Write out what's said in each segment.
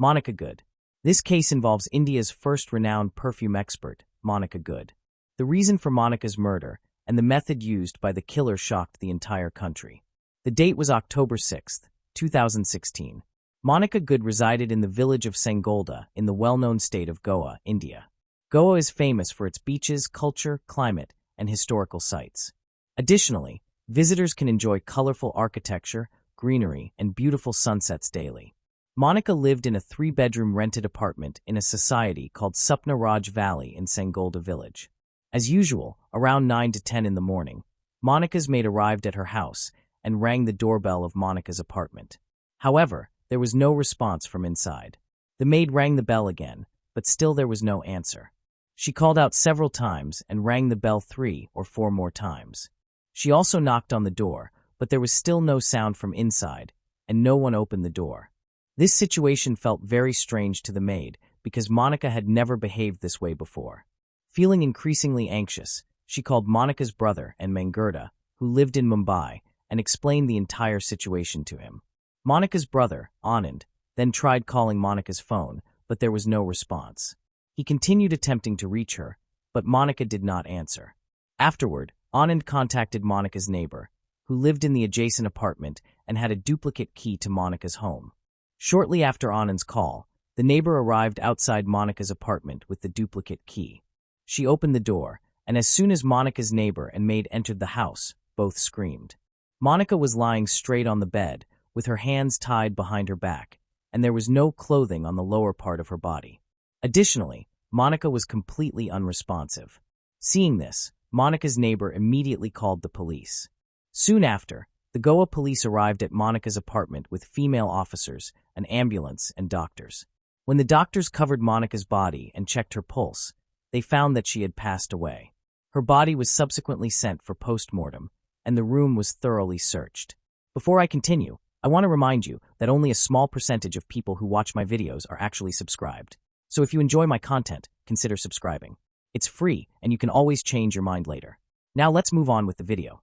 Monica Good. This case involves India's first renowned perfume expert, Monica Good. The reason for Monica's murder and the method used by the killer shocked the entire country. The date was October 6, 2016. Monica Good resided in the village of Sangolda in the well-known state of Goa, India. Goa is famous for its beaches, culture, climate, and historical sites. Additionally, visitors can enjoy colorful architecture, greenery, and beautiful sunsets daily. Monica lived in a 3-bedroom rented apartment in a society called Supna Raj Valley in Sangolda village. As usual, around 9 to 10 in the morning, Monica's maid arrived at her house and rang the doorbell of Monica's apartment. However, there was no response from inside. The maid rang the bell again, but still there was no answer. She called out several times and rang the bell 3 or 4 more times. She also knocked on the door, but there was still no sound from inside, and no one opened the door. This situation felt very strange to the maid because Monica had never behaved this way before. Feeling increasingly anxious, she called Monica's brother and Mangurda, who lived in Mumbai, and explained the entire situation to him. Monica's brother, Anand, then tried calling Monica's phone, but there was no response. He continued attempting to reach her, but Monica did not answer. Afterward, Anand contacted Monica's neighbor, who lived in the adjacent apartment and had a duplicate key to Monica's home. Shortly after Anand's call, the neighbor arrived outside Monica's apartment with the duplicate key. She opened the door, and as soon as Monica's neighbor and maid entered the house, both screamed. Monica was lying straight on the bed, with her hands tied behind her back, and there was no clothing on the lower part of her body. Additionally, Monica was completely unresponsive. Seeing this, Monica's neighbor immediately called the police. Soon after, the Goa police arrived at Monica's apartment with female officers, an ambulance, and doctors. When the doctors covered Monica's body and checked her pulse, they found that she had passed away. Her body was subsequently sent for post-mortem, and the room was thoroughly searched. Before I continue, I want to remind you that only a small percentage of people who watch my videos are actually subscribed. So if you enjoy my content, consider subscribing. It's free, and you can always change your mind later. Now let's move on with the video.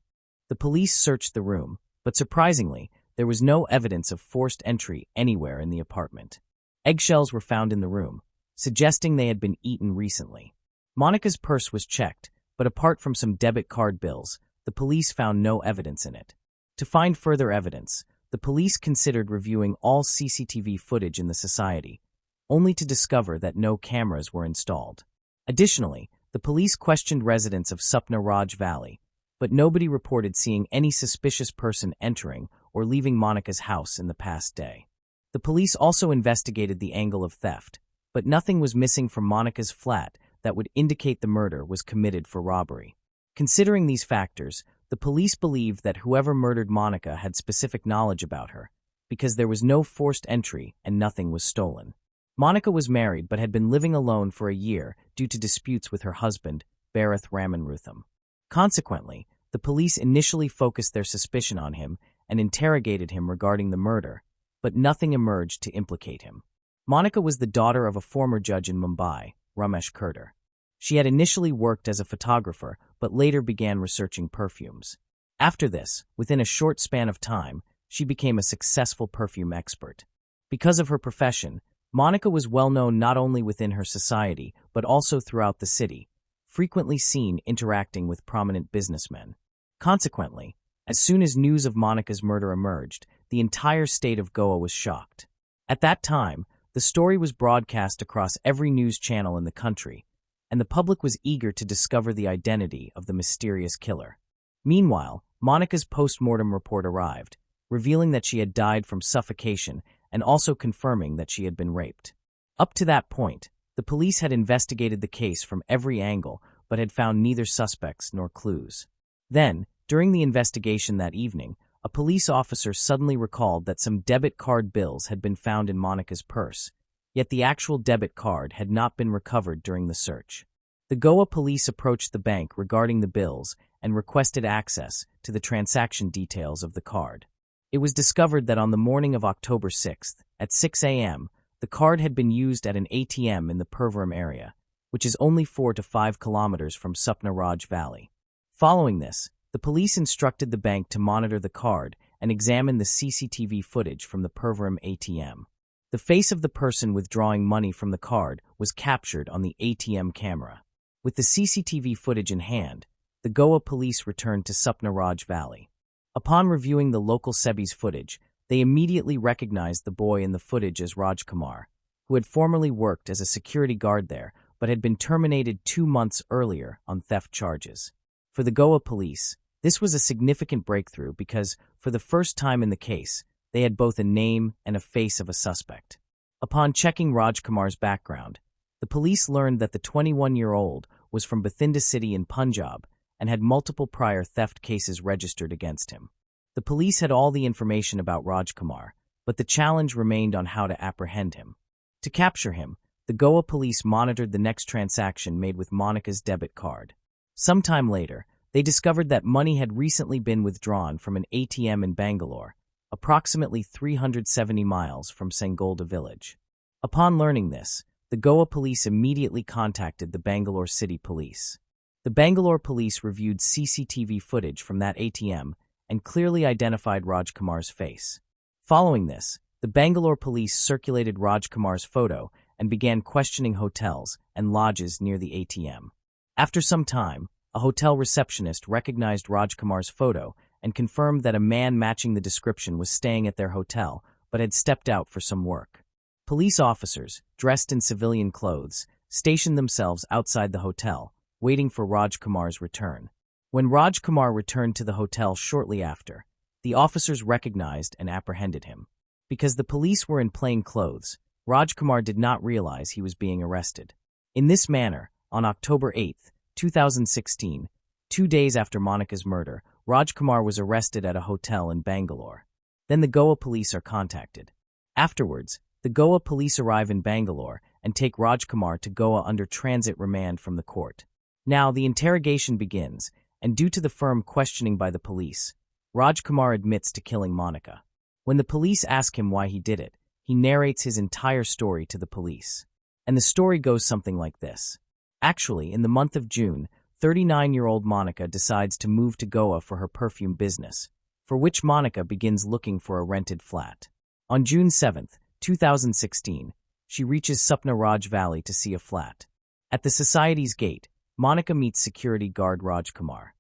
The police searched the room, but surprisingly, there was no evidence of forced entry anywhere in the apartment. Eggshells were found in the room, suggesting they had been eaten recently. Monica's purse was checked, but apart from some debit card bills, the police found no evidence in it. To find further evidence, the police considered reviewing all CCTV footage in the society, only to discover that no cameras were installed. Additionally, the police questioned residents of Supna Raj Valley, but nobody reported seeing any suspicious person entering or leaving Monica's house in the past day. The police also investigated the angle of theft, but nothing was missing from Monica's flat that would indicate the murder was committed for robbery. Considering these factors, the police believed that whoever murdered Monica had specific knowledge about her, because there was no forced entry and nothing was stolen. Monica was married but had been living alone for a year due to disputes with her husband, Bharath Ramanrutham. Consequently, the police initially focused their suspicion on him and interrogated him regarding the murder, but nothing emerged to implicate him. Monica was the daughter of a former judge in Mumbai, Ramesh Kurder. She had initially worked as a photographer, but later began researching perfumes. After this, within a short span of time, she became a successful perfume expert. Because of her profession, Monica was well known not only within her society, but also throughout the city, frequently seen interacting with prominent businessmen. Consequently, as soon as news of Monica's murder emerged, the entire state of Goa was shocked. At that time, the story was broadcast across every news channel in the country, and the public was eager to discover the identity of the mysterious killer. Meanwhile, Monica's post-mortem report arrived, revealing that she had died from suffocation and also confirming that she had been raped. Up to that point, the police had investigated the case from every angle but had found neither suspects nor clues. Then, during the investigation that evening, a police officer suddenly recalled that some debit card bills had been found in Monica's purse, yet the actual debit card had not been recovered during the search. The Goa police approached the bank regarding the bills and requested access to the transaction details of the card. It was discovered that on the morning of October 6th, at 6 a.m., the card had been used at an ATM in the Purvaram area, which is only 4 to 5 kilometers from Supna Raj Valley. Following this, the police instructed the bank to monitor the card and examine the CCTV footage from the Purvaram ATM. The face of the person withdrawing money from the card was captured on the ATM camera. With the CCTV footage in hand, the Goa police returned to Supna Raj Valley. Upon reviewing the local SEBI's footage, they immediately recognized the boy in the footage as Rajkumar, who had formerly worked as a security guard there but had been terminated 2 months earlier on theft charges. For the Goa police, this was a significant breakthrough because, for the first time in the case, they had both a name and a face of a suspect. Upon checking Rajkumar's background, the police learned that the 21-year-old was from Bathinda city in Punjab and had multiple prior theft cases registered against him. The police had all the information about Rajkumar, but the challenge remained on how to apprehend him. To capture him, the Goa police monitored the next transaction made with Monica's debit card. Sometime later, they discovered that money had recently been withdrawn from an ATM in Bangalore, approximately 370 miles from Sangolda village. Upon learning this, the Goa police immediately contacted the Bangalore City Police. The Bangalore police reviewed CCTV footage from that ATM and clearly identified Rajkumar's face. Following this, the Bangalore police circulated Rajkumar's photo and began questioning hotels and lodges near the ATM. After some time, a hotel receptionist recognized Rajkumar's photo and confirmed that a man matching the description was staying at their hotel but had stepped out for some work. Police officers, dressed in civilian clothes, stationed themselves outside the hotel, waiting for Rajkumar's return. When Rajkumar returned to the hotel shortly after, the officers recognized and apprehended him. Because the police were in plain clothes, Rajkumar did not realize he was being arrested. In this manner, on October 8, 2016, 2 days after Monica's murder, Rajkumar was arrested at a hotel in Bangalore. Then the Goa police are contacted. Afterwards, the Goa police arrive in Bangalore and take Rajkumar to Goa under transit remand from the court. Now, the interrogation begins, and due to the firm questioning by the police, Rajkumar admits to killing Monica. When the police ask him why he did it, he narrates his entire story to the police. And the story goes something like this. Actually, in the month of June, 39-year-old Monica decides to move to Goa for her perfume business, for which Monica begins looking for a rented flat. On June 7, 2016, she reaches Supna Raj Valley to see a flat. At the society's gate, Monica meets security guard Rajkumar.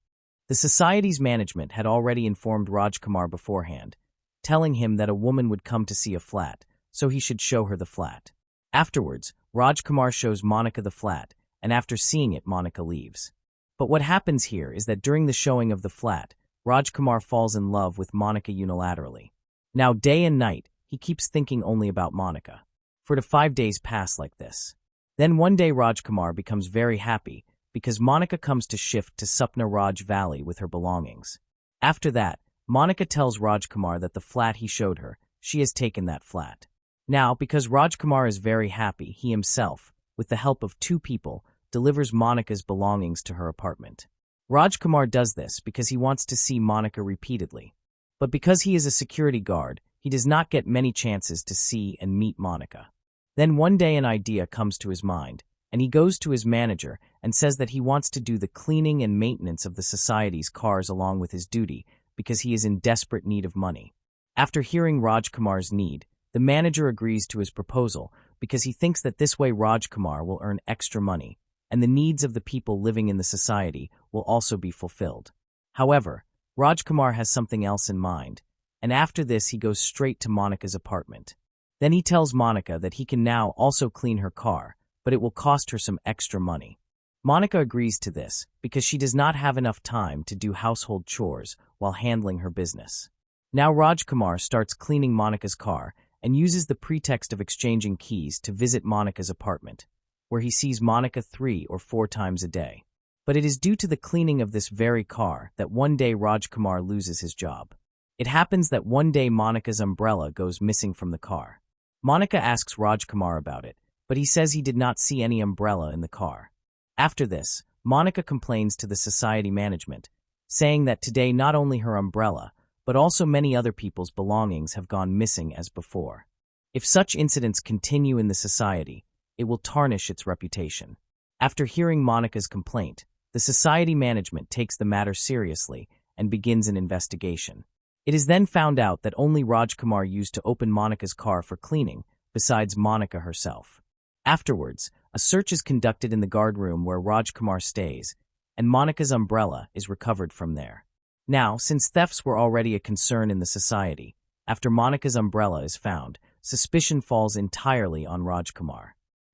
The society's management had already informed Rajkumar beforehand, telling him that a woman would come to see a flat, so he should show her the flat. Afterwards, Rajkumar shows Monica the flat, and after seeing it, Monica leaves. But what happens here is that during the showing of the flat, Rajkumar falls in love with Monica unilaterally. Now, day and night, he keeps thinking only about Monica. 4 to 5 days pass like this. Then one day Rajkumar becomes very happy because Monica comes to shift to Supna Raj Valley with her belongings. After that, Monica tells Rajkumar that the flat he showed her, she has taken that flat. Now, because Rajkumar is very happy, he himself, with the help of 2 people, delivers Monica's belongings to her apartment. Rajkumar does this because he wants to see Monica repeatedly. But because he is a security guard, he does not get many chances to see and meet Monica. Then one day an idea comes to his mind, and he goes to his manager and says that he wants to do the cleaning and maintenance of the society's cars along with his duty because he is in desperate need of money. After hearing Rajkumar's need, the manager agrees to his proposal because he thinks that this way Rajkumar will earn extra money, and the needs of the people living in the society will also be fulfilled. However, Rajkumar has something else in mind, and after this he goes straight to Monica's apartment. Then he tells Monica that he can now also clean her car, but it will cost her some extra money. Monica agrees to this because she does not have enough time to do household chores while handling her business. Now Rajkumar starts cleaning Monica's car and uses the pretext of exchanging keys to visit Monica's apartment, where he sees Monica 3 or 4 times a day. But it is due to the cleaning of this very car that one day Rajkumar loses his job. It happens that one day Monica's umbrella goes missing from the car. Monica asks Rajkumar about it, but he says he did not see any umbrella in the car. After this, Monica complains to the society management, saying that today not only her umbrella, but also many other people's belongings have gone missing as before. If such incidents continue in the society, it will tarnish its reputation. After hearing Monica's complaint, the society management takes the matter seriously and begins an investigation. It is then found out that only Rajkumar used to open Monica's car for cleaning, besides Monica herself. Afterwards, a search is conducted in the guard room where Rajkumar stays, and Monica's umbrella is recovered from there. Now, since thefts were already a concern in the society, after Monica's umbrella is found, suspicion falls entirely on Rajkumar.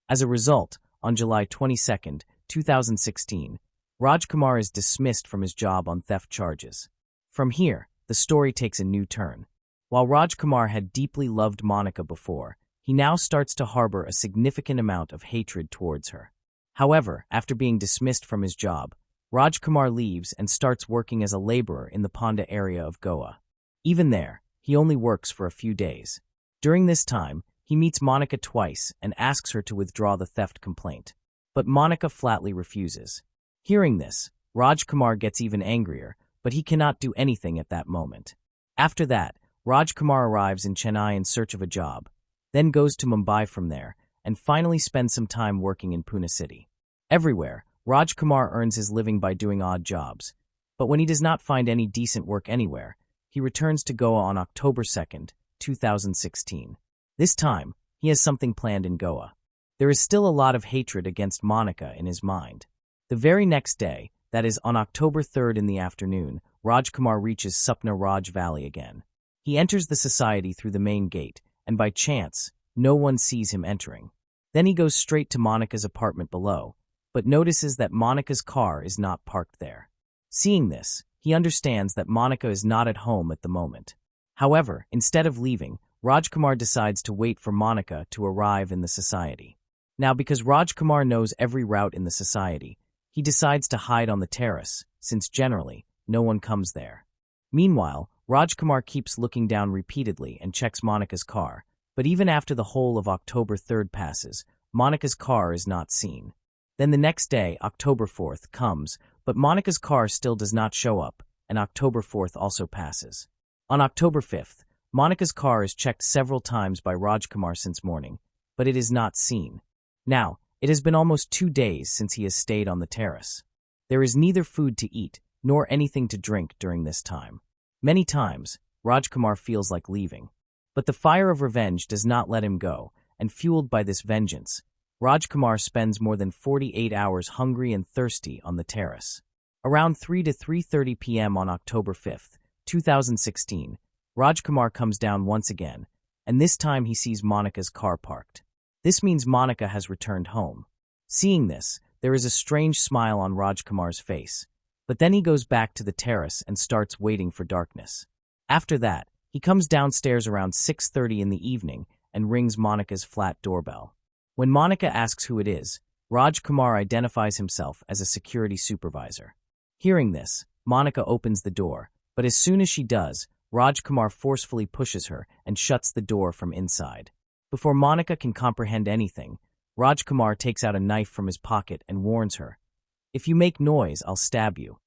As a result, on July 22, 2016, Rajkumar is dismissed from his job on theft charges. From here, the story takes a new turn. While Rajkumar had deeply loved Monica before, he now starts to harbor a significant amount of hatred towards her. However, after being dismissed from his job, Rajkumar leaves and starts working as a laborer in the Ponda area of Goa. Even there, he only works for a few days. During this time, he meets Monica twice and asks her to withdraw the theft complaint. But Monica flatly refuses. Hearing this, Rajkumar gets even angrier, but he cannot do anything at that moment. After that, Rajkumar arrives in Chennai in search of a job, then goes to Mumbai from there, and finally spends some time working in Pune city. Everywhere, Rajkumar earns his living by doing odd jobs, but when he does not find any decent work anywhere, he returns to Goa on October 2, 2016. This time, he has something planned in Goa. There is still a lot of hatred against Monica in his mind. The very next day, that is on October 3rd in the afternoon, Rajkumar reaches Sapna Raj Valley again. He enters the society through the main gate, and by chance, no one sees him entering. Then he goes straight to Monica's apartment below, but notices that Monica's car is not parked there. Seeing this, he understands that Monica is not at home at the moment. However, instead of leaving, Rajkumar decides to wait for Monica to arrive in the society. Now, because Rajkumar knows every route in the society, he decides to hide on the terrace, since generally, no one comes there. Meanwhile, Rajkumar keeps looking down repeatedly and checks Monica's car, but even after the whole of October 3rd passes, Monica's car is not seen. Then the next day, October 4th, comes, but Monica's car still does not show up, and October 4th also passes. On October 5th, Monica's car is checked several times by Rajkumar since morning, but it is not seen. Now, it has been almost 2 days since he has stayed on the terrace. There is neither food to eat, nor anything to drink during this time. Many times, Rajkumar feels like leaving. But the fire of revenge does not let him go, and fueled by this vengeance, Rajkumar spends more than 48 hours hungry and thirsty on the terrace. Around 3 to 3:30 p.m. on October 5, 2016, Rajkumar comes down once again, and this time he sees Monica's car parked. This means Monica has returned home. Seeing this, there is a strange smile on Rajkumar's face, but then he goes back to the terrace and starts waiting for darkness. After that, he comes downstairs around 6:30 in the evening and rings Monica's flat doorbell. When Monica asks who it is, Rajkumar identifies himself as a security supervisor. Hearing this, Monica opens the door, but as soon as she does, Rajkumar forcefully pushes her and shuts the door from inside. Before Monica can comprehend anything, Rajkumar takes out a knife from his pocket and warns her, "If you make noise, I'll stab you."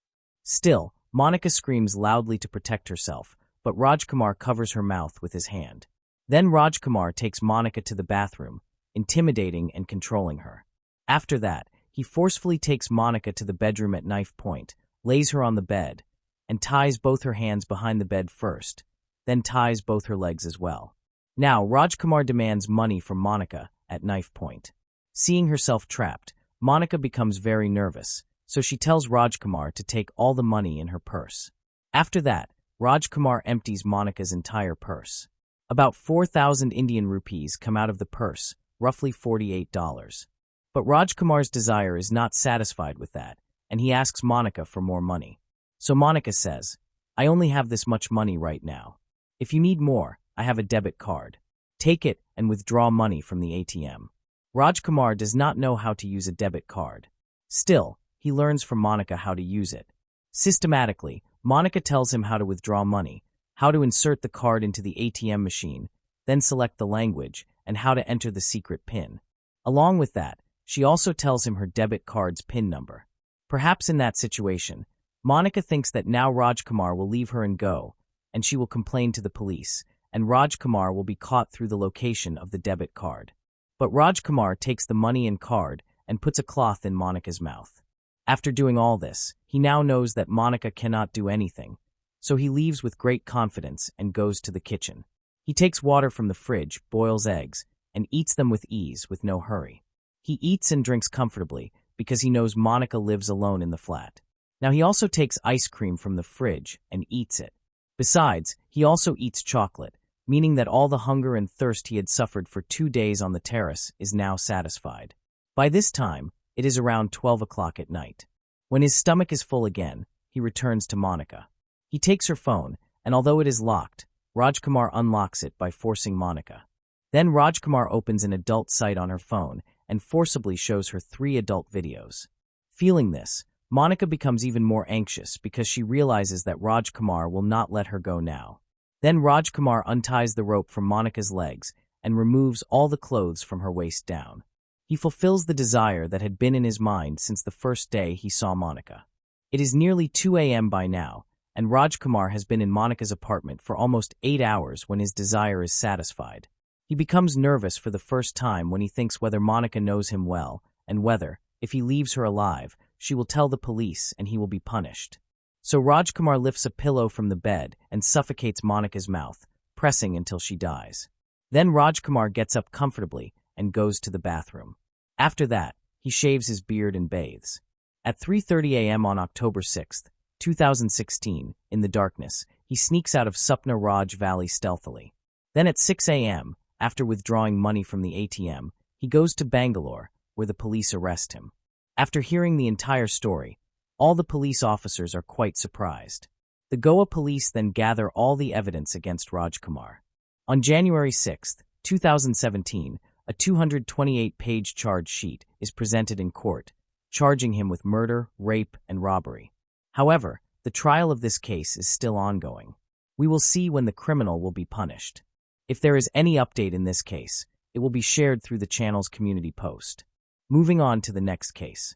Still, Monica screams loudly to protect herself, but Rajkumar covers her mouth with his hand. Then Rajkumar takes Monica to the bathroom, intimidating and controlling her. After that, he forcefully takes Monica to the bedroom at knife point, lays her on the bed, and ties both her hands behind the bed first, then ties both her legs as well. Now, Rajkumar demands money from Monica at knife point. Seeing herself trapped, Monica becomes very nervous, so she tells Rajkumar to take all the money in her purse. After that, Rajkumar empties Monica's entire purse. About 4,000 Indian rupees come out of the purse, roughly $48. But Rajkumar's desire is not satisfied with that, and he asks Monica for more money. So Monica says, "I only have this much money right now. If you need more, I have a debit card. Take it and withdraw money from the ATM." Rajkumar does not know how to use a debit card. Still, he learns from Monica how to use it. Systematically, Monica tells him how to withdraw money, how to insert the card into the ATM machine, then select the language, and how to enter the secret PIN. Along with that, she also tells him her debit card's PIN number. Perhaps in that situation, Monica thinks that now Rajkumar will leave her and go, and she will complain to the police, and Rajkumar will be caught through the location of the debit card. But Rajkumar takes the money and card and puts a cloth in Monica's mouth. After doing all this, he now knows that Monica cannot do anything, so he leaves with great confidence and goes to the kitchen. He takes water from the fridge, boils eggs, and and eats them with ease, with no hurry. He eats and drinks comfortably because he knows Monica lives alone in the flat. Now he also takes ice cream from the fridge and eats it. Besides, he also eats chocolate, meaning that all the hunger and thirst he had suffered for 2 days on the terrace is now satisfied. By this time, it is around 12 o'clock at night. When his stomach is full again, he returns to Monica. He takes her phone, and although it is locked, Rajkumar unlocks it by forcing Monica. Then Rajkumar opens an adult site on her phone and forcibly shows her 3 adult videos. Feeling this, Monica becomes even more anxious because she realizes that Rajkumar will not let her go now. Then Rajkumar unties the rope from Monica's legs and removes all the clothes from her waist down. He fulfills the desire that had been in his mind since the first day he saw Monica. It is nearly 2 a.m. by now, and Rajkumar has been in Monica's apartment for almost 8 hours when his desire is satisfied. He becomes nervous for the first time when he thinks whether Monica knows him well, and whether, if he leaves her alive, she will tell the police and he will be punished. So Rajkumar lifts a pillow from the bed and suffocates Monica's mouth, pressing until she dies. Then Rajkumar gets up comfortably and goes to the bathroom. After that, he shaves his beard and bathes. At 3:30 a.m. on October 6, 2016, in the darkness, he sneaks out of Supna Raj Valley stealthily. Then at 6 a.m., after withdrawing money from the ATM, he goes to Bangalore, where the police arrest him. After hearing the entire story, all the police officers are quite surprised. The Goa police then gather all the evidence against Rajkumar. On January 6, 2017, a 228-page charge sheet is presented in court, charging him with murder, rape, and robbery. However, the trial of this case is still ongoing. We will see when the criminal will be punished. If there is any update in this case, it will be shared through the channel's community post. Moving on to the next case.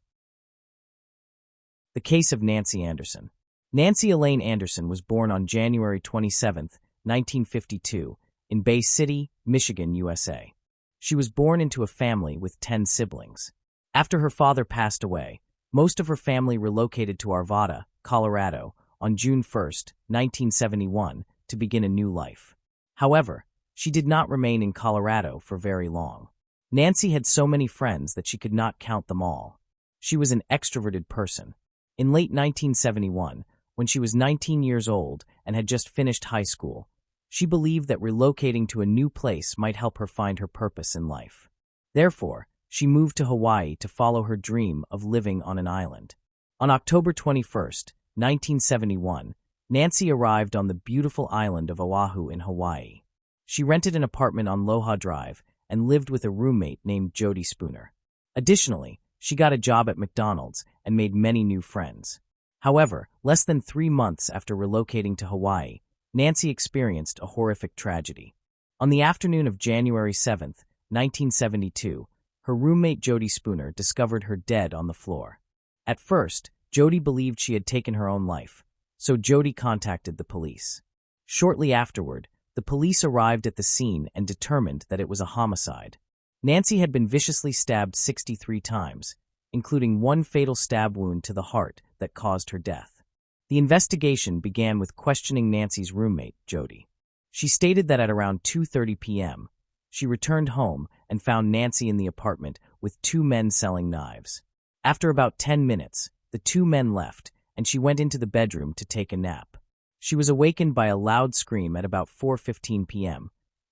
The case of Nancy Anderson. Nancy Elaine Anderson was born on January 27, 1952, in Bay City, Michigan, USA. She was born into a family with 10 siblings. After her father passed away, most of her family relocated to Arvada, Colorado, on June 1, 1971, to begin a new life. However, she did not remain in Colorado for very long. Nancy had so many friends that she could not count them all. She was an extroverted person. In late 1971, when she was 19 years old and had just finished high school, she believed that relocating to a new place might help her find her purpose in life. Therefore, she moved to Hawaii to follow her dream of living on an island. On October 21, 1971, Nancy arrived on the beautiful island of Oahu in Hawaii. She rented an apartment on Loha Drive and lived with a roommate named Jody Spooner. Additionally, she got a job at McDonald's and made many new friends. However, less than 3 months after relocating to Hawaii, Nancy experienced a horrific tragedy. On the afternoon of January 7, 1972, her roommate Jody Spooner discovered her dead on the floor. At first, Jody believed she had taken her own life, so Jody contacted the police. Shortly afterward, the police arrived at the scene and determined that it was a homicide. Nancy had been viciously stabbed 63 times, including one fatal stab wound to the heart that caused her death. The investigation began with questioning Nancy's roommate, Jody. She stated that at around 2:30 p.m., she returned home and found Nancy in the apartment with 2 men selling knives. After about 10 minutes, the 2 men left, and she went into the bedroom to take a nap. She was awakened by a loud scream at about 4:15 p.m.,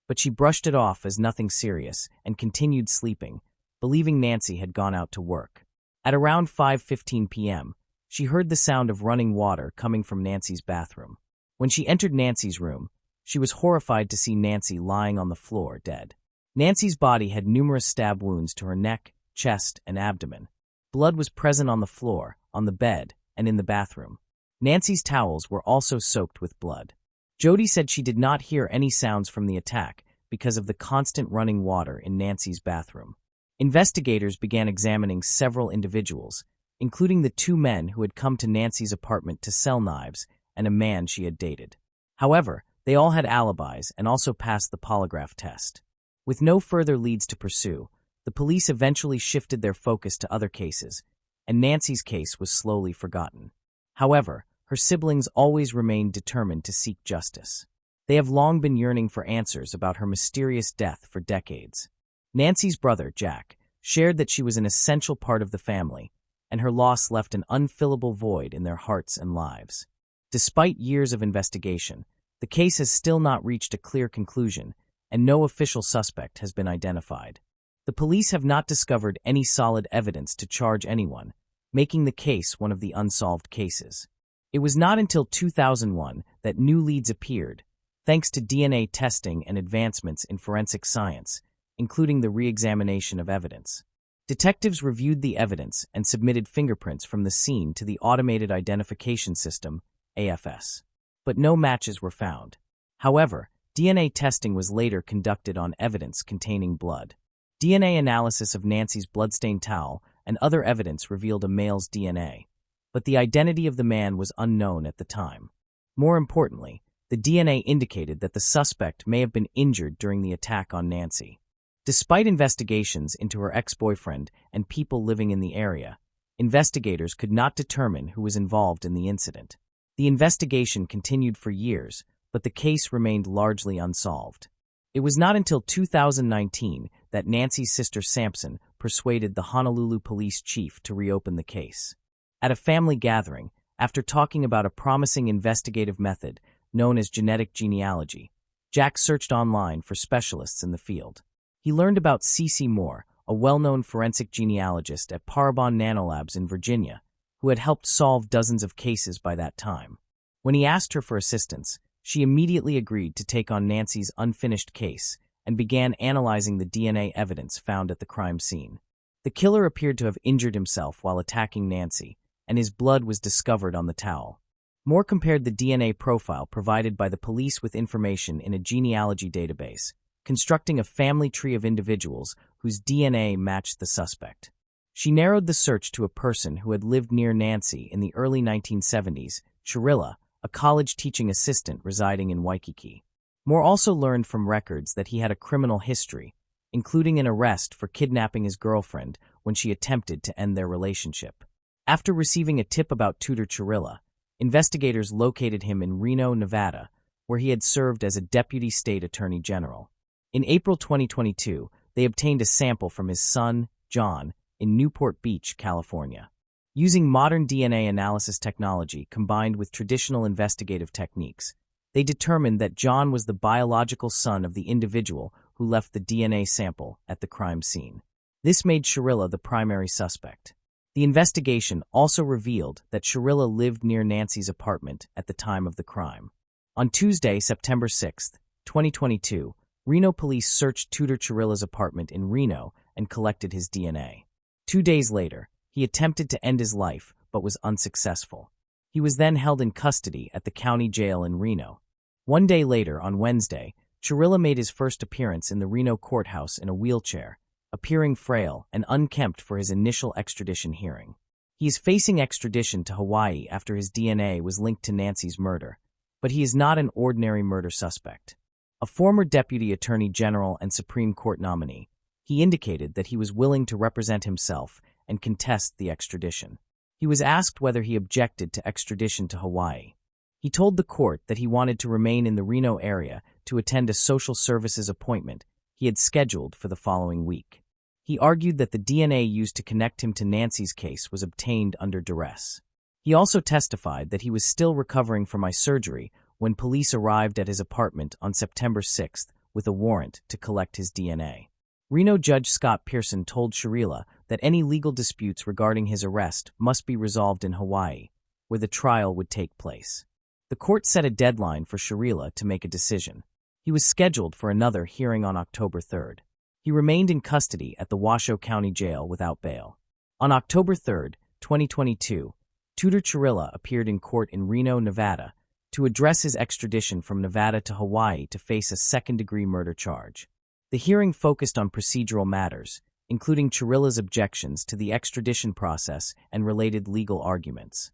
but she brushed it off as nothing serious and continued sleeping, believing Nancy had gone out to work. At around 5:15 p.m., she heard the sound of running water coming from Nancy's bathroom. When she entered Nancy's room, she was horrified to see Nancy lying on the floor, dead. Nancy's body had numerous stab wounds to her neck, chest, and abdomen. Blood was present on the floor, on the bed, and in the bathroom. Nancy's towels were also soaked with blood. Jody said she did not hear any sounds from the attack because of the constant running water in Nancy's bathroom. Investigators began examining several individuals, including the 2 men who had come to Nancy's apartment to sell knives and a man she had dated. However, they all had alibis and also passed the polygraph test. With no further leads to pursue, the police eventually shifted their focus to other cases, and Nancy's case was slowly forgotten. However, her siblings always remained determined to seek justice. They have long been yearning for answers about her mysterious death for decades. Nancy's brother, Jack, shared that she was an essential part of the family, and her loss left an unfillable void in their hearts and lives. Despite years of investigation, the case has still not reached a clear conclusion, and no official suspect has been identified. The police have not discovered any solid evidence to charge anyone, making the case one of the unsolved cases. It was not until 2001 that new leads appeared, thanks to DNA testing and advancements in forensic science, including the re-examination of evidence. Detectives reviewed the evidence and submitted fingerprints from the scene to the Automated Identification System, AFS. But no matches were found. However, DNA testing was later conducted on evidence containing blood. DNA analysis of Nancy's bloodstained towel and other evidence revealed a male's DNA, but the identity of the man was unknown at the time. More importantly, the DNA indicated that the suspect may have been injured during the attack on Nancy. Despite investigations into her ex-boyfriend and people living in the area, investigators could not determine who was involved in the incident. The investigation continued for years, but the case remained largely unsolved. It was not until 2019 that Nancy's sister Sampson persuaded the Honolulu police chief to reopen the case. At a family gathering, after talking about a promising investigative method known as genetic genealogy, Jack searched online for specialists in the field. He learned about C.C. Moore, a well-known forensic genealogist at Parabon Nanolabs in Virginia, who had helped solve dozens of cases by that time. When he asked her for assistance, she immediately agreed to take on Nancy's unfinished case and began analyzing the DNA evidence found at the crime scene. The killer appeared to have injured himself while attacking Nancy, and his blood was discovered on the towel. Moore compared the DNA profile provided by the police with information in a genealogy database, constructing a family tree of individuals whose DNA matched the suspect. She narrowed the search to a person who had lived near Nancy in the early 1970s, Chirilla, a college teaching assistant residing in Waikiki. Moore also learned from records that he had a criminal history, including an arrest for kidnapping his girlfriend when she attempted to end their relationship. After receiving a tip about Tudor Chirilla, investigators located him in Reno, Nevada, where he had served as a deputy state attorney general. In April 2022, they obtained a sample from his son, John, in Newport Beach, California. Using modern DNA analysis technology combined with traditional investigative techniques, they determined that John was the biological son of the individual who left the DNA sample at the crime scene. This made Chirilla the primary suspect. The investigation also revealed that Chirilla lived near Nancy's apartment at the time of the crime. On Tuesday, September 6, 2022, Reno police searched Tudor Chirilla's apartment in Reno and collected his DNA. 2 days later, he attempted to end his life but was unsuccessful. He was then held in custody at the county jail in Reno. 1 day later, on Wednesday, Chirilla made his first appearance in the Reno courthouse in a wheelchair, appearing frail and unkempt for his initial extradition hearing. He is facing extradition to Hawaii after his DNA was linked to Nancy's murder, but he is not an ordinary murder suspect. A former Deputy Attorney General and Supreme Court nominee, he indicated that he was willing to represent himself and contest the extradition. He was asked whether he objected to extradition to Hawaii. He told the court that he wanted to remain in the Reno area to attend a social services appointment he had scheduled for the following week. He argued that the DNA used to connect him to Nancy's case was obtained under duress. He also testified that he was still recovering from eye surgery when police arrived at his apartment on September 6th with a warrant to collect his DNA. Reno Judge Scott Pearson told Chirilla that any legal disputes regarding his arrest must be resolved in Hawaii, where the trial would take place. The court set a deadline for Chirilla to make a decision. He was scheduled for another hearing on October 3rd. He remained in custody at the Washoe County Jail without bail. On October 3rd, 2022, Tudor Chirilla appeared in court in Reno, Nevada, to address his extradition from Nevada to Hawaii to face a second-degree murder charge. The hearing focused on procedural matters, including Chirilla's objections to the extradition process and related legal arguments.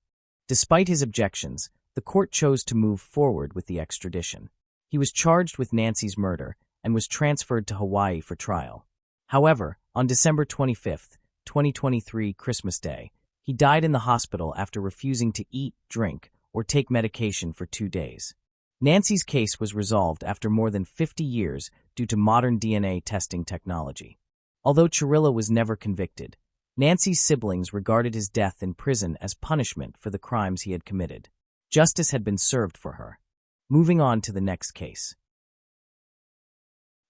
Despite his objections, the court chose to move forward with the extradition. He was charged with Nancy's murder and was transferred to Hawaii for trial. However, on December 25, 2023, Christmas Day, he died in the hospital after refusing to eat, drink, or take medication for 2 days. Nancy's case was resolved after more than 50 years due to modern DNA testing technology. Although Chirilla was never convicted, Nancy's siblings regarded his death in prison as punishment for the crimes he had committed. Justice had been served for her. Moving on to the next case.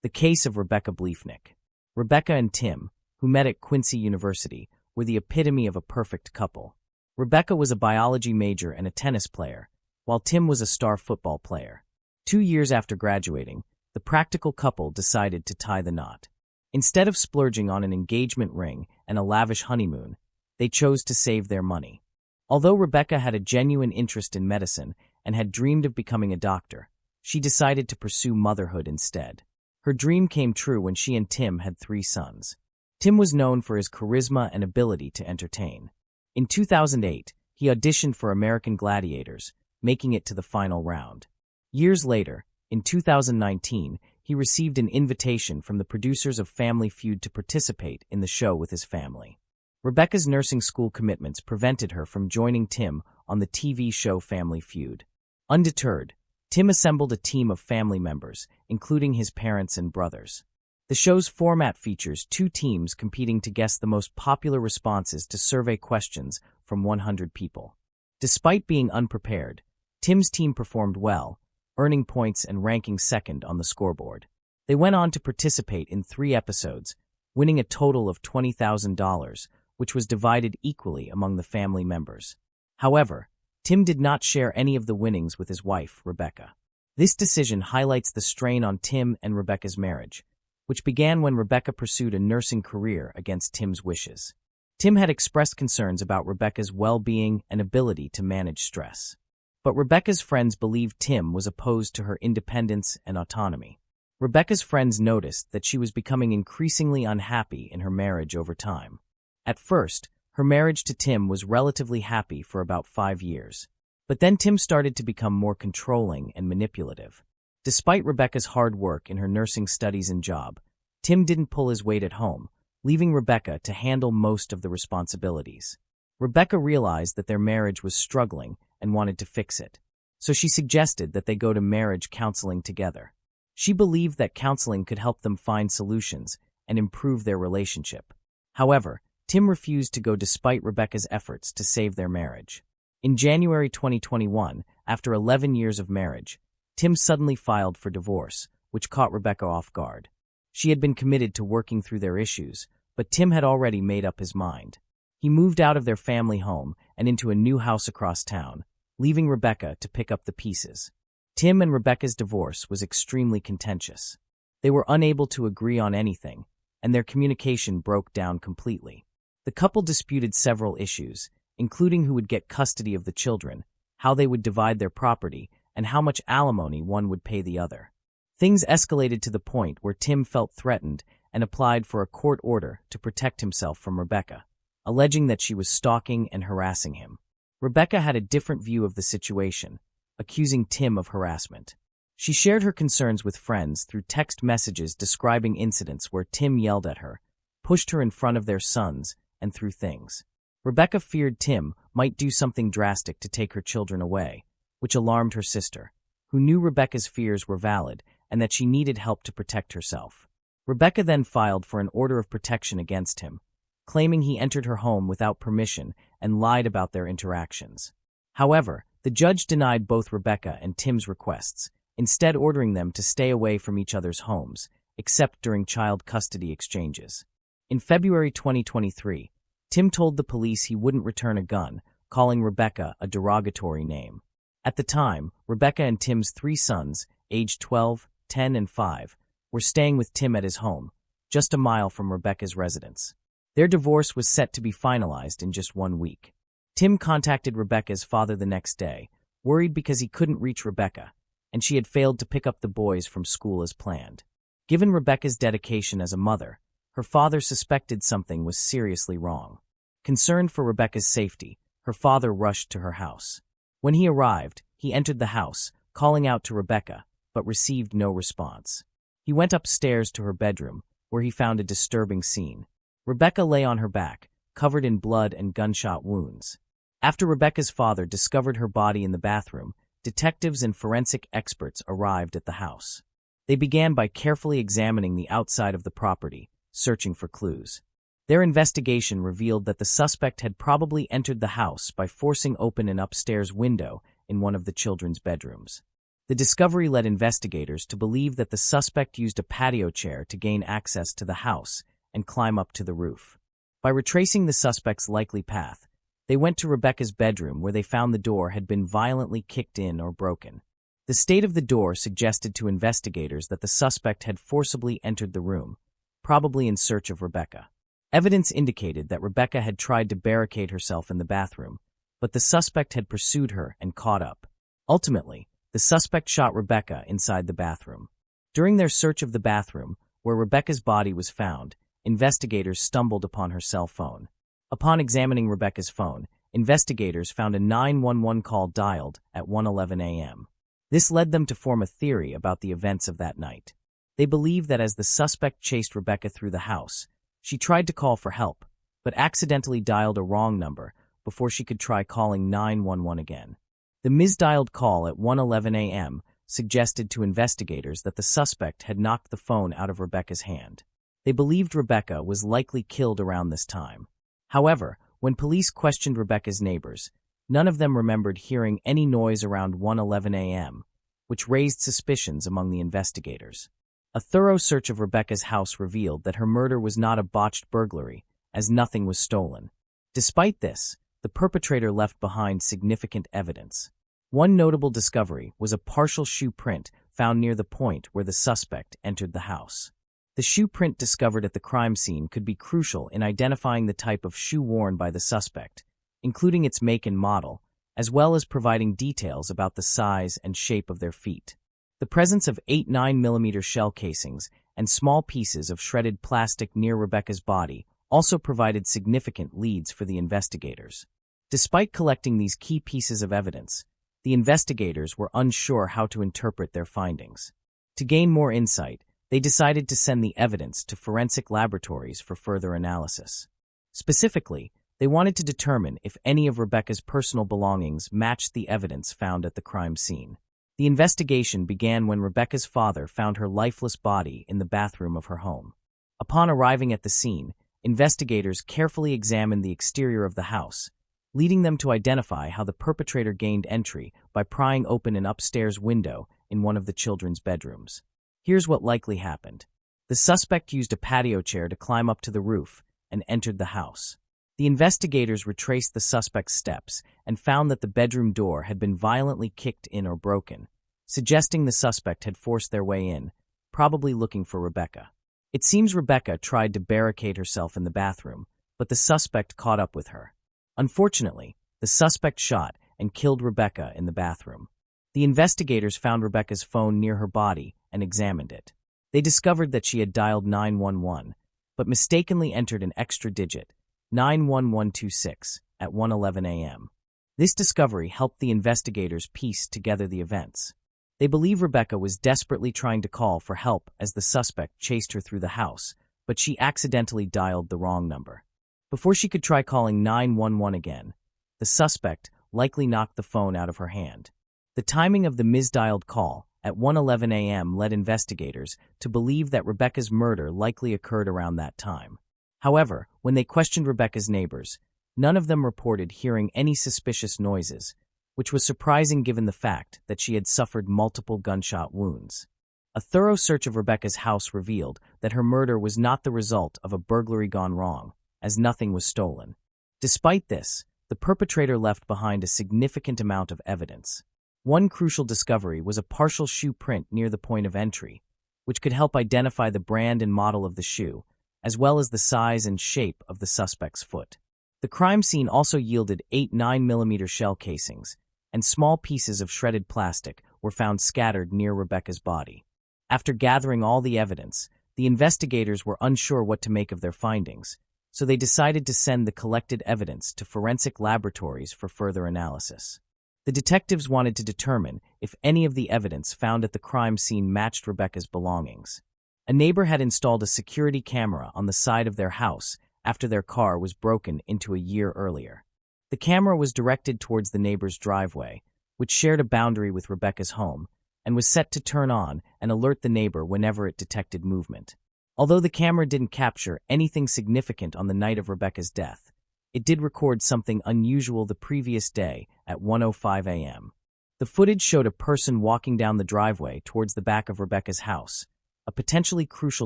The case of Rebecca Bleefnick. Rebecca and Tim, who met at Quincy University, were the epitome of a perfect couple. Rebecca was a biology major and a tennis player, while Tim was a star football player. 2 years after graduating, the practical couple decided to tie the knot. Instead of splurging on an engagement ring and a lavish honeymoon, they chose to save their money. Although Rebecca had a genuine interest in medicine and had dreamed of becoming a doctor, she decided to pursue motherhood instead. Her dream came true when she and Tim had 3 sons. Tim was known for his charisma and ability to entertain. In 2008, he auditioned for American Gladiators, making it to the final round. Years later, in 2019, he received an invitation from the producers of Family Feud to participate in the show with his family. Rebecca's nursing school commitments prevented her from joining Tim on the TV show Family Feud. Undeterred, Tim assembled a team of family members, including his parents and brothers. The show's format features 2 teams competing to guess the most popular responses to survey questions from 100 people. Despite being unprepared, Tim's team performed well, earning points and ranking second on the scoreboard. They went on to participate in 3 episodes, winning a total of $20,000, which was divided equally among the family members. However, Tim did not share any of the winnings with his wife, Rebecca. This decision highlights the strain on Tim and Rebecca's marriage, which began when Rebecca pursued a nursing career against Tim's wishes. Tim had expressed concerns about Rebecca's well-being and ability to manage stress. But Rebecca's friends believed Tim was opposed to her independence and autonomy. Rebecca's friends noticed that she was becoming increasingly unhappy in her marriage over time. At first, her marriage to Tim was relatively happy for about 5 years. But then Tim started to become more controlling and manipulative. Despite Rebecca's hard work in her nursing studies and job, Tim didn't pull his weight at home, leaving Rebecca to handle most of the responsibilities. Rebecca realized that their marriage was struggling and wanted to fix it, so she suggested that they go to marriage counseling together. She believed that counseling could help them find solutions and improve their relationship. However, Tim refused to go despite Rebecca's efforts to save their marriage. In January 2021, after 11 years of marriage, Tim suddenly filed for divorce, which caught Rebecca off guard. She had been committed to working through their issues, but Tim had already made up his mind. He moved out of their family home and into a new house across town, leaving Rebecca to pick up the pieces. Tim and Rebecca's divorce was extremely contentious. They were unable to agree on anything, and their communication broke down completely. The couple disputed several issues, including who would get custody of the children, how they would divide their property, and how much alimony one would pay the other. Things escalated to the point where Tim felt threatened and applied for a court order to protect himself from Rebecca, alleging that she was stalking and harassing him. Rebecca had a different view of the situation, accusing Tim of harassment. She shared her concerns with friends through text messages describing incidents where Tim yelled at her, pushed her in front of their sons, and threw things. Rebecca feared Tim might do something drastic to take her children away, which alarmed her sister, who knew Rebecca's fears were valid and that she needed help to protect herself. Rebecca then filed for an order of protection against him, claiming he entered her home without permission and lied about their interactions. However, the judge denied both Rebecca and Tim's requests, instead ordering them to stay away from each other's homes, except during child custody exchanges. In February 2023, Tim told the police he wouldn't return a gun, calling Rebecca a derogatory name. At the time, Rebecca and Tim's 3 sons, aged 12, 10, and 5, were staying with Tim at his home, just a mile from Rebecca's residence. Their divorce was set to be finalized in just 1 week. Tim contacted Rebecca's father the next day, worried because he couldn't reach Rebecca, and she had failed to pick up the boys from school as planned. Given Rebecca's dedication as a mother, her father suspected something was seriously wrong. Concerned for Rebecca's safety, her father rushed to her house. When he arrived, he entered the house, calling out to Rebecca, but received no response. He went upstairs to her bedroom, where he found a disturbing scene. Rebecca lay on her back, covered in blood and gunshot wounds. After Rebecca's father discovered her body in the bathroom, detectives and forensic experts arrived at the house. They began by carefully examining the outside of the property, searching for clues. Their investigation revealed that the suspect had probably entered the house by forcing open an upstairs window in one of the children's bedrooms. The discovery led investigators to believe that the suspect used a patio chair to gain access to the house and climb up to the roof. By retracing the suspect's likely path, they went to Rebecca's bedroom where they found the door had been violently kicked in or broken. The state of the door suggested to investigators that the suspect had forcibly entered the room, probably in search of Rebecca. Evidence indicated that Rebecca had tried to barricade herself in the bathroom, but the suspect had pursued her and caught up. Ultimately, the suspect shot Rebecca inside the bathroom. During their search of the bathroom, where Rebecca's body was found, investigators stumbled upon her cell phone. Upon examining Rebecca's phone, investigators found a 911 call dialed at 1:11 a.m. This led them to form a theory about the events of that night. They believed that as the suspect chased Rebecca through the house, she tried to call for help, but accidentally dialed a wrong number before she could try calling 911 again. The misdialed call at 1:11 a.m. suggested to investigators that the suspect had knocked the phone out of Rebecca's hand. They believed Rebecca was likely killed around this time. However, when police questioned Rebecca's neighbors, none of them remembered hearing any noise around 1:11 a.m., which raised suspicions among the investigators. A thorough search of Rebecca's house revealed that her murder was not a botched burglary, as nothing was stolen. Despite this, the perpetrator left behind significant evidence. One notable discovery was a partial shoe print found near the point where the suspect entered the house. The shoe print discovered at the crime scene could be crucial in identifying the type of shoe worn by the suspect, including its make and model, as well as providing details about the size and shape of their feet. The presence of 8 9mm shell casings and small pieces of shredded plastic near Rebecca's body also provided significant leads for the investigators. Despite collecting these key pieces of evidence, the investigators were unsure how to interpret their findings. To gain more insight, they decided to send the evidence to forensic laboratories for further analysis. Specifically, they wanted to determine if any of Rebecca's personal belongings matched the evidence found at the crime scene. The investigation began when Rebecca's father found her lifeless body in the bathroom of her home. Upon arriving at the scene, investigators carefully examined the exterior of the house, leading them to identify how the perpetrator gained entry by prying open an upstairs window in one of the children's bedrooms. Here's what likely happened. The suspect used a patio chair to climb up to the roof and entered the house. The investigators retraced the suspect's steps and found that the bedroom door had been violently kicked in or broken, suggesting the suspect had forced their way in, probably looking for Rebecca. It seems Rebecca tried to barricade herself in the bathroom, but the suspect caught up with her. Unfortunately, the suspect shot and killed Rebecca in the bathroom. The investigators found Rebecca's phone near her body and examined it. They discovered that she had dialed 911, but mistakenly entered an extra digit, 91126, at 1:11 a.m. This discovery helped the investigators piece together the events. They believe Rebecca was desperately trying to call for help as the suspect chased her through the house, but she accidentally dialed the wrong number. Before she could try calling 911 again, the suspect likely knocked the phone out of her hand. The timing of the misdialed call at 1:11 a.m. led investigators to believe that Rebecca's murder likely occurred around that time. However, when they questioned Rebecca's neighbors, none of them reported hearing any suspicious noises, which was surprising given the fact that she had suffered multiple gunshot wounds. A thorough search of Rebecca's house revealed that her murder was not the result of a burglary gone wrong, as nothing was stolen. Despite this, the perpetrator left behind a significant amount of evidence. One crucial discovery was a partial shoe print near the point of entry, which could help identify the brand and model of the shoe, as well as the size and shape of the suspect's foot. The crime scene also yielded 8 9mm shell casings, and small pieces of shredded plastic were found scattered near Rebecca's body. After gathering all the evidence, the investigators were unsure what to make of their findings, so they decided to send the collected evidence to forensic laboratories for further analysis. The detectives wanted to determine if any of the evidence found at the crime scene matched Rebecca's belongings. A neighbor had installed a security camera on the side of their house after their car was broken into a year earlier. The camera was directed towards the neighbor's driveway, which shared a boundary with Rebecca's home, and was set to turn on and alert the neighbor whenever it detected movement. Although the camera didn't capture anything significant on the night of Rebecca's death, it did record something unusual the previous day at 1:05 a.m. The footage showed a person walking down the driveway towards the back of Rebecca's house, a potentially crucial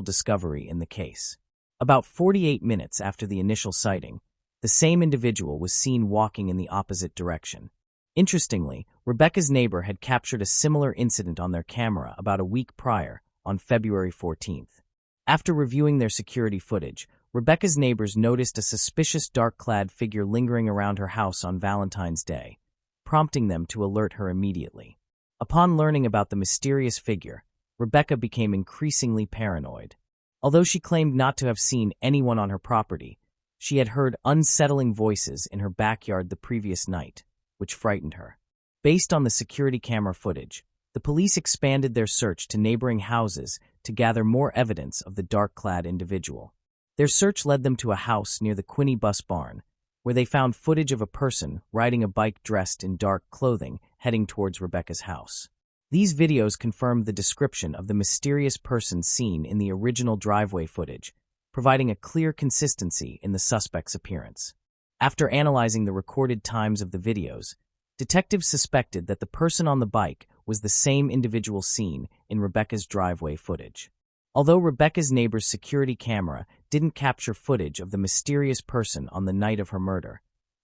discovery in the case. About 48 minutes after the initial sighting, the same individual was seen walking in the opposite direction. Interestingly, Rebecca's neighbor had captured a similar incident on their camera about a week prior, on February 14th. After reviewing their security footage, Rebecca's neighbors noticed a suspicious dark-clad figure lingering around her house on Valentine's Day, prompting them to alert her immediately. Upon learning about the mysterious figure, Rebecca became increasingly paranoid. Although she claimed not to have seen anyone on her property, she had heard unsettling voices in her backyard the previous night, which frightened her. Based on the security camera footage, the police expanded their search to neighboring houses to gather more evidence of the dark-clad individual. Their search led them to a house near the Quinney bus barn, where they found footage of a person riding a bike dressed in dark clothing heading towards Rebecca's house. These videos confirmed the description of the mysterious person seen in the original driveway footage, providing a clear consistency in the suspect's appearance. After analyzing the recorded times of the videos, detectives suspected that the person on the bike was the same individual seen in Rebecca's driveway footage. Although Rebecca's neighbor's security camera didn't capture footage of the mysterious person on the night of her murder,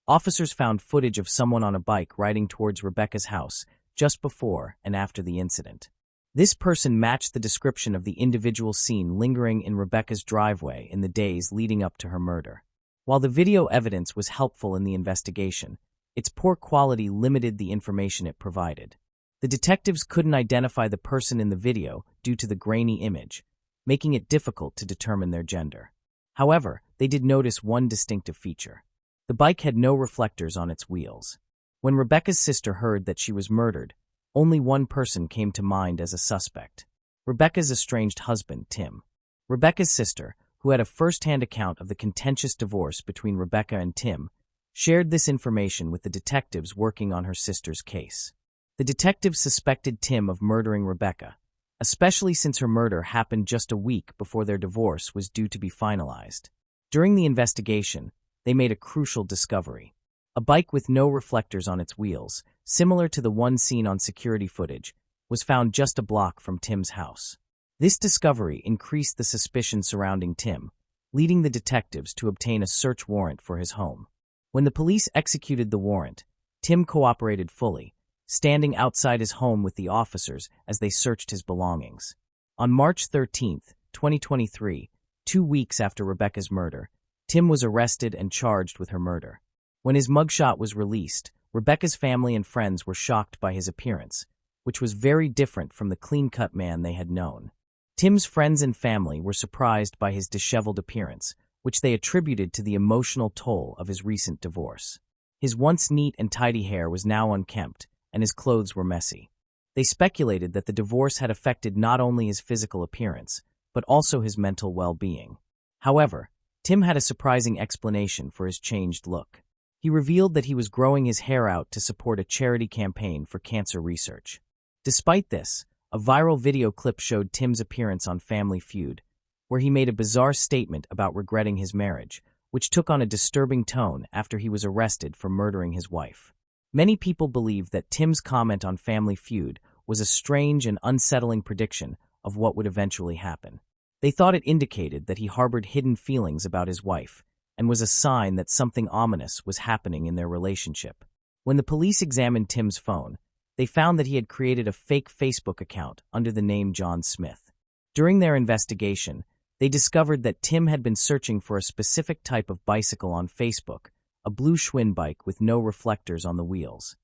officers found footage of someone on a bike riding towards Rebecca's house just before and after the incident. This person matched the description of the individual seen lingering in Rebecca's driveway in the days leading up to her murder. While the video evidence was helpful in the investigation, its poor quality limited the information it provided. The detectives couldn't identify the person in the video due to the grainy image, making it difficult to determine their gender. However, they did notice one distinctive feature. The bike had no reflectors on its wheels. When Rebecca's sister heard that she was murdered, only one person came to mind as a suspect: Rebecca's estranged husband, Tim. Rebecca's sister, who had a first-hand account of the contentious divorce between Rebecca and Tim, shared this information with the detectives working on her sister's case. The detectives suspected Tim of murdering Rebecca, especially since her murder happened just a week before their divorce was due to be finalized. During the investigation, they made a crucial discovery. A bike with no reflectors on its wheels, similar to the one seen on security footage, was found just a block from Tim's house. This discovery increased the suspicion surrounding Tim, leading the detectives to obtain a search warrant for his home. When the police executed the warrant, Tim cooperated fully, standing outside his home with the officers as they searched his belongings. On March 13, 2023, 2 weeks after Rebecca's murder, Tim was arrested and charged with her murder. When his mugshot was released, Rebecca's family and friends were shocked by his appearance, which was very different from the clean-cut man they had known. Tim's friends and family were surprised by his disheveled appearance, which they attributed to the emotional toll of his recent divorce. His once neat and tidy hair was now unkempt, and his clothes were messy. They speculated that the divorce had affected not only his physical appearance, but also his mental well-being. However, Tim had a surprising explanation for his changed look. He revealed that he was growing his hair out to support a charity campaign for cancer research. Despite this, a viral video clip showed Tim's appearance on Family Feud, where he made a bizarre statement about regretting his marriage, which took on a disturbing tone after he was arrested for murdering his wife. Many people believe that Tim's comment on Family Feud was a strange and unsettling prediction of what would eventually happen. They thought it indicated that he harbored hidden feelings about his wife, and was a sign that something ominous was happening in their relationship. When the police examined Tim's phone, they found that he had created a fake Facebook account under the name John Smith. During their investigation, they discovered that Tim had been searching for a specific type of bicycle on Facebook, a blue Schwinn bike with no reflectors on the wheels.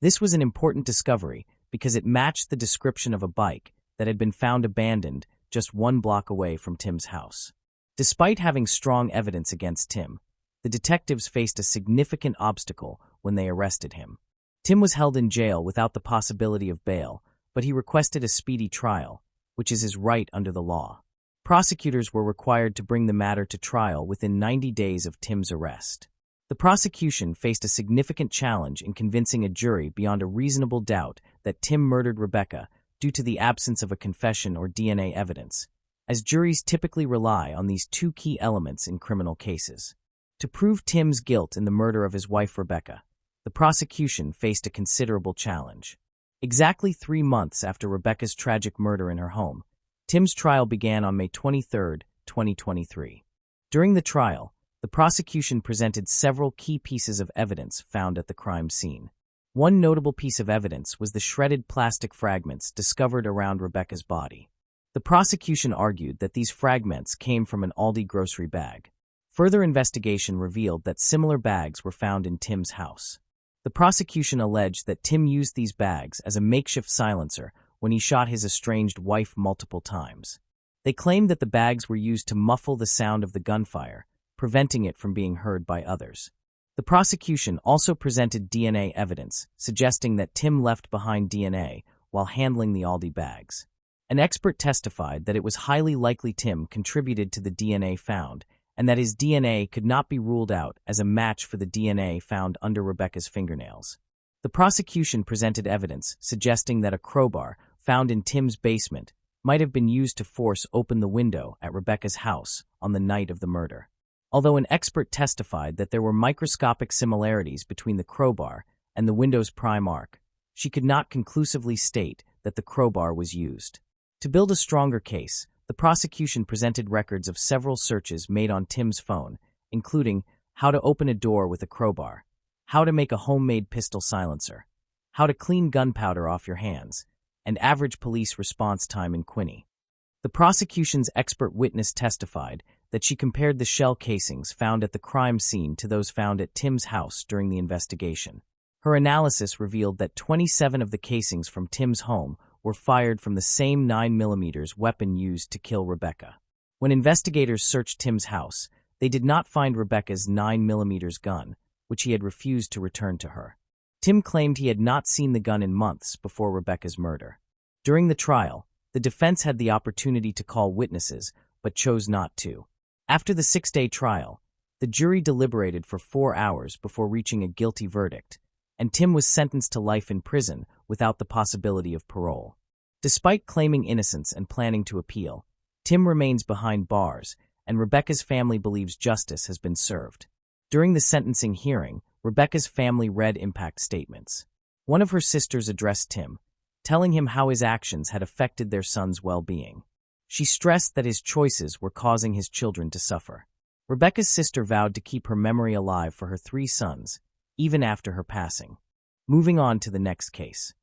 This was an important discovery because it matched the description of a bike that had been found abandoned just 1 block away from Tim's house. Despite having strong evidence against Tim, the detectives faced a significant obstacle when they arrested him. Tim was held in jail without the possibility of bail, but he requested a speedy trial, which is his right under the law. Prosecutors were required to bring the matter to trial within 90 days of Tim's arrest. The prosecution faced a significant challenge in convincing a jury beyond a reasonable doubt that Tim murdered Rebecca due to the absence of a confession or DNA evidence, as juries typically rely on these two key elements in criminal cases. To prove Tim's guilt in the murder of his wife Rebecca, the prosecution faced a considerable challenge. Exactly 3 months after Rebecca's tragic murder in her home, Tim's trial began on May 23, 2023. During the trial, the prosecution presented several key pieces of evidence found at the crime scene. One notable piece of evidence was the shredded plastic fragments discovered around Rebecca's body. The prosecution argued that these fragments came from an Aldi grocery bag. Further investigation revealed that similar bags were found in Tim's house. The prosecution alleged that Tim used these bags as a makeshift silencer when he shot his estranged wife multiple times. They claimed that the bags were used to muffle the sound of the gunfire, preventing it from being heard by others. The prosecution also presented DNA evidence, suggesting that Tim left behind DNA while handling the Aldi bags. An expert testified that it was highly likely Tim contributed to the DNA found, and that his DNA could not be ruled out as a match for the DNA found under Rebecca's fingernails. The prosecution presented evidence suggesting that a crowbar found in Tim's basement might have been used to force open the window at Rebecca's house on the night of the murder. Although an expert testified that there were microscopic similarities between the crowbar and the window's prime arc, she could not conclusively state that the crowbar was used. To build a stronger case, the prosecution presented records of several searches made on Tim's phone, including how to open a door with a crowbar, how to make a homemade pistol silencer, how to clean gunpowder off your hands, and average police response time in Quinney. The prosecution's expert witness testified that she compared the shell casings found at the crime scene to those found at Tim's house during the investigation. Her analysis revealed that 27 of the casings from Tim's home were fired from the same 9mm weapon used to kill Rebecca. When investigators searched Tim's house, they did not find Rebecca's 9mm gun, which he had refused to return to her. Tim claimed he had not seen the gun in months before Rebecca's murder. During the trial, the defense had the opportunity to call witnesses, but chose not to. After the 6-day trial, the jury deliberated for 4 hours before reaching a guilty verdict, and Tim was sentenced to life in prison without the possibility of parole. Despite claiming innocence and planning to appeal, Tim remains behind bars, and Rebecca's family believes justice has been served. During the sentencing hearing, Rebecca's family read impact statements. One of her sisters addressed Tim, telling him how his actions had affected their son's well-being. She stressed that his choices were causing his children to suffer. Rebecca's sister vowed to keep her memory alive for her 3 sons, even after her passing. Moving on to the next case.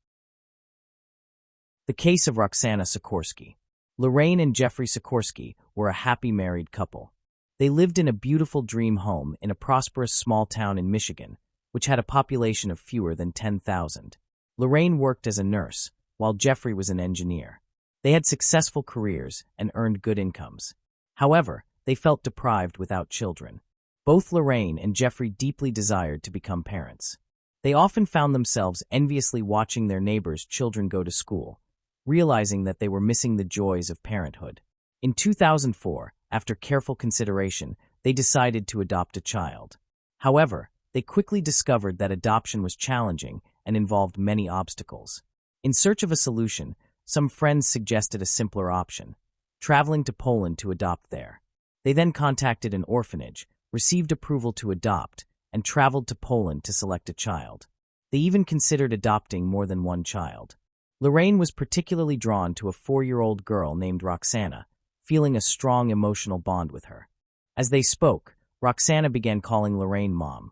The case of Roxana Sikorsky. Lorraine and Jeffrey Sikorsky were a happy married couple. They lived in a beautiful dream home in a prosperous small town in Michigan, which had a population of fewer than 10,000. Lorraine worked as a nurse, while Jeffrey was an engineer. They had successful careers and earned good incomes. However, they felt deprived without children. Both Lorraine and Jeffrey deeply desired to become parents. They often found themselves enviously watching their neighbors' children go to school, realizing that they were missing the joys of parenthood. In 2004, after careful consideration, they decided to adopt a child. However, they quickly discovered that adoption was challenging and involved many obstacles. In search of a solution, some friends suggested a simpler option, traveling to Poland to adopt there. They then contacted an orphanage, received approval to adopt, and traveled to Poland to select a child. They even considered adopting more than one child. Lorraine was particularly drawn to a 4-year-old girl named Roxana, feeling a strong emotional bond with her. As they spoke, Roxana began calling Lorraine Mom,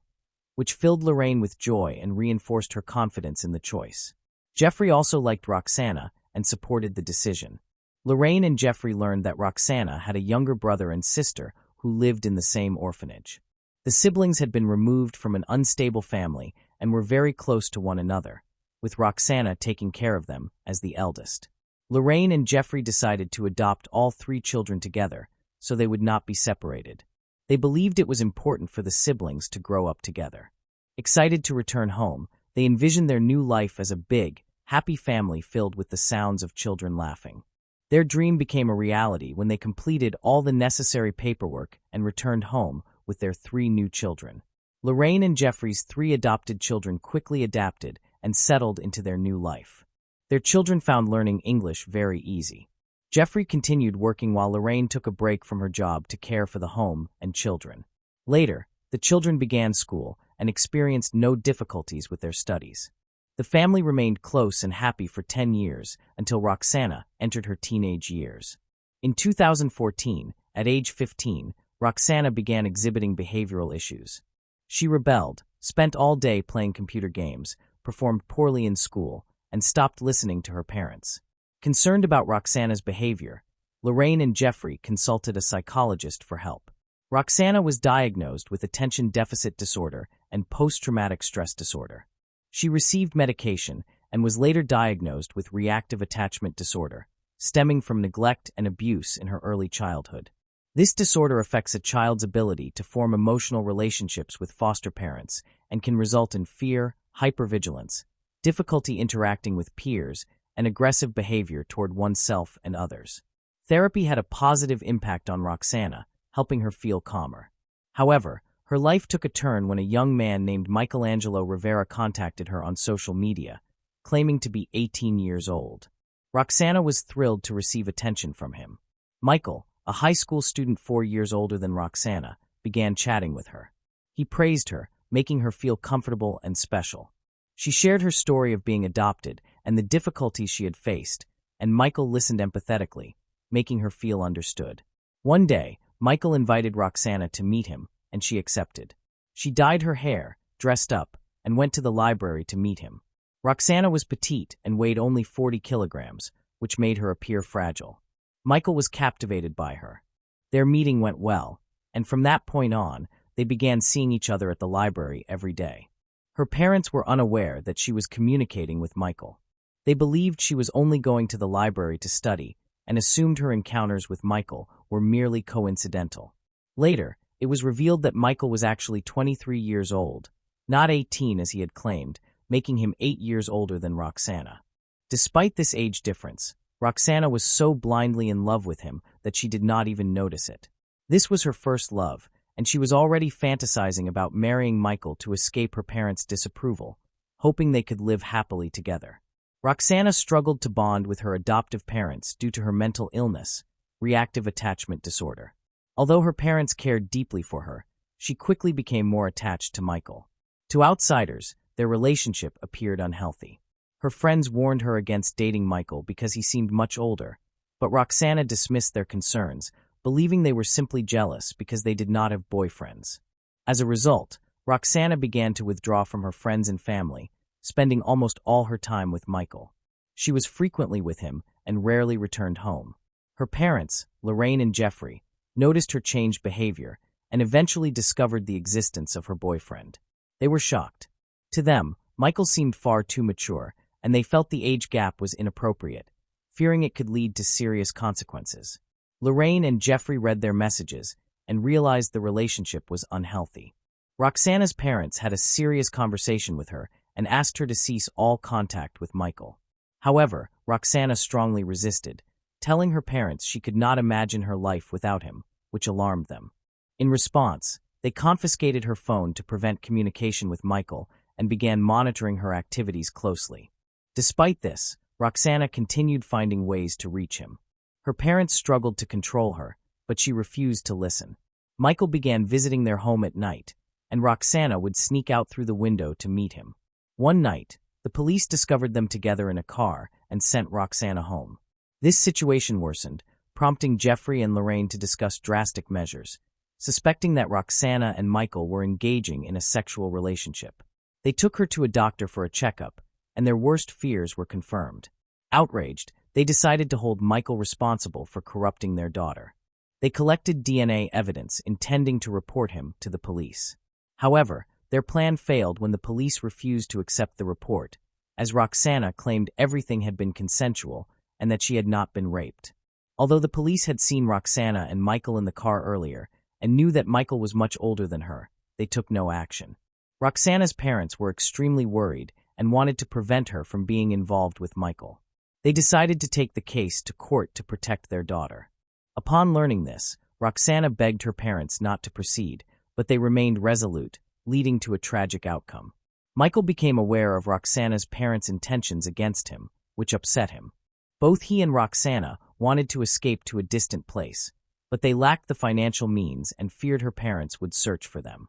which filled Lorraine with joy and reinforced her confidence in the choice. Jeffrey also liked Roxana and supported the decision. Lorraine and Jeffrey learned that Roxana had a younger brother and sister who lived in the same orphanage. The siblings had been removed from an unstable family and were very close to one another, with Roxana taking care of them as the eldest. Lorraine and Jeffrey decided to adopt all 3 children together so they would not be separated. They believed it was important for the siblings to grow up together. Excited to return home, they envisioned their new life as a big, happy family filled with the sounds of children laughing. Their dream became a reality when they completed all the necessary paperwork and returned home with their 3 new children. Lorraine and Jeffrey's 3 adopted children quickly adapted and settled into their new life. Their children found learning English very easy. Jeffrey continued working while Lorraine took a break from her job to care for the home and children. Later, the children began school and experienced no difficulties with their studies. The family remained close and happy for 10 years until Roxana entered her teenage years. In 2014, at age 15, Roxana began exhibiting behavioral issues. She rebelled, spent all day playing computer games, performed poorly in school, and stopped listening to her parents. Concerned about Roxana's behavior, Lorraine and Jeffrey consulted a psychologist for help. Roxana was diagnosed with attention deficit disorder and post-traumatic stress disorder. She received medication and was later diagnosed with reactive attachment disorder, stemming from neglect and abuse in her early childhood. This disorder affects a child's ability to form emotional relationships with foster parents and can result in fear, hypervigilance, difficulty interacting with peers, and aggressive behavior toward oneself and others. Therapy had a positive impact on Roxana, helping her feel calmer. However, her life took a turn when a young man named Michelangelo Rivera contacted her on social media, claiming to be 18 years old. Roxana was thrilled to receive attention from him. Michael, a high school student 4 years older than Roxana, began chatting with her. He praised her, making her feel comfortable and special. She shared her story of being adopted and the difficulties she had faced, and Michael listened empathetically, making her feel understood. One day, Michael invited Roxana to meet him, and she accepted. She dyed her hair, dressed up, and went to the library to meet him. Roxana was petite and weighed only 40 kilograms, which made her appear fragile. Michael was captivated by her. Their meeting went well, and from that point on, they began seeing each other at the library every day. Her parents were unaware that she was communicating with Michael. They believed she was only going to the library to study and assumed her encounters with Michael were merely coincidental. Later, it was revealed that Michael was actually 23 years old, not 18 as he had claimed, making him 8 years older than Roxana. Despite this age difference, Roxana was so blindly in love with him that she did not even notice it. This was her first love, and she was already fantasizing about marrying Michael to escape her parents' disapproval, hoping they could live happily together. Roxana struggled to bond with her adoptive parents due to her mental illness, reactive attachment disorder. Although her parents cared deeply for her, she quickly became more attached to Michael. To outsiders, their relationship appeared unhealthy. Her friends warned her against dating Michael because he seemed much older, but Roxana dismissed their concerns, believing they were simply jealous because they did not have boyfriends. As a result, Roxana began to withdraw from her friends and family, spending almost all her time with Michael. She was frequently with him and rarely returned home. Her parents, Lorraine and Jeffrey, noticed her changed behavior and eventually discovered the existence of her boyfriend. They were shocked. To them, Michael seemed far too mature, and they felt the age gap was inappropriate, fearing it could lead to serious consequences. Lorraine and Jeffrey read their messages and realized the relationship was unhealthy. Roxana's parents had a serious conversation with her and asked her to cease all contact with Michael. However, Roxana strongly resisted, telling her parents she could not imagine her life without him, which alarmed them. In response, they confiscated her phone to prevent communication with Michael and began monitoring her activities closely. Despite this, Roxana continued finding ways to reach him. Her parents struggled to control her, but she refused to listen. Michael began visiting their home at night, and Roxana would sneak out through the window to meet him. One night, the police discovered them together in a car and sent Roxana home. This situation worsened, prompting Jeffrey and Lorraine to discuss drastic measures, suspecting that Roxana and Michael were engaging in a sexual relationship. They took her to a doctor for a checkup, and their worst fears were confirmed. Outraged, they decided to hold Michael responsible for corrupting their daughter. They collected DNA evidence intending to report him to the police. However, their plan failed when the police refused to accept the report, as Roxana claimed everything had been consensual and that she had not been raped. Although the police had seen Roxana and Michael in the car earlier and knew that Michael was much older than her, they took no action. Roxana's parents were extremely worried and wanted to prevent her from being involved with Michael. They decided to take the case to court to protect their daughter. Upon learning this, Roxana begged her parents not to proceed, but they remained resolute, leading to a tragic outcome. Michael became aware of Roxana's parents' intentions against him, which upset him. Both he and Roxana wanted to escape to a distant place, but they lacked the financial means and feared her parents would search for them.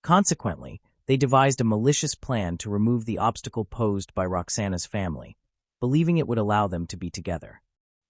Consequently, they devised a malicious plan to remove the obstacle posed by Roxana's family, believing it would allow them to be together.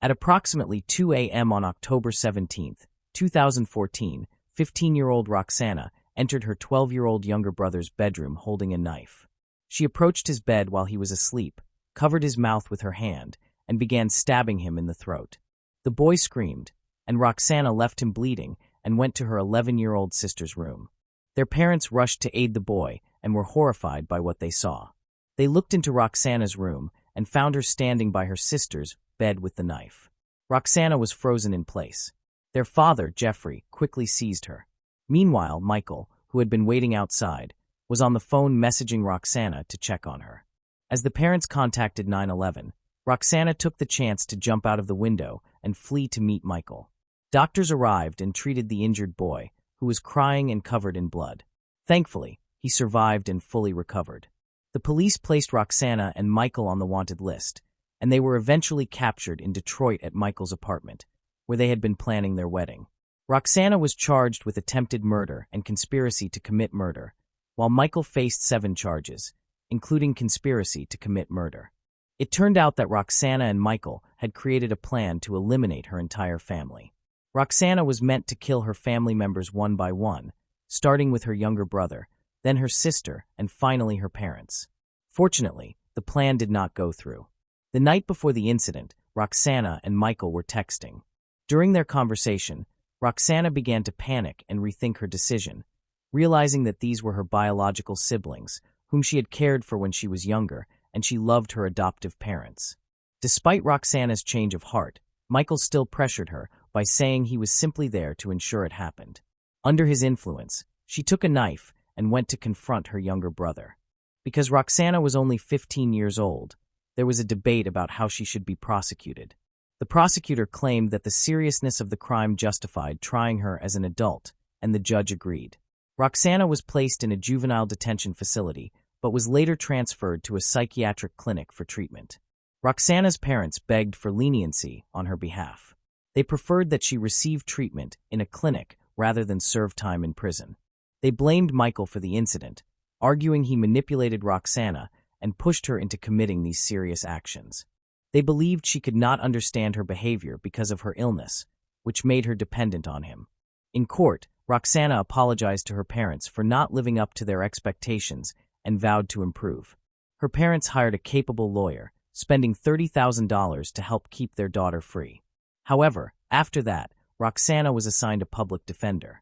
At approximately 2 a.m. on October 17, 2014, 15-year-old Roxana entered her 12-year-old younger brother's bedroom holding a knife. She approached his bed while he was asleep, covered his mouth with her hand, and began stabbing him in the throat. The boy screamed, and Roxana left him bleeding and went to her 11-year-old sister's room. Their parents rushed to aid the boy and were horrified by what they saw. They looked into Roxana's room and found her standing by her sister's bed with the knife. Roxana was frozen in place. Their father, Jeffrey, quickly seized her. Meanwhile, Michael, who had been waiting outside, was on the phone messaging Roxana to check on her. As the parents contacted 911, Roxana took the chance to jump out of the window and flee to meet Michael. Doctors arrived and treated the injured boy, who was crying and covered in blood. Thankfully, he survived and fully recovered. The police placed Roxana and Michael on the wanted list, and they were eventually captured in Detroit at Michael's apartment, where they had been planning their wedding. Roxana was charged with attempted murder and conspiracy to commit murder, while Michael faced 7 charges, including conspiracy to commit murder. It turned out that Roxana and Michael had created a plan to eliminate her entire family. Roxana was meant to kill her family members one by one, starting with her younger brother, then her sister, and finally her parents. Fortunately, the plan did not go through. The night before the incident, Roxana and Michael were texting. During their conversation, Roxana began to panic and rethink her decision, realizing that these were her biological siblings, whom she had cared for when she was younger, and she loved her adoptive parents. Despite Roxana's change of heart, Michael still pressured her by saying he was simply there to ensure it happened. Under his influence, she took a knife and went to confront her younger brother. Because Roxana was only 15 years old, there was a debate about how she should be prosecuted. The prosecutor claimed that the seriousness of the crime justified trying her as an adult, and the judge agreed. Roxana was placed in a juvenile detention facility, but was later transferred to a psychiatric clinic for treatment. Roxana's parents begged for leniency on her behalf. They preferred that she receive treatment in a clinic rather than serve time in prison. They blamed Michael for the incident, arguing he manipulated Roxana and pushed her into committing these serious actions. They believed she could not understand her behavior because of her illness, which made her dependent on him. In court, Roxana apologized to her parents for not living up to their expectations and vowed to improve. Her parents hired a capable lawyer, spending $30,000 to help keep their daughter free. However, after that, Roxana was assigned a public defender.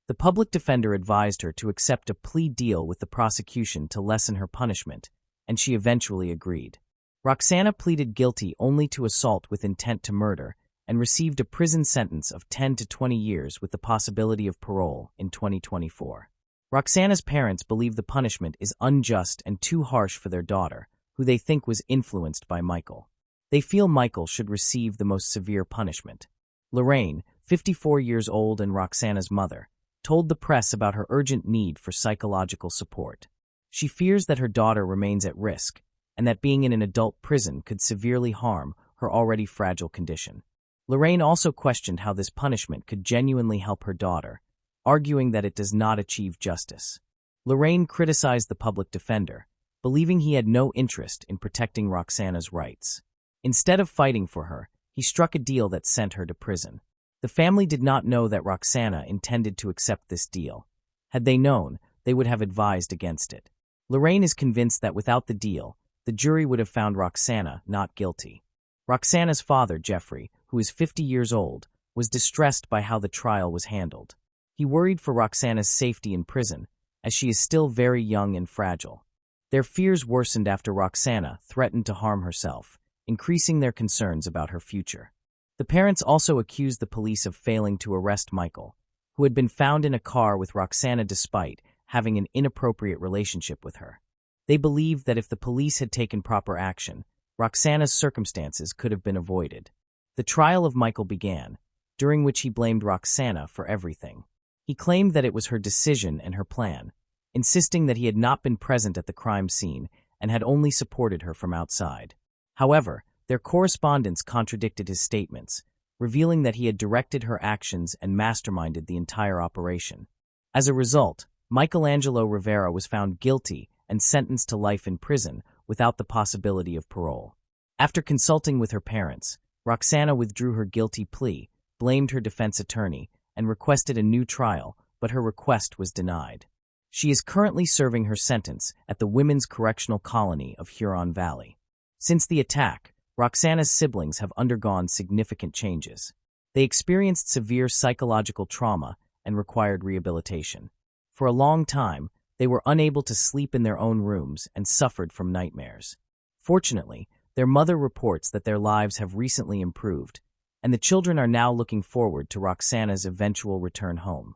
The public defender advised her to accept a plea deal with the prosecution to lessen her punishment, and she eventually agreed. Roxana pleaded guilty only to assault with intent to murder and received a prison sentence of 10 to 20 years with the possibility of parole in 2024. Roxana's parents believe the punishment is unjust and too harsh for their daughter, who they think was influenced by Michael. They feel Michael should receive the most severe punishment. Lorraine, 54 years old and Roxana's mother, told the press about her urgent need for psychological support. She fears that her daughter remains at risk, and that being in an adult prison could severely harm her already fragile condition. Lorraine also questioned how this punishment could genuinely help her daughter, arguing that it does not achieve justice. Lorraine criticized the public defender, believing he had no interest in protecting Roxana's rights. Instead of fighting for her, he struck a deal that sent her to prison. The family did not know that Roxana intended to accept this deal. Had they known, they would have advised against it. Lorraine is convinced that without the deal, the jury would have found Roxana not guilty. Roxana's father, Jeffrey, who is 50 years old, was distressed by how the trial was handled. He worried for Roxana's safety in prison, as she is still very young and fragile. Their fears worsened after Roxana threatened to harm herself, increasing their concerns about her future. The parents also accused the police of failing to arrest Michael, who had been found in a car with Roxana despite having an inappropriate relationship with her. They believed that if the police had taken proper action, Roxana's circumstances could have been avoided. The trial of Michael began, during which he blamed Roxana for everything. He claimed that it was her decision and her plan, insisting that he had not been present at the crime scene and had only supported her from outside. However, their correspondence contradicted his statements, revealing that he had directed her actions and masterminded the entire operation. As a result, Michelangelo Rivera was found guilty and sentenced to life in prison without the possibility of parole. After consulting with her parents, Roxana withdrew her guilty plea, blamed her defense attorney, and requested a new trial, but her request was denied. She is currently serving her sentence at the Women's Correctional Colony of Huron Valley. Since the attack, Roxana's siblings have undergone significant changes. They experienced severe psychological trauma and required rehabilitation. For a long time, they were unable to sleep in their own rooms and suffered from nightmares. Fortunately, their mother reports that their lives have recently improved, and the children are now looking forward to Roxana's eventual return home.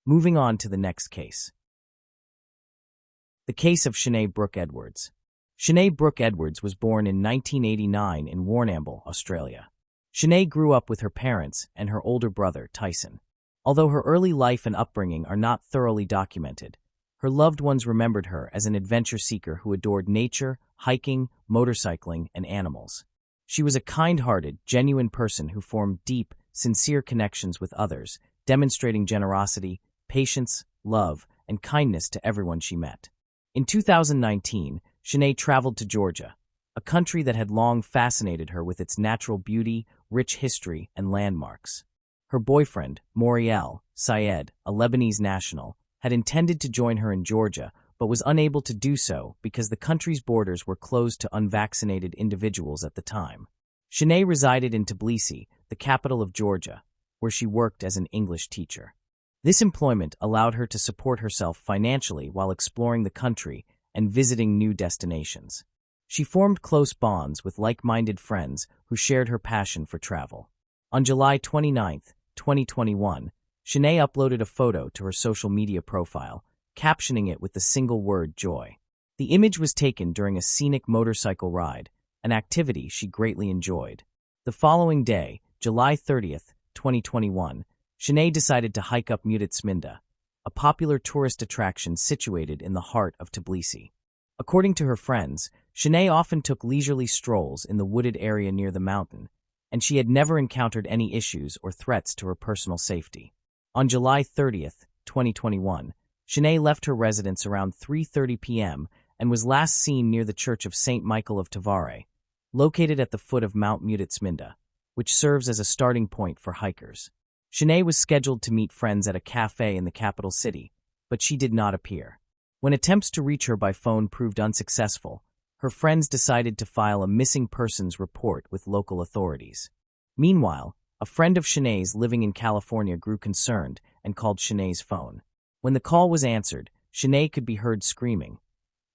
Moving on to the next case. The case of Sinead Brooke Edwards. Sinead Brooke Edwards was born in 1989 in Warrnambool, Australia. Sinead grew up with her parents and her older brother, Tyson. Although her early life and upbringing are not thoroughly documented, her loved ones remembered her as an adventure seeker who adored nature, hiking, motorcycling, and animals. She was a kind-hearted, genuine person who formed deep, sincere connections with others, demonstrating generosity, patience, love, and kindness to everyone she met. In 2019, Sinead traveled to Georgia, a country that had long fascinated her with its natural beauty, rich history, and landmarks. Her boyfriend, Moriel Syed, a Lebanese national, had intended to join her in Georgia, but was unable to do so because the country's borders were closed to unvaccinated individuals at the time. Sinead resided in Tbilisi, the capital of Georgia, where she worked as an English teacher. This employment allowed her to support herself financially while exploring the country and visiting new destinations. She formed close bonds with like-minded friends who shared her passion for travel. On July 29, 2021, Sinead uploaded a photo to her social media profile, captioning it with the single word joy. The image was taken during a scenic motorcycle ride, an activity she greatly enjoyed. The following day, July 30, 2021, Sinead decided to hike up Meticulously, a popular tourist attraction situated in the heart of Tbilisi. According to her friends, Sinead often took leisurely strolls in the wooded area near the mountain, and she had never encountered any issues or threats to her personal safety. On July 30, 2021, Sinead left her residence around 3:30 p.m. and was last seen near the Church of St. Michael of Tavare, located at the foot of Mount Meticulously, which serves as a starting point for hikers. Sinead was scheduled to meet friends at a cafe in the capital city, but she did not appear. When attempts to reach her by phone proved unsuccessful, her friends decided to file a missing persons report with local authorities. Meanwhile, a friend of Sinead's living in California grew concerned and called Sinead's phone. When the call was answered, Sinead could be heard screaming,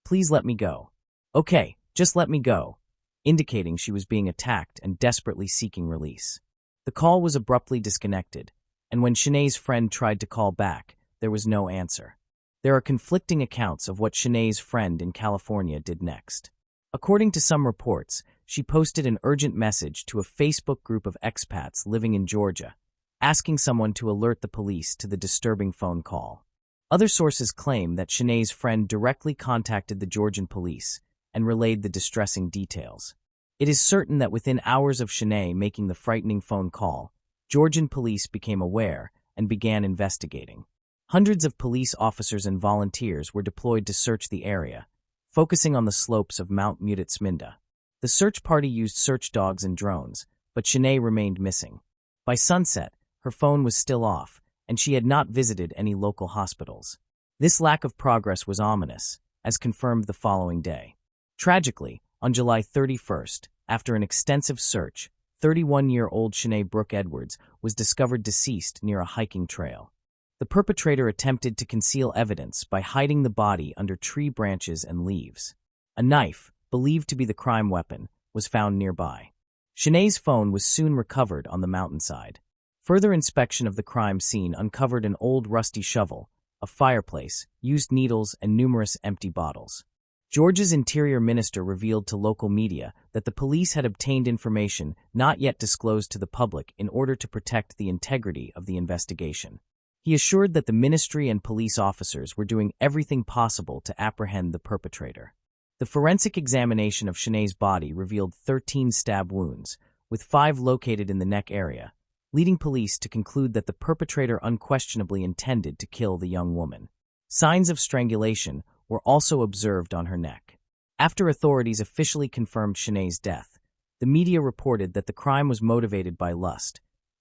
"Please let me go. Okay, just let me go," indicating she was being attacked and desperately seeking release. The call was abruptly disconnected, and when Sinead's friend tried to call back, there was no answer. There are conflicting accounts of what Sinead's friend in California did next. According to some reports, she posted an urgent message to a Facebook group of expats living in Georgia, asking someone to alert the police to the disturbing phone call. Other sources claim that Sinead's friend directly contacted the Georgian police and relayed the distressing details. It is certain that within hours of Sinead making the frightening phone call, Georgian police became aware and began investigating. Hundreds of police officers and volunteers were deployed to search the area, focusing on the slopes of Mount Meticulously. The search party used search dogs and drones, but Sinead remained missing. By sunset, her phone was still off, and she had not visited any local hospitals. This lack of progress was ominous, as confirmed the following day. Tragically, on July 31st, after an extensive search, 31-year-old Sinead Brooke Edwards was discovered deceased near a hiking trail. The perpetrator attempted to conceal evidence by hiding the body under tree branches and leaves. A knife, believed to be the crime weapon, was found nearby. Sinead's phone was soon recovered on the mountainside. Further inspection of the crime scene uncovered an old rusty shovel, a fireplace, used needles, and numerous empty bottles. Georgia's interior minister revealed to local media that the police had obtained information not yet disclosed to the public in order to protect the integrity of the investigation. He assured that the ministry and police officers were doing everything possible to apprehend the perpetrator. The forensic examination of Shanae's body revealed 13 stab wounds, with 5 located in the neck area, leading police to conclude that the perpetrator unquestionably intended to kill the young woman. Signs of strangulation were also observed on her neck. After authorities officially confirmed Shanae's death, the media reported that the crime was motivated by lust,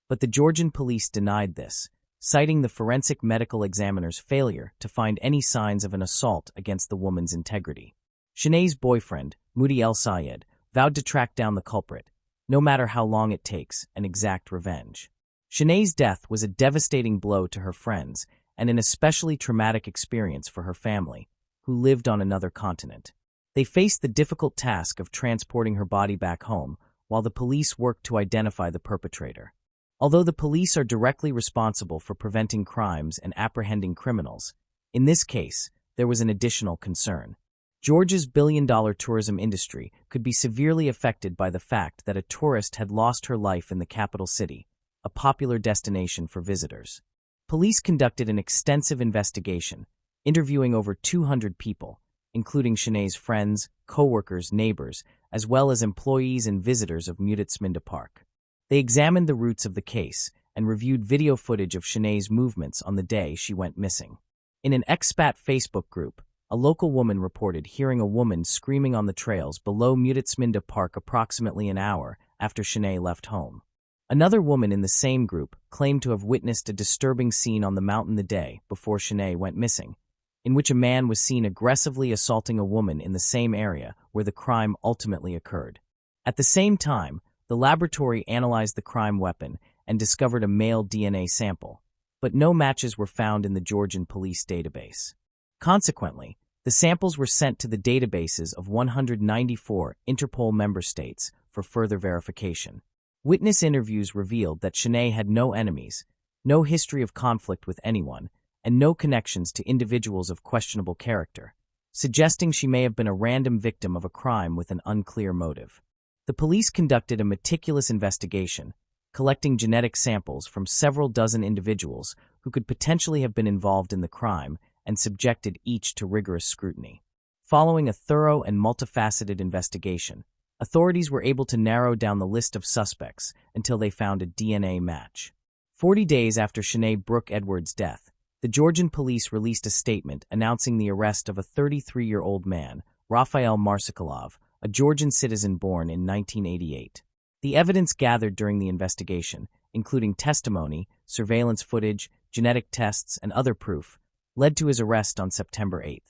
but the Georgian police denied this, citing the forensic medical examiner's failure to find any signs of an assault against the woman's integrity. Shanae's boyfriend, Moody El Sayed, vowed to track down the culprit, no matter how long it takes, and exact revenge. Shanae's death was a devastating blow to her friends and an especially traumatic experience for her family, who lived on another continent. They faced the difficult task of transporting her body back home while the police worked to identify the perpetrator. Although the police are directly responsible for preventing crimes and apprehending criminals, in this case, there was an additional concern. Georgia's billion-dollar tourism industry could be severely affected by the fact that a tourist had lost her life in the capital city, a popular destination for visitors. Police conducted an extensive investigation, interviewing over 200 people, including Shanae's friends, co-workers, neighbors, as well as employees and visitors of Meticulously Park. They examined the roots of the case and reviewed video footage of Shanae's movements on the day she went missing. In an expat Facebook group, a local woman reported hearing a woman screaming on the trails below Meticulously Park approximately an hour after Shanae left home. Another woman in the same group claimed to have witnessed a disturbing scene on the mountain the day before Shanae went missing, in which a man was seen aggressively assaulting a woman in the same area where the crime ultimately occurred. At the same time, the laboratory analyzed the crime weapon and discovered a male DNA sample, but no matches were found in the Georgian police database. Consequently, the samples were sent to the databases of 194 Interpol member states for further verification. Witness interviews revealed that Shanae had no enemies, no history of conflict with anyone, and no connections to individuals of questionable character, suggesting she may have been a random victim of a crime with an unclear motive. The police conducted a meticulous investigation, collecting genetic samples from several dozen individuals who could potentially have been involved in the crime and subjected each to rigorous scrutiny. Following a thorough and multifaceted investigation, authorities were able to narrow down the list of suspects until they found a DNA match. 40 days after Shanae Brooke Edwards' death, the Georgian police released a statement announcing the arrest of a 33-year-old man, Rafael Marsikulov, a Georgian citizen born in 1988. The evidence gathered during the investigation, including testimony, surveillance footage, genetic tests, and other proof, led to his arrest on September 8.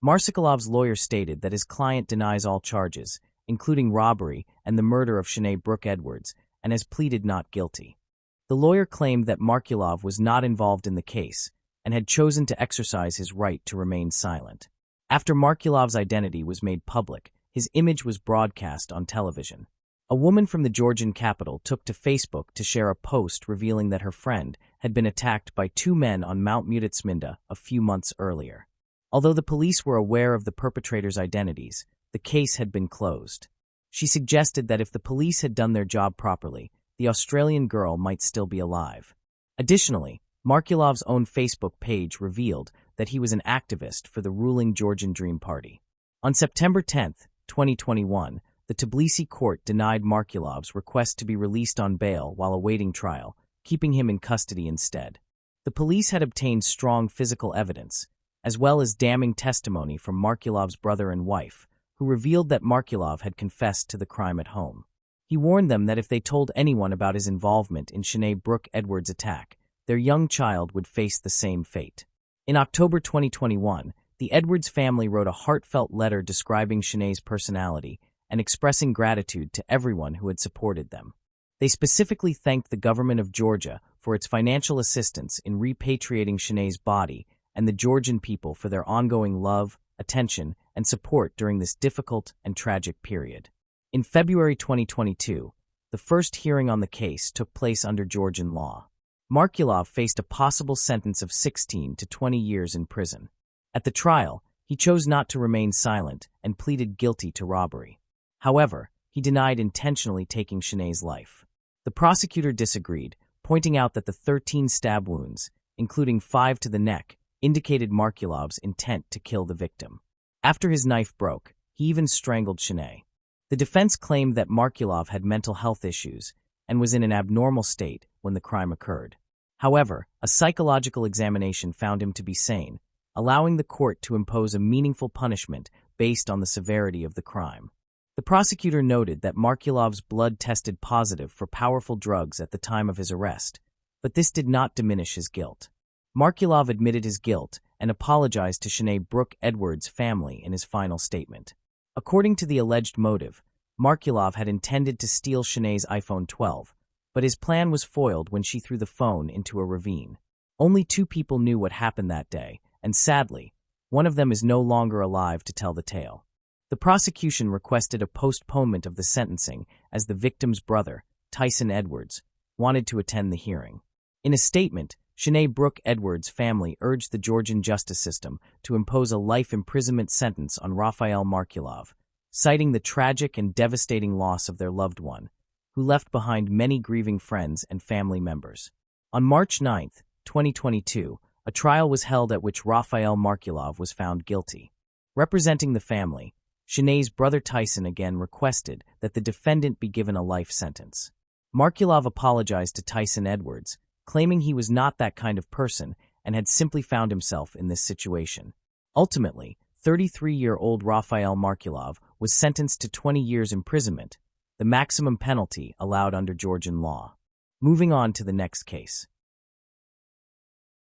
Marsikulov's lawyer stated that his client denies all charges, including robbery and the murder of Shanae Brooke Edwards, and has pleaded not guilty. The lawyer claimed that Markulov was not involved in the case and had chosen to exercise his right to remain silent. After Markulov's identity was made public, his image was broadcast on television. A woman from the Georgian capital took to Facebook to share a post revealing that her friend had been attacked by 2 men on Mount Meticulously a few months earlier. Although the police were aware of the perpetrators' identities, the case had been closed. She suggested that if the police had done their job properly, the Australian girl might still be alive. Additionally, Markulov's own Facebook page revealed that he was an activist for the ruling Georgian Dream Party. On September 10, 2021, the Tbilisi court denied Markulov's request to be released on bail while awaiting trial, keeping him in custody instead. The police had obtained strong physical evidence, as well as damning testimony from Markulov's brother and wife, who revealed that Markulov had confessed to the crime at home. He warned them that if they told anyone about his involvement in Shanae Brooke Edwards' attack, their young child would face the same fate. In October 2021, the Edwards family wrote a heartfelt letter describing Shanae's personality and expressing gratitude to everyone who had supported them. They specifically thanked the government of Georgia for its financial assistance in repatriating Shanae's body and the Georgian people for their ongoing love, attention, and support during this difficult and tragic period. In February 2022, the first hearing on the case took place under Georgian law. Markulov faced a possible sentence of 16 to 20 years in prison. At the trial, he chose not to remain silent and pleaded guilty to robbery. However, he denied intentionally taking Shanae's life. The prosecutor disagreed, pointing out that the 13 stab wounds, including 5 to the neck, indicated Markulov's intent to kill the victim. After his knife broke, He even strangled Shanae. The defense claimed that Markulov had mental health issues and was in an abnormal state when the crime occurred. However, a psychological examination found him to be sane, allowing the court to impose a meaningful punishment based on the severity of the crime. The prosecutor noted that Markulov's blood tested positive for powerful drugs at the time of his arrest, but this did not diminish his guilt. Markulov admitted his guilt and apologized to Shanae Brooke Edwards' family in his final statement. According to the alleged motive, Markulov had intended to steal Shanae's iPhone 12, but his plan was foiled when she threw the phone into a ravine. Only 2 people knew what happened that day, and sadly, one of them is no longer alive to tell the tale. The prosecution requested a postponement of the sentencing as the victim's brother, Tyson Edwards, wanted to attend the hearing. In a statement, Shanae Brooke Edwards' family urged the Georgian justice system to impose a life imprisonment sentence on Rafael Markulov, citing the tragic and devastating loss of their loved one, who left behind many grieving friends and family members. On March 9, 2022, a trial was held at which Rafael Markulov was found guilty. Representing the family, Shanae's brother Tyson again requested that the defendant be given a life sentence. Markulov apologized to Tyson Edwards, claiming he was not that kind of person and had simply found himself in this situation. Ultimately, 33-year-old Rafael Markulov was sentenced to 20 years imprisonment, the maximum penalty allowed under Georgian law. Moving on to the next case.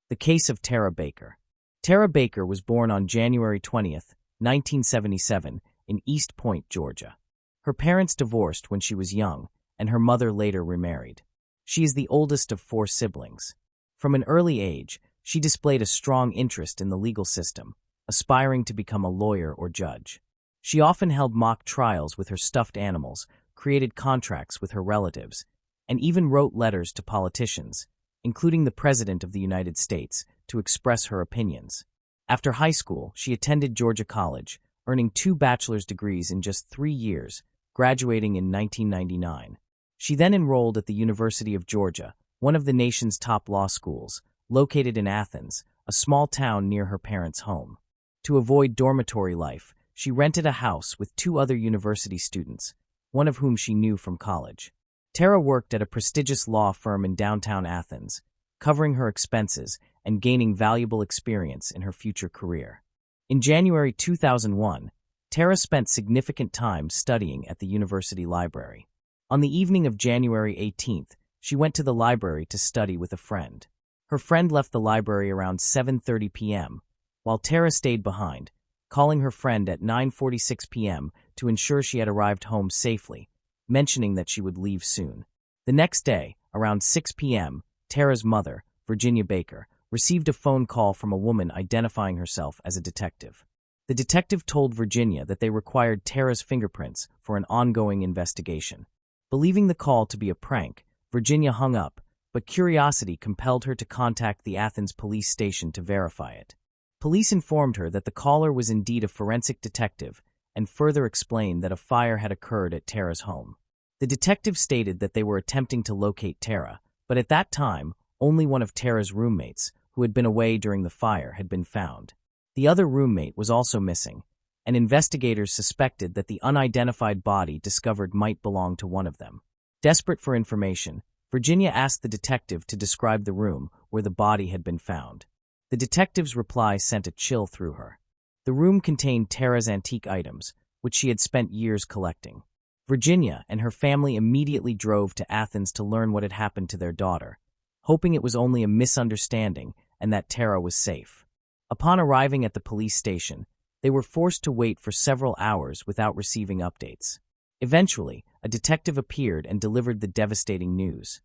The case of Tara Baker. Tara Baker was born on January 20, 1977, in East Point, Georgia. Her parents divorced when she was young, and her mother later remarried. She is the oldest of 4 siblings. From an early age, she displayed a strong interest in the legal system, aspiring to become a lawyer or judge. She often held mock trials with her stuffed animals, created contracts with her relatives, and even wrote letters to politicians, including the President of the United States, to express her opinions. After high school, she attended Georgia College, earning 2 bachelor's degrees in just 3 years, graduating in 1999. She then enrolled at the University of Georgia, one of the nation's top law schools, located in Athens, a small town near her parents' home. To avoid dormitory life, she rented a house with 2 other university students, one of whom she knew from college. Tara worked at a prestigious law firm in downtown Athens, covering her expenses and gaining valuable experience in her future career. In January 2001, Tara spent significant time studying at the university library. On the evening of January 18th, she went to the library to study with a friend. Her friend left the library around 7:30 p.m., while Tara stayed behind, calling her friend at 9:46 p.m. to ensure she had arrived home safely, mentioning that she would leave soon. The next day, around 6 p.m., Tara's mother, Virginia Baker, received a phone call from a woman identifying herself as a detective. The detective told Virginia that they required Tara's fingerprints for an ongoing investigation. Believing the call to be a prank, Virginia hung up, but curiosity compelled her to contact the Athens police station to verify it. Police informed her that the caller was indeed a forensic detective and further explained that a fire had occurred at Tara's home. The detective stated that they were attempting to locate Tara, but at that time, only one of Tara's roommates, who had been away during the fire, had been found. The other roommate was also missing, and investigators suspected that the unidentified body discovered might belong to one of them. Desperate for information, Virginia asked the detective to describe the room where the body had been found. The detective's reply sent a chill through her. The room contained Tara's antique items, which she had spent years collecting. Virginia and her family immediately drove to Athens to learn what had happened to their daughter, hoping it was only a misunderstanding and that Tara was safe. Upon arriving at the police station, they were forced to wait for several hours without receiving updates. Eventually, a detective appeared and delivered the devastating news.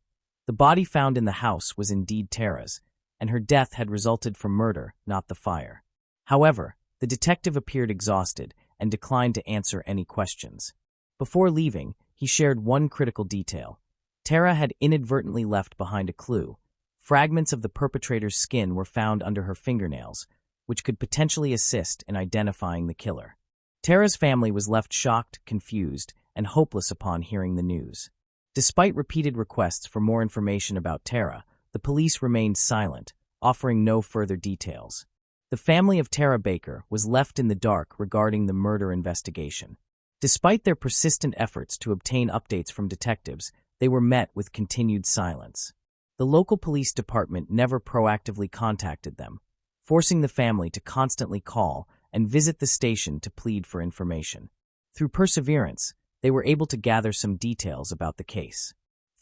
The body found in the house was indeed Tara's, and her death had resulted from murder, not the fire. However, the detective appeared exhausted and declined to answer any questions. Before leaving, he shared one critical detail. Tara had inadvertently left behind a clue. Fragments of the perpetrator's skin were found under her fingernails, which could potentially assist in identifying the killer. Tara's family was left shocked, confused, and hopeless upon hearing the news. Despite repeated requests for more information about Tara, the police remained silent, offering no further details. The family of Tara Baker was left in the dark regarding the murder investigation. Despite their persistent efforts to obtain updates from detectives, they were met with continued silence. The local police department never proactively contacted them, forcing the family to constantly call and visit the station to plead for information. Through perseverance, they were able to gather some details about the case.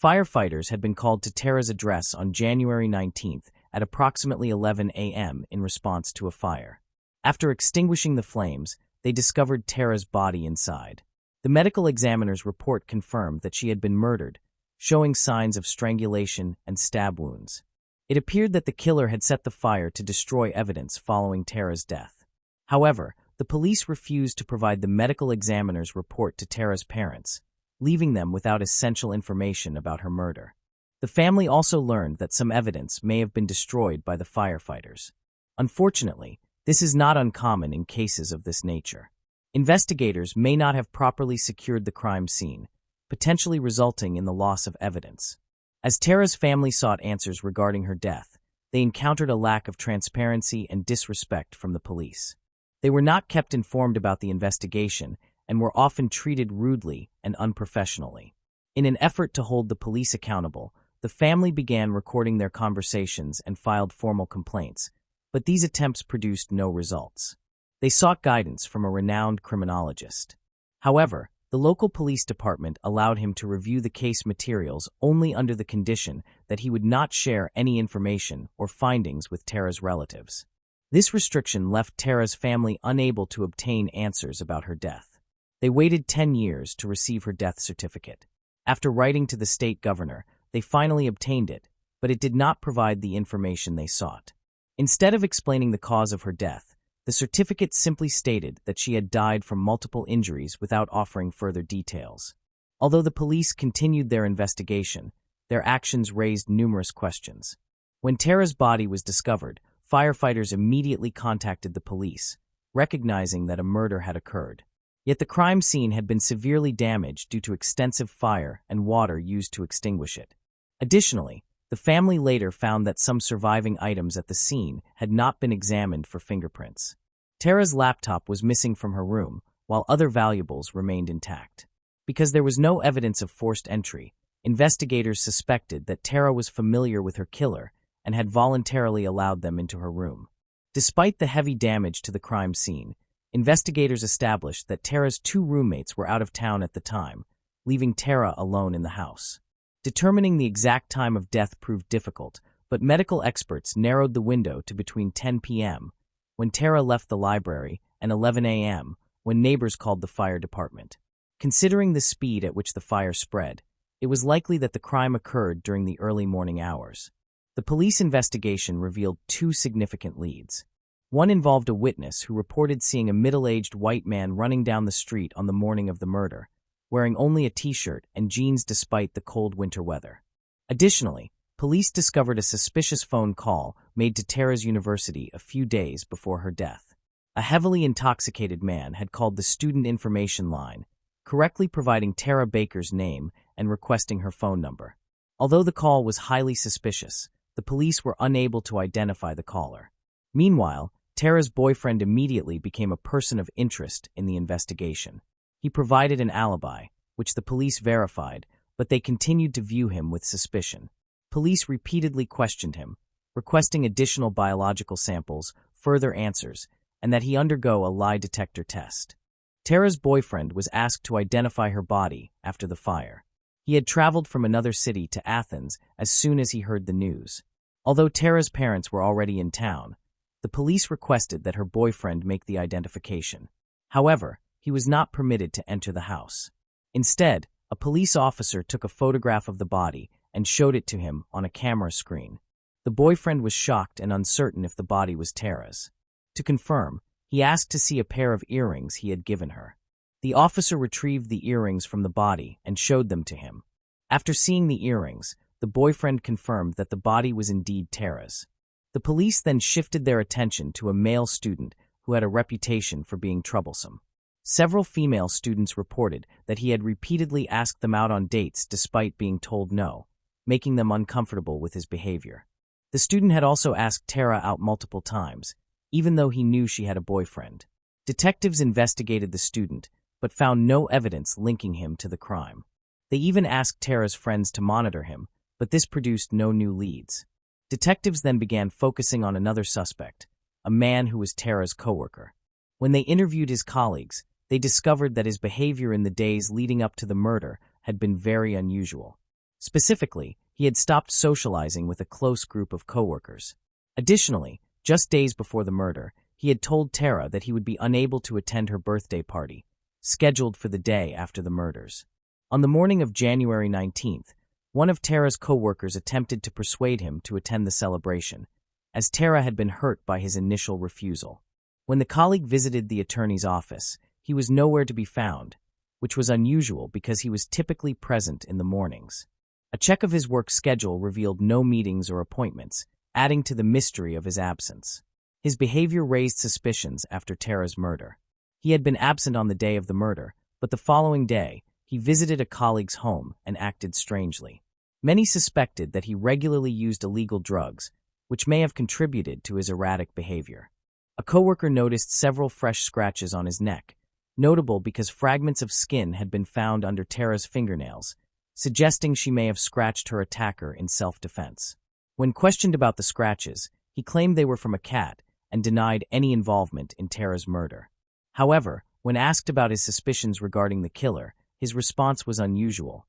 Firefighters had been called to Tara's address on January 19th at approximately 11 a.m. in response to a fire. After extinguishing the flames, they discovered Tara's body inside. The medical examiner's report confirmed that she had been murdered, showing signs of strangulation and stab wounds. It appeared that the killer had set the fire to destroy evidence following Tara's death. However, the police refused to provide the medical examiner's report to Tara's parents, leaving them without essential information about her murder. The family also learned that some evidence may have been destroyed by the firefighters. Unfortunately, this is not uncommon in cases of this nature. Investigators may not have properly secured the crime scene, potentially resulting in the loss of evidence. As Tara's family sought answers regarding her death, they encountered a lack of transparency and disrespect from the police. They were not kept informed about the investigation and were often treated rudely and unprofessionally. In an effort to hold the police accountable, the family began recording their conversations and filed formal complaints, but these attempts produced no results. They sought guidance from a renowned criminologist. However, the local police department allowed him to review the case materials only under the condition that he would not share any information or findings with Tara's relatives. This restriction left Tara's family unable to obtain answers about her death. They waited 10 years to receive her death certificate. After writing to the state governor, they finally obtained it, but it did not provide the information they sought. Instead of explaining the cause of her death, the certificate simply stated that she had died from multiple injuries without offering further details. Although the police continued their investigation, their actions raised numerous questions. When Tara's body was discovered, firefighters immediately contacted the police, recognizing that a murder had occurred. Yet the crime scene had been severely damaged due to extensive fire and water used to extinguish it. Additionally, the family later found that some surviving items at the scene had not been examined for fingerprints. Tara's laptop was missing from her room, while other valuables remained intact. Because there was no evidence of forced entry, investigators suspected that Tara was familiar with her killer and had voluntarily allowed them into her room. Despite the heavy damage to the crime scene, investigators established that Tara's two roommates were out of town at the time, leaving Tara alone in the house. Determining the exact time of death proved difficult, but medical experts narrowed the window to between 10 p.m., when Tara left the library, and 11 a.m., when neighbors called the fire department. Considering the speed at which the fire spread, it was likely that the crime occurred during the early morning hours. The police investigation revealed two significant leads. One involved a witness who reported seeing a middle-aged white man running down the street on the morning of the murder, wearing only a t-shirt and jeans despite the cold winter weather. Additionally, police discovered a suspicious phone call made to Tara's university a few days before her death. A heavily intoxicated man had called the student information line, correctly providing Tara Baker's name and requesting her phone number. Although the call was highly suspicious, the police were unable to identify the caller. Meanwhile, Tara's boyfriend immediately became a person of interest in the investigation. He provided an alibi, which the police verified, but they continued to view him with suspicion. Police repeatedly questioned him, requesting additional biological samples, further answers, and that he undergo a lie detector test. Tara's boyfriend was asked to identify her body after the fire. He had traveled from another city to Athens as soon as he heard the news. Although Tara's parents were already in town, the police requested that her boyfriend make the identification. However, he was not permitted to enter the house. Instead, a police officer took a photograph of the body and showed it to him on a camera screen. The boyfriend was shocked and uncertain if the body was Tara's. To confirm, he asked to see a pair of earrings he had given her. The officer retrieved the earrings from the body and showed them to him. After seeing the earrings, the boyfriend confirmed that the body was indeed Tara's. The police then shifted their attention to a male student who had a reputation for being troublesome. Several female students reported that he had repeatedly asked them out on dates despite being told no, making them uncomfortable with his behavior. The student had also asked Tara out multiple times, even though he knew she had a boyfriend. Detectives investigated the student, but found no evidence linking him to the crime. They even asked Tara's friends to monitor him, but this produced no new leads. Detectives then began focusing on another suspect, a man who was Tara's coworker. When they interviewed his colleagues, they discovered that his behavior in the days leading up to the murder had been very unusual. Specifically, he had stopped socializing with a close group of coworkers. Additionally, just days before the murder, he had told Tara that he would be unable to attend her birthday party, scheduled for the day after the murders. On the morning of January 19th, one of Tara's coworkers attempted to persuade him to attend the celebration, as Tara had been hurt by his initial refusal. When the colleague visited the attorney's office, he was nowhere to be found, which was unusual because he was typically present in the mornings. A check of his work schedule revealed no meetings or appointments, adding to the mystery of his absence. His behavior raised suspicions after Tara's murder. He had been absent on the day of the murder, but the following day, he visited a colleague's home and acted strangely. Many suspected that he regularly used illegal drugs, which may have contributed to his erratic behavior. A coworker noticed several fresh scratches on his neck, notable because fragments of skin had been found under Tara's fingernails, suggesting she may have scratched her attacker in self-defense. When questioned about the scratches, he claimed they were from a cat and denied any involvement in Tara's murder. However, when asked about his suspicions regarding the killer, his response was unusual.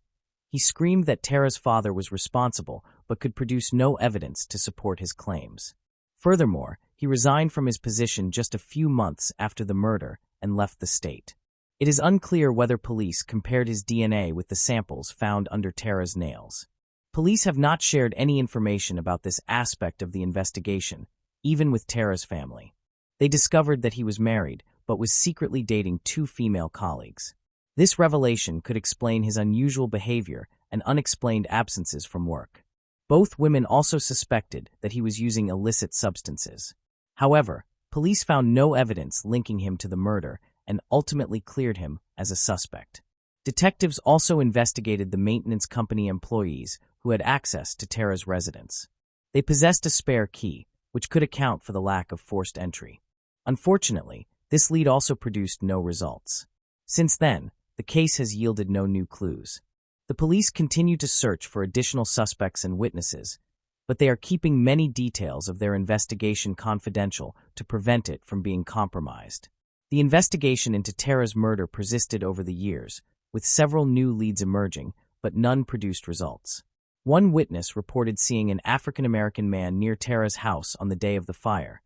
He screamed that Tara's father was responsible but could produce no evidence to support his claims. Furthermore, he resigned from his position just a few months after the murder and left the state. It is unclear whether police compared his DNA with the samples found under Tara's nails. Police have not shared any information about this aspect of the investigation, even with Tara's family. They discovered that he was married, but was secretly dating 2 female colleagues. This revelation could explain his unusual behavior and unexplained absences from work. Both women also suspected that he was using illicit substances. However, police found no evidence linking him to the murder and ultimately cleared him as a suspect. Detectives also investigated the maintenance company employees who had access to Tara's residence. They possessed a spare key, which could account for the lack of forced entry. Unfortunately, this lead also produced no results. Since then, the case has yielded no new clues. The police continue to search for additional suspects and witnesses, but they are keeping many details of their investigation confidential to prevent it from being compromised. The investigation into Tara's murder persisted over the years, with several new leads emerging, but none produced results. One witness reported seeing an African-American man near Tara's house on the day of the fire,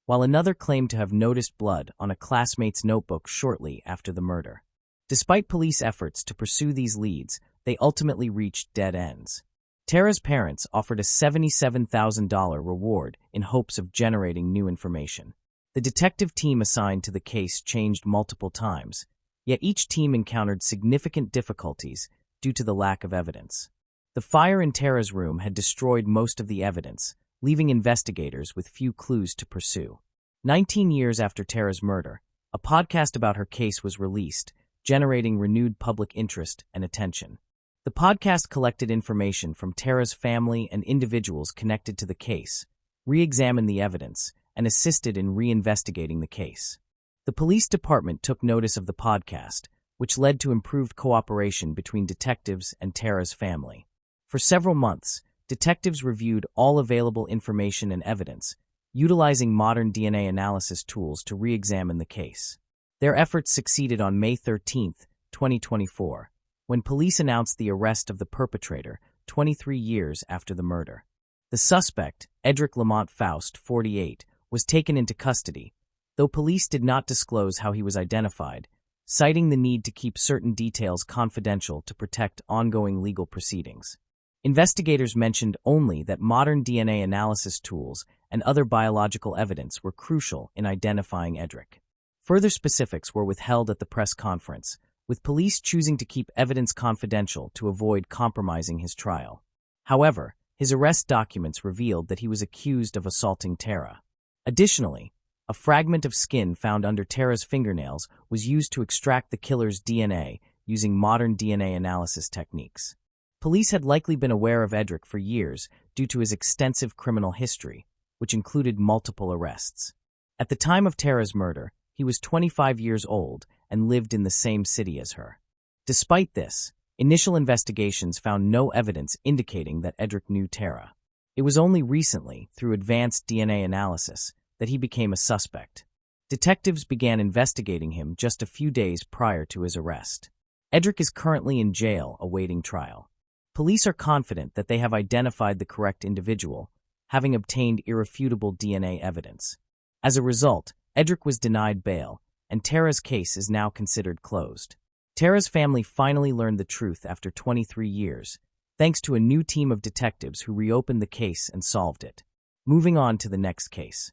while another claimed to have noticed blood on a classmate's notebook shortly after the murder. Despite police efforts to pursue these leads, they ultimately reached dead ends. Tara's parents offered a $77,000 reward in hopes of generating new information. The detective team assigned to the case changed multiple times, yet each team encountered significant difficulties due to the lack of evidence. The fire in Tara's room had destroyed most of the evidence, leaving investigators with few clues to pursue. 19 years after Tara's murder, a podcast about her case was released, generating renewed public interest and attention. The podcast collected information from Tara's family and individuals connected to the case, re-examined the evidence, and assisted in re-investigating the case. The police department took notice of the podcast, which led to improved cooperation between detectives and Tara's family. For several months, detectives reviewed all available information and evidence, utilizing modern DNA analysis tools to re-examine the case. Their efforts succeeded on May 13, 2024, when police announced the arrest of the perpetrator 23 years after the murder. The suspect, Edric Lamont Faust, 48, was taken into custody, though police did not disclose how he was identified, citing the need to keep certain details confidential to protect ongoing legal proceedings. Investigators mentioned only that modern DNA analysis tools and other biological evidence were crucial in identifying Edric. Further specifics were withheld at the press conference, with police choosing to keep evidence confidential to avoid compromising his trial. However, his arrest documents revealed that he was accused of assaulting Tara. Additionally, a fragment of skin found under Tara's fingernails was used to extract the killer's DNA using modern DNA analysis techniques. Police had likely been aware of Edric for years due to his extensive criminal history, which included multiple arrests. At the time of Tara's murder, he was 25 years old and lived in the same city as her. Despite this, initial investigations found no evidence indicating that Edric knew Tara. It was only recently, through advanced DNA analysis, that he became a suspect. Detectives began investigating him just a few days prior to his arrest. Edric is currently in jail awaiting trial. Police are confident that they have identified the correct individual, having obtained irrefutable DNA evidence. As a result, Edric was denied bail, and Tara's case is now considered closed. Tara's family finally learned the truth after 23 years, thanks to a new team of detectives who reopened the case and solved it. Moving on to the next case.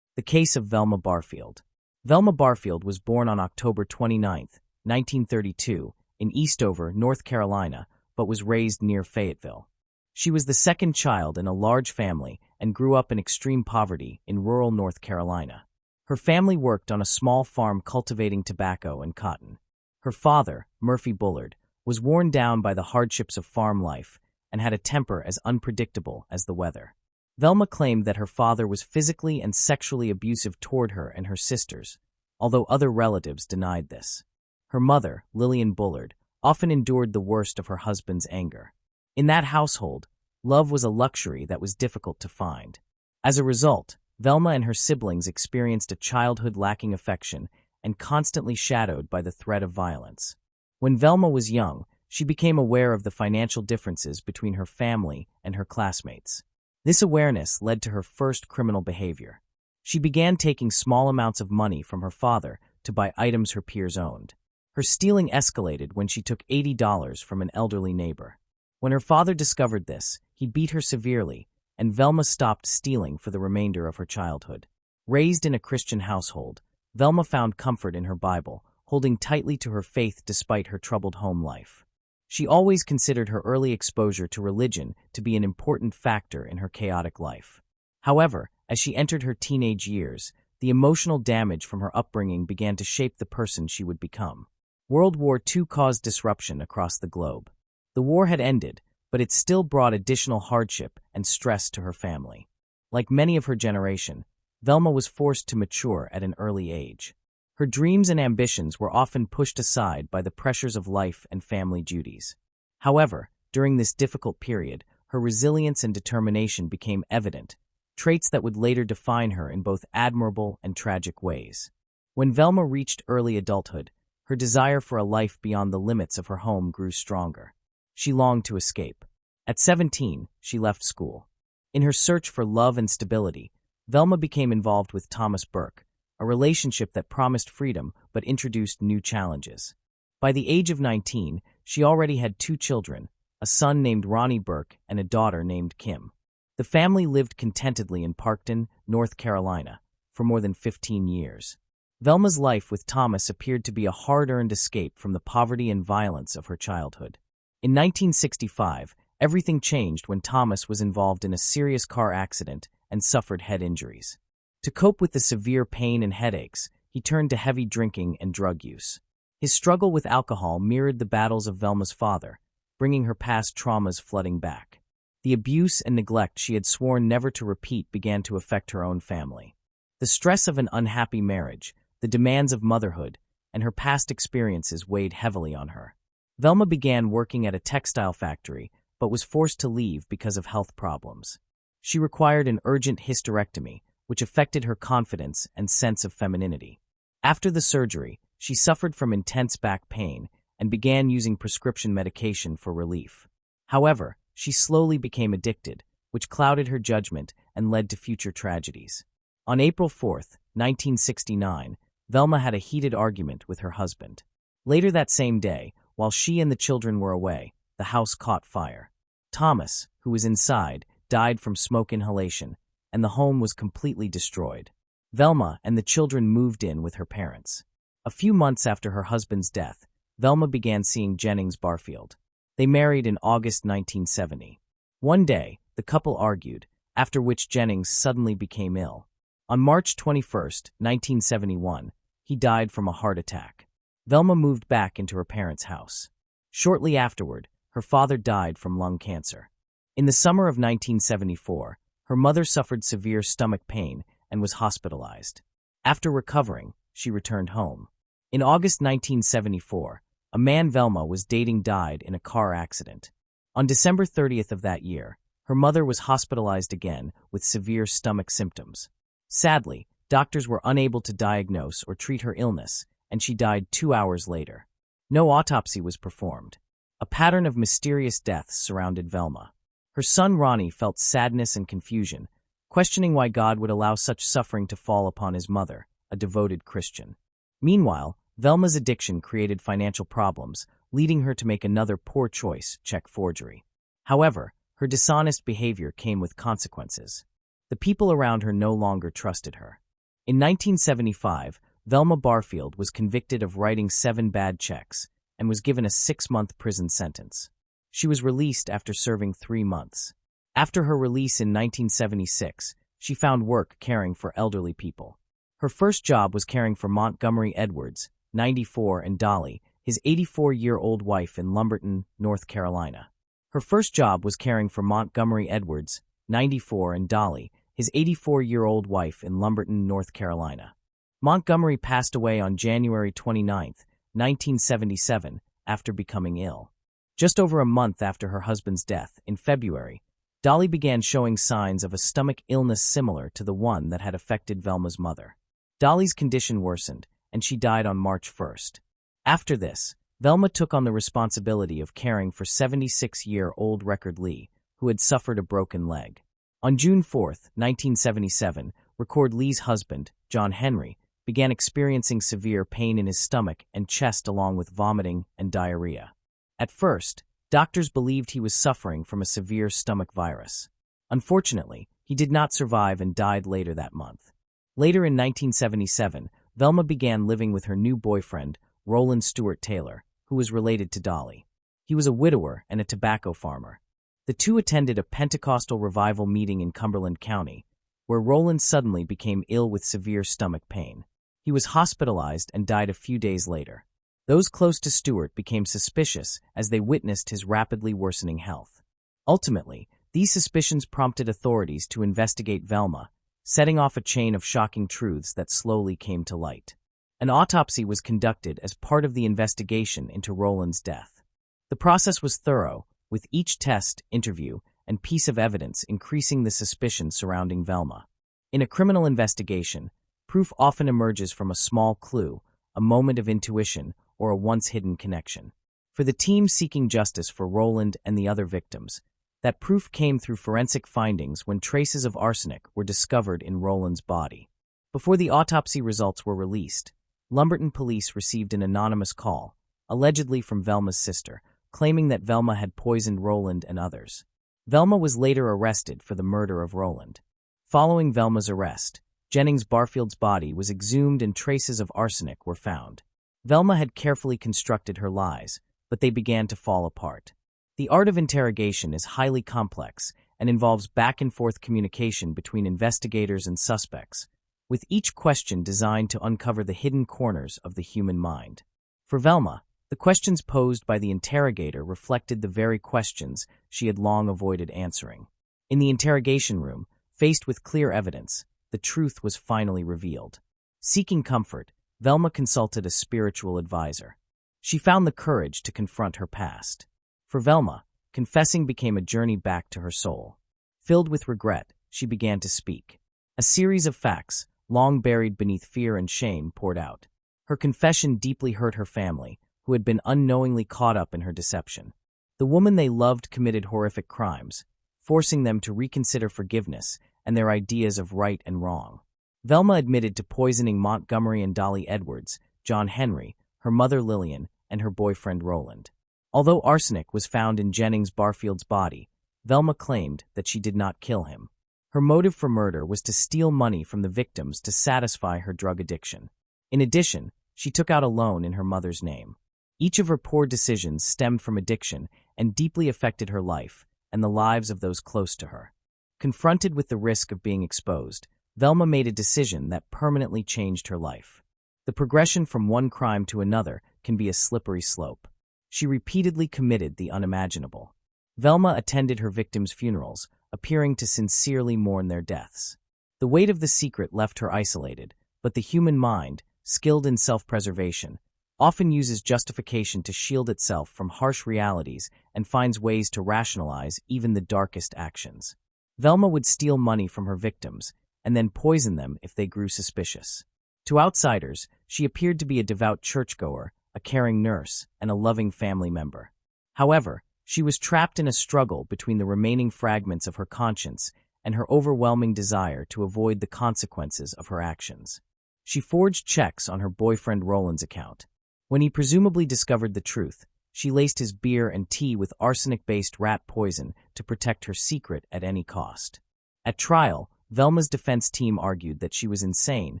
The case of Velma Barfield. Velma Barfield was born on October 29, 1932, in Eastover, North Carolina, but was raised near Fayetteville. She was the second child in a large family and grew up in extreme poverty in rural North Carolina. Her family worked on a small farm cultivating tobacco and cotton. Her father, Murphy Bullard, was worn down by the hardships of farm life and had a temper as unpredictable as the weather. Velma claimed that her father was physically and sexually abusive toward her and her sisters, although other relatives denied this. Her mother, Lillian Bullard, often endured the worst of her husband's anger. In that household, love was a luxury that was difficult to find. As a result, Velma and her siblings experienced a childhood lacking affection and constantly shadowed by the threat of violence. When Velma was young, she became aware of the financial differences between her family and her classmates. This awareness led to her first criminal behavior. She began taking small amounts of money from her father to buy items her peers owned. Her stealing escalated when she took $80 from an elderly neighbor. When her father discovered this, he beat her severely, and Velma stopped stealing for the remainder of her childhood. Raised in a Christian household, Velma found comfort in her Bible, holding tightly to her faith despite her troubled home life. She always considered her early exposure to religion to be an important factor in her chaotic life. However, as she entered her teenage years, the emotional damage from her upbringing began to shape the person she would become. World War II caused disruption across the globe. The war had ended, but it still brought additional hardship and stress to her family. Like many of her generation, Velma was forced to mature at an early age. Her dreams and ambitions were often pushed aside by the pressures of life and family duties. However, during this difficult period, her resilience and determination became evident, traits that would later define her in both admirable and tragic ways. When Velma reached early adulthood, her desire for a life beyond the limits of her home grew stronger. She longed to escape. At 17, she left school. In her search for love and stability, Velma became involved with Thomas Burke, a relationship that promised freedom but introduced new challenges. By the age of 19, she already had 2 children, a son named Ronnie Burke and a daughter named Kim. The family lived contentedly in Parkton, North Carolina, for more than 15 years. Velma's life with Thomas appeared to be a hard-earned escape from the poverty and violence of her childhood. In 1965, everything changed when Thomas was involved in a serious car accident and suffered head injuries. To cope with the severe pain and headaches, he turned to heavy drinking and drug use. His struggle with alcohol mirrored the battles of Velma's father, bringing her past traumas flooding back. The abuse and neglect she had sworn never to repeat began to affect her own family. The stress of an unhappy marriage, the demands of motherhood, and her past experiences weighed heavily on her. Velma began working at a textile factory, but was forced to leave because of health problems. She required an urgent hysterectomy, which affected her confidence and sense of femininity. After the surgery, she suffered from intense back pain and began using prescription medication for relief. However, she slowly became addicted, which clouded her judgment and led to future tragedies. On April 4, 1969, Velma had a heated argument with her husband. Later that same day, while she and the children were away, the house caught fire. Thomas, who was inside, died from smoke inhalation, and the home was completely destroyed. Velma and the children moved in with her parents. A few months after her husband's death, Velma began seeing Jennings Barfield. They married in August 1970. One day, the couple argued, after which Jennings suddenly became ill. On March 21, 1971, he died from a heart attack. Velma moved back into her parents' house. Shortly afterward, her father died from lung cancer. In the summer of 1974, her mother suffered severe stomach pain and was hospitalized. After recovering, she returned home. In August 1974, a man Velma was dating died in a car accident. On December 30th of that year, her mother was hospitalized again with severe stomach symptoms. Sadly, doctors were unable to diagnose or treat her illness, and she died 2 hours later. No autopsy was performed. A pattern of mysterious deaths surrounded Velma. Her son Ronnie felt sadness and confusion, questioning why God would allow such suffering to fall upon his mother, a devoted Christian. Meanwhile, Velma's addiction created financial problems, leading her to make another poor choice, check forgery. However, her dishonest behavior came with consequences. The people around her no longer trusted her. In 1975, Velma Barfield was convicted of writing 7 bad checks and was given a 6-month prison sentence. She was released after serving 3 months. After her release in 1976, she found work caring for elderly people. Her first job was caring for Montgomery Edwards, 94, and Dolly, his 84-year-old wife in Lumberton, North Carolina. Her first job was caring for Montgomery Edwards, 94, and Dolly, his 84-year-old wife in Lumberton, North Carolina. Montgomery passed away on January 29, 1977, after becoming ill. Just over a month after her husband's death, in February, Dolly began showing signs of a stomach illness similar to the one that had affected Velma's mother. Dolly's condition worsened, and she died on March 1st. After this, Velma took on the responsibility of caring for 76-year-old Record Lee, who had suffered a broken leg. On June 4, 1977, Record Lee's husband, John Henry, began experiencing severe pain in his stomach and chest along with vomiting and diarrhea. At first, doctors believed he was suffering from a severe stomach virus. Unfortunately, he did not survive and died later that month. Later in 1977, Velma began living with her new boyfriend, Roland Stewart Taylor, who was related to Dolly. He was a widower and a tobacco farmer. The two attended a Pentecostal revival meeting in Cumberland County, where Roland suddenly became ill with severe stomach pain. He was hospitalized and died a few days later. Those close to Stewart became suspicious as they witnessed his rapidly worsening health. Ultimately, these suspicions prompted authorities to investigate Velma, setting off a chain of shocking truths that slowly came to light. An autopsy was conducted as part of the investigation into Roland's death. The process was thorough, with each test, interview, and piece of evidence increasing the suspicion surrounding Velma. In a criminal investigation, proof often emerges from a small clue, a moment of intuition, or a once-hidden connection. For the team seeking justice for Roland and the other victims, that proof came through forensic findings when traces of arsenic were discovered in Roland's body. Before the autopsy results were released, Lumberton police received an anonymous call, allegedly from Velma's sister, claiming that Velma had poisoned Roland and others. Velma was later arrested for the murder of Roland. Following Velma's arrest, Jennings Barfield's body was exhumed and traces of arsenic were found. Velma had carefully constructed her lies, but they began to fall apart. The art of interrogation is highly complex and involves back-and-forth communication between investigators and suspects, with each question designed to uncover the hidden corners of the human mind. For Velma, the questions posed by the interrogator reflected the very questions she had long avoided answering. In the interrogation room, faced with clear evidence, the truth was finally revealed. Seeking comfort, Velma consulted a spiritual advisor. She found the courage to confront her past. For Velma, confessing became a journey back to her soul. Filled with regret, she began to speak. A series of facts, long buried beneath fear and shame, poured out. Her confession deeply hurt her family, who had been unknowingly caught up in her deception. The woman they loved committed horrific crimes, forcing them to reconsider forgiveness and their ideas of right and wrong. Velma admitted to poisoning Montgomery and Dolly Edwards, John Henry, her mother Lillian, and her boyfriend Roland. Although arsenic was found in Jennings Barfield's body, Velma claimed that she did not kill him. Her motive for murder was to steal money from the victims to satisfy her drug addiction. In addition, she took out a loan in her mother's name. Each of her poor decisions stemmed from addiction and deeply affected her life and the lives of those close to her. Confronted with the risk of being exposed, Velma made a decision that permanently changed her life. The progression from one crime to another can be a slippery slope. She repeatedly committed the unimaginable. Velma attended her victims' funerals, appearing to sincerely mourn their deaths. The weight of the secret left her isolated, but the human mind, skilled in self-preservation, often uses justification to shield itself from harsh realities and finds ways to rationalize even the darkest actions. Velma would steal money from her victims and then poison them if they grew suspicious. To outsiders, she appeared to be a devout churchgoer, a caring nurse, and a loving family member. However, she was trapped in a struggle between the remaining fragments of her conscience and her overwhelming desire to avoid the consequences of her actions. She forged checks on her boyfriend Roland's account. When he presumably discovered the truth, she laced his beer and tea with arsenic-based rat poison to protect her secret at any cost. At trial, Velma's defense team argued that she was insane,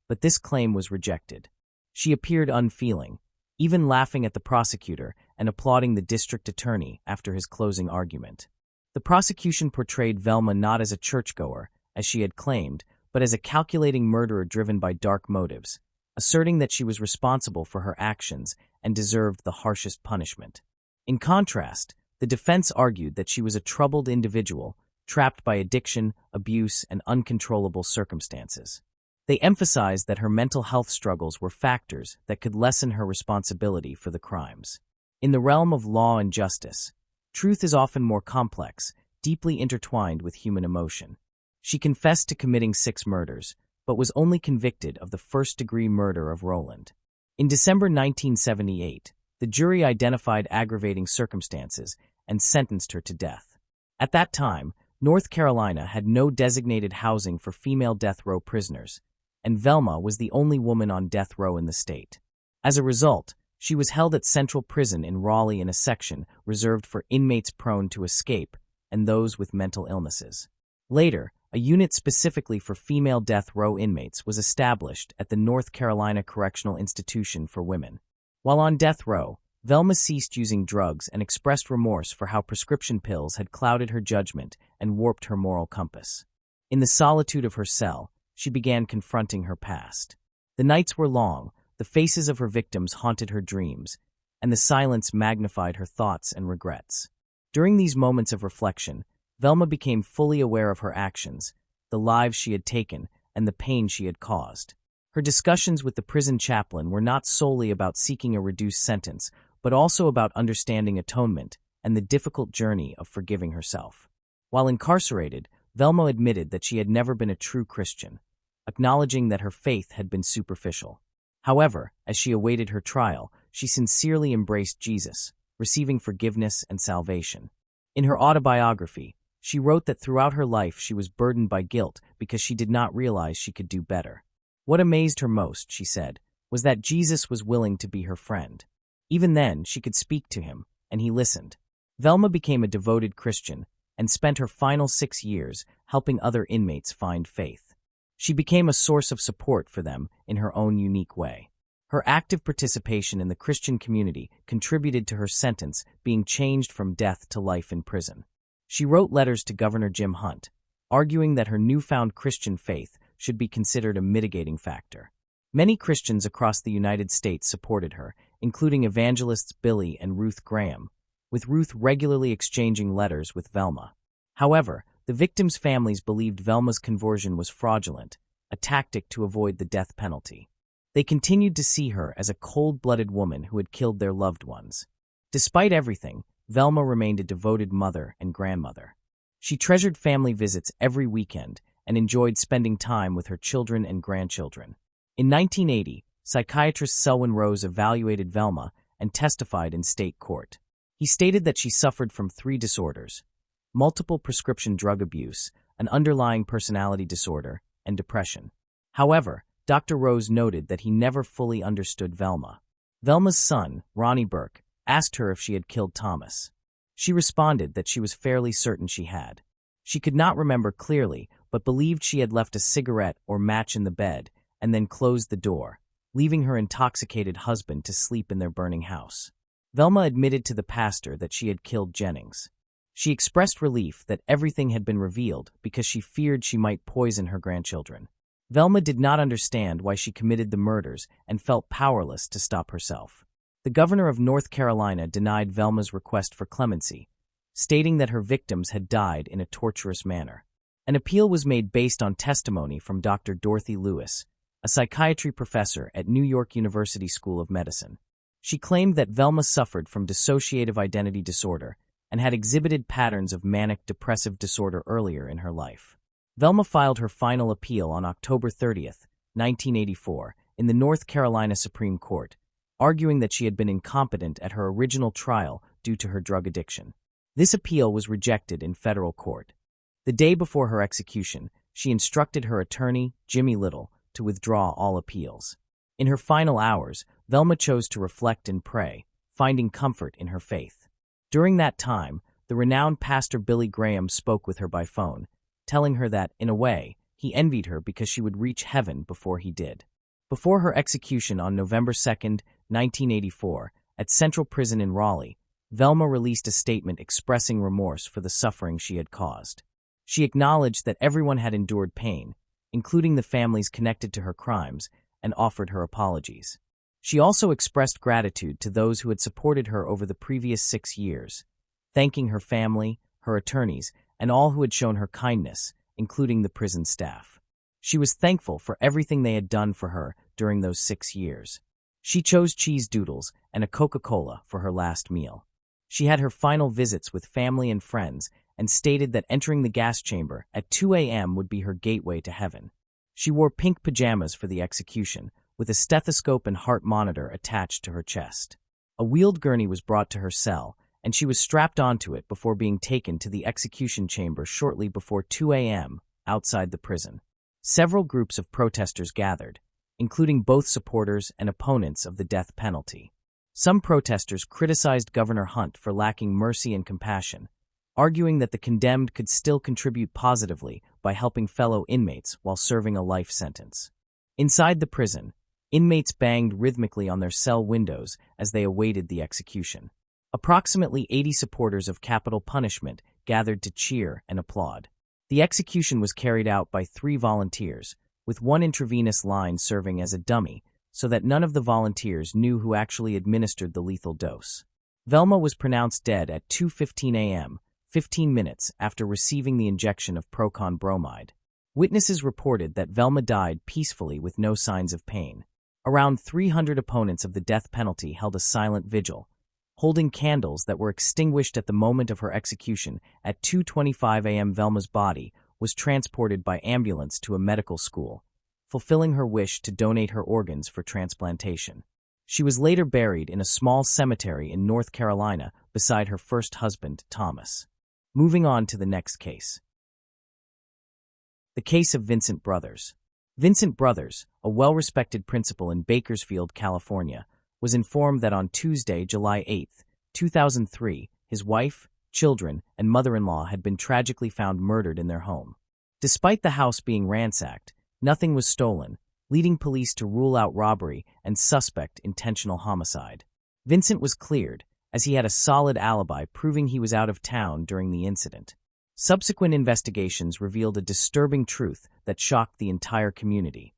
but this claim was rejected. She appeared unfeeling, even laughing at the prosecutor and applauding the district attorney after his closing argument. The prosecution portrayed Velma not as a churchgoer, as she had claimed, but as a calculating murderer driven by dark motives, asserting that she was responsible for her actions and deserved the harshest punishment. In contrast, the defense argued that she was a troubled individual, trapped by addiction, abuse, and uncontrollable circumstances. They emphasized that her mental health struggles were factors that could lessen her responsibility for the crimes. In the realm of law and justice, truth is often more complex, deeply intertwined with human emotion. She confessed to committing 6 murders, but was only convicted of the first-degree murder of Roland. In December 1978, the jury identified aggravating circumstances and sentenced her to death. At that time, North Carolina had no designated housing for female death row prisoners, and Velma was the only woman on death row in the state. As a result, she was held at Central Prison in Raleigh in a section reserved for inmates prone to escape and those with mental illnesses. Later, a unit specifically for female death row inmates was established at the North Carolina Correctional Institution for Women. While on death row, Velma ceased using drugs and expressed remorse for how prescription pills had clouded her judgment and warped her moral compass. In the solitude of her cell, she began confronting her past. The nights were long, the faces of her victims haunted her dreams, and the silence magnified her thoughts and regrets. During these moments of reflection, Velma became fully aware of her actions, the lives she had taken, and the pain she had caused. Her discussions with the prison chaplain were not solely about seeking a reduced sentence, but also about understanding atonement and the difficult journey of forgiving herself. While incarcerated, Velma admitted that she had never been a true Christian, acknowledging that her faith had been superficial. However, as she awaited her trial, she sincerely embraced Jesus, receiving forgiveness and salvation. In her autobiography, she wrote that throughout her life she was burdened by guilt because she did not realize she could do better. What amazed her most, she said, was that Jesus was willing to be her friend. Even then, she could speak to him, and he listened. Velma became a devoted Christian and spent her final 6 years helping other inmates find faith. She became a source of support for them in her own unique way. Her active participation in the Christian community contributed to her sentence being changed from death to life in prison. She wrote letters to Governor Jim Hunt, arguing that her newfound Christian faith should be considered a mitigating factor. Many Christians across the United States supported her, including evangelists Billy and Ruth Graham, with Ruth regularly exchanging letters with Velma. However, the victims' families believed Velma's conversion was fraudulent, a tactic to avoid the death penalty. They continued to see her as a cold-blooded woman who had killed their loved ones. Despite everything, Velma remained a devoted mother and grandmother. She treasured family visits every weekend and enjoyed spending time with her children and grandchildren. In 1980, psychiatrist Selwyn Rose evaluated Velma and testified in state court. He stated that she suffered from 3 disorders: multiple prescription drug abuse, an underlying personality disorder, and depression. However, Dr. Rose noted that he never fully understood Velma. Velma's son, Ronnie Burke, asked her if she had killed Thomas. She responded that she was fairly certain she had. She could not remember clearly, but believed she had left a cigarette or match in the bed and then closed the door, leaving her intoxicated husband to sleep in their burning house. Velma admitted to the pastor that she had killed Jennings. She expressed relief that everything had been revealed because she feared she might poison her grandchildren. Velma did not understand why she committed the murders and felt powerless to stop herself. The governor of North Carolina denied Velma's request for clemency, stating that her victims had died in a torturous manner. An appeal was made based on testimony from Dr. Dorothy Lewis, a psychiatry professor at New York University School of Medicine. She claimed that Velma suffered from dissociative identity disorder and had exhibited patterns of manic depressive disorder earlier in her life. Velma filed her final appeal on October 30, 1984, in the North Carolina Supreme Court, arguing that she had been incompetent at her original trial due to her drug addiction. This appeal was rejected in federal court. The day before her execution, she instructed her attorney, Jimmy Little, to withdraw all appeals. In her final hours, Velma chose to reflect and pray, finding comfort in her faith. During that time, the renowned pastor Billy Graham spoke with her by phone, telling her that, in a way, he envied her because she would reach heaven before he did. Before her execution on November 2, 1984, at Central Prison in Raleigh, Velma released a statement expressing remorse for the suffering she had caused. She acknowledged that everyone had endured pain, including the families connected to her crimes, and offered her apologies. She also expressed gratitude to those who had supported her over the previous 6 years, thanking her family, her attorneys, and all who had shown her kindness, including the prison staff. She was thankful for everything they had done for her during those 6 years. She chose cheese doodles and a Coca-Cola for her last meal. She had her final visits with family and friends and stated that entering the gas chamber at 2 a.m. would be her gateway to heaven. She wore pink pajamas for the execution, with a stethoscope and heart monitor attached to her chest. A wheeled gurney was brought to her cell, and she was strapped onto it before being taken to the execution chamber shortly before 2 a.m. outside the prison. Several groups of protesters gathered, including both supporters and opponents of the death penalty. Some protesters criticized Governor Hunt for lacking mercy and compassion, arguing that the condemned could still contribute positively by helping fellow inmates while serving a life sentence. Inside the prison, inmates banged rhythmically on their cell windows as they awaited the execution. Approximately 80 supporters of capital punishment gathered to cheer and applaud. The execution was carried out by 3 volunteers, with one intravenous line serving as a dummy, so that none of the volunteers knew who actually administered the lethal dose. Velma was pronounced dead at 2:15 a.m., 15 minutes after receiving the injection of proton bromide. Witnesses reported that Velma died peacefully with no signs of pain. Around 300 opponents of the death penalty held a silent vigil, holding candles that were extinguished at the moment of her execution. At 2:25 a.m. Velma's body was transported by ambulance to a medical school, fulfilling her wish to donate her organs for transplantation. She was later buried in a small cemetery in North Carolina beside her first husband, Thomas. Moving on to the next case. The case of Vincent Brothers. Vincent Brothers, a well-respected principal in Bakersfield, California, was informed that on Tuesday, July 8, 2003, his wife, children, and mother-in-law had been tragically found murdered in their home. Despite the house being ransacked, nothing was stolen, leading police to rule out robbery and suspect intentional homicide. Vincent was cleared, as he had a solid alibi proving he was out of town during the incident. Subsequent investigations revealed a disturbing truth that shocked the entire community: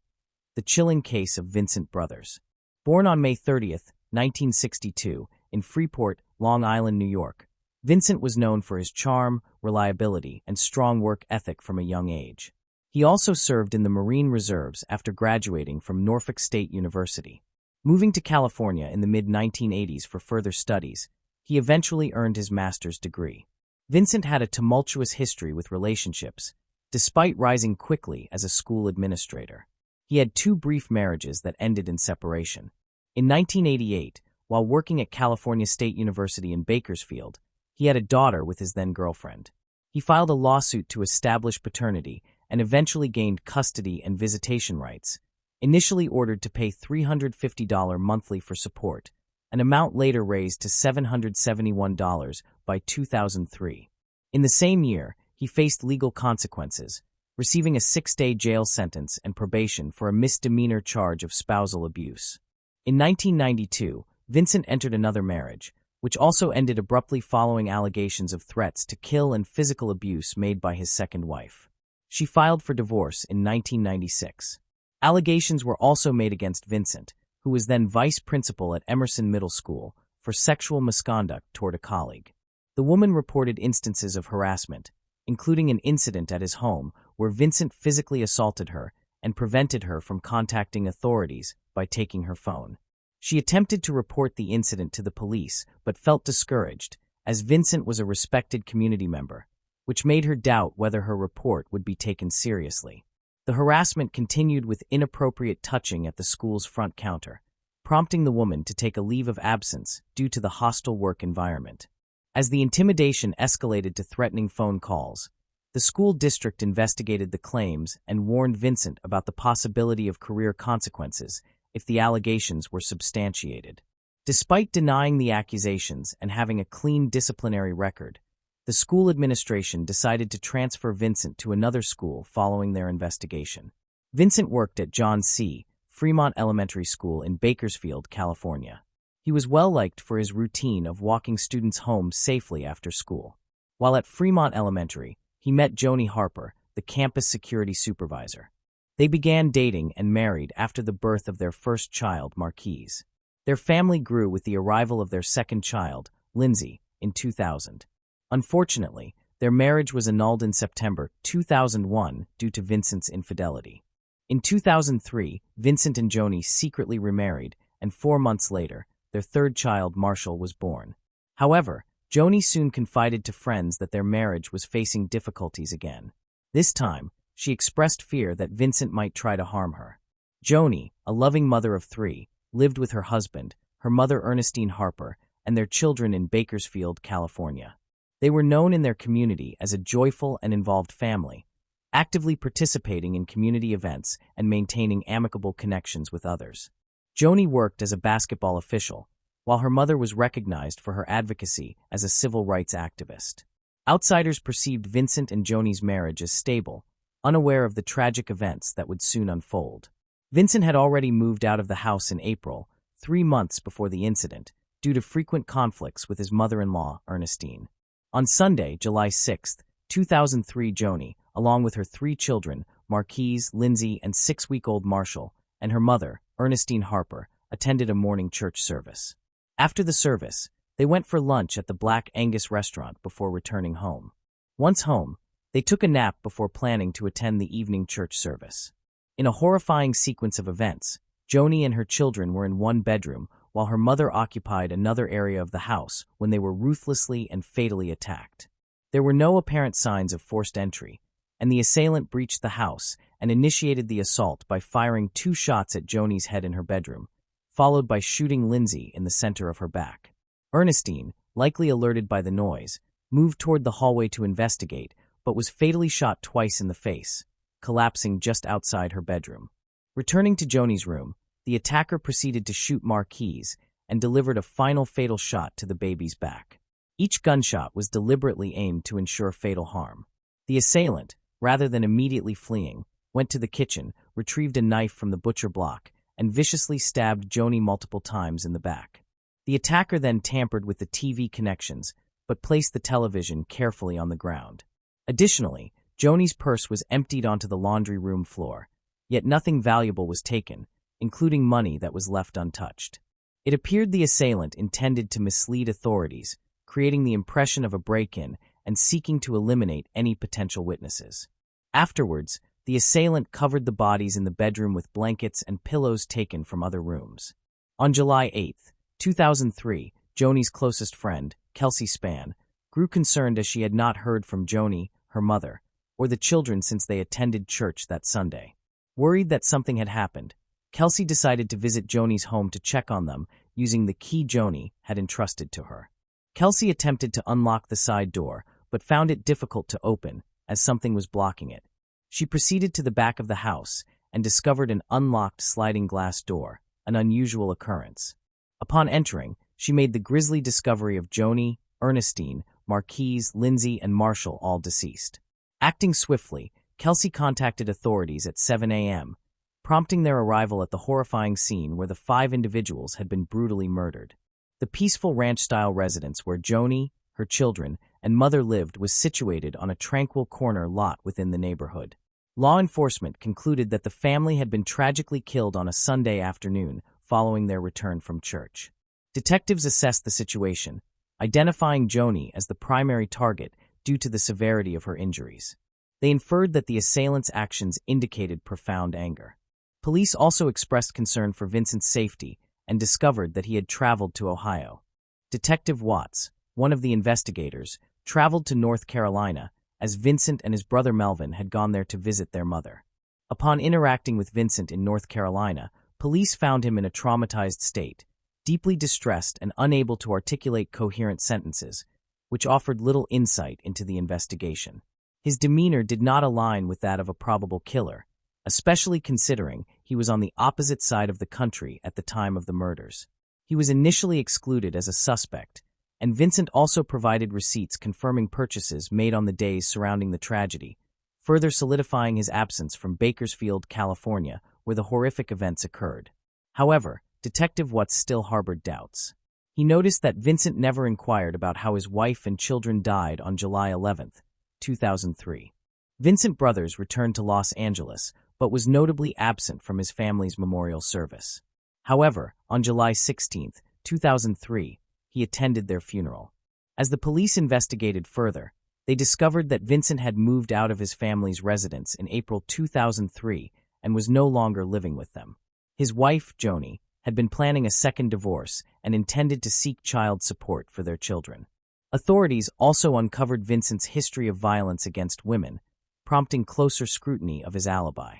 the chilling case of Vincent Brothers. Born on May 30, 1962, in Freeport, Long Island, New York, Vincent was known for his charm, reliability, and strong work ethic from a young age. He also served in the Marine Reserves after graduating from Norfolk State University. Moving to California in the mid-1980s for further studies, he eventually earned his master's degree. Vincent had a tumultuous history with relationships, despite rising quickly as a school administrator. He had 2 brief marriages that ended in separation. In 1988, while working at California State University in Bakersfield, he had a daughter with his then-girlfriend. He filed a lawsuit to establish paternity and eventually gained custody and visitation rights, initially ordered to pay $350 monthly for support, an amount later raised to $771 by 2003. In the same year, he faced legal consequences, receiving a 6-day jail sentence and probation for a misdemeanor charge of spousal abuse. In 1992, Vincent entered another marriage, which also ended abruptly following allegations of threats to kill and physical abuse made by his second wife. She filed for divorce in 1996. Allegations were also made against Vincent, who was then vice principal at Emerson Middle School, for sexual misconduct toward a colleague. The woman reported instances of harassment, including an incident at his home where Vincent physically assaulted her and prevented her from contacting authorities by taking her phone. She attempted to report the incident to the police but felt discouraged, as Vincent was a respected community member, which made her doubt whether her report would be taken seriously. The harassment continued with inappropriate touching at the school's front counter, prompting the woman to take a leave of absence due to the hostile work environment. As the intimidation escalated to threatening phone calls, the school district investigated the claims and warned Vincent about the possibility of career consequences if the allegations were substantiated. Despite denying the accusations and having a clean disciplinary record, the school administration decided to transfer Vincent to another school following their investigation. Vincent worked at John C. Fremont Elementary School in Bakersfield, California. He was well-liked for his routine of walking students home safely after school. While at Fremont Elementary, he met Joni Harper, the campus security supervisor. They began dating and married after the birth of their first child, Marquise. Their family grew with the arrival of their second child, Lindsay, in 2000. Unfortunately, their marriage was annulled in September 2001 due to Vincent's infidelity. In 2003, Vincent and Joni secretly remarried, and 4 months later, their third child, Marshall, was born. However, Joni soon confided to friends that their marriage was facing difficulties again. This time, she expressed fear that Vincent might try to harm her. Joni, a loving mother of 3, lived with her husband, her mother Ernestine Harper, and their children in Bakersfield, California. They were known in their community as a joyful and involved family, actively participating in community events and maintaining amicable connections with others. Joni worked as a basketball official, while her mother was recognized for her advocacy as a civil rights activist. Outsiders perceived Vincent and Joni's marriage as stable, unaware of the tragic events that would soon unfold. Vincent had already moved out of the house in April, 3 months before the incident, due to frequent conflicts with his mother-in-law, Ernestine. On Sunday, July 6, 2003, Joni, along with her 3 children, Marquise, Lindsay, and 6-week-old Marshall, and her mother, Ernestine Harper, attended a morning church service. After the service, they went for lunch at the Black Angus restaurant before returning home. Once home, they took a nap before planning to attend the evening church service. In a horrifying sequence of events, Joni and her children were in one bedroom while her mother occupied another area of the house when they were ruthlessly and fatally attacked. There were no apparent signs of forced entry, and the assailant breached the house and initiated the assault by firing 2 shots at Joni's head in her bedroom, followed by shooting Lindsay in the center of her back. Ernestine, likely alerted by the noise, moved toward the hallway to investigate, but was fatally shot twice in the face, collapsing just outside her bedroom. Returning to Joni's room, the attacker proceeded to shoot Marquise and delivered a final fatal shot to the baby's back. Each gunshot was deliberately aimed to ensure fatal harm. The assailant, rather than immediately fleeing, went to the kitchen, retrieved a knife from the butcher block, and viciously stabbed Joni multiple times in the back. The attacker then tampered with the TV connections, but placed the television carefully on the ground. Additionally, Joni's purse was emptied onto the laundry room floor, yet nothing valuable was taken, including money that was left untouched. It appeared the assailant intended to mislead authorities, creating the impression of a break-in and seeking to eliminate any potential witnesses. Afterwards, the assailant covered the bodies in the bedroom with blankets and pillows taken from other rooms. On July 8, 2003, Joni's closest friend, Kelsey Spann, grew concerned as she had not heard from Joni, her mother, or the children since they attended church that Sunday. Worried that something had happened, Kelsey decided to visit Joni's home to check on them using the key Joni had entrusted to her. Kelsey attempted to unlock the side door, but found it difficult to open as something was blocking it. She proceeded to the back of the house and discovered an unlocked sliding glass door, an unusual occurrence. Upon entering, she made the grisly discovery of Joni, Ernestine, Marquise, Lindsay, and Marshall all deceased. Acting swiftly, Kelsey contacted authorities at 7 a.m., prompting their arrival at the horrifying scene where the 5 individuals had been brutally murdered. The peaceful ranch-style residence where Joni, her children, and mother lived was situated on a tranquil corner lot within the neighborhood. Law enforcement concluded that the family had been tragically killed on a Sunday afternoon following their return from church. Detectives assessed the situation, identifying Joni as the primary target due to the severity of her injuries. They inferred that the assailant's actions indicated profound anger. Police also expressed concern for Vincent's safety and discovered that he had traveled to Ohio. Detective Watts, one of the investigators, traveled to North Carolina as Vincent and his brother Melvin had gone there to visit their mother. Upon interacting with Vincent in North Carolina, police found him in a traumatized state, deeply distressed and unable to articulate coherent sentences, which offered little insight into the investigation. His demeanor did not align with that of a probable killer, especially considering he was on the opposite side of the country at the time of the murders. He was initially excluded as a suspect, and Vincent also provided receipts confirming purchases made on the days surrounding the tragedy, further solidifying his absence from Bakersfield, California, where the horrific events occurred. However, Detective Watts still harbored doubts. He noticed that Vincent never inquired about how his wife and children died on July 11, 2003. Vincent Brothers returned to Los Angeles, but was notably absent from his family's memorial service. However, on July 16, 2003, he attended their funeral. As the police investigated further, they discovered that Vincent had moved out of his family's residence in April 2003 and was no longer living with them. His wife, Joni, had been planning a second divorce and intended to seek child support for their children. Authorities also uncovered Vincent's history of violence against women, prompting closer scrutiny of his alibi.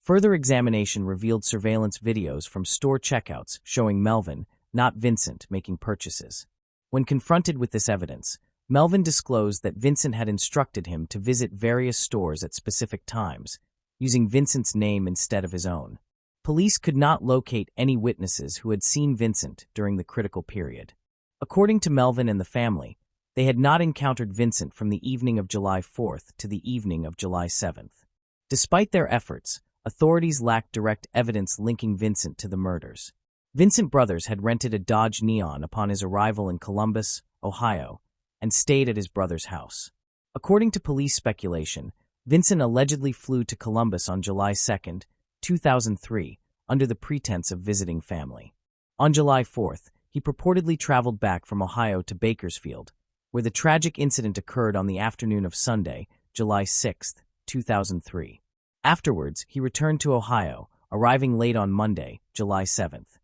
Further examination revealed surveillance videos from store checkouts showing Melvin, not Vincent, making purchases. When confronted with this evidence, Melvin disclosed that Vincent had instructed him to visit various stores at specific times, using Vincent's name instead of his own. Police could not locate any witnesses who had seen Vincent during the critical period. According to Melvin and the family, they had not encountered Vincent from the evening of July 4th to the evening of July 7th. Despite their efforts, authorities lacked direct evidence linking Vincent to the murders. Vincent Brothers had rented a Dodge Neon upon his arrival in Columbus, Ohio, and stayed at his brother's house. According to police speculation, Vincent allegedly flew to Columbus on July 2, 2003, under the pretense of visiting family. On July 4th, he purportedly traveled back from Ohio to Bakersfield, where the tragic incident occurred on the afternoon of Sunday, July 6, 2003. Afterwards, he returned to Ohio, arriving late on Monday, July 7th.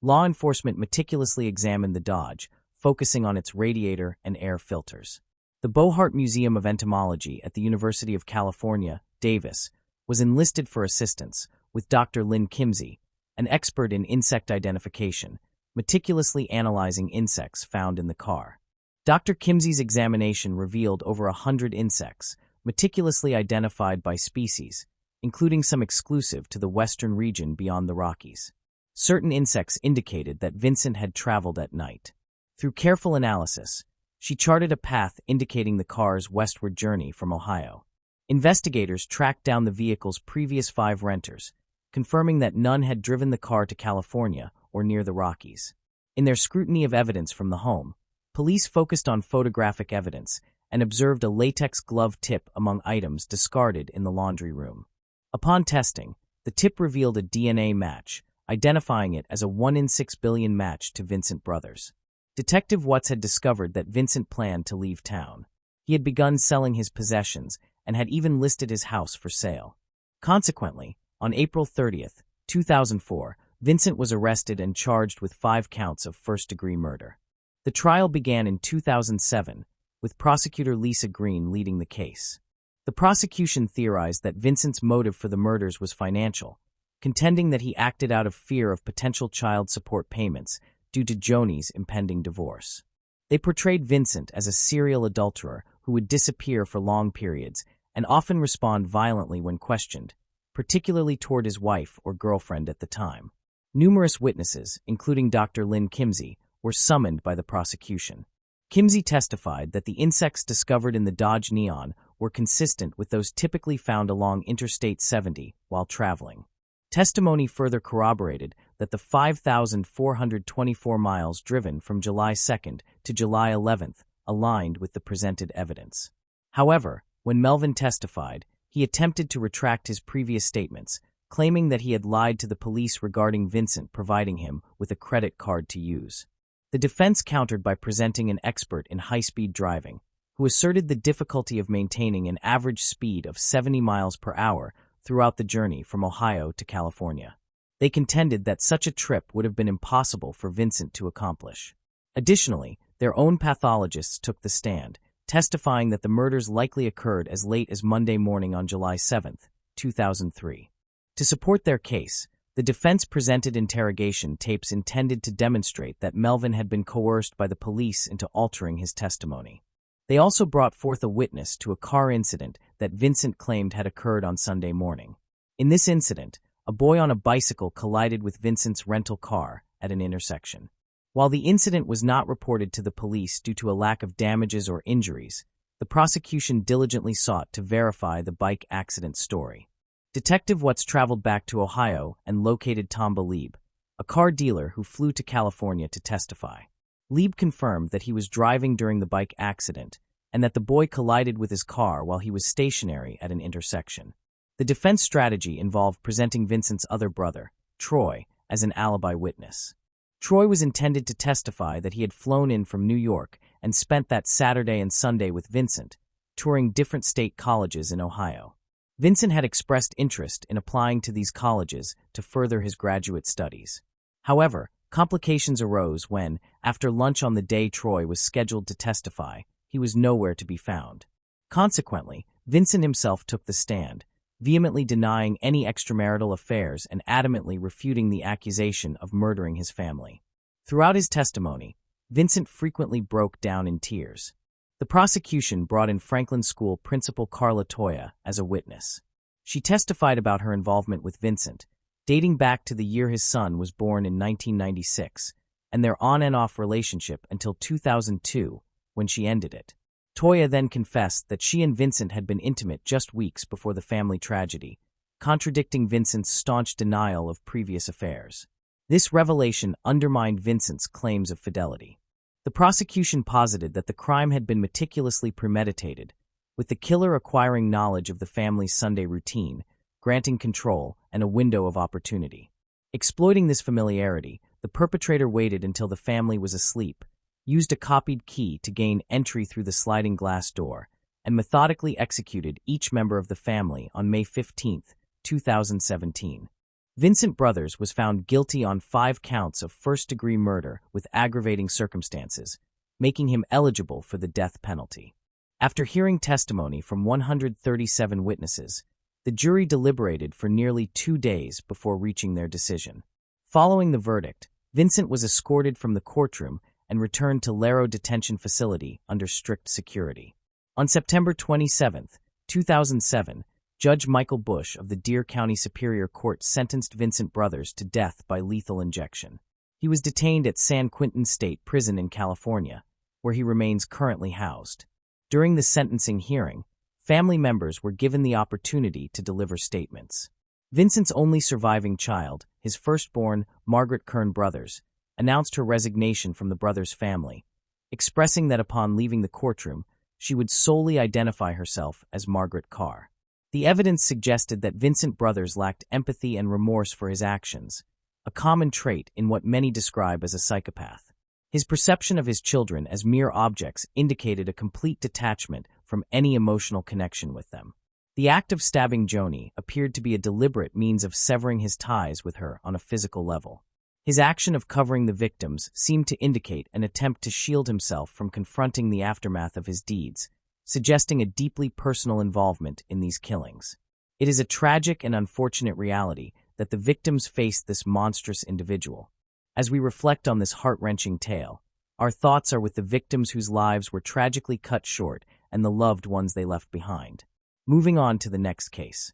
Law enforcement meticulously examined the Dodge, focusing on its radiator and air filters. The Bohart Museum of Entomology at the University of California, Davis, was enlisted for assistance, with Dr. Lynn Kimsey, an expert in insect identification, meticulously analyzing insects found in the car. Dr. Kimsey's examination revealed over 100 insects, meticulously identified by species, including some exclusive to the western region beyond the Rockies. Certain insects indicated that Vincent had traveled at night. Through careful analysis, she charted a path indicating the car's westward journey from Ohio. Investigators tracked down the vehicle's previous 5 renters, confirming that none had driven the car to California or near the Rockies. In their scrutiny of evidence from the home, police focused on photographic evidence and observed a latex glove tip among items discarded in the laundry room. Upon testing, the tip revealed a DNA match, identifying it as a 1 in 6 billion match to Vincent Brothers. Detective Watts had discovered that Vincent planned to leave town. He had begun selling his possessions and had even listed his house for sale. Consequently, on April 30, 2004, Vincent was arrested and charged with 5 counts of first-degree murder. The trial began in 2007, with prosecutor Lisa Green leading the case. The prosecution theorized that Vincent's motive for the murders was financial, contending that he acted out of fear of potential child support payments due to Joni's impending divorce. They portrayed Vincent as a serial adulterer who would disappear for long periods and often respond violently when questioned, particularly toward his wife or girlfriend at the time. Numerous witnesses, including Dr. Lynn Kimsey, were summoned by the prosecution. Kimsey testified that the insects discovered in the Dodge Neon were consistent with those typically found along Interstate 70 while traveling. Testimony further corroborated that the 5,424 miles driven from July 2nd to July 11th aligned with the presented evidence. However, when Melvin testified, he attempted to retract his previous statements, claiming that he had lied to the police regarding Vincent providing him with a credit card to use. The defense countered by presenting an expert in high-speed driving, who asserted the difficulty of maintaining an average speed of 70 miles per hour throughout the journey from Ohio to California. They contended that such a trip would have been impossible for Vincent to accomplish. Additionally, their own pathologists took the stand, testifying that the murders likely occurred as late as Monday morning on July 7, 2003. To support their case, the defense presented interrogation tapes intended to demonstrate that Melvin had been coerced by the police into altering his testimony. They also brought forth a witness to a car incident that Vincent claimed had occurred on Sunday morning. In this incident, a boy on a bicycle collided with Vincent's rental car at an intersection. While the incident was not reported to the police due to a lack of damages or injuries, the prosecution diligently sought to verify the bike accident story. Detective Watts traveled back to Ohio and located Tom Lieb, a car dealer who flew to California to testify. Lieb confirmed that he was driving during the bike accident and that the boy collided with his car while he was stationary at an intersection. The defense strategy involved presenting Vincent's other brother, Troy, as an alibi witness. Troy was intended to testify that he had flown in from New York and spent that Saturday and Sunday with Vincent, touring different state colleges in Ohio. Vincent had expressed interest in applying to these colleges to further his graduate studies. However, complications arose when, after lunch on the day Troy was scheduled to testify, he was nowhere to be found. Consequently, Vincent himself took the stand, vehemently denying any extramarital affairs and adamantly refuting the accusation of murdering his family. Throughout his testimony, Vincent frequently broke down in tears. The prosecution brought in Franklin School principal Carla Toya as a witness. She testified about her involvement with Vincent, dating back to the year his son was born in 1996, and their on-and-off relationship until 2002, when she ended it. Toya then confessed that she and Vincent had been intimate just weeks before the family tragedy, contradicting Vincent's staunch denial of previous affairs. This revelation undermined Vincent's claims of fidelity. The prosecution posited that the crime had been meticulously premeditated, with the killer acquiring knowledge of the family's Sunday routine, granting control and a window of opportunity. Exploiting this familiarity, the perpetrator waited until the family was asleep, used a copied key to gain entry through the sliding glass door, and methodically executed each member of the family on May 15, 2017. Vincent Brothers was found guilty on 5 counts of first-degree murder with aggravating circumstances, making him eligible for the death penalty. After hearing testimony from 137 witnesses, the jury deliberated for nearly 2 days before reaching their decision. Following the verdict, Vincent was escorted from the courtroom and returned to Laro Detention Facility under strict security. On September 27, 2007, Judge Michael Bush of the Deer County Superior Court sentenced Vincent Brothers to death by lethal injection. He was detained at San Quentin State Prison in California, where he remains currently housed. During the sentencing hearing, family members were given the opportunity to deliver statements. Vincent's only surviving child, his firstborn, Margaret Kern Brothers, announced her resignation from the brothers' family, expressing that upon leaving the courtroom, she would solely identify herself as Margaret Carr. The evidence suggested that Vincent Brothers lacked empathy and remorse for his actions, a common trait in what many describe as a psychopath. His perception of his children as mere objects indicated a complete detachment from any emotional connection with them. The act of stabbing Joni appeared to be a deliberate means of severing his ties with her on a physical level. His action of covering the victims seemed to indicate an attempt to shield himself from confronting the aftermath of his deeds, suggesting a deeply personal involvement in these killings. It is a tragic and unfortunate reality that the victims faced this monstrous individual. As we reflect on this heart-wrenching tale, our thoughts are with the victims whose lives were tragically cut short and the loved ones they left behind. Moving on to the next case.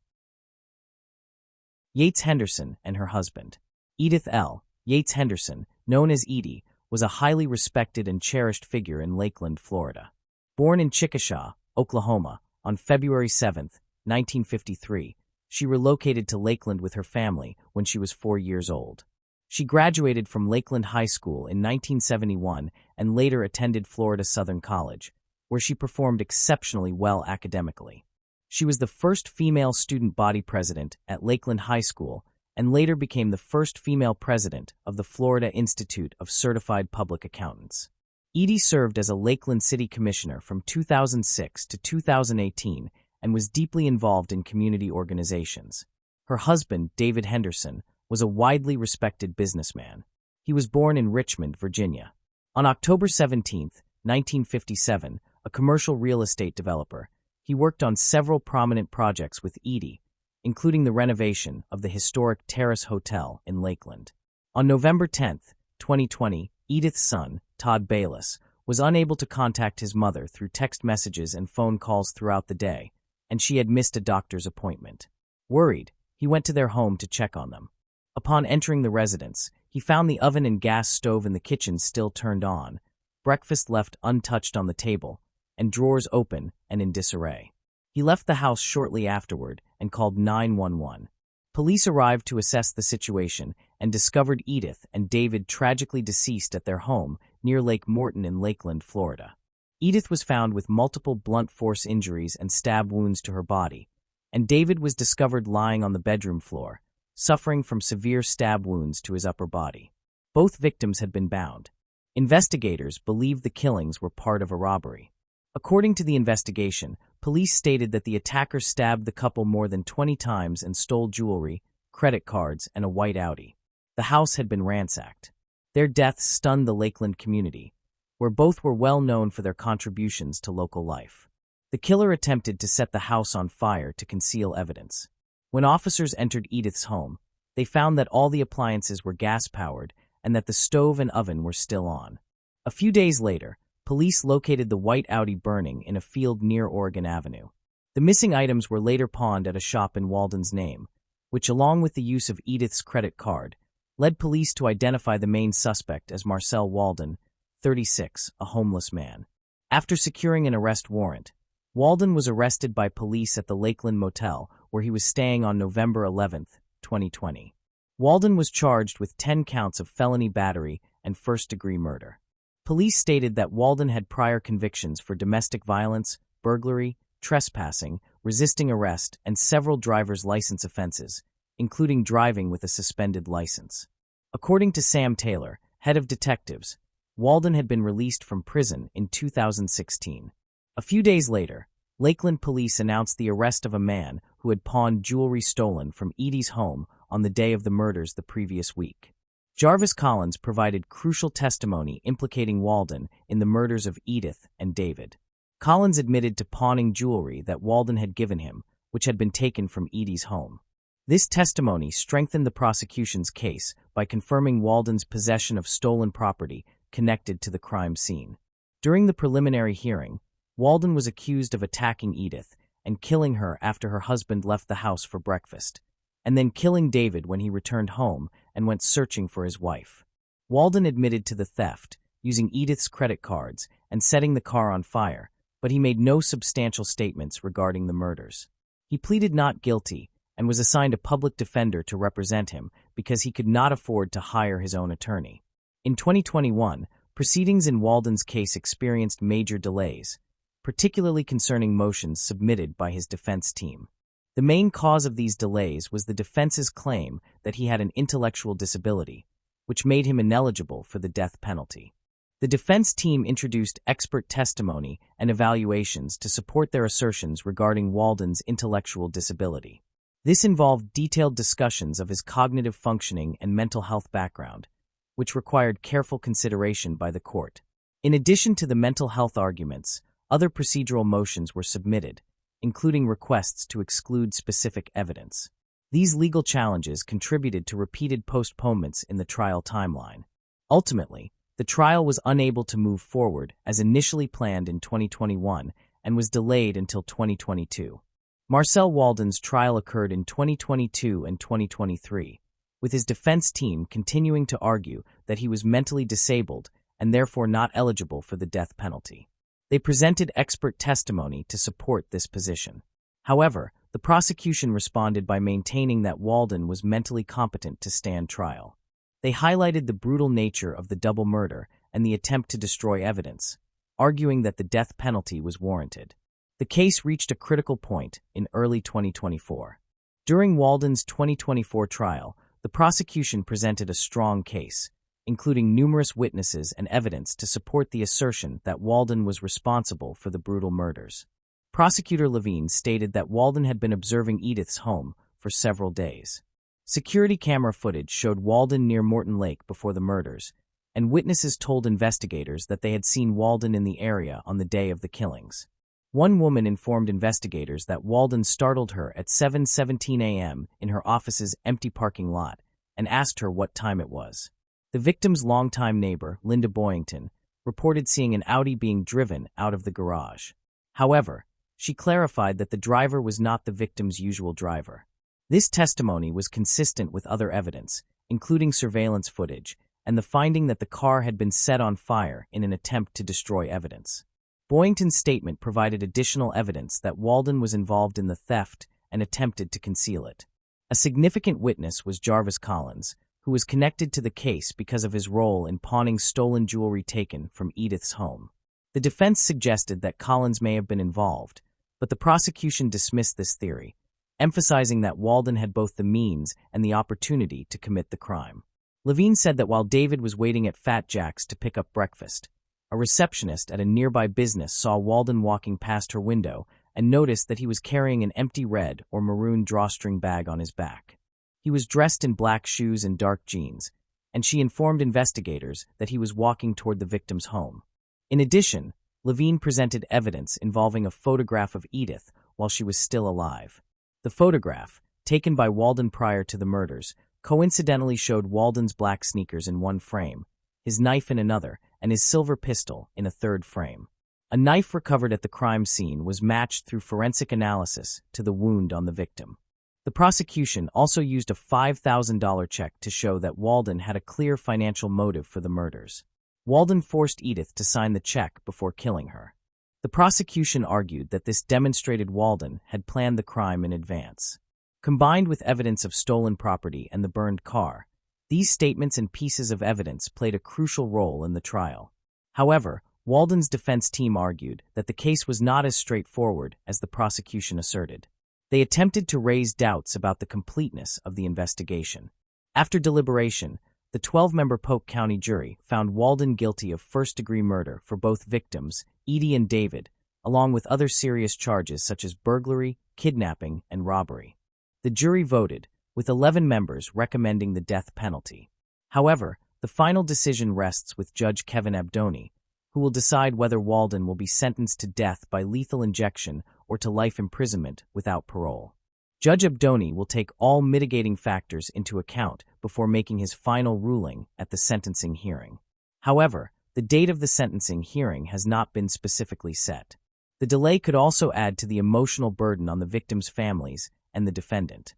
Yates Henderson and her husband. Edith L. Yates Henderson, known as Edie, was a highly respected and cherished figure in Lakeland, Florida. Born in Chickasha, Oklahoma, on February 7, 1953, she relocated to Lakeland with her family when she was 4 years old. She graduated from Lakeland High School in 1971 and later attended Florida Southern College, where she performed exceptionally well academically. She was the first female student body president at Lakeland High School and later became the first female president of the Florida Institute of Certified Public Accountants. Edie served as a Lakeland City Commissioner from 2006 to 2018 and was deeply involved in community organizations. Her husband, David Henderson, was a widely respected businessman. He was born in Richmond, Virginia. On October 17, 1957, a commercial real estate developer, he worked on several prominent projects with Edie, including the renovation of the historic Terrace Hotel in Lakeland. On November 10, 2020, Edith's son, Todd Bayless, was unable to contact his mother through text messages and phone calls throughout the day, and she had missed a doctor's appointment. Worried, he went to their home to check on them. Upon entering the residence, he found the oven and gas stove in the kitchen still turned on, breakfast left untouched on the table, and drawers open and in disarray. He left the house shortly afterward and called 911. Police arrived to assess the situation and discovered Edith and David tragically deceased at their home near Lake Morton in Lakeland, Florida. Edith was found with multiple blunt force injuries and stab wounds to her body, and David was discovered lying on the bedroom floor, suffering from severe stab wounds to his upper body. Both victims had been bound. Investigators believed the killings were part of a robbery. According to the investigation, police stated that the attackers stabbed the couple more than 20 times and stole jewelry, credit cards, and a white Audi. The house had been ransacked. Their deaths stunned the Lakeland community, where both were well known for their contributions to local life. The killer attempted to set the house on fire to conceal evidence. When officers entered Edith's home, they found that all the appliances were gas-powered and that the stove and oven were still on. A few days later, police located the white Audi burning in a field near Oregon Avenue. The missing items were later pawned at a shop in Walden's name, which, along with the use of Edith's credit card, led police to identify the main suspect as Marcel Walden, 36, a homeless man. After securing an arrest warrant, Walden was arrested by police at the Lakeland Motel, where he was staying on November 11, 2020. Walden was charged with 10 counts of felony battery and first-degree murder. Police stated that Walden had prior convictions for domestic violence, burglary, trespassing, resisting arrest, and several driver's license offenses, including driving with a suspended license. According to Sam Taylor, head of detectives, Walden had been released from prison in 2016. A few days later, Lakeland police announced the arrest of a man who had pawned jewelry stolen from Edie's home on the day of the murders the previous week. Jarvis Collins provided crucial testimony implicating Walden in the murders of Edith and David. Collins admitted to pawning jewelry that Walden had given him, which had been taken from Edie's home. This testimony strengthened the prosecution's case by confirming Walden's possession of stolen property connected to the crime scene. During the preliminary hearing, Walden was accused of attacking Edith and killing her after her husband left the house for breakfast, and then killing David when he returned home and went searching for his wife. Walden admitted to the theft, using Edith's credit cards and setting the car on fire, but he made no substantial statements regarding the murders. He pleaded not guilty and was assigned a public defender to represent him because he could not afford to hire his own attorney. In 2021, proceedings in Walden's case experienced major delays, particularly concerning motions submitted by his defense team. The main cause of these delays was the defense's claim that he had an intellectual disability, which made him ineligible for the death penalty. The defense team introduced expert testimony and evaluations to support their assertions regarding Walden's intellectual disability. This involved detailed discussions of his cognitive functioning and mental health background, which required careful consideration by the court. In addition to the mental health arguments, other procedural motions were submitted, including requests to exclude specific evidence. These legal challenges contributed to repeated postponements in the trial timeline. Ultimately, the trial was unable to move forward as initially planned in 2021 and was delayed until 2022. Marcel Walden's trial occurred in 2022 and 2023, with his defense team continuing to argue that he was mentally disabled and therefore not eligible for the death penalty. They presented expert testimony to support this position. However, the prosecution responded by maintaining that Walden was mentally competent to stand trial. They highlighted the brutal nature of the double murder and the attempt to destroy evidence, arguing that the death penalty was warranted. The case reached a critical point in early 2024. During Walden's 2024 trial, the prosecution presented a strong case, including numerous witnesses and evidence to support the assertion that Walden was responsible for the brutal murders. Prosecutor Levine stated that Walden had been observing Edith's home for several days. Security camera footage showed Walden near Morton Lake before the murders, and witnesses told investigators that they had seen Walden in the area on the day of the killings. One woman informed investigators that Walden startled her at 7:17 a.m. in her office's empty parking lot and asked her what time it was. The victim's longtime neighbor, Linda Boyington, reported seeing an Audi being driven out of the garage. However, she clarified that the driver was not the victim's usual driver. This testimony was consistent with other evidence, including surveillance footage, and the finding that the car had been set on fire in an attempt to destroy evidence. Boyington's statement provided additional evidence that Walden was involved in the theft and attempted to conceal it. A significant witness was Jarvis Collins, who was connected to the case because of his role in pawning stolen jewelry taken from Edith's home. The defense suggested that Collins may have been involved, but the prosecution dismissed this theory, emphasizing that Walden had both the means and the opportunity to commit the crime. Levine said that while David was waiting at Fat Jack's to pick up breakfast, a receptionist at a nearby business saw Walden walking past her window and noticed that he was carrying an empty red or maroon drawstring bag on his back. He was dressed in black shoes and dark jeans, and she informed investigators that he was walking toward the victim's home. In addition, Levine presented evidence involving a photograph of Edith while she was still alive. The photograph, taken by Walden prior to the murders, coincidentally showed Walden's black sneakers in one frame, his knife in another, and his silver pistol in a third frame. A knife recovered at the crime scene was matched through forensic analysis to the wound on the victim. The prosecution also used a $5,000 check to show that Walden had a clear financial motive for the murders. Walden forced Edith to sign the check before killing her. The prosecution argued that this demonstrated Walden had planned the crime in advance. Combined with evidence of stolen property and the burned car, these statements and pieces of evidence played a crucial role in the trial. However, Walden's defense team argued that the case was not as straightforward as the prosecution asserted. They attempted to raise doubts about the completeness of the investigation. After deliberation, the 12-member Polk County jury found Walden guilty of first-degree murder for both victims, Edie and David, along with other serious charges such as burglary, kidnapping, and robbery. The jury voted, with 11 members recommending the death penalty. However, the final decision rests with Judge Kevin Abdoni, who will decide whether Walden will be sentenced to death by lethal injection or to life imprisonment without parole. Judge Abdoni will take all mitigating factors into account before making his final ruling at the sentencing hearing. However, the date of the sentencing hearing has not been specifically set. The delay could also add to the emotional burden on the victims' families and the defendant.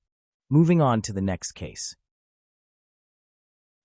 Moving on to the next case.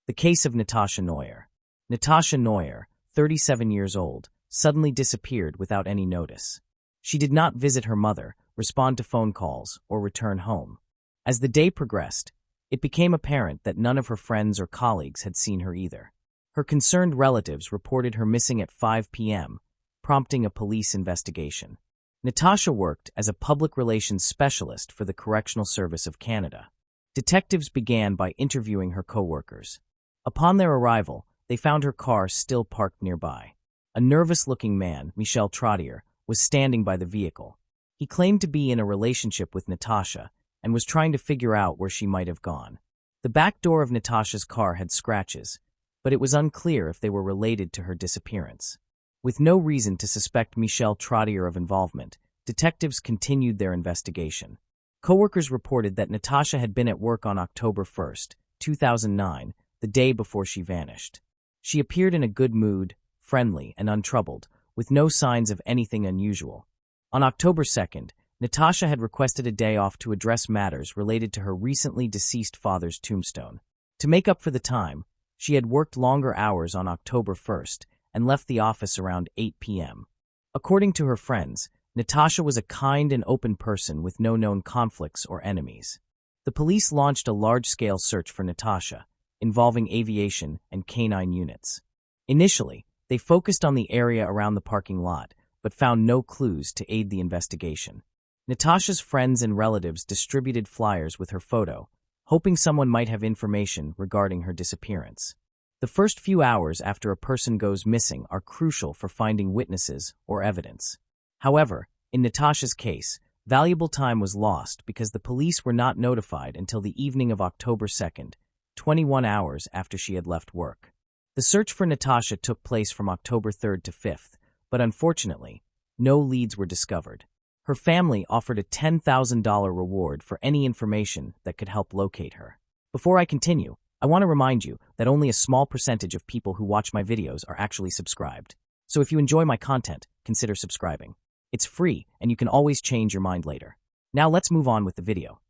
The case of Natasha Neuer. Natasha Neuer, 37 years old, suddenly disappeared without any notice. She did not visit her mother, respond to phone calls, or return home. As the day progressed, it became apparent that none of her friends or colleagues had seen her either. Her concerned relatives reported her missing at 5 p.m., prompting a police investigation. Natasha worked as a public relations specialist for the Correctional Service of Canada. Detectives began by interviewing her co-workers. Upon their arrival, they found her car still parked nearby. A nervous-looking man, Michel Trottier, was standing by the vehicle. He claimed to be in a relationship with Natasha and was trying to figure out where she might have gone. The back door of Natasha's car had scratches, but it was unclear if they were related to her disappearance. With no reason to suspect Michel Trottier of involvement, detectives continued their investigation. Coworkers reported that Natasha had been at work on October 1, 2009, the day before she vanished. She appeared in a good mood, friendly and untroubled, with no signs of anything unusual. On October 2nd, Natasha had requested a day off to address matters related to her recently deceased father's tombstone. To make up for the time, she had worked longer hours on October 1st and left the office around 8 p.m. According to her friends, Natasha was a kind and open person with no known conflicts or enemies. The police launched a large-scale search for Natasha, involving aviation and canine units. Initially, they focused on the area around the parking lot, but found no clues to aid the investigation. Natasha's friends and relatives distributed flyers with her photo, hoping someone might have information regarding her disappearance. The first few hours after a person goes missing are crucial for finding witnesses or evidence. However, in Natasha's case, valuable time was lost because the police were not notified until the evening of October 2nd, 21 hours after she had left work. The search for Natasha took place from October 3rd to 5th, but unfortunately, no leads were discovered. Her family offered a $10,000 reward for any information that could help locate her. Before I continue, I want to remind you that only a small percentage of people who watch my videos are actually subscribed. So if you enjoy my content, consider subscribing. It's free, and you can always change your mind later. Now let's move on with the video.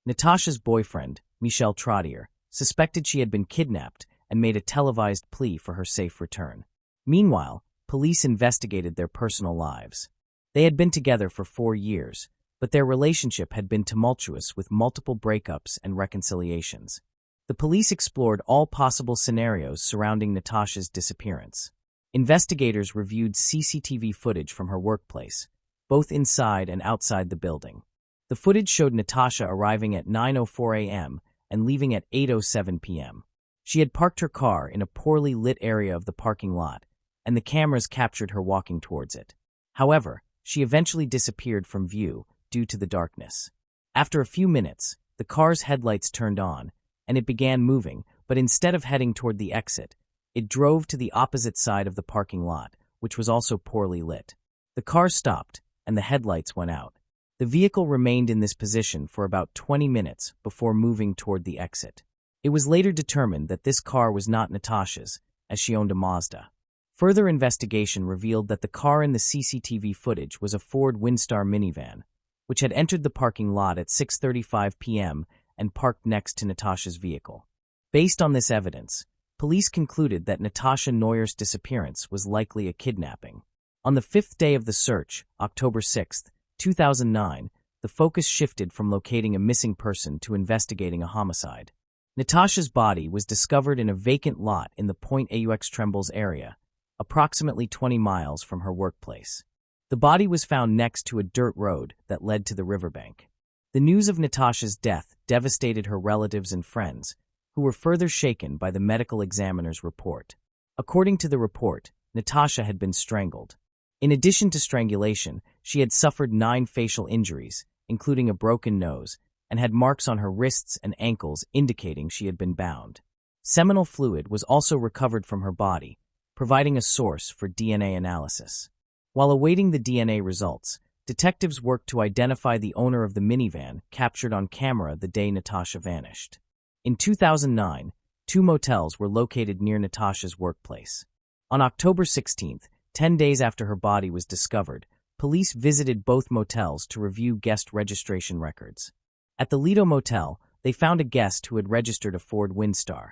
Natasha's boyfriend, Michel Trottier, suspected she had been kidnapped and made a televised plea for her safe return. Meanwhile, police investigated their personal lives. They had been together for 4 years, but their relationship had been tumultuous with multiple breakups and reconciliations. The police explored all possible scenarios surrounding Natasha's disappearance. Investigators reviewed CCTV footage from her workplace, both inside and outside the building. The footage showed Natasha arriving at 9:04 a.m. and leaving at 8:07 p.m. She had parked her car in a poorly lit area of the parking lot, and the cameras captured her walking towards it. However, she eventually disappeared from view due to the darkness. After a few minutes, the car's headlights turned on, and it began moving, but instead of heading toward the exit, it drove to the opposite side of the parking lot, which was also poorly lit. The car stopped, and the headlights went out. The vehicle remained in this position for about 20 minutes before moving toward the exit. It was later determined that this car was not Natasha's, as she owned a Mazda. Further investigation revealed that the car in the CCTV footage was a Ford Windstar minivan, which had entered the parking lot at 6:35 p.m. and parked next to Natasha's vehicle. Based on this evidence, police concluded that Natasha Neuer's disappearance was likely a kidnapping. On the 5th day of the search, October 6, 2009, the focus shifted from locating a missing person to investigating a homicide. Natasha's body was discovered in a vacant lot in the Pointe-aux Trembles approximately 20 miles from her workplace. The body was found next to a dirt road that led to the riverbank. The news of Natasha's death devastated her relatives and friends, who were further shaken by the medical examiner's report. According to the report, Natasha had been strangled. In addition to strangulation, she had suffered 9 facial injuries, including a broken nose, and had marks on her wrists and ankles indicating she had been bound. Seminal fluid was also recovered from her body, providing a source for DNA analysis. While awaiting the DNA results, detectives worked to identify the owner of the minivan captured on camera the day Natasha vanished. In 2009, 2 motels were located near Natasha's workplace. On October 16th, 10 days after her body was discovered, police visited both motels to review guest registration records. At the Lido Motel, they found a guest who had registered a Ford Windstar.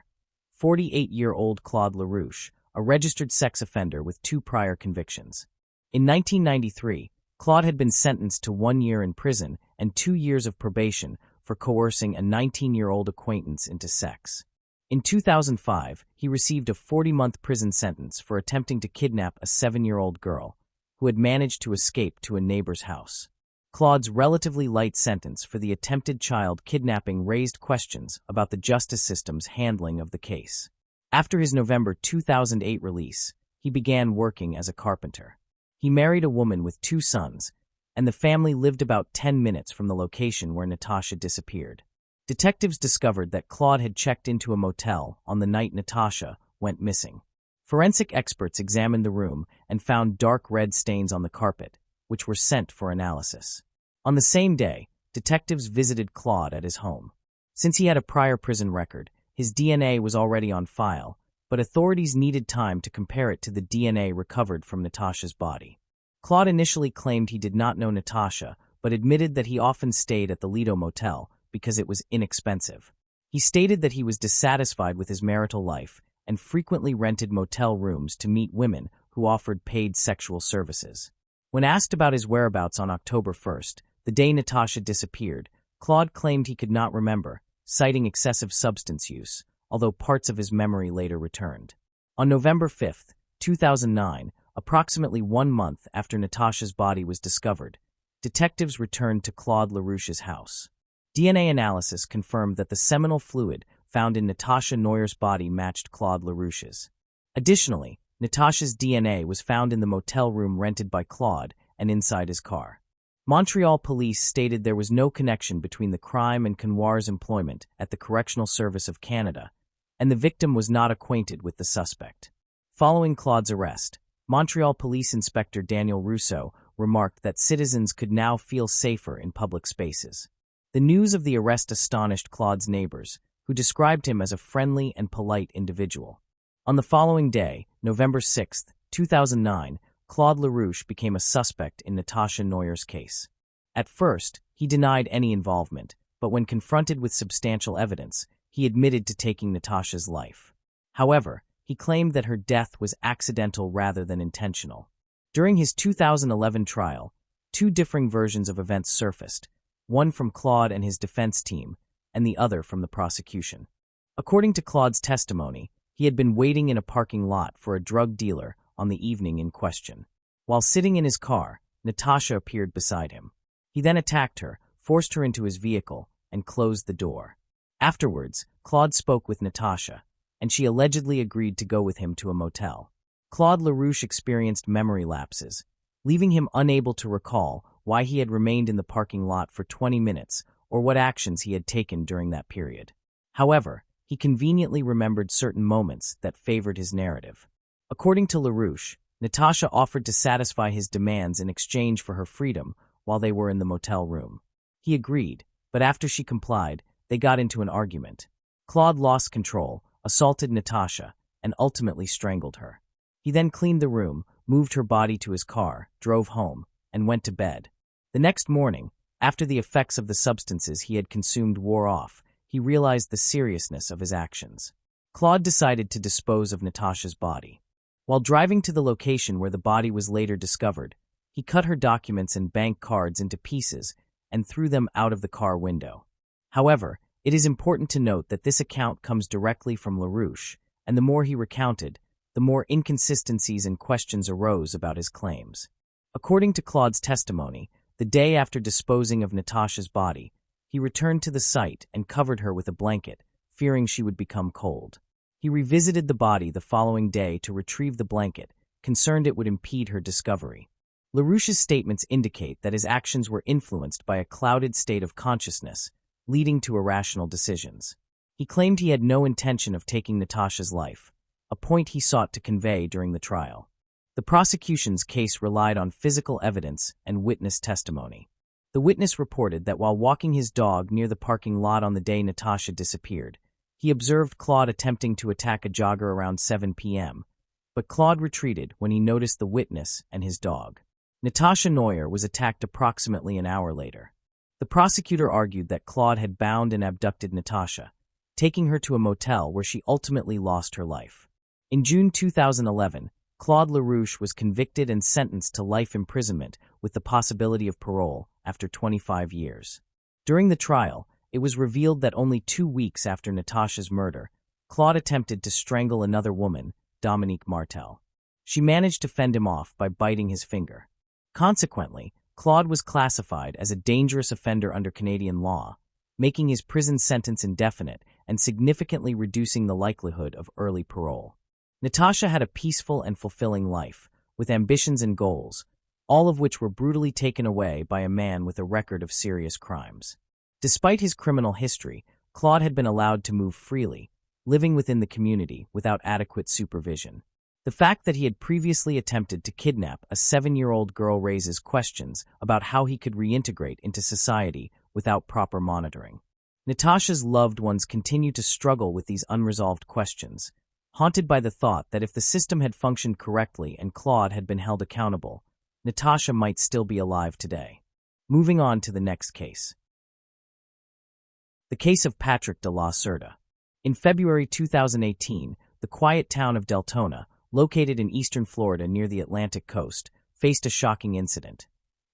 48-year-old Claude LaRouche, a registered sex offender with 2 prior convictions. In 1993, Claude had been sentenced to 1 year in prison and 2 years of probation for coercing a 19-year-old acquaintance into sex. In 2005, he received a 40-month prison sentence for attempting to kidnap a 7-year-old girl, who had managed to escape to a neighbor's house. Claude's relatively light sentence for the attempted child kidnapping raised questions about the justice system's handling of the case. After his November 2008 release, he began working as a carpenter. He married a woman with 2 sons, and the family lived about 10 minutes from the location where Natasha disappeared. Detectives discovered that Claude had checked into a motel on the night Natasha went missing. Forensic experts examined the room and found dark red stains on the carpet, which were sent for analysis. On the same day, detectives visited Claude at his home. Since he had a prior prison record, his DNA was already on file, but authorities needed time to compare it to the DNA recovered from Natasha's body. Claude initially claimed he did not know Natasha, but admitted that he often stayed at the Lido Motel because it was inexpensive. He stated that he was dissatisfied with his marital life and frequently rented motel rooms to meet women who offered paid sexual services. When asked about his whereabouts on October 1st, the day Natasha disappeared, Claude claimed he could not remember, citing excessive substance use, although parts of his memory later returned. On November 5, 2009, approximately 1 month after Natasha's body was discovered, detectives returned to Claude LaRouche's house. DNA analysis confirmed that the seminal fluid found in Natasha Neuer's body matched Claude LaRouche's. Additionally, Natasha's DNA was found in the motel room rented by Claude and inside his car. Montreal police stated there was no connection between the crime and Connoir's employment at the Correctional Service of Canada, and the victim was not acquainted with the suspect. Following Claude's arrest, Montreal Police Inspector Daniel Rousseau remarked that citizens could now feel safer in public spaces. The news of the arrest astonished Claude's neighbors, who described him as a friendly and polite individual. On the following day, November 6, 2009, Claude LaRouche became a suspect in Natasha Neuer's case. At first, he denied any involvement, but when confronted with substantial evidence, he admitted to taking Natasha's life. However, he claimed that her death was accidental rather than intentional. During his 2011 trial, two differing versions of events surfaced, one from Claude and his defense team, and the other from the prosecution. According to Claude's testimony, he had been waiting in a parking lot for a drug dealer on the evening in question. While sitting in his car, Natasha appeared beside him. He then attacked her, forced her into his vehicle, and closed the door. Afterwards, Claude spoke with Natasha, and she allegedly agreed to go with him to a motel. Claude LaRouche experienced memory lapses, leaving him unable to recall why he had remained in the parking lot for 20 minutes or what actions he had taken during that period. However, he conveniently remembered certain moments that favored his narrative. According to LaRouche, Natasha offered to satisfy his demands in exchange for her freedom while they were in the motel room. He agreed, but after she complied, they got into an argument. Claude lost control, assaulted Natasha, and ultimately strangled her. He then cleaned the room, moved her body to his car, drove home, and went to bed. The next morning, after the effects of the substances he had consumed wore off, he realized the seriousness of his actions. Claude decided to dispose of Natasha's body. While driving to the location where the body was later discovered, he cut her documents and bank cards into pieces and threw them out of the car window. However, it is important to note that this account comes directly from LaRouche, and the more he recounted, the more inconsistencies and questions arose about his claims. According to Claude's testimony, the day after disposing of Natasha's body, he returned to the site and covered her with a blanket, fearing she would become cold. He revisited the body the following day to retrieve the blanket, concerned it would impede her discovery. LaRouche's statements indicate that his actions were influenced by a clouded state of consciousness, leading to irrational decisions. He claimed he had no intention of taking Natasha's life, a point he sought to convey during the trial. The prosecution's case relied on physical evidence and witness testimony. The witness reported that while walking his dog near the parking lot on the day Natasha disappeared, he observed Claude attempting to attack a jogger around 7 p.m., but Claude retreated when he noticed the witness and his dog. Natasha Neuer was attacked approximately an hour later. The prosecutor argued that Claude had bound and abducted Natasha, taking her to a motel where she ultimately lost her life. In June 2011, Claude LaRouche was convicted and sentenced to life imprisonment with the possibility of parole after 25 years. During the trial, it was revealed that only 2 weeks after Natasha's murder, Claude attempted to strangle another woman, Dominique Martel. She managed to fend him off by biting his finger. Consequently, Claude was classified as a dangerous offender under Canadian law, making his prison sentence indefinite and significantly reducing the likelihood of early parole. Natasha had a peaceful and fulfilling life, with ambitions and goals, all of which were brutally taken away by a man with a record of serious crimes. Despite his criminal history, Claude had been allowed to move freely, living within the community without adequate supervision. The fact that he had previously attempted to kidnap a 7-year-old girl raises questions about how he could reintegrate into society without proper monitoring. Natasha's loved ones continue to struggle with these unresolved questions, haunted by the thought that if the system had functioned correctly and Claude had been held accountable, Natasha might still be alive today. Moving on to the next case. The case of Patrick de la Cerda. In February 2018, the quiet town of Deltona, located in eastern Florida near the Atlantic coast, faced a shocking incident: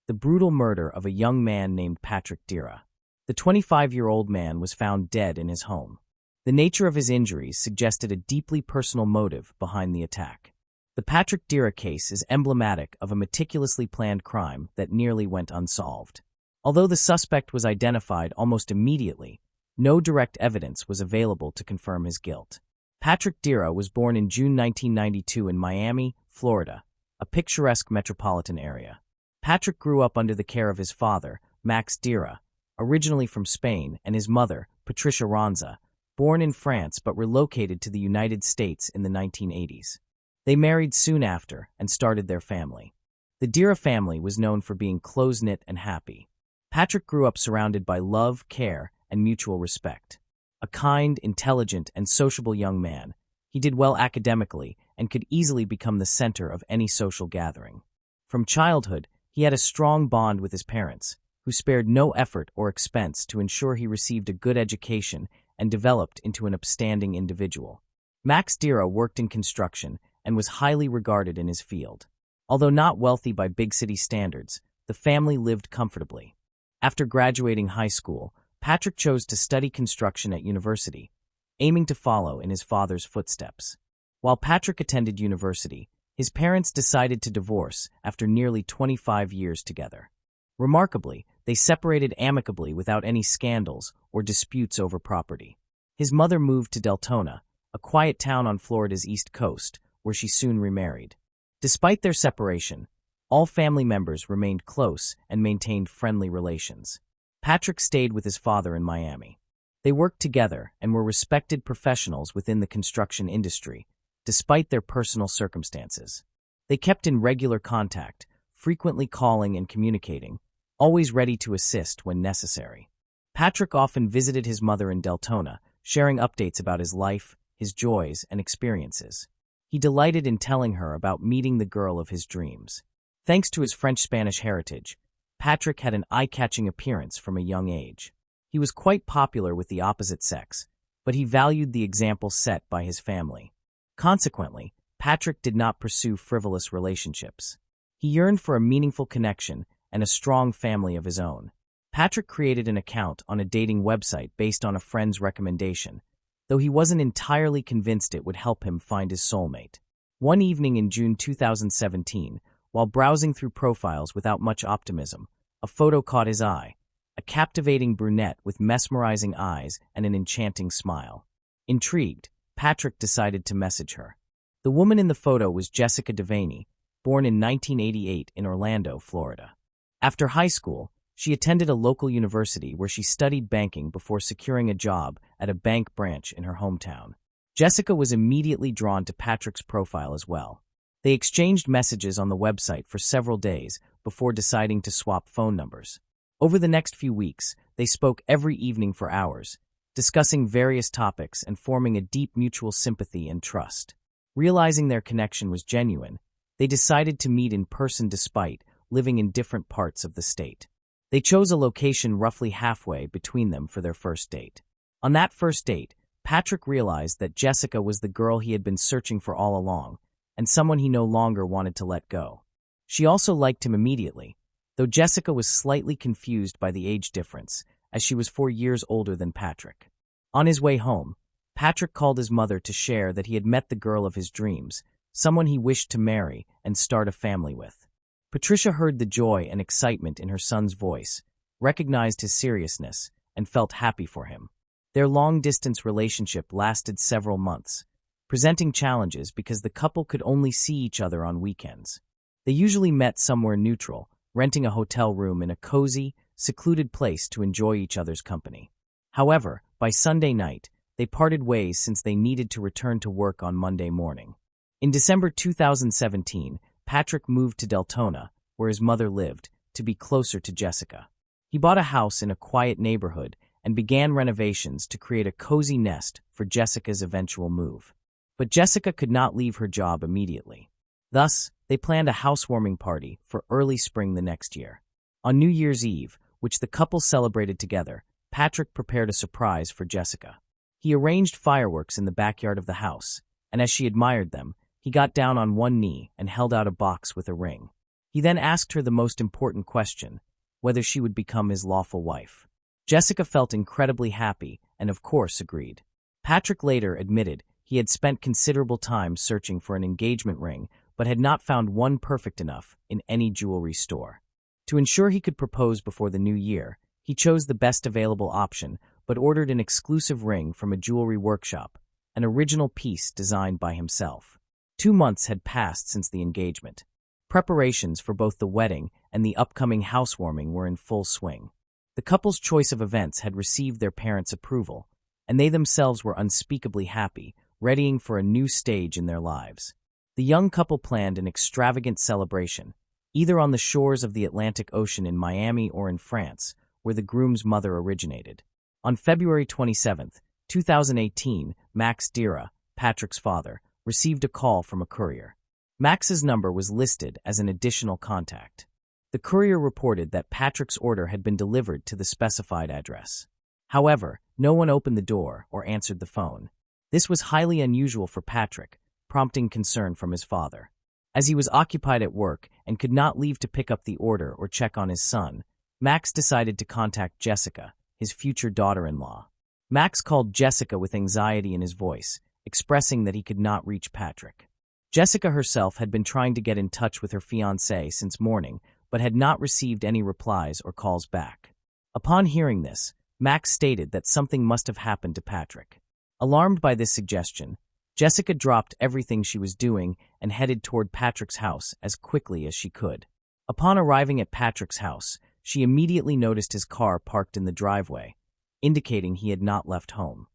the brutal murder of a young man named Patrick Dira. The 25-year-old man was found dead in his home. The nature of his injuries suggested a deeply personal motive behind the attack. The Patrick Dira case is emblematic of a meticulously planned crime that nearly went unsolved. Although the suspect was identified almost immediately, No direct evidence was available to confirm his guilt. Patrick Dira was born in June 1992 in Miami, Florida, a picturesque metropolitan area. Patrick grew up under the care of his father, Max Dira, originally from Spain, and his mother, Patricia Ronza, born in France but relocated to the United States in the 1980s. They married soon after and started their family. The Dira family was known for being close-knit and happy. Patrick grew up surrounded by love, care, and mutual respect. A kind, intelligent, and sociable young man, he did well academically and could easily become the center of any social gathering. From childhood, he had a strong bond with his parents, who spared no effort or expense to ensure he received a good education and developed into an upstanding individual. Max Dira worked in construction and was highly regarded in his field. Although not wealthy by big city standards, the family lived comfortably. After graduating high school, Patrick chose to study construction at university, aiming to follow in his father's footsteps. While Patrick attended university, his parents decided to divorce after nearly 25 years together. Remarkably, they separated amicably without any scandals or disputes over property. His mother moved to Deltona, a quiet town on Florida's East Coast, where she soon remarried. Despite their separation, all family members remained close and maintained friendly relations. Patrick stayed with his father in Miami. They worked together and were respected professionals within the construction industry, despite their personal circumstances. They kept in regular contact, frequently calling and communicating, always ready to assist when necessary. Patrick often visited his mother in Deltona, sharing updates about his life, his joys, and experiences. He delighted in telling her about meeting the girl of his dreams. Thanks to his French-Spanish heritage, Patrick had an eye-catching appearance from a young age. He was quite popular with the opposite sex, but he valued the example set by his family. Consequently, Patrick did not pursue frivolous relationships. He yearned for a meaningful connection and a strong family of his own. Patrick created an account on a dating website based on a friend's recommendation, though he wasn't entirely convinced it would help him find his soulmate. One evening in June 2017, while browsing through profiles without much optimism, a photo caught his eye, a captivating brunette with mesmerizing eyes and an enchanting smile. Intrigued, Patrick decided to message her. The woman in the photo was Jessica Devaney, born in 1988 in Orlando, Florida. After high school, she attended a local university where she studied banking before securing a job at a bank branch in her hometown. Jessica was immediately drawn to Patrick's profile as well. They exchanged messages on the website for several days before deciding to swap phone numbers. Over the next few weeks, they spoke every evening for hours, discussing various topics and forming a deep mutual sympathy and trust. Realizing their connection was genuine, they decided to meet in person despite living in different parts of the state. They chose a location roughly halfway between them for their first date. On that first date, Patrick realized that Jessica was the girl he had been searching for all along, and someone he no longer wanted to let go. She also liked him immediately, though Jessica was slightly confused by the age difference, as she was 4 years older than Patrick. On his way home, Patrick called his mother to share that he had met the girl of his dreams, someone he wished to marry and start a family with. Patricia heard the joy and excitement in her son's voice, recognized his seriousness, and felt happy for him. Their long-distance relationship lasted several months, presenting challenges because the couple could only see each other on weekends. They usually met somewhere neutral, renting a hotel room in a cozy, secluded place to enjoy each other's company. However, by Sunday night, they parted ways since they needed to return to work on Monday morning. In December 2017, Patrick moved to Deltona, where his mother lived, to be closer to Jessica. He bought a house in a quiet neighborhood and began renovations to create a cozy nest for Jessica's eventual move. But Jessica could not leave her job immediately. Thus, they planned a housewarming party for early spring the next year. On New Year's Eve, which the couple celebrated together, Patrick prepared a surprise for Jessica. He arranged fireworks in the backyard of the house, and as she admired them, he got down on one knee and held out a box with a ring. He then asked her the most important question, whether she would become his lawful wife. Jessica felt incredibly happy and of course agreed. Patrick later admitted he had spent considerable time searching for an engagement ring but had not found one perfect enough in any jewelry store. To ensure he could propose before the new year, he chose the best available option but ordered an exclusive ring from a jewelry workshop, an original piece designed by himself. 2 months had passed since the engagement. Preparations for both the wedding and the upcoming housewarming were in full swing. The couple's choice of events had received their parents' approval, and they themselves were unspeakably happy, readying for a new stage in their lives. The young couple planned an extravagant celebration, either on the shores of the Atlantic Ocean in Miami or in France, where the groom's mother originated. On February 27, 2018, Max Dira, Patrick's father, received a call from a courier. Max's number was listed as an additional contact. The courier reported that Patrick's order had been delivered to the specified address. However, no one opened the door or answered the phone. This was highly unusual for Patrick, prompting concern from his father. As he was occupied at work and could not leave to pick up the order or check on his son, Max decided to contact Jessica, his future daughter-in-law. Max called Jessica with anxiety in his voice, expressing that he could not reach Patrick. Jessica herself had been trying to get in touch with her fiancé since morning, but had not received any replies or calls back. Upon hearing this, Max stated that something must have happened to Patrick. Alarmed by this suggestion, Jessica dropped everything she was doing and headed toward Patrick's house as quickly as she could. Upon arriving at Patrick's house, she immediately noticed his car parked in the driveway, indicating he had not left home.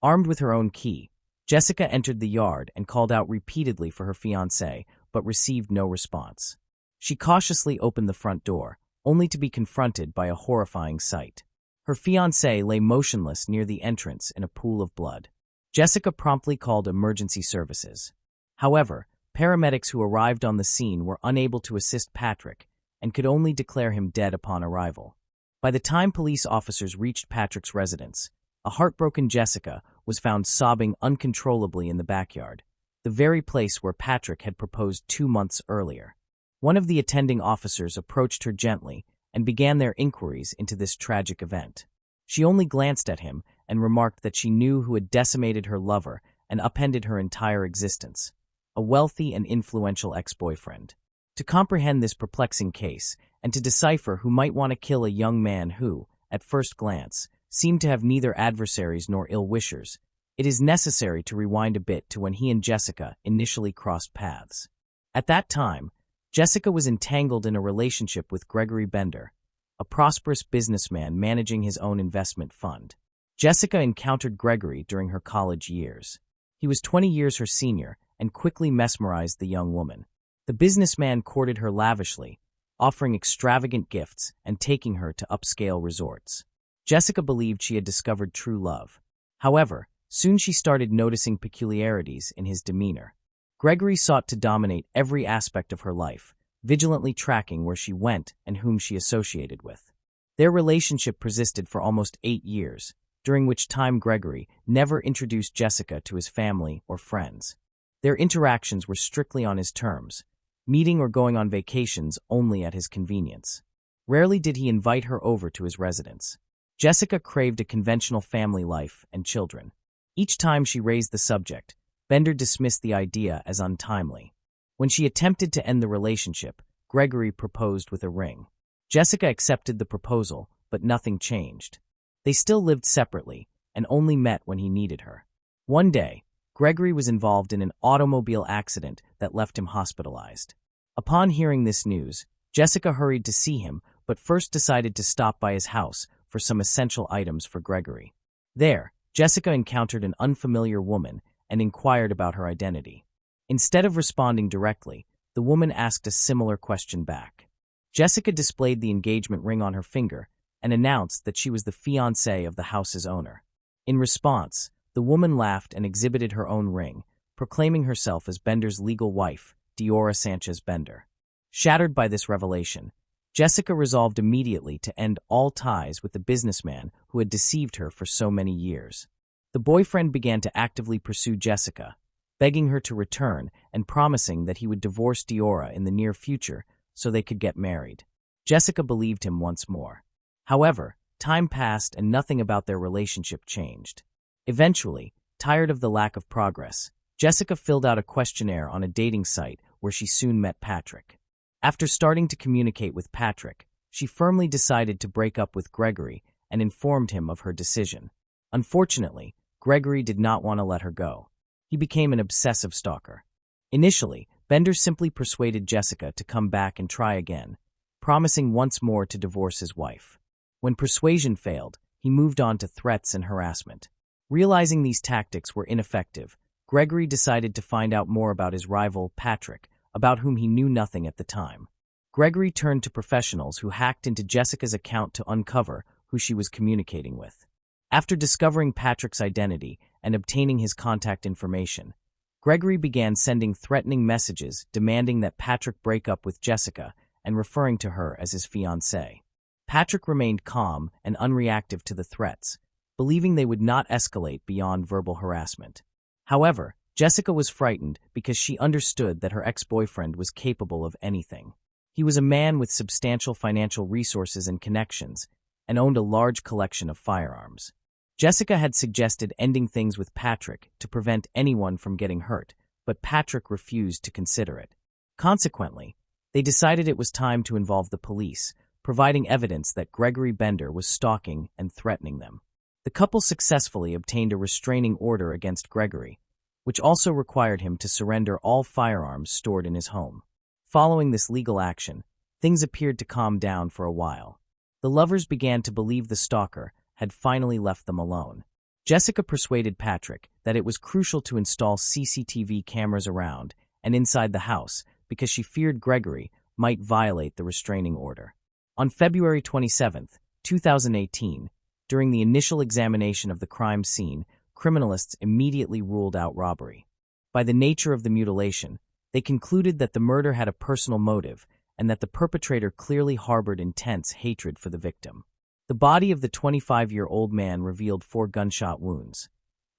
Armed with her own key, Jessica entered the yard and called out repeatedly for her fiancé, but received no response. She cautiously opened the front door, only to be confronted by a horrifying sight. Her fiancé lay motionless near the entrance in a pool of blood. Jessica promptly called emergency services. However, paramedics who arrived on the scene were unable to assist Patrick and could only declare him dead upon arrival. By the time police officers reached Patrick's residence, a heartbroken Jessica was found sobbing uncontrollably in the backyard, the very place where Patrick had proposed 2 months earlier. One of the attending officers approached her gently and began their inquiries into this tragic event. She only glanced at him and remarked that she knew who had decimated her lover and upended her entire existence, a wealthy and influential ex-boyfriend. To comprehend this perplexing case and to decipher who might want to kill a young man who, at first glance, seemed to have neither adversaries nor ill-wishers, it is necessary to rewind a bit to when he and Jessica initially crossed paths. At that time, Jessica was entangled in a relationship with Gregory Bender, a prosperous businessman managing his own investment fund. Jessica encountered Gregory during her college years. He was 20 years her senior and quickly mesmerized the young woman. The businessman courted her lavishly, offering extravagant gifts and taking her to upscale resorts. Jessica believed she had discovered true love. However, soon she started noticing peculiarities in his demeanor. Gregory sought to dominate every aspect of her life, vigilantly tracking where she went and whom she associated with. Their relationship persisted for almost 8 years, during which time Gregory never introduced Jessica to his family or friends. Their interactions were strictly on his terms, meeting or going on vacations only at his convenience. Rarely did he invite her over to his residence. Jessica craved a conventional family life and children. Each time she raised the subject, Bender dismissed the idea as untimely. When she attempted to end the relationship, Gregory proposed with a ring. Jessica accepted the proposal, but nothing changed. They still lived separately and only met when he needed her. One day, Gregory was involved in an automobile accident that left him hospitalized. Upon hearing this news, Jessica hurried to see him, but first decided to stop by his house for some essential items for Gregory. There, Jessica encountered an unfamiliar woman and inquired about her identity. Instead of responding directly, the woman asked a similar question back. Jessica displayed the engagement ring on her finger and announced that she was the fiancée of the house's owner. In response, the woman laughed and exhibited her own ring, proclaiming herself as Bender's legal wife, Diora Sanchez Bender. Shattered by this revelation, Jessica resolved immediately to end all ties with the businessman who had deceived her for so many years. The boyfriend began to actively pursue Jessica, begging her to return and promising that he would divorce Diora in the near future so they could get married. Jessica believed him once more. However, time passed and nothing about their relationship changed. Eventually, tired of the lack of progress, Jessica filled out a questionnaire on a dating site where she soon met Patrick. After starting to communicate with Patrick, she firmly decided to break up with Gregory and informed him of her decision. Unfortunately, Gregory did not want to let her go. He became an obsessive stalker. Initially, Bender simply persuaded Jessica to come back and try again, promising once more to divorce his wife. When persuasion failed, he moved on to threats and harassment. Realizing these tactics were ineffective, Gregory decided to find out more about his rival, Patrick, about whom he knew nothing at the time. Gregory turned to professionals who hacked into Jessica's account to uncover who she was communicating with. After discovering Patrick's identity and obtaining his contact information, Gregory began sending threatening messages demanding that Patrick break up with Jessica and referring to her as his fiancée. Patrick remained calm and unreactive to the threats, believing they would not escalate beyond verbal harassment. However, Jessica was frightened because she understood that her ex-boyfriend was capable of anything. He was a man with substantial financial resources and connections, and owned a large collection of firearms. Jessica had suggested ending things with Patrick to prevent anyone from getting hurt, but Patrick refused to consider it. Consequently, they decided it was time to involve the police, providing evidence that Gregory Bender was stalking and threatening them. The couple successfully obtained a restraining order against Gregory, which also required him to surrender all firearms stored in his home. Following this legal action, things appeared to calm down for a while. The lovers began to believe the stalker had finally left them alone. Jessica persuaded Patrick that it was crucial to install CCTV cameras around and inside the house because she feared Gregory might violate the restraining order. On February 27, 2018, during the initial examination of the crime scene, criminalists immediately ruled out robbery. By the nature of the mutilation, they concluded that the murder had a personal motive and that the perpetrator clearly harbored intense hatred for the victim. The body of the 25-year-old man revealed 4 gunshot wounds,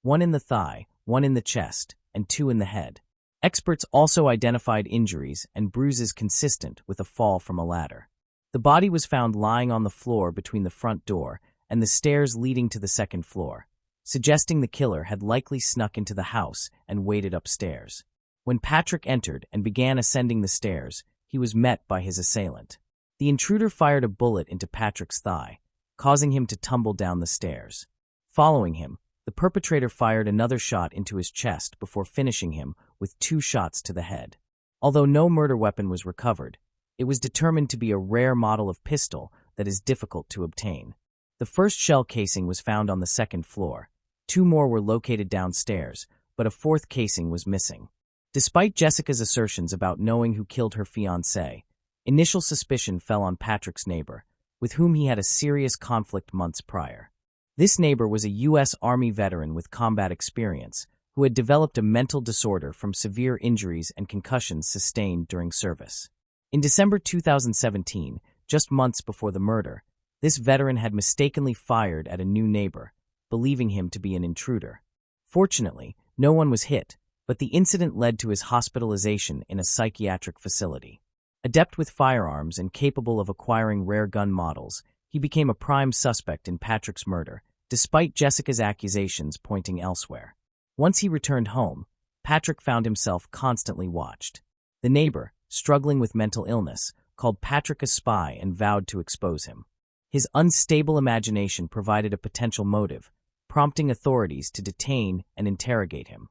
1 in the thigh, 1 in the chest, and 2 in the head. Experts also identified injuries and bruises consistent with a fall from a ladder. The body was found lying on the floor between the front door and the stairs leading to the second floor, suggesting the killer had likely snuck into the house and waited upstairs. When Patrick entered and began ascending the stairs, he was met by his assailant. The intruder fired a bullet into Patrick's thigh, causing him to tumble down the stairs. Following him, the perpetrator fired another shot into his chest before finishing him with 2 shots to the head. Although no murder weapon was recovered, it was determined to be a rare model of pistol that is difficult to obtain. The first shell casing was found on the second floor. 2 more were located downstairs, but a 4th casing was missing. Despite Jessica's assertions about knowing who killed her fiancé, initial suspicion fell on Patrick's neighbor, with whom he had a serious conflict months prior. This neighbor was a U.S. Army veteran with combat experience who had developed a mental disorder from severe injuries and concussions sustained during service. In December 2017, just months before the murder, this veteran had mistakenly fired at a new neighbor, believing him to be an intruder. Fortunately, no one was hit, but the incident led to his hospitalization in a psychiatric facility. Adept with firearms and capable of acquiring rare gun models, he became a prime suspect in Patrick's murder, despite Jessica's accusations pointing elsewhere. Once he returned home, Patrick found himself constantly watched. The neighbor, struggling with mental illness, called Patrick a spy and vowed to expose him. His unstable imagination provided a potential motive, prompting authorities to detain and interrogate him.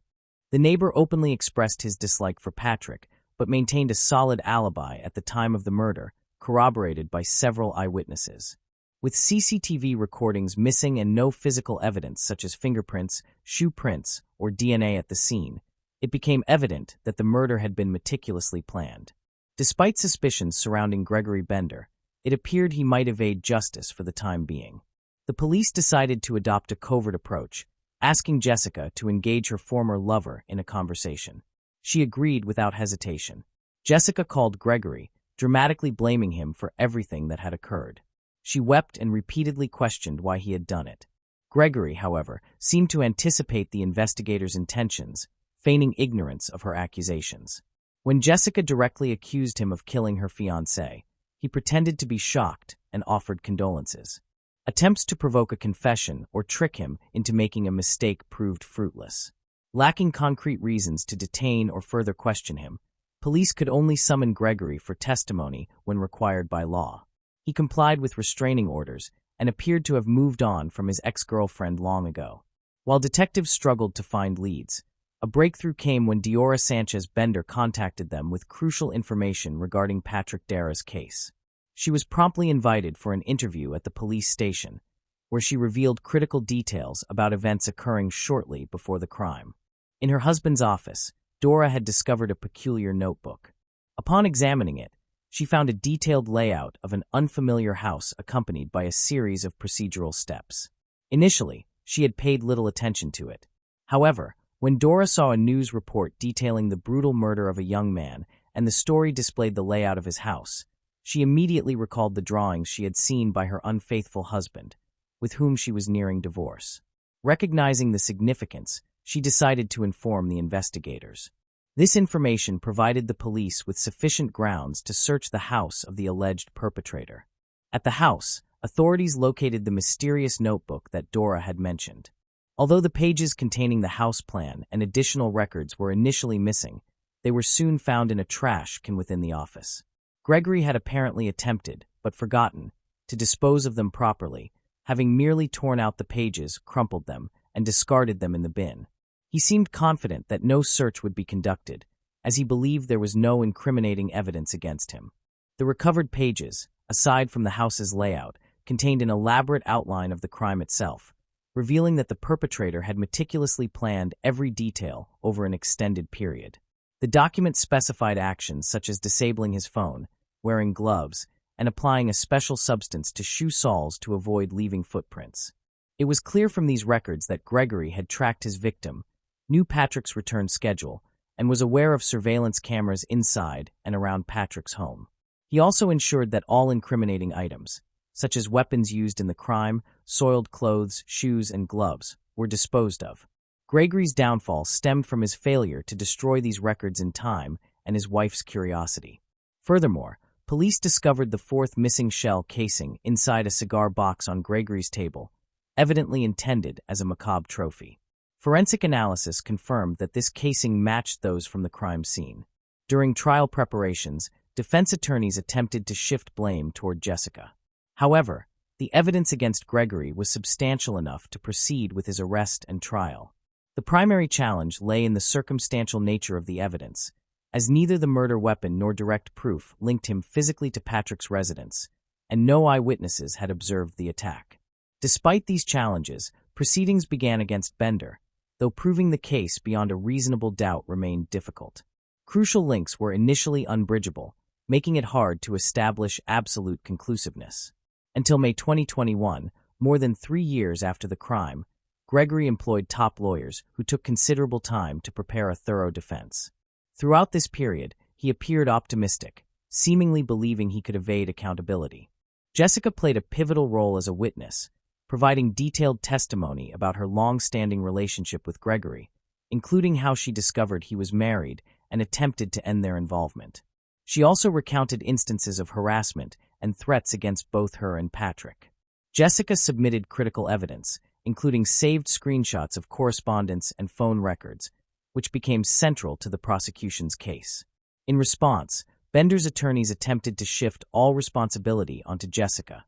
The neighbor openly expressed his dislike for Patrick, but maintained a solid alibi at the time of the murder, corroborated by several eyewitnesses. With CCTV recordings missing and no physical evidence such as fingerprints, shoe prints, or DNA at the scene, it became evident that the murder had been meticulously planned. Despite suspicions surrounding Gregory Bender, it appeared he might evade justice for the time being. The police decided to adopt a covert approach, asking Jessica to engage her former lover in a conversation. She agreed without hesitation. Jessica called Gregory, dramatically blaming him for everything that had occurred. She wept and repeatedly questioned why he had done it. Gregory, however, seemed to anticipate the investigators' intentions, feigning ignorance of her accusations. When Jessica directly accused him of killing her fiancé, he pretended to be shocked and offered condolences. Attempts to provoke a confession or trick him into making a mistake proved fruitless. Lacking concrete reasons to detain or further question him, police could only summon Gregory for testimony when required by law. He complied with restraining orders and appeared to have moved on from his ex-girlfriend long ago. While detectives struggled to find leads, a breakthrough came when Diora Sanchez Bender contacted them with crucial information regarding Patrick Darra's case. She was promptly invited for an interview at the police station, where she revealed critical details about events occurring shortly before the crime. In her husband's office, Dora had discovered a peculiar notebook. Upon examining it, she found a detailed layout of an unfamiliar house accompanied by a series of procedural steps. Initially, she had paid little attention to it. However, when Dora saw a news report detailing the brutal murder of a young man and the story displayed the layout of his house, she immediately recalled the drawings she had seen by her unfaithful husband, with whom she was nearing divorce. Recognizing the significance, she decided to inform the investigators. This information provided the police with sufficient grounds to search the house of the alleged perpetrator. At the house, authorities located the mysterious notebook that Dora had mentioned. Although the pages containing the house plan and additional records were initially missing, they were soon found in a trash can within the office. Gregory had apparently attempted, but forgotten, to dispose of them properly, having merely torn out the pages, crumpled them, and discarded them in the bin. He seemed confident that no search would be conducted, as he believed there was no incriminating evidence against him. The recovered pages, aside from the house's layout, contained an elaborate outline of the crime itself, revealing that the perpetrator had meticulously planned every detail over an extended period. The document specified actions such as disabling his phone, wearing gloves, and applying a special substance to shoe soles to avoid leaving footprints. It was clear from these records that Gregory had tracked his victim, knew Patrick's return schedule, and was aware of surveillance cameras inside and around Patrick's home. He also ensured that all incriminating items, such as weapons used in the crime, soiled clothes, shoes, and gloves, were disposed of. Gregory's downfall stemmed from his failure to destroy these records in time and his wife's curiosity. Furthermore, police discovered the fourth missing shell casing inside a cigar box on Gregory's table, evidently intended as a macabre trophy. Forensic analysis confirmed that this casing matched those from the crime scene. During trial preparations, defense attorneys attempted to shift blame toward Jessica. However, the evidence against Gregory was substantial enough to proceed with his arrest and trial. The primary challenge lay in the circumstantial nature of the evidence, as neither the murder weapon nor direct proof linked him physically to Patrick's residence, and no eyewitnesses had observed the attack. Despite these challenges, proceedings began against Bender, though proving the case beyond a reasonable doubt remained difficult. Crucial links were initially unbridgeable, making it hard to establish absolute conclusiveness. Until May 2021, more than 3 years after the crime, Gregory employed top lawyers who took considerable time to prepare a thorough defense. Throughout this period, he appeared optimistic, seemingly believing he could evade accountability. Jessica played a pivotal role as a witness, providing detailed testimony about her long-standing relationship with Gregory, including how she discovered he was married and attempted to end their involvement. She also recounted instances of harassment and threats against both her and Patrick. Jessica submitted critical evidence, including saved screenshots of correspondence and phone records, which became central to the prosecution's case. In response, Bender's attorneys attempted to shift all responsibility onto Jessica,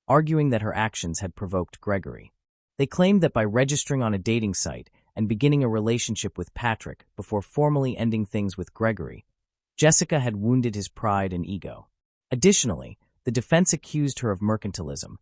arguing that her actions had provoked Gregory. They claimed that by registering on a dating site and beginning a relationship with Patrick before formally ending things with Gregory, Jessica had wounded his pride and ego. Additionally, the defense accused her of mercantilism,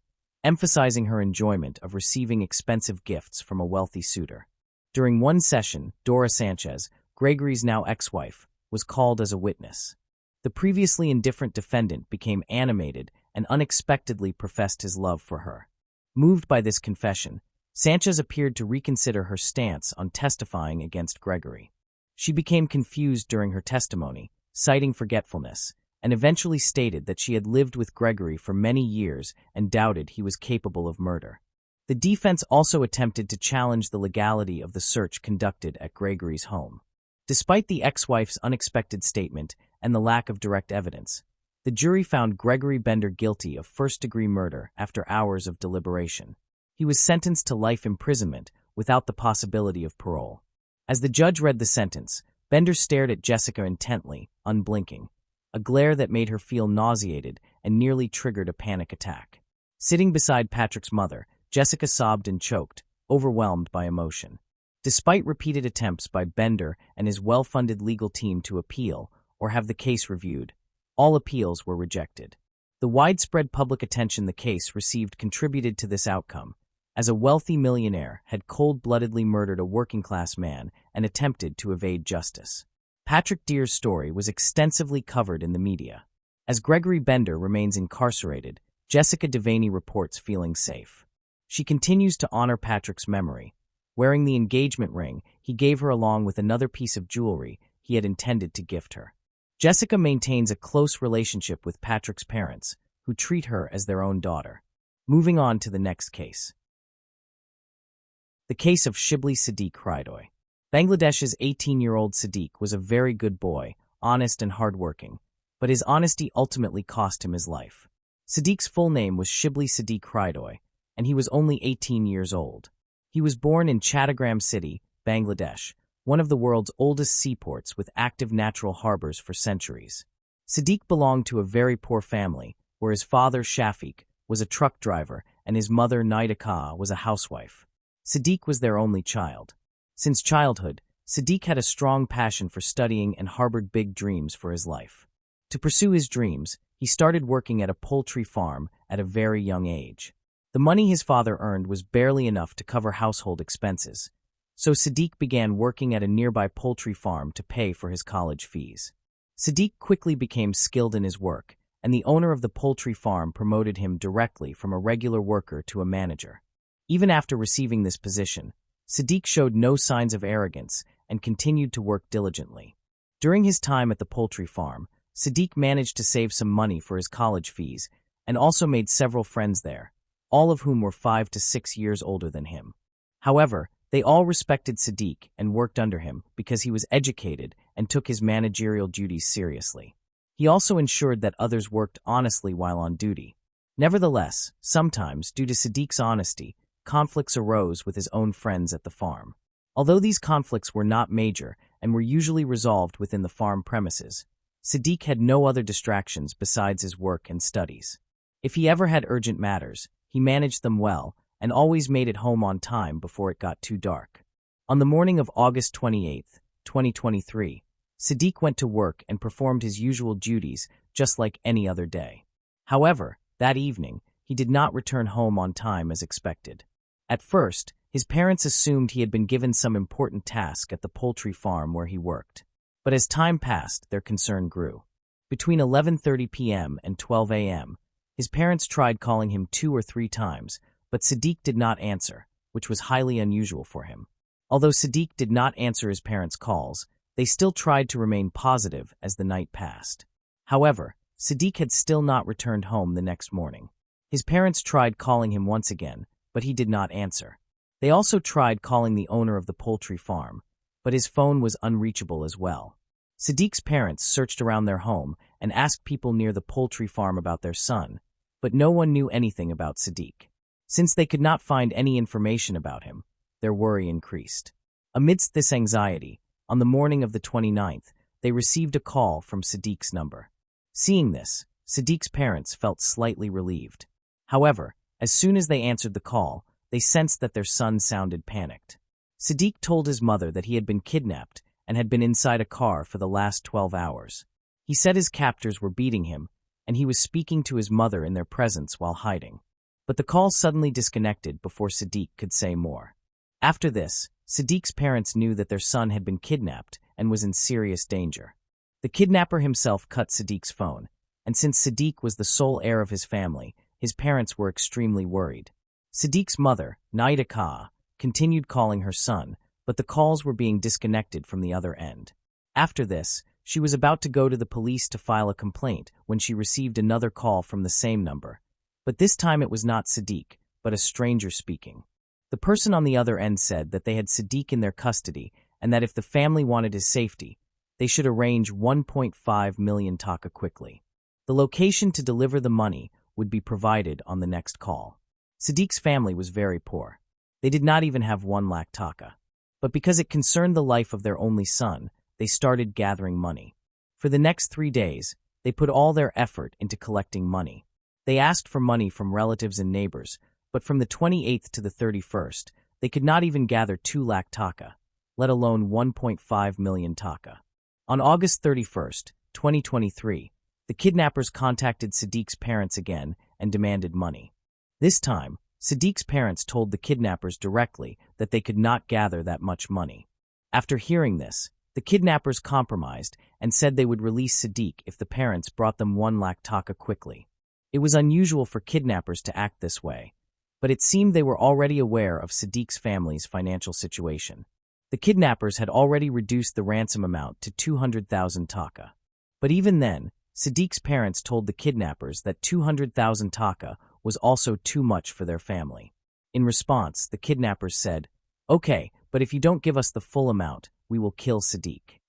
emphasizing her enjoyment of receiving expensive gifts from a wealthy suitor. During one session, Dora Sanchez, Gregory's now ex-wife, was called as a witness. The previously indifferent defendant became animated and unexpectedly professed his love for her. Moved by this confession, Sanchez appeared to reconsider her stance on testifying against Gregory. She became confused during her testimony, citing forgetfulness, and eventually stated that she had lived with Gregory for many years and doubted he was capable of murder. The defense also attempted to challenge the legality of the search conducted at Gregory's home. Despite the ex-wife's unexpected statement and the lack of direct evidence, the jury found Gregory Bender guilty of first-degree murder after hours of deliberation. He was sentenced to life imprisonment without the possibility of parole. As the judge read the sentence, Bender stared at Jessica intently, unblinking, a glare that made her feel nauseated and nearly triggered a panic attack. Sitting beside Patrick's mother, Jessica sobbed and choked, overwhelmed by emotion. Despite repeated attempts by Bender and his well-funded legal team to appeal or have the case reviewed, all appeals were rejected. The widespread public attention the case received contributed to this outcome, as a wealthy millionaire had cold-bloodedly murdered a working-class man and attempted to evade justice. Patrick Deer's story was extensively covered in the media. As Gregory Bender remains incarcerated, Jessica Devaney reports feeling safe. She continues to honor Patrick's memory, wearing the engagement ring he gave her along with another piece of jewelry he had intended to gift her. Jessica maintains a close relationship with Patrick's parents, who treat her as their own daughter. Moving on to the next case. The case of Shibli Siddique Hridoy. Bangladesh's 18-year-old Siddique was a very good boy, honest and hardworking, but his honesty ultimately cost him his life. Siddique's full name was Shibli Siddique Hridoy, and he was only 18 years old. He was born in Chattogram City, Bangladesh, one of the world's oldest seaports with active natural harbors for centuries. Siddique belonged to a very poor family, where his father, Shafiq, was a truck driver and his mother, Naida Kha, was a housewife. Siddique was their only child. Since childhood, Siddique had a strong passion for studying and harbored big dreams for his life. To pursue his dreams, he started working at a poultry farm at a very young age. The money his father earned was barely enough to cover household expenses, so Siddique began working at a nearby poultry farm to pay for his college fees. Siddique quickly became skilled in his work, and the owner of the poultry farm promoted him directly from a regular worker to a manager. Even after receiving this position, Siddique showed no signs of arrogance and continued to work diligently. During his time at the poultry farm, Siddique managed to save some money for his college fees and also made several friends there, all of whom were 5 to 6 years older than him. However, they all respected Siddique and worked under him because he was educated and took his managerial duties seriously. He also ensured that others worked honestly while on duty. Nevertheless, sometimes, due to Siddique's honesty, conflicts arose with his own friends at the farm. Although these conflicts were not major and were usually resolved within the farm premises, Siddique had no other distractions besides his work and studies. If he ever had urgent matters, he managed them well and always made it home on time before it got too dark. On the morning of August 28, 2023, Siddique went to work and performed his usual duties just like any other day. However, that evening, he did not return home on time as expected. At first, his parents assumed he had been given some important task at the poultry farm where he worked. But as time passed, their concern grew. Between 11:30 p.m. and 12 a.m., his parents tried calling him 2 or 3 times, but Siddique did not answer, which was highly unusual for him. Although Siddique did not answer his parents' calls, they still tried to remain positive as the night passed. However, Siddique had still not returned home the next morning. His parents tried calling him once again, but he did not answer. They also tried calling the owner of the poultry farm, but his phone was unreachable as well. Siddique's parents searched around their home and asked people near the poultry farm about their son, but no one knew anything about Siddique. Since they could not find any information about him, their worry increased. Amidst this anxiety, on the morning of the 29th, they received a call from Siddique's number. Seeing this, Siddique's parents felt slightly relieved. However, as soon as they answered the call, they sensed that their son sounded panicked. Siddique told his mother that he had been kidnapped and had been inside a car for the last 12 hours. He said his captors were beating him, and he was speaking to his mother in their presence while hiding. But the call suddenly disconnected before Siddique could say more. After this, Siddique's parents knew that their son had been kidnapped and was in serious danger. The kidnapper himself cut Siddique's phone, and since Siddique was the sole heir of his family, his parents were extremely worried. Siddique's mother, Naida Kha, continued calling her son, but the calls were being disconnected from the other end. After this, she was about to go to the police to file a complaint when she received another call from the same number. But this time it was not Siddique, but a stranger speaking. The person on the other end said that they had Siddique in their custody and that if the family wanted his safety, they should arrange 1.5 million taka quickly. The location to deliver the money would be provided on the next call. Siddique's family was very poor. They did not even have 1 lakh taka. But because it concerned the life of their only son, they started gathering money. For the next 3 days, they put all their effort into collecting money. They asked for money from relatives and neighbors, but from the 28th to the 31st, they could not even gather 2 lakh taka, let alone 1.5 million taka. On August 31st, 2023, the kidnappers contacted Sadiq's parents again and demanded money. This time, Sadiq's parents told the kidnappers directly that they could not gather that much money. After hearing this, the kidnappers compromised and said they would release Sadiq if the parents brought them 1 lakh taka quickly. It was unusual for kidnappers to act this way, but it seemed they were already aware of Sadiq's family's financial situation. The kidnappers had already reduced the ransom amount to 200,000 taka. But even then, Sadiq's parents told the kidnappers that 200,000 taka was also too much for their family. In response, the kidnappers said, "Okay, but if you don't give us the full amount, we will kill Sadiq."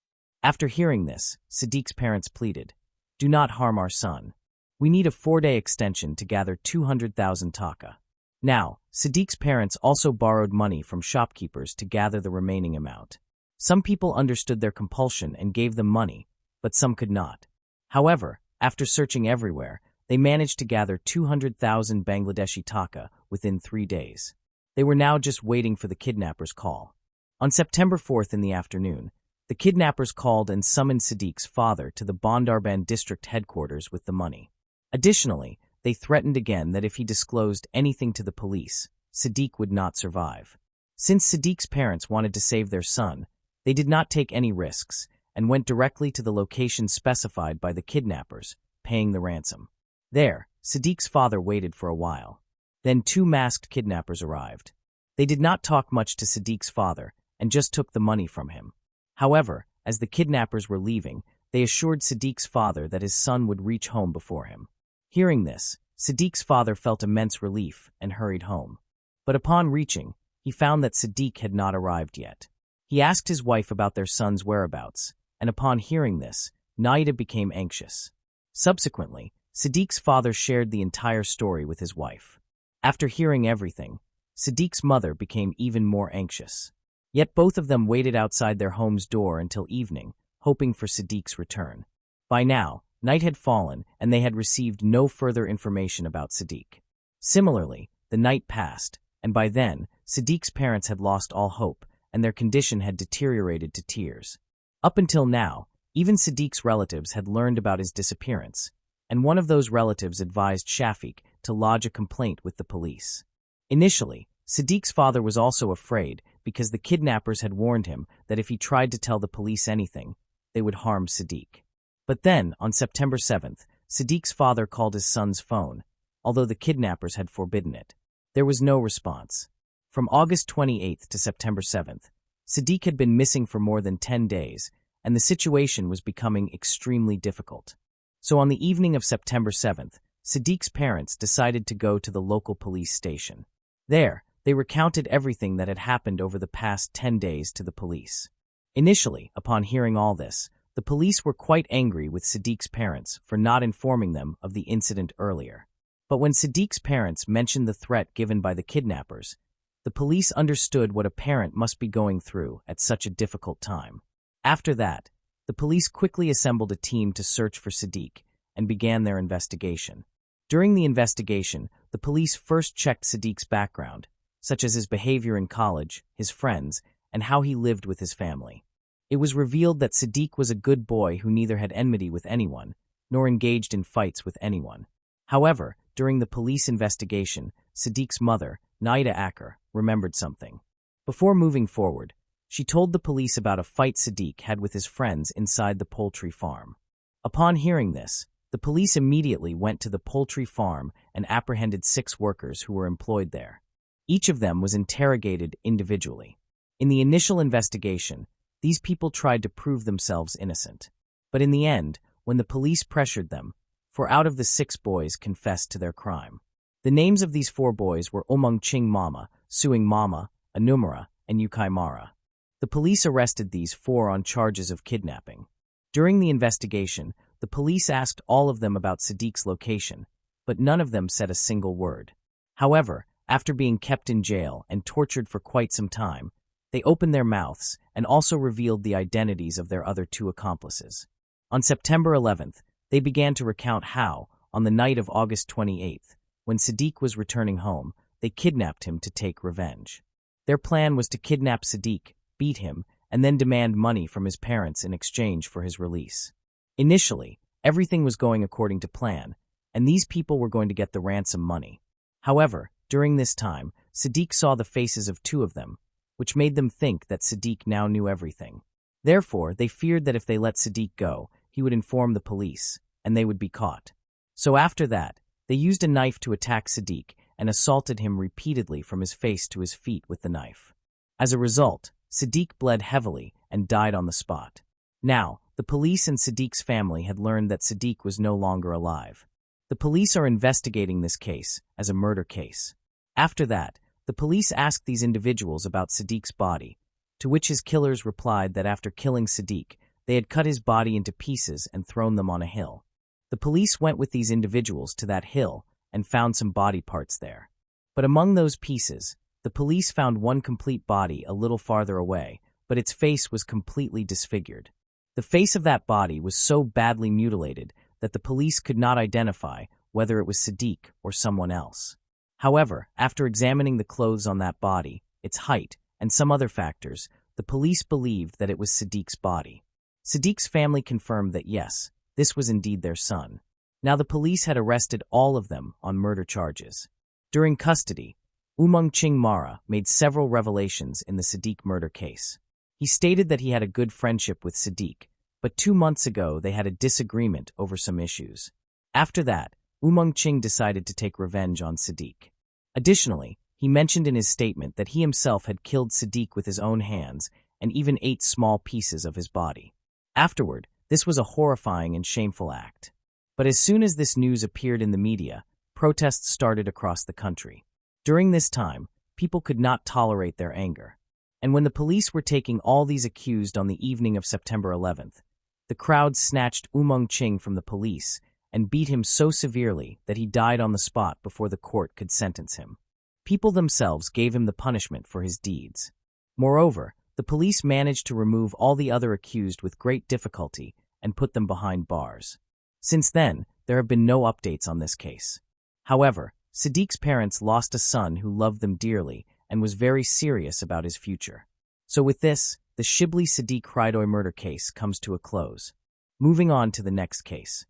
After hearing this, Sadiq's parents pleaded, "Do not harm our son. We need a 4-day extension to gather 200,000 taka." Now, Sadiq's parents also borrowed money from shopkeepers to gather the remaining amount. Some people understood their compulsion and gave them money, but some could not. However, after searching everywhere, they managed to gather 200,000 Bangladeshi taka within 3 days. They were now just waiting for the kidnappers' call. On September 4th in the afternoon, the kidnappers called and summoned Sadiq's father to the Bandarban district headquarters with the money. Additionally, they threatened again that if he disclosed anything to the police, Sadiq would not survive. Since Sadiq's parents wanted to save their son, they did not take any risks and went directly to the location specified by the kidnappers, paying the ransom. There, Sadiq's father waited for a while. Then 2 masked kidnappers arrived. They did not talk much to Sadiq's father and just took the money from him. However, as the kidnappers were leaving, they assured Sadiq's father that his son would reach home before him. Hearing this, Sadiq's father felt immense relief and hurried home. But upon reaching, he found that Sadiq had not arrived yet. He asked his wife about their son's whereabouts, and upon hearing this, Naida became anxious. Subsequently, Sadiq's father shared the entire story with his wife. After hearing everything, Sadiq's mother became even more anxious. Yet both of them waited outside their home's door until evening, hoping for Sadiq's return. By now, night had fallen and they had received no further information about Sadiq. Similarly, the night passed, and by then, Sadiq's parents had lost all hope and their condition had deteriorated to tears. Up until now, even Sadiq's relatives had learned about his disappearance, and one of those relatives advised Shafiq to lodge a complaint with the police. Initially, Sadiq's father was also afraid because the kidnappers had warned him that if he tried to tell the police anything, they would harm Sadiq. But then, on September 7th, Sadiq's father called his son's phone, although the kidnappers had forbidden it. There was no response. From August 28th to September 7th, Sadiq had been missing for more than 10 days, and the situation was becoming extremely difficult. So on the evening of September 7th, Sadiq's parents decided to go to the local police station. There, they recounted everything that had happened over the past 10 days to the police. Initially, upon hearing all this, the police were quite angry with Sadiq's parents for not informing them of the incident earlier. But when Sadiq's parents mentioned the threat given by the kidnappers, the police understood what a parent must be going through at such a difficult time. After that, the police quickly assembled a team to search for Sadiq and began their investigation. During the investigation, the police first checked Sadiq's background, such as his behavior in college, his friends, and how he lived with his family. It was revealed that Sadiq was a good boy who neither had enmity with anyone, nor engaged in fights with anyone. However, during the police investigation, Sadiq's mother, Naida Acker, remembered something. Before moving forward, she told the police about a fight Sadiq had with his friends inside the poultry farm. Upon hearing this, the police immediately went to the poultry farm and apprehended 6 workers who were employed there. Each of them was interrogated individually. In the initial investigation, these people tried to prove themselves innocent. But in the end, when the police pressured them, 4 out of the 6 boys confessed to their crime. The names of these 4 boys were Umung Ching Mama, Suing Mama, Anumara, and Yukai Mara. The police arrested these 4 on charges of kidnapping. During the investigation, the police asked all of them about Sadiq's location, but none of them said a single word. However, after being kept in jail and tortured for quite some time, they opened their mouths and also revealed the identities of their other 2 accomplices. On September 11th, they began to recount how, on the night of August 28th, when Sadiq was returning home, they kidnapped him to take revenge. Their plan was to kidnap Sadiq, beat him, and then demand money from his parents in exchange for his release. Initially, everything was going according to plan, and these people were going to get the ransom money. However, during this time, Sadiq saw the faces of two of them, which made them think that Sadiq now knew everything. Therefore, they feared that if they let Sadiq go, he would inform the police, and they would be caught. So after that, they used a knife to attack Sadiq and assaulted him repeatedly from his face to his feet with the knife. As a result, Sadiq bled heavily and died on the spot. Now, the police and Sadiq's family had learned that Sadiq was no longer alive. The police are investigating this case as a murder case. After that, the police asked these individuals about Sadiq's body, to which his killers replied that after killing Sadiq, they had cut his body into pieces and thrown them on a hill. The police went with these individuals to that hill and found some body parts there. But among those pieces, the police found one complete body a little farther away, but its face was completely disfigured. The face of that body was so badly mutilated that the police could not identify whether it was Sadiq or someone else. However, after examining the clothes on that body, its height, and some other factors, the police believed that it was Sadiq's body. Sadiq's family confirmed that yes, this was indeed their son. Now the police had arrested all of them on murder charges. During custody, Umang Ching Mara made several revelations in the Sadiq murder case. He stated that he had a good friendship with Sadiq, but 2 months ago they had a disagreement over some issues. After that, Umang Ching decided to take revenge on Sadiq. Additionally, he mentioned in his statement that he himself had killed Sadiq with his own hands and even ate small pieces of his body. Afterward, this was a horrifying and shameful act. But as soon as this news appeared in the media, protests started across the country. During this time, people could not tolerate their anger. And when the police were taking all these accused on the evening of September 11th, the crowd snatched Umang Ching from the police and beat him so severely that he died on the spot before the court could sentence him. People themselves gave him the punishment for his deeds. Moreover, the police managed to remove all the other accused with great difficulty and put them behind bars. Since then, there have been no updates on this case. However, Sadiq's parents lost a son who loved them dearly and was very serious about his future. So with this, the Shibli Sadiq Hridoy murder case comes to a close. Moving on to the next case.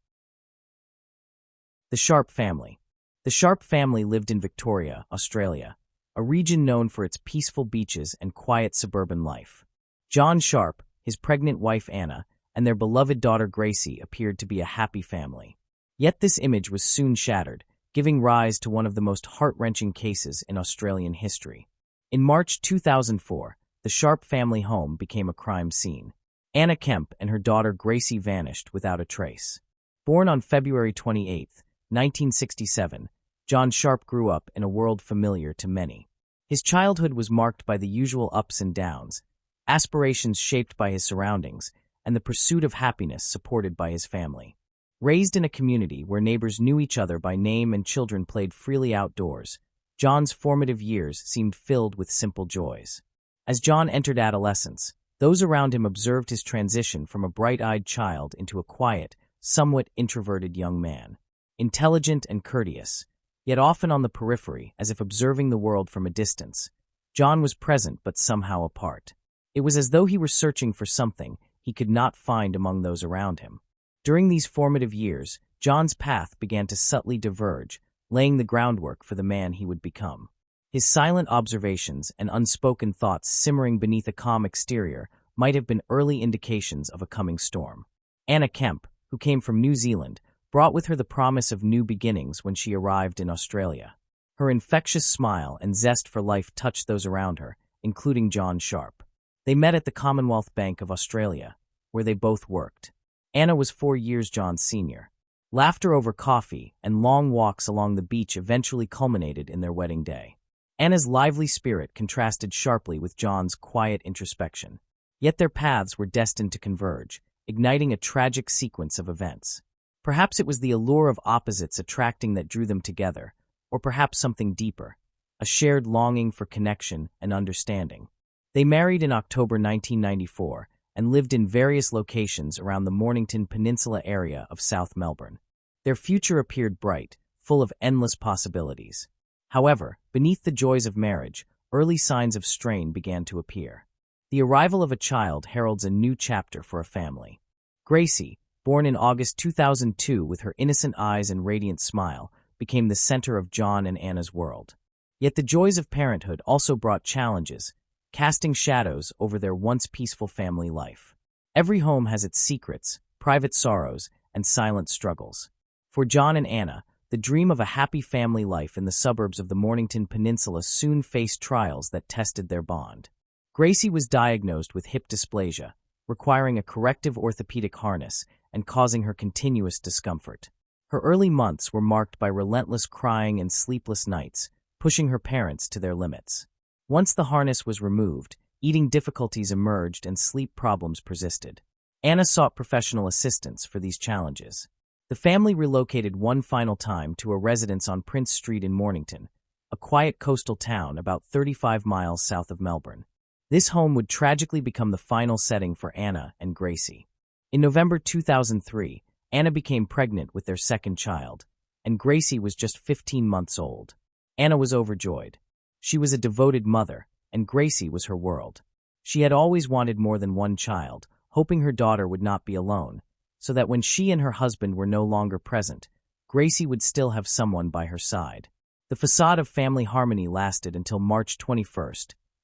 The Sharp family. The Sharp family lived in Victoria, Australia, a region known for its peaceful beaches and quiet suburban life. John Sharp, his pregnant wife Anna, and their beloved daughter Gracie appeared to be a happy family. Yet this image was soon shattered, giving rise to one of the most heart-wrenching cases in Australian history. In March 2004, the Sharp family home became a crime scene. Anna Kemp and her daughter Gracie vanished without a trace. Born on February 28, 1967, John Sharp grew up in a world familiar to many. His childhood was marked by the usual ups and downs, aspirations shaped by his surroundings, and the pursuit of happiness supported by his family. Raised in a community where neighbors knew each other by name and children played freely outdoors, John's formative years seemed filled with simple joys. As John entered adolescence, those around him observed his transition from a bright-eyed child into a quiet, somewhat introverted young man. Intelligent and courteous, yet often on the periphery as if observing the world from a distance, John was present but somehow apart. It was as though he were searching for something he could not find among those around him. During these formative years, John's path began to subtly diverge, laying the groundwork for the man he would become. His silent observations and unspoken thoughts simmering beneath a calm exterior might have been early indications of a coming storm. Anna Kemp, who came from New Zealand, brought with her the promise of new beginnings when she arrived in Australia. Her infectious smile and zest for life touched those around her, including John Sharp. They met at the Commonwealth Bank of Australia, where they both worked. Anna was 4 years John's senior. Laughter over coffee and long walks along the beach eventually culminated in their wedding day. Anna's lively spirit contrasted sharply with John's quiet introspection. Yet their paths were destined to converge, igniting a tragic sequence of events. Perhaps it was the allure of opposites attracting that drew them together, or perhaps something deeper, a shared longing for connection and understanding. They married in October 1994 and lived in various locations around the Mornington Peninsula area of South Melbourne. Their future appeared bright, full of endless possibilities. However, beneath the joys of marriage, early signs of strain began to appear. The arrival of a child heralds a new chapter for a family. Gracie, born in August 2002 with her innocent eyes and radiant smile, became the center of John and Anna's world. Yet the joys of parenthood also brought challenges, casting shadows over their once peaceful family life. Every home has its secrets, private sorrows, and silent struggles. For John and Anna, the dream of a happy family life in the suburbs of the Mornington Peninsula soon faced trials that tested their bond. Gracie was diagnosed with hip dysplasia, requiring a corrective orthopedic harness and causing her continuous discomfort. Her early months were marked by relentless crying and sleepless nights, pushing her parents to their limits. Once the harness was removed, eating difficulties emerged and sleep problems persisted. Anna sought professional assistance for these challenges. The family relocated one final time to a residence on Prince Street in Mornington, a quiet coastal town about 35 miles south of Melbourne. This home would tragically become the final setting for Anna and Gracie. In November 2003, Anna became pregnant with their second child, and Gracie was just 15 months old. Anna was overjoyed. She was a devoted mother, and Gracie was her world. She had always wanted more than one child, hoping her daughter would not be alone, so that when she and her husband were no longer present, Gracie would still have someone by her side. The facade of family harmony lasted until March 21,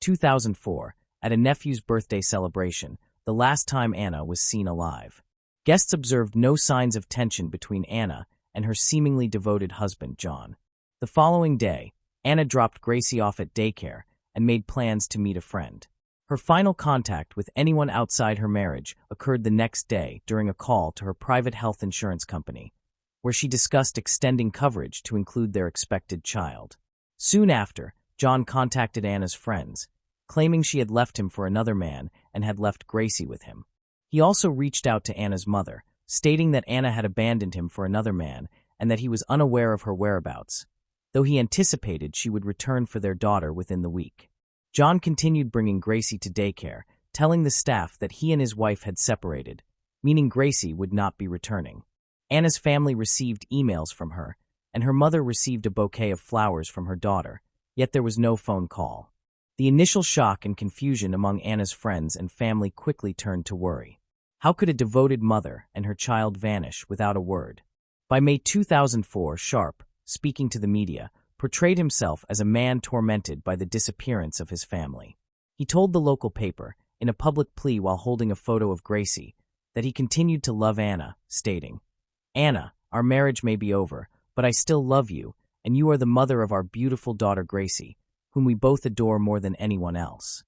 2004, at a nephew's birthday celebration, the last time Anna was seen alive. Guests observed no signs of tension between Anna and her seemingly devoted husband, John. The following day, Anna dropped Gracie off at daycare and made plans to meet a friend. Her final contact with anyone outside her marriage occurred the next day during a call to her private health insurance company, where she discussed extending coverage to include their expected child. Soon after, John contacted Anna's friends, claiming she had left him for another man and had left Gracie with him. He also reached out to Anna's mother, stating that Anna had abandoned him for another man and that he was unaware of her whereabouts, though he anticipated she would return for their daughter within the week. John continued bringing Gracie to daycare, telling the staff that he and his wife had separated, meaning Gracie would not be returning. Anna's family received emails from her, and her mother received a bouquet of flowers from her daughter, yet there was no phone call. The initial shock and confusion among Anna's friends and family quickly turned to worry. How could a devoted mother and her child vanish without a word? By May 2004, Sharp, speaking to the media, portrayed himself as a man tormented by the disappearance of his family. He told the local paper, in a public plea while holding a photo of Gracie, that he continued to love Anna, stating, "Anna, our marriage may be over, but I still love you, and you are the mother of our beautiful daughter Gracie, whom we both adore more than anyone else."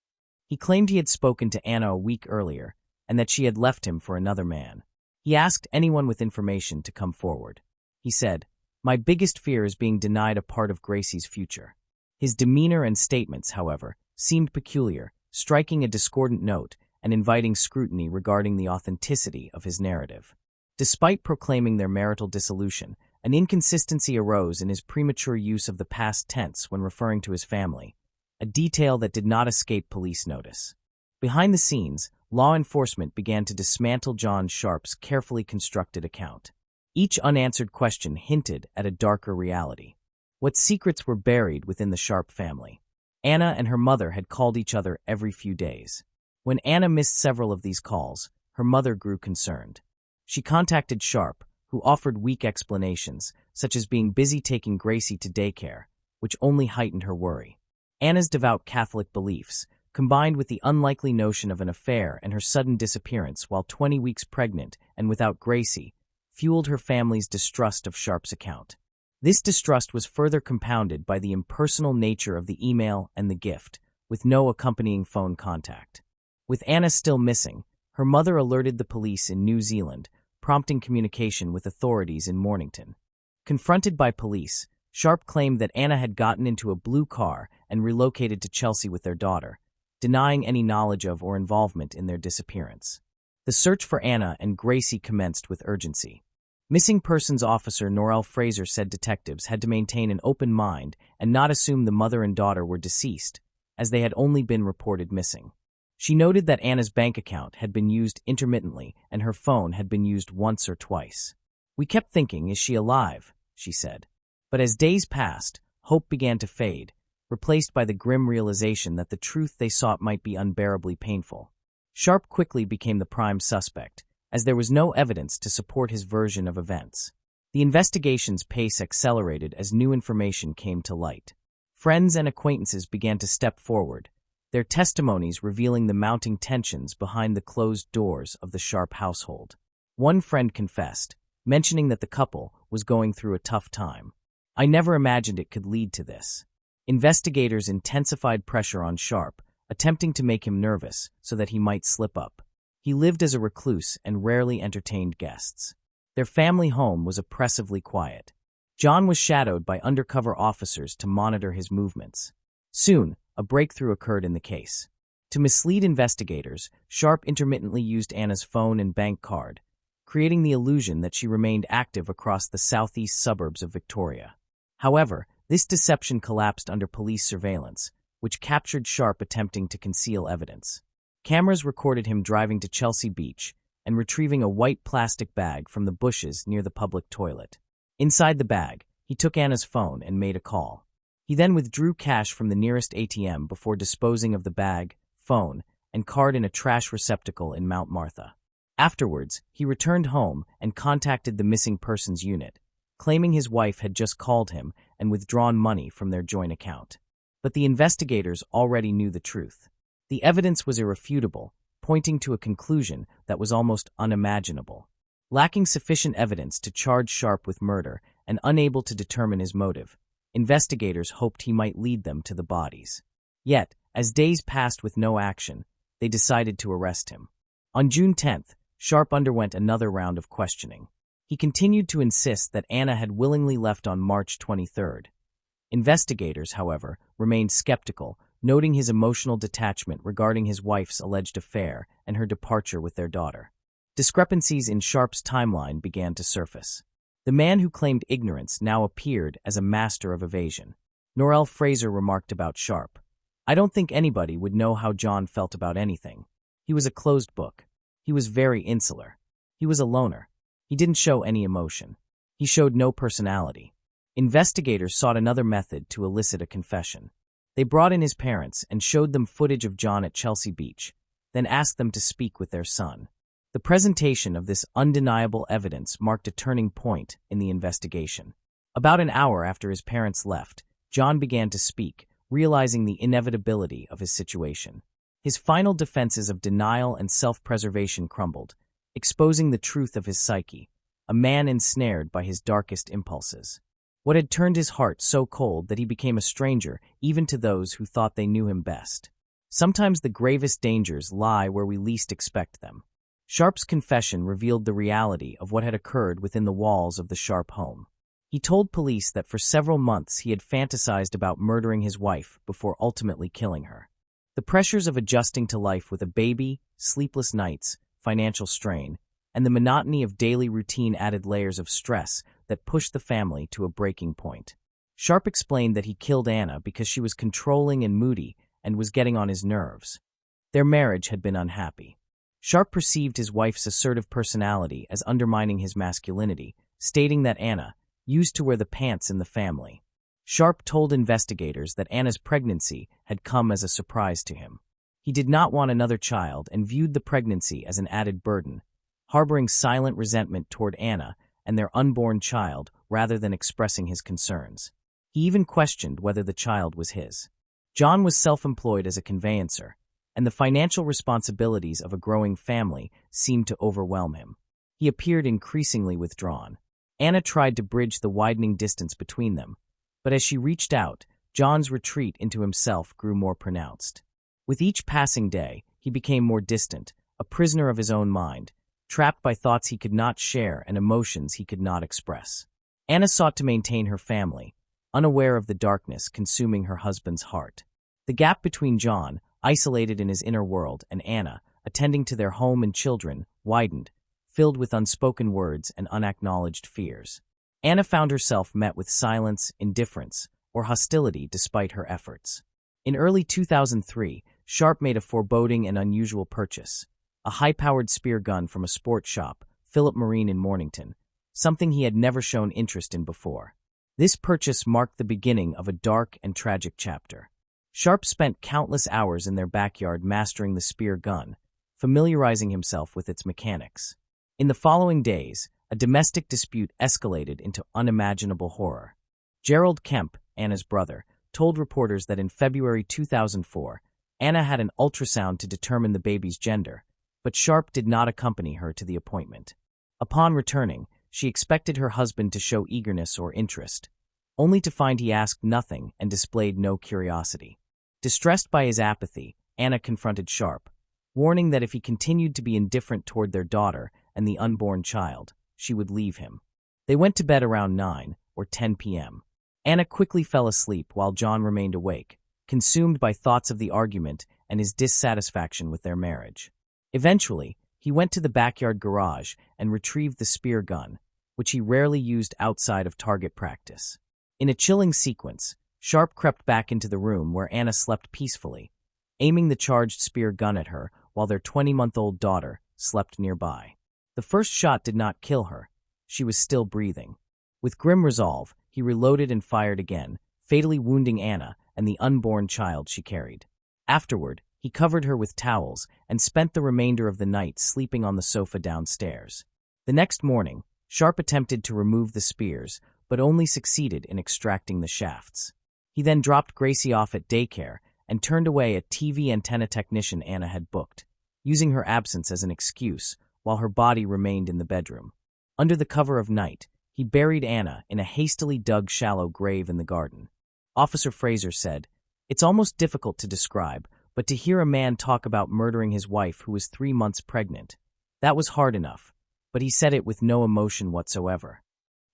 He claimed he had spoken to Anna a week earlier, and that she had left him for another man. He asked anyone with information to come forward. He said, "My biggest fear is being denied a part of Gracie's future." His demeanor and statements, however, seemed peculiar, striking a discordant note and inviting scrutiny regarding the authenticity of his narrative. Despite proclaiming their marital dissolution, an inconsistency arose in his premature use of the past tense when referring to his family, a detail that did not escape police notice. Behind the scenes, law enforcement began to dismantle John Sharp's carefully constructed account. Each unanswered question hinted at a darker reality. What secrets were buried within the Sharp family? Anna and her mother had called each other every few days. When Anna missed several of these calls, her mother grew concerned. She contacted Sharp, who offered weak explanations, such as being busy taking Gracie to daycare, which only heightened her worry. Anna's devout Catholic beliefs, combined with the unlikely notion of an affair and her sudden disappearance while 20 weeks pregnant and without Gracie, fueled her family's distrust of Sharp's account. This distrust was further compounded by the impersonal nature of the email and the gift, with no accompanying phone contact. With Anna still missing, her mother alerted the police in New Zealand, prompting communication with authorities in Mornington. Confronted by police, Sharp claimed that Anna had gotten into a blue car and relocated to Chelsea with their daughter, denying any knowledge of or involvement in their disappearance. The search for Anna and Gracie commenced with urgency. Missing Persons Officer Norelle Fraser said detectives had to maintain an open mind and not assume the mother and daughter were deceased, as they had only been reported missing. She noted that Anna's bank account had been used intermittently and her phone had been used once or twice. "We kept thinking, is she alive?" she said. But as days passed, hope began to fade, replaced by the grim realization that the truth they sought might be unbearably painful. Sharp quickly became the prime suspect, as there was no evidence to support his version of events. The investigation's pace accelerated as new information came to light. Friends and acquaintances began to step forward, their testimonies revealing the mounting tensions behind the closed doors of the Sharp household. One friend confessed, mentioning that the couple was going through a tough time. "I never imagined it could lead to this." Investigators intensified pressure on Sharp, attempting to make him nervous so that he might slip up. He lived as a recluse and rarely entertained guests. Their family home was oppressively quiet. John was shadowed by undercover officers to monitor his movements. Soon, a breakthrough occurred in the case. To mislead investigators, Sharp intermittently used Anna's phone and bank card, creating the illusion that she remained active across the southeast suburbs of Victoria. However, this deception collapsed under police surveillance, which captured Sharp attempting to conceal evidence. Cameras recorded him driving to Chelsea Beach and retrieving a white plastic bag from the bushes near the public toilet. Inside the bag, he took Anna's phone and made a call. He then withdrew cash from the nearest ATM before disposing of the bag, phone, and card in a trash receptacle in Mount Martha. Afterwards, he returned home and contacted the missing persons unit, claiming his wife had just called him and withdrawn money from their joint account. But the investigators already knew the truth. The evidence was irrefutable, pointing to a conclusion that was almost unimaginable. Lacking sufficient evidence to charge Sharp with murder and unable to determine his motive, investigators hoped he might lead them to the bodies. Yet, as days passed with no action, they decided to arrest him. On June 10th, Sharp underwent another round of questioning. He continued to insist that Anna had willingly left on March 23rd. Investigators, however, remained skeptical, noting his emotional detachment regarding his wife's alleged affair and her departure with their daughter. Discrepancies in Sharp's timeline began to surface. The man who claimed ignorance now appeared as a master of evasion. Norelle Fraser remarked about Sharp, "I don't think anybody would know how John felt about anything. He was a closed book. He was very insular. He was a loner. He didn't show any emotion. He showed no personality." Investigators sought another method to elicit a confession. They brought in his parents and showed them footage of John at Chelsea Beach, then asked them to speak with their son. The presentation of this undeniable evidence marked a turning point in the investigation. About an hour after his parents left, John began to speak, realizing the inevitability of his situation. His final defenses of denial and self-preservation crumbled, exposing the truth of his psyche, a man ensnared by his darkest impulses. What had turned his heart so cold that he became a stranger even to those who thought they knew him best? Sometimes the gravest dangers lie where we least expect them. Sharp's confession revealed the reality of what had occurred within the walls of the Sharp home. He told police that for several months he had fantasized about murdering his wife before ultimately killing her. The pressures of adjusting to life with a baby, sleepless nights, financial strain, and the monotony of daily routine added layers of stress that pushed the family to a breaking point. Sharp explained that he killed Anna because she was controlling and moody and was getting on his nerves. Their marriage had been unhappy. Sharp perceived his wife's assertive personality as undermining his masculinity, stating that Anna used to wear the pants in the family. Sharp told investigators that Anna's pregnancy had come as a surprise to him. He did not want another child and viewed the pregnancy as an added burden, harboring silent resentment toward Anna and their unborn child rather than expressing his concerns. He even questioned whether the child was his. John was self-employed as a conveyancer, and the financial responsibilities of a growing family seemed to overwhelm him. He appeared increasingly withdrawn. Anna tried to bridge the widening distance between them, but as she reached out, John's retreat into himself grew more pronounced. With each passing day, he became more distant, a prisoner of his own mind, trapped by thoughts he could not share and emotions he could not express. Anna sought to maintain her family, unaware of the darkness consuming her husband's heart. The gap between John, isolated in his inner world, and Anna, attending to their home and children, widened, filled with unspoken words and unacknowledged fears. Anna found herself met with silence, indifference, or hostility despite her efforts. In early 2003, Sharp made a foreboding and unusual purchase, a high-powered spear gun from a sports shop, Philip Marine in Mornington, something he had never shown interest in before. This purchase marked the beginning of a dark and tragic chapter. Sharp spent countless hours in their backyard mastering the spear gun, familiarizing himself with its mechanics. In the following days, a domestic dispute escalated into unimaginable horror. Gerald Kemp, Anna's brother, told reporters that in February 2004, Anna had an ultrasound to determine the baby's gender, but Sharp did not accompany her to the appointment. Upon returning, she expected her husband to show eagerness or interest, only to find he asked nothing and displayed no curiosity. Distressed by his apathy, Anna confronted Sharp, warning that if he continued to be indifferent toward their daughter and the unborn child, she would leave him. They went to bed around 9 or 10 p.m. Anna quickly fell asleep while John remained awake, consumed by thoughts of the argument and his dissatisfaction with their marriage. Eventually, he went to the backyard garage and retrieved the spear gun, which he rarely used outside of target practice. In a chilling sequence, Sharp crept back into the room where Anna slept peacefully, aiming the charged spear gun at her while their 20-month-old daughter slept nearby. The first shot did not kill her. She was still breathing. With grim resolve, he reloaded and fired again, fatally wounding Anna and the unborn child she carried. Afterward, he covered her with towels and spent the remainder of the night sleeping on the sofa downstairs. The next morning, Sharp attempted to remove the spears, but only succeeded in extracting the shafts. He then dropped Gracie off at daycare and turned away a TV antenna technician Anna had booked, using her absence as an excuse while her body remained in the bedroom. Under the cover of night, he buried Anna in a hastily dug shallow grave in the garden. Officer Fraser said, "It's almost difficult to describe, but to hear a man talk about murdering his wife who was 3 months pregnant, that was hard enough, but he said it with no emotion whatsoever."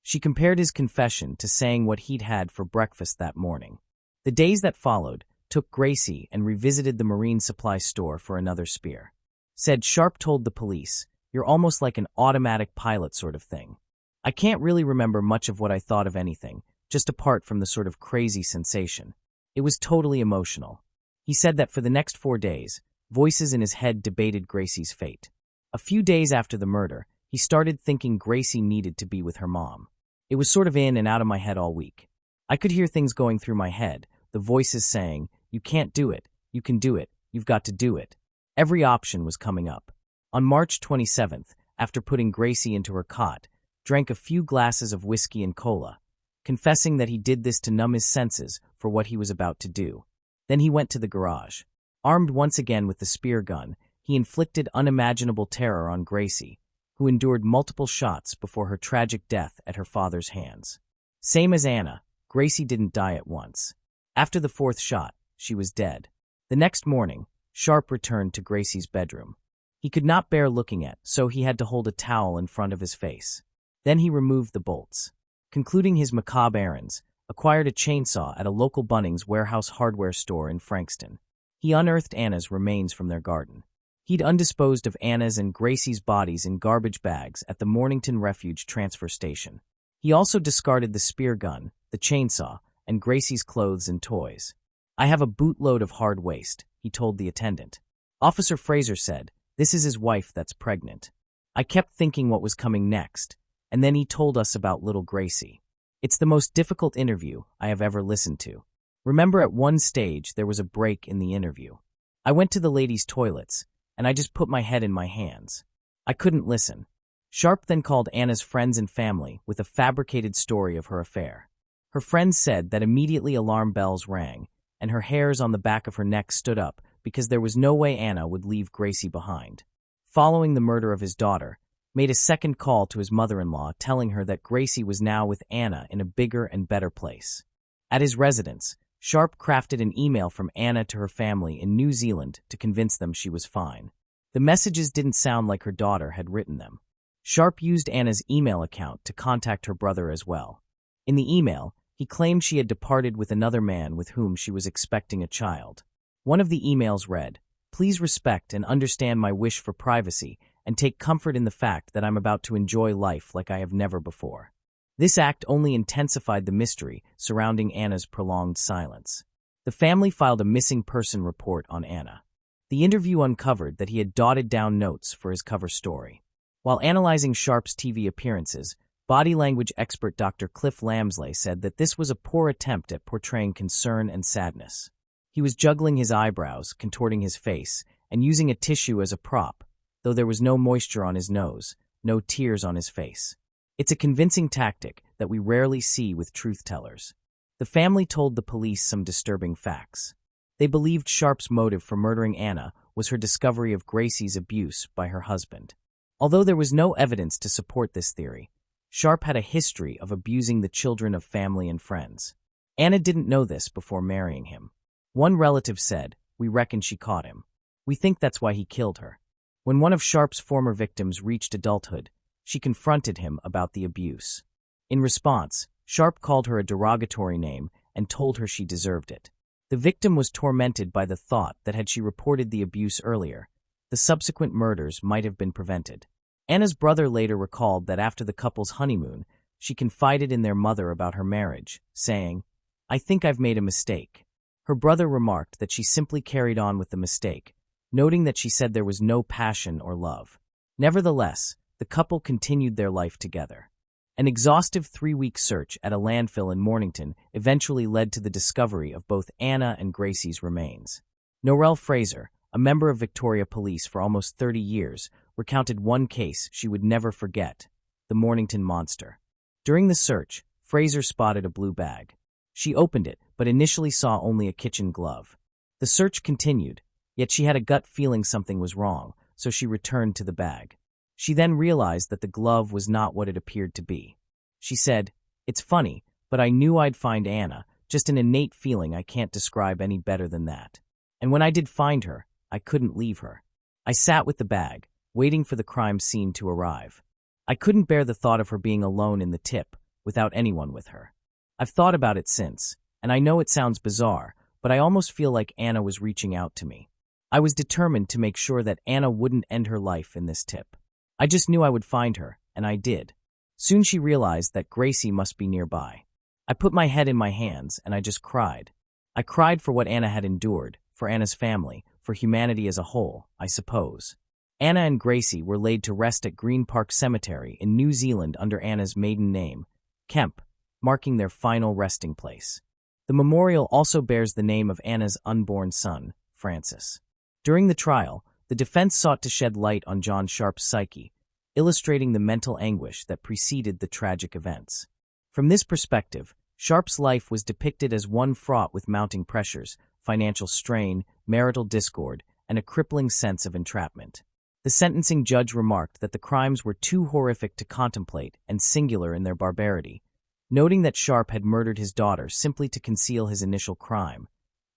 She compared his confession to saying what he'd had for breakfast that morning. The days that followed took Gracie and revisited the marine supply store for another spear. Said Sharp told the police, "You're almost like an automatic pilot sort of thing. I can't really remember much of what I thought of anything, just apart from the sort of crazy sensation. It was totally emotional." He said that for the next 4 days, voices in his head debated Gracie's fate. A few days after the murder, he started thinking Gracie needed to be with her mom. "It was sort of in and out of my head all week. I could hear things going through my head, the voices saying, 'You can't do it, you can do it, you've got to do it.' Every option was coming up." On March 27th, after putting Gracie into her cot, drank a few glasses of whiskey and cola, confessing that he did this to numb his senses for what he was about to do. Then he went to the garage. Armed once again with the spear gun, he inflicted unimaginable terror on Gracie, who endured multiple shots before her tragic death at her father's hands. Same as Anna, Gracie didn't die at once. After the 4th shot, she was dead. The next morning, Sharp returned to Gracie's bedroom. He could not bear looking at, so he had to hold a towel in front of his face. Then he removed the bolts. Concluding his macabre errands, acquired a chainsaw at a local Bunnings Warehouse hardware store in Frankston. He unearthed Anna's remains from their garden. He'd undisposed of Anna's and Gracie's bodies in garbage bags at the Mornington Refuge transfer station. He also discarded the spear gun, the chainsaw, and Gracie's clothes and toys. "I have a bootload of hard waste," he told the attendant. Officer Fraser said, "This is his wife that's pregnant. I kept thinking what was coming next, and then he told us about little Gracie. It's the most difficult interview I have ever listened to. Remember at one stage there was a break in the interview. I went to the ladies' toilets, and I just put my head in my hands. I couldn't listen." Sharp then called Anna's friends and family with a fabricated story of her affair. Her friends said that immediately alarm bells rang, and her hairs on the back of her neck stood up because there was no way Anna would leave Gracie behind. Following the murder of his daughter, made a second call to his mother-in-law telling her that Gracie was now with Anna in a bigger and better place. At his residence, Sharp crafted an email from Anna to her family in New Zealand to convince them she was fine. The messages didn't sound like her daughter had written them. Sharp used Anna's email account to contact her brother as well. In the email, he claimed she had departed with another man with whom she was expecting a child. One of the emails read, "Please respect and understand my wish for privacy and take comfort in the fact that I'm about to enjoy life like I have never before." This act only intensified the mystery surrounding Anna's prolonged silence. The family filed a missing person report on Anna. The interview uncovered that he had dotted down notes for his cover story. While analyzing Sharp's TV appearances, Body language expert Dr. Cliff Lamsley said that this was a poor attempt at portraying concern and sadness. He was juggling his eyebrows, contorting his face, and using a tissue as a prop, though there was no moisture on his nose, no tears on his face. It's a convincing tactic that we rarely see with truth-tellers. The family told the police some disturbing facts. They believed Sharp's motive for murdering Anna was her discovery of Gracie's abuse by her husband. Although there was no evidence to support this theory, Sharp had a history of abusing the children of family and friends. Anna didn't know this before marrying him. One relative said, "We reckon she caught him. We think that's why he killed her." When one of Sharp's former victims reached adulthood, she confronted him about the abuse. In response, Sharp called her a derogatory name and told her she deserved it. The victim was tormented by the thought that had she reported the abuse earlier, the subsequent murders might have been prevented. Anna's brother later recalled that after the couple's honeymoon, she confided in their mother about her marriage, saying, "I think I've made a mistake." Her brother remarked that she simply carried on with the mistake, noting that she said there was no passion or love. Nevertheless, the couple continued their life together. An exhaustive 3-week search at a landfill in Mornington eventually led to the discovery of both Anna and Gracie's remains. Norelle Fraser, a member of Victoria Police for almost 30 years, recounted one case she would never forget, the Mornington Monster. During the search, Fraser spotted a blue bag. She opened it, but initially saw only a kitchen glove. The search continued, yet she had a gut feeling something was wrong, so she returned to the bag. She then realized that the glove was not what it appeared to be. She said, "It's funny, but I knew I'd find Anna, just an innate feeling I can't describe any better than that. And when I did find her, I couldn't leave her. I sat with the bag, waiting for the crime scene to arrive. I couldn't bear the thought of her being alone in the tip, without anyone with her. I've thought about it since, and I know it sounds bizarre, but I almost feel like Anna was reaching out to me. I was determined to make sure that Anna wouldn't end her life in this tip. I just knew I would find her, and I did." Soon she realized that Gracie must be nearby. "I put my head in my hands, and I just cried. I cried for what Anna had endured, for Anna's family, for humanity as a whole, I suppose." Anna and Gracie were laid to rest at Green Park Cemetery in New Zealand under Anna's maiden name, Kemp, marking their final resting place. The memorial also bears the name of Anna's unborn son, Francis. During the trial, the defense sought to shed light on John Sharp's psyche, illustrating the mental anguish that preceded the tragic events. From this perspective, Sharp's life was depicted as one fraught with mounting pressures, financial strain, marital discord, and a crippling sense of entrapment. The sentencing judge remarked that the crimes were too horrific to contemplate and singular in their barbarity, noting that Sharp had murdered his daughter simply to conceal his initial crime,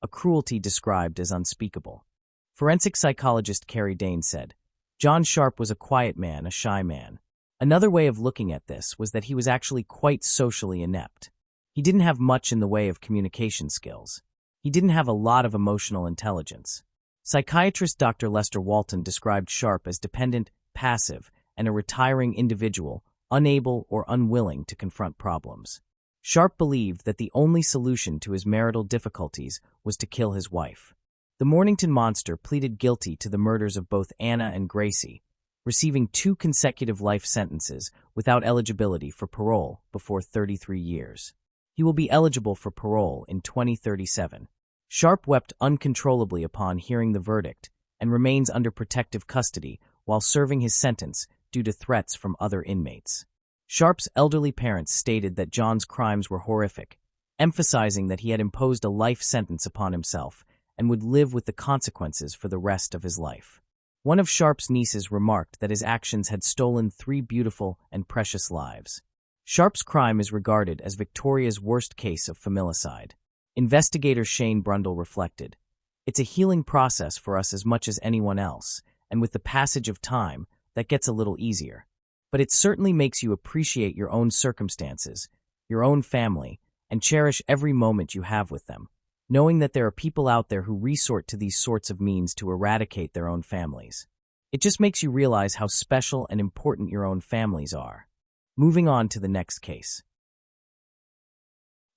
a cruelty described as unspeakable. Forensic psychologist Carrie Dane said, "John Sharp was a quiet man, a shy man. Another way of looking at this was that he was actually quite socially inept. He didn't have much in the way of communication skills. He didn't have a lot of emotional intelligence." Psychiatrist Dr. Lester Walton described Sharp as dependent, passive, and a retiring individual, unable or unwilling to confront problems. Sharp believed that the only solution to his marital difficulties was to kill his wife. The Mornington Monster pleaded guilty to the murders of both Anna and Gracie, receiving 2 consecutive life sentences without eligibility for parole before 33 years. He will be eligible for parole in 2037. Sharp wept uncontrollably upon hearing the verdict and remains under protective custody while serving his sentence due to threats from other inmates. Sharp's elderly parents stated that John's crimes were horrific, emphasizing that he had imposed a life sentence upon himself and would live with the consequences for the rest of his life. One of Sharp's nieces remarked that his actions had stolen 3 beautiful and precious lives. Sharp's crime is regarded as Victoria's worst case of familicide. Investigator Shane Brundle reflected, "It's a healing process for us as much as anyone else, and with the passage of time, that gets a little easier. But it certainly makes you appreciate your own circumstances, your own family, and cherish every moment you have with them, knowing that there are people out there who resort to these sorts of means to eradicate their own families. It just makes you realize how special and important your own families are." Moving on to the next case.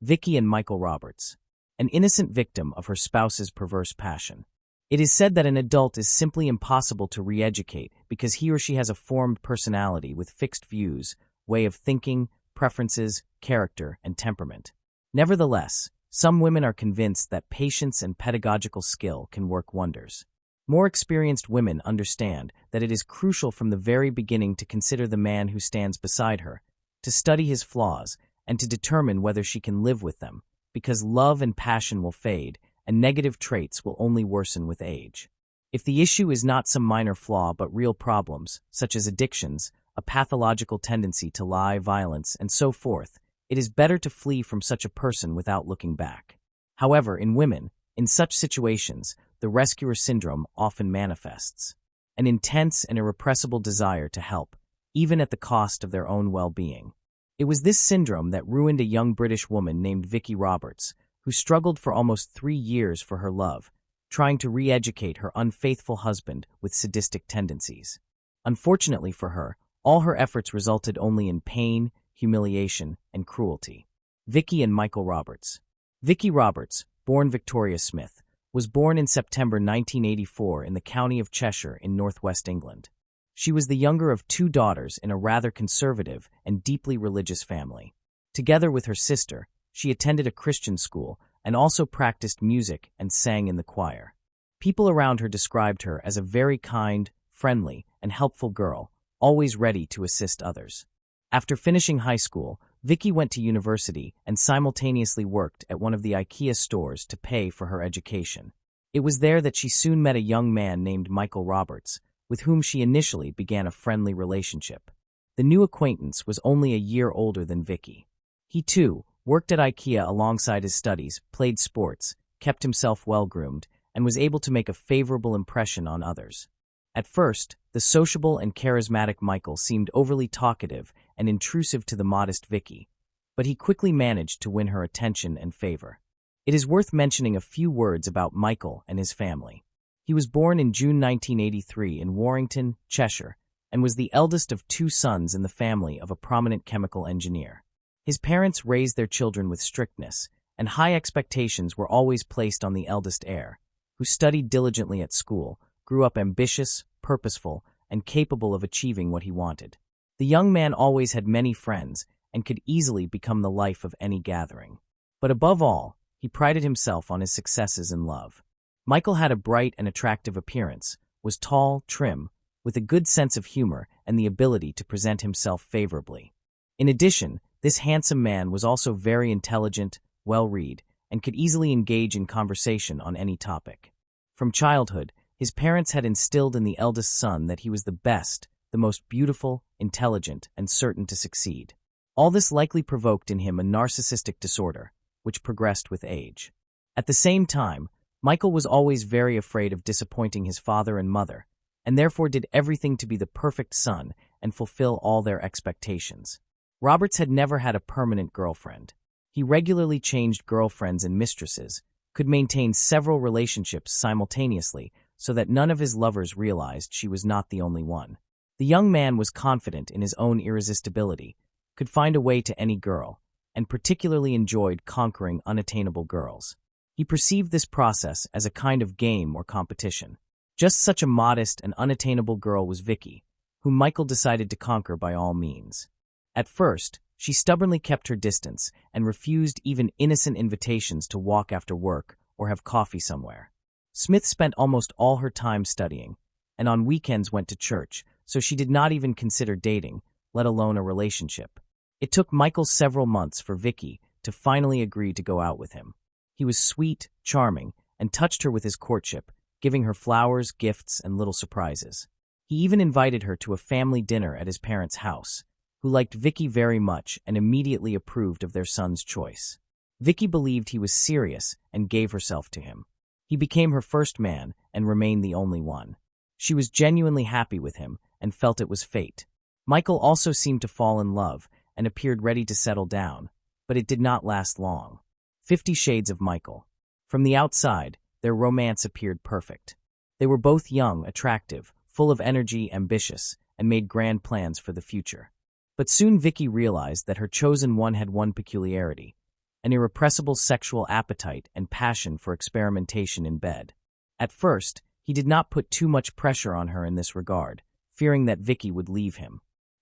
Vicky and Michael Roberts, an innocent victim of her spouse's perverse passion. It is said that an adult is simply impossible to re-educate because he or she has a formed personality with fixed views, way of thinking, preferences, character, and temperament. Nevertheless, some women are convinced that patience and pedagogical skill can work wonders. More experienced women understand that it is crucial from the very beginning to consider the man who stands beside her, to study his flaws, and to determine whether she can live with them, because love and passion will fade, and negative traits will only worsen with age. If the issue is not some minor flaw but real problems, such as addictions, a pathological tendency to lie, violence, and so forth, it is better to flee from such a person without looking back. However, in women, in such situations, the rescuer syndrome often manifests. An intense and irrepressible desire to help, even at the cost of their own well-being. It was this syndrome that ruined a young British woman named Vicky Roberts, who struggled for almost 3 years for her love, trying to re-educate her unfaithful husband with sadistic tendencies. Unfortunately for her, all her efforts resulted only in pain, humiliation, and cruelty. Vicky and Michael Roberts. Vicky Roberts, born Victoria Smith, was born in September 1984 in the county of Cheshire in northwest England. She was the younger of 2 daughters in a rather conservative and deeply religious family. Together with her sister, she attended a Christian school and also practiced music and sang in the choir. People around her described her as a very kind, friendly, and helpful girl, always ready to assist others. After finishing high school, Vicky went to university and simultaneously worked at one of the IKEA stores to pay for her education. It was there that she soon met a young man named Michael Roberts, with whom she initially began a friendly relationship. The new acquaintance was only a year older than Vicky. He, too, worked at IKEA alongside his studies, played sports, kept himself well-groomed, and was able to make a favorable impression on others. At first, the sociable and charismatic Michael seemed overly talkative and intrusive to the modest Vicky, but he quickly managed to win her attention and favor. It is worth mentioning a few words about Michael and his family. He was born in June 1983 in Warrington, Cheshire, and was the eldest of 2 sons in the family of a prominent chemical engineer. His parents raised their children with strictness, and high expectations were always placed on the eldest heir, who studied diligently at school, grew up ambitious, purposeful, and capable of achieving what he wanted. The young man always had many friends and could easily become the life of any gathering. But above all, he prided himself on his successes in love. Michael had a bright and attractive appearance, was tall, trim, with a good sense of humor and the ability to present himself favorably. In addition, this handsome man was also very intelligent, well-read, and could easily engage in conversation on any topic. From childhood, his parents had instilled in the eldest son that he was the best, the most beautiful, intelligent, and certain to succeed. All this likely provoked in him a narcissistic disorder, which progressed with age. At the same time, Michael was always very afraid of disappointing his father and mother, and therefore did everything to be the perfect son and fulfill all their expectations. Roberts had never had a permanent girlfriend. He regularly changed girlfriends and mistresses, could maintain several relationships simultaneously so that none of his lovers realized she was not the only one. The young man was confident in his own irresistibility, could find a way to any girl, and particularly enjoyed conquering unattainable girls. He perceived this process as a kind of game or competition. Just such a modest and unattainable girl was Vicky, whom Michael decided to conquer by all means. At first, she stubbornly kept her distance and refused even innocent invitations to walk after work or have coffee somewhere. Smith spent almost all her time studying, and on weekends went to church, so she did not even consider dating, let alone a relationship. It took Michael several months for Vicky to finally agree to go out with him. He was sweet, charming, and touched her with his courtship, giving her flowers, gifts, and little surprises. He even invited her to a family dinner at his parents' house, who liked Vicky very much and immediately approved of their son's choice. Vicky believed he was serious and gave herself to him. He became her first man and remained the only one. She was genuinely happy with him and felt it was fate. Michael also seemed to fall in love and appeared ready to settle down, but it did not last long. 50 Shades of Michael. From the outside, their romance appeared perfect. They were both young, attractive, full of energy, ambitious, and made grand plans for the future. But soon Vicky realized that her chosen one had one peculiarity: an irrepressible sexual appetite and passion for experimentation in bed. At first, he did not put too much pressure on her in this regard, fearing that Vicky would leave him.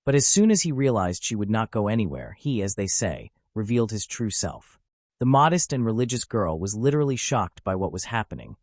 But as soon as he realized she would not go anywhere, he, as they say, revealed his true self. The modest and religious girl was literally shocked by what was happening,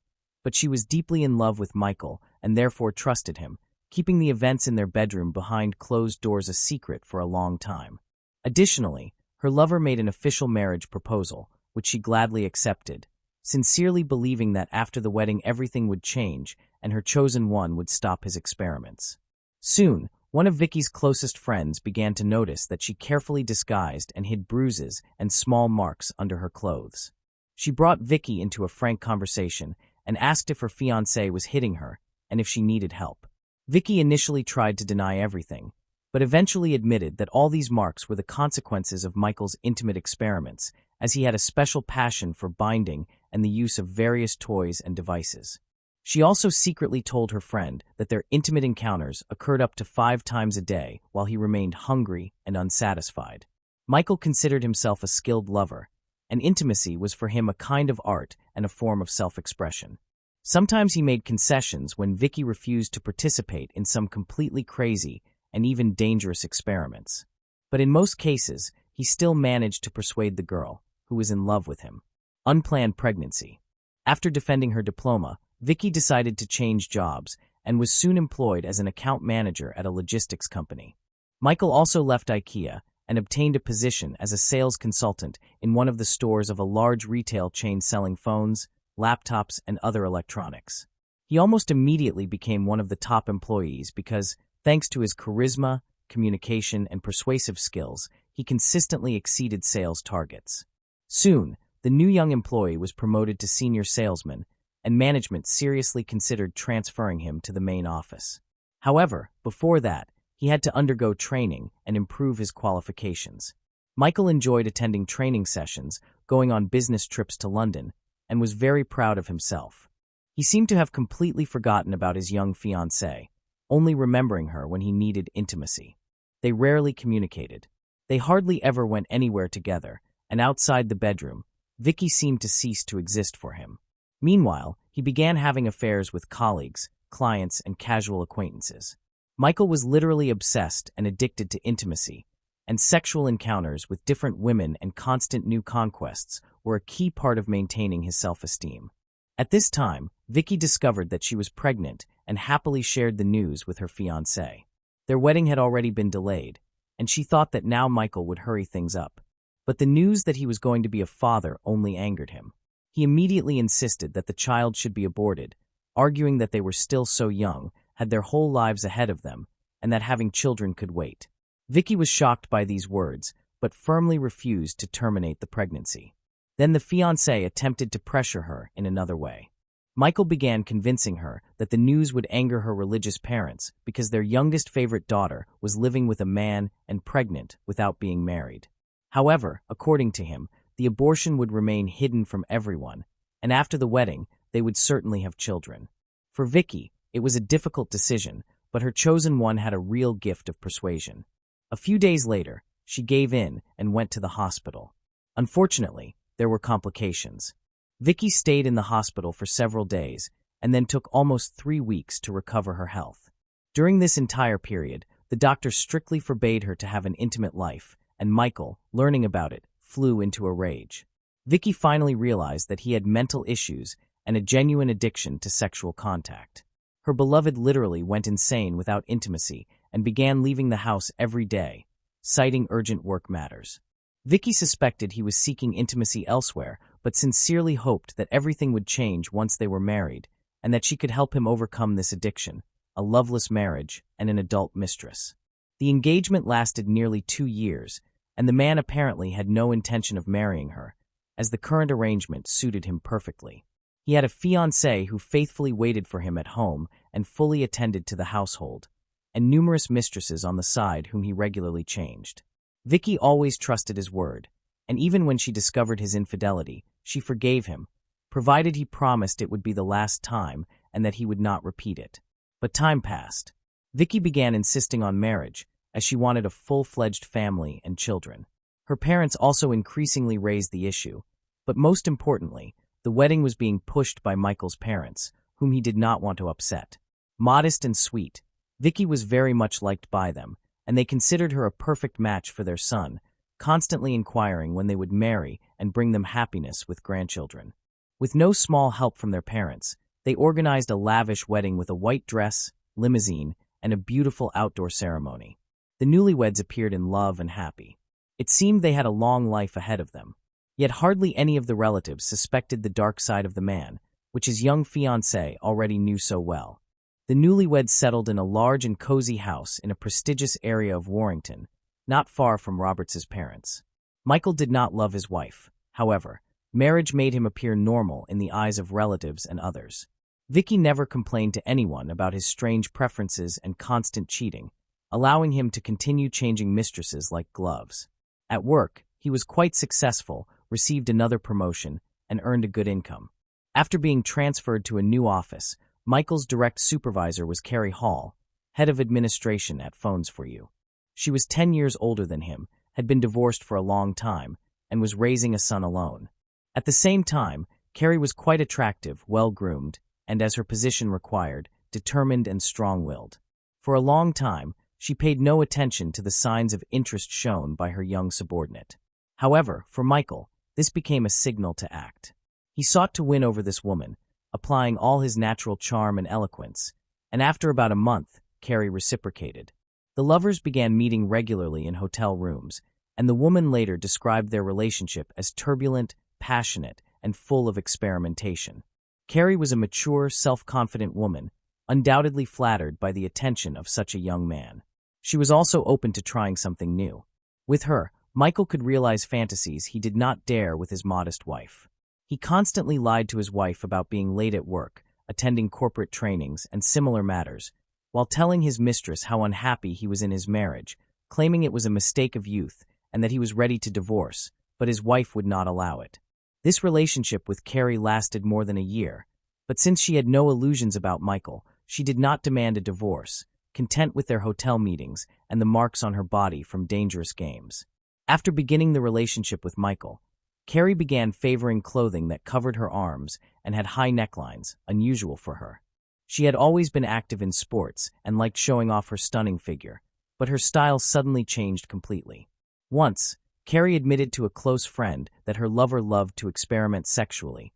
but she was deeply in love with Michael and therefore trusted him, keeping the events in their bedroom behind closed doors a secret for a long time. Additionally, her lover made an official marriage proposal, which she gladly accepted, sincerely believing that after the wedding everything would change and her chosen one would stop his experiments. Soon, one of Vicky's closest friends began to notice that she carefully disguised and hid bruises and small marks under her clothes. She brought Vicky into a frank conversation and asked if her fiancé was hitting her and if she needed help. Vicky initially tried to deny everything, but eventually admitted that all these marks were the consequences of Michael's intimate experiments, as he had a special passion for binding and the use of various toys and devices. She also secretly told her friend that their intimate encounters occurred up to 5 times a day while he remained hungry and unsatisfied. Michael considered himself a skilled lover, and intimacy was for him a kind of art and a form of self-expression. Sometimes he made concessions when Vicky refused to participate in some completely crazy and even dangerous experiments. But in most cases, he still managed to persuade the girl, who was in love with him. Unplanned pregnancy. After defending her diploma, Vicky decided to change jobs and was soon employed as an account manager at a logistics company. Michael also left IKEA and obtained a position as a sales consultant in one of the stores of a large retail chain selling phones, laptops, and other electronics. He almost immediately became one of the top employees because, thanks to his charisma, communication, and persuasive skills, he consistently exceeded sales targets. Soon, the new young employee was promoted to senior salesman, and management seriously considered transferring him to the main office. However, before that, he had to undergo training and improve his qualifications. Michael enjoyed attending training sessions, going on business trips to London, and was very proud of himself. He seemed to have completely forgotten about his young fiancée, only remembering her when he needed intimacy. They rarely communicated. They hardly ever went anywhere together, and outside the bedroom, Vicky seemed to cease to exist for him. Meanwhile, he began having affairs with colleagues, clients, and casual acquaintances. Michael was literally obsessed and addicted to intimacy, and sexual encounters with different women and constant new conquests were a key part of maintaining his self-esteem. At this time, Vicky discovered that she was pregnant and happily shared the news with her fiancé. Their wedding had already been delayed, and she thought that now Michael would hurry things up. But the news that he was going to be a father only angered him. He immediately insisted that the child should be aborted, arguing that they were still so young, had their whole lives ahead of them, and that having children could wait. Vicky was shocked by these words, but firmly refused to terminate the pregnancy. Then the fiancé attempted to pressure her in another way. Michael began convincing her that the news would anger her religious parents because their youngest favorite daughter was living with a man and pregnant without being married. However, according to him, the abortion would remain hidden from everyone, and after the wedding, they would certainly have children. For Vicky, it was a difficult decision, but her chosen one had a real gift of persuasion. A few days later, she gave in and went to the hospital. Unfortunately, there were complications. Vicky stayed in the hospital for several days and then took almost 3 weeks to recover her health. During this entire period, the doctor strictly forbade her to have an intimate life, and Michael, learning about it, flew into a rage. Vicky finally realized that he had mental issues and a genuine addiction to sexual contact. Her beloved literally went insane without intimacy and began leaving the house every day, citing urgent work matters. Vicky suspected he was seeking intimacy elsewhere, but sincerely hoped that everything would change once they were married, and that she could help him overcome this addiction, a loveless marriage, and an adult mistress. The engagement lasted nearly 2 years, and the man apparently had no intention of marrying her, as the current arrangement suited him perfectly. He had a fiancée who faithfully waited for him at home and fully attended to the household, and numerous mistresses on the side whom he regularly changed. Vicky always trusted his word, and even when she discovered his infidelity, she forgave him, provided he promised it would be the last time and that he would not repeat it. But time passed. Vicky began insisting on marriage, as she wanted a full-fledged family and children. Her parents also increasingly raised the issue, but most importantly, the wedding was being pushed by Michael's parents, whom he did not want to upset. Modest and sweet, Vicky was very much liked by them, and they considered her a perfect match for their son, constantly inquiring when they would marry and bring them happiness with grandchildren. With no small help from their parents, they organized a lavish wedding with a white dress, limousine, and a beautiful outdoor ceremony. The newlyweds appeared in love and happy. It seemed they had a long life ahead of them. Yet hardly any of the relatives suspected the dark side of the man, which his young fiancé already knew so well. The newlyweds settled in a large and cozy house in a prestigious area of Warrington, not far from Roberts's parents. Michael did not love his wife. However, marriage made him appear normal in the eyes of relatives and others. Vicky never complained to anyone about his strange preferences and constant cheating, allowing him to continue changing mistresses like gloves. At work, he was quite successful, received another promotion, and earned a good income. After being transferred to a new office, Michael's direct supervisor was Carrie Hall, head of administration at Phones for You. She was 10 years older than him, had been divorced for a long time, and was raising a son alone. At the same time, Carrie was quite attractive, well-groomed, and as her position required, determined and strong-willed. For a long time, she paid no attention to the signs of interest shown by her young subordinate. However, for Michael, this became a signal to act. He sought to win over this woman, applying all his natural charm and eloquence, and after about a month, Carrie reciprocated. The lovers began meeting regularly in hotel rooms, and the woman later described their relationship as turbulent, passionate, and full of experimentation. Carrie was a mature, self-confident woman, undoubtedly flattered by the attention of such a young man. She was also open to trying something new. With her, Michael could realize fantasies he did not dare with his modest wife. He constantly lied to his wife about being late at work, attending corporate trainings, and similar matters, while telling his mistress how unhappy he was in his marriage, claiming it was a mistake of youth and that he was ready to divorce, but his wife would not allow it. This relationship with Carrie lasted more than a year, but since she had no illusions about Michael, she did not demand a divorce, content with their hotel meetings and the marks on her body from dangerous games. After beginning the relationship with Michael, Carrie began favoring clothing that covered her arms and had high necklines, unusual for her. She had always been active in sports and liked showing off her stunning figure, but her style suddenly changed completely. Once, Carrie admitted to a close friend that her lover loved to experiment sexually,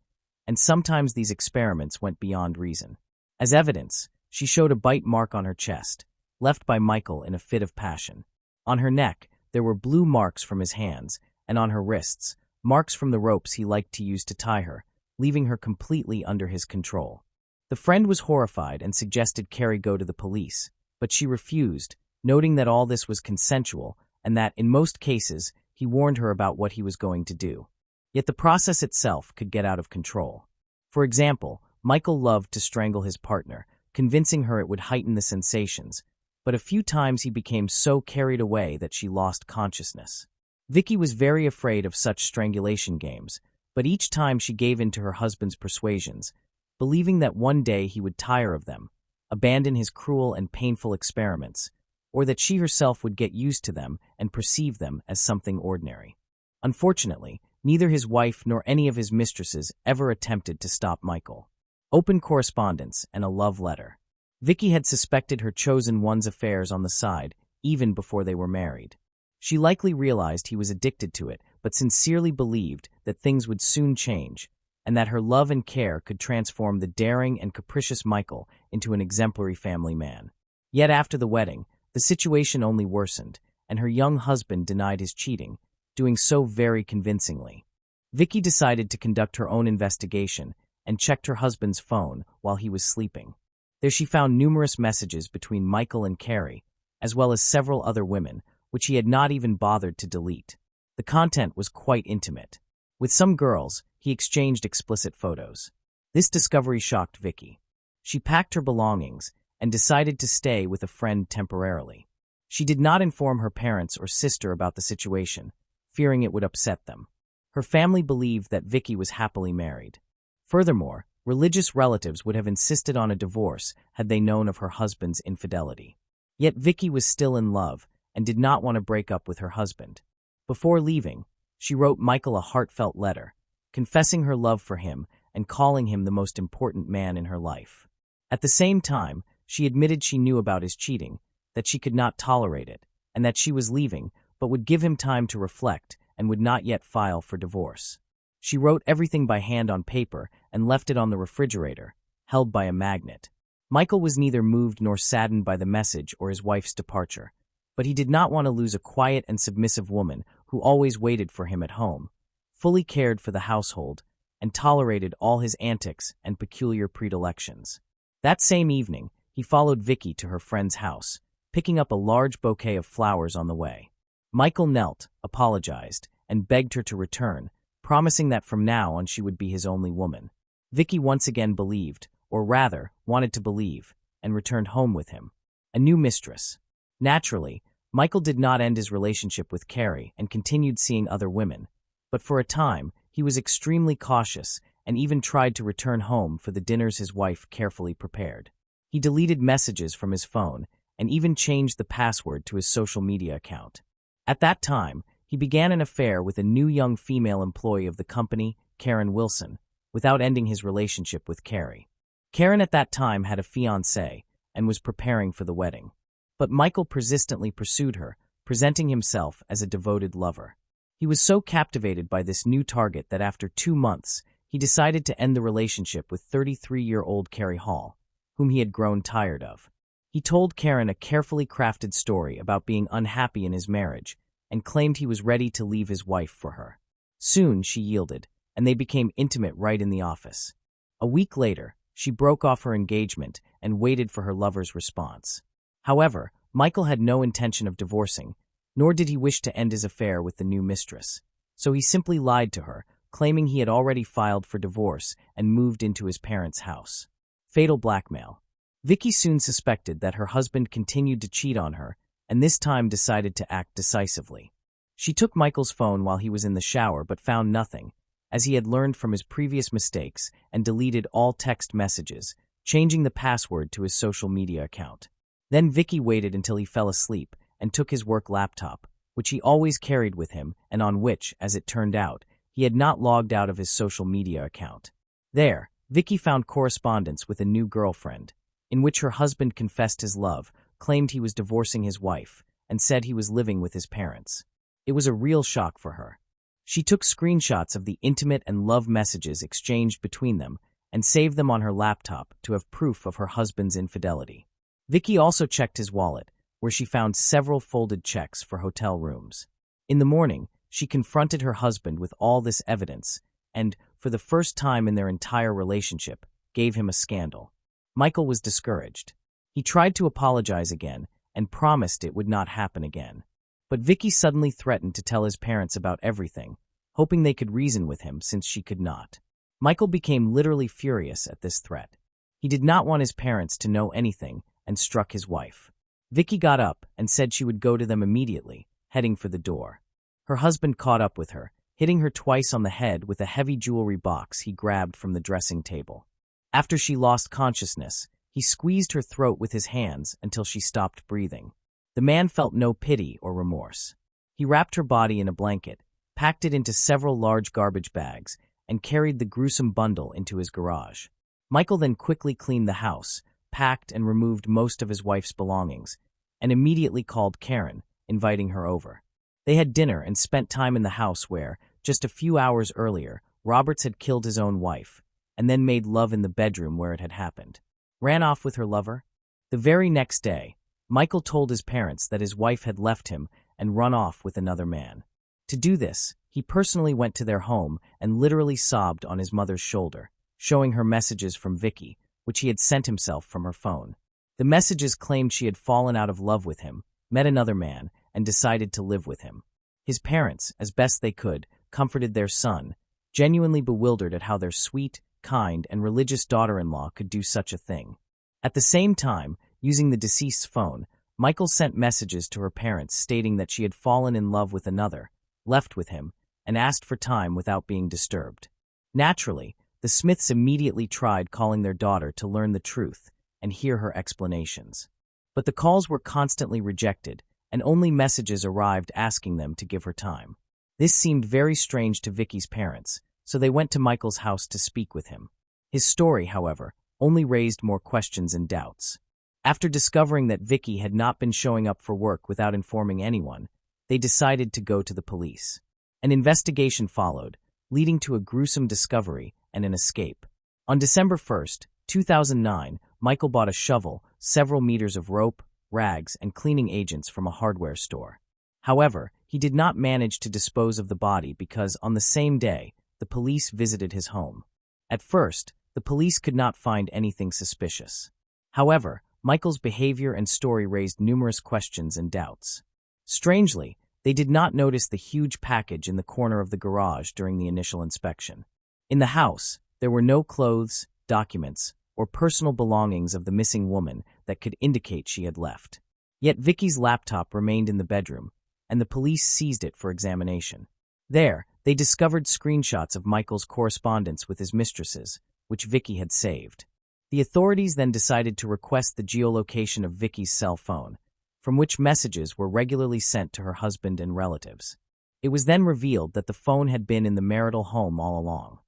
and sometimes these experiments went beyond reason. As evidence, she showed a bite mark on her chest, left by Michael in a fit of passion. On her neck, there were blue marks from his hands, and on her wrists, marks from the ropes he liked to use to tie her, leaving her completely under his control. The friend was horrified and suggested Carrie go to the police, but she refused, noting that all this was consensual and that, in most cases, he warned her about what he was going to do. Yet the process itself could get out of control. For example, Michael loved to strangle his partner, convincing her it would heighten the sensations, but a few times he became so carried away that she lost consciousness. Vicky was very afraid of such strangulation games, but each time she gave in to her husband's persuasions, believing that one day he would tire of them, abandon his cruel and painful experiments, or that she herself would get used to them and perceive them as something ordinary. Unfortunately, neither his wife nor any of his mistresses ever attempted to stop Michael. Open correspondence and a love letter. Vicky had suspected her chosen one's affairs on the side, even before they were married. She likely realized he was addicted to it, but sincerely believed that things would soon change, and that her love and care could transform the daring and capricious Michael into an exemplary family man. Yet after the wedding, the situation only worsened, and her young husband denied his cheating, doing so very convincingly. Vicky decided to conduct her own investigation and checked her husband's phone while he was sleeping. There she found numerous messages between Michael and Carrie, as well as several other women, which he had not even bothered to delete. The content was quite intimate. With some girls, he exchanged explicit photos. This discovery shocked Vicky. She packed her belongings and decided to stay with a friend temporarily. She did not inform her parents or sister about the situation, fearing it would upset them. Her family believed that Vicky was happily married. Furthermore, religious relatives would have insisted on a divorce had they known of her husband's infidelity. Yet Vicky was still in love and did not want to break up with her husband. Before leaving, she wrote Michael a heartfelt letter, confessing her love for him and calling him the most important man in her life. At the same time, she admitted she knew about his cheating, that she could not tolerate it, and that she was leaving, but would give him time to reflect and would not yet file for divorce. She wrote everything by hand on paper and left it on the refrigerator, held by a magnet. Michael was neither moved nor saddened by the message or his wife's departure, but he did not want to lose a quiet and submissive woman who always waited for him at home, fully cared for the household, and tolerated all his antics and peculiar predilections. That same evening, he followed Vicky to her friend's house, picking up a large bouquet of flowers on the way. Michael knelt, apologized, and begged her to return, promising that from now on she would be his only woman. Vicky once again believed, or rather, wanted to believe, and returned home with him. A new mistress. Naturally, Michael did not end his relationship with Carrie and continued seeing other women, but for a time, he was extremely cautious and even tried to return home for the dinners his wife carefully prepared. He deleted messages from his phone and even changed the password to his social media account. At that time, he began an affair with a new young female employee of the company, Karen Wilson, without ending his relationship with Carrie. Karen at that time had a fiancé and was preparing for the wedding. But Michael persistently pursued her, presenting himself as a devoted lover. He was so captivated by this new target that after 2 months, he decided to end the relationship with 33-year-old Carrie Hall, whom he had grown tired of. He told Karen a carefully crafted story about being unhappy in his marriage and claimed he was ready to leave his wife for her. Soon she yielded, and they became intimate right in the office. A week later, she broke off her engagement and waited for her lover's response. However, Michael had no intention of divorcing, nor did he wish to end his affair with the new mistress. So he simply lied to her, claiming he had already filed for divorce and moved into his parents' house. Fatal blackmail. Vicky soon suspected that her husband continued to cheat on her, and this time decided to act decisively. She took Michael's phone while he was in the shower but found nothing, as he had learned from his previous mistakes, and deleted all text messages, changing the password to his social media account. Then Vicky waited until he fell asleep and took his work laptop, which he always carried with him and on which, as it turned out, he had not logged out of his social media account. There, Vicky found correspondence with a new girlfriend, in which her husband confessed his love, claimed he was divorcing his wife, and said he was living with his parents. It was a real shock for her. She took screenshots of the intimate and love messages exchanged between them and saved them on her laptop to have proof of her husband's infidelity. Vicky also checked his wallet, where she found several folded checks for hotel rooms. In the morning, she confronted her husband with all this evidence and, for the first time in their entire relationship, gave him a scandal. Michael was discouraged. He tried to apologize again and promised it would not happen again. But Vicky suddenly threatened to tell his parents about everything, hoping they could reason with him since she could not. Michael became literally furious at this threat. He did not want his parents to know anything and struck his wife. Vicky got up and said she would go to them immediately, heading for the door. Her husband caught up with her, hitting her twice on the head with a heavy jewelry box he grabbed from the dressing table. After she lost consciousness, he squeezed her throat with his hands until she stopped breathing. The man felt no pity or remorse. He wrapped her body in a blanket, packed it into several large garbage bags, and carried the gruesome bundle into his garage. Michael then quickly cleaned the house, packed and removed most of his wife's belongings, and immediately called Karen, inviting her over. They had dinner and spent time in the house where, just a few hours earlier, Roberts had killed his own wife, and then made love in the bedroom where it had happened. Ran off with her lover? The very next day, Michael told his parents that his wife had left him and run off with another man. To do this, he personally went to their home and literally sobbed on his mother's shoulder, showing her messages from Vicky, which he had sent himself from her phone. The messages claimed she had fallen out of love with him, met another man, and decided to live with him. His parents, as best they could, comforted their son, genuinely bewildered at how their sweet, kind, and religious daughter-in-law could do such a thing. At the same time, using the deceased's phone, Michael sent messages to her parents stating that she had fallen in love with another, left with him, and asked for time without being disturbed. Naturally, the Smiths immediately tried calling their daughter to learn the truth and hear her explanations. But the calls were constantly rejected, and only messages arrived asking them to give her time. This seemed very strange to Vicky's parents, so they went to Michael's house to speak with him. His story, however, only raised more questions and doubts. After discovering that Vicky had not been showing up for work without informing anyone, they decided to go to the police. An investigation followed, leading to a gruesome discovery and an escape. On December 1st, 2009, Michael bought a shovel, several meters of rope, rags, and cleaning agents from a hardware store. However, he did not manage to dispose of the body because, on the same day, the police visited his home. At first, the police could not find anything suspicious. However, Michael's behavior and story raised numerous questions and doubts. Strangely, they did not notice the huge package in the corner of the garage during the initial inspection. In the house, there were no clothes, documents, or personal belongings of the missing woman that could indicate she had left. Yet Vicky's laptop remained in the bedroom, and the police seized it for examination. There, they discovered screenshots of Michael's correspondence with his mistresses, which Vicky had saved. The authorities then decided to request the geolocation of Vicky's cell phone, from which messages were regularly sent to her husband and relatives. It was then revealed that the phone had been in the marital home all along.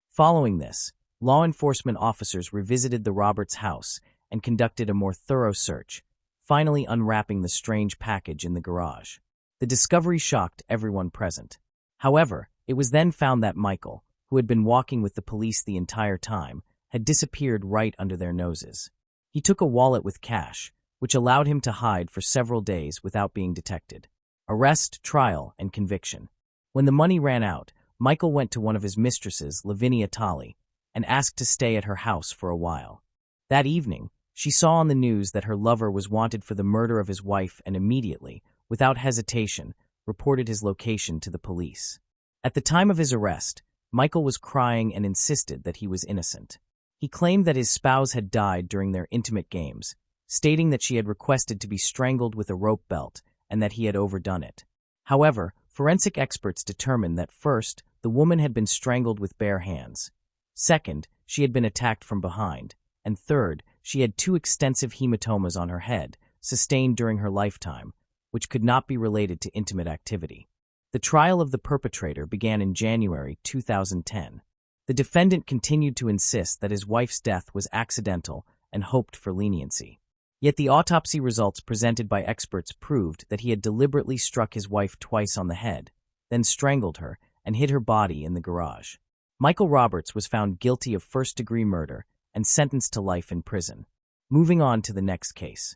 Following this, law enforcement officers revisited the Roberts house and conducted a more thorough search, finally unwrapping the strange package in the garage. The discovery shocked everyone present. However, it was then found that Michael, who had been walking with the police the entire time, had disappeared right under their noses. He took a wallet with cash, which allowed him to hide for several days without being detected. Arrest, trial, and conviction. When the money ran out, Michael went to one of his mistresses, Lavinia Talley, and asked to stay at her house for a while. That evening, she saw on the news that her lover was wanted for the murder of his wife and immediately, without hesitation, reported his location to the police. At the time of his arrest, Michael was crying and insisted that he was innocent. He claimed that his spouse had died during their intimate games, stating that she had requested to be strangled with a rope belt and that he had overdone it. However, forensic experts determined that first, the woman had been strangled with bare hands. Second, she had been attacked from behind. And third, she had 2 extensive hematomas on her head, sustained during her lifetime, which could not be related to intimate activity. The trial of the perpetrator began in January 2010. The defendant continued to insist that his wife's death was accidental and hoped for leniency. Yet the autopsy results presented by experts proved that he had deliberately struck his wife twice on the head, then strangled her and hid her body in the garage. Michael Roberts was found guilty of first-degree murder and sentenced to life in prison. Moving on to the next case.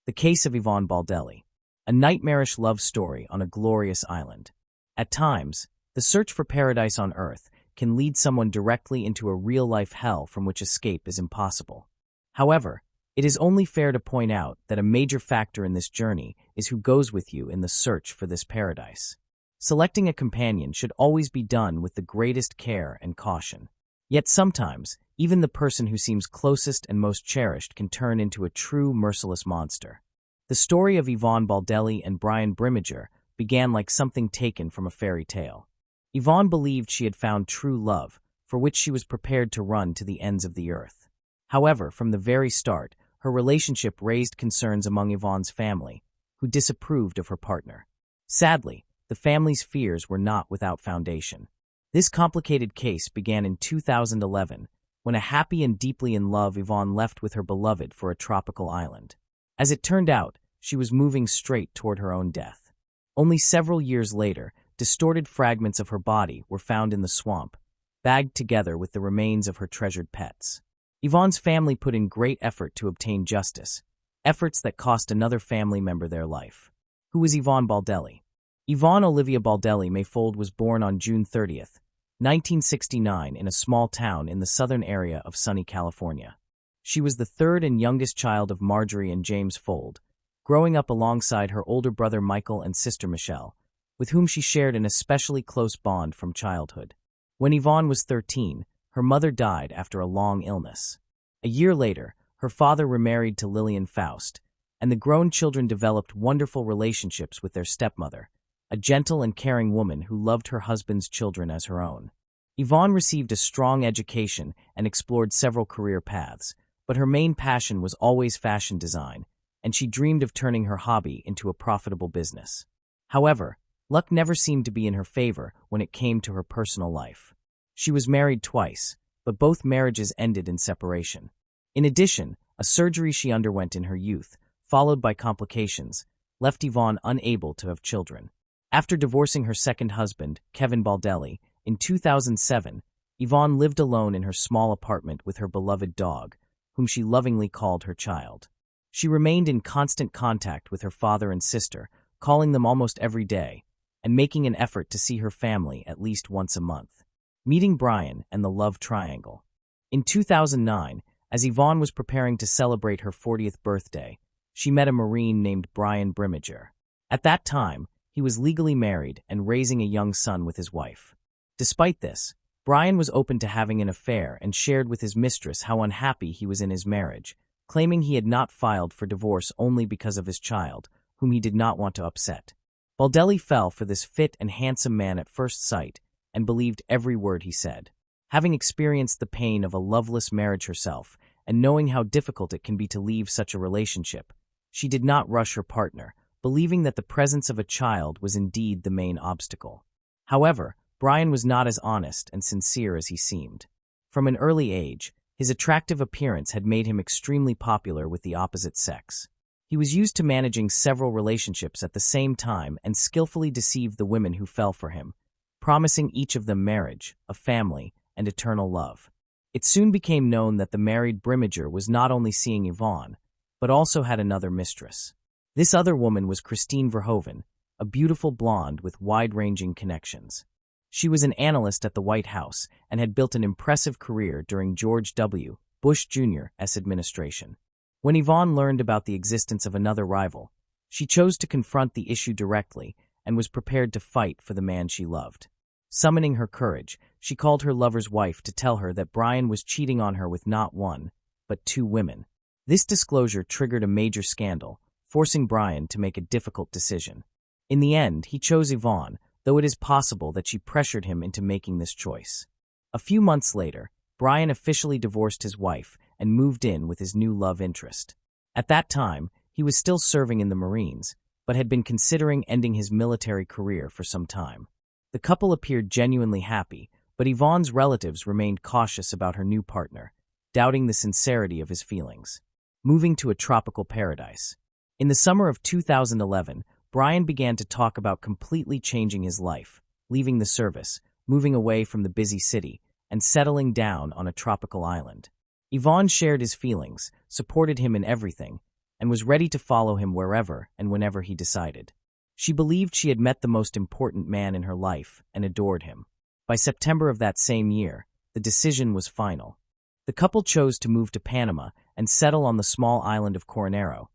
The case of Yvonne Baldelli, a nightmarish love story on a glorious island. At times, the search for paradise on Earth can lead someone directly into a real-life hell from which escape is impossible. However, it is only fair to point out that a major factor in this journey is who goes with you in the search for this paradise. Selecting a companion should always be done with the greatest care and caution. Yet sometimes, even the person who seems closest and most cherished can turn into a true merciless monster. The story of Yvonne Baldelli and Brian Brimmager began like something taken from a fairy tale. Yvonne believed she had found true love, for which she was prepared to run to the ends of the earth. However, from the very start, her relationship raised concerns among Yvonne's family, who disapproved of her partner. Sadly, the family's fears were not without foundation. This complicated case began in 2011, when a happy and deeply in love Yvonne left with her beloved for a tropical island. As it turned out, she was moving straight toward her own death. Only several years later, distorted fragments of her body were found in the swamp, bagged together with the remains of her treasured pets. Yvonne's family put in great effort to obtain justice, efforts that cost another family member their life. Who was Yvonne Baldelli? Yvonne Olivia Baldelli Mayfold was born on June 30th, 1969 in a small town in the southern area of sunny California. She was the third and youngest child of Marjorie and James Fold, growing up alongside her older brother Michael and sister Michelle, with whom she shared an especially close bond from childhood. When Yvonne was 13, her mother died after a long illness. A year later, her father remarried to Lillian Faust, and the grown children developed wonderful relationships with their stepmother, a gentle and caring woman who loved her husband's children as her own. Yvonne received a strong education and explored several career paths, but her main passion was always fashion design, and she dreamed of turning her hobby into a profitable business. However, luck never seemed to be in her favor when it came to her personal life. She was married twice, but both marriages ended in separation. In addition, a surgery she underwent in her youth, followed by complications, left Yvonne unable to have children. After divorcing her second husband, Kevin Baldelli, in 2007, Yvonne lived alone in her small apartment with her beloved dog, whom she lovingly called her child. She remained in constant contact with her father and sister, calling them almost every day, and making an effort to see her family at least once a month. Meeting Brian and the love triangle. In 2009, as Yvonne was preparing to celebrate her 40th birthday, she met a Marine named Brian Brimmager. At that time, he was legally married and raising a young son with his wife. Despite this, Brian was open to having an affair and shared with his mistress how unhappy he was in his marriage, claiming he had not filed for divorce only because of his child, whom he did not want to upset. Baldelli fell for this fit and handsome man at first sight and believed every word he said. Having experienced the pain of a loveless marriage herself and knowing how difficult it can be to leave such a relationship, she did not rush her partner, believing that the presence of a child was indeed the main obstacle. However, Brian was not as honest and sincere as he seemed. From an early age, his attractive appearance had made him extremely popular with the opposite sex. He was used to managing several relationships at the same time and skillfully deceived the women who fell for him, promising each of them marriage, a family, and eternal love. It soon became known that the married Brimmager was not only seeing Yvonne, but also had another mistress. This other woman was Christine Verhoeven, a beautiful blonde with wide-ranging connections. She was an analyst at the White House and had built an impressive career during George W. Bush Jr.'s administration. When Yvonne learned about the existence of another rival, she chose to confront the issue directly and was prepared to fight for the man she loved. Summoning her courage, she called her lover's wife to tell her that Brian was cheating on her with not one, but two women. This disclosure triggered a major scandal, forcing Brian to make a difficult decision. In the end, he chose Yvonne, though it is possible that she pressured him into making this choice. A few months later, Brian officially divorced his wife and moved in with his new love interest. At that time, he was still serving in the Marines, but had been considering ending his military career for some time. The couple appeared genuinely happy, but Yvonne's relatives remained cautious about her new partner, doubting the sincerity of his feelings. Moving to a tropical paradise. In the summer of 2011, Brian began to talk about completely changing his life, leaving the service, moving away from the busy city, and settling down on a tropical island. Yvonne shared his feelings, supported him in everything, and was ready to follow him wherever and whenever he decided. She believed she had met the most important man in her life and adored him. By September of that same year, the decision was final. The couple chose to move to Panama and settle on the small island of Coronero,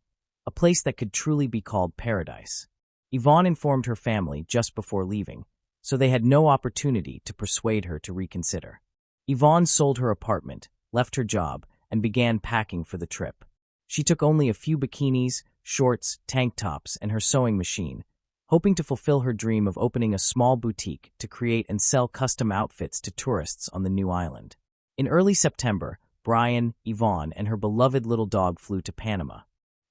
a place that could truly be called paradise. Yvonne informed her family just before leaving, so they had no opportunity to persuade her to reconsider. Yvonne sold her apartment, left her job, and began packing for the trip. She took only a few bikinis, shorts, tank tops, and her sewing machine, hoping to fulfill her dream of opening a small boutique to create and sell custom outfits to tourists on the new island. In early September, Brian, Yvonne, and her beloved little dog flew to Panama.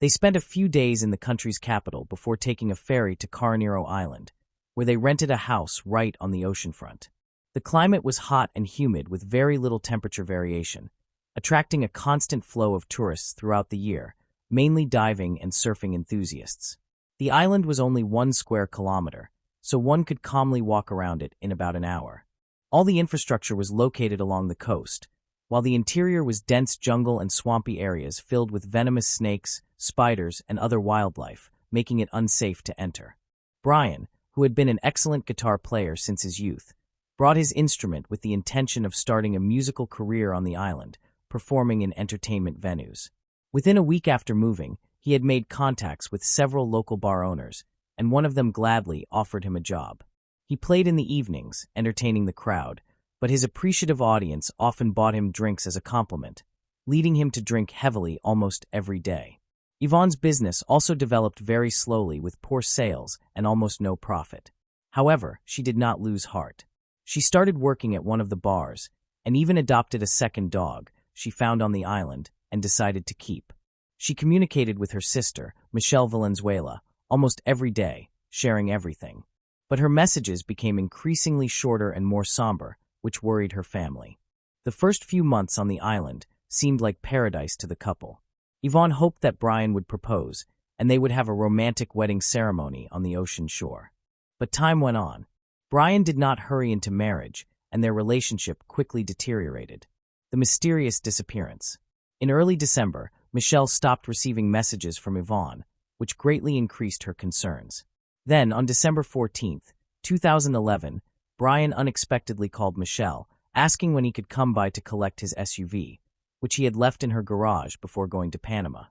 They spent a few days in the country's capital before taking a ferry to Coronero Island, where they rented a house right on the oceanfront. The climate was hot and humid with very little temperature variation, attracting a constant flow of tourists throughout the year, mainly diving and surfing enthusiasts. The island was only 1 square kilometer, so one could calmly walk around it in about an hour. All the infrastructure was located along the coast, while the interior was dense jungle and swampy areas filled with venomous snakes, spiders, and other wildlife, making it unsafe to enter. Brian, who had been an excellent guitar player since his youth, brought his instrument with the intention of starting a musical career on the island, performing in entertainment venues. Within a week after moving, he had made contacts with several local bar owners, and one of them gladly offered him a job. He played in the evenings, entertaining the crowd, but his appreciative audience often bought him drinks as a compliment, leading him to drink heavily almost every day. Yvonne's business also developed very slowly with poor sales and almost no profit. However, she did not lose heart. She started working at one of the bars, and even adopted a second dog she found on the island and decided to keep. She communicated with her sister, Michelle Valenzuela, almost every day, sharing everything. But her messages became increasingly shorter and more somber, which worried her family. The first few months on the island seemed like paradise to the couple. Yvonne hoped that Brian would propose, and they would have a romantic wedding ceremony on the ocean shore. But time went on. Brian did not hurry into marriage, and their relationship quickly deteriorated. The mysterious disappearance. In early December, Michelle stopped receiving messages from Yvonne, which greatly increased her concerns. Then, on December 14, 2011, Brian unexpectedly called Michelle, asking when he could come by to collect his SUV, which he had left in her garage before going to Panama.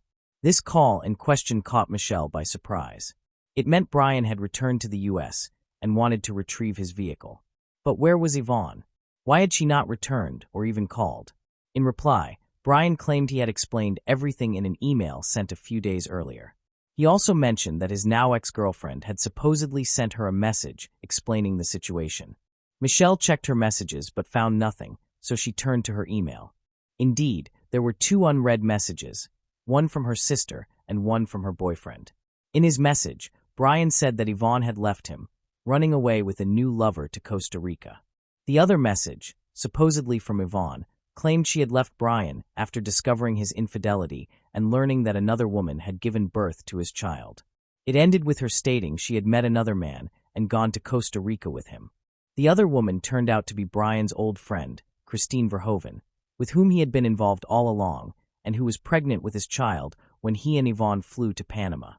This call and question caught Michelle by surprise. It meant Brian had returned to the U.S. and wanted to retrieve his vehicle. But where was Yvonne? Why had she not returned or even called? In reply, Brian claimed he had explained everything in an email sent a few days earlier. He also mentioned that his now ex-girlfriend had supposedly sent her a message explaining the situation. Michelle checked her messages but found nothing, so she turned to her email. Indeed, there were 2 unread messages, one from her sister and one from her boyfriend. In his message, Brian said that Yvonne had left him, running away with a new lover to Costa Rica. The other message, supposedly from Yvonne, claimed she had left Brian after discovering his infidelity and learning that another woman had given birth to his child. It ended with her stating she had met another man and gone to Costa Rica with him. The other woman turned out to be Brian's old friend, Christine Verhoeven, with whom he had been involved all along and who was pregnant with his child when he and Yvonne flew to Panama.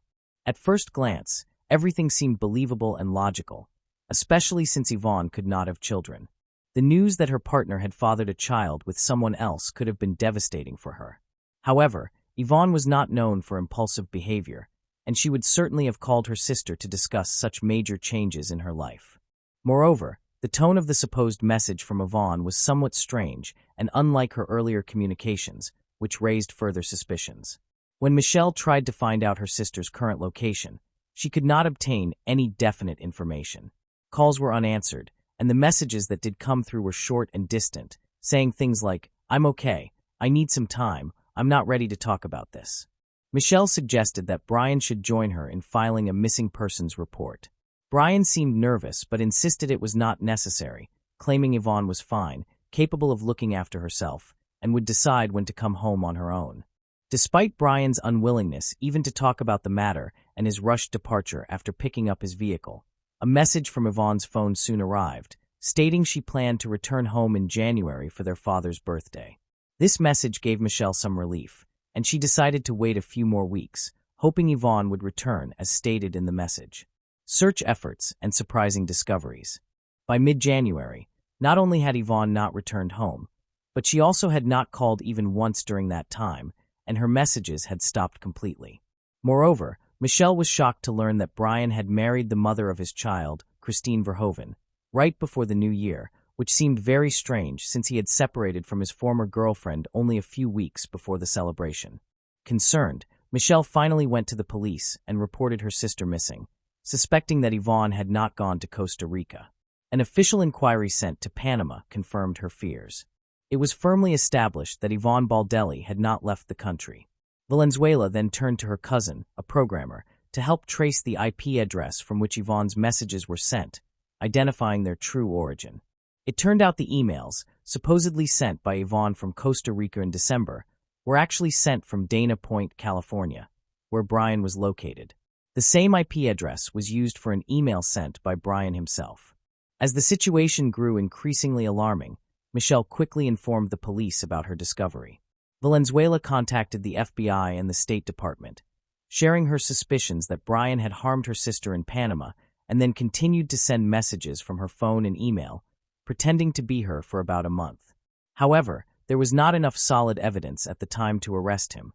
At first glance, everything seemed believable and logical, especially since Yvonne could not have children. The news that her partner had fathered a child with someone else could have been devastating for her. However, Yvonne was not known for impulsive behavior, and she would certainly have called her sister to discuss such major changes in her life. Moreover, the tone of the supposed message from Yvonne was somewhat strange and unlike her earlier communications, which raised further suspicions. When Michelle tried to find out her sister's current location, she could not obtain any definite information. Calls were unanswered, and the messages that did come through were short and distant, saying things like, "I'm okay, I need some time, I'm not ready to talk about this." Michelle suggested that Brian should join her in filing a missing persons report. Brian seemed nervous but insisted it was not necessary, claiming Yvonne was fine, capable of looking after herself, and would decide when to come home on her own. Despite Brian's unwillingness even to talk about the matter and his rushed departure after picking up his vehicle, a message from Yvonne's phone soon arrived, stating she planned to return home in January for their father's birthday. This message gave Michelle some relief, and she decided to wait a few more weeks, hoping Yvonne would return as stated in the message. Search efforts and surprising discoveries. By mid-January, not only had Yvonne not returned home, but she also had not called even once during that time, and her messages had stopped completely. Moreover, Michelle was shocked to learn that Brian had married the mother of his child, Christine Verhoeven, right before the new year, which seemed very strange since he had separated from his former girlfriend only a few weeks before the celebration. Concerned, Michelle finally went to the police and reported her sister missing, suspecting that Yvonne had not gone to Costa Rica. An official inquiry sent to Panama confirmed her fears. It was firmly established that Yvonne Baldelli had not left the country. Valenzuela then turned to her cousin, a programmer, to help trace the IP address from which Yvonne's messages were sent, identifying their true origin. It turned out the emails, supposedly sent by Yvonne from Costa Rica in December, were actually sent from Dana Point, California, where Brian was located. The same IP address was used for an email sent by Brian himself. As the situation grew increasingly alarming, Michelle quickly informed the police about her discovery. Valenzuela contacted the FBI and the State Department, sharing her suspicions that Brian had harmed her sister in Panama and then continued to send messages from her phone and email, pretending to be her for about a month. However, there was not enough solid evidence at the time to arrest him,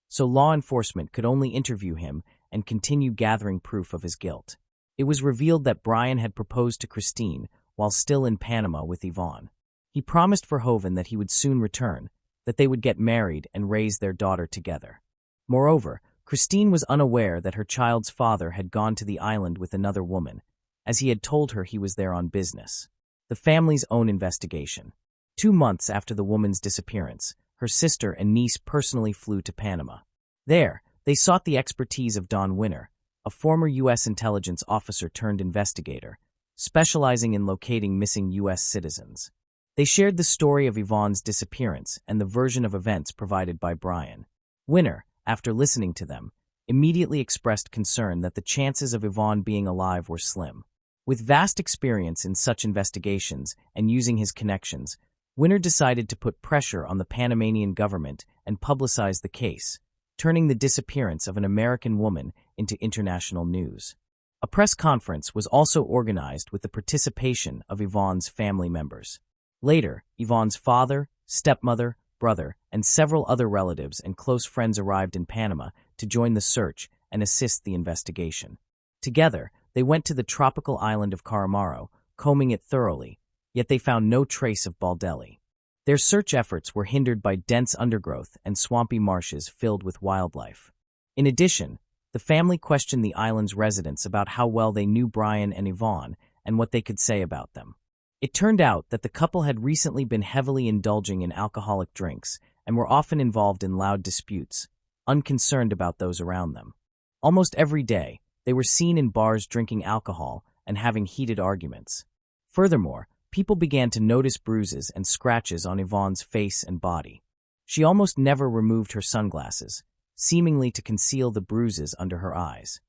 so law enforcement could only interview him and continue gathering proof of his guilt. It was revealed that Brian had proposed to Christine while still in Panama with Yvonne. He promised Verhoeven that he would soon return, that they would get married and raise their daughter together. Moreover, Christine was unaware that her child's father had gone to the island with another woman, as he had told her he was there on business. The family's own investigation. 2 months after the woman's disappearance, her sister and niece personally flew to Panama. There, they sought the expertise of Don Winner, a former U.S. intelligence officer turned investigator, specializing in locating missing U.S. citizens. They shared the story of Yvonne's disappearance and the version of events provided by Brian. Winner, after listening to them, immediately expressed concern that the chances of Yvonne being alive were slim. With vast experience in such investigations and using his connections, Winner decided to put pressure on the Panamanian government and publicize the case, turning the disappearance of an American woman into international news. A press conference was also organized with the participation of Yvonne's family members. Later, Yvonne's father, stepmother, brother, and several other relatives and close friends arrived in Panama to join the search and assist the investigation. Together, they went to the tropical island of Caramaro, combing it thoroughly, yet they found no trace of Baldelli. Their search efforts were hindered by dense undergrowth and swampy marshes filled with wildlife. In addition, the family questioned the island's residents about how well they knew Brian and Yvonne and what they could say about them. It turned out that the couple had recently been heavily indulging in alcoholic drinks and were often involved in loud disputes, unconcerned about those around them. Almost every day, they were seen in bars drinking alcohol and having heated arguments. Furthermore, people began to notice bruises and scratches on Yvonne's face and body. She almost never removed her sunglasses, seemingly to conceal the bruises under her eyes.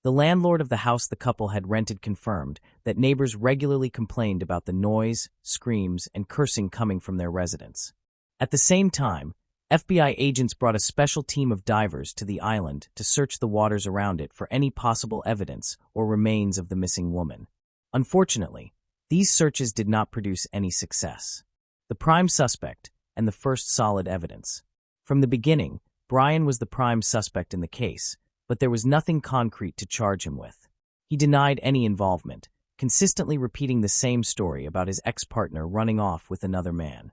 The landlord of the house the couple had rented confirmed that neighbors regularly complained about the noise, screams, and cursing coming from their residence. At the same time, FBI agents brought a special team of divers to the island to search the waters around it for any possible evidence or remains of the missing woman. Unfortunately, these searches did not produce any success. The prime suspect and the first solid evidence. From the beginning, Brian was the prime suspect in the case, but there was nothing concrete to charge him with. He denied any involvement, consistently repeating the same story about his ex-partner running off with another man.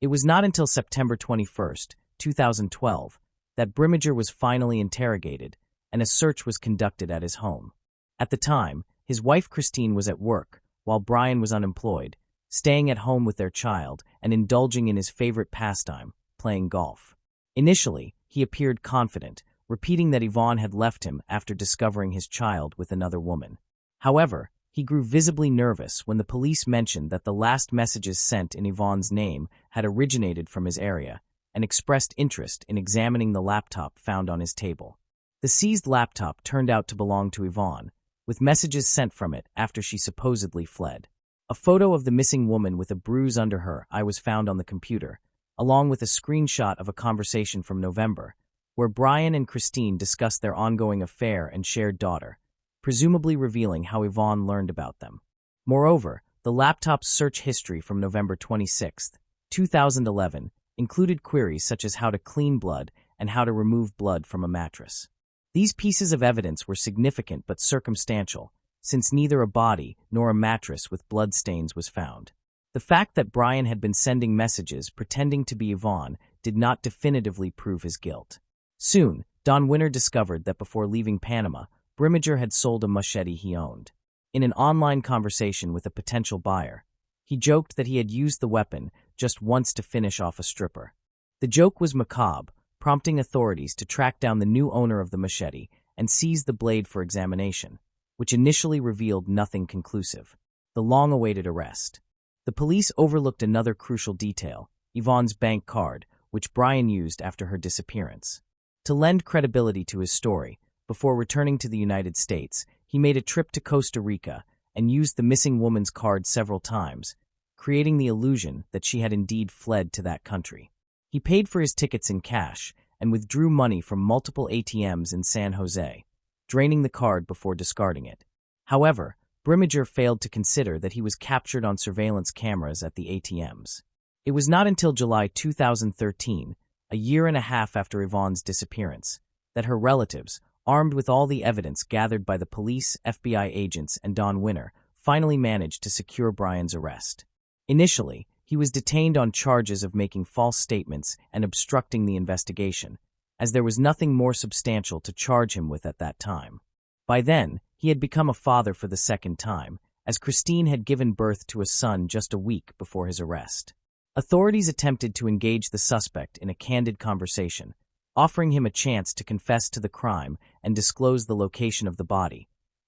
It was not until September 21, 2012, that Brimmager was finally interrogated, and a search was conducted at his home. At the time, his wife Christine was at work, while Brian was unemployed, staying at home with their child and indulging in his favorite pastime, playing golf. Initially, he appeared confident, repeating that Yvonne had left him after discovering his child with another woman. However, he grew visibly nervous when the police mentioned that the last messages sent in Yvonne's name had originated from his area, and expressed interest in examining the laptop found on his table. The seized laptop turned out to belong to Yvonne, with messages sent from it after she supposedly fled. A photo of the missing woman with a bruise under her eye was found on the computer, along with a screenshot of a conversation from November, where Brian and Christine discussed their ongoing affair and shared daughter, presumably revealing how Yvonne learned about them. Moreover, the laptop's search history from November 26, 2011, included queries such as how to clean blood and how to remove blood from a mattress. These pieces of evidence were significant but circumstantial, since neither a body nor a mattress with bloodstains was found. The fact that Brian had been sending messages pretending to be Yvonne did not definitively prove his guilt. Soon, Don Winner discovered that before leaving Panama, Brimmager had sold a machete he owned. In an online conversation with a potential buyer, he joked that he had used the weapon just once to finish off a stripper. The joke was macabre, prompting authorities to track down the new owner of the machete and seize the blade for examination, which initially revealed nothing conclusive: the long-awaited arrest. The police overlooked another crucial detail: Yvonne's bank card, which Brian used after her disappearance. To lend credibility to his story, before returning to the United States, he made a trip to Costa Rica and used the missing woman's card several times, creating the illusion that she had indeed fled to that country. He paid for his tickets in cash and withdrew money from multiple ATMs in San Jose, draining the card before discarding it. However, Brimmager failed to consider that he was captured on surveillance cameras at the ATMs. It was not until July 2013, a year and a half after Yvonne's disappearance, that her relatives, armed with all the evidence gathered by the police, FBI agents, and Don Winner, finally managed to secure Brian's arrest. Initially, he was detained on charges of making false statements and obstructing the investigation, as there was nothing more substantial to charge him with at that time. By then, he had become a father for the second time, as Christine had given birth to a son just a week before his arrest. Authorities attempted to engage the suspect in a candid conversation, offering him a chance to confess to the crime and disclose the location of the body,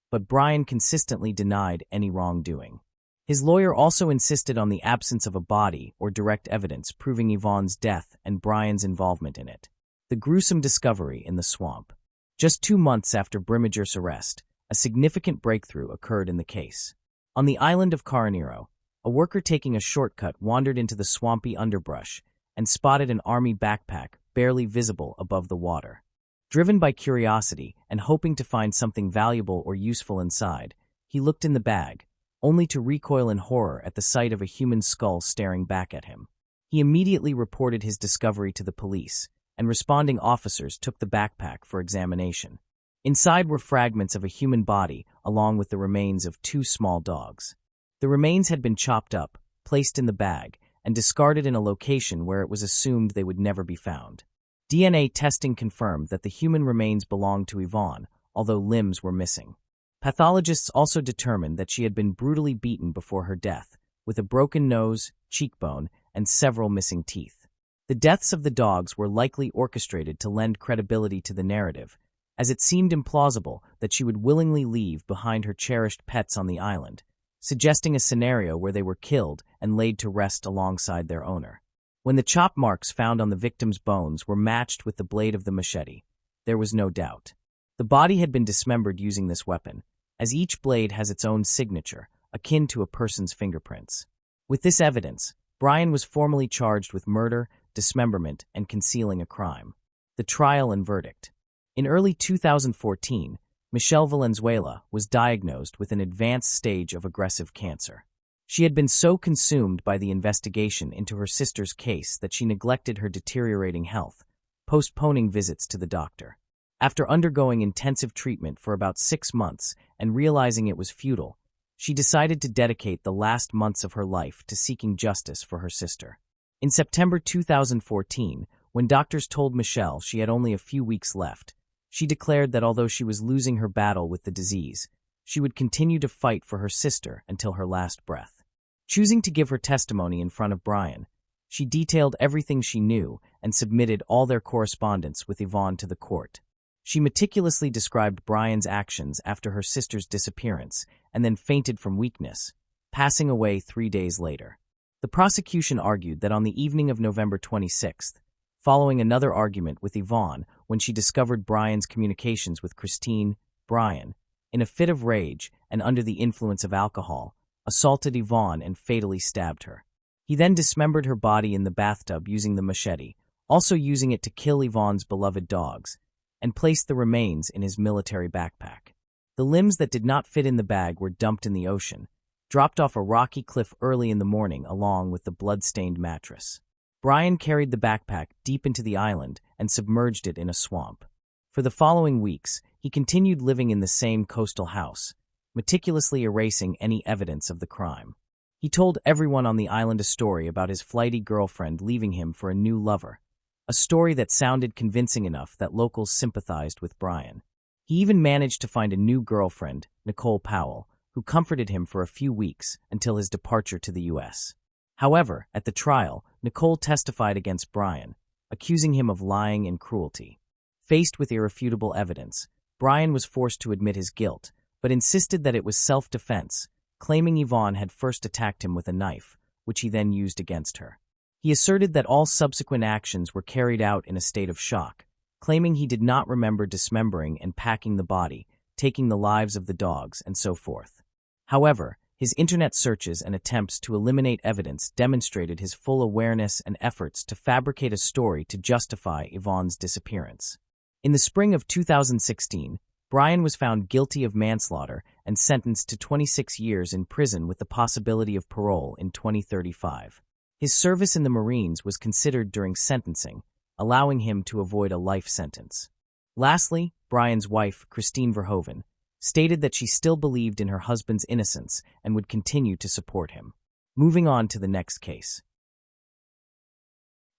but Brian consistently denied any wrongdoing. His lawyer also insisted on the absence of a body or direct evidence proving Yvonne's death and Brian's involvement in it. The gruesome discovery in the swamp. Just 2 months after Brimagir's arrest, a significant breakthrough occurred in the case. On the island of Carneiro, a worker taking a shortcut wandered into the swampy underbrush and spotted an army backpack barely visible above the water. Driven by curiosity and hoping to find something valuable or useful inside, he looked in the bag, only to recoil in horror at the sight of a human skull staring back at him. He immediately reported his discovery to the police, and responding officers took the backpack for examination. Inside were fragments of a human body along with the remains of 2 small dogs. The remains had been chopped up, placed in the bag, and discarded in a location where it was assumed they would never be found. DNA testing confirmed that the human remains belonged to Yvonne, although limbs were missing. Pathologists also determined that she had been brutally beaten before her death, with a broken nose, cheekbone, and several missing teeth. The deaths of the dogs were likely orchestrated to lend credibility to the narrative, as it seemed implausible that she would willingly leave behind her cherished pets on the island, suggesting a scenario where they were killed and laid to rest alongside their owner. When the chop marks found on the victim's bones were matched with the blade of the machete, there was no doubt. The body had been dismembered using this weapon, as each blade has its own signature, akin to a person's fingerprints. With this evidence, Brian was formally charged with murder, dismemberment, and concealing a crime. The trial and verdict. In early 2014, Michelle Valenzuela was diagnosed with an advanced stage of aggressive cancer. She had been so consumed by the investigation into her sister's case that she neglected her deteriorating health, postponing visits to the doctor. After undergoing intensive treatment for about 6 months and realizing it was futile, she decided to dedicate the last months of her life to seeking justice for her sister. In September 2014, when doctors told Michelle she had only a few weeks left, she declared that although she was losing her battle with the disease, she would continue to fight for her sister until her last breath. Choosing to give her testimony in front of Brian, she detailed everything she knew and submitted all their correspondence with Yvonne to the court. She meticulously described Brian's actions after her sister's disappearance and then fainted from weakness, passing away 3 days later. The prosecution argued that on the evening of November 26th, following another argument with Yvonne when she discovered Brian's communications with Christine, Brian, in a fit of rage and under the influence of alcohol, assaulted Yvonne and fatally stabbed her. He then dismembered her body in the bathtub using the machete, also using it to kill Yvonne's beloved dogs, and placed the remains in his military backpack. The limbs that did not fit in the bag were dumped in the ocean, dropped off a rocky cliff early in the morning along with the blood-stained mattress. Brian carried the backpack deep into the island and submerged it in a swamp. For the following weeks, he continued living in the same coastal house, meticulously erasing any evidence of the crime. He told everyone on the island a story about his flighty girlfriend leaving him for a new lover, a story that sounded convincing enough that locals sympathized with Brian. He even managed to find a new girlfriend, Nicole Powell, who comforted him for a few weeks until his departure to the U.S. However, at the trial, Nicole testified against Brian, accusing him of lying and cruelty. Faced with irrefutable evidence, Brian was forced to admit his guilt, but insisted that it was self-defense, claiming Yvonne had first attacked him with a knife, which he then used against her. He asserted that all subsequent actions were carried out in a state of shock, claiming he did not remember dismembering and packing the body, taking the lives of the dogs, and so forth. However, his internet searches and attempts to eliminate evidence demonstrated his full awareness and efforts to fabricate a story to justify Yvonne's disappearance. In the spring of 2016, Brian was found guilty of manslaughter and sentenced to 26 years in prison with the possibility of parole in 2035. His service in the Marines was considered during sentencing, allowing him to avoid a life sentence. Lastly, Brian's wife, Christine Verhoeven, stated that she still believed in her husband's innocence and would continue to support him. Moving on to the next case.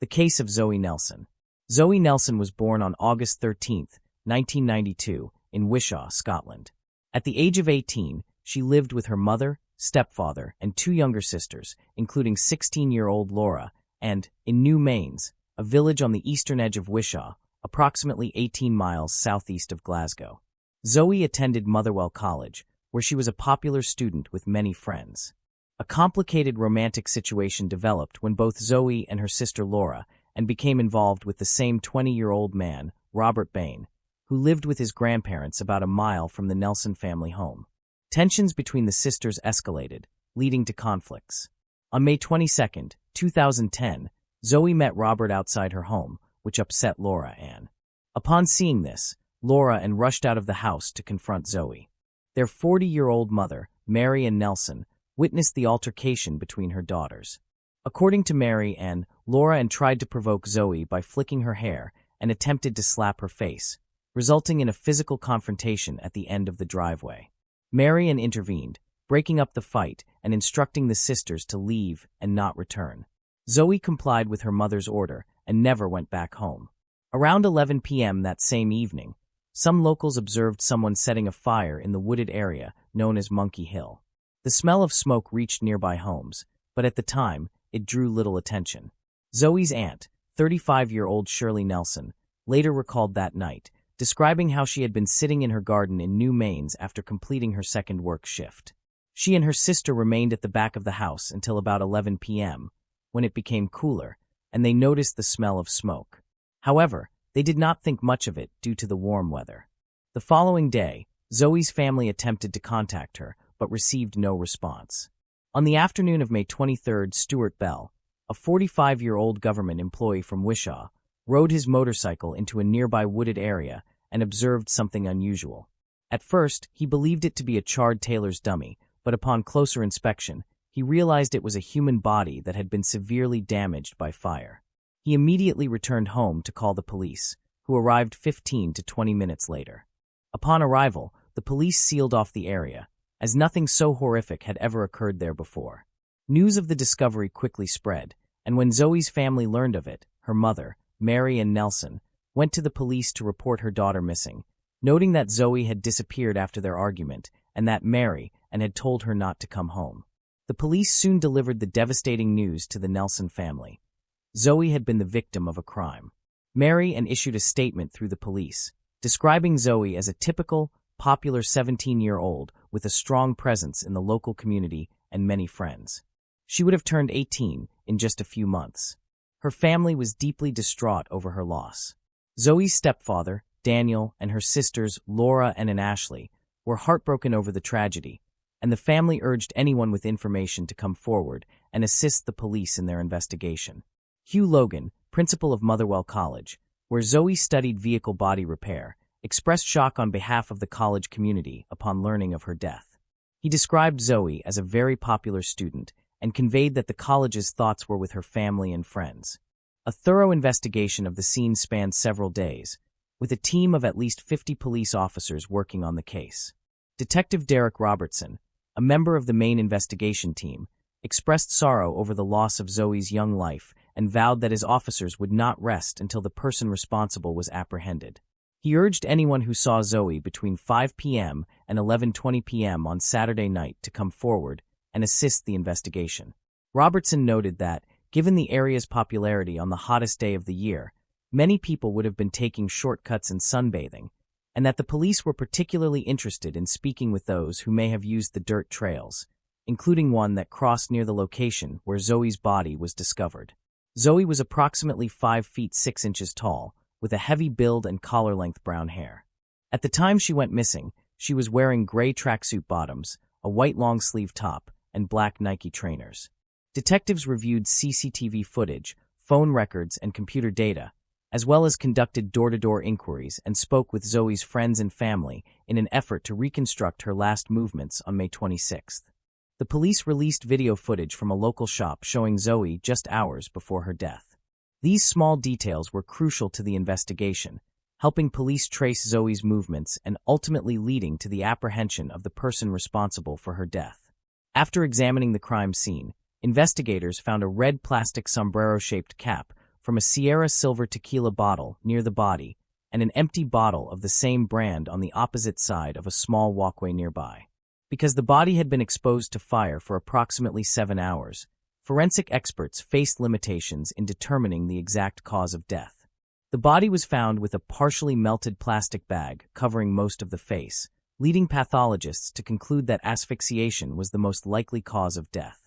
The case of Zoe Nelson. Zoe Nelson was born on August 13, 1992, in Wishaw, Scotland. At the age of 18, she lived with her mother, stepfather, and 2 younger sisters, including 16-year-old Laura, and, in New Mains, a village on the eastern edge of Wishaw, approximately 18 miles southeast of Glasgow. Zoe attended Motherwell College, where she was a popular student with many friends. A complicated romantic situation developed when both Zoe and her sister Laura and became involved with the same 20-year-old man, Robert Bain, who lived with his grandparents about a mile from the Nelson family home. Tensions between the sisters escalated, leading to conflicts. On May 22, 2010, Zoe met Robert outside her home, which upset Laura Ann. Upon seeing this, Laura Ann rushed out of the house to confront Zoe. Their 40-year-old mother, Mary Ann Nelson, witnessed the altercation between her daughters. According to Mary Ann, Laura Ann tried to provoke Zoe by flicking her hair and attempted to slap her face, resulting in a physical confrontation at the end of the driveway. Mary Ann intervened, breaking up the fight and instructing the sisters to leave and not return. Zoe complied with her mother's order and never went back home. Around 11 p.m. that same evening, some locals observed someone setting a fire in the wooded area known as Monkey Hill. The smell of smoke reached nearby homes, but at the time, it drew little attention. Zoe's aunt, 35-year-old Shirley Nelson, later recalled that night, describing how she had been sitting in her garden in New Mains after completing her second work shift. She and her sister remained at the back of the house until about 11 p.m., when it became cooler, and they noticed the smell of smoke. However, they did not think much of it due to the warm weather. The following day, Zoe's family attempted to contact her, but received no response. On the afternoon of May 23, Stuart Bell, a 45-year-old government employee from Wishaw, rode his motorcycle into a nearby wooded area and observed something unusual. At first, he believed it to be a charred tailor's dummy, but upon closer inspection, he realized it was a human body that had been severely damaged by fire. He immediately returned home to call the police, who arrived 15 to 20 minutes later. Upon arrival, the police sealed off the area, as nothing so horrific had ever occurred there before. News of the discovery quickly spread, and when Zoe's family learned of it, her mother, Mary Ann Nelson, went to the police to report her daughter missing, noting that Zoe had disappeared after their argument and that Mary Ann had told her not to come home. The police soon delivered the devastating news to the Nelson family. Zoe had been the victim of a crime. Mary Ann issued a statement through the police, describing Zoe as a typical, popular 17-year-old with a strong presence in the local community and many friends. She would have turned 18 in just a few months. Her family was deeply distraught over her loss. Zoe's stepfather, Daniel, and her sisters, Laura and Ashley, were heartbroken over the tragedy, and the family urged anyone with information to come forward and assist the police in their investigation. Hugh Logan, principal of Motherwell College, where Zoe studied vehicle body repair, expressed shock on behalf of the college community upon learning of her death. He described Zoe as a very popular student and conveyed that the college's thoughts were with her family and friends. A thorough investigation of the scene spanned several days, with a team of at least 50 police officers working on the case. Detective Derek Robertson, a member of the main investigation team, expressed sorrow over the loss of Zoe's young life and vowed that his officers would not rest until the person responsible was apprehended. He urged anyone who saw Zoe between 5 p.m. and 11:20 p.m. on Saturday night to come forward and assist the investigation. Robertson noted that, given the area's popularity on the hottest day of the year, many people would have been taking shortcuts and sunbathing, and that the police were particularly interested in speaking with those who may have used the dirt trails, including one that crossed near the location where Zoe's body was discovered. Zoe was approximately 5 feet 6 inches tall, with a heavy build and collar-length brown hair. At the time she went missing, she was wearing gray tracksuit bottoms, a white long-sleeve top, and black Nike trainers. Detectives reviewed CCTV footage, phone records, and computer data, as well as conducted door-to-door inquiries and spoke with Zoe's friends and family in an effort to reconstruct her last movements on May 26th. The police released video footage from a local shop showing Zoe just hours before her death. These small details were crucial to the investigation, helping police trace Zoe's movements and ultimately leading to the apprehension of the person responsible for her death. After examining the crime scene, investigators found a red plastic sombrero-shaped cap from a Sierra Silver tequila bottle near the body and an empty bottle of the same brand on the opposite side of a small walkway nearby. Because the body had been exposed to fire for approximately 7 hours, forensic experts faced limitations in determining the exact cause of death. The body was found with a partially melted plastic bag covering most of the face, leading pathologists to conclude that asphyxiation was the most likely cause of death.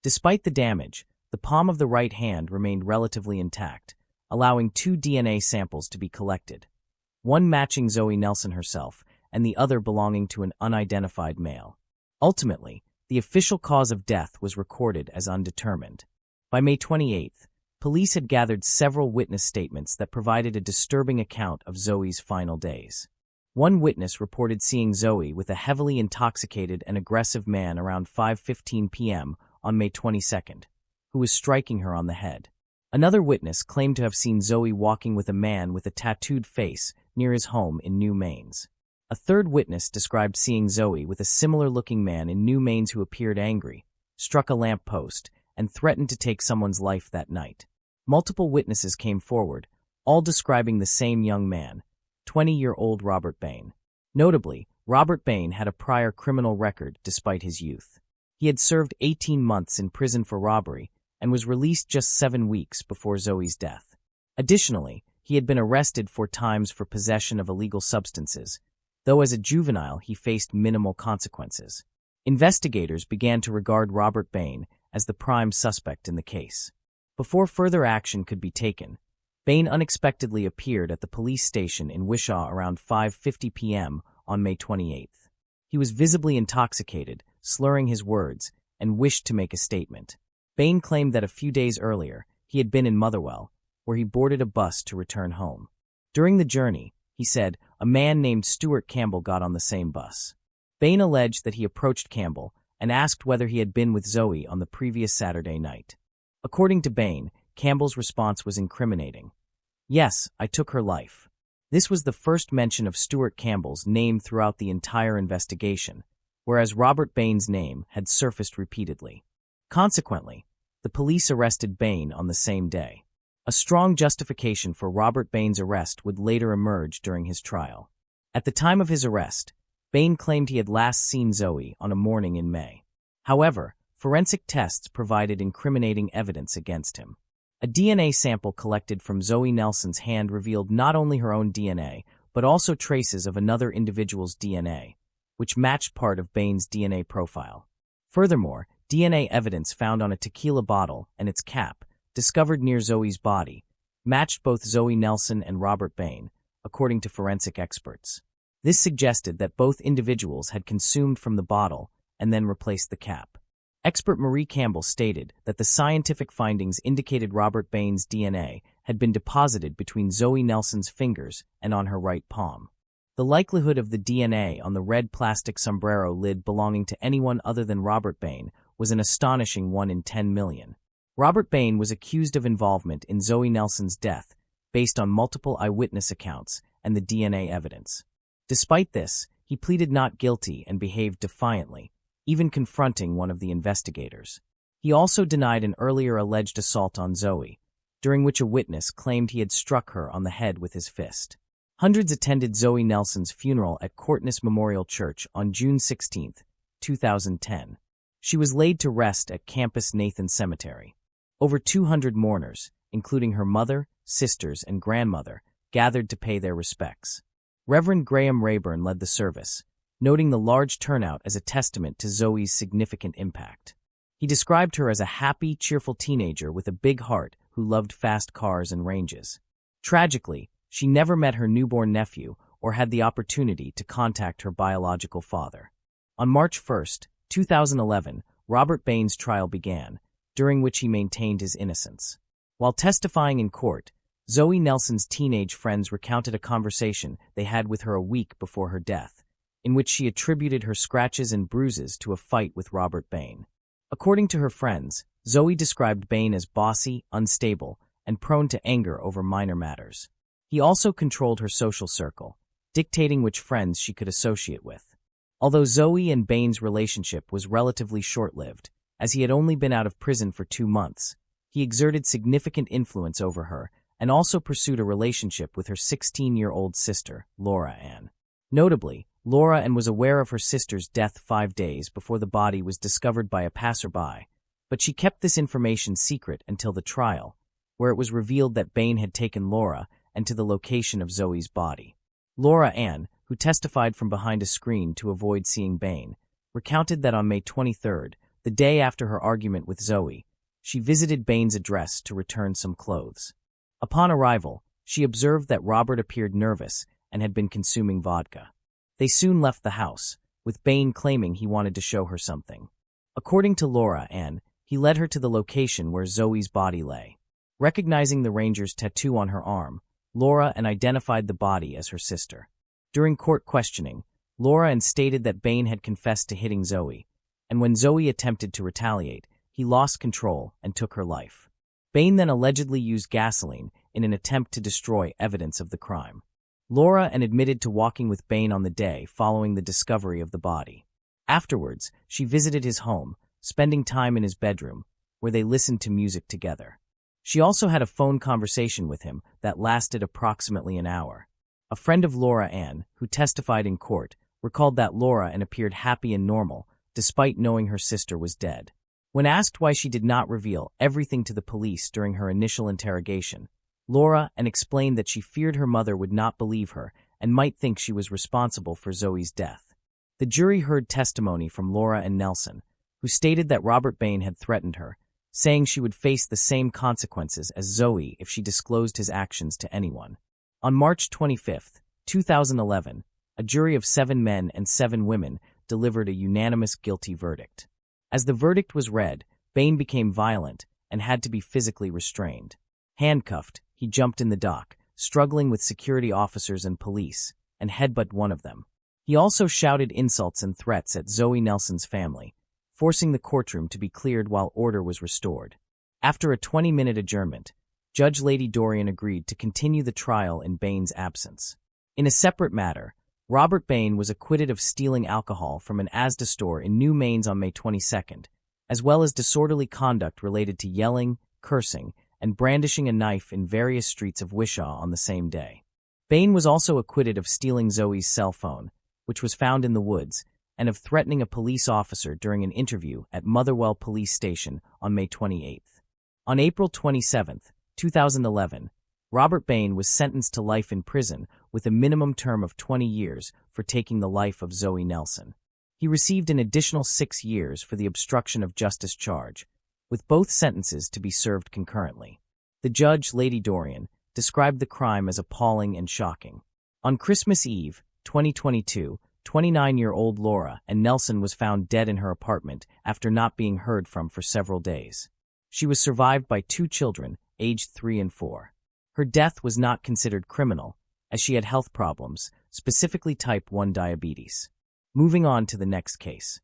Despite the damage, the palm of the right hand remained relatively intact, allowing 2 DNA samples to be collected, one matching Zoe Nelson herself and the other belonging to an unidentified male. Ultimately, the official cause of death was recorded as undetermined. By May 28th, police had gathered several witness statements that provided a disturbing account of Zoe's final days. One witness reported seeing Zoe with a heavily intoxicated and aggressive man around 5:15 p.m. on May 22nd, who was striking her on the head. Another witness claimed to have seen Zoe walking with a man with a tattooed face near his home in New Mains. A third witness described seeing Zoe with a similar-looking man in New Mains who appeared angry, struck a lamp post, and threatened to take someone's life that night. Multiple witnesses came forward, all describing the same young man, 20-year-old Robert Bain. Notably, Robert Bain had a prior criminal record despite his youth. He had served 18 months in prison for robbery and was released just 7 weeks before Zoe's death. Additionally, he had been arrested 4 times for possession of illegal substances, though as a juvenile he faced minimal consequences. Investigators began to regard Robert Bain as the prime suspect in the case. Before further action could be taken, Bain unexpectedly appeared at the police station in Wishaw around 5:50 p.m. on May 28th. He was visibly intoxicated, slurring his words, and wished to make a statement. Bain claimed that a few days earlier he had been in Motherwell, where he boarded a bus to return home. During the journey, he said, a man named Stuart Campbell got on the same bus. Bain alleged that he approached Campbell and asked whether he had been with Zoe on the previous Saturday night. According to Bain, Campbell's response was incriminating. "Yes, I took her life." This was the first mention of Stuart Campbell's name throughout the entire investigation, whereas Robert Bain's name had surfaced repeatedly. Consequently, the police arrested Bain on the same day. A strong justification for Robert Bain's arrest would later emerge during his trial. At the time of his arrest, Bain claimed he had last seen Zoe on a morning in May. However, forensic tests provided incriminating evidence against him. A DNA sample collected from Zoe Nelson's hand revealed not only her own DNA, but also traces of another individual's DNA, which matched part of Bain's DNA profile. Furthermore, DNA evidence found on a tequila bottle and its cap, discovered near Zoe's body, matched both Zoe Nelson and Robert Bain, according to forensic experts. This suggested that both individuals had consumed from the bottle and then replaced the cap. Expert Marie Campbell stated that the scientific findings indicated Robert Bain's DNA had been deposited between Zoe Nelson's fingers and on her right palm. The likelihood of the DNA on the red plastic sombrero lid belonging to anyone other than Robert Bain was an astonishing 1 in 10 million. Robert Bain was accused of involvement in Zoe Nelson's death based on multiple eyewitness accounts and the DNA evidence. Despite this, he pleaded not guilty and behaved defiantly, even confronting one of the investigators. He also denied an earlier alleged assault on Zoe, during which a witness claimed he had struck her on the head with his fist. Hundreds attended Zoe Nelson's funeral at Courtness Memorial Church on June 16, 2010. She was laid to rest at Campus Nathan Cemetery. Over 200 mourners, including her mother, sisters, and grandmother, gathered to pay their respects. Reverend Graham Rayburn led the service, noting the large turnout as a testament to Zoe's significant impact. He described her as a happy, cheerful teenager with a big heart who loved fast cars and ranges. Tragically, she never met her newborn nephew or had the opportunity to contact her biological father. On March 1, 2011, Robert Bain's trial began, during which he maintained his innocence. While testifying in court, Zoe Nelson's teenage friends recounted a conversation they had with her a week before her death, in which she attributed her scratches and bruises to a fight with Robert Bain. According to her friends, Zoe described Bain as bossy, unstable, and prone to anger over minor matters. He also controlled her social circle, dictating which friends she could associate with. Although Zoe and Bain's relationship was relatively short-lived, as he had only been out of prison for 2 months, he exerted significant influence over her and also pursued a relationship with her 16-year-old sister, Laura Ann. Notably, Laura Ann was aware of her sister's death 5 days before the body was discovered by a passerby, but she kept this information secret until the trial, where it was revealed that Bain had taken Laura and to the location of Zoe's body. Laura Ann, who testified from behind a screen to avoid seeing Bain, recounted that on May 23rd, the day after her argument with Zoe, she visited Bain's address to return some clothes. Upon arrival, she observed that Robert appeared nervous and had been consuming vodka. They soon left the house, with Bain claiming he wanted to show her something. According to Laura Ann, he led her to the location where Zoe's body lay. Recognizing the ranger's tattoo on her arm, Laura Ann identified the body as her sister. During court questioning, Laura Ann stated that Bain had confessed to hitting Zoe, and when Zoe attempted to retaliate, he lost control and took her life. Bain then allegedly used gasoline in an attempt to destroy evidence of the crime. Laura Ann admitted to walking with Bain on the day following the discovery of the body. Afterwards, she visited his home, spending time in his bedroom, where they listened to music together. She also had a phone conversation with him that lasted approximately an hour. A friend of Laura Ann, who testified in court, recalled that Laura Ann appeared happy and normal, despite knowing her sister was dead. When asked why she did not reveal everything to the police during her initial interrogation, Laura Ann explained that she feared her mother would not believe her and might think she was responsible for Zoe's death. The jury heard testimony from Laura Ann Nelson, who stated that Robert Bain had threatened her, saying she would face the same consequences as Zoe if she disclosed his actions to anyone. On March 25, 2011, a jury of 7 men and 7 women delivered a unanimous guilty verdict. As the verdict was read, Bain became violent and had to be physically restrained. Handcuffed, he jumped in the dock, struggling with security officers and police, and headbutted one of them. He also shouted insults and threats at Zoe Nelson's family, forcing the courtroom to be cleared while order was restored. After a 20-minute adjournment, Judge Lady Dorian agreed to continue the trial in Bain's absence. In a separate matter, Robert Bain was acquitted of stealing alcohol from an Asda store in New Mains on May 22, as well as disorderly conduct related to yelling, cursing, and brandishing a knife in various streets of Wishaw on the same day. Bain was also acquitted of stealing Zoe's cell phone, which was found in the woods, and of threatening a police officer during an interview at Motherwell Police Station on May 28. On April 27, 2011, Robert Bain was sentenced to life in prison with a minimum term of 20 years for taking the life of Zoe Nelson. He received an additional 6 years for the obstruction of justice charge, with both sentences to be served concurrently. The judge, Lady Dorian, described the crime as appalling and shocking. On Christmas Eve, 2022, 29-year-old Laura Ann Nelson was found dead in her apartment after not being heard from for several days. She was survived by 2 children, aged 3 and 4. Her death was not considered criminal, as she had health problems, specifically type 1 diabetes. Moving on to the next case.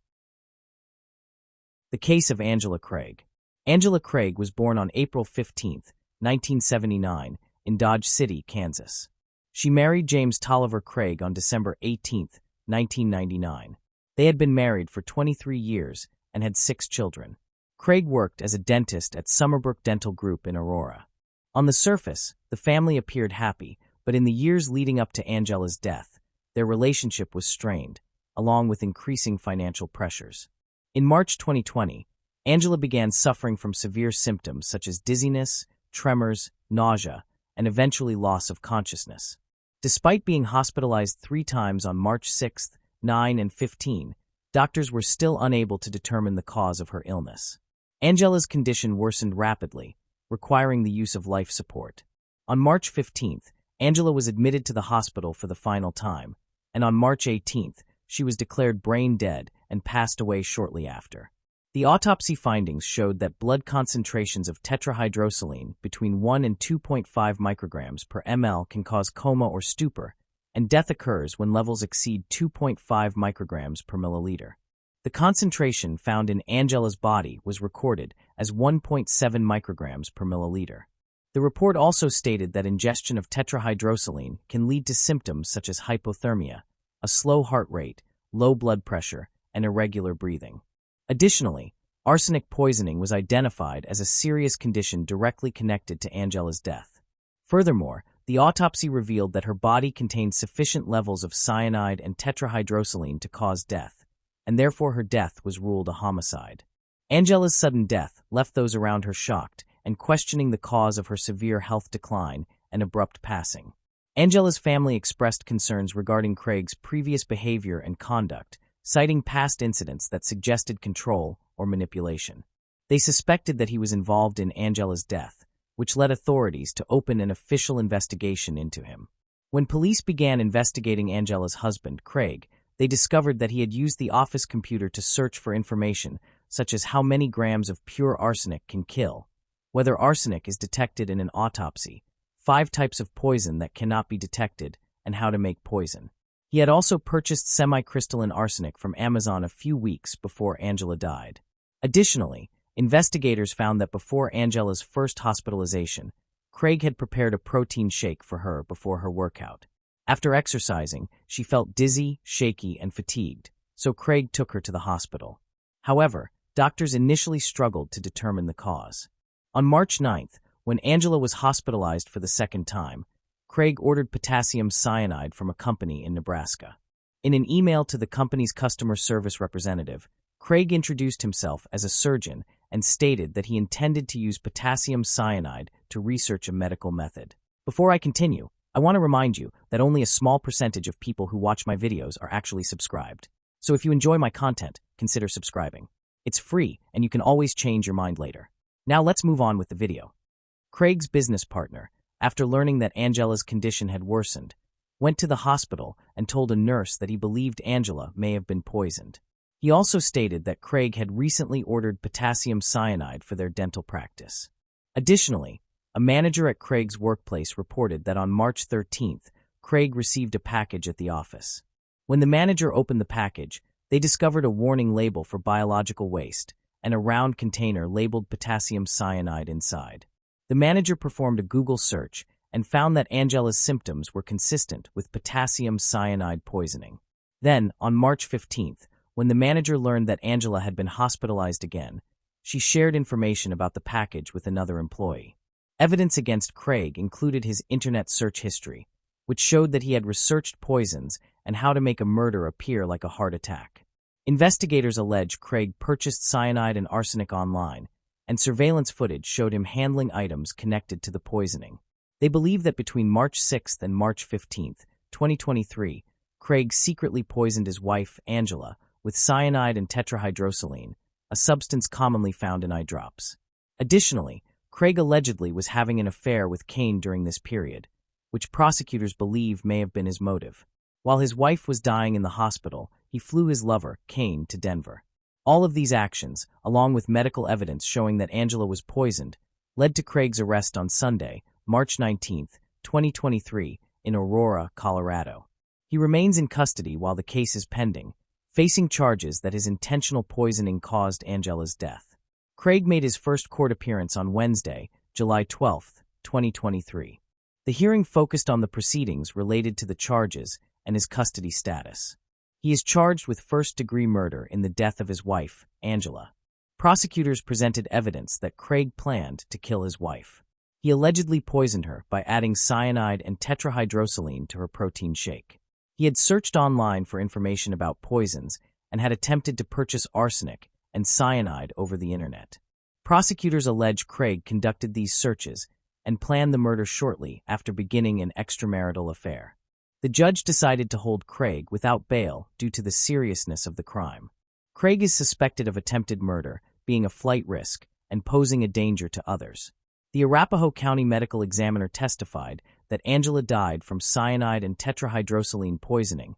The case of Angela Craig. Angela Craig was born on April 15, 1979, in Dodge City, Kansas. She married James Tolliver Craig on December 18, 1999. They had been married for 23 years and had 6 children. Craig worked as a dentist at Summerbrook Dental Group in Aurora. On the surface, the family appeared happy, but in the years leading up to Angela's death, their relationship was strained, along with increasing financial pressures. In March 2020, Angela began suffering from severe symptoms such as dizziness, tremors, nausea, and eventually loss of consciousness. Despite being hospitalized 3 times on March 6, 9, and 15, doctors were still unable to determine the cause of her illness. Angela's condition worsened rapidly, requiring the use of life support. On March 15, Angela was admitted to the hospital for the final time, and on March 18, she was declared brain dead and passed away shortly after. The autopsy findings showed that blood concentrations of tetrahydrosaline between 1 and 2.5 micrograms per ml can cause coma or stupor, and death occurs when levels exceed 2.5 micrograms per milliliter. The concentration found in Angela's body was recorded as 1.7 micrograms per milliliter. The report also stated that ingestion of tetrahydrosaline can lead to symptoms such as hypothermia, a slow heart rate, low blood pressure, and irregular breathing. Additionally, arsenic poisoning was identified as a serious condition directly connected to Angela's death. Furthermore, the autopsy revealed that her body contained sufficient levels of cyanide and tetrahydrosaline to cause death, and therefore her death was ruled a homicide. Angela's sudden death left those around her shocked and questioning the cause of her severe health decline and abrupt passing. Angela's family expressed concerns regarding Craig's previous behavior and conduct, citing past incidents that suggested control or manipulation. They suspected that he was involved in Angela's death, which led authorities to open an official investigation into him. When police began investigating Angela's husband, Craig, they discovered that he had used the office computer to search for information such as how many grams of pure arsenic can kill, whether arsenic is detected in an autopsy, 5 types of poison that cannot be detected, and how to make poison. He had also purchased semi-crystalline arsenic from Amazon a few weeks before Angela died. Additionally, investigators found that before Angela's first hospitalization, Craig had prepared a protein shake for her before her workout. After exercising, she felt dizzy, shaky, and fatigued, so Craig took her to the hospital. However, doctors initially struggled to determine the cause. On March 9th, when Angela was hospitalized for the second time, Craig ordered potassium cyanide from a company in Nebraska. In an email to the company's customer service representative, Craig introduced himself as a surgeon and stated that he intended to use potassium cyanide to research a medical method. Before I continue, I want to remind you that only a small percentage of people who watch my videos are actually subscribed. So if you enjoy my content, consider subscribing. It's free, and you can always change your mind later. Now let's move on with the video. Craig's business partner, after learning that Angela's condition had worsened, went to the hospital and told a nurse that he believed Angela may have been poisoned. He also stated that Craig had recently ordered potassium cyanide for their dental practice. Additionally, a manager at Craig's workplace reported that on March 13th, Craig received a package at the office. When the manager opened the package, they discovered a warning label for biological waste and a round container labeled potassium cyanide inside. The manager performed a Google search and found that Angela's symptoms were consistent with potassium cyanide poisoning. Then, on March 15th, when the manager learned that Angela had been hospitalized again, she shared information about the package with another employee. Evidence against Craig included his internet search history, which showed that he had researched poisons and how to make a murder appear like a heart attack. Investigators allege Craig purchased cyanide and arsenic online, and surveillance footage showed him handling items connected to the poisoning. They believe that between March 6th and March 15th, 2023, Craig secretly poisoned his wife, Angela, with cyanide and tetrahydrosaline, a substance commonly found in eye drops. Additionally, Craig allegedly was having an affair with Kane during this period, which prosecutors believe may have been his motive. While his wife was dying in the hospital, he flew his lover, Kane, to Denver. All of these actions, along with medical evidence showing that Angela was poisoned, led to Craig's arrest on Sunday, March 19, 2023, in Aurora, Colorado. He remains in custody while the case is pending, facing charges that his intentional poisoning caused Angela's death. Craig made his first court appearance on Wednesday, July 12, 2023. The hearing focused on the proceedings related to the charges and his custody status. He is charged with first-degree murder in the death of his wife, Angela. Prosecutors presented evidence that Craig planned to kill his wife. He allegedly poisoned her by adding cyanide and tetrahydrosaline to her protein shake. He had searched online for information about poisons and had attempted to purchase arsenic and cyanide over the internet. Prosecutors allege Craig conducted these searches and planned the murder shortly after beginning an extramarital affair. The judge decided to hold Craig without bail due to the seriousness of the crime. Craig is suspected of attempted murder, being a flight risk, and posing a danger to others. The Arapahoe County Medical Examiner testified that Angela died from cyanide and tetrahydrosaline poisoning,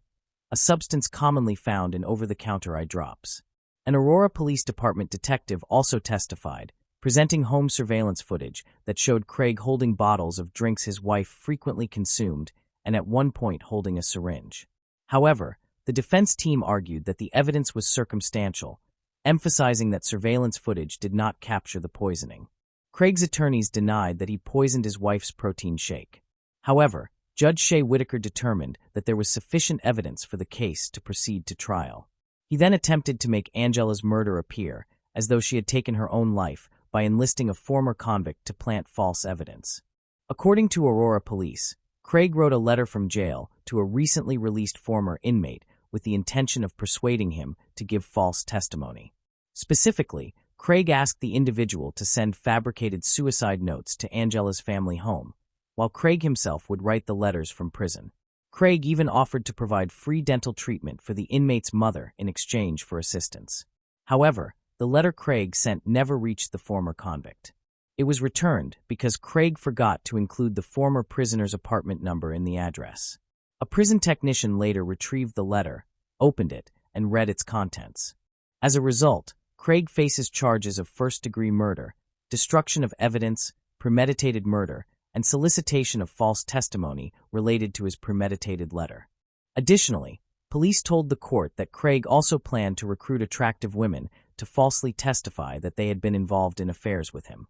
a substance commonly found in over-the-counter eye drops. An Aurora Police Department detective also testified, presenting home surveillance footage that showed Craig holding bottles of drinks his wife frequently consumed and at one point holding a syringe. However, the defense team argued that the evidence was circumstantial, emphasizing that surveillance footage did not capture the poisoning. Craig's attorneys denied that he poisoned his wife's protein shake. However, Judge Shea Whitaker determined that there was sufficient evidence for the case to proceed to trial. He then attempted to make Angela's murder appear as though she had taken her own life by enlisting a former convict to plant false evidence. According to Aurora Police, Craig wrote a letter from jail to a recently released former inmate with the intention of persuading him to give false testimony. Specifically, Craig asked the individual to send fabricated suicide notes to Angela's family home, while Craig himself would write the letters from prison. Craig even offered to provide free dental treatment for the inmate's mother in exchange for assistance. However, the letter Craig sent never reached the former convict. It was returned because Craig forgot to include the former prisoner's apartment number in the address. A prison technician later retrieved the letter, opened it, and read its contents. As a result, Craig faces charges of first-degree murder, destruction of evidence, premeditated murder, and solicitation of false testimony related to his premeditated letter. Additionally, police told the court that Craig also planned to recruit attractive women to falsely testify that they had been involved in affairs with him.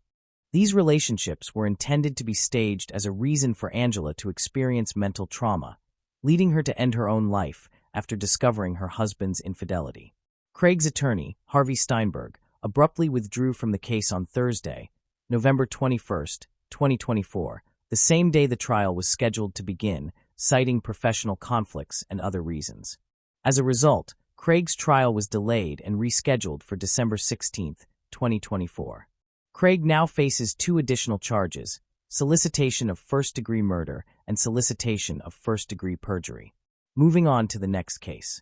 These relationships were intended to be staged as a reason for Angela to experience mental trauma, leading her to end her own life after discovering her husband's infidelity. Craig's attorney, Harvey Steinberg, abruptly withdrew from the case on Thursday, November 21, 2024, the same day the trial was scheduled to begin, citing professional conflicts and other reasons. As a result, Craig's trial was delayed and rescheduled for December 16, 2024. Craig now faces 2 additional charges: solicitation of first-degree murder and solicitation of first-degree perjury. Moving on to the next case.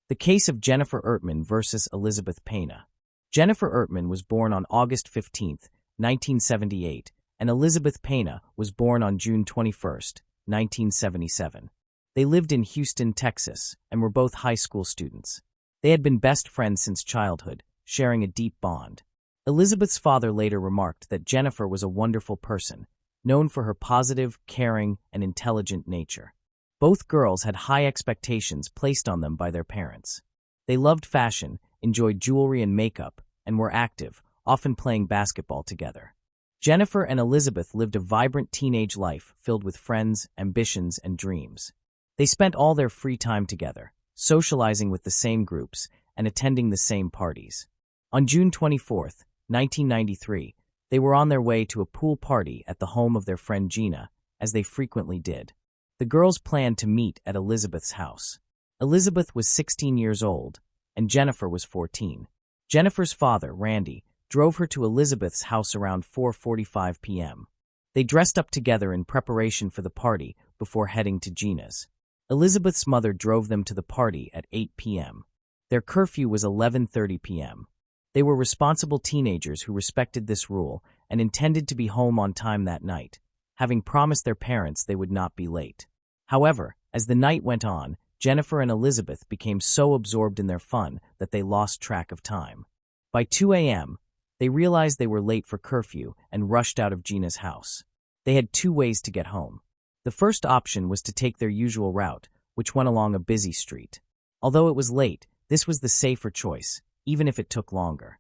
The case of Jennifer Ertman versus Elizabeth Pena. Jennifer Ertman was born on August 15, 1978, and Elizabeth Pena was born on June 21, 1977. They lived in Houston, Texas, and were both high school students. They had been best friends since childhood, sharing a deep bond. Elizabeth's father later remarked that Jennifer was a wonderful person, known for her positive, caring, and intelligent nature. Both girls had high expectations placed on them by their parents. They loved fashion, enjoyed jewelry and makeup, and were active, often playing basketball together. Jennifer and Elizabeth lived a vibrant teenage life filled with friends, ambitions, and dreams. They spent all their free time together, socializing with the same groups, and attending the same parties. On June 24, 1993, they were on their way to a pool party at the home of their friend Gina, as they frequently did. The girls planned to meet at Elizabeth's house. Elizabeth was 16 years old, and Jennifer was 14. Jennifer's father, Randy, drove her to Elizabeth's house around 4:45 p.m. They dressed up together in preparation for the party before heading to Gina's. Elizabeth's mother drove them to the party at 8 p.m. Their curfew was 11:30 p.m. They were responsible teenagers who respected this rule and intended to be home on time that night, having promised their parents they would not be late. However, as the night went on, Jennifer and Elizabeth became so absorbed in their fun that they lost track of time. By 2 a.m., they realized they were late for curfew and rushed out of Gina's house. They had 2 ways to get home. The first option was to take their usual route, which went along a busy street. Although it was late, this was the safer choice, even if it took longer.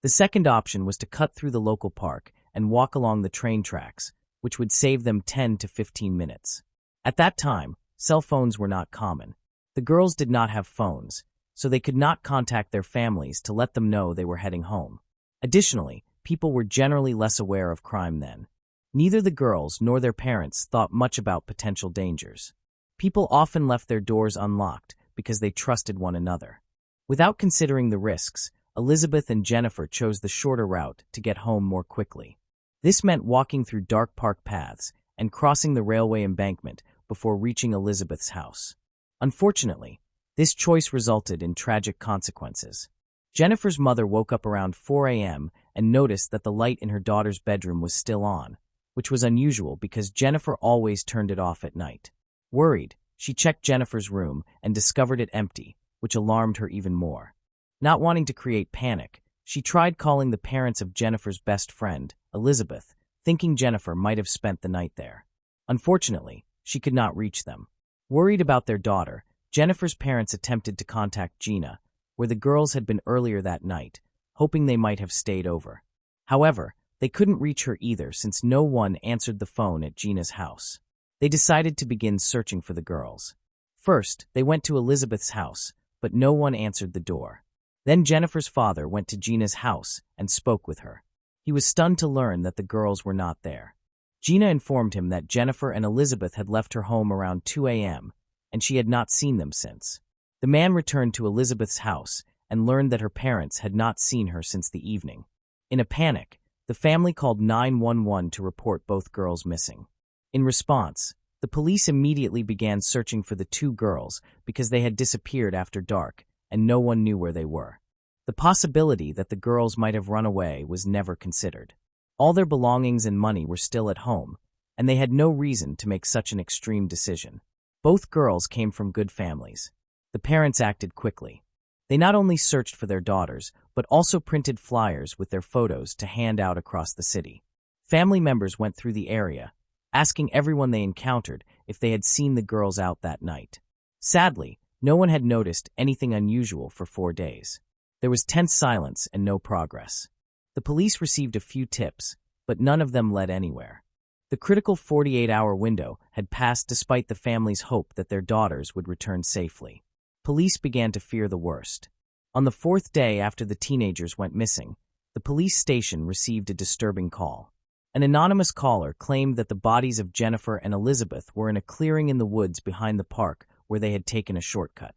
The second option was to cut through the local park and walk along the train tracks, which would save them 10 to 15 minutes. At that time, cell phones were not common. The girls did not have phones, so they could not contact their families to let them know they were heading home. Additionally, people were generally less aware of crime then. Neither the girls nor their parents thought much about potential dangers. People often left their doors unlocked because they trusted one another. Without considering the risks, Elizabeth and Jennifer chose the shorter route to get home more quickly. This meant walking through dark park paths and crossing the railway embankment before reaching Elizabeth's house. Unfortunately, this choice resulted in tragic consequences. Jennifer's mother woke up around 4 a.m. and noticed that the light in her daughter's bedroom was still on, which was unusual because Jennifer always turned it off at night. Worried, she checked Jennifer's room and discovered it empty, which alarmed her even more. Not wanting to create panic, she tried calling the parents of Jennifer's best friend, Elizabeth, thinking Jennifer might have spent the night there. Unfortunately, she could not reach them. Worried about their daughter, Jennifer's parents attempted to contact Gina, where the girls had been earlier that night, hoping they might have stayed over. However, they couldn't reach her either since no one answered the phone at Gina's house. They decided to begin searching for the girls. First, they went to Elizabeth's house, but no one answered the door. Then Jennifer's father went to Gina's house and spoke with her. He was stunned to learn that the girls were not there. Gina informed him that Jennifer and Elizabeth had left her home around 2 a.m., and she had not seen them since. The man returned to Elizabeth's house and learned that her parents had not seen her since the evening. In a panic, the family called 911 to report both girls missing. In response, the police immediately began searching for the 2 girls because they had disappeared after dark and no one knew where they were. The possibility that the girls might have run away was never considered. All their belongings and money were still at home, and they had no reason to make such an extreme decision. Both girls came from good families. The parents acted quickly. They not only searched for their daughters, but also printed flyers with their photos to hand out across the city. Family members went through the area, asking everyone they encountered if they had seen the girls out that night. Sadly, no one had noticed anything unusual for 4 days. There was tense silence and no progress. The police received a few tips, but none of them led anywhere. The critical 48-hour window had passed despite the family's hope that their daughters would return safely. Police began to fear the worst. On the 4th day after the teenagers went missing, the police station received a disturbing call. An anonymous caller claimed that the bodies of Jennifer and Elizabeth were in a clearing in the woods behind the park where they had taken a shortcut.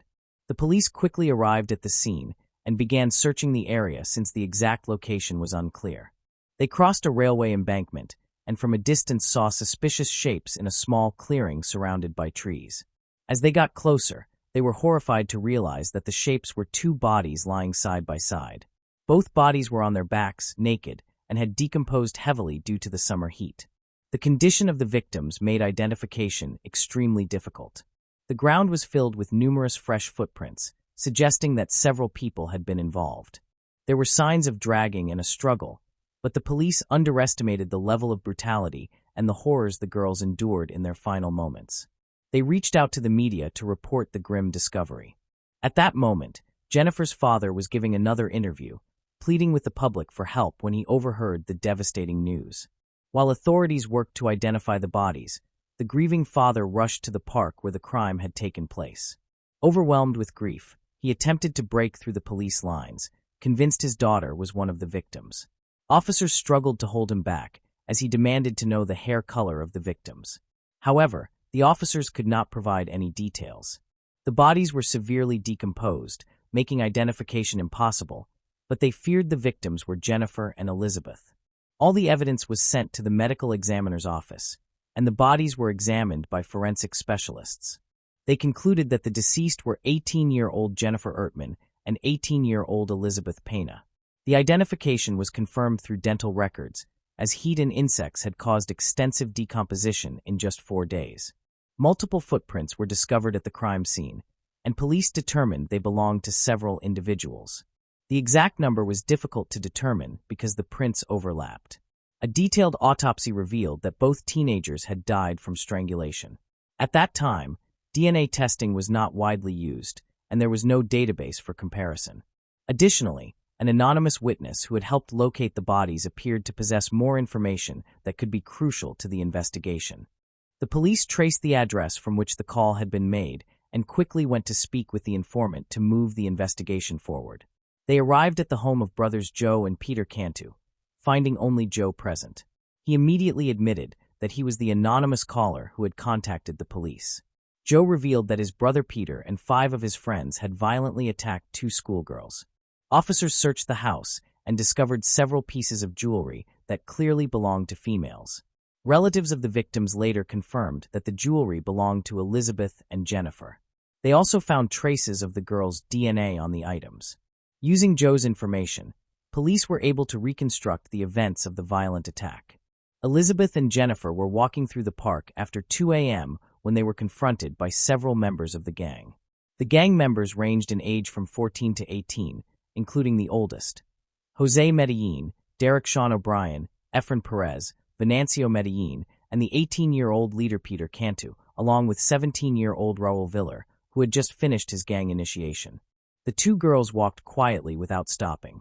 The police quickly arrived at the scene and began searching the area since the exact location was unclear. They crossed a railway embankment and from a distance saw suspicious shapes in a small clearing surrounded by trees. As they got closer, they were horrified to realize that the shapes were 2 bodies lying side by side. Both bodies were on their backs, naked, and had decomposed heavily due to the summer heat. The condition of the victims made identification extremely difficult. The ground was filled with numerous fresh footprints, suggesting that several people had been involved. There were signs of dragging and a struggle, but the police underestimated the level of brutality and the horrors the girls endured in their final moments. They reached out to the media to report the grim discovery. At that moment, Jennifer's father was giving another interview, pleading with the public for help when he overheard the devastating news. While authorities worked to identify the bodies, the grieving father rushed to the park where the crime had taken place. Overwhelmed with grief, he attempted to break through the police lines, convinced his daughter was one of the victims. Officers struggled to hold him back, as he demanded to know the hair color of the victims. However, the officers could not provide any details. The bodies were severely decomposed, making identification impossible, but they feared the victims were Jennifer and Elizabeth. All the evidence was sent to the medical examiner's office, and the bodies were examined by forensic specialists. They concluded that the deceased were 18-year-old Jennifer Ertman and 18-year-old Elizabeth Pena. The identification was confirmed through dental records, as heat and insects had caused extensive decomposition in just 4 days. Multiple footprints were discovered at the crime scene, and police determined they belonged to several individuals. The exact number was difficult to determine because the prints overlapped. A detailed autopsy revealed that both teenagers had died from strangulation. At that time, DNA testing was not widely used, and there was no database for comparison. Additionally, an anonymous witness who had helped locate the bodies appeared to possess more information that could be crucial to the investigation. The police traced the address from which the call had been made and quickly went to speak with the informant to move the investigation forward. They arrived at the home of brothers Joe and Peter Cantu, finding only Joe present. He immediately admitted that he was the anonymous caller who had contacted the police. Joe revealed that his brother Peter and 5 of his friends had violently attacked 2 schoolgirls. Officers searched the house and discovered several pieces of jewelry that clearly belonged to females. Relatives of the victims later confirmed that the jewelry belonged to Elizabeth and Jennifer. They also found traces of the girls' DNA on the items. Using Joe's information, police were able to reconstruct the events of the violent attack. Elizabeth and Jennifer were walking through the park after 2 a.m. when they were confronted by several members of the gang. The gang members ranged in age from 14 to 18, including the oldest, Jose Medellin, Derek Sean O'Brien, Efren Perez, Venancio Medellin, and the 18-year-old leader Peter Cantu, along with 17-year-old Raul Villar, who had just finished his gang initiation. The 2 girls walked quietly without stopping.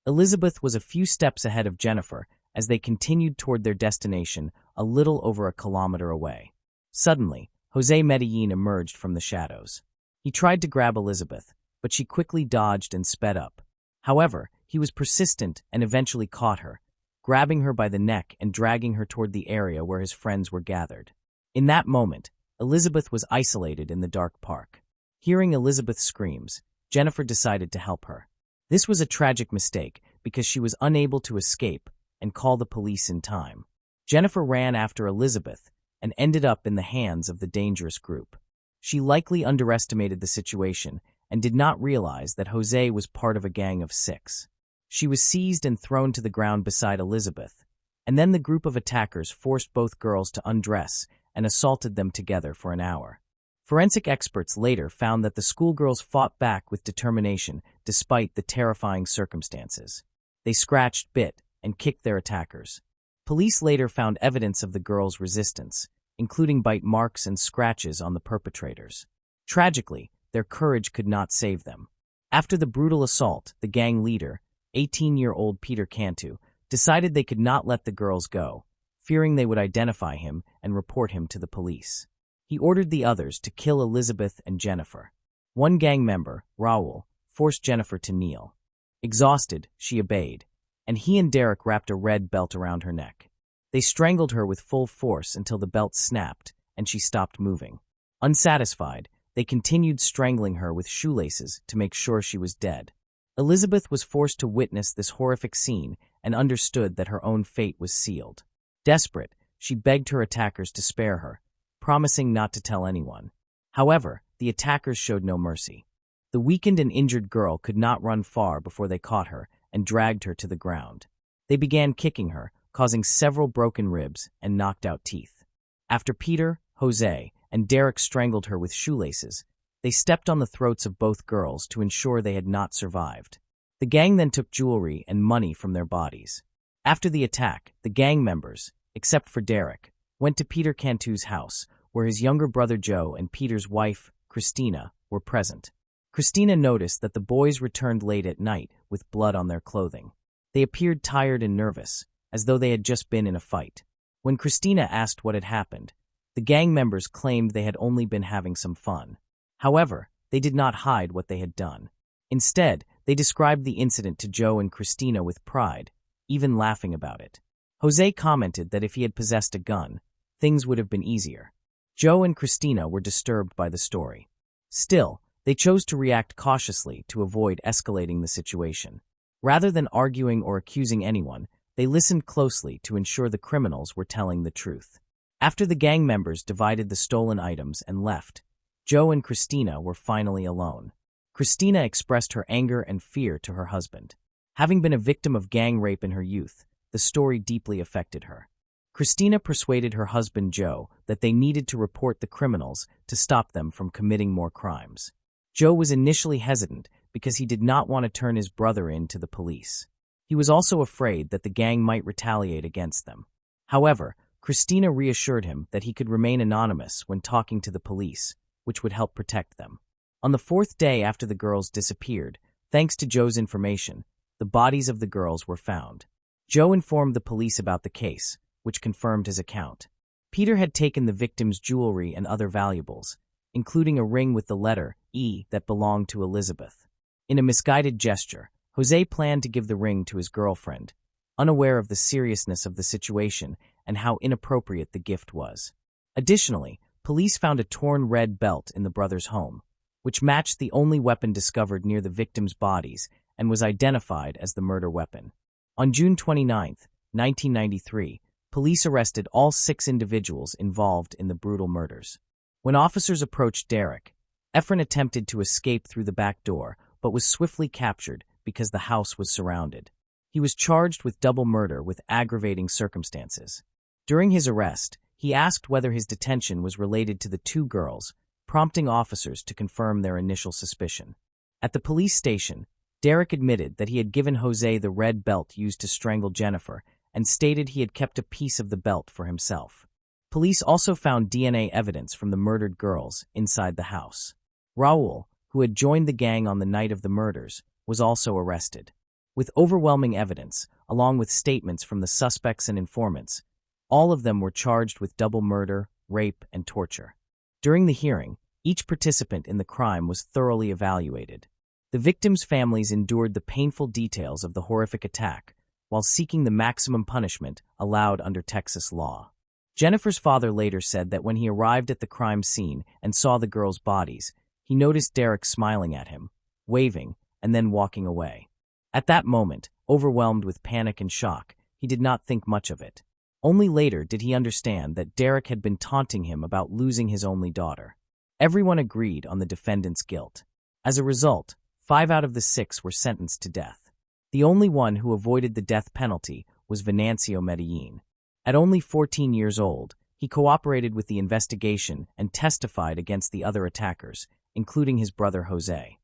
Elizabeth was a few steps ahead of Jennifer as they continued toward their destination a little over a kilometer away. Suddenly, Jose Medellin emerged from the shadows. He tried to grab Elizabeth, but she quickly dodged and sped up. However, he was persistent and eventually caught her, grabbing her by the neck and dragging her toward the area where his friends were gathered. In that moment, Elizabeth was isolated in the dark park. Hearing Elizabeth's screams, Jennifer decided to help her. This was a tragic mistake because she was unable to escape and call the police in time. Jennifer ran after Elizabeth and ended up in the hands of the dangerous group. She likely underestimated the situation and did not realize that Jose was part of a gang of 6. She was seized and thrown to the ground beside Elizabeth, and then the group of attackers forced both girls to undress and assaulted them together for an hour. Forensic experts later found that the schoolgirls fought back with determination despite the terrifying circumstances. They scratched, bit, and kicked their attackers. Police later found evidence of the girls' resistance, including bite marks and scratches on the perpetrators. Tragically, their courage could not save them. After the brutal assault, the gang leader, 18-year-old Peter Cantu, decided they could not let the girls go, fearing they would identify him and report him to the police. He ordered the others to kill Elizabeth and Jennifer. One gang member, Raul, forced Jennifer to kneel. Exhausted, she obeyed, and he and Derek wrapped a red belt around her neck. They strangled her with full force until the belt snapped and she stopped moving. Unsatisfied, they continued strangling her with shoelaces to make sure she was dead. Elizabeth was forced to witness this horrific scene and understood that her own fate was sealed. Desperate, she begged her attackers to spare her, promising not to tell anyone. However, the attackers showed no mercy. The weakened and injured girl could not run far before they caught her and dragged her to the ground. They began kicking her, causing several broken ribs and knocked out teeth. After Peter, Jose, and Derek strangled her with shoelaces, they stepped on the throats of both girls to ensure they had not survived. The gang then took jewelry and money from their bodies. After the attack, the gang members, except for Derek, went to Peter Cantu's house, where his younger brother Joe and Peter's wife, Christina, were present. Christina noticed that the boys returned late at night with blood on their clothing. They appeared tired and nervous, as though they had just been in a fight. When Christina asked what had happened, the gang members claimed they had only been having some fun. However, they did not hide what they had done. Instead, they described the incident to Joe and Christina with pride, even laughing about it. Jose commented that if he had possessed a gun, things would have been easier. Joe and Christina were disturbed by the story. Still, they chose to react cautiously to avoid escalating the situation. Rather than arguing or accusing anyone, they listened closely to ensure the criminals were telling the truth. After the gang members divided the stolen items and left, Joe and Christina were finally alone. Christina expressed her anger and fear to her husband. Having been a victim of gang rape in her youth, the story deeply affected her. Christina persuaded her husband Joe that they needed to report the criminals to stop them from committing more crimes. Joe was initially hesitant because he did not want to turn his brother in to the police. He was also afraid that the gang might retaliate against them. However, Christina reassured him that he could remain anonymous when talking to the police, which would help protect them. On the 4th day after the girls disappeared, thanks to Joe's information, the bodies of the girls were found. Joe informed the police about the case, which confirmed his account. Peter had taken the victim's jewelry and other valuables, including a ring with the letter E that belonged to Elizabeth. In a misguided gesture, Jose planned to give the ring to his girlfriend, unaware of the seriousness of the situation and how inappropriate the gift was. Additionally, police found a torn red belt in the brothers' home, which matched the only weapon discovered near the victims' bodies and was identified as the murder weapon. On June 29, 1993, police arrested all 6 individuals involved in the brutal murders. When officers approached Derek, Efren attempted to escape through the back door, but was swiftly captured because the house was surrounded. He was charged with double murder with aggravating circumstances. During his arrest, he asked whether his detention was related to the 2 girls, prompting officers to confirm their initial suspicion. At the police station, Derek admitted that he had given Jose the red belt used to strangle Jennifer and stated he had kept a piece of the belt for himself. Police also found DNA evidence from the murdered girls inside the house. Raul, who had joined the gang on the night of the murders, was also arrested. With overwhelming evidence, along with statements from the suspects and informants, all of them were charged with double murder, rape, and torture. During the hearing, each participant in the crime was thoroughly evaluated. The victims' families endured the painful details of the horrific attack, while seeking the maximum punishment allowed under Texas law. Jennifer's father later said that when he arrived at the crime scene and saw the girls' bodies, he noticed Derek smiling at him, waving, and then walking away. At that moment, overwhelmed with panic and shock, he did not think much of it. Only later did he understand that Derek had been taunting him about losing his only daughter. Everyone agreed on the defendant's guilt. As a result, 5 out of the 6 were sentenced to death. The only one who avoided the death penalty was Venancio Medellin. At only 14 years old, he cooperated with the investigation and testified against the other attackers, including his brother José.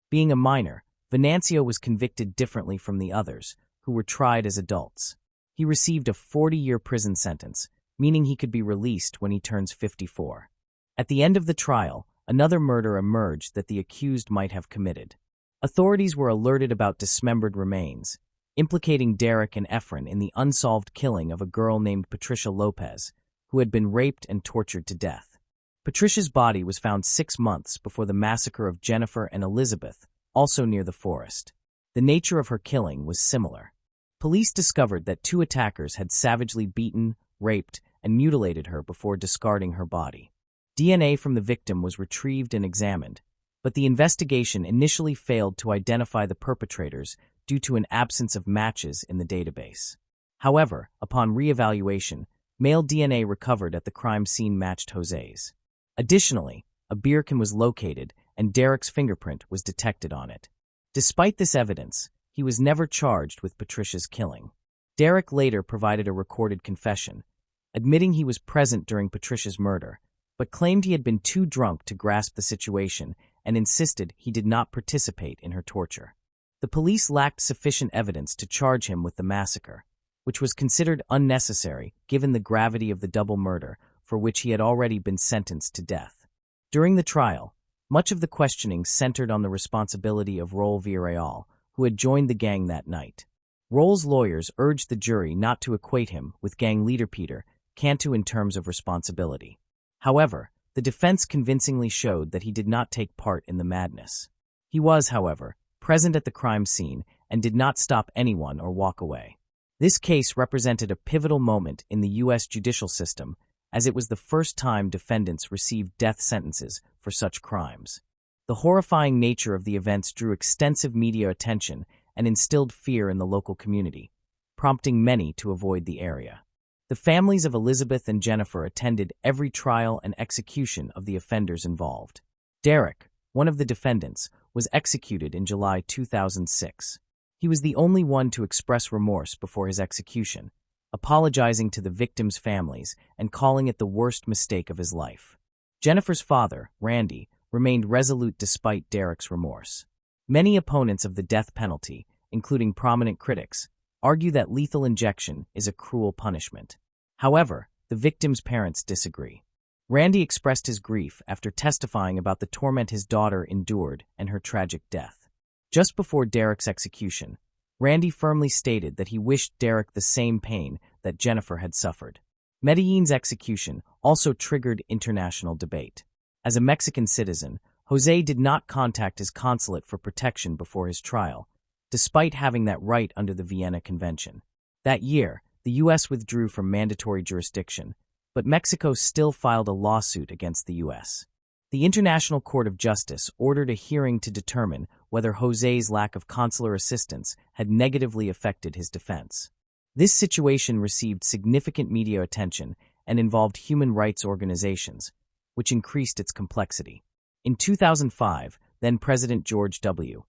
Being a minor, Venancio was convicted differently from the others, who were tried as adults. He received a 40-year prison sentence, meaning he could be released when he turns 54. At the end of the trial, another murder emerged that the accused might have committed. Authorities were alerted about dismembered remains, implicating Derek and Efren in the unsolved killing of a girl named Patricia Lopez, who had been raped and tortured to death. Patricia's body was found 6 months before the massacre of Jennifer and Elizabeth, also near the forest. The nature of her killing was similar. Police discovered that 2 attackers had savagely beaten, raped, and mutilated her before discarding her body. DNA from the victim was retrieved and examined, but the investigation initially failed to identify the perpetrators due to an absence of matches in the database. However, upon reevaluation, male DNA recovered at the crime scene matched José's. Additionally, a beer can was located and Derek's fingerprint was detected on it. Despite this evidence, he was never charged with Patricia's killing. Derek later provided a recorded confession, admitting he was present during Patricia's murder, but claimed he had been too drunk to grasp the situation and insisted he did not participate in her torture. The police lacked sufficient evidence to charge him with the massacre, which was considered unnecessary given the gravity of the double murder for which he had already been sentenced to death. During the trial, much of the questioning centered on the responsibility of Raul Villarreal, who had joined the gang that night. Raul's lawyers urged the jury not to equate him with gang leader Peter Cantu in terms of responsibility. However, the defense convincingly showed that he did not take part in the madness. He was, however, present at the crime scene and did not stop anyone or walk away. This case represented a pivotal moment in the U.S. judicial system, as it was the first time defendants received death sentences for such crimes. The horrifying nature of the events drew extensive media attention and instilled fear in the local community, prompting many to avoid the area. The families of Elizabeth and Jennifer attended every trial and execution of the offenders involved. Derek, one of the defendants, was executed in July 2006. He was the only one to express remorse before his execution, apologizing to the victims' families and calling it the worst mistake of his life. Jennifer's father, Randy, remained resolute despite Derek's remorse. Many opponents of the death penalty, including prominent critics, argue that lethal injection is a cruel punishment. However, the victims' parents disagree. Randy expressed his grief after testifying about the torment his daughter endured and her tragic death. Just before Derek's execution, Randy firmly stated that he wished Derek the same pain that Jennifer had suffered. Medellin's execution also triggered international debate. As a Mexican citizen, José did not contact his consulate for protection before his trial, despite having that right under the Vienna Convention. That year, the U.S. withdrew from mandatory jurisdiction, but Mexico still filed a lawsuit against the U.S. The International Court of Justice ordered a hearing to determine whether José's lack of consular assistance had negatively affected his defense. This situation received significant media attention and involved human rights organizations, which increased its complexity. In 2005, then-President George W.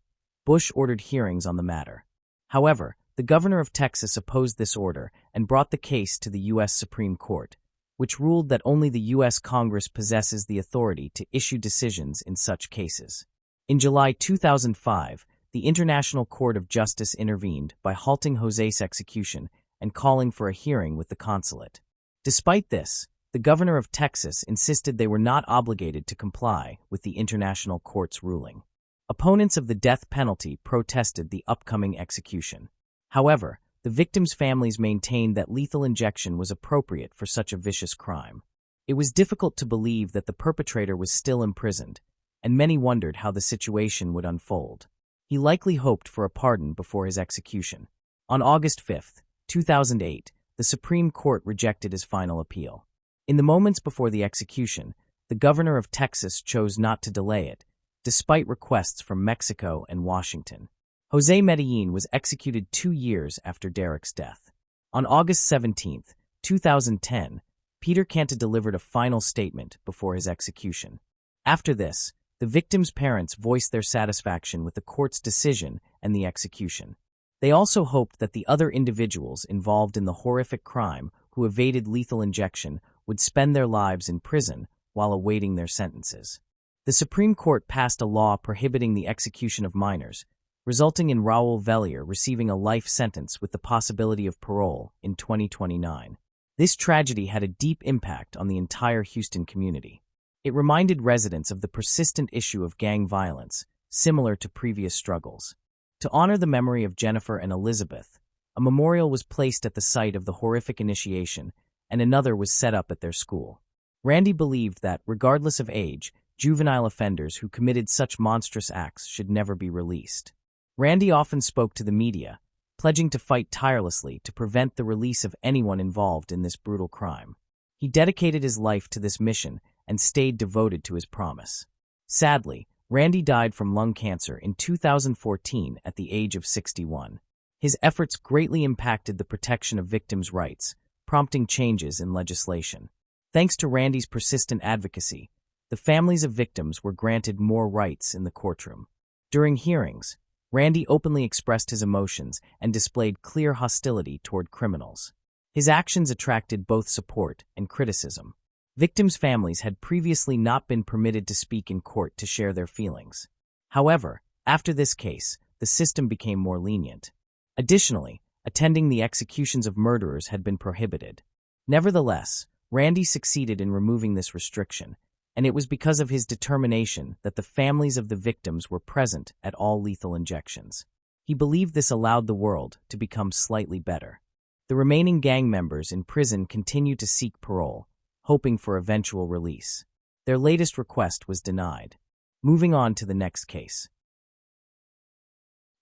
Bush ordered hearings on the matter. However, the governor of Texas opposed this order and brought the case to the U.S. Supreme Court, which ruled that only the U.S. Congress possesses the authority to issue decisions in such cases. In July 2005, the International Court of Justice intervened by halting José's execution and calling for a hearing with the consulate. Despite this, the governor of Texas insisted they were not obligated to comply with the International Court's ruling. Opponents of the death penalty protested the upcoming execution. However, the victims' families maintained that lethal injection was appropriate for such a vicious crime. It was difficult to believe that the perpetrator was still imprisoned, and many wondered how the situation would unfold. He likely hoped for a pardon before his execution. On August 5, 2008, the Supreme Court rejected his final appeal. In the moments before the execution, the governor of Texas chose not to delay it, despite requests from Mexico and Washington. José Medellin was executed 2 years after Derek's death. On August 17, 2010, Peter Cantu delivered a final statement before his execution. After this, The victims' parents voiced their satisfaction with the court's decision and the execution. They also hoped that the other individuals involved in the horrific crime who evaded lethal injection would spend their lives in prison while awaiting their sentences. The Supreme Court passed a law prohibiting the execution of minors, resulting in Raul Vellier receiving a life sentence with the possibility of parole in 2029. This tragedy had a deep impact on the entire Houston community. It reminded residents of the persistent issue of gang violence, similar to previous struggles. To honor the memory of Jennifer and Elizabeth, a memorial was placed at the site of the horrific initiation, and another was set up at their school. Randy believed that, regardless of age, juvenile offenders who committed such monstrous acts should never be released. Randy often spoke to the media, pledging to fight tirelessly to prevent the release of anyone involved in this brutal crime. He dedicated his life to this mission and stayed devoted to his promise. Sadly, Randy died from lung cancer in 2014 at the age of 61. His efforts greatly impacted the protection of victims' rights, prompting changes in legislation. Thanks to Randy's persistent advocacy, the families of victims were granted more rights in the courtroom. During hearings, Randy openly expressed his emotions and displayed clear hostility toward criminals. His actions attracted both support and criticism. Victims' families had previously not been permitted to speak in court to share their feelings. However, after this case, the system became more lenient. Additionally, attending the executions of murderers had been prohibited. Nevertheless, Randy succeeded in removing this restriction, and it was because of his determination that the families of the victims were present at all lethal injections. He believed this allowed the world to become slightly better. The remaining gang members in prison continued to seek parole, hoping for eventual release. Their latest request was denied. Moving on to the next case.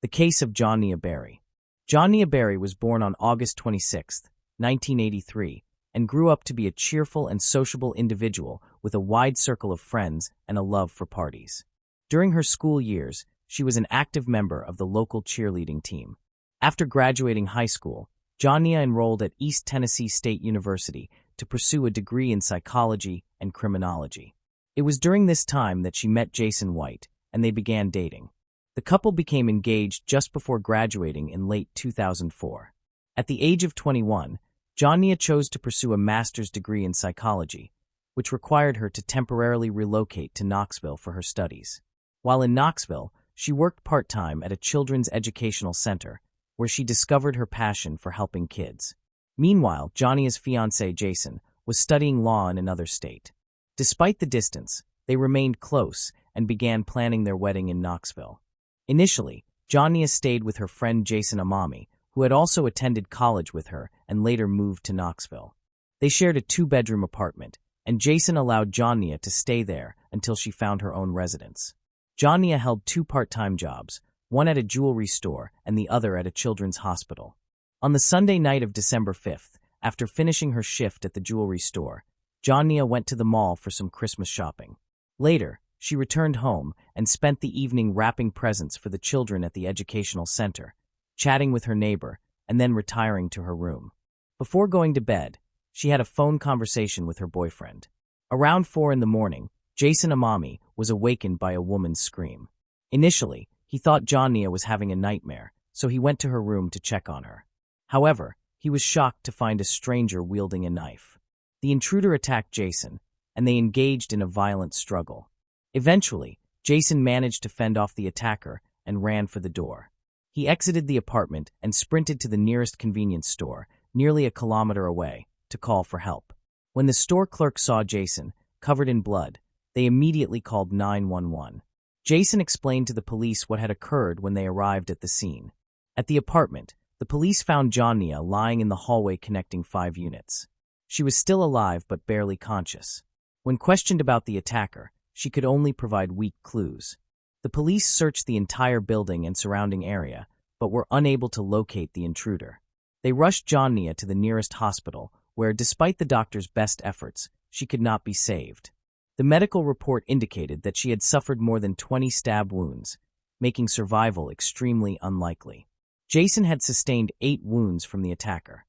The case of John Berry. John Berry was born on August 26, 1983, and grew up to be a cheerful and sociable individual with a wide circle of friends and a love for parties. During her school years, she was an active member of the local cheerleading team. After graduating high school, Johnia enrolled at East Tennessee State University to pursue a degree in psychology and criminology. It was during this time that she met Jason White, and they began dating. The couple became engaged just before graduating in late 2004. At the age of 21, Johnia chose to pursue a master's degree in psychology, which required her to temporarily relocate to Knoxville for her studies. While in Knoxville, she worked part-time at a children's educational center, where she discovered her passion for helping kids. Meanwhile, Johnia's fiancé, Jason, was studying law in another state. Despite the distance, they remained close and began planning their wedding in Knoxville. Initially, Johnia stayed with her friend Jason Amami, who had also attended college with her and later moved to Knoxville. They shared a 2-bedroom apartment, and Jason allowed Johnia to stay there until she found her own residence. Johnia held 2 part-time jobs, one at a jewelry store and the other at a children's hospital. On the Sunday night of December 5th, after finishing her shift at the jewelry store, Johnia went to the mall for some Christmas shopping. Later, she returned home and spent the evening wrapping presents for the children at the educational center, chatting with her neighbor, and then retiring to her room. Before going to bed, she had a phone conversation with her boyfriend. Around 4 in the morning, Jason Amami was awakened by a woman's scream. Initially, he thought Johnia was having a nightmare, so he went to her room to check on her. However, he was shocked to find a stranger wielding a knife. The intruder attacked Jason, and they engaged in a violent struggle. Eventually, Jason managed to fend off the attacker and ran for the door. He exited the apartment and sprinted to the nearest convenience store, nearly a kilometer away, to call for help. When the store clerk saw Jason, covered in blood, they immediately called 911. Jason explained to the police what had occurred when they arrived at the scene. At the apartment, the police found Johnia lying in the hallway connecting 5 units. She was still alive but barely conscious. When questioned about the attacker, she could only provide weak clues. The police searched the entire building and surrounding area, but were unable to locate the intruder. They rushed Johnia to the nearest hospital, where, despite the doctor's best efforts, she could not be saved. The medical report indicated that she had suffered more than 20 stab wounds, making survival extremely unlikely. Jason had sustained 8 wounds from the attacker.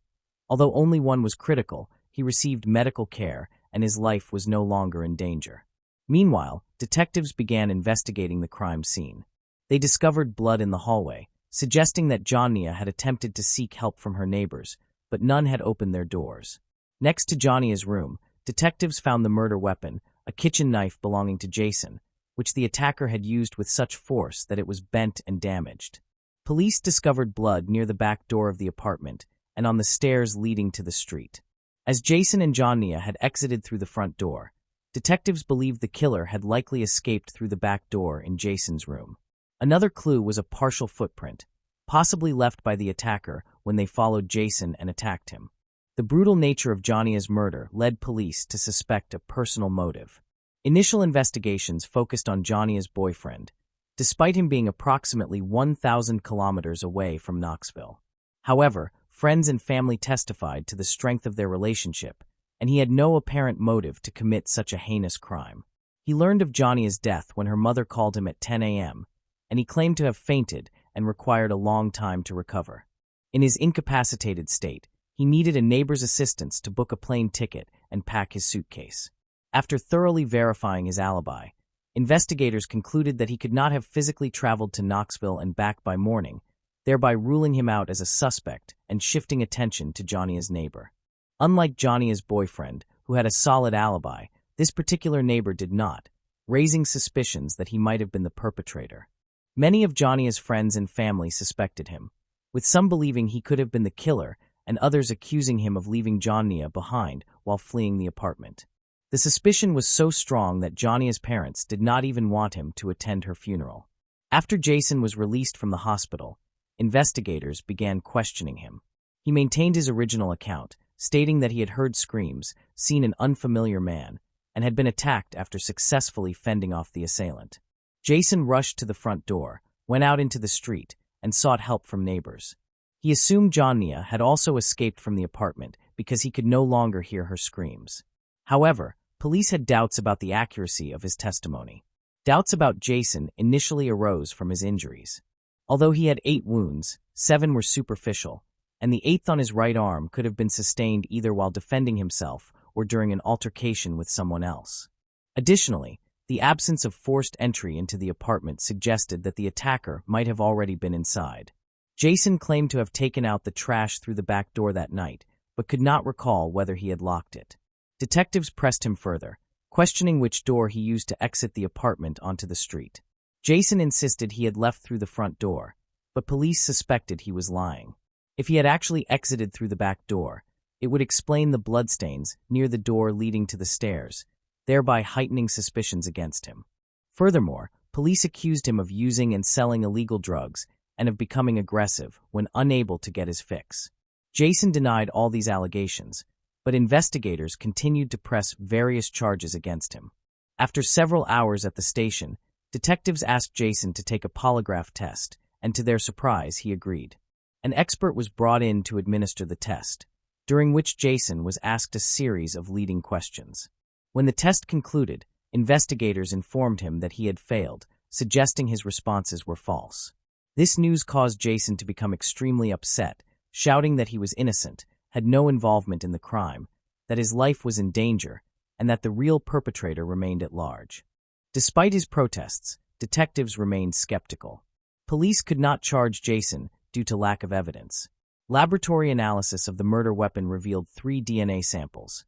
Although only one was critical, he received medical care and his life was no longer in danger. Meanwhile, detectives began investigating the crime scene. They discovered blood in the hallway, suggesting that Jonia had attempted to seek help from her neighbors, but none had opened their doors. Next to Jonia's room, detectives found the murder weapon, a kitchen knife belonging to Jason, which the attacker had used with such force that it was bent and damaged. Police discovered blood near the back door of the apartment and on the stairs leading to the street. As Jason and Jonia had exited through the front door, detectives believed the killer had likely escaped through the back door in Jason's room. Another clue was a partial footprint, possibly left by the attacker when they followed Jason and attacked him. The brutal nature of Jonia's murder led police to suspect a personal motive. Initial investigations focused on Jonia's boyfriend, despite him being approximately 1,000 kilometers away from Knoxville. However, friends and family testified to the strength of their relationship, and he had no apparent motive to commit such a heinous crime. He learned of Jonia's death when her mother called him at 10 a.m., and he claimed to have fainted and required a long time to recover. In his incapacitated state, he needed a neighbor's assistance to book a plane ticket and pack his suitcase. After thoroughly verifying his alibi, investigators concluded that he could not have physically traveled to Knoxville and back by morning, thereby ruling him out as a suspect and shifting attention to Jonia's neighbor. Unlike Jonia's boyfriend, who had a solid alibi, this particular neighbor did not, raising suspicions that he might have been the perpetrator. Many of Jonia's friends and family suspected him, with some believing he could have been the killer and others accusing him of leaving Jonia behind while fleeing the apartment. The suspicion was so strong that Jonia's parents did not even want him to attend her funeral. After Jason was released from the hospital, investigators began questioning him. He maintained his original account, stating that he had heard screams, seen an unfamiliar man, and had been attacked after successfully fending off the assailant. Jason rushed to the front door, went out into the street, and sought help from neighbors. He assumed Jonia had also escaped from the apartment because he could no longer hear her screams. However, police had doubts about the accuracy of his testimony. Doubts about Jason initially arose from his injuries. Although he had 8 wounds, 7 were superficial, and the 8th on his right arm could have been sustained either while defending himself or during an altercation with someone else. Additionally, the absence of forced entry into the apartment suggested that the attacker might have already been inside. Jason claimed to have taken out the trash through the back door that night, but could not recall whether he had locked it. Detectives pressed him further, questioning which door he used to exit the apartment onto the street. Jason insisted he had left through the front door, but police suspected he was lying. If he had actually exited through the back door, it would explain the bloodstains near the door leading to the stairs, thereby heightening suspicions against him. Furthermore, police accused him of using and selling illegal drugs and of becoming aggressive when unable to get his fix. Jason denied all these allegations, but investigators continued to press various charges against him. After several hours at the station, detectives asked Jason to take a polygraph test, and to their surprise, he agreed. An expert was brought in to administer the test, during which Jason was asked a series of leading questions. When the test concluded, investigators informed him that he had failed, suggesting his responses were false. This news caused Jason to become extremely upset, shouting that he was innocent, had no involvement in the crime, that his life was in danger, and that the real perpetrator remained at large. Despite his protests, detectives remained skeptical. Police could not charge Jason due to lack of evidence. Laboratory analysis of the murder weapon revealed 3 DNA samples: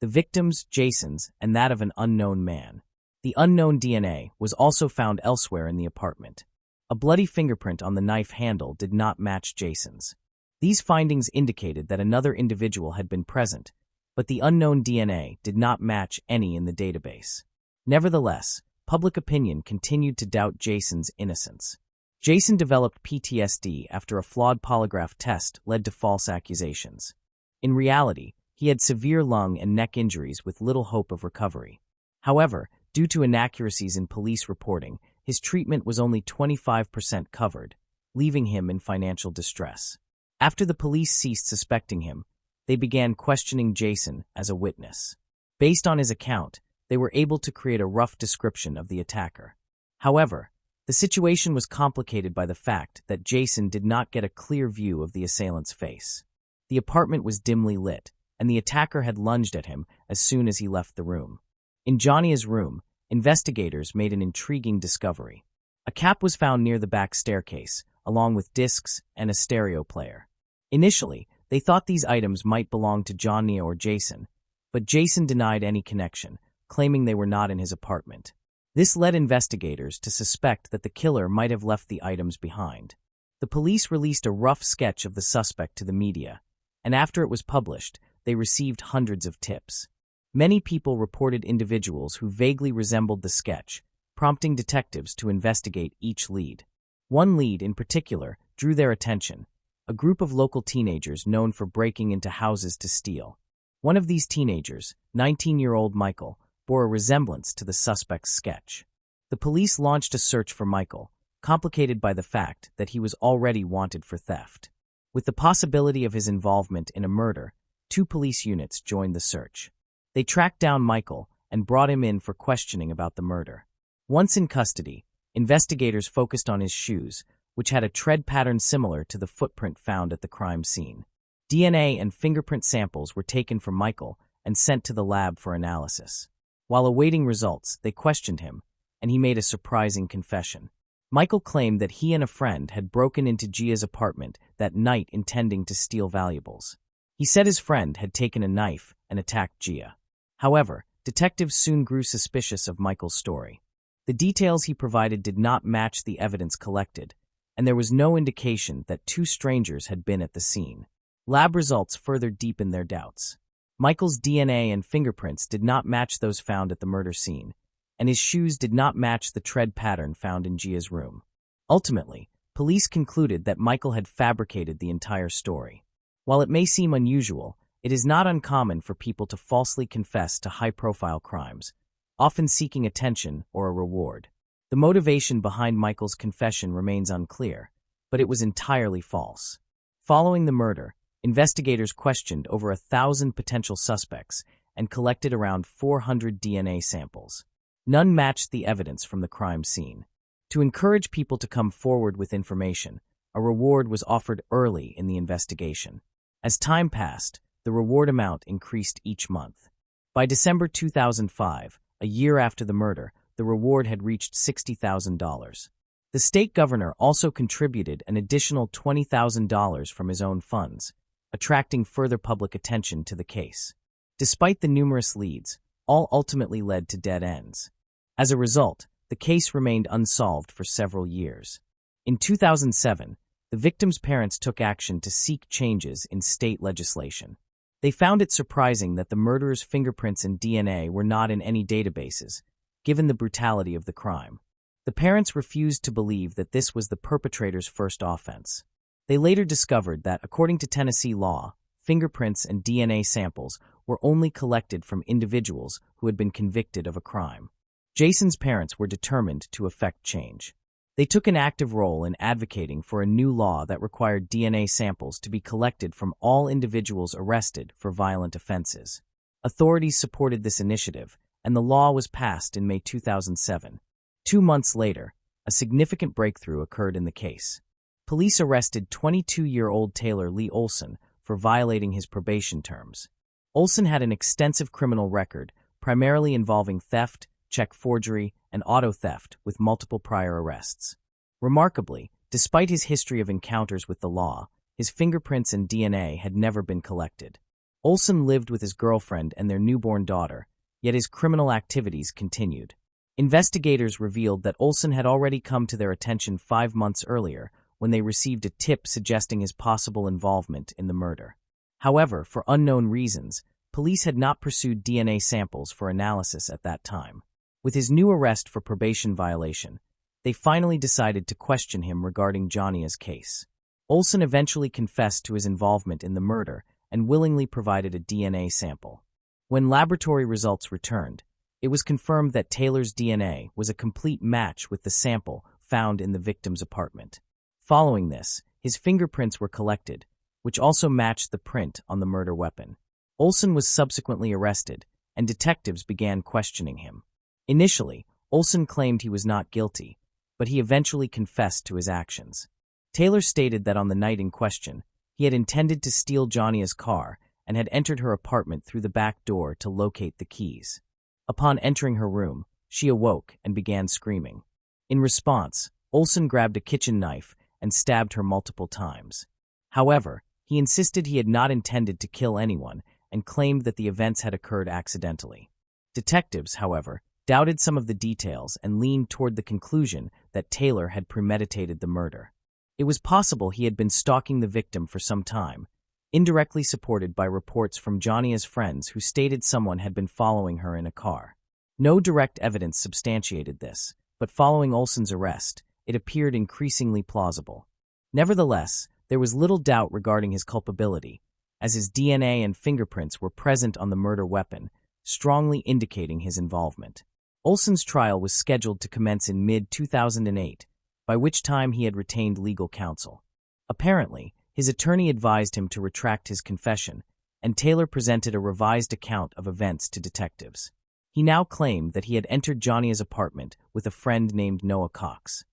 the victim's, Jason's, and that of an unknown man. The unknown DNA was also found elsewhere in the apartment. A bloody fingerprint on the knife handle did not match Jason's. These findings indicated that another individual had been present, but the unknown DNA did not match any in the database. Nevertheless, public opinion continued to doubt Jason's innocence. Jason developed PTSD after a flawed polygraph test led to false accusations. In reality, he had severe lung and neck injuries with little hope of recovery. However, due to inaccuracies in police reporting, his treatment was only 25% covered, leaving him in financial distress. After the police ceased suspecting him, they began questioning Jason as a witness. Based on his account, they were able to create a rough description of the attacker. However, the situation was complicated by the fact that Jason did not get a clear view of the assailant's face. The apartment was dimly lit, and the attacker had lunged at him as soon as he left the room. In Jonia's room, investigators made an intriguing discovery. A cap was found near the back staircase, along with discs and a stereo player. Initially, they thought these items might belong to Johnny or Jason, but Jason denied any connection, claiming they were not in his apartment. This led investigators to suspect that the killer might have left the items behind. The police released a rough sketch of the suspect to the media, and after it was published, they received hundreds of tips. Many people reported individuals who vaguely resembled the sketch, prompting detectives to investigate each lead. One lead in particular drew their attention: a group of local teenagers known for breaking into houses to steal. One of these teenagers, 19-year-old Michael, bore a resemblance to the suspect's sketch. The police launched a search for Michael, complicated by the fact that he was already wanted for theft. With the possibility of his involvement in a murder, 2 police units joined the search. They tracked down Michael and brought him in for questioning about the murder. Once in custody, investigators focused on his shoes, which had a tread pattern similar to the footprint found at the crime scene. DNA and fingerprint samples were taken from Michael and sent to the lab for analysis. While awaiting results, they questioned him, and he made a surprising confession. Michael claimed that he and a friend had broken into Gia's apartment that night intending to steal valuables. He said his friend had taken a knife and attacked Gia. However, detectives soon grew suspicious of Michael's story. The details he provided did not match the evidence collected, and there was no indication that 2 strangers had been at the scene. Lab results further deepened their doubts. Michael's DNA and fingerprints did not match those found at the murder scene, and his shoes did not match the tread pattern found in Gia's room. Ultimately, police concluded that Michael had fabricated the entire story. While it may seem unusual, it is not uncommon for people to falsely confess to high-profile crimes, often seeking attention or a reward. The motivation behind Michael's confession remains unclear, but it was entirely false. Following the murder, investigators questioned over 1,000 potential suspects and collected around 400 DNA samples. None matched the evidence from the crime scene. To encourage people to come forward with information, a reward was offered early in the investigation. As time passed, the reward amount increased each month. By December 2005, a year after the murder, the reward had reached $60,000. The state governor also contributed an additional $20,000 from his own funds, attracting further public attention to the case. Despite the numerous leads, all ultimately led to dead ends. As a result, the case remained unsolved for several years. In 2007, the victim's parents took action to seek changes in state legislation. They found it surprising that the murderer's fingerprints and DNA were not in any databases, given the brutality of the crime. The parents refused to believe that this was the perpetrator's first offense. They later discovered that, according to Tennessee law, fingerprints and DNA samples were only collected from individuals who had been convicted of a crime. Jason's parents were determined to effect change. They took an active role in advocating for a new law that required DNA samples to be collected from all individuals arrested for violent offenses. Authorities supported this initiative, and the law was passed in May 2007. 2 months later, a significant breakthrough occurred in the case. Police arrested 22-year-old Taylor Lee Olson for violating his probation terms. Olson had an extensive criminal record, primarily involving theft, check forgery, and auto theft, with multiple prior arrests. Remarkably, despite his history of encounters with the law, his fingerprints and DNA had never been collected. Olson lived with his girlfriend and their newborn daughter, yet his criminal activities continued. Investigators revealed that Olson had already come to their attention 5 months earlier when they received a tip suggesting his possible involvement in the murder. However, for unknown reasons, police had not pursued DNA samples for analysis at that time. With his new arrest for probation violation, they finally decided to question him regarding Johnny's case. Olson eventually confessed to his involvement in the murder and willingly provided a DNA sample. When laboratory results returned, it was confirmed that Taylor's DNA was a complete match with the sample found in the victim's apartment. Following this, his fingerprints were collected, which also matched the print on the murder weapon. Olson was subsequently arrested, and detectives began questioning him. Initially, Olson claimed he was not guilty, but he eventually confessed to his actions. Taylor stated that on the night in question, he had intended to steal Johnny's car and had entered her apartment through the back door to locate the keys. Upon entering her room, she awoke and began screaming. In response, Olson grabbed a kitchen knife and stabbed her multiple times. However, he insisted he had not intended to kill anyone and claimed that the events had occurred accidentally. Detectives, however, doubted some of the details and leaned toward the conclusion that Taylor had premeditated the murder. It was possible he had been stalking the victim for some time, indirectly supported by reports from Jonia's friends who stated someone had been following her in a car. No direct evidence substantiated this, but following Olson's arrest, it appeared increasingly plausible. Nevertheless, there was little doubt regarding his culpability, as his DNA and fingerprints were present on the murder weapon, strongly indicating his involvement. Olson's trial was scheduled to commence in mid-2008, by which time he had retained legal counsel. Apparently, his attorney advised him to retract his confession, and Taylor presented a revised account of events to detectives. He now claimed that he had entered Jonia's apartment with a friend named Noah Cox.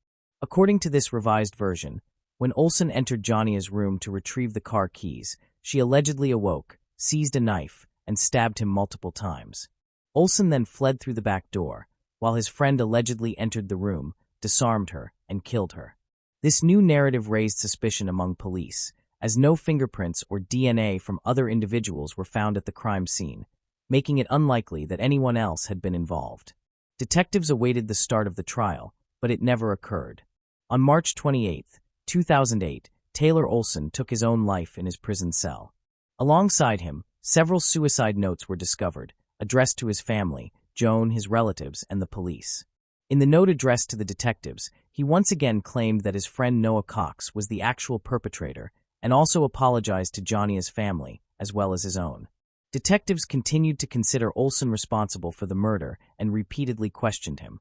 According to this revised version, when Olson entered Jonia's room to retrieve the car keys, she allegedly awoke, seized a knife, and stabbed him multiple times. Olson then fled through the back door, while his friend allegedly entered the room, disarmed her, and killed her. This new narrative raised suspicion among police, as no fingerprints or DNA from other individuals were found at the crime scene, making it unlikely that anyone else had been involved. Detectives awaited the start of the trial, but it never occurred. On March 28, 2008, Taylor Olson took his own life in his prison cell. Alongside him, several suicide notes were discovered, addressed to his family, Joan, his relatives, and the police. In the note addressed to the detectives, he once again claimed that his friend Noah Cox was the actual perpetrator and also apologized to Jonia's family, as well as his own. Detectives continued to consider Olson responsible for the murder and repeatedly questioned him,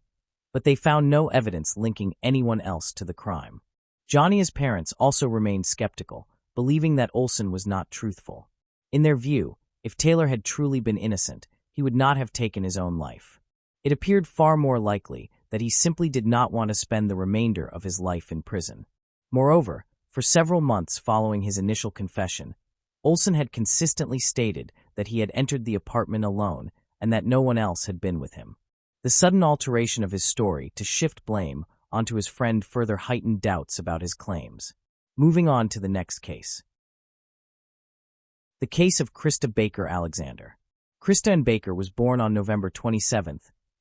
but they found no evidence linking anyone else to the crime. Jonia's parents also remained skeptical, believing that Olson was not truthful. In their view, if Taylor had truly been innocent, he would not have taken his own life. It appeared far more likely that he simply did not want to spend the remainder of his life in prison. Moreover, for several months following his initial confession, Olson had consistently stated that he had entered the apartment alone and that no one else had been with him. The sudden alteration of his story to shift blame onto his friend further heightened doubts about his claims. Moving on to the next case. The case of Krista Baker Alexander. Krista Ann Baker was born on November 27,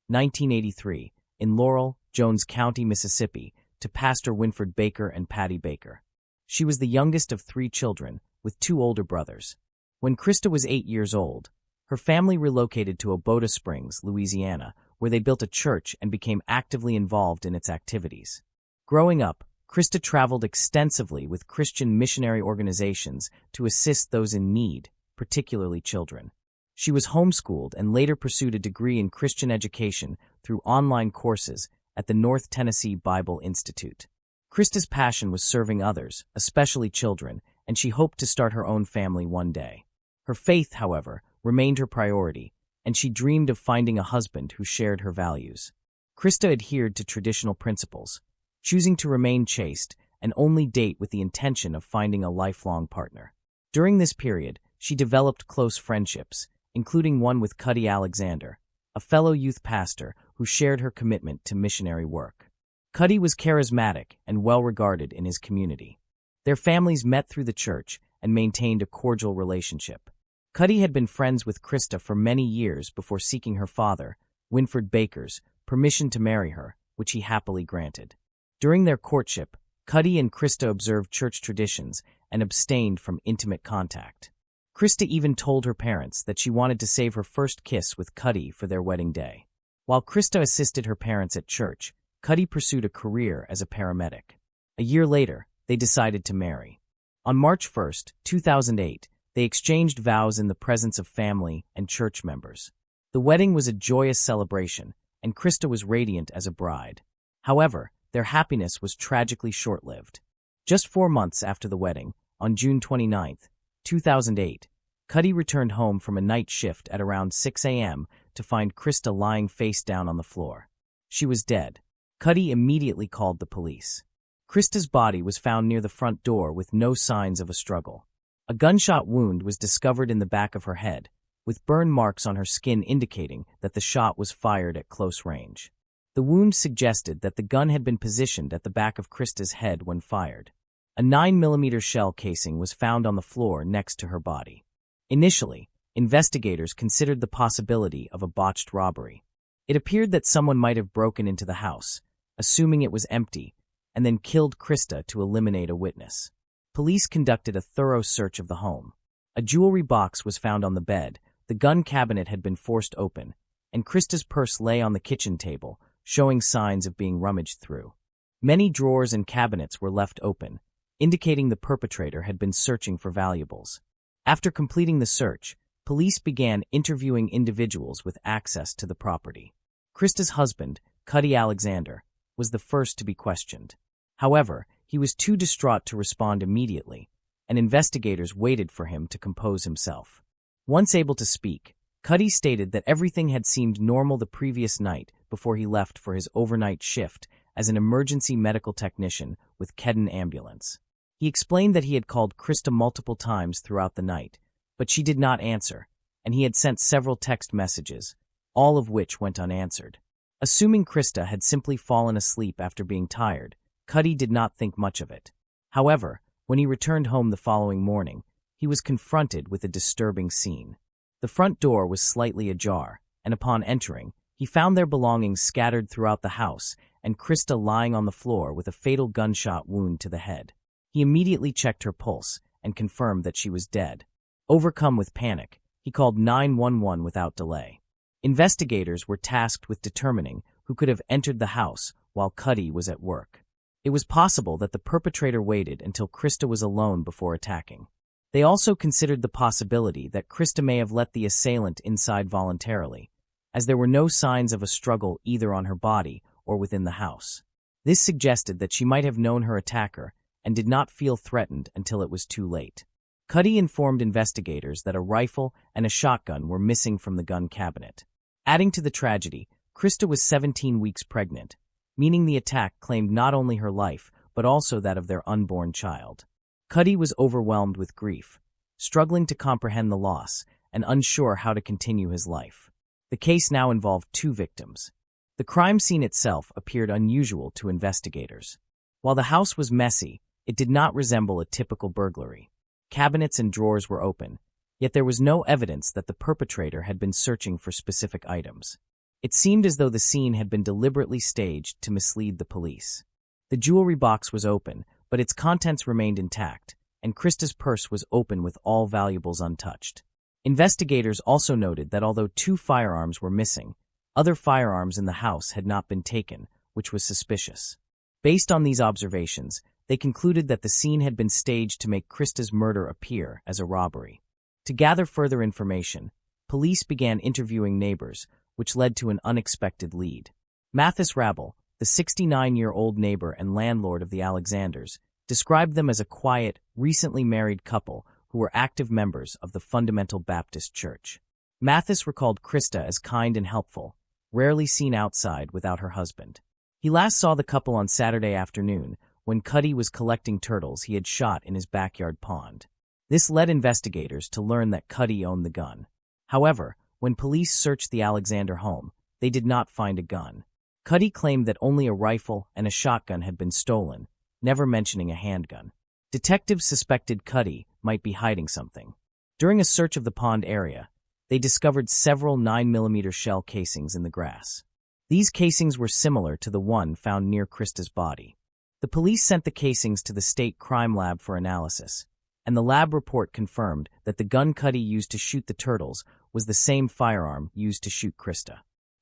1983, in Laurel, Jones County, Mississippi, to Pastor Winford Baker and Patty Baker. She was the youngest of 3 children, with 2 older brothers. When Krista was 8 years old, her family relocated to Oboda Springs, Louisiana, where they built a church and became actively involved in its activities. Growing up, Krista traveled extensively with Christian missionary organizations to assist those in need, particularly children. She was homeschooled and later pursued a degree in Christian education through online courses at the North Tennessee Bible Institute. Krista's passion was serving others, especially children, and she hoped to start her own family one day. Her faith, however, remained her priority, and she dreamed of finding a husband who shared her values. Krista adhered to traditional principles, choosing to remain chaste and only date with the intention of finding a lifelong partner. During this period, she developed close friendships, including one with Cuddy Alexander, a fellow youth pastor who shared her commitment to missionary work. Cuddy was charismatic and well-regarded in his community. Their families met through the church and maintained a cordial relationship. Cuddy had been friends with Krista for many years before seeking her father, Winford Baker's, permission to marry her, which he happily granted. During their courtship, Cuddy and Krista observed church traditions and abstained from intimate contact. Krista even told her parents that she wanted to save her first kiss with Cuddy for their wedding day. While Krista assisted her parents at church, Cuddy pursued a career as a paramedic. A year later, they decided to marry. On March 1, 2008, they exchanged vows in the presence of family and church members. The wedding was a joyous celebration, and Krista was radiant as a bride. However, their happiness was tragically short-lived. Just 4 months after the wedding, on June 29, 2008, Cuddy returned home from a night shift at around 6 a.m. to find Krista lying face down on the floor. She was dead. Cuddy immediately called the police. Krista's body was found near the front door with no signs of a struggle. A gunshot wound was discovered in the back of her head, with burn marks on her skin indicating that the shot was fired at close range. The wound suggested that the gun had been positioned at the back of Krista's head when fired. A 9mm shell casing was found on the floor next to her body. Initially, investigators considered the possibility of a botched robbery. It appeared that someone might have broken into the house, assuming it was empty, and then killed Krista to eliminate a witness. Police conducted a thorough search of the home. A jewelry box was found on the bed, the gun cabinet had been forced open, and Krista's purse lay on the kitchen table, showing signs of being rummaged through. Many drawers and cabinets were left open, indicating the perpetrator had been searching for valuables. After completing the search, police began interviewing individuals with access to the property. Krista's husband, Cuddy Alexander, was the first to be questioned. However, he was too distraught to respond immediately, and investigators waited for him to compose himself. Once able to speak, Cuddy stated that everything had seemed normal the previous night before he left for his overnight shift as an emergency medical technician with Kedden Ambulance. He explained that he had called Krista multiple times throughout the night, but she did not answer, and he had sent several text messages, all of which went unanswered. Assuming Krista had simply fallen asleep after being tired, Cuddy did not think much of it. However, when he returned home the following morning, he was confronted with a disturbing scene. The front door was slightly ajar, and upon entering, he found their belongings scattered throughout the house and Krista lying on the floor with a fatal gunshot wound to the head. He immediately checked her pulse and confirmed that she was dead. Overcome with panic, he called 911 without delay. Investigators were tasked with determining who could have entered the house while Cuddy was at work. It was possible that the perpetrator waited until Krista was alone before attacking. They also considered the possibility that Krista may have let the assailant inside voluntarily, as there were no signs of a struggle either on her body or within the house. This suggested that she might have known her attacker and did not feel threatened until it was too late. Cuddy informed investigators that a rifle and a shotgun were missing from the gun cabinet. Adding to the tragedy, Krista was 17 weeks pregnant, meaning the attack claimed not only her life but also that of their unborn child. Cuddy was overwhelmed with grief, struggling to comprehend the loss and unsure how to continue his life. The case now involved two victims. The crime scene itself appeared unusual to investigators. While the house was messy, it did not resemble a typical burglary. Cabinets and drawers were open, yet there was no evidence that the perpetrator had been searching for specific items. It seemed as though the scene had been deliberately staged to mislead the police. The jewelry box was open, but its contents remained intact, and Krista's purse was open with all valuables untouched. Investigators also noted that although 2 firearms were missing, other firearms in the house had not been taken, which was suspicious. Based on these observations, they concluded that the scene had been staged to make Krista's murder appear as a robbery. To gather further information, police began interviewing neighbors, which led to an unexpected lead. Mathis Rabel, the 69-year-old neighbor and landlord of the Alexanders, described them as a quiet, recently married couple who were active members of the Fundamental Baptist Church. Mathis recalled Krista as kind and helpful, rarely seen outside without her husband. He last saw the couple on Saturday afternoon when Cuddy was collecting turtles he had shot in his backyard pond. This led investigators to learn that Cuddy owned the gun. However, when police searched the Alexander home, they did not find a gun. Cuddy claimed that only a rifle and a shotgun had been stolen, never mentioning a handgun. Detectives suspected Cuddy might be hiding something. During a search of the pond area, they discovered several 9mm shell casings in the grass. These casings were similar to the one found near Krista's body. The police sent the casings to the state crime lab for analysis, and the lab report confirmed that the gun Cuddy used to shoot the turtles was the same firearm used to shoot Krista.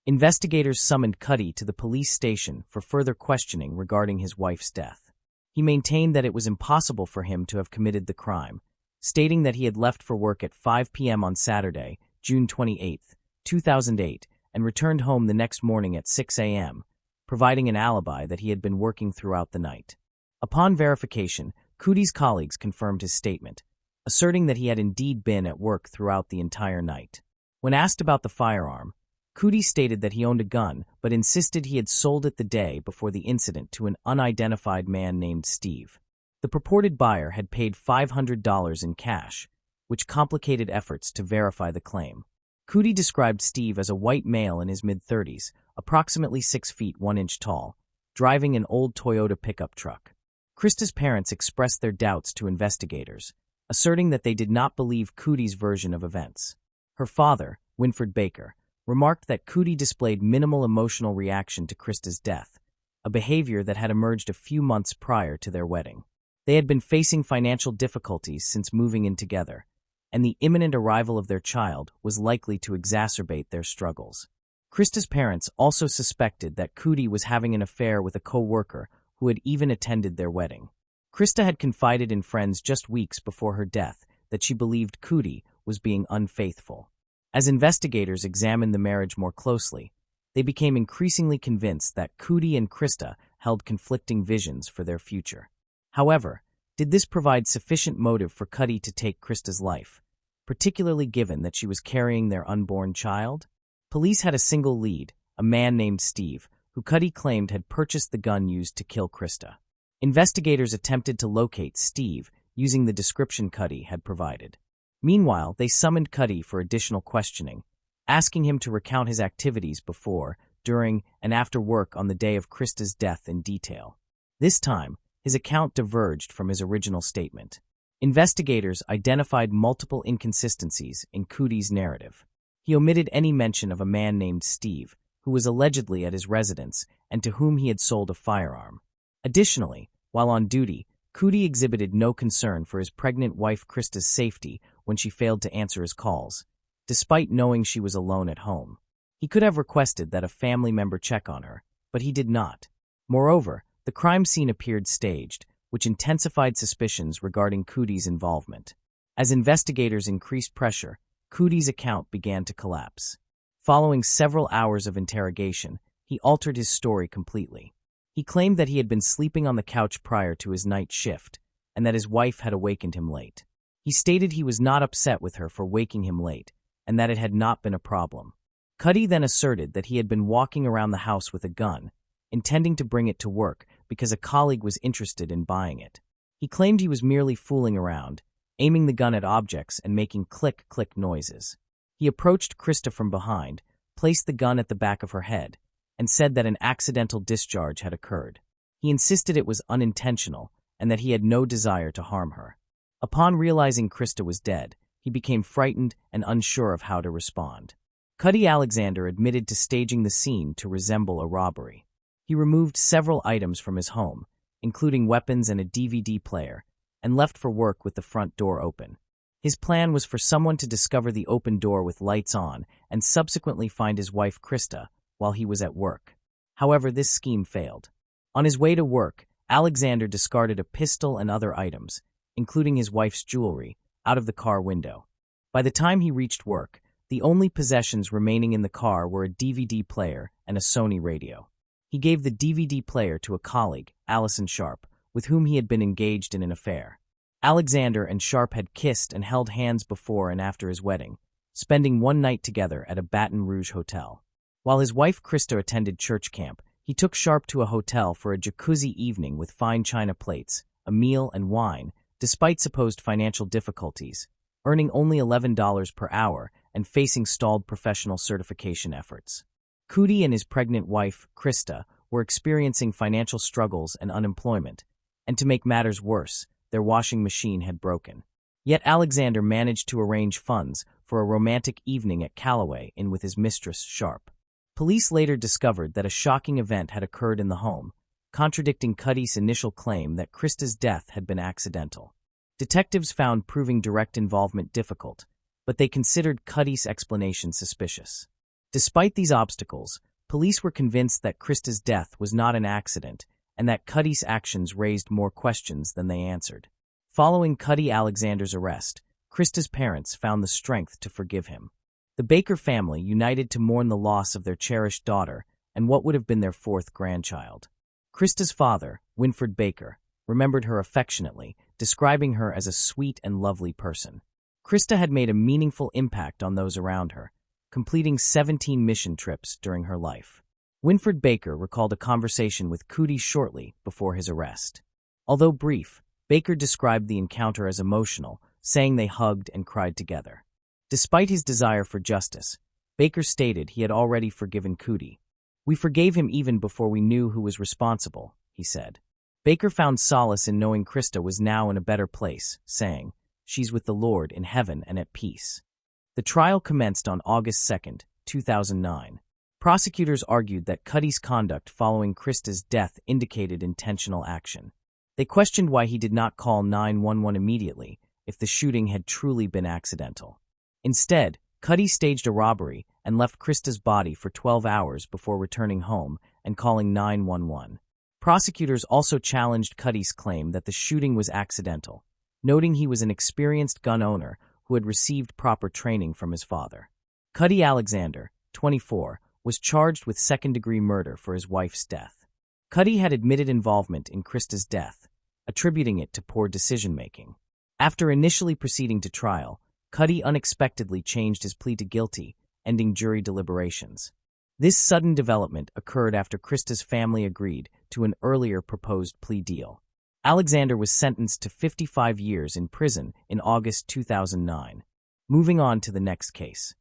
Investigators summoned Cuddy to the police station for further questioning regarding his wife's death. He maintained that it was impossible for him to have committed the crime, stating that he had left for work at 5 p.m. on Saturday, June 28, 2008, and returned home the next morning at 6 a.m., providing an alibi that he had been working throughout the night. Upon verification, Cuddy's colleagues confirmed his statement, asserting that he had indeed been at work throughout the entire night. When asked about the firearm, Cuddy stated that he owned a gun but insisted he had sold it the day before the incident to an unidentified man named Steve. The purported buyer had paid $500 in cash, which complicated efforts to verify the claim. Cootie described Steve as a white male in his mid-30s, approximately 6 feet 1 inch tall, driving an old Toyota pickup truck. Krista's parents expressed their doubts to investigators, asserting that they did not believe Cootie's version of events. Her father, Winfred Baker, remarked that Cootie displayed minimal emotional reaction to Krista's death, a behavior that had emerged a few months prior to their wedding. They had been facing financial difficulties since moving in together, and the imminent arrival of their child was likely to exacerbate their struggles. Krista's parents also suspected that Cootie was having an affair with a co-worker who had even attended their wedding. Krista had confided in friends just weeks before her death that she believed Cootie was being unfaithful. As investigators examined the marriage more closely, they became increasingly convinced that Cootie and Krista held conflicting visions for their future. However, did this provide sufficient motive for Cootie to take Krista's life, particularly given that she was carrying their unborn child? Police had a single lead, a man named Steve, who Cootie claimed had purchased the gun used to kill Krista. Investigators attempted to locate Steve using the description Cootie had provided. Meanwhile, they summoned Cootie for additional questioning, asking him to recount his activities before, during, and after work on the day of Krista's death in detail. This time, his account diverged from his original statement. Investigators identified multiple inconsistencies in Cootie's narrative. He omitted any mention of a man named Steve, who was allegedly at his residence and to whom he had sold a firearm. Additionally, while on duty, Cootie exhibited no concern for his pregnant wife Krista's safety when she failed to answer his calls, despite knowing she was alone at home. He could have requested that a family member check on her, but he did not. Moreover, the crime scene appeared staged, which intensified suspicions regarding Cootie's involvement. As investigators increased pressure, Cootie's account began to collapse. Following several hours of interrogation, he altered his story completely. He claimed that he had been sleeping on the couch prior to his night shift, and that his wife had awakened him late. He stated he was not upset with her for waking him late, and that it had not been a problem. Cootie then asserted that he had been walking around the house with a gun, intending to bring it to work because a colleague was interested in buying it. He claimed he was merely fooling around, aiming the gun at objects and making click-click noises. He approached Krista from behind, placed the gun at the back of her head, and said that an accidental discharge had occurred. He insisted it was unintentional and that he had no desire to harm her. Upon realizing Krista was dead, he became frightened and unsure of how to respond. Cootie Alexander admitted to staging the scene to resemble a robbery. He removed several items from his home, including weapons and a DVD player, and left for work with the front door open. His plan was for someone to discover the open door with lights on and subsequently find his wife Krista while he was at work. However, this scheme failed. On his way to work, Alexander discarded a pistol and other items, including his wife's jewelry, out of the car window. By the time he reached work, the only possessions remaining in the car were a DVD player and a Sony radio. He gave the DVD player to a colleague, Allison Sharp, with whom he had been engaged in an affair. Alexander and Sharp had kissed and held hands before and after his wedding, spending one night together at a Baton Rouge hotel. While his wife Krista attended church camp, he took Sharp to a hotel for a jacuzzi evening with fine china plates, a meal, and wine, despite supposed financial difficulties, earning only $11 per hour and facing stalled professional certification efforts. Cootie and his pregnant wife, Krista, were experiencing financial struggles and unemployment, and to make matters worse, their washing machine had broken. Yet Alexander managed to arrange funds for a romantic evening at Callaway Inn with his mistress, Sharp. Police later discovered that a shocking event had occurred in the home, contradicting Cootie's initial claim that Krista's death had been accidental. Detectives found proving direct involvement difficult, but they considered Cootie's explanation suspicious. Despite these obstacles, police were convinced that Krista's death was not an accident and that Cootie's actions raised more questions than they answered. Following Cootie Alexander's arrest, Krista's parents found the strength to forgive him. The Baker family united to mourn the loss of their cherished daughter and what would have been their fourth grandchild. Krista's father, Winfred Baker, remembered her affectionately, describing her as a sweet and lovely person. Krista had made a meaningful impact on those around her, completing 17 mission trips during her life. Winfred Baker recalled a conversation with Cootie shortly before his arrest. Although brief, Baker described the encounter as emotional, saying they hugged and cried together. Despite his desire for justice, Baker stated he had already forgiven Cootie. "We forgave him even before we knew who was responsible," he said. Baker found solace in knowing Krista was now in a better place, saying, "She's with the Lord in heaven and at peace." The trial commenced on August 2, 2009. Prosecutors argued that Cootie's conduct following Krista's death indicated intentional action. They questioned why he did not call 911 immediately if the shooting had truly been accidental. Instead, Cootie staged a robbery and left Krista's body for 12 hours before returning home and calling 911. Prosecutors also challenged Cootie's claim that the shooting was accidental, noting he was an experienced gun owner who had received proper training from his father. Cootie Alexander, 24, was charged with second-degree murder for his wife's death. Cootie had admitted involvement in Krista's death, attributing it to poor decision-making. After initially proceeding to trial, Cootie unexpectedly changed his plea to guilty, ending jury deliberations. This sudden development occurred after Krista's family agreed to an earlier proposed plea deal. Alexander was sentenced to 55 years in prison in August 2009. Moving on to the next case.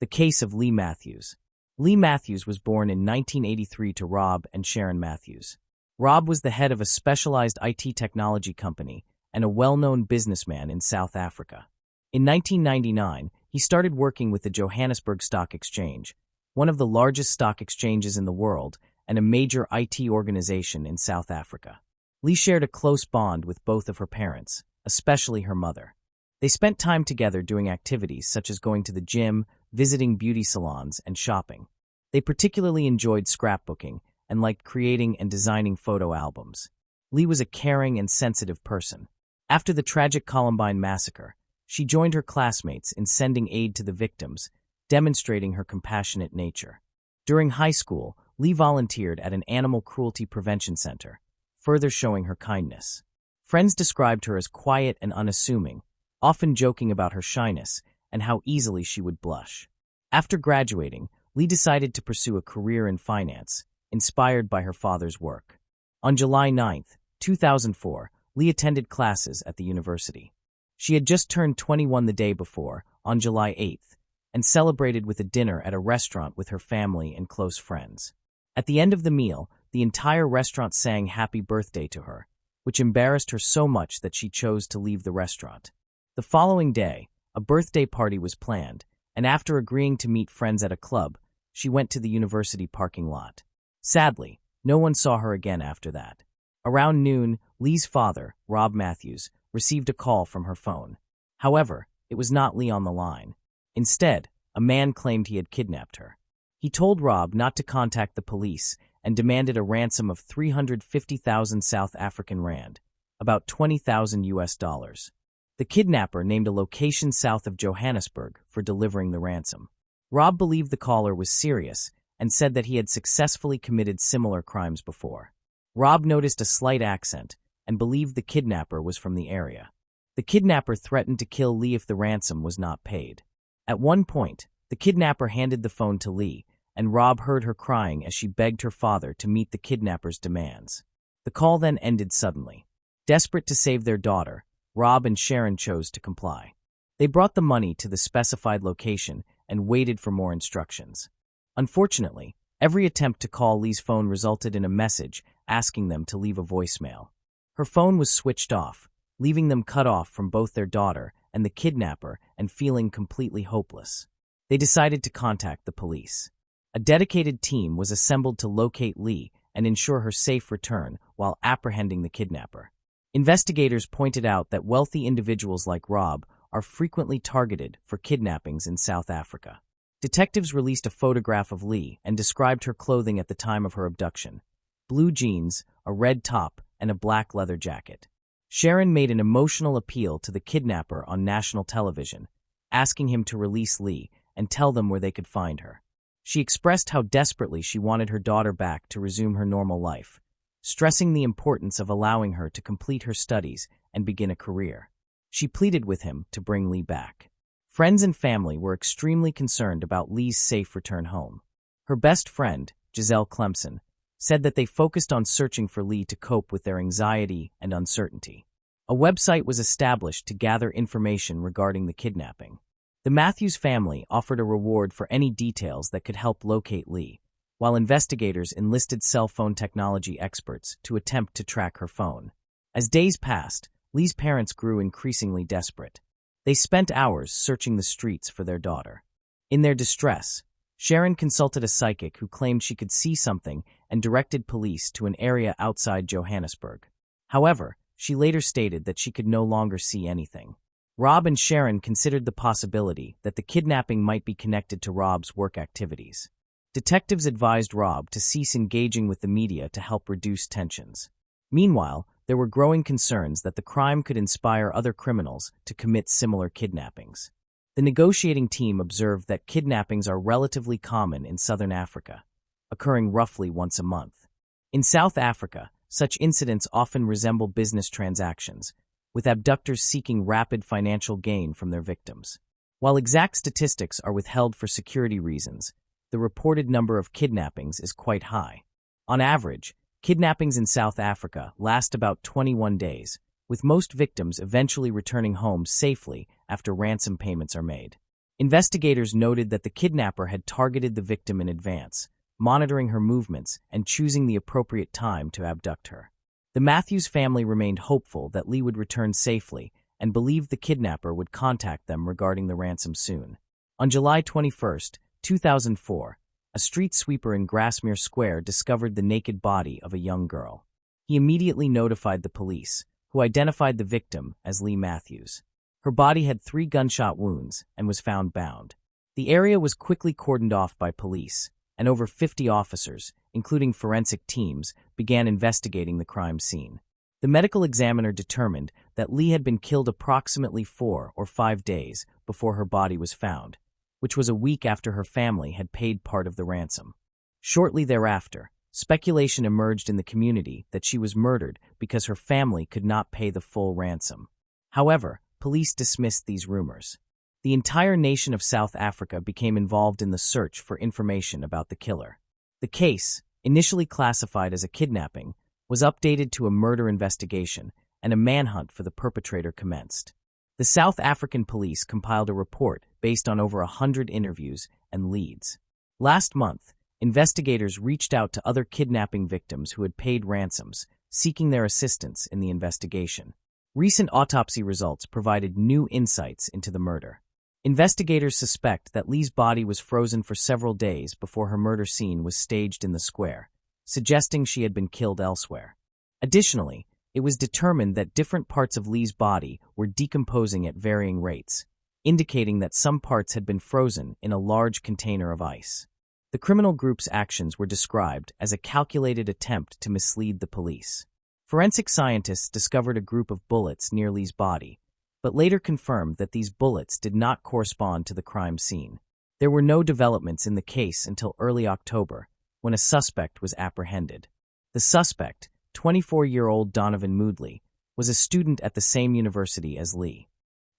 The case of Lee Matthews. Lee Matthews was born in 1983 to Rob and Sharon Matthews. Rob was the head of a specialized IT technology company and a well-known businessman in South Africa. In 1999, he started working with the Johannesburg Stock Exchange, one of the largest stock exchanges in the world and a major IT organization in South Africa. Lee shared a close bond with both of her parents, especially her mother. They spent time together doing activities such as going to the gym, visiting beauty salons, and shopping. They particularly enjoyed scrapbooking and liked creating and designing photo albums. Lee was a caring and sensitive person. After the tragic Columbine massacre, she joined her classmates in sending aid to the victims, demonstrating her compassionate nature. During high school, Lee volunteered at an animal cruelty prevention center, further showing her kindness. Friends described her as quiet and unassuming, often joking about her shyness and how easily she would blush. After graduating, Lee decided to pursue a career in finance, inspired by her father's work. On July 9, 2004, Lee attended classes at the university. She had just turned 21 the day before, on July 8th, and celebrated with a dinner at a restaurant with her family and close friends. At the end of the meal, the entire restaurant sang happy birthday to her, which embarrassed her so much that she chose to leave the restaurant. The following day, a birthday party was planned, and after agreeing to meet friends at a club, she went to the university parking lot. Sadly, no one saw her again after that. Around noon, Lee's father, Rob Matthews, received a call from her phone. However, it was not Lee on the line. Instead, a man claimed he had kidnapped her. He told Rob not to contact the police and demanded a ransom of 350,000 South African rand, about $20,000 US. The kidnapper named a location south of Johannesburg for delivering the ransom. Rob believed the caller was serious and said that he had successfully committed similar crimes before. Rob noticed a slight accent and believed the kidnapper was from the area. The kidnapper threatened to kill Lee if the ransom was not paid. At one point, the kidnapper handed the phone to Lee, and Rob heard her crying as she begged her father to meet the kidnapper's demands. The call then ended suddenly. Desperate to save their daughter, Rob and Sharon chose to comply. They brought the money to the specified location and waited for more instructions. Unfortunately, every attempt to call Lee's phone resulted in a message asking them to leave a voicemail. Her phone was switched off, leaving them cut off from both their daughter and the kidnapper and feeling completely hopeless. They decided to contact the police. A dedicated team was assembled to locate Lee and ensure her safe return while apprehending the kidnapper. Investigators pointed out that wealthy individuals like Rob are frequently targeted for kidnappings in South Africa. Detectives released a photograph of Lee and described her clothing at the time of her abduction: blue jeans, a red top, and a black leather jacket. Sharon made an emotional appeal to the kidnapper on national television, asking him to release Lee and tell them where they could find her. She expressed how desperately she wanted her daughter back to resume her normal life, stressing the importance of allowing her to complete her studies and begin a career. She pleaded with him to bring Lee back. Friends and family were extremely concerned about Lee's safe return home. Her best friend, Giselle Clemson, said that they focused on searching for Lee to cope with their anxiety and uncertainty. A website was established to gather information regarding the kidnapping. The Matthews family offered a reward for any details that could help locate Lee, while investigators enlisted cell phone technology experts to attempt to track her phone. As days passed, Lee's parents grew increasingly desperate. They spent hours searching the streets for their daughter. In their distress, Sharon consulted a psychic who claimed she could see something and directed police to an area outside Johannesburg. However, she later stated that she could no longer see anything. Rob and Sharon considered the possibility that the kidnapping might be connected to Rob's work activities. Detectives advised Rob to cease engaging with the media to help reduce tensions. Meanwhile, there were growing concerns that the crime could inspire other criminals to commit similar kidnappings. The negotiating team observed that kidnappings are relatively common in southern Africa, occurring roughly once a month. In South Africa, such incidents often resemble business transactions, with abductors seeking rapid financial gain from their victims. While exact statistics are withheld for security reasons, the reported number of kidnappings is quite high. On average, kidnappings in South Africa last about 21 days, with most victims eventually returning home safely after ransom payments are made. Investigators noted that the kidnapper had targeted the victim in advance, monitoring her movements and choosing the appropriate time to abduct her. The Matthews family remained hopeful that Lee would return safely and believed the kidnapper would contact them regarding the ransom soon. On July 21, 2004, a street sweeper in Grasmere Square discovered the naked body of a young girl. He immediately notified the police, who identified the victim as Lee Matthews. Her body had 3 gunshot wounds and was found bound. The area was quickly cordoned off by police, and over 50 officers, including forensic teams, began investigating the crime scene. The medical examiner determined that Lee had been killed approximately 4 or 5 days before her body was found, which was a week after her family had paid part of the ransom. Shortly thereafter, speculation emerged in the community that she was murdered because her family could not pay the full ransom. However, police dismissed these rumors. The entire nation of South Africa became involved in the search for information about the killer. The case, initially classified as a kidnapping, was updated to a murder investigation, and a manhunt for the perpetrator commenced. The South African police compiled a report based on over 100 interviews and leads. Last month, investigators reached out to other kidnapping victims who had paid ransoms, seeking their assistance in the investigation. Recent autopsy results provided new insights into the murder. Investigators suspect that Lee's body was frozen for several days before her murder scene was staged in the square, suggesting she had been killed elsewhere. Additionally, it was determined that different parts of Lee's body were decomposing at varying rates, indicating that some parts had been frozen in a large container of ice. The criminal group's actions were described as a calculated attempt to mislead the police. Forensic scientists discovered a group of bullets near Lee's body, but later confirmed that these bullets did not correspond to the crime scene. There were no developments in the case until early October, when a suspect was apprehended. The suspect, 24-year-old Donovan Moodley, was a student at the same university as Lee.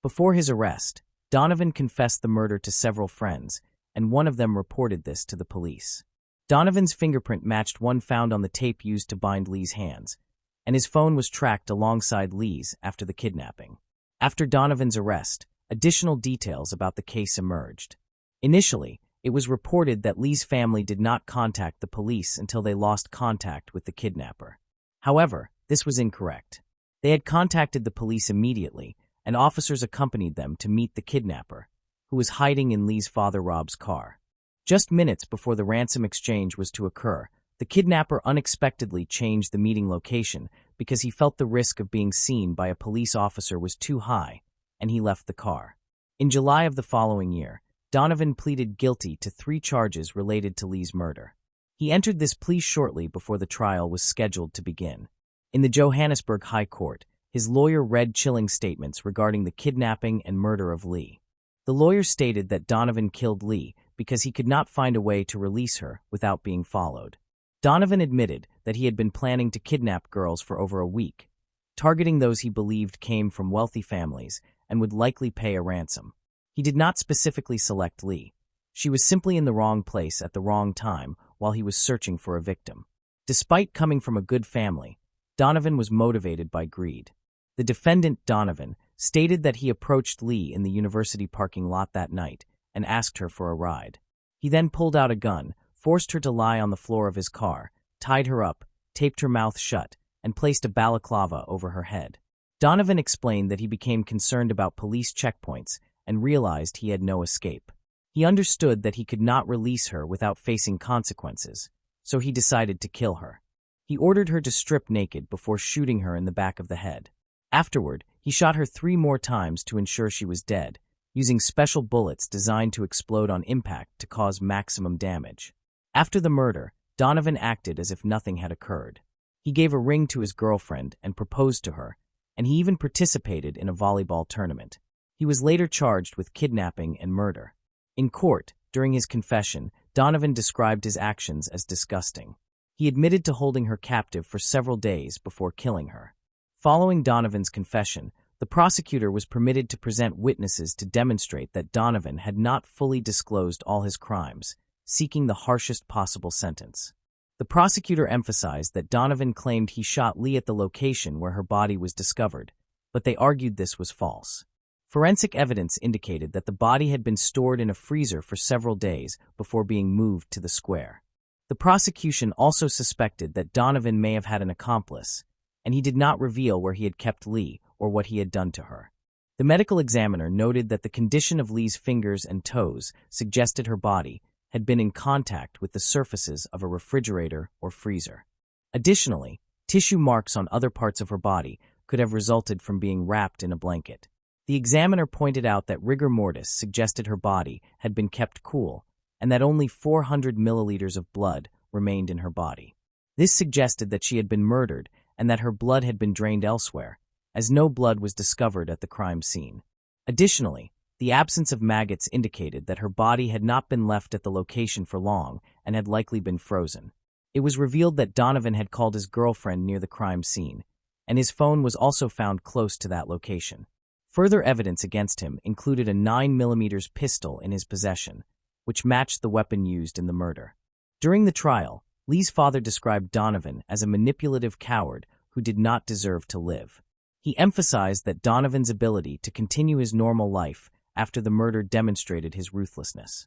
Before his arrest, Donovan confessed the murder to several friends, and one of them reported this to the police. Donovan's fingerprint matched one found on the tape used to bind Lee's hands, and his phone was tracked alongside Lee's after the kidnapping. After Donovan's arrest, additional details about the case emerged. Initially, it was reported that Lee's family did not contact the police until they lost contact with the kidnapper. However, this was incorrect. They had contacted the police immediately, and officers accompanied them to meet the kidnapper, who was hiding in Lee's father Rob's car. Just minutes before the ransom exchange was to occur, the kidnapper unexpectedly changed the meeting location because he felt the risk of being seen by a police officer was too high, and he left the car. In July of the following year, Donovan pleaded guilty to 3 charges related to Lee's murder. He entered this plea shortly before the trial was scheduled to begin. In the Johannesburg High Court, his lawyer read chilling statements regarding the kidnapping and murder of Lee. The lawyer stated that Donovan killed Lee because he could not find a way to release her without being followed. Donovan admitted that he had been planning to kidnap girls for over a week, targeting those he believed came from wealthy families and would likely pay a ransom. He did not specifically select Lee. She was simply in the wrong place at the wrong time while he was searching for a victim. Despite coming from a good family, Donovan was motivated by greed. The defendant, Donovan, stated that he approached Lee in the university parking lot that night and asked her for a ride. He then pulled out a gun, forced her to lie on the floor of his car, tied her up, taped her mouth shut, and placed a balaclava over her head. Donovan explained that he became concerned about police checkpoints and realized he had no escape. He understood that he could not release her without facing consequences, so he decided to kill her. He ordered her to strip naked before shooting her in the back of the head. Afterward, he shot her 3 more times to ensure she was dead, using special bullets designed to explode on impact to cause maximum damage. After the murder, Donovan acted as if nothing had occurred. He gave a ring to his girlfriend and proposed to her, and he even participated in a volleyball tournament. He was later charged with kidnapping and murder. In court, during his confession, Donovan described his actions as disgusting. He admitted to holding her captive for several days before killing her. Following Donovan's confession, the prosecutor was permitted to present witnesses to demonstrate that Donovan had not fully disclosed all his crimes, seeking the harshest possible sentence. The prosecutor emphasized that Donovan claimed he shot Lee at the location where her body was discovered, but they argued this was false. Forensic evidence indicated that the body had been stored in a freezer for several days before being moved to the square. The prosecution also suspected that Donovan may have had an accomplice, and he did not reveal where he had kept Lee or what he had done to her. The medical examiner noted that the condition of Lee's fingers and toes suggested her body had been in contact with the surfaces of a refrigerator or freezer. Additionally, tissue marks on other parts of her body could have resulted from being wrapped in a blanket. The examiner pointed out that rigor mortis suggested her body had been kept cool and that only 400 milliliters of blood remained in her body. This suggested that she had been murdered and that her blood had been drained elsewhere, as no blood was discovered at the crime scene. Additionally, the absence of maggots indicated that her body had not been left at the location for long and had likely been frozen. It was revealed that Donovan had called his girlfriend near the crime scene, and his phone was also found close to that location. Further evidence against him included a 9mm pistol in his possession, which matched the weapon used in the murder. During the trial, Lee's father described Donovan as a manipulative coward who did not deserve to live. He emphasized that Donovan's ability to continue his normal life after the murder demonstrated his ruthlessness.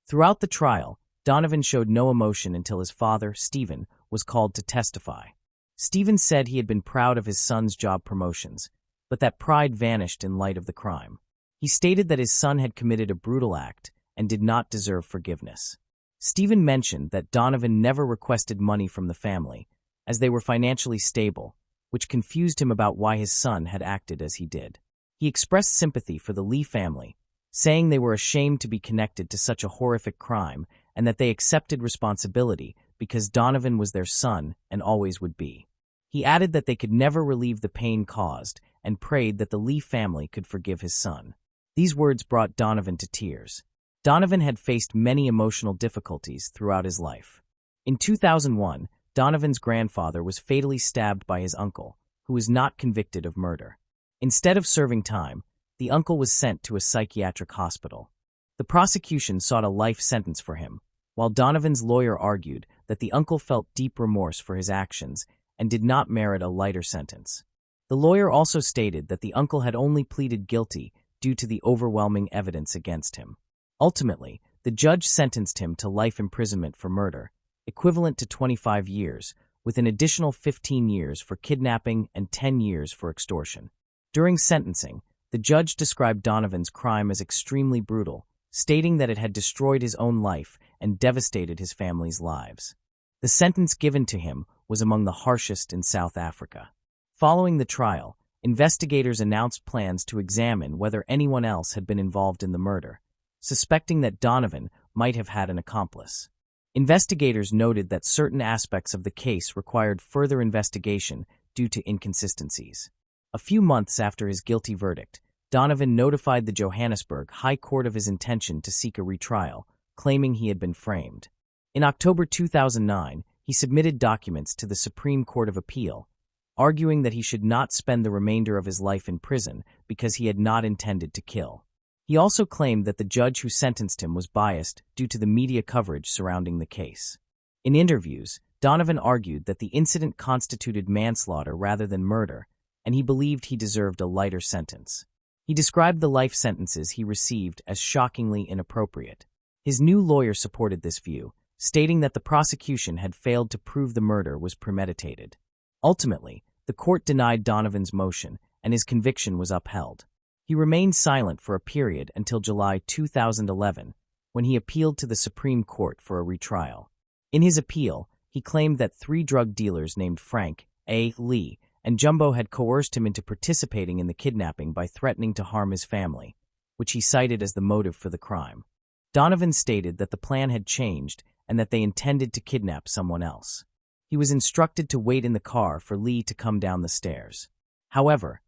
Throughout the trial, Donovan showed no emotion until his father, Stephen, was called to testify. Stephen said he had been proud of his son's job promotions, but that pride vanished in light of the crime. He stated that his son had committed a brutal act and did not deserve forgiveness. Stephen mentioned that Donovan never requested money from the family, as they were financially stable, which confused him about why his son had acted as he did. He expressed sympathy for the Lee family, saying they were ashamed to be connected to such a horrific crime and that they accepted responsibility because Donovan was their son and always would be. He added that they could never relieve the pain caused and prayed that the Lee family could forgive his son. These words brought Donovan to tears. Donovan had faced many emotional difficulties throughout his life. In 2001, Donovan's grandfather was fatally stabbed by his uncle, who was not convicted of murder. Instead of serving time, the uncle was sent to a psychiatric hospital. The prosecution sought a life sentence for him, while Donovan's lawyer argued that the uncle felt deep remorse for his actions and did not merit a lighter sentence. The lawyer also stated that the uncle had only pleaded guilty due to the overwhelming evidence against him. Ultimately, the judge sentenced him to life imprisonment for murder, equivalent to 25 years, with an additional 15 years for kidnapping and 10 years for extortion. During sentencing, the judge described Donovan's crime as extremely brutal, stating that it had destroyed his own life and devastated his family's lives. The sentence given to him was among the harshest in South Africa. Following the trial, investigators announced plans to examine whether anyone else had been involved in the murder, suspecting that Donovan might have had an accomplice. Investigators noted that certain aspects of the case required further investigation due to inconsistencies. A few months after his guilty verdict, Donovan notified the Johannesburg High Court of his intention to seek a retrial, claiming he had been framed. In October 2009, he submitted documents to the Supreme Court of Appeal, arguing that he should not spend the remainder of his life in prison because he had not intended to kill. He also claimed that the judge who sentenced him was biased due to the media coverage surrounding the case. In interviews, Donovan argued that the incident constituted manslaughter rather than murder, and he believed he deserved a lighter sentence. He described the life sentences he received as shockingly inappropriate. His new lawyer supported this view, stating that the prosecution had failed to prove the murder was premeditated. Ultimately, the court denied Donovan's motion, and his conviction was upheld. He remained silent for a period until July 2011, when he appealed to the Supreme Court for a retrial. In his appeal, he claimed that 3 drug dealers named Frank A. Lee and Jumbo had coerced him into participating in the kidnapping by threatening to harm his family, which he cited as the motive for the crime. Donovan stated that the plan had changed and that they intended to kidnap someone else. He was instructed to wait in the car for Lee to come down the stairs. However,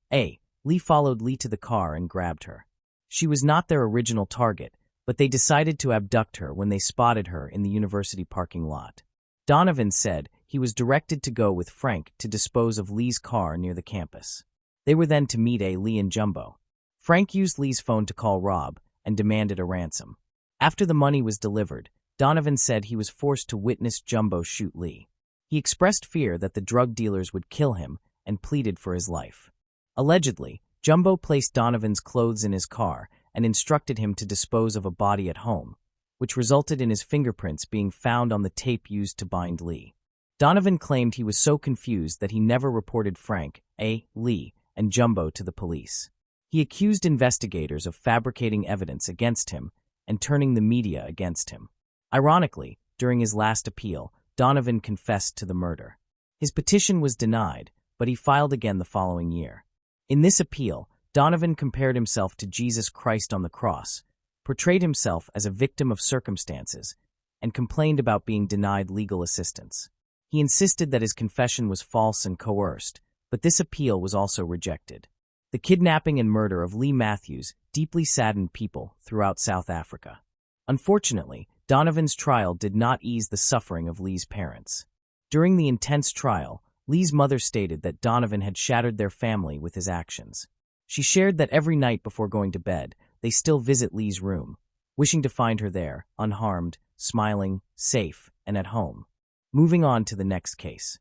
Lee followed Lee to the car and grabbed her. She was not their original target, but they decided to abduct her when they spotted her in the university parking lot. Donovan said he was directed to go with Frank to dispose of Lee's car near the campus. They were then to meet Lee and Jumbo. Frank used Lee's phone to call Rob and demanded a ransom. After the money was delivered, Donovan said he was forced to witness Jumbo shoot Lee. He expressed fear that the drug dealers would kill him and pleaded for his life. Allegedly, Jumbo placed Donovan's clothes in his car and instructed him to dispose of a body at home, which resulted in his fingerprints being found on the tape used to bind Lee. Donovan claimed he was so confused that he never reported Frank A. Lee and Jumbo to the police. He accused investigators of fabricating evidence against him and turning the media against him. Ironically, during his last appeal, Donovan confessed to the murder. His petition was denied, but he filed again the following year. In this appeal, Donovan compared himself to Jesus Christ on the cross, portrayed himself as a victim of circumstances, and complained about being denied legal assistance. He insisted that his confession was false and coerced, but this appeal was also rejected. The kidnapping and murder of Lee Matthews deeply saddened people throughout South Africa. Unfortunately, Donovan's trial did not ease the suffering of Lee's parents. During the intense trial, Lee's mother stated that Donovan had shattered their family with his actions. She shared that every night before going to bed, they still visit Lee's room, wishing to find her there, unharmed, smiling, safe, and at home. Moving on to the next case.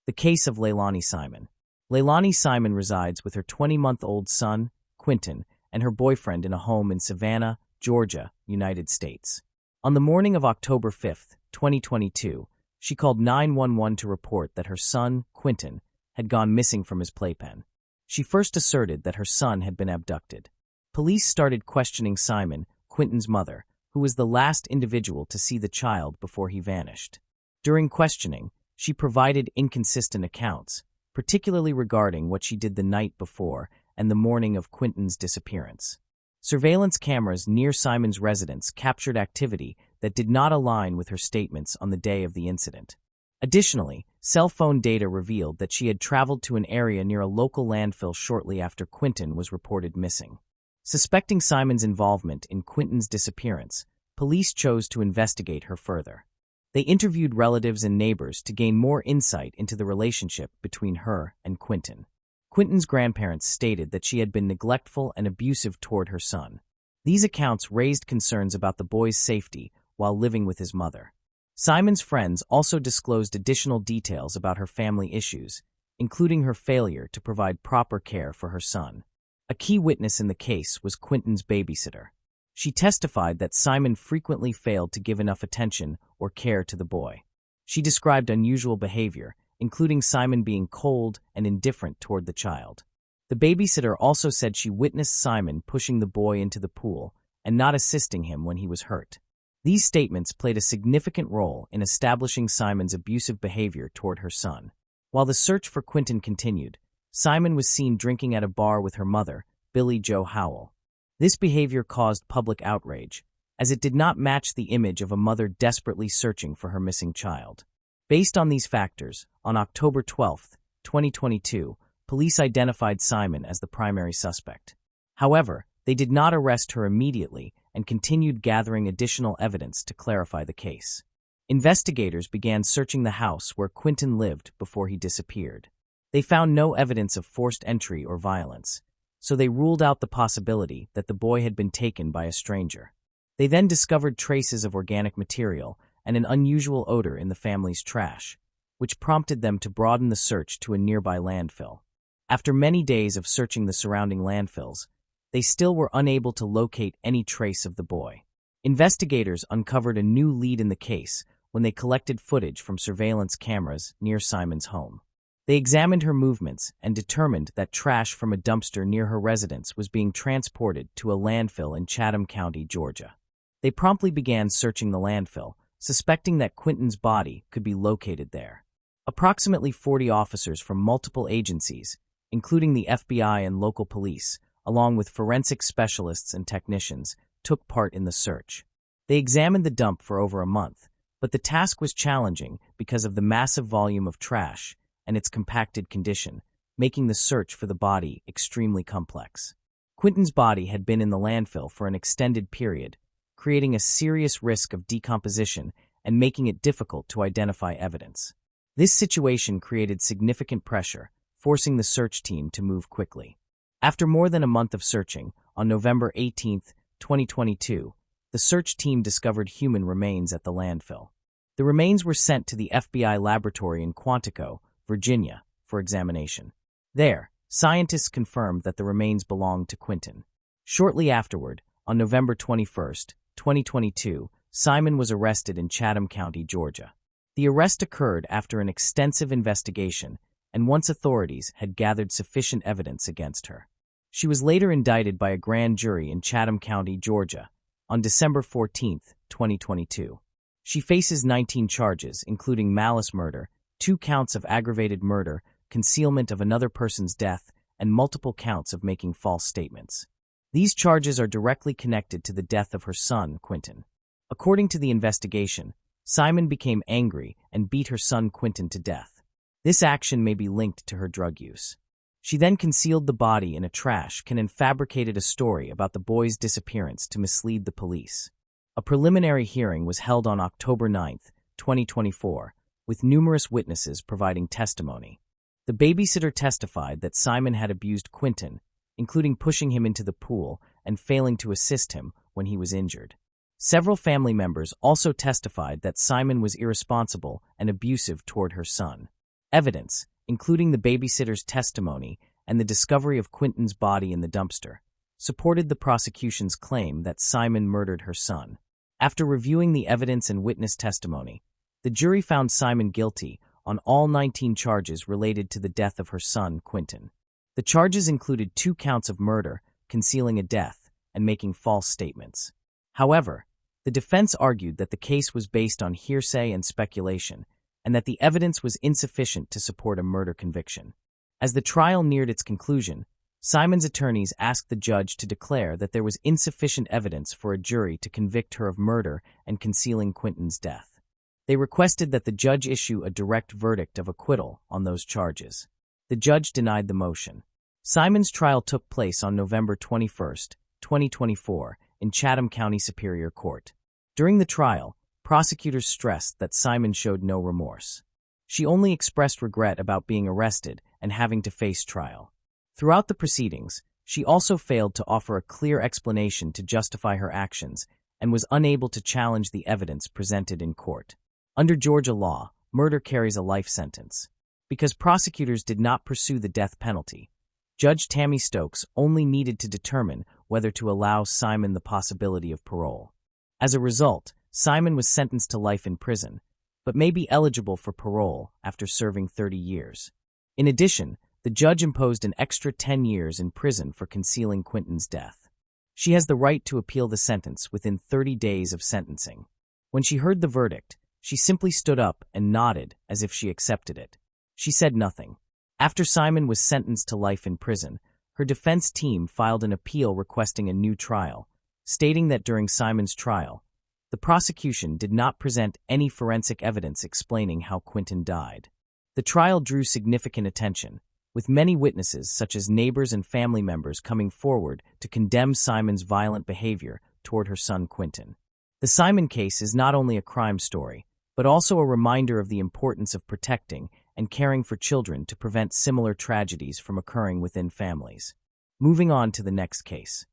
The case of Leilani Simon. Leilani Simon resides with her 20-month-old son, Quinton, and her boyfriend in a home in Savannah, Georgia, United States. On the morning of October 5, 2022, she called 911 to report that her son, Quinton, had gone missing from his playpen. She first asserted that her son had been abducted. Police started questioning Simon, Quinton's mother, who was the last individual to see the child before he vanished. During questioning, she provided inconsistent accounts, particularly regarding what she did the night before and the morning of Quinton's disappearance. Surveillance cameras near Simon's residence captured activity that did not align with her statements on the day of the incident. Additionally, cell phone data revealed that she had traveled to an area near a local landfill shortly after Quinton was reported missing. Suspecting Simon's involvement in Quinton's disappearance, police chose to investigate her further. They interviewed relatives and neighbors to gain more insight into the relationship between her and Quinton. Quinton's grandparents stated that she had been neglectful and abusive toward her son. These accounts raised concerns about the boy's safety while living with his mother. Simon's friends also disclosed additional details about her family issues, including her failure to provide proper care for her son. A key witness in the case was Quinton's babysitter. She testified that Simon frequently failed to give enough attention or care to the boy. She described unusual behavior, including Simon being cold and indifferent toward the child. The babysitter also said she witnessed Simon pushing the boy into the pool and not assisting him when he was hurt. These statements played a significant role in establishing Simon's abusive behavior toward her son. While the search for Quinton continued, Simon was seen drinking at a bar with her mother, Billie Jo Howell. This behavior caused public outrage, as it did not match the image of a mother desperately searching for her missing child. Based on these factors, on October 12, 2022, police identified Simon as the primary suspect. However, they did not arrest her immediately and continued gathering additional evidence to clarify the case. Investigators began searching the house where Quinton lived before he disappeared. They found no evidence of forced entry or violence, so they ruled out the possibility that the boy had been taken by a stranger. They then discovered traces of organic material and an unusual odor in the family's trash, which prompted them to broaden the search to a nearby landfill. After many days of searching the surrounding landfills, they still were unable to locate any trace of the boy. Investigators uncovered a new lead in the case when they collected footage from surveillance cameras near Simon's home. They examined her movements and determined that trash from a dumpster near her residence was being transported to a landfill in Chatham County, Georgia. They promptly began searching the landfill, suspecting that Quinton's body could be located there. Approximately 40 officers from multiple agencies, including the FBI and local police, along with forensic specialists and technicians, took part in the search. They examined the dump for over a month, but the task was challenging because of the massive volume of trash and its compacted condition, making the search for the body extremely complex. Quinton's body had been in the landfill for an extended period, creating a serious risk of decomposition and making it difficult to identify evidence. This situation created significant pressure, forcing the search team to move quickly. After more than a month of searching, on November 18, 2022, the search team discovered human remains at the landfill. The remains were sent to the FBI laboratory in Quantico, Virginia, for examination. There, scientists confirmed that the remains belonged to Quinton. Shortly afterward, on November 21, 2022, Simon was arrested in Chatham County, Georgia. The arrest occurred after an extensive investigation and once authorities had gathered sufficient evidence against her. She was later indicted by a grand jury in Chatham County, Georgia, on December 14, 2022. She faces 19 charges, including malice murder, 2 counts of aggravated murder, concealment of another person's death, and multiple counts of making false statements. These charges are directly connected to the death of her son, Quinton. According to the investigation, Simon became angry and beat her son Quinton to death. This action may be linked to her drug use. She then concealed the body in a trash can and fabricated a story about the boy's disappearance to mislead the police. A preliminary hearing was held on October 9, 2024, with numerous witnesses providing testimony. The babysitter testified that Simon had abused Quinton, including pushing him into the pool and failing to assist him when he was injured. Several family members also testified that Simon was irresponsible and abusive toward her son. Evidence, including the babysitter's testimony and the discovery of Quinton's body in the dumpster, supported the prosecution's claim that Simon murdered her son. After reviewing the evidence and witness testimony, the jury found Simon guilty on all 19 charges related to the death of her son, Quinton. The charges included 2 counts of murder, concealing a death, and making false statements. However, the defense argued that the case was based on hearsay and speculation, and that the evidence was insufficient to support a murder conviction. As the trial neared its conclusion, Simon's attorneys asked the judge to declare that there was insufficient evidence for a jury to convict her of murder and concealing Quinton's death. They requested that the judge issue a direct verdict of acquittal on those charges. The judge denied the motion. Simon's trial took place on November 21, 2024, in Chatham County Superior Court. During the trial, prosecutors stressed that Simon showed no remorse. She only expressed regret about being arrested and having to face trial. Throughout the proceedings, she also failed to offer a clear explanation to justify her actions and was unable to challenge the evidence presented in court. Under Georgia law, murder carries a life sentence. Because prosecutors did not pursue the death penalty, Judge Tammy Stokes only needed to determine whether to allow Simon the possibility of parole. As a result, Simon was sentenced to life in prison, but may be eligible for parole after serving 30 years. In addition, the judge imposed an extra 10 years in prison for concealing Quinton's death. She has the right to appeal the sentence within 30 days of sentencing. When she heard the verdict, she simply stood up and nodded as if she accepted it. She said nothing. After Simon was sentenced to life in prison, her defense team filed an appeal requesting a new trial, stating that during Simon's trial, the prosecution did not present any forensic evidence explaining how Quinton died. The trial drew significant attention, with many witnesses such as neighbors and family members coming forward to condemn Simon's violent behavior toward her son Quinton. The Simon case is not only a crime story, but also a reminder of the importance of protecting and caring for children to prevent similar tragedies from occurring within families. Moving on to the next case.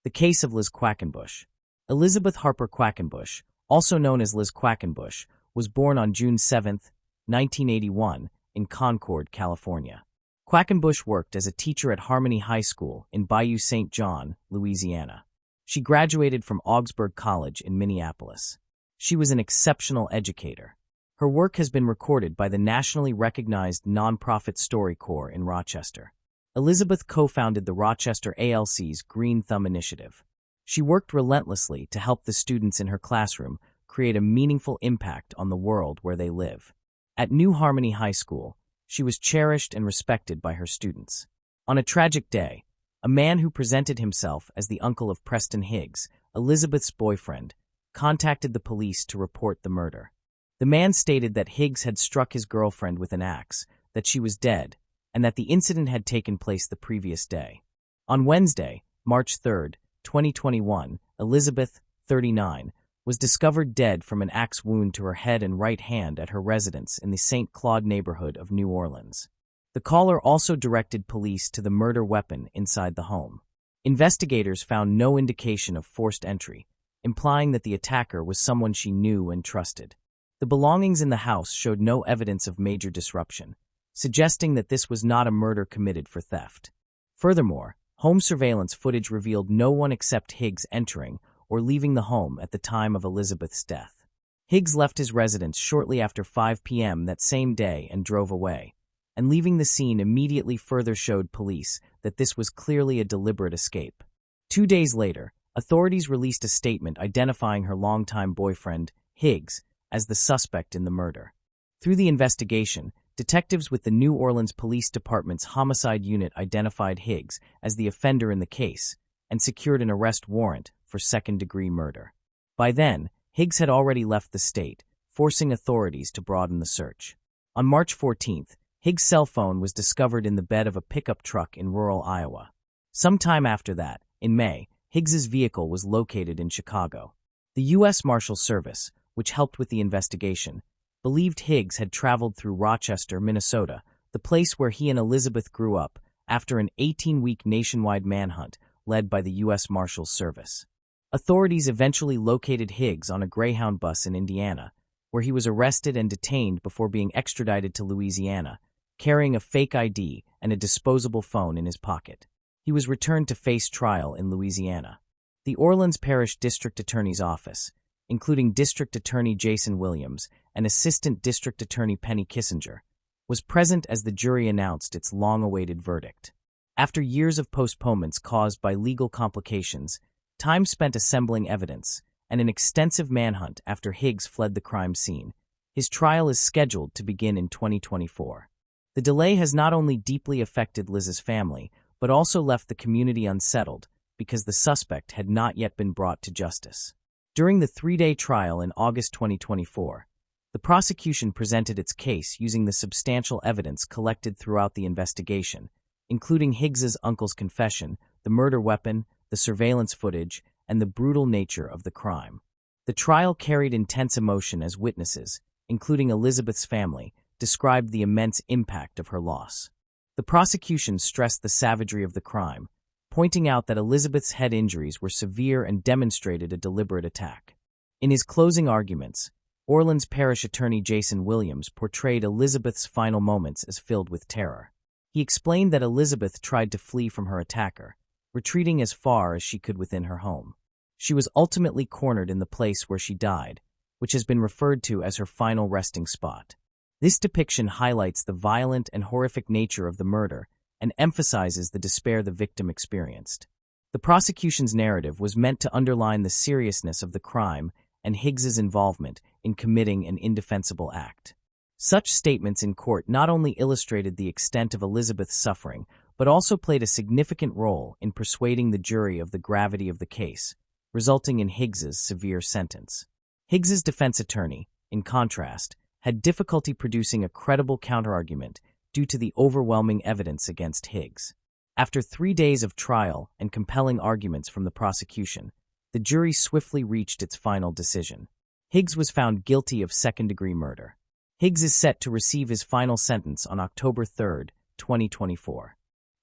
The case of Liz Quackenbush. Elizabeth Harper Quackenbush, also known as Liz Quackenbush, was born on June 7, 1981, in Concord, California. Quackenbush worked as a teacher at Harmony High School in Bayou St. John, Louisiana. She graduated from Augsburg College in Minneapolis. She was an exceptional educator. Her work has been recorded by the nationally recognized nonprofit StoryCorps in Rochester. Elizabeth co-founded the Rochester ALC's Green Thumb Initiative. She worked relentlessly to help the students in her classroom create a meaningful impact on the world where they live. At New Harmony High School, she was cherished and respected by her students. On a tragic day, a man who presented himself as the uncle of Preston Higgs, Elizabeth's boyfriend, contacted the police to report the murder. The man stated that Higgs had struck his girlfriend with an axe, that she was dead, and that the incident had taken place the previous day. On Wednesday, March 3, 2021, Elizabeth, 39, was discovered dead from an axe wound to her head and right hand at her residence in the St. Claude neighborhood of New Orleans. The caller also directed police to the murder weapon inside the home. Investigators found no indication of forced entry, implying that the attacker was someone she knew and trusted. The belongings in the house showed no evidence of major disruption, suggesting that this was not a murder committed for theft. Furthermore, home surveillance footage revealed no one except Higgs entering or leaving the home at the time of Elizabeth's death. Higgs left his residence shortly after 5 p.m. that same day and drove away, and leaving the scene immediately further showed police that this was clearly a deliberate escape. 2 days later, authorities released a statement identifying her longtime boyfriend, Higgs, as the suspect in the murder. Through the investigation, detectives with the New Orleans Police Department's homicide unit identified Higgs as the offender in the case and secured an arrest warrant for second-degree murder. By then, Higgs had already left the state, forcing authorities to broaden the search. On March 14th, Higgs' cell phone was discovered in the bed of a pickup truck in rural Iowa. Sometime after that, in May, Higgs's vehicle was located in Chicago. The U.S. Marshals Service, which helped with the investigation, believed Higgs had traveled through Rochester, Minnesota, the place where he and Elizabeth grew up, after an 18-week nationwide manhunt led by the U.S. Marshals Service. Authorities eventually located Higgs on a Greyhound bus in Indiana, where he was arrested and detained before being extradited to Louisiana, carrying a fake ID and a disposable phone in his pocket. He was returned to face trial in Louisiana. The Orleans Parish District Attorney's Office, including District Attorney Jason Williams and Assistant District Attorney Penny Kissinger, was present as the jury announced its long-awaited verdict. After years of postponements caused by legal complications, time spent assembling evidence, and an extensive manhunt after Higgs fled the crime scene, his trial is scheduled to begin in 2024. The delay has not only deeply affected Liz's family, but also left the community unsettled because the suspect had not yet been brought to justice. During the 3-day trial in August 2024, the prosecution presented its case using the substantial evidence collected throughout the investigation, including Higgs's uncle's confession, the murder weapon, the surveillance footage, and the brutal nature of the crime. The trial carried intense emotion as witnesses, including Elizabeth's family, described the immense impact of her loss. The prosecution stressed the savagery of the crime, pointing out that Elizabeth's head injuries were severe and demonstrated a deliberate attack. In his closing arguments, Orleans Parish Attorney Jason Williams portrayed Elizabeth's final moments as filled with terror. He explained that Elizabeth tried to flee from her attacker, retreating as far as she could within her home. She was ultimately cornered in the place where she died, which has been referred to as her final resting spot. This depiction highlights the violent and horrific nature of the murder and emphasizes the despair the victim experienced. The prosecution's narrative was meant to underline the seriousness of the crime and Higgs's involvement in committing an indefensible act. Such statements in court not only illustrated the extent of Elizabeth's suffering, but also played a significant role in persuading the jury of the gravity of the case, resulting in Higgs's severe sentence. Higgs's defense attorney, in contrast, had difficulty producing a credible counterargument due to the overwhelming evidence against Higgs. After 3 days of trial and compelling arguments from the prosecution, the jury swiftly reached its final decision. Higgs was found guilty of second-degree murder. Higgs is set to receive his final sentence on October 3, 2024.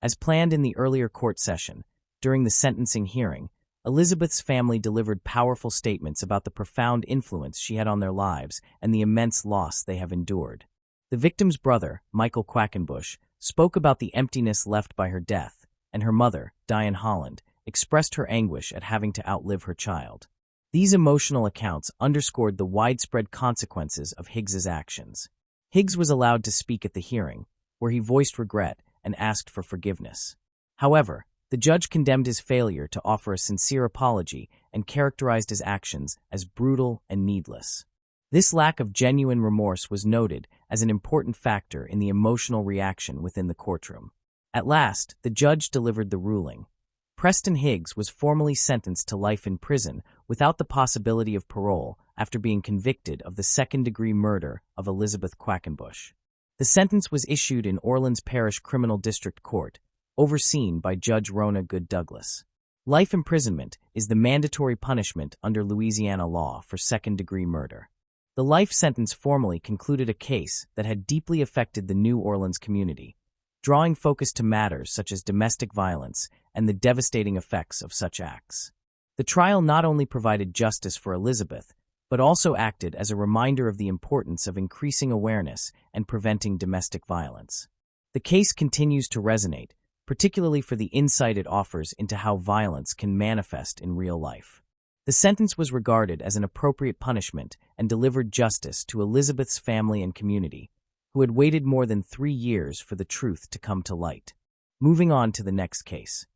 As planned in the earlier court session, during the sentencing hearing, Elizabeth's family delivered powerful statements about the profound influence she had on their lives and the immense loss they have endured. The victim's brother, Michael Quackenbush, spoke about the emptiness left by her death, and her mother, Diane Holland, expressed her anguish at having to outlive her child. These emotional accounts underscored the widespread consequences of Higgs's actions. Higgs was allowed to speak at the hearing, where he voiced regret and asked for forgiveness. However, the judge condemned his failure to offer a sincere apology and characterized his actions as brutal and needless. This lack of genuine remorse was noted as an important factor in the emotional reaction within the courtroom. At last, the judge delivered the ruling. Preston Higgs was formally sentenced to life in prison without the possibility of parole after being convicted of the second-degree murder of Elizabeth Quackenbush. The sentence was issued in Orleans Parish Criminal District Court, overseen by Judge Rona Good Douglas. Life imprisonment is the mandatory punishment under Louisiana law for second-degree murder. The life sentence formally concluded a case that had deeply affected the New Orleans community, drawing focus to matters such as domestic violence and the devastating effects of such acts. The trial not only provided justice for Elizabeth, but also acted as a reminder of the importance of increasing awareness and preventing domestic violence. The case continues to resonate, particularly for the insight it offers into how violence can manifest in real life. The sentence was regarded as an appropriate punishment and delivered justice to Elizabeth's family and community, who had waited more than 3 years for the truth to come to light. Moving on to the next case.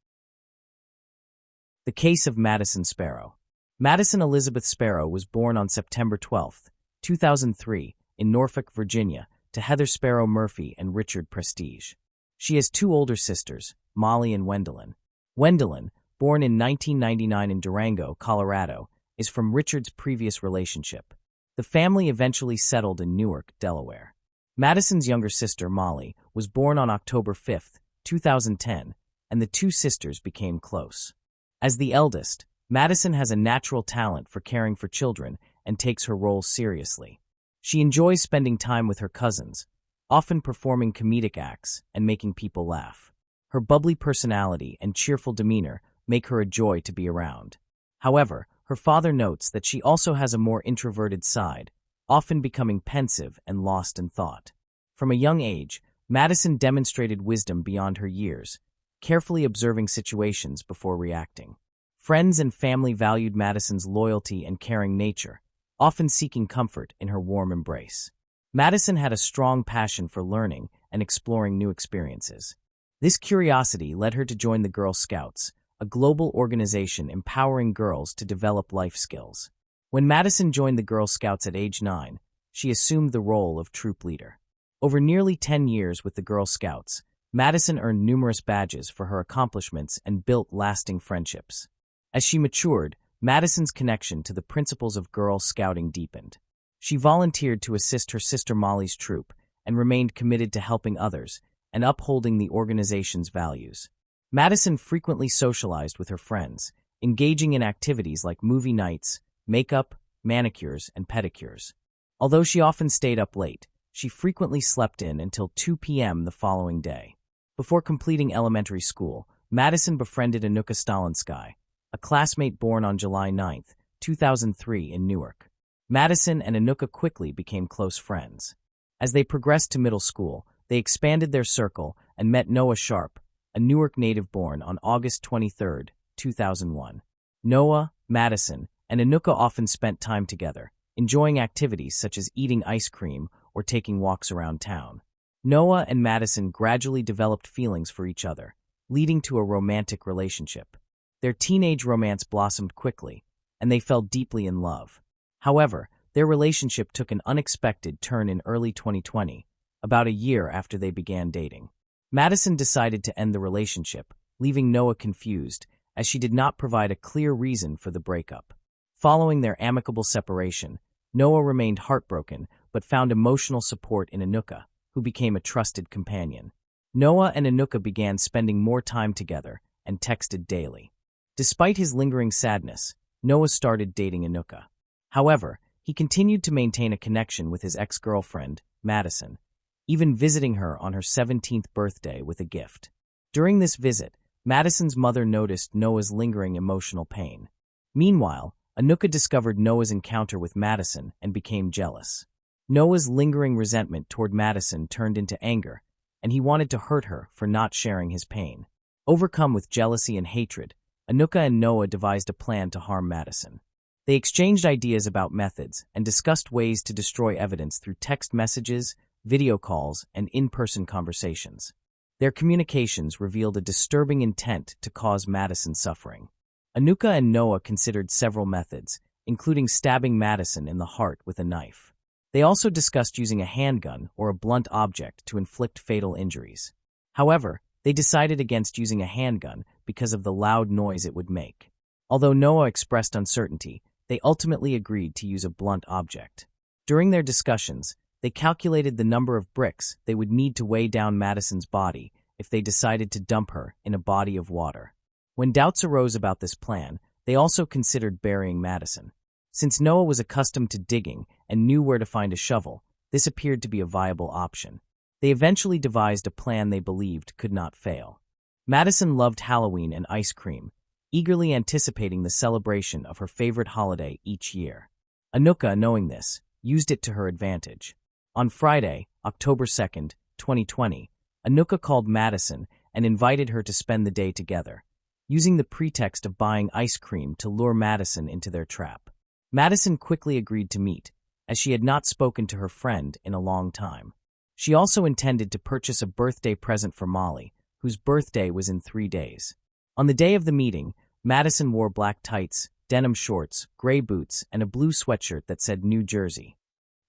The case of Madison Sparrow. Madison Elizabeth Sparrow was born on September 12, 2003, in Norfolk, Virginia, to Heather Sparrow Murphy and Richard Prestige. She has 2 older sisters, Molly and Wendelin. Wendelin, born in 1999 in Durango, Colorado, is from Richard's previous relationship. The family eventually settled in Newark, Delaware. Madison's younger sister, Molly, was born on October 5, 2010, and the 2 sisters became close. As the eldest, Madison has a natural talent for caring for children and takes her role seriously. She enjoys spending time with her cousins, often performing comedic acts and making people laugh. Her bubbly personality and cheerful demeanor make her a joy to be around. However, her father notes that she also has a more introverted side, often becoming pensive and lost in thought. From a young age, Madison demonstrated wisdom beyond her years, carefully observing situations before reacting. Friends and family valued Madison's loyalty and caring nature, often seeking comfort in her warm embrace. Madison had a strong passion for learning and exploring new experiences. This curiosity led her to join the Girl Scouts, a global organization empowering girls to develop life skills. When Madison joined the Girl Scouts at age 9, she assumed the role of troop leader. Over nearly 10 years with the Girl Scouts, Madison earned numerous badges for her accomplishments and built lasting friendships. As she matured, Madison's connection to the principles of Girl Scouting deepened. She volunteered to assist her sister Molly's troop and remained committed to helping others and upholding the organization's values. Madison frequently socialized with her friends, engaging in activities like movie nights, makeup, manicures, and pedicures. Although she often stayed up late, she frequently slept in until 2 p.m. the following day. Before completing elementary school, Madison befriended Anuka Stalinsky, a classmate born on July 9, 2003 in Newark. Madison and Anuka quickly became close friends. As they progressed to middle school, they expanded their circle and met Noah Sharp, a Newark native born on August 23, 2001. Noah, Madison, and Anuka often spent time together, enjoying activities such as eating ice cream or taking walks around town. Noah and Madison gradually developed feelings for each other, leading to a romantic relationship. Their teenage romance blossomed quickly, and they fell deeply in love. However, their relationship took an unexpected turn in early 2020, about a year after they began dating. Madison decided to end the relationship, leaving Noah confused, as she did not provide a clear reason for the breakup. Following their amicable separation, Noah remained heartbroken but found emotional support in Anuka, who became a trusted companion. Noah and Anuka began spending more time together and texted daily. Despite his lingering sadness, Noah started dating Anuka. However, he continued to maintain a connection with his ex-girlfriend, Madison, even visiting her on her 17th birthday with a gift. During this visit, Madison's mother noticed Noah's lingering emotional pain. Meanwhile, Anuka discovered Noah's encounter with Madison and became jealous. Noah's lingering resentment toward Madison turned into anger, and he wanted to hurt her for not sharing his pain. Overcome with jealousy and hatred, Anuka and Noah devised a plan to harm Madison. They exchanged ideas about methods and discussed ways to destroy evidence through text messages, video calls, and in-person conversations. Their communications revealed a disturbing intent to cause Madison suffering. Anuka and Noah considered several methods, including stabbing Madison in the heart with a knife. They also discussed using a handgun or a blunt object to inflict fatal injuries. However, they decided against using a handgun because of the loud noise it would make. Although Noah expressed uncertainty, they ultimately agreed to use a blunt object. During their discussions, they calculated the number of bricks they would need to weigh down Madison's body if they decided to dump her in a body of water. When doubts arose about this plan, they also considered burying Madison. Since Noah was accustomed to digging and knew where to find a shovel, this appeared to be a viable option. They eventually devised a plan they believed could not fail. Madison loved Halloween and ice cream, eagerly anticipating the celebration of her favorite holiday each year. Anuka, knowing this, used it to her advantage. On Friday, October 2nd, 2020, Anuka called Madison and invited her to spend the day together, using the pretext of buying ice cream to lure Madison into their trap. Madison quickly agreed to meet, as she had not spoken to her friend in a long time. She also intended to purchase a birthday present for Molly, whose birthday was in 3 days. On the day of the meeting, Madison wore black tights, denim shorts, gray boots, and a blue sweatshirt that said New Jersey.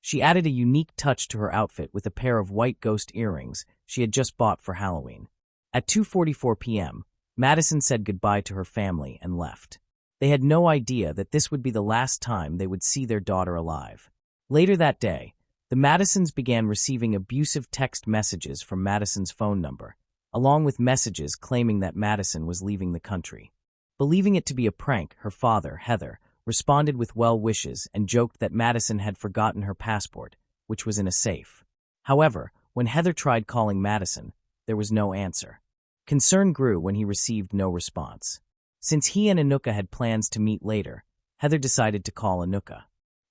She added a unique touch to her outfit with a pair of white ghost earrings she had just bought for Halloween. At 2:44 p.m., Madison said goodbye to her family and left. They had no idea that this would be the last time they would see their daughter alive. Later that day, the Madisons began receiving abusive text messages from Madison's phone number, along with messages claiming that Madison was leaving the country. Believing it to be a prank, her father, Heather, responded with well wishes and joked that Madison had forgotten her passport, which was in a safe. However, when Heather tried calling Madison, there was no answer. Concern grew when he received no response. Since he and Anuka had plans to meet later, Heather decided to call Anuka.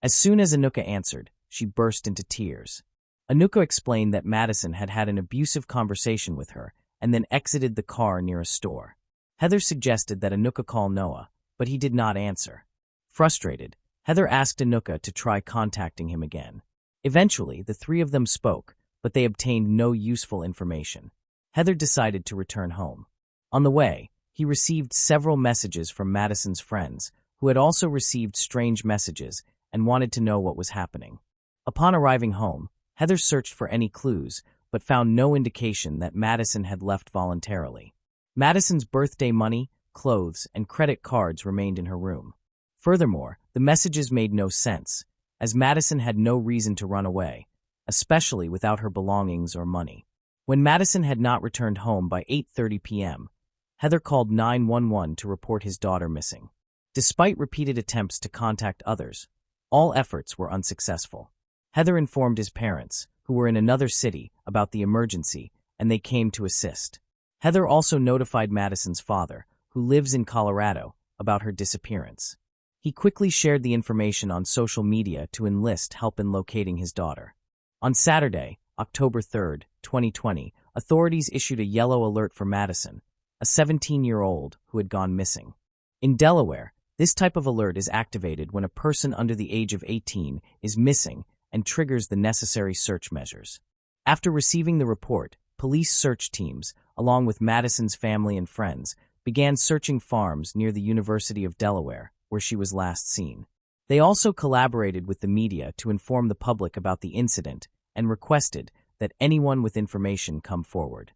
As soon as Anuka answered, she burst into tears. Anuka explained that Madison had had an abusive conversation with her and then exited the car near a store. Heather suggested that Anuka call Noah, but he did not answer. Frustrated, Heather asked Anuka to try contacting him again. Eventually, the three of them spoke, but they obtained no useful information. Heather decided to return home. On the way, he received several messages from Madison's friends, who had also received strange messages and wanted to know what was happening. Upon arriving home, Heather searched for any clues, but found no indication that Madison had left voluntarily. Madison's birthday money, clothes, and credit cards remained in her room. Furthermore, the messages made no sense, as Madison had no reason to run away, especially without her belongings or money. When Madison had not returned home by 8:30 p.m., Heather called 911 to report his daughter missing. Despite repeated attempts to contact others, all efforts were unsuccessful. Heather informed his parents, who were in another city, about the emergency, and they came to assist. Heather also notified Madison's father, who lives in Colorado, about her disappearance. He quickly shared the information on social media to enlist help in locating his daughter. On Saturday, October 3rd, 2020, authorities issued a yellow alert for Madison, a 17-year-old who had gone missing. In Delaware, this type of alert is activated when a person under the age of 18 is missing and triggers the necessary search measures. After receiving the report, police search teams, along with Madison's family and friends, began searching farms near the University of Delaware, where she was last seen. They also collaborated with the media to inform the public about the incident and requested that anyone with information come forward.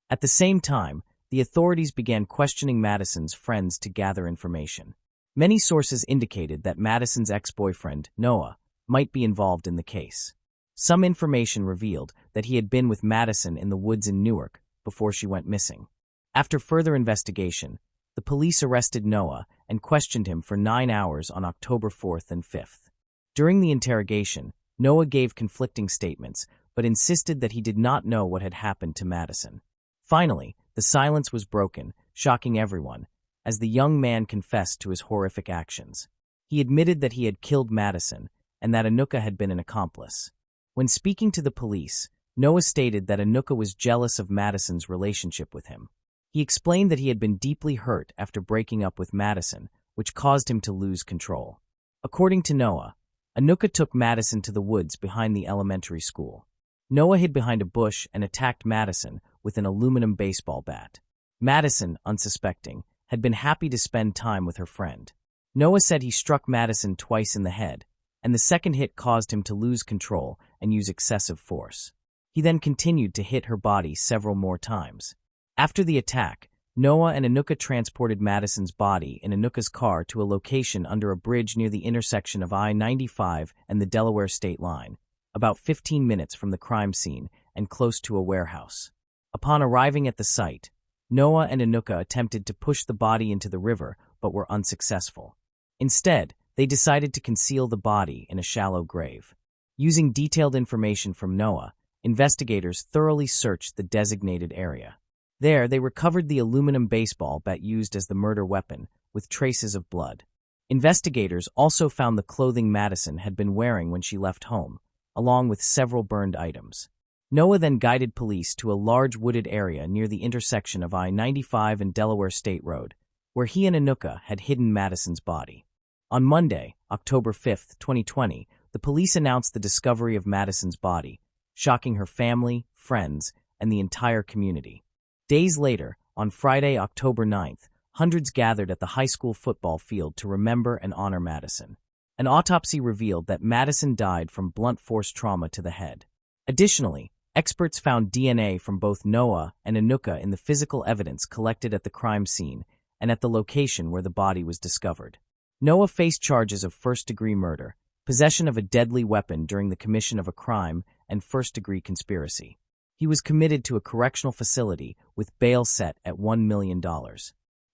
At the same time, the authorities began questioning Madison's friends to gather information. Many sources indicated that Madison's ex-boyfriend, Noah, might be involved in the case. Some information revealed that he had been with Madison in the woods in Newark before she went missing. After further investigation, the police arrested Noah and questioned him for 9 hours on October 4th and 5th. During the interrogation, Noah gave conflicting statements, but insisted that he did not know what had happened to Madison. Finally, the silence was broken shocking everyone, as the young man confessed to his horrific actions. He admitted that he had killed Madison and that Anuka had been an accomplice. When speaking to the police, Noah stated that Anuka was jealous of Madison's relationship with him. He explained that he had been deeply hurt after breaking up with Madison, which caused him to lose control. According to Noah, Anuka took Madison to the woods behind the elementary school. Noah hid behind a bush and attacked Madison with an aluminum baseball bat. Madison, unsuspecting, had been happy to spend time with her friend. Noah said he struck Madison twice in the head, and the second hit caused him to lose control and use excessive force. He then continued to hit her body several more times. After the attack, Noah and Anuka transported Madison's body in Anuka's car to a location under a bridge near the intersection of I-95 and the Delaware state line, about 15 minutes from the crime scene and close to a warehouse. Upon arriving at the site, Noah and Anuka attempted to push the body into the river but were unsuccessful. Instead, they decided to conceal the body in a shallow grave. Using detailed information from Noah, investigators thoroughly searched the designated area. There, they recovered the aluminum baseball bat used as the murder weapon, with traces of blood. Investigators also found the clothing Madison had been wearing when she left home, along with several burned items. Noah then guided police to a large wooded area near the intersection of I-95 and Delaware State Road, where he and Anuka had hidden Madison's body. On Monday, October 5, 2020, the police announced the discovery of Madison's body, shocking her family, friends, and the entire community. Days later, on Friday, October 9th, hundreds gathered at the high school football field to remember and honor Madison. An autopsy revealed that Madison died from blunt force trauma to the head. Additionally, experts found DNA from both Noah and Anuka in the physical evidence collected at the crime scene and at the location where the body was discovered. Noah faced charges of first-degree murder, possession of a deadly weapon during the commission of a crime, and first-degree conspiracy. He was committed to a correctional facility with bail set at $1 million.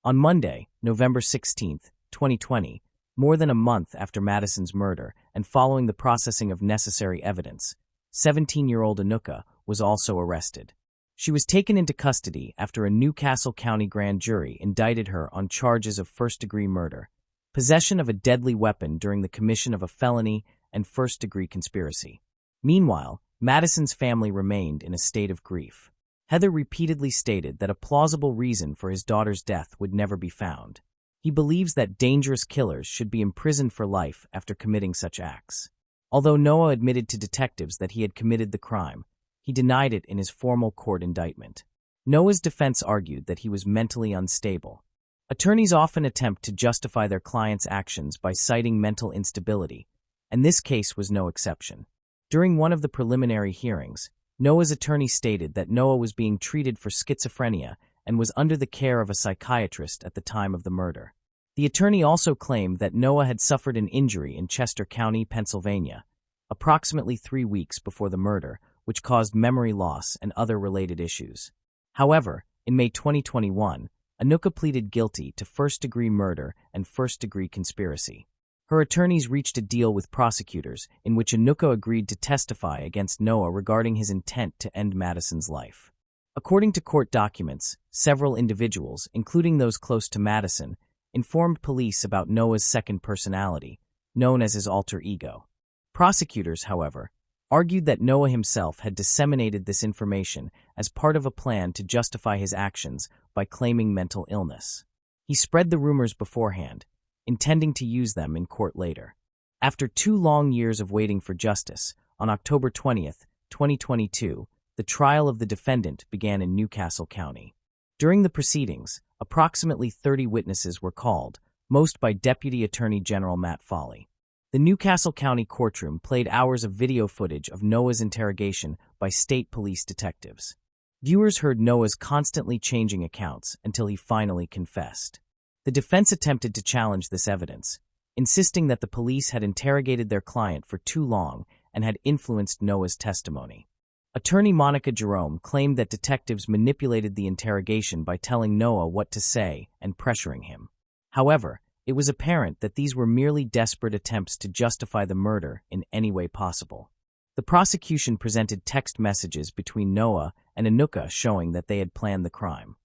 On Monday, November 16, 2020, more than a month after Madison's murder and following the processing of necessary evidence, 17-year-old Anuka was also arrested. She was taken into custody after a Newcastle County grand jury indicted her on charges of first-degree murder, possession of a deadly weapon during the commission of a felony, and first-degree conspiracy. Meanwhile, Madison's family remained in a state of grief. Heather repeatedly stated that a plausible reason for his daughter's death would never be found. He believes that dangerous killers should be imprisoned for life after committing such acts. Although Noah admitted to detectives that he had committed the crime, he denied it in his formal court indictment. Noah's defense argued that he was mentally unstable. Attorneys often attempt to justify their clients' actions by citing mental instability, and this case was no exception. During one of the preliminary hearings, Noah's attorney stated that Noah was being treated for schizophrenia and was under the care of a psychiatrist at the time of the murder. The attorney also claimed that Noah had suffered an injury in Chester County, Pennsylvania, approximately 3 weeks before the murder, which caused memory loss and other related issues. However, in May 2021, Anuka pleaded guilty to first-degree murder and first-degree conspiracy. Her attorneys reached a deal with prosecutors in which Anuka agreed to testify against Noah regarding his intent to end Madison's life. According to court documents, several individuals, including those close to Madison, informed police about Noah's second personality, known as his alter ego. Prosecutors, however, argued that Noah himself had disseminated this information as part of a plan to justify his actions by claiming mental illness. He spread the rumors beforehand, intending to use them in court later. After 2 long years of waiting for justice, on October 20, 2022, the trial of the defendant began in Newcastle County. During the proceedings, approximately 30 witnesses were called, most by Deputy Attorney General Matt Foley. The Newcastle County courtroom played hours of video footage of Noah's interrogation by state police detectives. Viewers heard Noah's constantly changing accounts until he finally confessed. The defense attempted to challenge this evidence, insisting that the police had interrogated their client for too long and had influenced Noah's testimony. Attorney Monica Jerome claimed that detectives manipulated the interrogation by telling Noah what to say and pressuring him. However, it was apparent that these were merely desperate attempts to justify the murder in any way possible. The prosecution presented text messages between Noah and Anuka showing that they had planned the crime.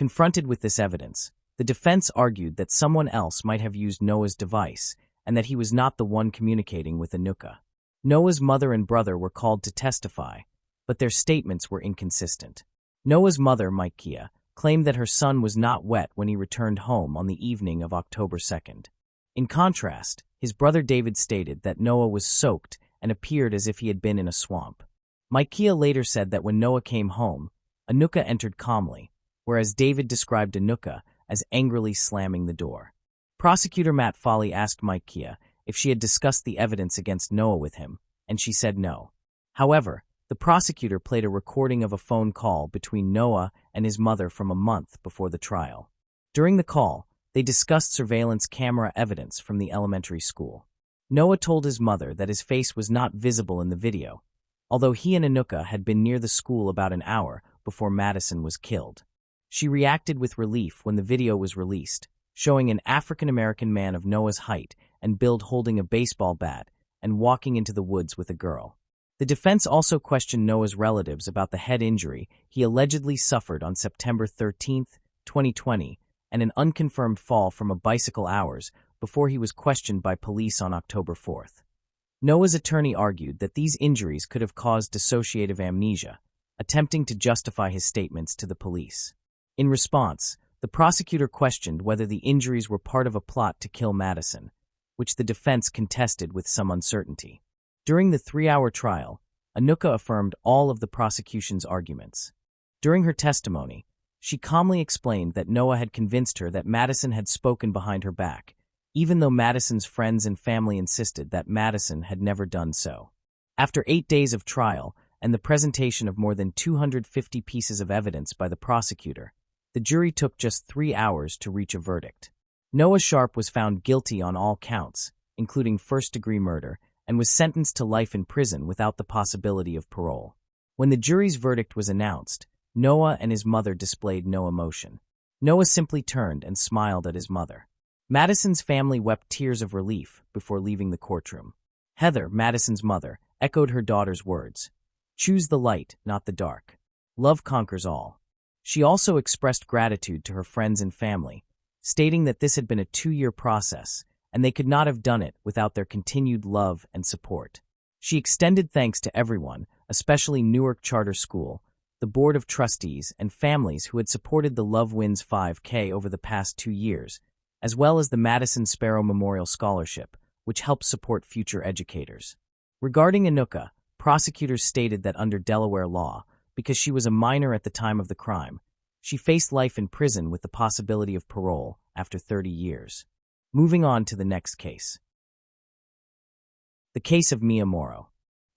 Confronted with this evidence, the defense argued that someone else might have used Noah's device and that he was not the one communicating with Anuka. Noah's mother and brother were called to testify, but their statements were inconsistent. Noah's mother, Maikia, claimed that her son was not wet when he returned home on the evening of October 2nd. In contrast, his brother David stated that Noah was soaked and appeared as if he had been in a swamp. Maikia later said that when Noah came home, Anuka entered calmly, whereas David described Anuka as angrily slamming the door. Prosecutor Matt Foley asked Maikia if she had discussed the evidence against Noah with him, and she said no. However, the prosecutor played a recording of a phone call between Noah and his mother from a month before the trial. During the call, they discussed surveillance camera evidence from the elementary school. Noah told his mother that his face was not visible in the video, although he and Anuka had been near the school about an hour before Madison was killed. She reacted with relief when the video was released, showing an African-American man of Noah's height and build holding a baseball bat and walking into the woods with a girl. The defense also questioned Noah's relatives about the head injury he allegedly suffered on September 13, 2020, and an unconfirmed fall from a bicycle hours before he was questioned by police on October 4th. Noah's attorney argued that these injuries could have caused dissociative amnesia, attempting to justify his statements to the police. In response, the prosecutor questioned whether the injuries were part of a plot to kill Madison, which the defense contested with some uncertainty. During the 3-hour trial, Anuka affirmed all of the prosecution's arguments. During her testimony, she calmly explained that Noah had convinced her that Madison had spoken behind her back, even though Madison's friends and family insisted that Madison had never done so. After 8 days of trial and the presentation of more than 250 pieces of evidence by the prosecutor, the jury took just 3 hours to reach a verdict. Noah Sharp was found guilty on all counts, including first-degree murder, and was sentenced to life in prison without the possibility of parole. When the jury's verdict was announced, Noah and his mother displayed no emotion. Noah simply turned and smiled at his mother. Madison's family wept tears of relief before leaving the courtroom. Heather, Madison's mother, echoed her daughter's words. "Choose the light, not the dark. Love conquers all." She also expressed gratitude to her friends and family, stating that this had been a 2-year process, and they could not have done it without their continued love and support. She extended thanks to everyone, especially Newark Charter School, the Board of Trustees, and families who had supported the Love Wins 5K over the past 2 years, as well as the Madison Sparrow Memorial Scholarship, which helps support future educators. Regarding Anuka, prosecutors stated that under Delaware law, because she was a minor at the time of the crime, she faced life in prison with the possibility of parole after 30 years. Moving on to the next case. The case of Mia Morrow.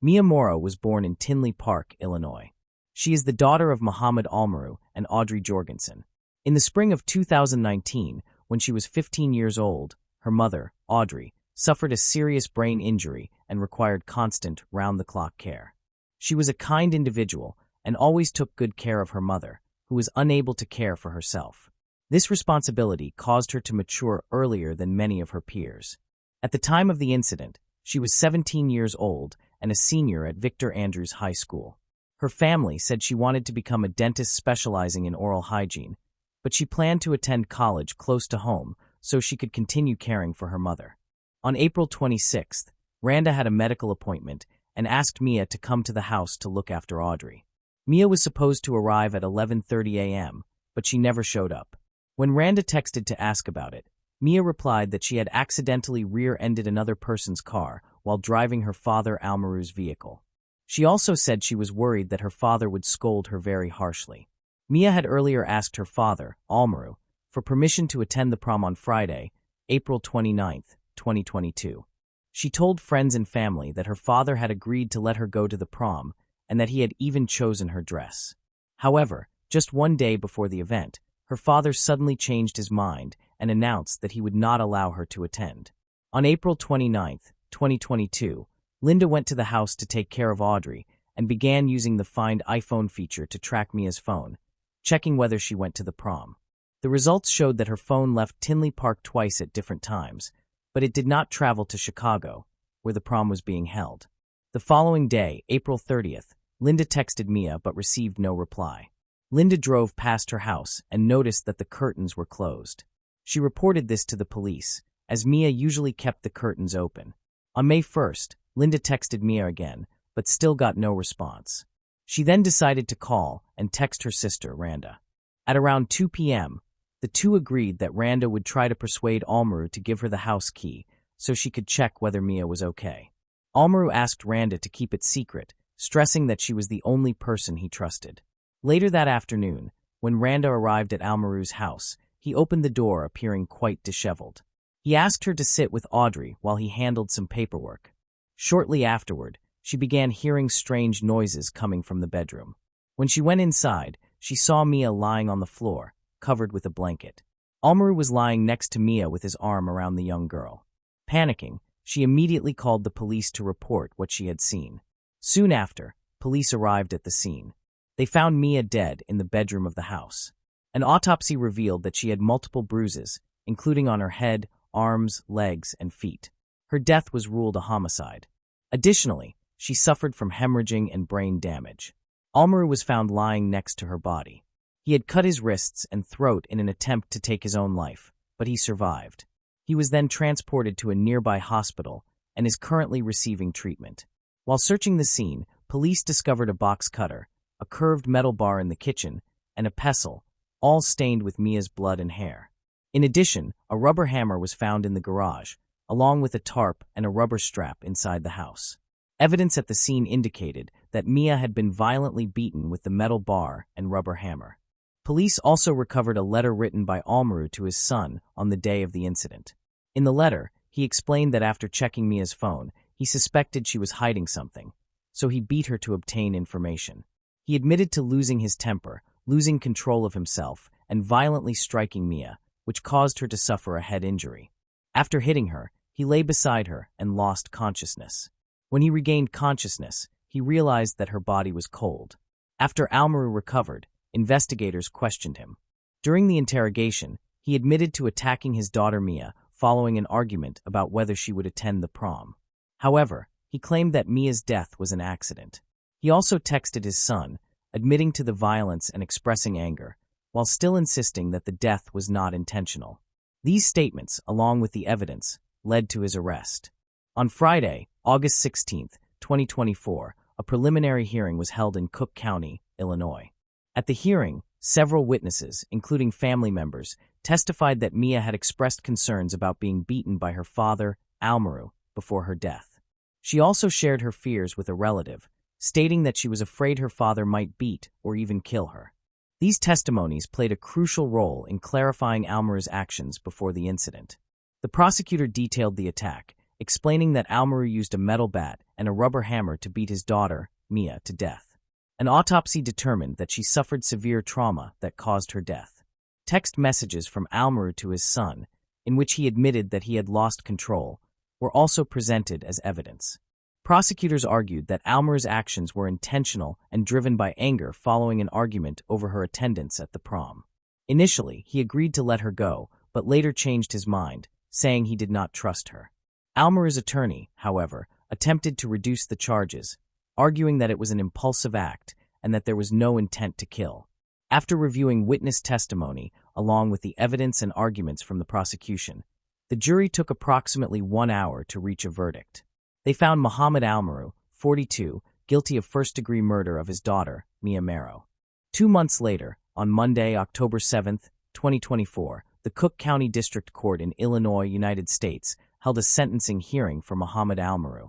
Mia Morrow was born in Tinley Park, Illinois. She is the daughter of Muhammad Almaru and Audrey Jorgensen. In the spring of 2019, when she was 15 years old, her mother, Audrey, suffered a serious brain injury and required constant, round-the-clock care. She was a kind individual and always took good care of her mother, who was unable to care for herself. This responsibility caused her to mature earlier than many of her peers. At the time of the incident, she was 17 years old and a senior at Victor Andrews High School. Her family said she wanted to become a dentist specializing in oral hygiene, but she planned to attend college close to home so she could continue caring for her mother. On April 26th, Randa had a medical appointment and asked Mia to come to the house to look after Audrey. Mia was supposed to arrive at 11:30 a.m., but she never showed up. When Randa texted to ask about it, Mia replied that she had accidentally rear-ended another person's car while driving her father Almaru's vehicle. She also said she was worried that her father would scold her very harshly. Mia had earlier asked her father, Almaru, for permission to attend the prom on Friday, April 29, 2022. She told friends and family that her father had agreed to let her go to the prom and that he had even chosen her dress. However, just one day before the event, her father suddenly changed his mind and announced that he would not allow her to attend. On April 29, 2022, Linda went to the house to take care of Audrey and began using the Find iPhone feature to track Mia's phone, checking whether she went to the prom. The results showed that her phone left Tinley Park twice at different times, but it did not travel to Chicago, where the prom was being held. The following day, April 30th, Linda texted Mia but received no reply. Linda drove past her house and noticed that the curtains were closed. She reported this to the police, as Mia usually kept the curtains open. On May 1st, Linda texted Mia again, but still got no response. She then decided to call and text her sister, Randa. At around 2 p.m., the two agreed that Randa would try to persuade Almaru to give her the house key so she could check whether Mia was okay. Almaru asked Randa to keep it secret, stressing that she was the only person he trusted. Later that afternoon, when Randa arrived at Almaru's house, he opened the door appearing quite disheveled. He asked her to sit with Audrey while he handled some paperwork. Shortly afterward, she began hearing strange noises coming from the bedroom. When she went inside, she saw Mia lying on the floor, covered with a blanket. Almaru was lying next to Mia with his arm around the young girl. Panicking, she immediately called the police to report what she had seen. Soon after, police arrived at the scene. They found Mia dead in the bedroom of the house. An autopsy revealed that she had multiple bruises, including on her head, arms, legs, and feet. Her death was ruled a homicide. Additionally, she suffered from hemorrhaging and brain damage. Almaru was found lying next to her body. He had cut his wrists and throat in an attempt to take his own life, but he survived. He was then transported to a nearby hospital and is currently receiving treatment. While searching the scene, police discovered a box cutter, a curved metal bar in the kitchen, and a pestle, all stained with Mia's blood and hair. In addition, a rubber hammer was found in the garage, along with a tarp and a rubber strap inside the house. Evidence at the scene indicated that Mia had been violently beaten with the metal bar and rubber hammer. Police also recovered a letter written by Almaru to his son on the day of the incident. In the letter, he explained that after checking Mia's phone, he suspected she was hiding something, so he beat her to obtain information. He admitted to losing his temper, losing control of himself, and violently striking Mia, which caused her to suffer a head injury. After hitting her, he lay beside her and lost consciousness. When he regained consciousness, he realized that her body was cold. After Almaru recovered, investigators questioned him. During the interrogation, he admitted to attacking his daughter Mia following an argument about whether she would attend the prom. However, he claimed that Mia's death was an accident. He also texted his son, admitting to the violence and expressing anger, while still insisting that the death was not intentional. These statements, along with the evidence, led to his arrest. On Friday, August 16, 2024, a preliminary hearing was held in Cook County, Illinois. At the hearing, several witnesses, including family members, testified that Mia had expressed concerns about being beaten by her father, Almaru, before her death. She also shared her fears with a relative, stating that she was afraid her father might beat or even kill her. These testimonies played a crucial role in clarifying Almaru's actions before the incident. The prosecutor detailed the attack, explaining that Almaru used a metal bat and a rubber hammer to beat his daughter, Mia, to death. An autopsy determined that she suffered severe trauma that caused her death. Text messages from Almaru to his son, in which he admitted that he had lost control, were also presented as evidence. Prosecutors argued that Almaru's actions were intentional and driven by anger following an argument over her attendance at the prom. Initially, he agreed to let her go, but later changed his mind, saying he did not trust her. Almaru's attorney, however, attempted to reduce the charges, arguing that it was an impulsive act and that there was no intent to kill. After reviewing witness testimony, along with the evidence and arguments from the prosecution, the jury took approximately 1 hour to reach a verdict. They found Muhammad Almaru, 42, guilty of first-degree murder of his daughter, Mia Mero. 2 months later, on Monday, October 7, 2024, the Cook County District Court in Illinois, United States, held a sentencing hearing for Muhammad Almaru.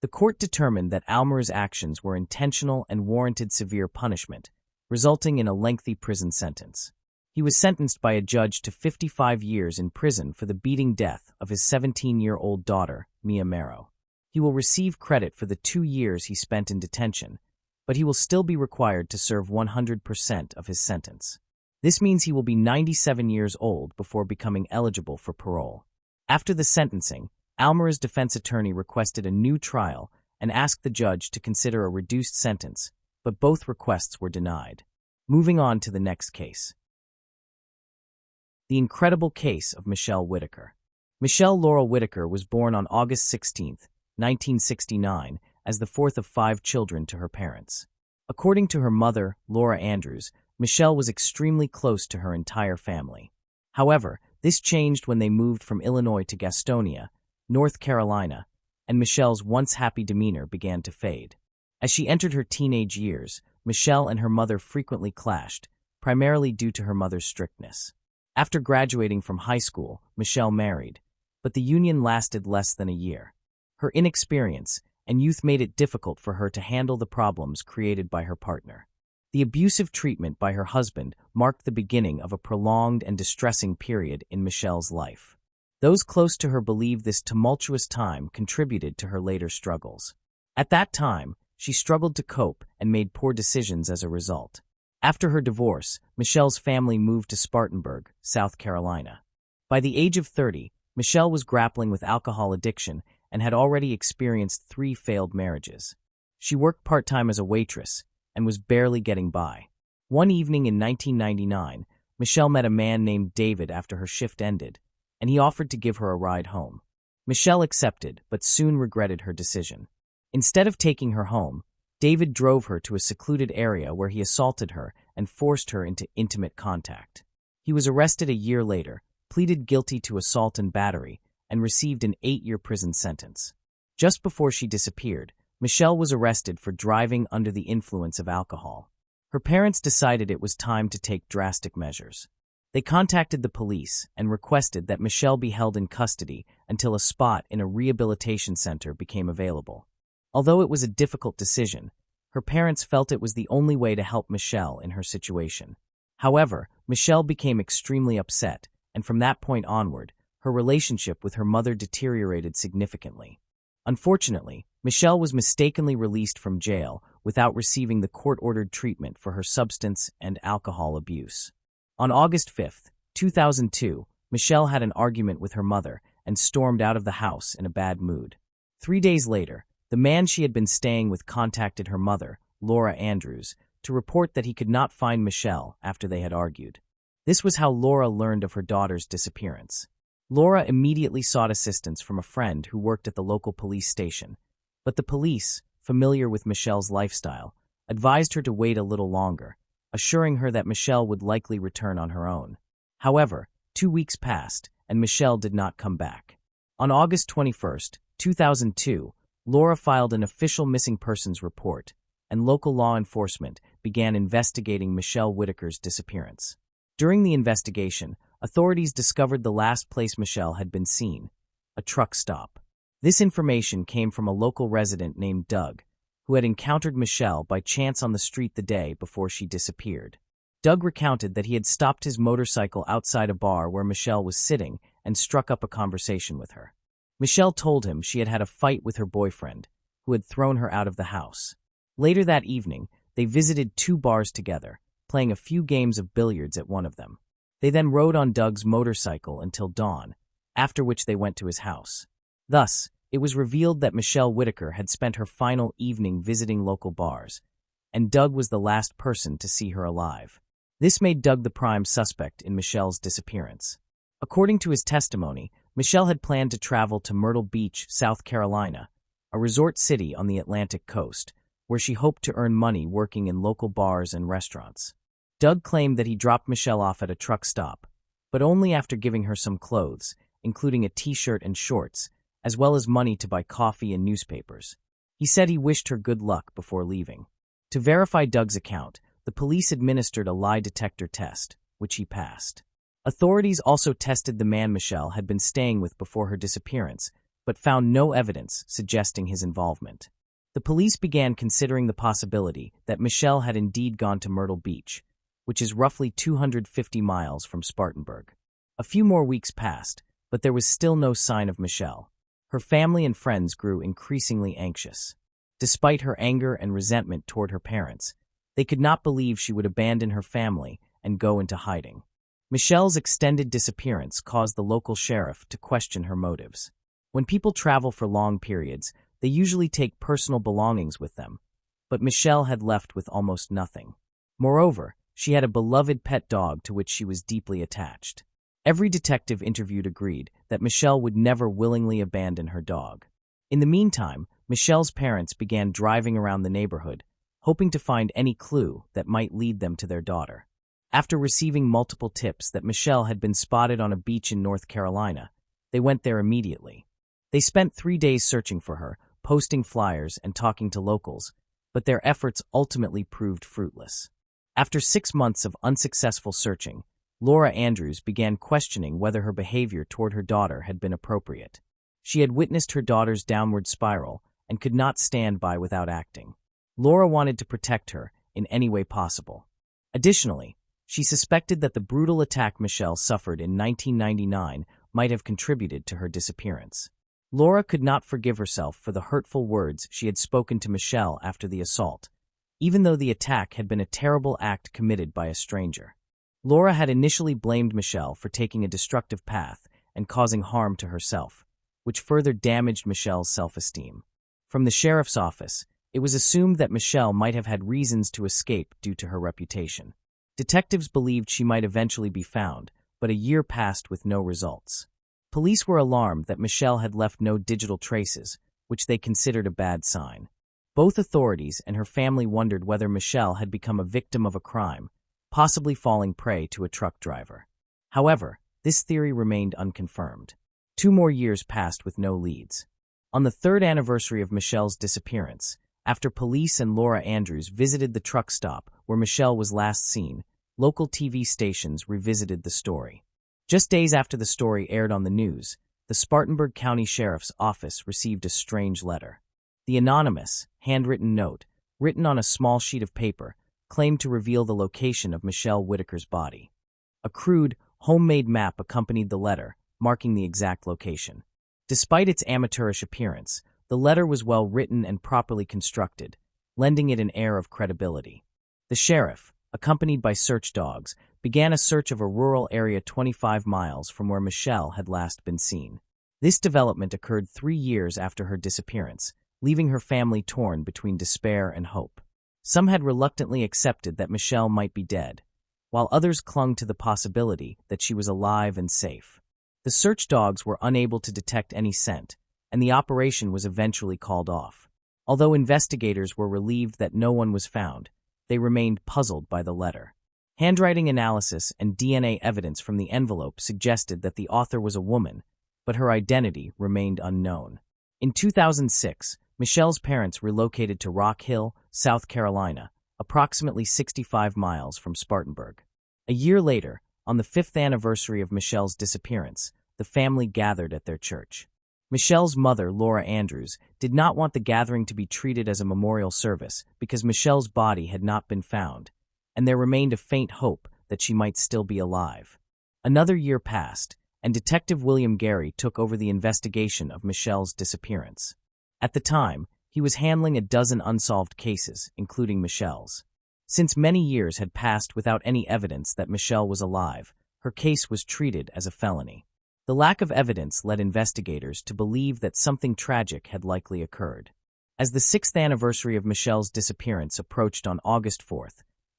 The court determined that Almaru's actions were intentional and warranted severe punishment, resulting in a lengthy prison sentence. He was sentenced by a judge to 55 years in prison for the beating death of his 17-year-old daughter, Mia Mero. He will receive credit for the 2 years he spent in detention, but he will still be required to serve 100% of his sentence. This means he will be 97 years old before becoming eligible for parole. After the sentencing, Almaru's defense attorney requested a new trial and asked the judge to consider a reduced sentence, but both requests were denied. Moving on to the next case. The incredible case of Michelle Whitaker. Michelle Laurel Whitaker was born on August 16, 1969, as the fourth of 5 children to her parents. According to her mother, Laura Andrews, Michelle was extremely close to her entire family. However, this changed when they moved from Illinois to Gastonia, North Carolina, and Michelle's once happy demeanor began to fade. As she entered her teenage years, Michelle and her mother frequently clashed, primarily due to her mother's strictness. After graduating from high school, Michelle married, but the union lasted less than a year. Her inexperience and youth made it difficult for her to handle the problems created by her partner. The abusive treatment by her husband marked the beginning of a prolonged and distressing period in Michelle's life. Those close to her believe this tumultuous time contributed to her later struggles. At that time, she struggled to cope and made poor decisions as a result. After her divorce, Michelle's family moved to Spartanburg, South Carolina. By the age of 30, Michelle was grappling with alcohol addiction and had already experienced 3 failed marriages. She worked part-time as a waitress and was barely getting by. One evening in 1999, Michelle met a man named David after her shift ended, and he offered to give her a ride home. Michelle accepted, but soon regretted her decision. Instead of taking her home, David drove her to a secluded area where he assaulted her and forced her into intimate contact. He was arrested a year later, pleaded guilty to assault and battery, and received an 8-year prison sentence. Just before she disappeared, Michelle was arrested for driving under the influence of alcohol. Her parents decided it was time to take drastic measures. They contacted the police and requested that Michelle be held in custody until a spot in a rehabilitation center became available. Although it was a difficult decision, her parents felt it was the only way to help Michelle in her situation. However, Michelle became extremely upset, and from that point onward, her relationship with her mother deteriorated significantly. Unfortunately, Michelle was mistakenly released from jail without receiving the court-ordered treatment for her substance and alcohol abuse. On August 5, 2002, Michelle had an argument with her mother and stormed out of the house in a bad mood. 3 days later, the man she had been staying with contacted her mother, Laura Andrews, to report that he could not find Michelle after they had argued. This was how Laura learned of her daughter's disappearance. Laura immediately sought assistance from a friend who worked at the local police station, but the police, familiar with Michelle's lifestyle, advised her to wait a little longer, assuring her that Michelle would likely return on her own. However, 2 weeks passed, and Michelle did not come back. On August 21, 2002, Laura filed an official missing persons report, and local law enforcement began investigating Michelle Whitaker's disappearance. During the investigation, authorities discovered the last place Michelle had been seen, a truck stop. This information came from a local resident named Doug, who had encountered Michelle by chance on the street the day before she disappeared. Doug recounted that he had stopped his motorcycle outside a bar where Michelle was sitting and struck up a conversation with her. Michelle told him she had had a fight with her boyfriend, who had thrown her out of the house. Later that evening, they visited 2 bars together, playing a few games of billiards at one of them. They then rode on Doug's motorcycle until dawn, after which they went to his house. Thus, it was revealed that Michelle Whitaker had spent her final evening visiting local bars, and Doug was the last person to see her alive. This made Doug the prime suspect in Michelle's disappearance. According to his testimony, Michelle had planned to travel to Myrtle Beach, South Carolina, a resort city on the Atlantic coast, where she hoped to earn money working in local bars and restaurants. Doug claimed that he dropped Michelle off at a truck stop, but only after giving her some clothes, including a t-shirt and shorts, as well as money to buy coffee and newspapers. He said he wished her good luck before leaving. To verify Doug's account, the police administered a lie detector test, which he passed. Authorities also tested the man Michelle had been staying with before her disappearance, but found no evidence suggesting his involvement. The police began considering the possibility that Michelle had indeed gone to Myrtle Beach, which is roughly 250 miles from Spartanburg. A few more weeks passed, but there was still no sign of Michelle. Her family and friends grew increasingly anxious. Despite her anger and resentment toward her parents, they could not believe she would abandon her family and go into hiding. Michelle's extended disappearance caused the local sheriff to question her motives. When people travel for long periods, they usually take personal belongings with them, but Michelle had left with almost nothing. Moreover, she had a beloved pet dog to which she was deeply attached. Every detective interviewed agreed that Michelle would never willingly abandon her dog. In the meantime, Michelle's parents began driving around the neighborhood, hoping to find any clue that might lead them to their daughter. After receiving multiple tips that Michelle had been spotted on a beach in North Carolina, they went there immediately. They spent 3 days searching for her, posting flyers and talking to locals, but their efforts ultimately proved fruitless. After 6 months of unsuccessful searching, Laura Andrews began questioning whether her behavior toward her daughter had been appropriate. She had witnessed her daughter's downward spiral and could not stand by without acting. Laura wanted to protect her in any way possible. Additionally, she suspected that the brutal attack Michelle suffered in 1999 might have contributed to her disappearance. Laura could not forgive herself for the hurtful words she had spoken to Michelle after the assault, even though the attack had been a terrible act committed by a stranger. Laura had initially blamed Michelle for taking a destructive path and causing harm to herself, which further damaged Michelle's self-esteem. From the sheriff's office, it was assumed that Michelle might have had reasons to escape due to her reputation. Detectives believed she might eventually be found, but a year passed with no results. Police were alarmed that Michelle had left no digital traces, which they considered a bad sign. Both authorities and her family wondered whether Michelle had become a victim of a crime, possibly falling prey to a truck driver. However, this theory remained unconfirmed. 2 more years passed with no leads. On the 3rd anniversary of Michelle's disappearance, after police and Laura Andrews visited the truck stop where Michelle was last seen, local TV stations revisited the story. Just days after the story aired on the news, the Spartanburg County Sheriff's Office received a strange letter. The anonymous, handwritten note, written on a small sheet of paper, claimed to reveal the location of Michelle Whitaker's body. A crude, homemade map accompanied the letter, marking the exact location. Despite its amateurish appearance, the letter was well written and properly constructed, lending it an air of credibility. The sheriff, accompanied by search dogs, began a search of a rural area 25 miles from where Michelle had last been seen. This development occurred 3 years after her disappearance, leaving her family torn between despair and hope. Some had reluctantly accepted that Michelle might be dead, while others clung to the possibility that she was alive and safe. The search dogs were unable to detect any scent, and the operation was eventually called off. Although investigators were relieved that no one was found, they remained puzzled by the letter. Handwriting analysis and DNA evidence from the envelope suggested that the author was a woman, but her identity remained unknown. In 2006, Michelle's parents relocated to Rock Hill, South Carolina, approximately 65 miles from Spartanburg. A year later, on the 5th anniversary of Michelle's disappearance, the family gathered at their church. Michelle's mother, Laura Andrews, did not want the gathering to be treated as a memorial service because Michelle's body had not been found, and there remained a faint hope that she might still be alive. Another year passed, and Detective William Gary took over the investigation of Michelle's disappearance. At the time, he was handling a dozen unsolved cases, including Michelle's. Since many years had passed without any evidence that Michelle was alive, her case was treated as a felony. The lack of evidence led investigators to believe that something tragic had likely occurred. As the 6th anniversary of Michelle's disappearance approached on August 4,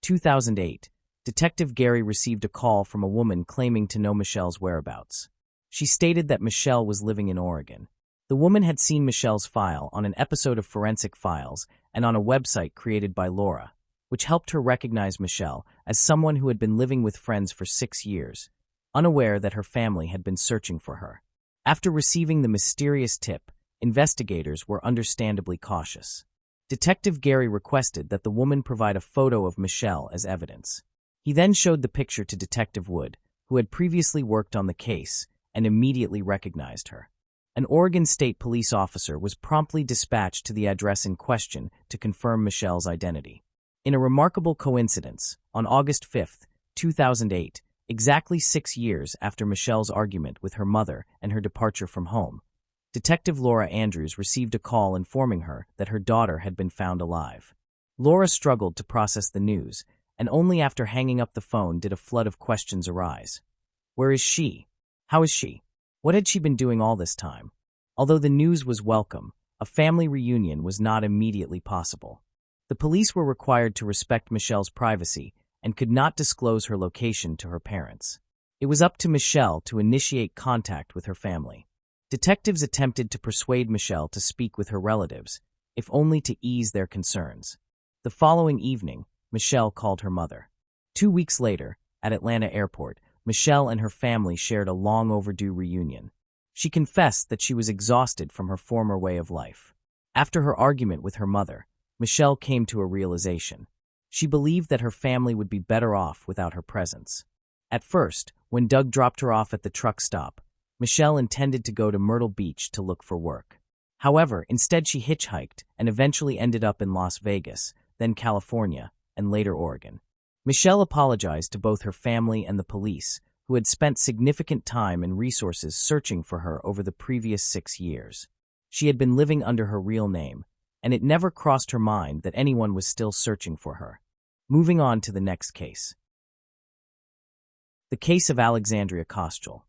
2008, Detective Gary received a call from a woman claiming to know Michelle's whereabouts. She stated that Michelle was living in Oregon. The woman had seen Michelle's file on an episode of Forensic Files and on a website created by Laura, which helped her recognize Michelle as someone who had been living with friends for 6 years, unaware that her family had been searching for her. After receiving the mysterious tip, investigators were understandably cautious. Detective Gary requested that the woman provide a photo of Michelle as evidence. He then showed the picture to Detective Wood, who had previously worked on the case, and immediately recognized her. An Oregon State police officer was promptly dispatched to the address in question to confirm Michelle's identity. In a remarkable coincidence, on August 5, 2008, exactly 6 years after Michelle's argument with her mother and her departure from home, Detective Laura Andrews received a call informing her that her daughter had been found alive. Laura struggled to process the news, and only after hanging up the phone did a flood of questions arise. Where is she? How is she? What had she been doing all this time? Although the news was welcome, a family reunion was not immediately possible. The police were required to respect Michelle's privacy and could not disclose her location to her parents. It was up to Michelle to initiate contact with her family. Detectives attempted to persuade Michelle to speak with her relatives, if only to ease their concerns. The following evening, Michelle called her mother. 2 weeks later, at Atlanta Airport, Michelle and her family shared a long overdue reunion. She confessed that she was exhausted from her former way of life. After her argument with her mother, Michelle came to a realization. She believed that her family would be better off without her presence. At first, when Doug dropped her off at the truck stop, Michelle intended to go to Myrtle Beach to look for work. However, instead she hitchhiked and eventually ended up in Las Vegas, then California, and later Oregon. Michelle apologized to both her family and the police, who had spent significant time and resources searching for her over the previous 6 years. She had been living under her real name, and it never crossed her mind that anyone was still searching for her. Moving on to the next case. The case of Alexandria Koschel.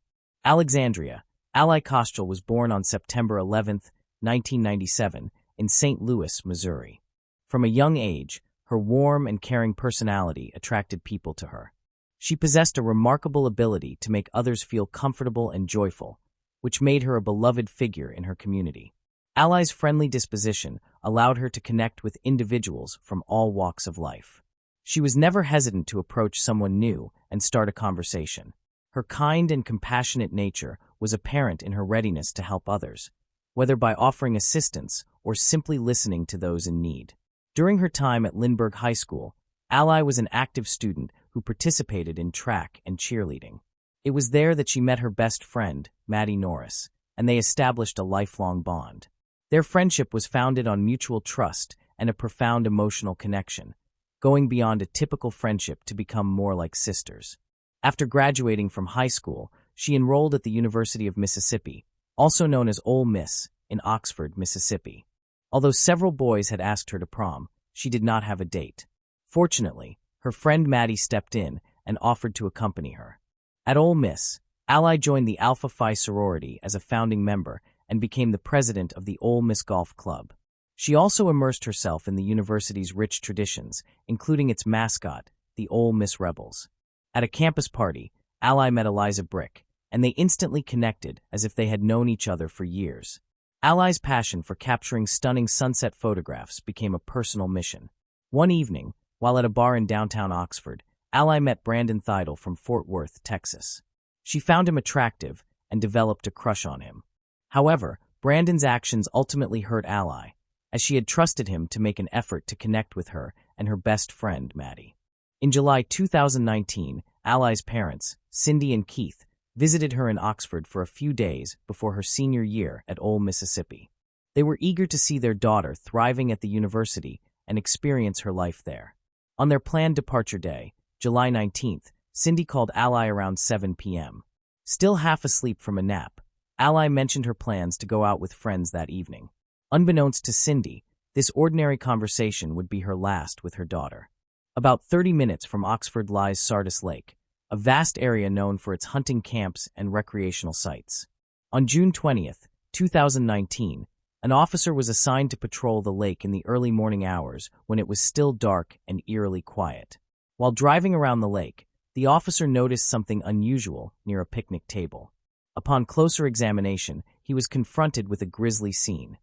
Alexandria, Ally Koschel was born on September 11, 1997, in St. Louis, Missouri. From a young age, her warm and caring personality attracted people to her. She possessed a remarkable ability to make others feel comfortable and joyful, which made her a beloved figure in her community. Ally's friendly disposition allowed her to connect with individuals from all walks of life. She was never hesitant to approach someone new and start a conversation. Her kind and compassionate nature was apparent in her readiness to help others, whether by offering assistance or simply listening to those in need. During her time at Lindbergh High School, Ally was an active student who participated in track and cheerleading. It was there that she met her best friend, Maddie Norris, and they established a lifelong bond. Their friendship was founded on mutual trust and a profound emotional connection, going beyond a typical friendship to become more like sisters. After graduating from high school, she enrolled at the University of Mississippi, also known as Ole Miss, in Oxford, Mississippi. Although several boys had asked her to prom, she did not have a date. Fortunately, her friend Maddie stepped in and offered to accompany her. At Ole Miss, Ally joined the Alpha Phi sorority as a founding member and became the president of the Ole Miss Golf Club. She also immersed herself in the university's rich traditions, including its mascot, the Ole Miss Rebels. At a campus party, Ally met Eliza Brick, and they instantly connected as if they had known each other for years. Ally's passion for capturing stunning sunset photographs became a personal mission. One evening, while at a bar in downtown Oxford, Ally met Brandon Theidel from Fort Worth, Texas. She found him attractive and developed a crush on him. However, Brandon's actions ultimately hurt Ally, as she had trusted him to make an effort to connect with her and her best friend, Maddie. In July 2019, Ally's parents, Cindy and Keith, visited her in Oxford for a few days before her senior year at Ole Mississippi. They were eager to see their daughter thriving at the university and experience her life there. On their planned departure day, July 19th, Cindy called Ally around 7 p.m. Still half asleep from a nap, Ally mentioned her plans to go out with friends that evening. Unbeknownst to Cindy, this ordinary conversation would be her last with her daughter. About 30 minutes from Oxford lies Sardis Lake, a vast area known for its hunting camps and recreational sites. On June 20th, 2019, an officer was assigned to patrol the lake in the early morning hours when it was still dark and eerily quiet. While driving around the lake, the officer noticed something unusual near a picnic table. Upon closer examination, he was confronted with a grisly scene.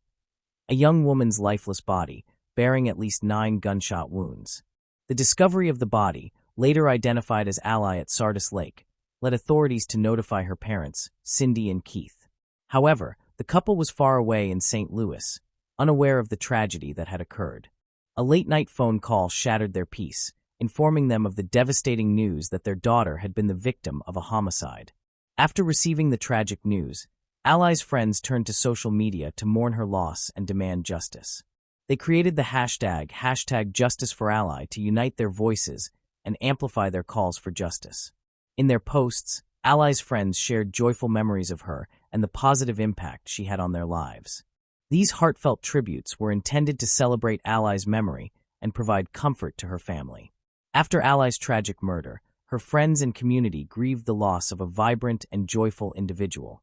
A young woman's lifeless body, bearing at least 9 gunshot wounds. The discovery of the body, later identified as Ally at Sardis Lake, led authorities to notify her parents, Cindy and Keith. However, the couple was far away in St. Louis, unaware of the tragedy that had occurred. A late-night phone call shattered their peace, informing them of the devastating news that their daughter had been the victim of a homicide. After receiving the tragic news, Ally's friends turned to social media to mourn her loss and demand justice. They created the hashtag #JusticeForAlly to unite their voices and amplify their calls for justice. In their posts, Ally's friends shared joyful memories of her and the positive impact she had on their lives. These heartfelt tributes were intended to celebrate Ally's memory and provide comfort to her family. After Ally's tragic murder, her friends and community grieved the loss of a vibrant and joyful individual.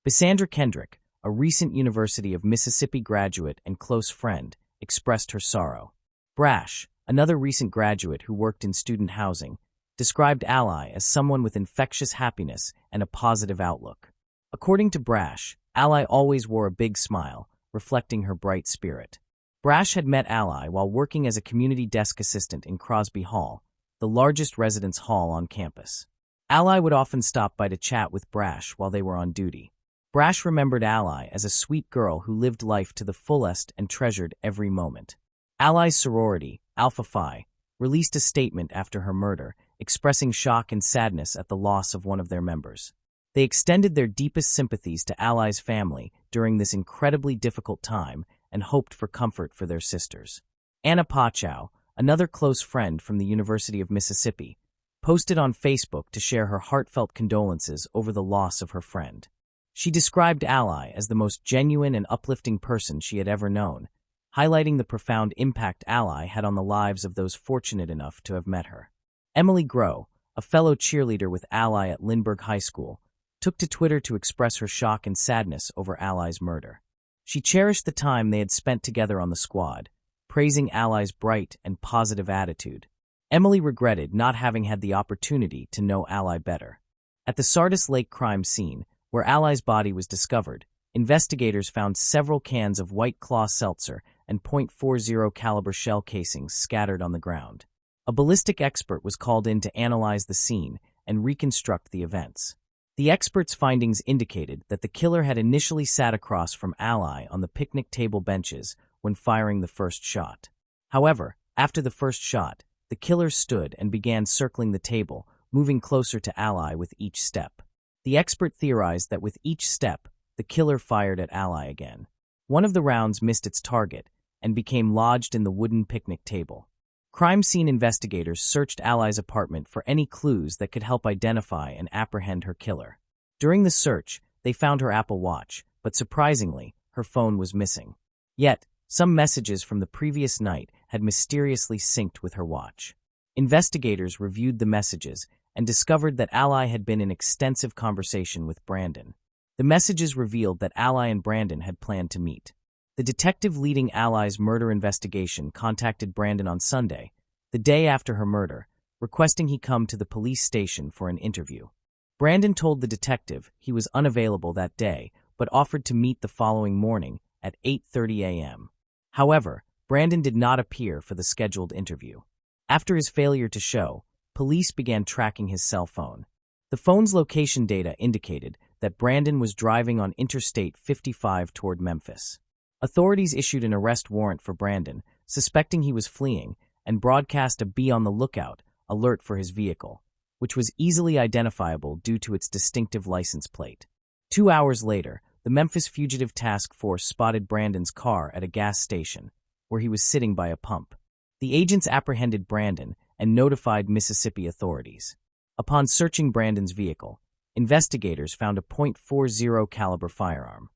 Bissandra Kendrick, a recent University of Mississippi graduate and close friend, expressed her sorrow. Brash, another recent graduate who worked in student housing, described Ally as someone with infectious happiness and a positive outlook. According to Brash, Ally always wore a big smile, reflecting her bright spirit. Brash had met Ally while working as a community desk assistant in Crosby Hall, the largest residence hall on campus. Ally would often stop by to chat with Brash while they were on duty. Brash remembered Ally as a sweet girl who lived life to the fullest and treasured every moment. Ally's sorority, Alpha Phi, released a statement after her murder, expressing shock and sadness at the loss of one of their members. They extended their deepest sympathies to Ally's family during this incredibly difficult time and hoped for comfort for their sisters. Anna Pachow, another close friend from the University of Mississippi, posted on Facebook to share her heartfelt condolences over the loss of her friend. She described Ally as the most genuine and uplifting person she had ever known, highlighting the profound impact Ally had on the lives of those fortunate enough to have met her. Emily Groh, a fellow cheerleader with Ally at Lindbergh High School, took to Twitter to express her shock and sadness over Ally's murder. She cherished the time they had spent together on the squad, praising Ally's bright and positive attitude. Emily regretted not having had the opportunity to know Ally better. At the Sardis Lake crime scene, where Ally's body was discovered, investigators found several cans of White Claw seltzer and .40 caliber shell casings scattered on the ground. A ballistic expert was called in to analyze the scene and reconstruct the events. The expert's findings indicated that the killer had initially sat across from Ally on the picnic table benches when firing the first shot. However, after the first shot, the killer stood and began circling the table, moving closer to Ally with each step. The expert theorized that with each step, the killer fired at Ally again. One of the rounds missed its target and became lodged in the wooden picnic table. Crime scene investigators searched Ally's apartment for any clues that could help identify and apprehend her killer. During the search, they found her Apple Watch, but surprisingly, her phone was missing. Yet, some messages from the previous night had mysteriously synced with her watch. Investigators reviewed the messages and discovered that Ally had been in extensive conversation with Brandon. The messages revealed that Ally and Brandon had planned to meet. The detective leading Ally's murder investigation contacted Brandon on Sunday, the day after her murder, requesting he come to the police station for an interview. Brandon told the detective he was unavailable that day, but offered to meet the following morning at 8:30 a.m. However, Brandon did not appear for the scheduled interview. After his failure to show, police began tracking his cell phone. The phone's location data indicated that Brandon was driving on Interstate 55 toward Memphis. Authorities issued an arrest warrant for Brandon, suspecting he was fleeing, and broadcast a "Be on the lookout" alert for his vehicle, which was easily identifiable due to its distinctive license plate. 2 hours later, the Memphis Fugitive Task Force spotted Brandon's car at a gas station, where he was sitting by a pump. The agents apprehended Brandon and notified Mississippi authorities. Upon searching Brandon's vehicle, investigators found a .40 caliber firearm.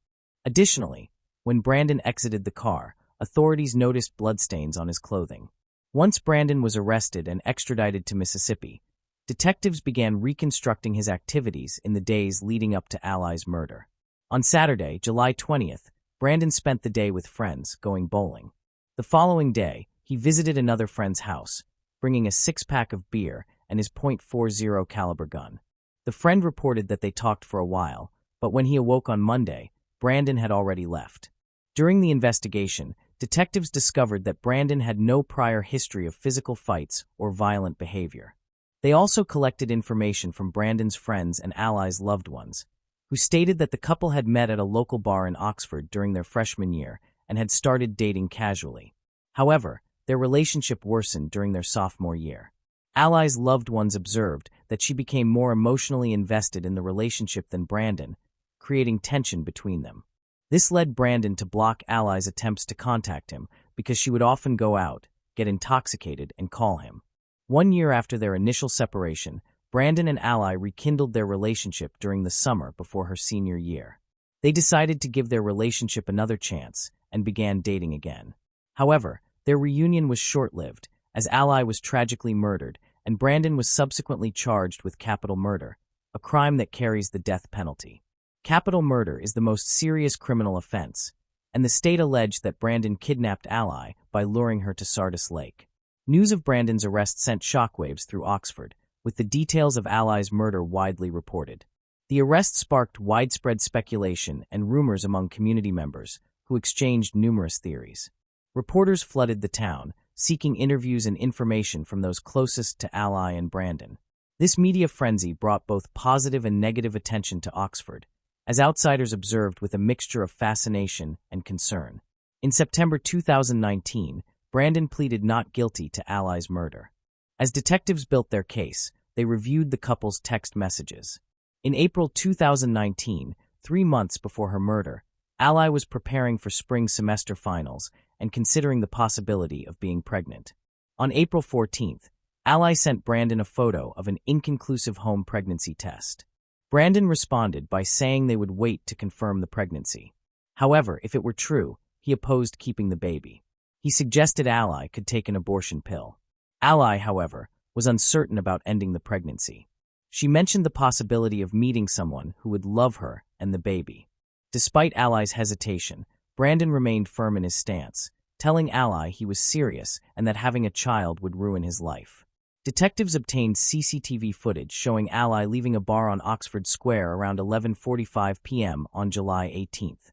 Additionally, when Brandon exited the car, authorities noticed bloodstains on his clothing. Once Brandon was arrested and extradited to Mississippi, detectives began reconstructing his activities in the days leading up to Ally's murder. On Saturday, July 20th, Brandon spent the day with friends, going bowling. The following day, he visited another friend's house, bringing a six-pack of beer and his .40 caliber gun. The friend reported that they talked for a while, but when he awoke on Monday, Brandon had already left. During the investigation, detectives discovered that Brandon had no prior history of physical fights or violent behavior. They also collected information from Brandon's friends and Ally's loved ones, who stated that the couple had met at a local bar in Oxford during their freshman year and had started dating casually. However, their relationship worsened during their sophomore year. Ally's loved ones observed that she became more emotionally invested in the relationship than Brandon, creating tension between them. This led Brandon to block Ally's attempts to contact him because she would often go out, get intoxicated, and call him. 1 year after their initial separation, Brandon and Ally rekindled their relationship during the summer before her senior year. They decided to give their relationship another chance and began dating again. However, their reunion was short-lived, as Ally was tragically murdered and Brandon was subsequently charged with capital murder, a crime that carries the death penalty. Capital murder is the most serious criminal offense, and the state alleged that Brandon kidnapped Ally by luring her to Sardis Lake. News of Brandon's arrest sent shockwaves through Oxford, with the details of Ally's murder widely reported. The arrest sparked widespread speculation and rumors among community members, who exchanged numerous theories. Reporters flooded the town, seeking interviews and information from those closest to Ally and Brandon. This media frenzy brought both positive and negative attention to Oxford, as outsiders observed with a mixture of fascination and concern. In September 2019, Brandon pleaded not guilty to Ally's murder. As detectives built their case, they reviewed the couple's text messages. In April 2019, 3 months before her murder, Ally was preparing for spring semester finals and considering the possibility of being pregnant. On April 14th, Ally sent Brandon a photo of an inconclusive home pregnancy test. Brandon responded by saying they would wait to confirm the pregnancy. However, if it were true, he opposed keeping the baby. He suggested Ally could take an abortion pill. Ally, however, was uncertain about ending the pregnancy. She mentioned the possibility of meeting someone who would love her and the baby. Despite Ally's hesitation, Brandon remained firm in his stance, telling Ally he was serious and that having a child would ruin his life. Detectives obtained CCTV footage showing Ally leaving a bar on Oxford Square around 11:45 p.m. on July 18th.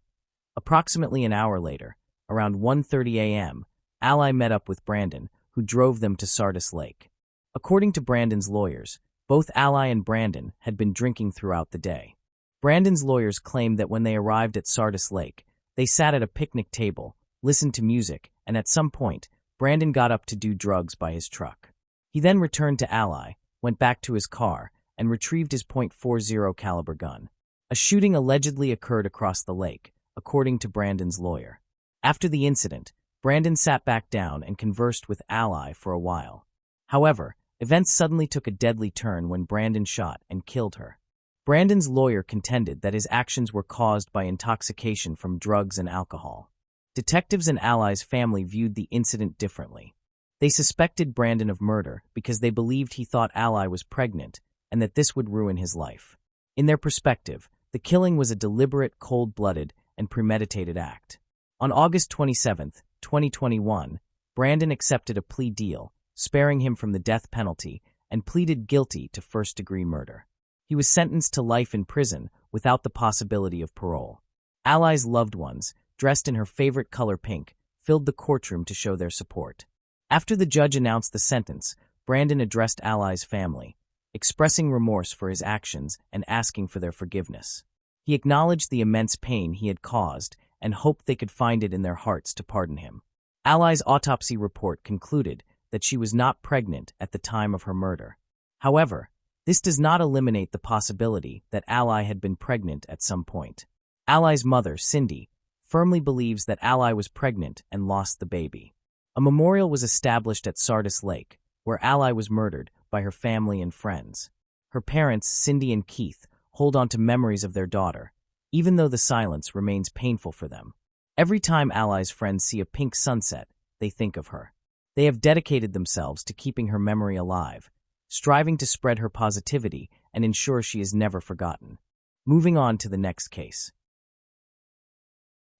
Approximately an hour later, around 1:30 a.m., Ally met up with Brandon, who drove them to Sardis Lake. According to Brandon's lawyers, both Ally and Brandon had been drinking throughout the day. Brandon's lawyers claimed that when they arrived at Sardis Lake, they sat at a picnic table, listened to music, and at some point, Brandon got up to do drugs by his truck. He then returned to Ally, went back to his car, and retrieved his .40 caliber gun. A shooting allegedly occurred across the lake, according to Brandon's lawyer. After the incident, Brandon sat back down and conversed with Ally for a while. However, events suddenly took a deadly turn when Brandon shot and killed her. Brandon's lawyer contended that his actions were caused by intoxication from drugs and alcohol. Detectives and Ally's family viewed the incident differently. They suspected Brandon of murder because they believed he thought Ally was pregnant and that this would ruin his life. In their perspective, the killing was a deliberate, cold-blooded, and premeditated act. On August 27, 2021, Brandon accepted a plea deal, sparing him from the death penalty, and pleaded guilty to first-degree murder. He was sentenced to life in prison without the possibility of parole. Ally's loved ones, dressed in her favorite color pink, filled the courtroom to show their support. After the judge announced the sentence, Brandon addressed Ally's family, expressing remorse for his actions and asking for their forgiveness. He acknowledged the immense pain he had caused and hoped they could find it in their hearts to pardon him. Ally's autopsy report concluded that she was not pregnant at the time of her murder. However, this does not eliminate the possibility that Ally had been pregnant at some point. Ally's mother, Cindy, firmly believes that Ally was pregnant and lost the baby. A memorial was established at Sardis Lake, where Ally was murdered by her family and friends. Her parents, Cindy and Keith, hold on to memories of their daughter, even though the silence remains painful for them. Every time Ally's friends see a pink sunset, they think of her. They have dedicated themselves to keeping her memory alive, striving to spread her positivity and ensure she is never forgotten. Moving on to the next case.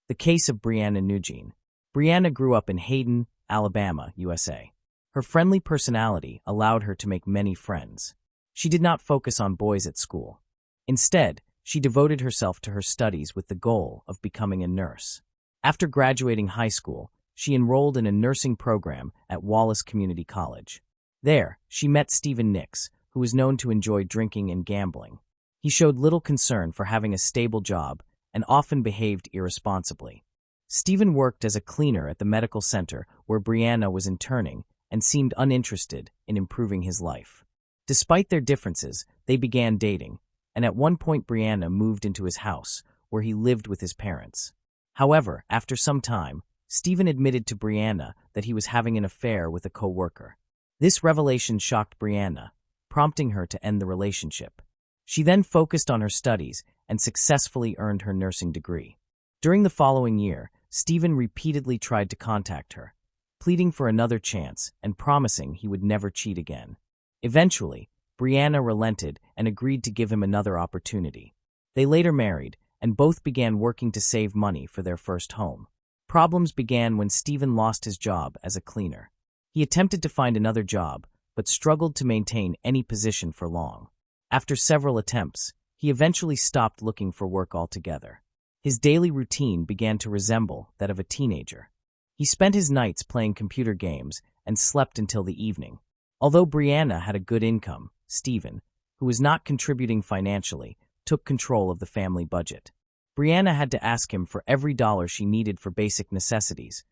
The case of Brianna Nugent. Brianna grew up in Hayden, Alabama, USA. Her friendly personality allowed her to make many friends. She did not focus on boys at school. Instead, she devoted herself to her studies with the goal of becoming a nurse. After graduating high school, she enrolled in a nursing program at Wallace Community College. There, she met Stephen Nix, who was known to enjoy drinking and gambling. He showed little concern for having a stable job and often behaved irresponsibly. Stephen worked as a cleaner at the medical center where Brianna was interning and seemed uninterested in improving his life. Despite their differences, they began dating, and at one point Brianna moved into his house, where he lived with his parents. However, after some time, Stephen admitted to Brianna that he was having an affair with a co-worker. This revelation shocked Brianna, prompting her to end the relationship. She then focused on her studies and successfully earned her nursing degree. During the following year, Stephen repeatedly tried to contact her, pleading for another chance and promising he would never cheat again. Eventually, Brianna relented and agreed to give him another opportunity. They later married, and both began working to save money for their first home. Problems began when Stephen lost his job as a cleaner. He attempted to find another job, but struggled to maintain any position for long. After several attempts, he eventually stopped looking for work altogether. His daily routine began to resemble that of a teenager. He spent his nights playing computer games and slept until the evening. Although Brianna had a good income, Stephen, who was not contributing financially, took control of the family budget. Brianna had to ask him for every dollar she needed for basic necessities,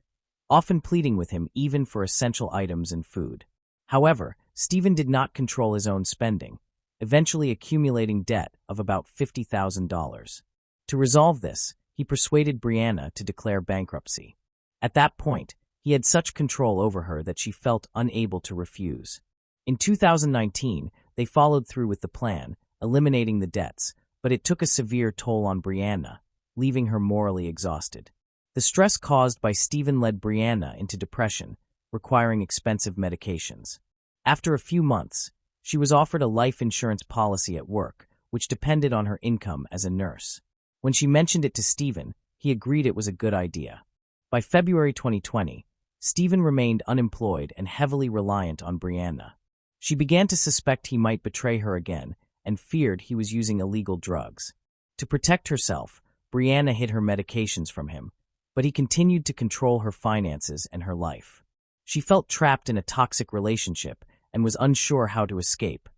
often pleading with him even for essential items and food. However, Stephen did not control his own spending, eventually accumulating debt of about $50,000. To resolve this, he persuaded Brianna to declare bankruptcy. At that point, he had such control over her that she felt unable to refuse. In 2019, they followed through with the plan, eliminating the debts, but it took a severe toll on Brianna, leaving her morally exhausted. The stress caused by Stephen led Brianna into depression, requiring expensive medications. After a few months, she was offered a life insurance policy at work, which depended on her income as a nurse. When she mentioned it to Stephen, he agreed it was a good idea. By February 2020, Stephen remained unemployed and heavily reliant on Brianna. She began to suspect he might betray her again and feared he was using illegal drugs. To protect herself, Brianna hid her medications from him, but he continued to control her finances and her life. She felt trapped in a toxic relationship and was unsure how to escape,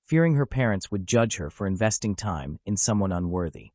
fearing her parents would judge her for investing time in someone unworthy.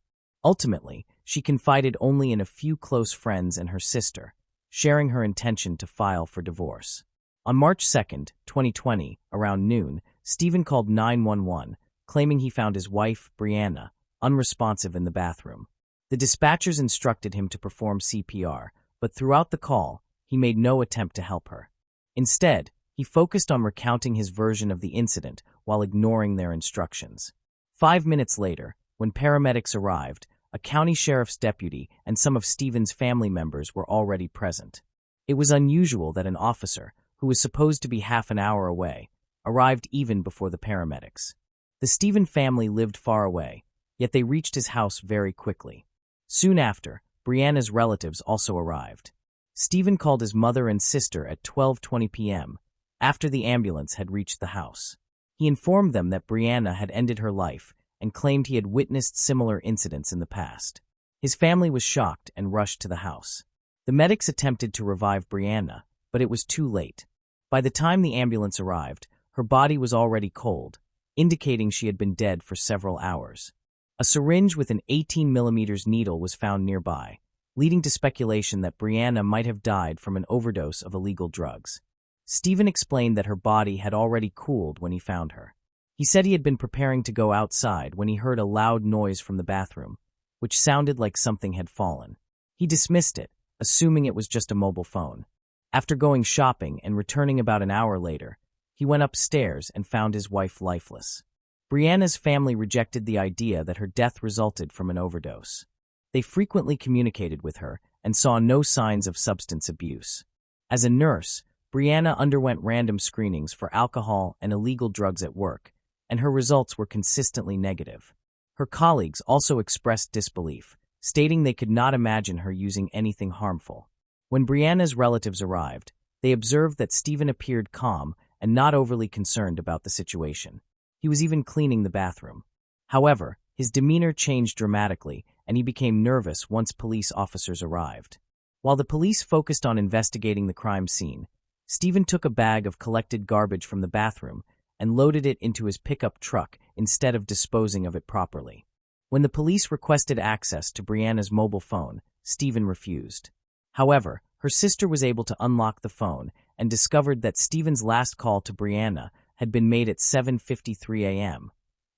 Ultimately, she confided only in a few close friends and her sister, sharing her intention to file for divorce. On March 2, 2020, around noon, Stephen called 911, claiming he found his wife, Brianna, unresponsive in the bathroom. The dispatchers instructed him to perform CPR, but throughout the call, he made no attempt to help her. Instead, he focused on recounting his version of the incident while ignoring their instructions. 5 minutes later, when paramedics arrived, a county sheriff's deputy and some of Stephen's family members were already present. It was unusual that an officer, who was supposed to be half an hour away, arrived even before the paramedics. The Stephen family lived far away, yet they reached his house very quickly. Soon after, Brianna's relatives also arrived. Stephen called his mother and sister at 12:20 p.m., after the ambulance had reached the house. He informed them that Brianna had ended her life and claimed he had witnessed similar incidents in the past. His family was shocked and rushed to the house. The medics attempted to revive Brianna, but it was too late. By the time the ambulance arrived, her body was already cold, indicating she had been dead for several hours. A syringe with an 18mm needle was found nearby, leading to speculation that Brianna might have died from an overdose of illegal drugs. Stephen explained that her body had already cooled when he found her. He said he had been preparing to go outside when he heard a loud noise from the bathroom, which sounded like something had fallen. He dismissed it, assuming it was just a mobile phone. After going shopping and returning about an hour later, he went upstairs and found his wife lifeless. Brianna's family rejected the idea that her death resulted from an overdose. They frequently communicated with her and saw no signs of substance abuse. As a nurse, Brianna underwent random screenings for alcohol and illegal drugs at work, and her results were consistently negative. Her colleagues also expressed disbelief, stating they could not imagine her using anything harmful. When Brianna's relatives arrived, they observed that Stephen appeared calm and not overly concerned about the situation. He was even cleaning the bathroom. However, his demeanor changed dramatically, and he became nervous once police officers arrived. While the police focused on investigating the crime scene, Stephen took a bag of collected garbage from the bathroom and loaded it into his pickup truck instead of disposing of it properly. When the police requested access to Brianna's mobile phone, Stephen refused. However, her sister was able to unlock the phone and discovered that Stephen's last call to Brianna had been made at 7:53 a.m.,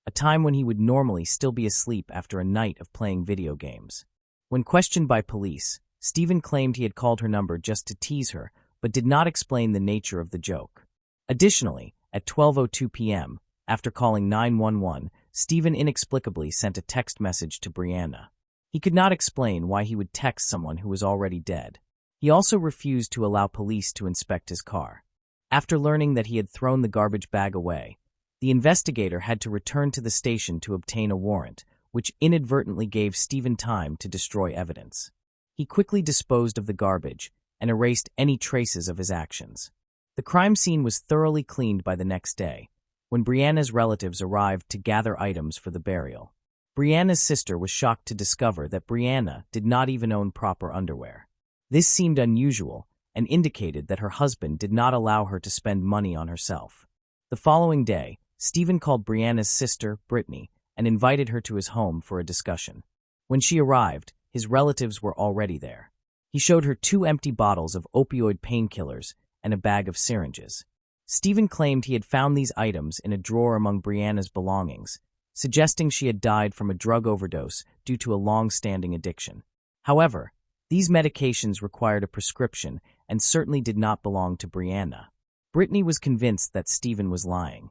a time when he would normally still be asleep after a night of playing video games. When questioned by police, Stephen claimed he had called her number just to tease her, but did not explain the nature of the joke. Additionally, at 12:02 p.m., after calling 911, Stephen inexplicably sent a text message to Brianna. He could not explain why he would text someone who was already dead. He also refused to allow police to inspect his car. After learning that he had thrown the garbage bag away, the investigator had to return to the station to obtain a warrant, which inadvertently gave Stephen time to destroy evidence. He quickly disposed of the garbage and erased any traces of his actions. The crime scene was thoroughly cleaned by the next day, when Brianna's relatives arrived to gather items for the burial. Brianna's sister was shocked to discover that Brianna did not even own proper underwear. This seemed unusual, and indicated that her husband did not allow her to spend money on herself. The following day, Stephen called Brianna's sister, Brittany, and invited her to his home for a discussion. When she arrived, his relatives were already there. He showed her 2 empty bottles of opioid painkillers and a bag of syringes. Stephen claimed he had found these items in a drawer among Brianna's belongings, suggesting she had died from a drug overdose due to a long-standing addiction. However, these medications required a prescription and certainly did not belong to Brianna. Brittany was convinced that Stephen was lying.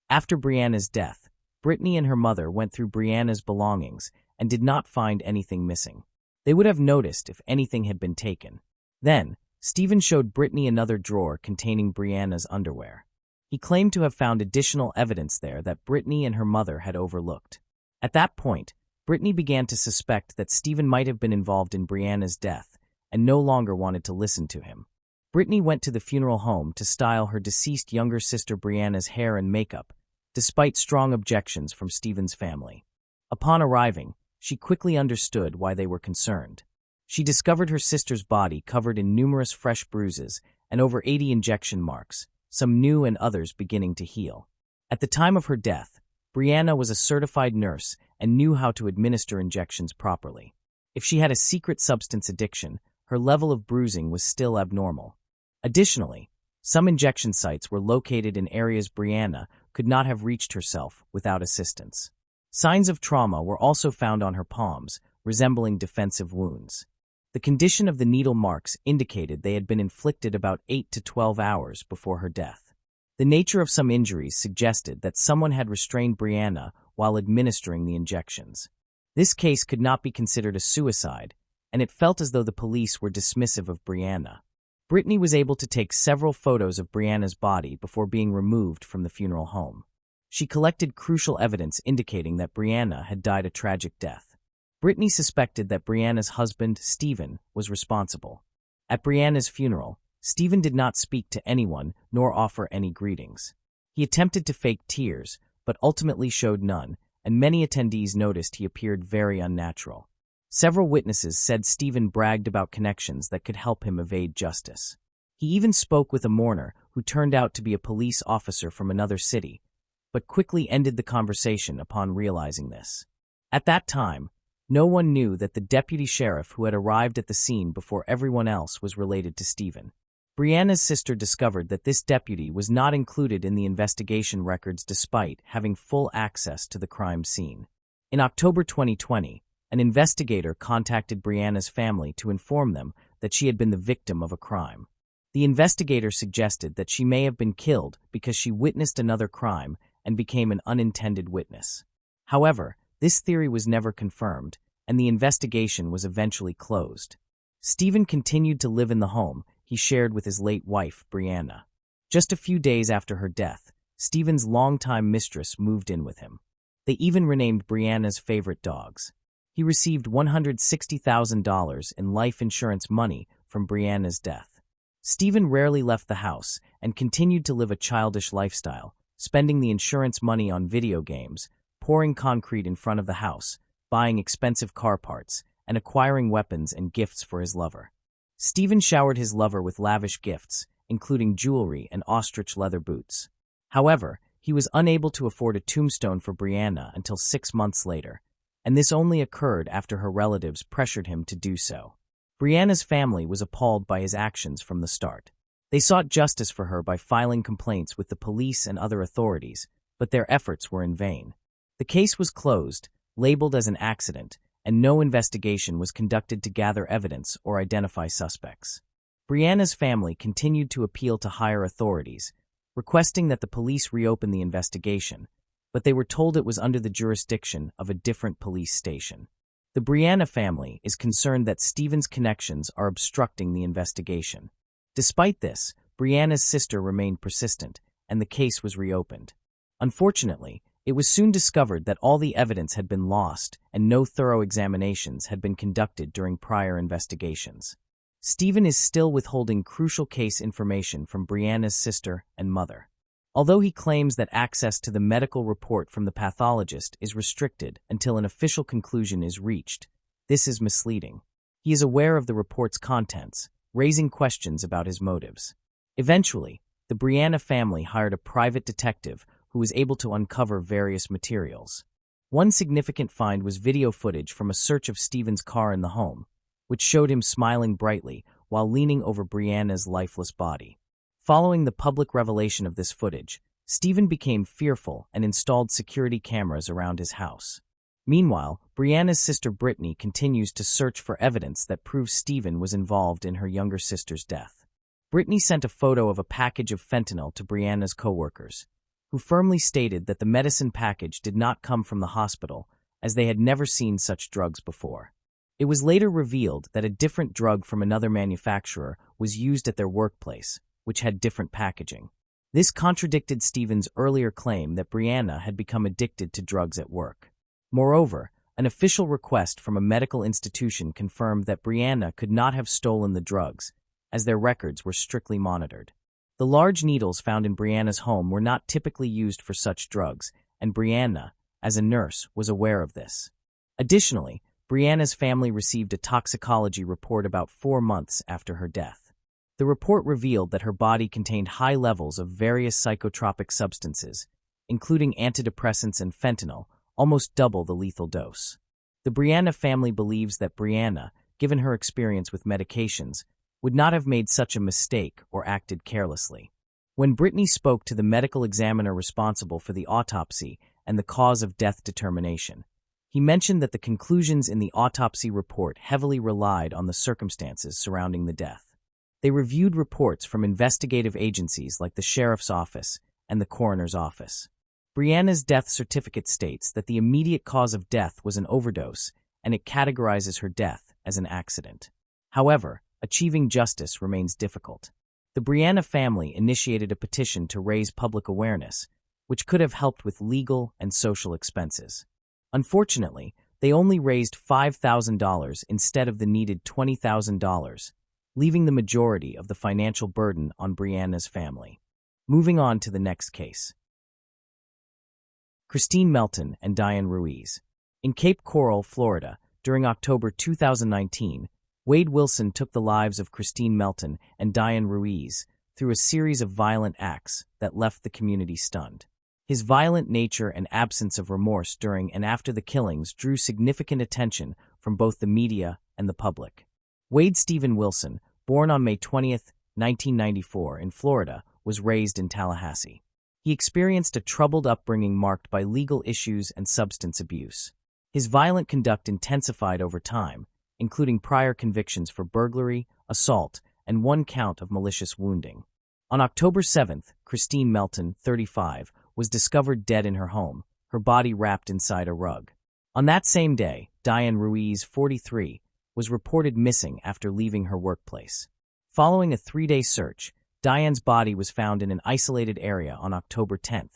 After Brianna's death, Brittany and her mother went through Brianna's belongings and did not find anything missing. They would have noticed if anything had been taken. Then, Stephen showed Brittany another drawer containing Brianna's underwear. He claimed to have found additional evidence there that Brittany and her mother had overlooked. At that point, Brittany began to suspect that Stephen might have been involved in Brianna's death and no longer wanted to listen to him. Brittany went to the funeral home to style her deceased younger sister Brianna's hair and makeup, despite strong objections from Stephen's family. Upon arriving, she quickly understood why they were concerned. She discovered her sister's body covered in numerous fresh bruises and over 80 injection marks, some new and others beginning to heal. At the time of her death, Brianna was a certified nurse and knew how to administer injections properly. If she had a secret substance addiction, her level of bruising was still abnormal. Additionally, some injection sites were located in areas Brianna could not have reached herself without assistance. Signs of trauma were also found on her palms, resembling defensive wounds. The condition of the needle marks indicated they had been inflicted about 8 to 12 hours before her death. The nature of some injuries suggested that someone had restrained Brianna while administering the injections. This case could not be considered a suicide, and it felt as though the police were dismissive of Brianna. Brittany was able to take several photos of Brianna's body before being removed from the funeral home. She collected crucial evidence indicating that Brianna had died a tragic death. Brittany suspected that Brianna's husband, Stephen, was responsible. At Brianna's funeral, Stephen did not speak to anyone nor offer any greetings. He attempted to fake tears, but ultimately showed none, and many attendees noticed he appeared very unnatural. Several witnesses said Stephen bragged about connections that could help him evade justice. He even spoke with a mourner who turned out to be a police officer from another city, but quickly ended the conversation upon realizing this. At that time, no one knew that the deputy sheriff who had arrived at the scene before everyone else was related to Stephen. Brianna's sister discovered that this deputy was not included in the investigation records despite having full access to the crime scene. In October 2020, an investigator contacted Brianna's family to inform them that she had been the victim of a crime. The investigator suggested that she may have been killed because she witnessed another crime and became an unintended witness. However, this theory was never confirmed, and the investigation was eventually closed. Stephen continued to live in the home he shared with his late wife, Brianna. Just a few days after her death, Stephen's longtime mistress moved in with him. They even renamed Brianna's favorite dogs. He received $160,000 in life insurance money from Brianna's death. Stephen rarely left the house and continued to live a childish lifestyle, spending the insurance money on video games, pouring concrete in front of the house, buying expensive car parts, and acquiring weapons and gifts for his lover. Stephen showered his lover with lavish gifts, including jewelry and ostrich leather boots. However, he was unable to afford a tombstone for Brianna until 6 months later, and this only occurred after her relatives pressured him to do so. Brianna's family was appalled by his actions from the start. They sought justice for her by filing complaints with the police and other authorities, but their efforts were in vain. The case was closed, labeled as an accident, and no investigation was conducted to gather evidence or identify suspects. Brianna's family continued to appeal to higher authorities, requesting that the police reopen the investigation, but they were told it was under the jurisdiction of a different police station. The Brianna family is concerned that Stephen's connections are obstructing the investigation. Despite this, Brianna's sister remained persistent, and the case was reopened. Unfortunately, it was soon discovered that all the evidence had been lost and no thorough examinations had been conducted during prior investigations. Stephen is still withholding crucial case information from Brianna's sister and mother. Although he claims that access to the medical report from the pathologist is restricted until an official conclusion is reached, this is misleading. He is aware of the report's contents, raising questions about his motives. Eventually, the Brianna family hired a private detective who was able to uncover various materials. One significant find was video footage from a search of Stephen's car in the home, which showed him smiling brightly while leaning over Brianna's lifeless body. Following the public revelation of this footage, Stephen became fearful and installed security cameras around his house. Meanwhile, Brianna's sister Brittany continues to search for evidence that proves Stephen was involved in her younger sister's death. Brittany sent a photo of a package of fentanyl to Brianna's co-workers, who firmly stated that the medicine package did not come from the hospital, as they had never seen such drugs before. It was later revealed that a different drug from another manufacturer was used at their workplace, which had different packaging. This contradicted Stephen's earlier claim that Brianna had become addicted to drugs at work. Moreover, an official request from a medical institution confirmed that Brianna could not have stolen the drugs, as their records were strictly monitored. The large needles found in Brianna's home were not typically used for such drugs, and Brianna, as a nurse, was aware of this. Additionally, Brianna's family received a toxicology report about 4 months after her death. The report revealed that her body contained high levels of various psychotropic substances, including antidepressants and fentanyl, almost double the lethal dose. The Brianna family believes that Brianna, given her experience with medications, would not have made such a mistake or acted carelessly. When Brittany spoke to the medical examiner responsible for the autopsy and the cause of death determination, he mentioned that the conclusions in the autopsy report heavily relied on the circumstances surrounding the death. They reviewed reports from investigative agencies like the sheriff's office and the coroner's office. Brianna's death certificate states that the immediate cause of death was an overdose, and it categorizes her death as an accident. However, achieving justice remains difficult. The Brianna family initiated a petition to raise public awareness, which could have helped with legal and social expenses. Unfortunately, they only raised $5,000 instead of the needed $20,000, leaving the majority of the financial burden on Brianna's family. Moving on to the next case. Christine Melton and Diane Ruiz. In Cape Coral, Florida, during October 2019, Wade Wilson took the lives of Christine Melton and Diane Ruiz through a series of violent acts that left the community stunned. His violent nature and absence of remorse during and after the killings drew significant attention from both the media and the public. Wade Stephen Wilson, born on May 20, 1994, in Florida, was raised in Tallahassee. He experienced a troubled upbringing marked by legal issues and substance abuse. His violent conduct intensified over time, including prior convictions for burglary, assault, and 1 count of malicious wounding. On October 7, Christine Melton, 35, was discovered dead in her home, her body wrapped inside a rug. On that same day, Diane Ruiz, 43, was reported missing after leaving her workplace. Following a 3-day search, Diane's body was found in an isolated area on October 10,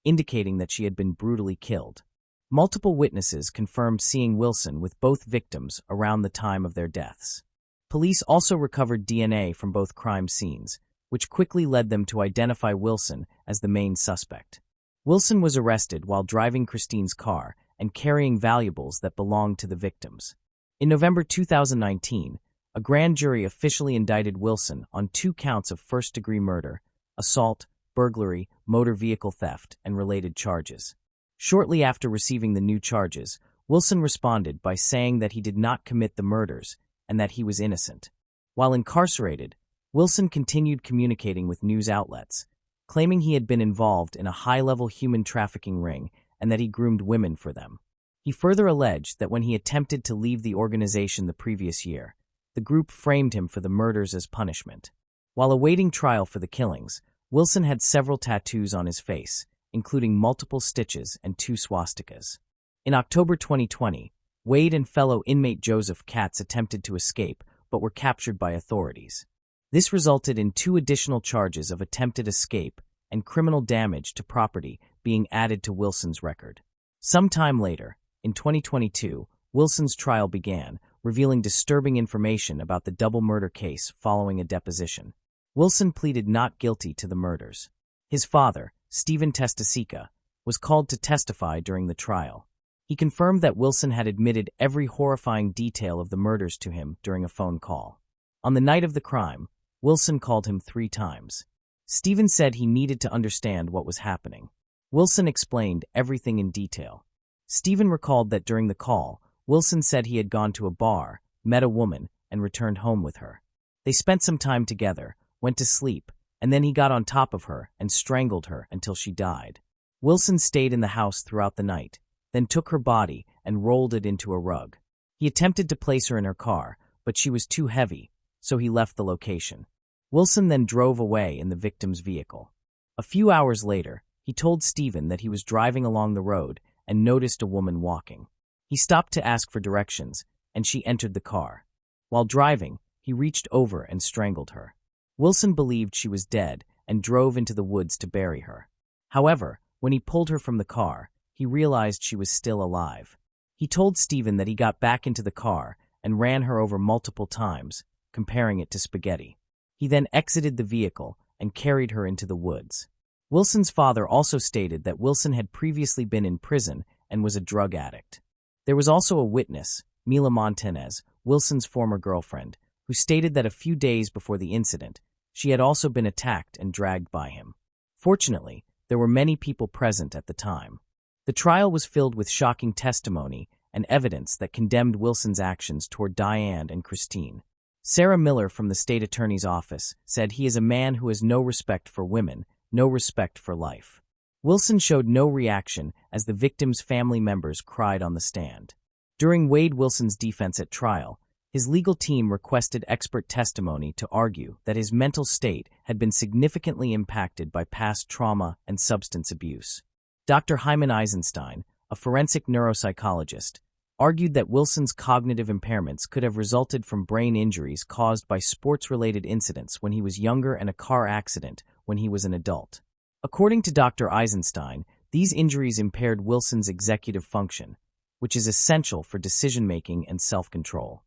indicating that she had been brutally killed. Multiple witnesses confirmed seeing Wilson with both victims around the time of their deaths. Police also recovered DNA from both crime scenes, which quickly led them to identify Wilson as the main suspect. Wilson was arrested while driving Christine's car and carrying valuables that belonged to the victims. In November 2019, a grand jury officially indicted Wilson on 2 counts of first-degree murder, assault, burglary, motor vehicle theft, and related charges. Shortly after receiving the new charges, Wilson responded by saying that he did not commit the murders and that he was innocent. While incarcerated, Wilson continued communicating with news outlets, claiming he had been involved in a high-level human trafficking ring and that he groomed women for them. He further alleged that when he attempted to leave the organization the previous year, the group framed him for the murders as punishment. While awaiting trial for the killings, Wilson had several tattoos on his face, including multiple stitches and 2 swastikas. In October 2020, Wade and fellow inmate Joseph Katz attempted to escape but were captured by authorities. This resulted in 2 additional charges of attempted escape and criminal damage to property being added to Wilson's record. Sometime later, in 2022, Wilson's trial began, revealing disturbing information about the double murder case following a deposition. Wilson pleaded not guilty to the murders. His father, Stephen Testasica, was called to testify during the trial. He confirmed that Wilson had admitted every horrifying detail of the murders to him during a phone call. On the night of the crime, Wilson called him 3 times. Stephen said he needed to understand what was happening. Wilson explained everything in detail. Stephen recalled that during the call, Wilson said he had gone to a bar, met a woman, and returned home with her. They spent some time together, went to sleep, and then he got on top of her and strangled her until she died. Wilson stayed in the house throughout the night, then took her body and rolled it into a rug. He attempted to place her in her car, but she was too heavy, so he left the location. Wilson then drove away in the victim's vehicle. A few hours later, he told Stephen that he was driving along the road and noticed a woman walking. He stopped to ask for directions, and she entered the car. While driving, he reached over and strangled her. Wilson believed she was dead and drove into the woods to bury her. However, when he pulled her from the car, he realized she was still alive. He told Stephen that he got back into the car and ran her over multiple times, comparing it to spaghetti. He then exited the vehicle and carried her into the woods. Wilson's father also stated that Wilson had previously been in prison and was a drug addict. There was also a witness, Mila Montanez, Wilson's former girlfriend, who stated that a few days before the incident, she had also been attacked and dragged by him. Fortunately, there were many people present at the time. The trial was filled with shocking testimony and evidence that condemned Wilson's actions toward Diane and Christine. Sarah Miller from the state attorney's office said he is a man who has no respect for women, no respect for life. Wilson showed no reaction as the victim's family members cried on the stand. During Wade Wilson's defense at trial, his legal team requested expert testimony to argue that his mental state had been significantly impacted by past trauma and substance abuse. Dr. Hyman Eisenstein, a forensic neuropsychologist, argued that Wilson's cognitive impairments could have resulted from brain injuries caused by sports-related incidents when he was younger and a car accident when he was an adult. According to Dr. Eisenstein, these injuries impaired Wilson's executive function, which is essential for decision-making and self-control.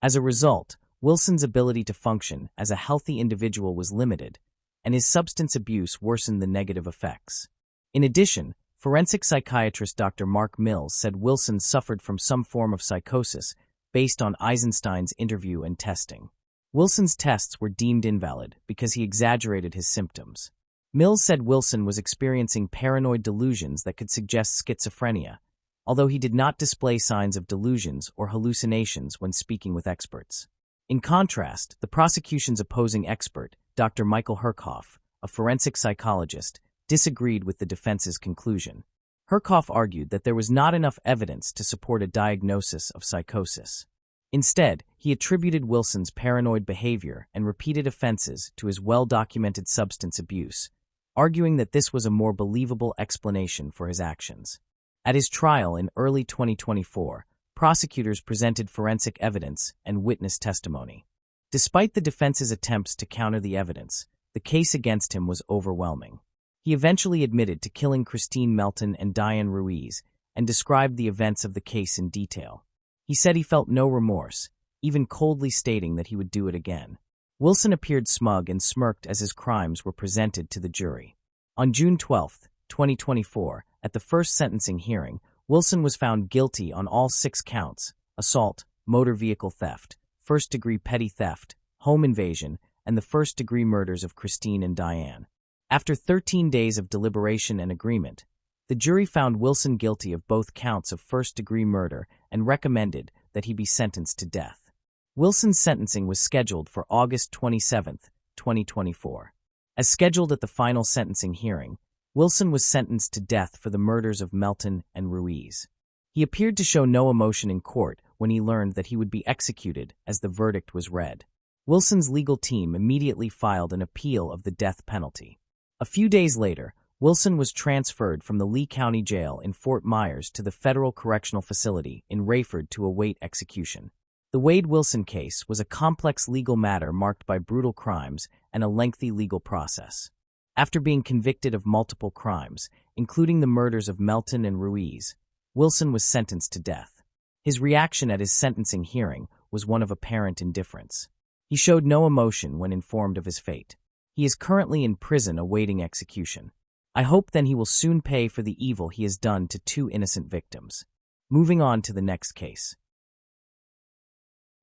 As a result, Wilson's ability to function as a healthy individual was limited, and his substance abuse worsened the negative effects. In addition, forensic psychiatrist Dr. Mark Mills said Wilson suffered from some form of psychosis based on Eisenstein's interview and testing. Wilson's tests were deemed invalid because he exaggerated his symptoms. Mills said Wilson was experiencing paranoid delusions that could suggest schizophrenia, although he did not display signs of delusions or hallucinations when speaking with experts. In contrast, the prosecution's opposing expert, Dr. Michael Herkhoff, a forensic psychologist, disagreed with the defense's conclusion. Herkhoff argued that there was not enough evidence to support a diagnosis of psychosis. Instead, he attributed Wilson's paranoid behavior and repeated offenses to his well-documented substance abuse, arguing that this was a more believable explanation for his actions. At his trial in early 2024, prosecutors presented forensic evidence and witness testimony. Despite the defense's attempts to counter the evidence, the case against him was overwhelming. He eventually admitted to killing Christine Melton and Diane Ruiz and described the events of the case in detail. He said he felt no remorse, even coldly stating that he would do it again. Wilson appeared smug and smirked as his crimes were presented to the jury. On June 12, 2024, at the first sentencing hearing, Wilson was found guilty on all 6 counts: assault, motor vehicle theft, first-degree petty theft, home invasion, and the first-degree murders of Christine and Diane. After 13 days of deliberation and agreement, the jury found Wilson guilty of both counts of first-degree murder and recommended that he be sentenced to death. Wilson's sentencing was scheduled for August 27, 2024. As scheduled at the final sentencing hearing, Wilson was sentenced to death for the murders of Melton and Ruiz. He appeared to show no emotion in court when he learned that he would be executed as the verdict was read. Wilson's legal team immediately filed an appeal of the death penalty. A few days later, Wilson was transferred from the Lee County Jail in Fort Myers to the Federal Correctional Facility in Rayford to await execution. The Wade Wilson case was a complex legal matter marked by brutal crimes and a lengthy legal process. After being convicted of multiple crimes, including the murders of Melton and Ruiz, Wilson was sentenced to death. His reaction at his sentencing hearing was one of apparent indifference. He showed no emotion when informed of his fate. He is currently in prison awaiting execution. I hope then he will soon pay for the evil he has done to 2 innocent victims. Moving on to the next case.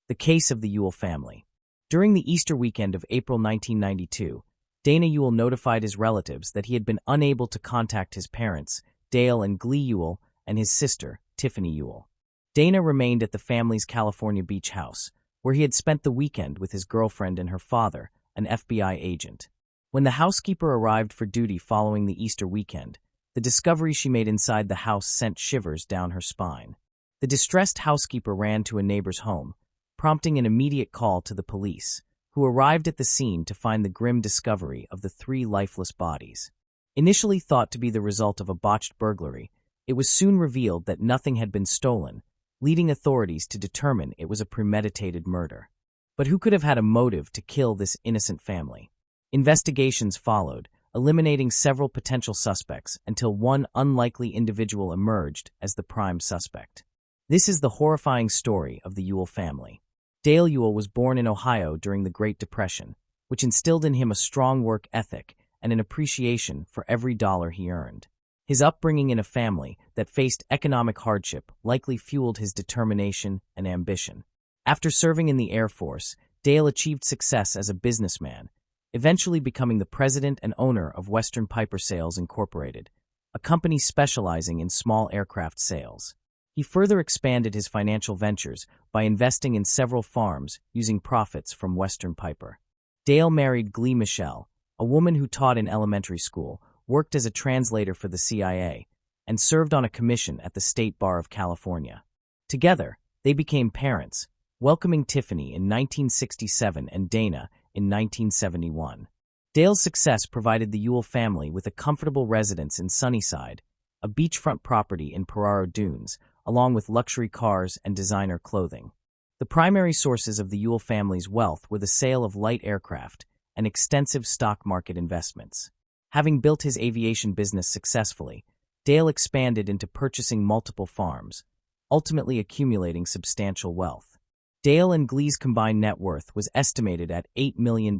The case of the Ewell family. During the Easter weekend of April 1992, Dana Ewell notified his relatives that he had been unable to contact his parents, Dale and Glee Ewell, and his sister, Tiffany Ewell. Dana remained at the family's California beach house, where he had spent the weekend with his girlfriend and her father, an FBI agent. When the housekeeper arrived for duty following the Easter weekend, the discovery she made inside the house sent shivers down her spine. The distressed housekeeper ran to a neighbor's home, prompting an immediate call to the police, who arrived at the scene to find the grim discovery of the 3 lifeless bodies. Initially thought to be the result of a botched burglary, it was soon revealed that nothing had been stolen, leading authorities to determine it was a premeditated murder. But who could have had a motive to kill this innocent family? Investigations followed, eliminating several potential suspects until one unlikely individual emerged as the prime suspect. This is the horrifying story of the Ewell family. Dale Ewell was born in Ohio during the Great Depression, which instilled in him a strong work ethic and an appreciation for every dollar he earned. His upbringing in a family that faced economic hardship likely fueled his determination and ambition. After serving in the Air Force, Dale achieved success as a businessman, eventually becoming the president and owner of Western Piper Sales Incorporated, a company specializing in small aircraft sales. He further expanded his financial ventures by investing in several farms using profits from Western Piper. Dale married Glee Michelle, a woman who taught in elementary school, worked as a translator for the CIA, and served on a commission at the State Bar of California. Together, they became parents, welcoming Tiffany in 1967 and Dana in 1971. Dale's success provided the Ewell family with a comfortable residence in Sunnyside, a beachfront property in Peraro Dunes, along with luxury cars and designer clothing. The primary sources of the Ewell family's wealth were the sale of light aircraft and extensive stock market investments. Having built his aviation business successfully, Dale expanded into purchasing multiple farms, ultimately accumulating substantial wealth. Dale and Glee's combined net worth was estimated at $8 million,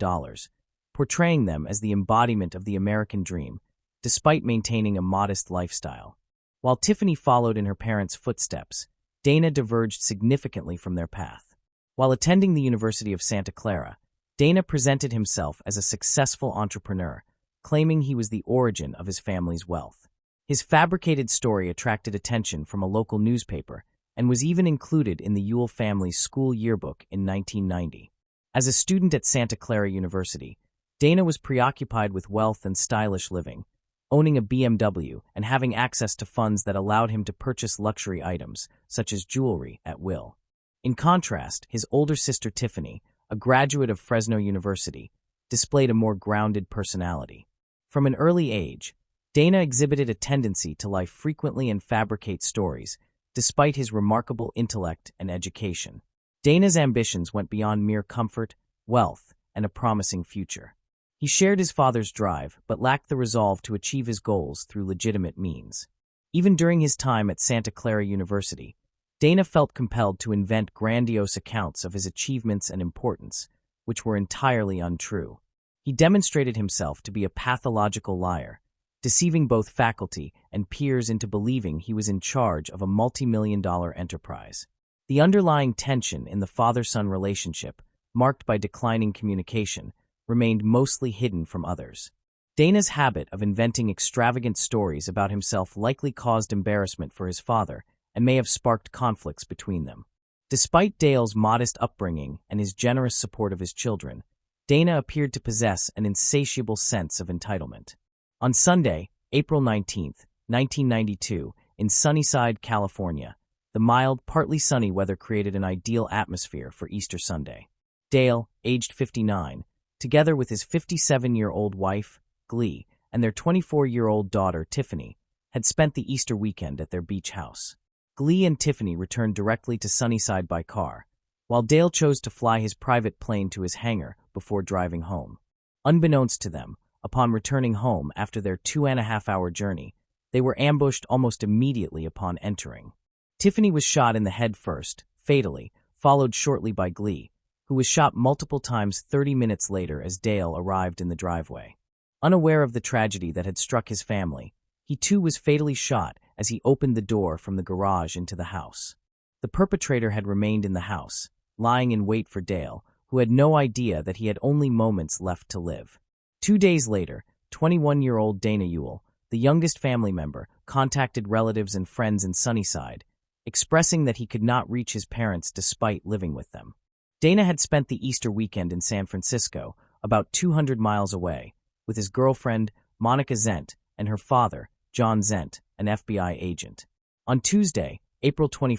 portraying them as the embodiment of the American dream, despite maintaining a modest lifestyle. While Tiffany followed in her parents' footsteps, Dana diverged significantly from their path. While attending the University of Santa Clara, Dana presented himself as a successful entrepreneur, claiming he was the origin of his family's wealth. His fabricated story attracted attention from a local newspaper and was even included in the Ewell family's school yearbook in 1990. As a student at Santa Clara University, Dana was preoccupied with wealth and stylish living, owning a BMW and having access to funds that allowed him to purchase luxury items, such as jewelry, at will. In contrast, his older sister Tiffany, a graduate of Fresno University, displayed a more grounded personality. From an early age, Dana exhibited a tendency to lie frequently and fabricate stories, despite his remarkable intellect and education. Dana's ambitions went beyond mere comfort, wealth, and a promising future. He shared his father's drive, but lacked the resolve to achieve his goals through legitimate means. Even during his time at Santa Clara University, Dana felt compelled to invent grandiose accounts of his achievements and importance, which were entirely untrue. He demonstrated himself to be a pathological liar, deceiving both faculty and peers into believing he was in charge of a multi-million-dollar enterprise. The underlying tension in the father-son relationship, marked by declining communication, remained mostly hidden from others. Dana's habit of inventing extravagant stories about himself likely caused embarrassment for his father and may have sparked conflicts between them. Despite Dale's modest upbringing and his generous support of his children, Dana appeared to possess an insatiable sense of entitlement. On Sunday, April 19, 1992, in Sunnyside, California, the mild, partly sunny weather created an ideal atmosphere for Easter Sunday. Dale, aged 59, together with his 57-year-old wife, Glee, and their 24-year-old daughter, Tiffany, had spent the Easter weekend at their beach house. Glee and Tiffany returned directly to Sunnyside by car, while Dale chose to fly his private plane to his hangar before driving home. Unbeknownst to them, upon returning home after their 2.5-hour journey, they were ambushed almost immediately upon entering. Tiffany was shot in the head first, fatally, followed shortly by Glee, who was shot multiple times 30 minutes later as Dale arrived in the driveway. Unaware of the tragedy that had struck his family, he too was fatally shot as he opened the door from the garage into the house. The perpetrator had remained in the house, lying in wait for Dale, who had no idea that he had only moments left to live. 2 days later, 21-year-old Dana Ewell, the youngest family member, contacted relatives and friends in Sunnyside, expressing that he could not reach his parents despite living with them. Dana had spent the Easter weekend in San Francisco, about 200 miles away, with his girlfriend, Monica Zent, and her father, John Zent, an FBI agent. On Tuesday, April 21,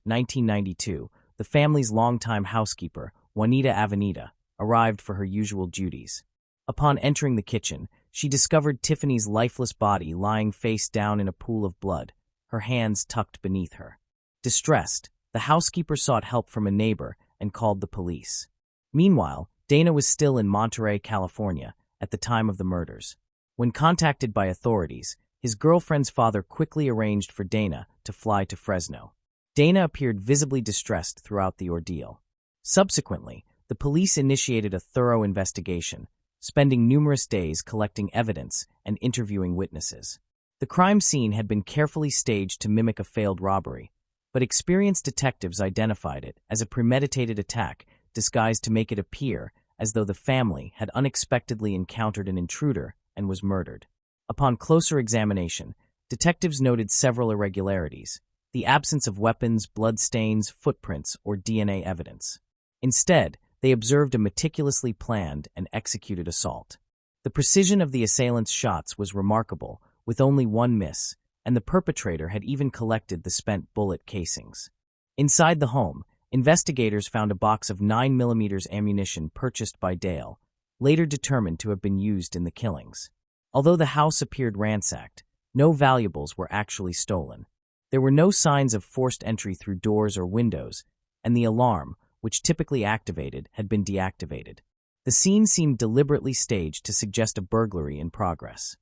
1992, the family's longtime housekeeper, Juanita Avenida, arrived for her usual duties. Upon entering the kitchen, she discovered Tiffany's lifeless body lying face down in a pool of blood, her hands tucked beneath her. Distressed, the housekeeper sought help from a neighbor and called the police. Meanwhile, Dana was still in Monterey, California, at the time of the murders. When contacted by authorities, his girlfriend's father quickly arranged for Dana to fly to Fresno. Dana appeared visibly distressed throughout the ordeal. Subsequently, the police initiated a thorough investigation, spending numerous days collecting evidence and interviewing witnesses. The crime scene had been carefully staged to mimic a failed robbery, but experienced detectives identified it as a premeditated attack disguised to make it appear as though the family had unexpectedly encountered an intruder and was murdered. Upon closer examination, detectives noted several irregularities: the absence of weapons, bloodstains, footprints, or DNA evidence. Instead, they observed a meticulously planned and executed assault. The precision of the assailant's shots was remarkable, with only one miss, and the perpetrator had even collected the spent bullet casings. Inside the home, investigators found a box of 9mm ammunition purchased by Dale, later determined to have been used in the killings. Although the house appeared ransacked, no valuables were actually stolen. There were no signs of forced entry through doors or windows, and the alarm, which typically activated, had been deactivated. The scene seemed deliberately staged to suggest a burglary in progress.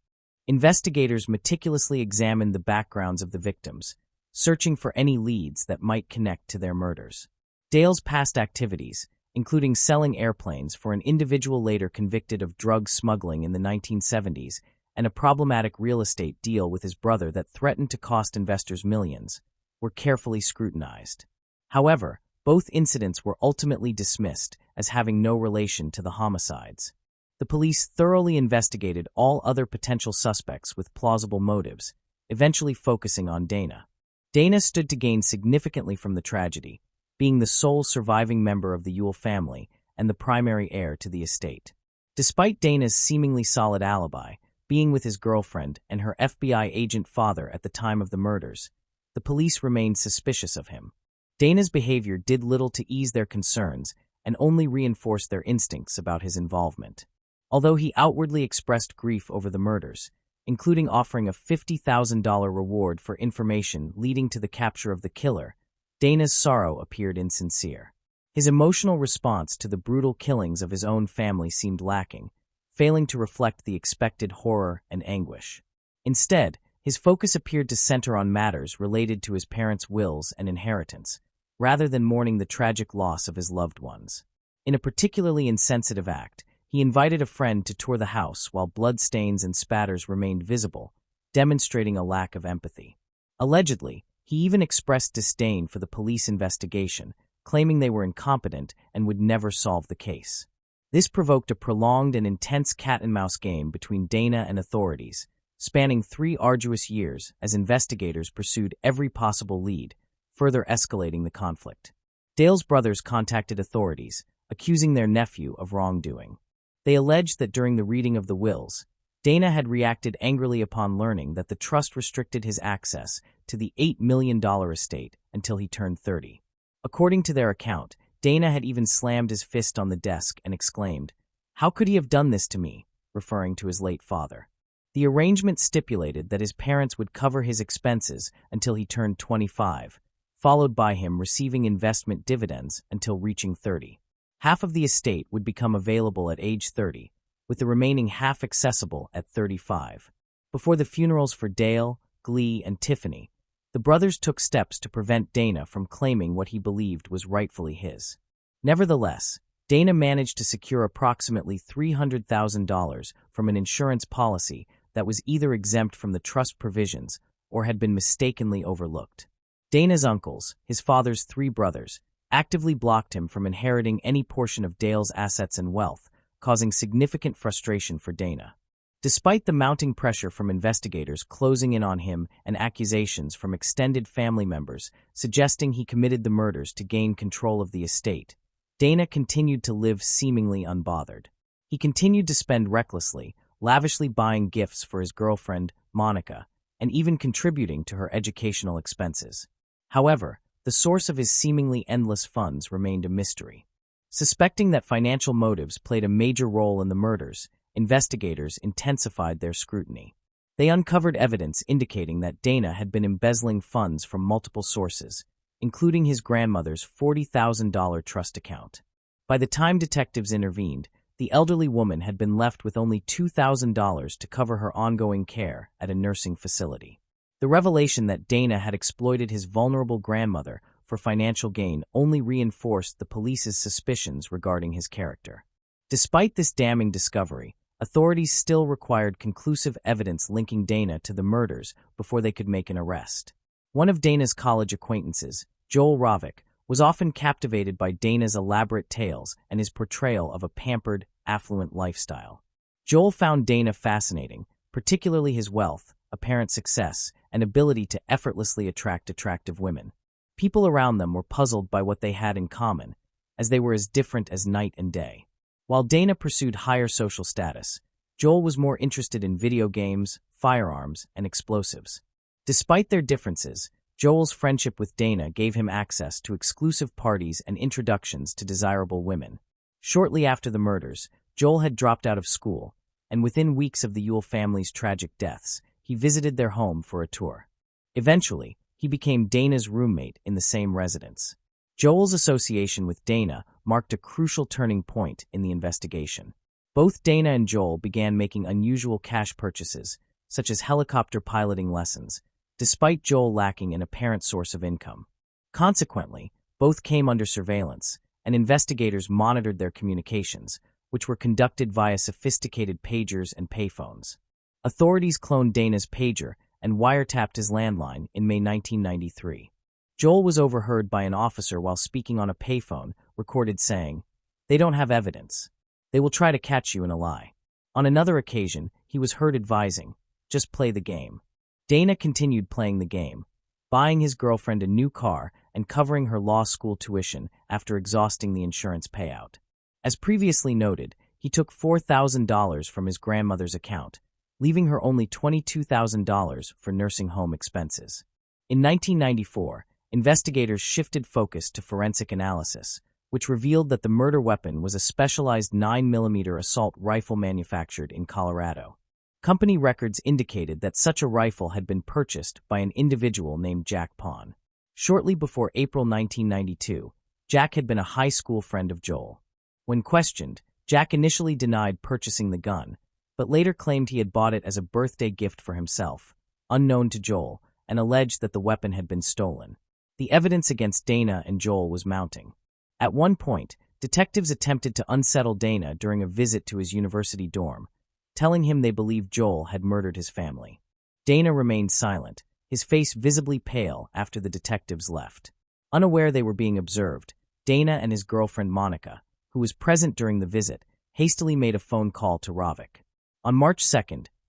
Investigators meticulously examined the backgrounds of the victims, searching for any leads that might connect to their murders. Dale's past activities, including selling airplanes for an individual later convicted of drug smuggling in the 1970s, and a problematic real estate deal with his brother that threatened to cost investors millions, were carefully scrutinized. However, both incidents were ultimately dismissed as having no relation to the homicides. The police thoroughly investigated all other potential suspects with plausible motives, eventually focusing on Dana. Dana stood to gain significantly from the tragedy, being the sole surviving member of the Ewell family and the primary heir to the estate. Despite Dana's seemingly solid alibi, being with his girlfriend and her FBI agent father at the time of the murders, the police remained suspicious of him. Dana's behavior did little to ease their concerns and only reinforced their instincts about his involvement. Although he outwardly expressed grief over the murders, including offering a $50,000 reward for information leading to the capture of the killer, Dana's sorrow appeared insincere. His emotional response to the brutal killings of his own family seemed lacking, failing to reflect the expected horror and anguish. Instead, his focus appeared to center on matters related to his parents' wills and inheritance, rather than mourning the tragic loss of his loved ones. In a particularly insensitive act, he invited a friend to tour the house while bloodstains and spatters remained visible, demonstrating a lack of empathy. Allegedly, he even expressed disdain for the police investigation, claiming they were incompetent and would never solve the case. This provoked a prolonged and intense cat-and-mouse game between Dana and authorities, spanning 3 arduous years as investigators pursued every possible lead, further escalating the conflict. Dale's brothers contacted authorities, accusing their nephew of wrongdoing. They alleged that during the reading of the wills, Dana had reacted angrily upon learning that the trust restricted his access to the $8 million estate until he turned 30. According to their account, Dana had even slammed his fist on the desk and exclaimed, "How could he have done this to me?" referring to his late father. The arrangement stipulated that his parents would cover his expenses until he turned 25, followed by him receiving investment dividends until reaching 30. Half of the estate would become available at age 30, with the remaining half accessible at 35. Before the funerals for Dale, Glee, and Tiffany, the brothers took steps to prevent Dana from claiming what he believed was rightfully his. Nevertheless, Dana managed to secure approximately $300,000 from an insurance policy that was either exempt from the trust provisions or had been mistakenly overlooked. Dana's uncles, his father's 3 brothers, actively blocked him from inheriting any portion of Dale's assets and wealth, causing significant frustration for Dana. Despite the mounting pressure from investigators closing in on him and accusations from extended family members suggesting he committed the murders to gain control of the estate, Dana continued to live seemingly unbothered. He continued to spend recklessly, lavishly buying gifts for his girlfriend, Monica, and even contributing to her educational expenses. However, the source of his seemingly endless funds remained a mystery. Suspecting that financial motives played a major role in the murders, investigators intensified their scrutiny. They uncovered evidence indicating that Dana had been embezzling funds from multiple sources, including his grandmother's $40,000 trust account. By the time detectives intervened, the elderly woman had been left with only $2,000 to cover her ongoing care at a nursing facility. The revelation that Dana had exploited his vulnerable grandmother for financial gain only reinforced the police's suspicions regarding his character. Despite this damning discovery, authorities still required conclusive evidence linking Dana to the murders before they could make an arrest. One of Dana's college acquaintances, Joel Rovick, was often captivated by Dana's elaborate tales and his portrayal of a pampered, affluent lifestyle. Joel found Dana fascinating, particularly his wealth, apparent success, and ability to effortlessly attract attractive women. People around them were puzzled by what they had in common, as they were as different as night and day. While Dana pursued higher social status, Joel was more interested in video games, firearms, and explosives. Despite their differences, Joel's friendship with Dana gave him access to exclusive parties and introductions to desirable women. Shortly after the murders, Joel had dropped out of school, and within weeks of the Yule family's tragic deaths, he visited their home for a tour. Eventually, he became Dana's roommate in the same residence. Joel's association with Dana marked a crucial turning point in the investigation. Both Dana and Joel began making unusual cash purchases, such as helicopter piloting lessons, despite Joel lacking an apparent source of income. Consequently, both came under surveillance, and investigators monitored their communications, which were conducted via sophisticated pagers and payphones. Authorities cloned Dana's pager and wiretapped his landline in May 1993. Joel was overheard by an officer while speaking on a payphone, recorded saying, "They don't have evidence. They will try to catch you in a lie." On another occasion, he was heard advising, "Just play the game." Dana continued playing the game, buying his girlfriend a new car and covering her law school tuition after exhausting the insurance payout. As previously noted, he took $4,000 from his grandmother's account, leaving her only $22,000 for nursing home expenses. In 1994, investigators shifted focus to forensic analysis, which revealed that the murder weapon was a specialized 9mm assault rifle manufactured in Colorado. Company records indicated that such a rifle had been purchased by an individual named Jack Pond. Shortly before April 1992, Jack had been a high school friend of Joel. When questioned, Jack initially denied purchasing the gun, but later claimed he had bought it as a birthday gift for himself, unknown to Joel, and alleged that the weapon had been stolen. The evidence against Dana and Joel was mounting. At one point, detectives attempted to unsettle Dana during a visit to his university dorm, telling him they believed Joel had murdered his family. Dana remained silent, his face visibly pale after the detectives left. Unaware they were being observed, Dana and his girlfriend Monica, who was present during the visit, hastily made a phone call to Rovick. On March 2,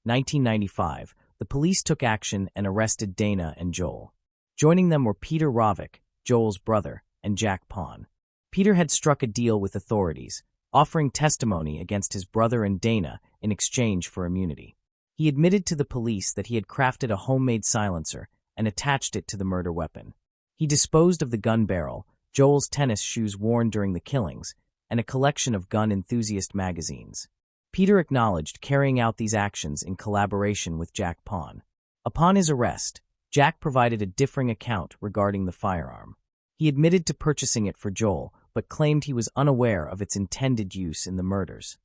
1995, the police took action and arrested Dana and Joel. Joining them were Peter Rovick, Joel's brother, and Jack Pond. Peter had struck a deal with authorities, offering testimony against his brother and Dana in exchange for immunity. He admitted to the police that he had crafted a homemade silencer and attached it to the murder weapon. He disposed of the gun barrel, Joel's tennis shoes worn during the killings, and a collection of gun enthusiast magazines. Peter acknowledged carrying out these actions in collaboration with Jack Pond. Upon his arrest, Jack provided a differing account regarding the firearm. He admitted to purchasing it for Joel, but claimed he was unaware of its intended use in the murders.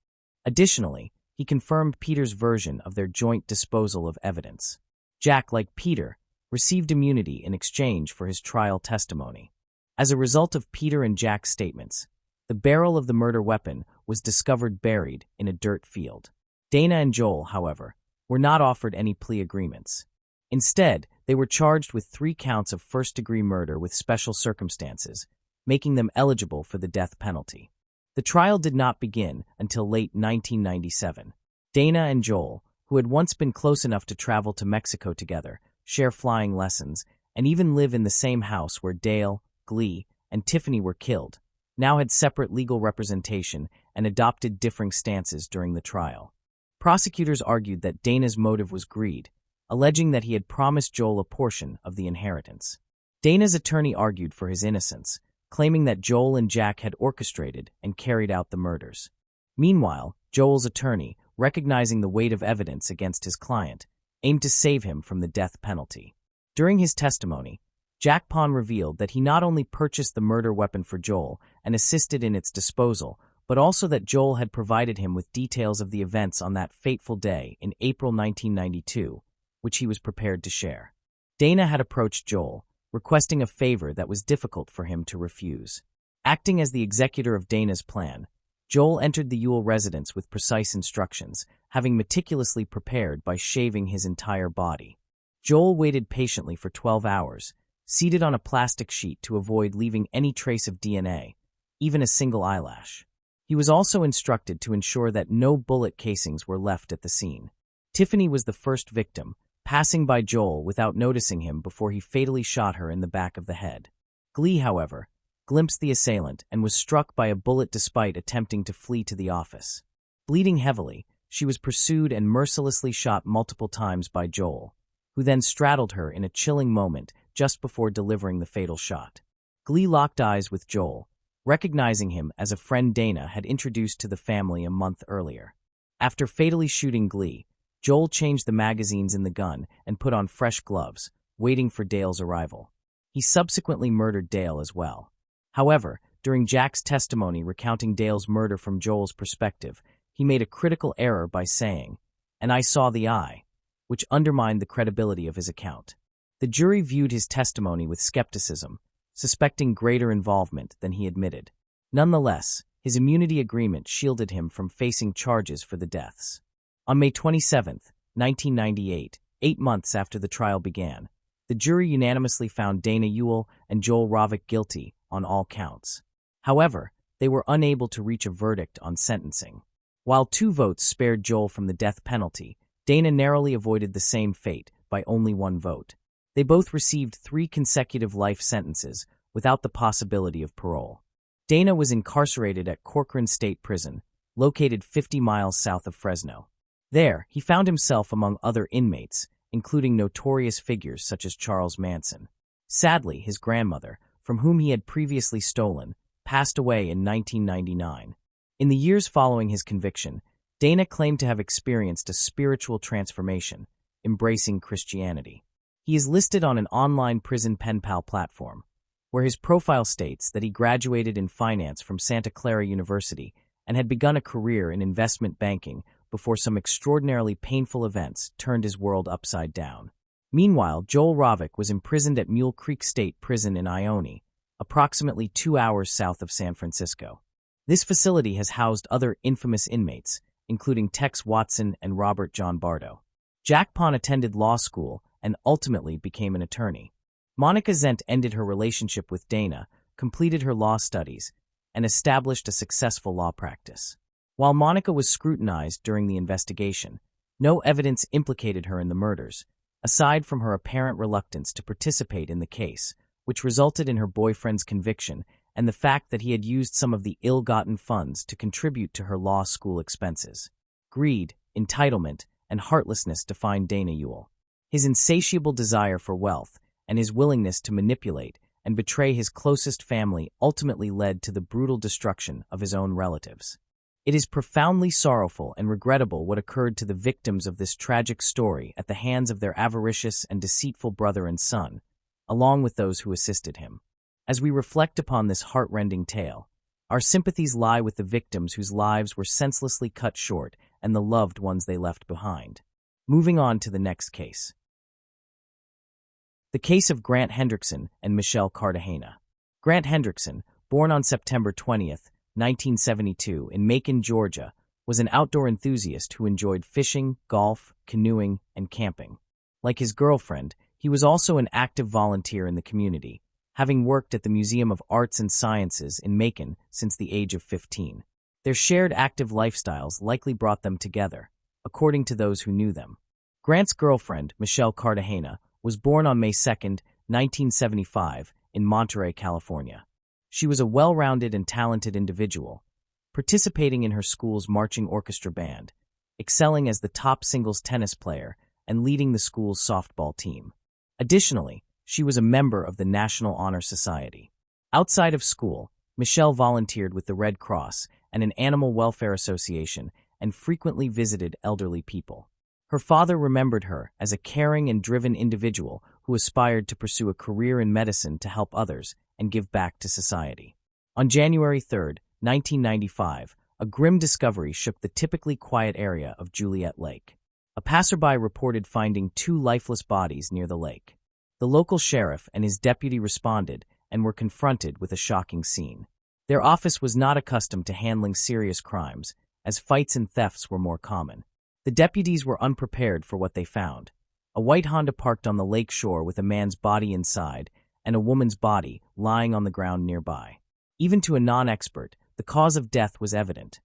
Additionally, he confirmed Peter's version of their joint disposal of evidence. Jack, like Peter, received immunity in exchange for his trial testimony. As a result of Peter and Jack's statements, the barrel of the murder weapon was discovered buried in a dirt field. Dana and Joel, however, were not offered any plea agreements. Instead, they were charged with 3 counts of first-degree murder with special circumstances, making them eligible for the death penalty. The trial did not begin until late 1997. Dana and Joel, who had once been close enough to travel to Mexico together, share flying lessons, and even live in the same house where Dale, Glee, and Tiffany were killed, now had separate legal representation and adopted differing stances during the trial. Prosecutors argued that Dana's motive was greed, alleging that he had promised Joel a portion of the inheritance. Dana's attorney argued for his innocence, claiming that Joel and Jack had orchestrated and carried out the murders. Meanwhile, Joel's attorney, recognizing the weight of evidence against his client, aimed to save him from the death penalty. During his testimony, Jack Pond revealed that he not only purchased the murder weapon for Joel and assisted in its disposal, but also that Joel had provided him with details of the events on that fateful day in April 1992, which he was prepared to share. Dana had approached Joel, requesting a favor that was difficult for him to refuse. Acting as the executor of Dana's plan, Joel entered the Ewell residence with precise instructions, having meticulously prepared by shaving his entire body. Joel waited patiently for 12 hours, seated on a plastic sheet to avoid leaving any trace of DNA, even a single eyelash. He was also instructed to ensure that no bullet casings were left at the scene. Tiffany was the first victim, passing by Joel without noticing him before he fatally shot her in the back of the head. Glee, however, glimpsed the assailant and was struck by a bullet despite attempting to flee to the office. Bleeding heavily, she was pursued and mercilessly shot multiple times by Joel, who then straddled her in a chilling moment just before delivering the fatal shot. Glee locked eyes with Joel, recognizing him as a friend Dana had introduced to the family a month earlier. After fatally shooting Glee, Joel changed the magazines in the gun and put on fresh gloves, waiting for Dale's arrival. He subsequently murdered Dale as well. However, during Jack's testimony recounting Dale's murder from Joel's perspective, he made a critical error by saying, "And I saw the eye," which undermined the credibility of his account. The jury viewed his testimony with skepticism, suspecting greater involvement than he admitted. Nonetheless, his immunity agreement shielded him from facing charges for the deaths. On May 27, 1998, 8 months after the trial began, the jury unanimously found Dana Ewell and Joel Rovick guilty on all counts. However, they were unable to reach a verdict on sentencing. While 2 votes spared Joel from the death penalty, Dana narrowly avoided the same fate by only 1 vote. They both received 3 consecutive life sentences without the possibility of parole. Dana was incarcerated at Corcoran State Prison, located 50 miles south of Fresno. There, he found himself among other inmates, including notorious figures such as Charles Manson. Sadly, his grandmother, from whom he had previously stolen, passed away in 1999. In the years following his conviction, Dana claimed to have experienced a spiritual transformation, embracing Christianity. He is listed on an online prison pen pal platform, where his profile states that he graduated in finance from Santa Clara University and had begun a career in investment banking before some extraordinarily painful events turned his world upside down. Meanwhile, Joel Rovick was imprisoned at Mule Creek State Prison in Ione, approximately 2 hours south of San Francisco. This facility has housed other infamous inmates, including Tex Watson and Robert John Bardo. Jack Pond attended law school and ultimately became an attorney. Monica Zent ended her relationship with Dana, completed her law studies, and established a successful law practice. While Monica was scrutinized during the investigation, no evidence implicated her in the murders, aside from her apparent reluctance to participate in the case, which resulted in her boyfriend's conviction and the fact that he had used some of the ill-gotten funds to contribute to her law school expenses. Greed, entitlement, and heartlessness defined Dana Ewell. His insatiable desire for wealth and his willingness to manipulate and betray his closest family ultimately led to the brutal destruction of his own relatives. It is profoundly sorrowful and regrettable what occurred to the victims of this tragic story at the hands of their avaricious and deceitful brother and son, along with those who assisted him. As we reflect upon this heart-rending tale, our sympathies lie with the victims whose lives were senselessly cut short and the loved ones they left behind. Moving on to the next case. The case of Grant Hendrickson and Michelle Cartagena. Grant Hendrickson, born on September 20, 1972, in Macon, Georgia, was an outdoor enthusiast who enjoyed fishing, golf, canoeing, and camping. Like his girlfriend, he was also an active volunteer in the community, having worked at the Museum of Arts and Sciences in Macon since the age of 15. Their shared active lifestyles likely brought them together, according to those who knew them. Grant's girlfriend, Michelle Cartagena, was born on May 2, 1975, in Monterey, California. She was a well-rounded and talented individual, participating in her school's marching orchestra band, excelling as the top singles tennis player, and leading the school's softball team. Additionally, she was a member of the National Honor Society. Outside of school, Michelle volunteered with the Red Cross and an animal welfare association and frequently visited elderly people. Her father remembered her as a caring and driven individual who aspired to pursue a career in medicine to help others and give back to society. On January 3, 1995, a grim discovery shook the typically quiet area of Juliet Lake. A passerby reported finding 2 lifeless bodies near the lake. The local sheriff and his deputy responded and were confronted with a shocking scene. Their office was not accustomed to handling serious crimes, as fights and thefts were more common. The deputies were unprepared for what they found. A white Honda parked on the lake shore with a man's body inside and a woman's body lying on the ground nearby. Even to a non-expert, the cause of death was evident.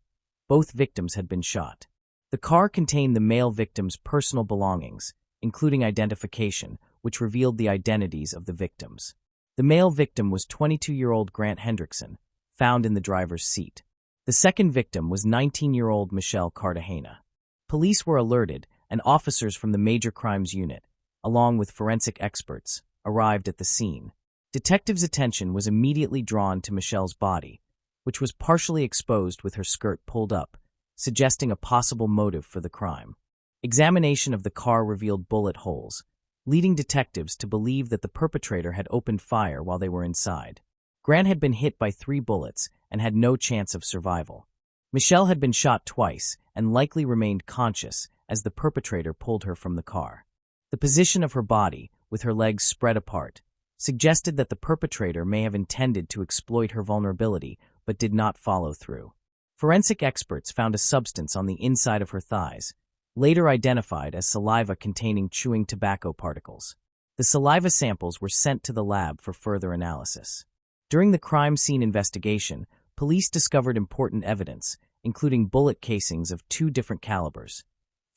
Both victims had been shot. The car contained the male victim's personal belongings, including identification, which revealed the identities of the victims. The male victim was 22-year-old Grant Hendrickson, found in the driver's seat. The second victim was 19-year-old Michelle Cartagena. Police were alerted, and officers from the Major Crimes Unit, along with forensic experts, arrived at the scene. Detectives' attention was immediately drawn to Michelle's body, which was partially exposed with her skirt pulled up, suggesting a possible motive for the crime. Examination of the car revealed bullet holes, leading detectives to believe that the perpetrator had opened fire while they were inside. Grant had been hit by 3 bullets and had no chance of survival. Michelle had been shot twice and likely remained conscious as the perpetrator pulled her from the car. The position of her body, with her legs spread apart, suggested that the perpetrator may have intended to exploit her vulnerability but did not follow through. Forensic experts found a substance on the inside of her thighs, later identified as saliva containing chewing tobacco particles. The saliva samples were sent to the lab for further analysis. During the crime scene investigation, police discovered important evidence, including bullet casings of 2 different calibers,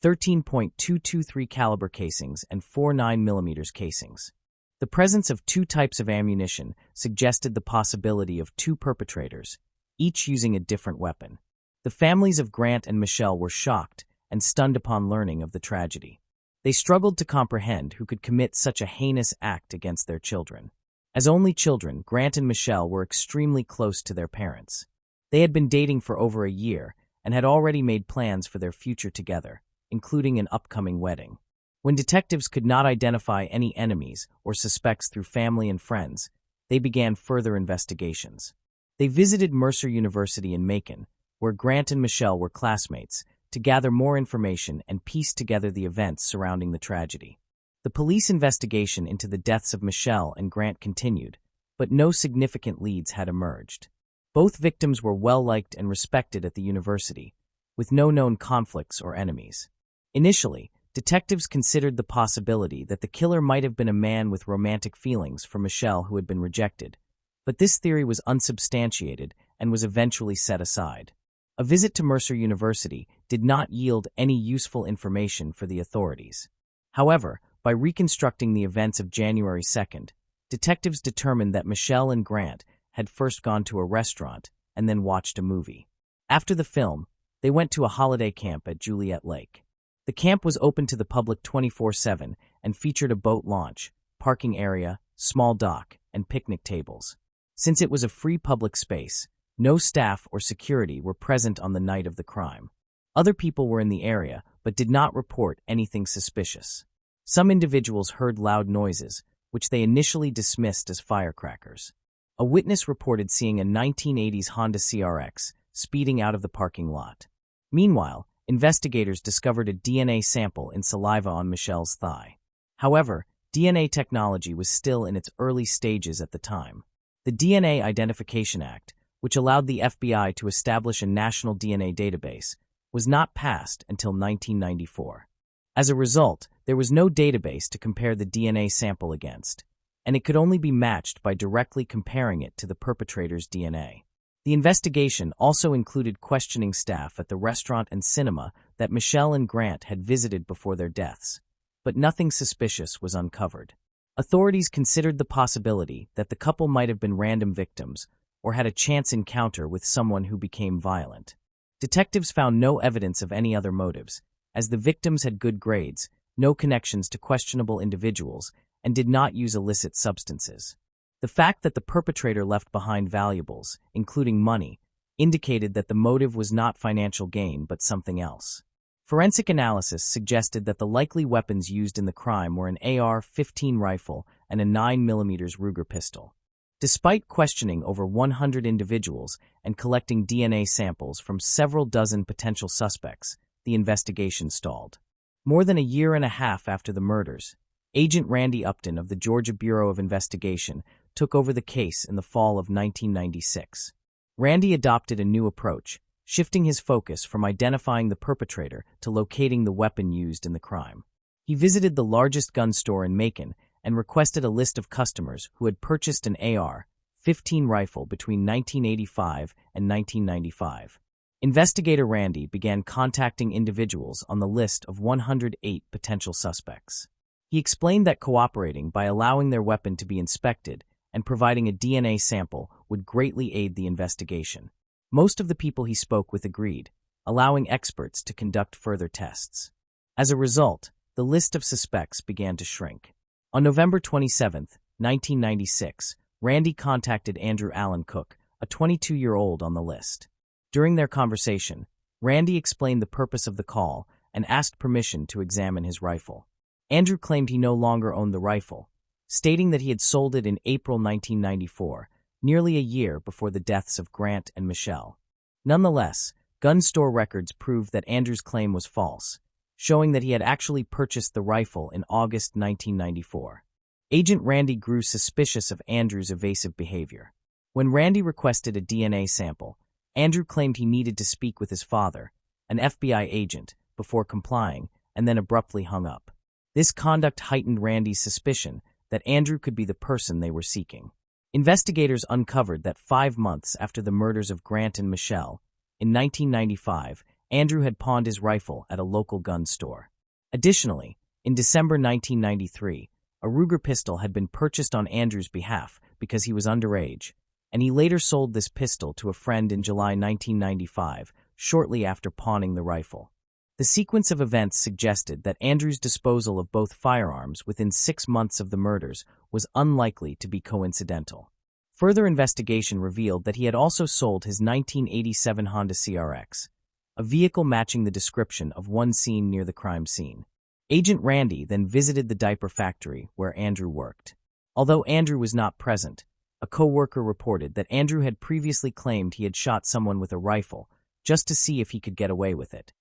13.223 caliber casings and 4.9mm casings. The presence of 2 types of ammunition suggested the possibility of 2 perpetrators, each using a different weapon. The families of Grant and Michelle were shocked and stunned upon learning of the tragedy. They struggled to comprehend who could commit such a heinous act against their children. As only children, Grant and Michelle were extremely close to their parents. They had been dating for over a year and had already made plans for their future together, including an upcoming wedding. When detectives could not identify any enemies or suspects through family and friends, they began further investigations. They visited Mercer University in Macon, where Grant and Michelle were classmates, to gather more information and piece together the events surrounding the tragedy. The police investigation into the deaths of Michelle and Grant continued, but no significant leads had emerged. Both victims were well-liked and respected at the university, with no known conflicts or enemies. Initially, detectives considered the possibility that the killer might have been a man with romantic feelings for Michelle who had been rejected, but this theory was unsubstantiated and was eventually set aside. A visit to Mercer University did not yield any useful information for the authorities. However, by reconstructing the events of January 2nd, detectives determined that Michelle and Grant had first gone to a restaurant and then watched a movie. After the film, they went to a holiday camp at Juliet Lake. The camp was open to the public 24/7 and featured a boat launch, parking area, small dock, and picnic tables. Since it was a free public space, no staff or security were present on the night of the crime. Other people were in the area but did not report anything suspicious. Some individuals heard loud noises, which they initially dismissed as firecrackers. A witness reported seeing a 1980s Honda CRX speeding out of the parking lot. Meanwhile, investigators discovered a DNA sample in saliva on Michelle's thigh. However, DNA technology was still in its early stages at the time. The DNA Identification Act, which allowed the FBI to establish a national DNA database, was not passed until 1994. As a result, there was no database to compare the DNA sample against, and it could only be matched by directly comparing it to the perpetrator's DNA. The investigation also included questioning staff at the restaurant and cinema that Michelle and Grant had visited before their deaths, but nothing suspicious was uncovered. Authorities considered the possibility that the couple might have been random victims or had a chance encounter with someone who became violent. Detectives found no evidence of any other motives, as the victims had good grades, no connections to questionable individuals, and did not use illicit substances. The fact that the perpetrator left behind valuables, including money, indicated that the motive was not financial gain but something else. Forensic analysis suggested that the likely weapons used in the crime were an AR-15 rifle and a 9mm Ruger pistol. Despite questioning over 100 individuals and collecting DNA samples from several dozen potential suspects, the investigation stalled. More than a year and a half after the murders, Agent Randy Upton of the Georgia Bureau of Investigation took over the case in the fall of 1996. Randy adopted a new approach, shifting his focus from identifying the perpetrator to locating the weapon used in the crime. He visited the largest gun store in Macon and requested a list of customers who had purchased an AR-15 rifle between 1985 and 1995. Investigator Randy began contacting individuals on the list of 108 potential suspects. He explained that cooperating by allowing their weapon to be inspected and providing a DNA sample would greatly aid the investigation. Most of the people he spoke with agreed, allowing experts to conduct further tests. As a result, the list of suspects began to shrink. On November 27, 1996, Randy contacted Andrew Allen Cook, a 22-year-old on the list. During their conversation, Randy explained the purpose of the call and asked permission to examine his rifle. Andrew claimed he no longer owned the rifle, stating that he had sold it in April 1994, nearly a year before the deaths of Grant and Michelle. Nonetheless, gun store records proved that Andrew's claim was false, showing that he had actually purchased the rifle in August 1994. Agent Randy grew suspicious of Andrew's evasive behavior. When Randy requested a DNA sample, Andrew claimed he needed to speak with his father, an FBI agent, before complying, and then abruptly hung up. This conduct heightened Randy's suspicion that Andrew could be the person they were seeking. Investigators uncovered that 5 months after the murders of Grant and Michelle, in 1995, Andrew had pawned his rifle at a local gun store. Additionally, in December 1993, a Ruger pistol had been purchased on Andrew's behalf because he was underage, and he later sold this pistol to a friend in July 1995, shortly after pawning the rifle. The sequence of events suggested that Andrew's disposal of both firearms within 6 months of the murders was unlikely to be coincidental. Further investigation revealed that he had also sold his 1987 Honda CRX, a vehicle matching the description of one seen near the crime scene. Agent Randy then visited the diaper factory where Andrew worked. Although Andrew was not present, a co-worker reported that Andrew had previously claimed he had shot someone with a rifle just to see if he could get away with it.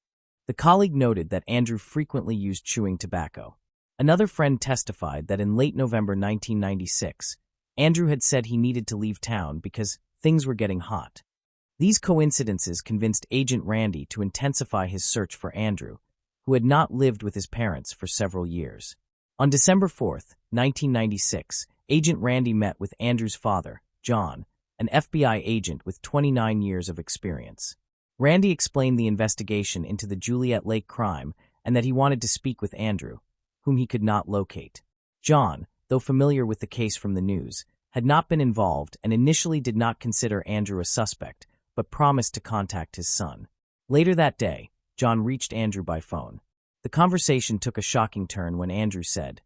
The colleague noted that Andrew frequently used chewing tobacco. Another friend testified that in late November 1996, Andrew had said he needed to leave town because things were getting hot. These coincidences convinced Agent Randy to intensify his search for Andrew, who had not lived with his parents for several years. On December 4, 1996, Agent Randy met with Andrew's father, John, an FBI agent with 29 years of experience. Randy explained the investigation into the Juliet Lake crime and that he wanted to speak with Andrew, whom he could not locate. John, though familiar with the case from the news, had not been involved and initially did not consider Andrew a suspect, but promised to contact his son. Later that day, John reached Andrew by phone. The conversation took a shocking turn when Andrew said,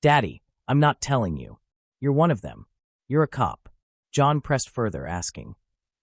"Daddy, I'm not telling you. You're one of them. You're a cop." John pressed further, asking,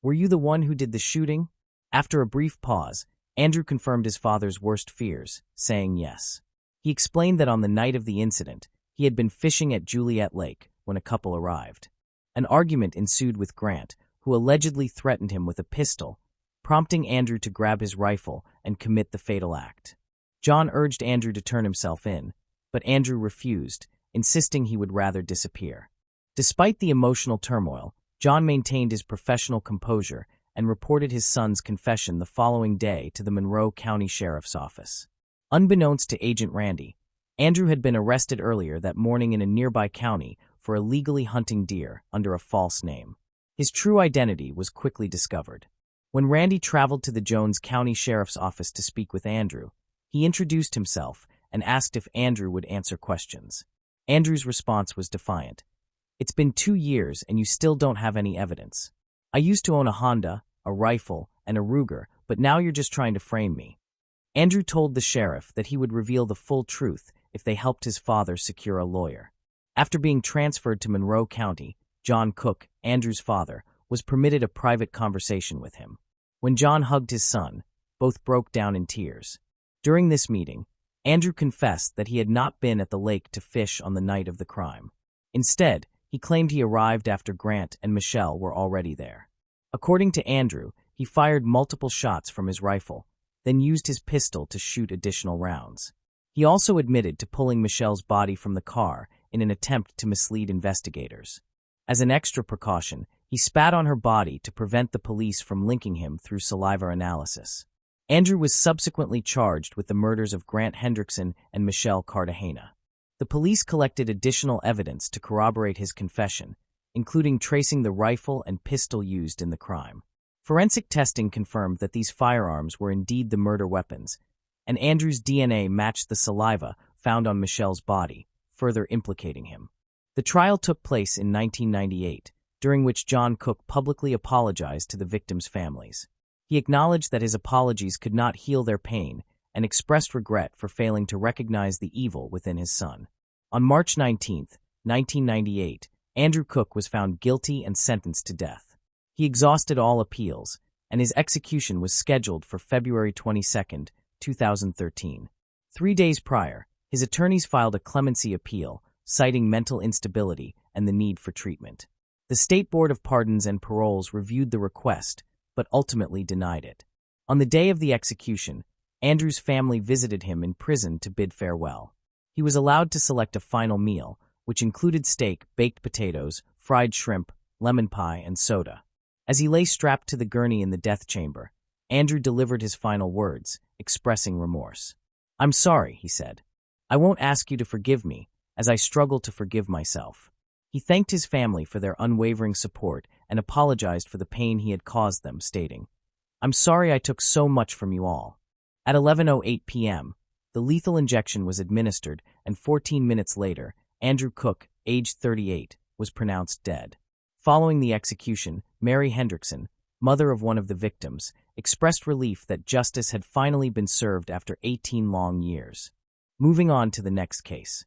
"Were you the one who did the shooting?" After a brief pause, Andrew confirmed his father's worst fears, saying yes. He explained that on the night of the incident, he had been fishing at Juliet Lake when a couple arrived. An argument ensued with Grant, who allegedly threatened him with a pistol, prompting Andrew to grab his rifle and commit the fatal act. John urged Andrew to turn himself in, but Andrew refused, insisting he would rather disappear. Despite the emotional turmoil, John maintained his professional composure and reported his son's confession the following day to the Monroe County Sheriff's Office. Unbeknownst to Agent Randy, Andrew had been arrested earlier that morning in a nearby county for illegally hunting deer under a false name. His true identity was quickly discovered. When Randy traveled to the Jones County Sheriff's Office to speak with Andrew, he introduced himself and asked if Andrew would answer questions. Andrew's response was defiant. "It's been 2 years and you still don't have any evidence. I used to own a Honda, a rifle, and a Ruger, but now you're just trying to frame me." Andrew told the sheriff that he would reveal the full truth if they helped his father secure a lawyer. After being transferred to Monroe County, John Cook, Andrew's father, was permitted a private conversation with him. When John hugged his son, both broke down in tears. During this meeting, Andrew confessed that he had not been at the lake to fish on the night of the crime. Instead, he claimed he arrived after Grant and Michelle were already there. According to Andrew, he fired multiple shots from his rifle, then used his pistol to shoot additional rounds. He also admitted to pulling Michelle's body from the car in an attempt to mislead investigators. As an extra precaution, he spat on her body to prevent the police from linking him through saliva analysis. Andrew was subsequently charged with the murders of Grant Hendrickson and Michelle Cartagena. The police collected additional evidence to corroborate his confession, including tracing the rifle and pistol used in the crime. Forensic testing confirmed that these firearms were indeed the murder weapons, and Andrew's DNA matched the saliva found on Michelle's body, further implicating him. The trial took place in 1998, during which John Cook publicly apologized to the victims' families. He acknowledged that his apologies could not heal their pain and expressed regret for failing to recognize the evil within his son. On March 19, 1998, Andrew Cook was found guilty and sentenced to death. He exhausted all appeals, and his execution was scheduled for February 22, 2013. 3 days prior, his attorneys filed a clemency appeal, citing mental instability and the need for treatment. The State Board of Pardons and Paroles reviewed the request, but ultimately denied it. On the day of the execution, Andrew's family visited him in prison to bid farewell. He was allowed to select a final meal, which included steak, baked potatoes, fried shrimp, lemon pie, and soda. As he lay strapped to the gurney in the death chamber, Andrew delivered his final words, expressing remorse. "I'm sorry," he said. "I won't ask you to forgive me, as I struggle to forgive myself." He thanked his family for their unwavering support and apologized for the pain he had caused them, stating, "I'm sorry I took so much from you all." At 11:08 p.m., the lethal injection was administered, and 14 minutes later, Andrew Cook, aged 38, was pronounced dead. Following the execution, Mary Hendrickson, mother of one of the victims, expressed relief that justice had finally been served after 18 long years. Moving on to the next case.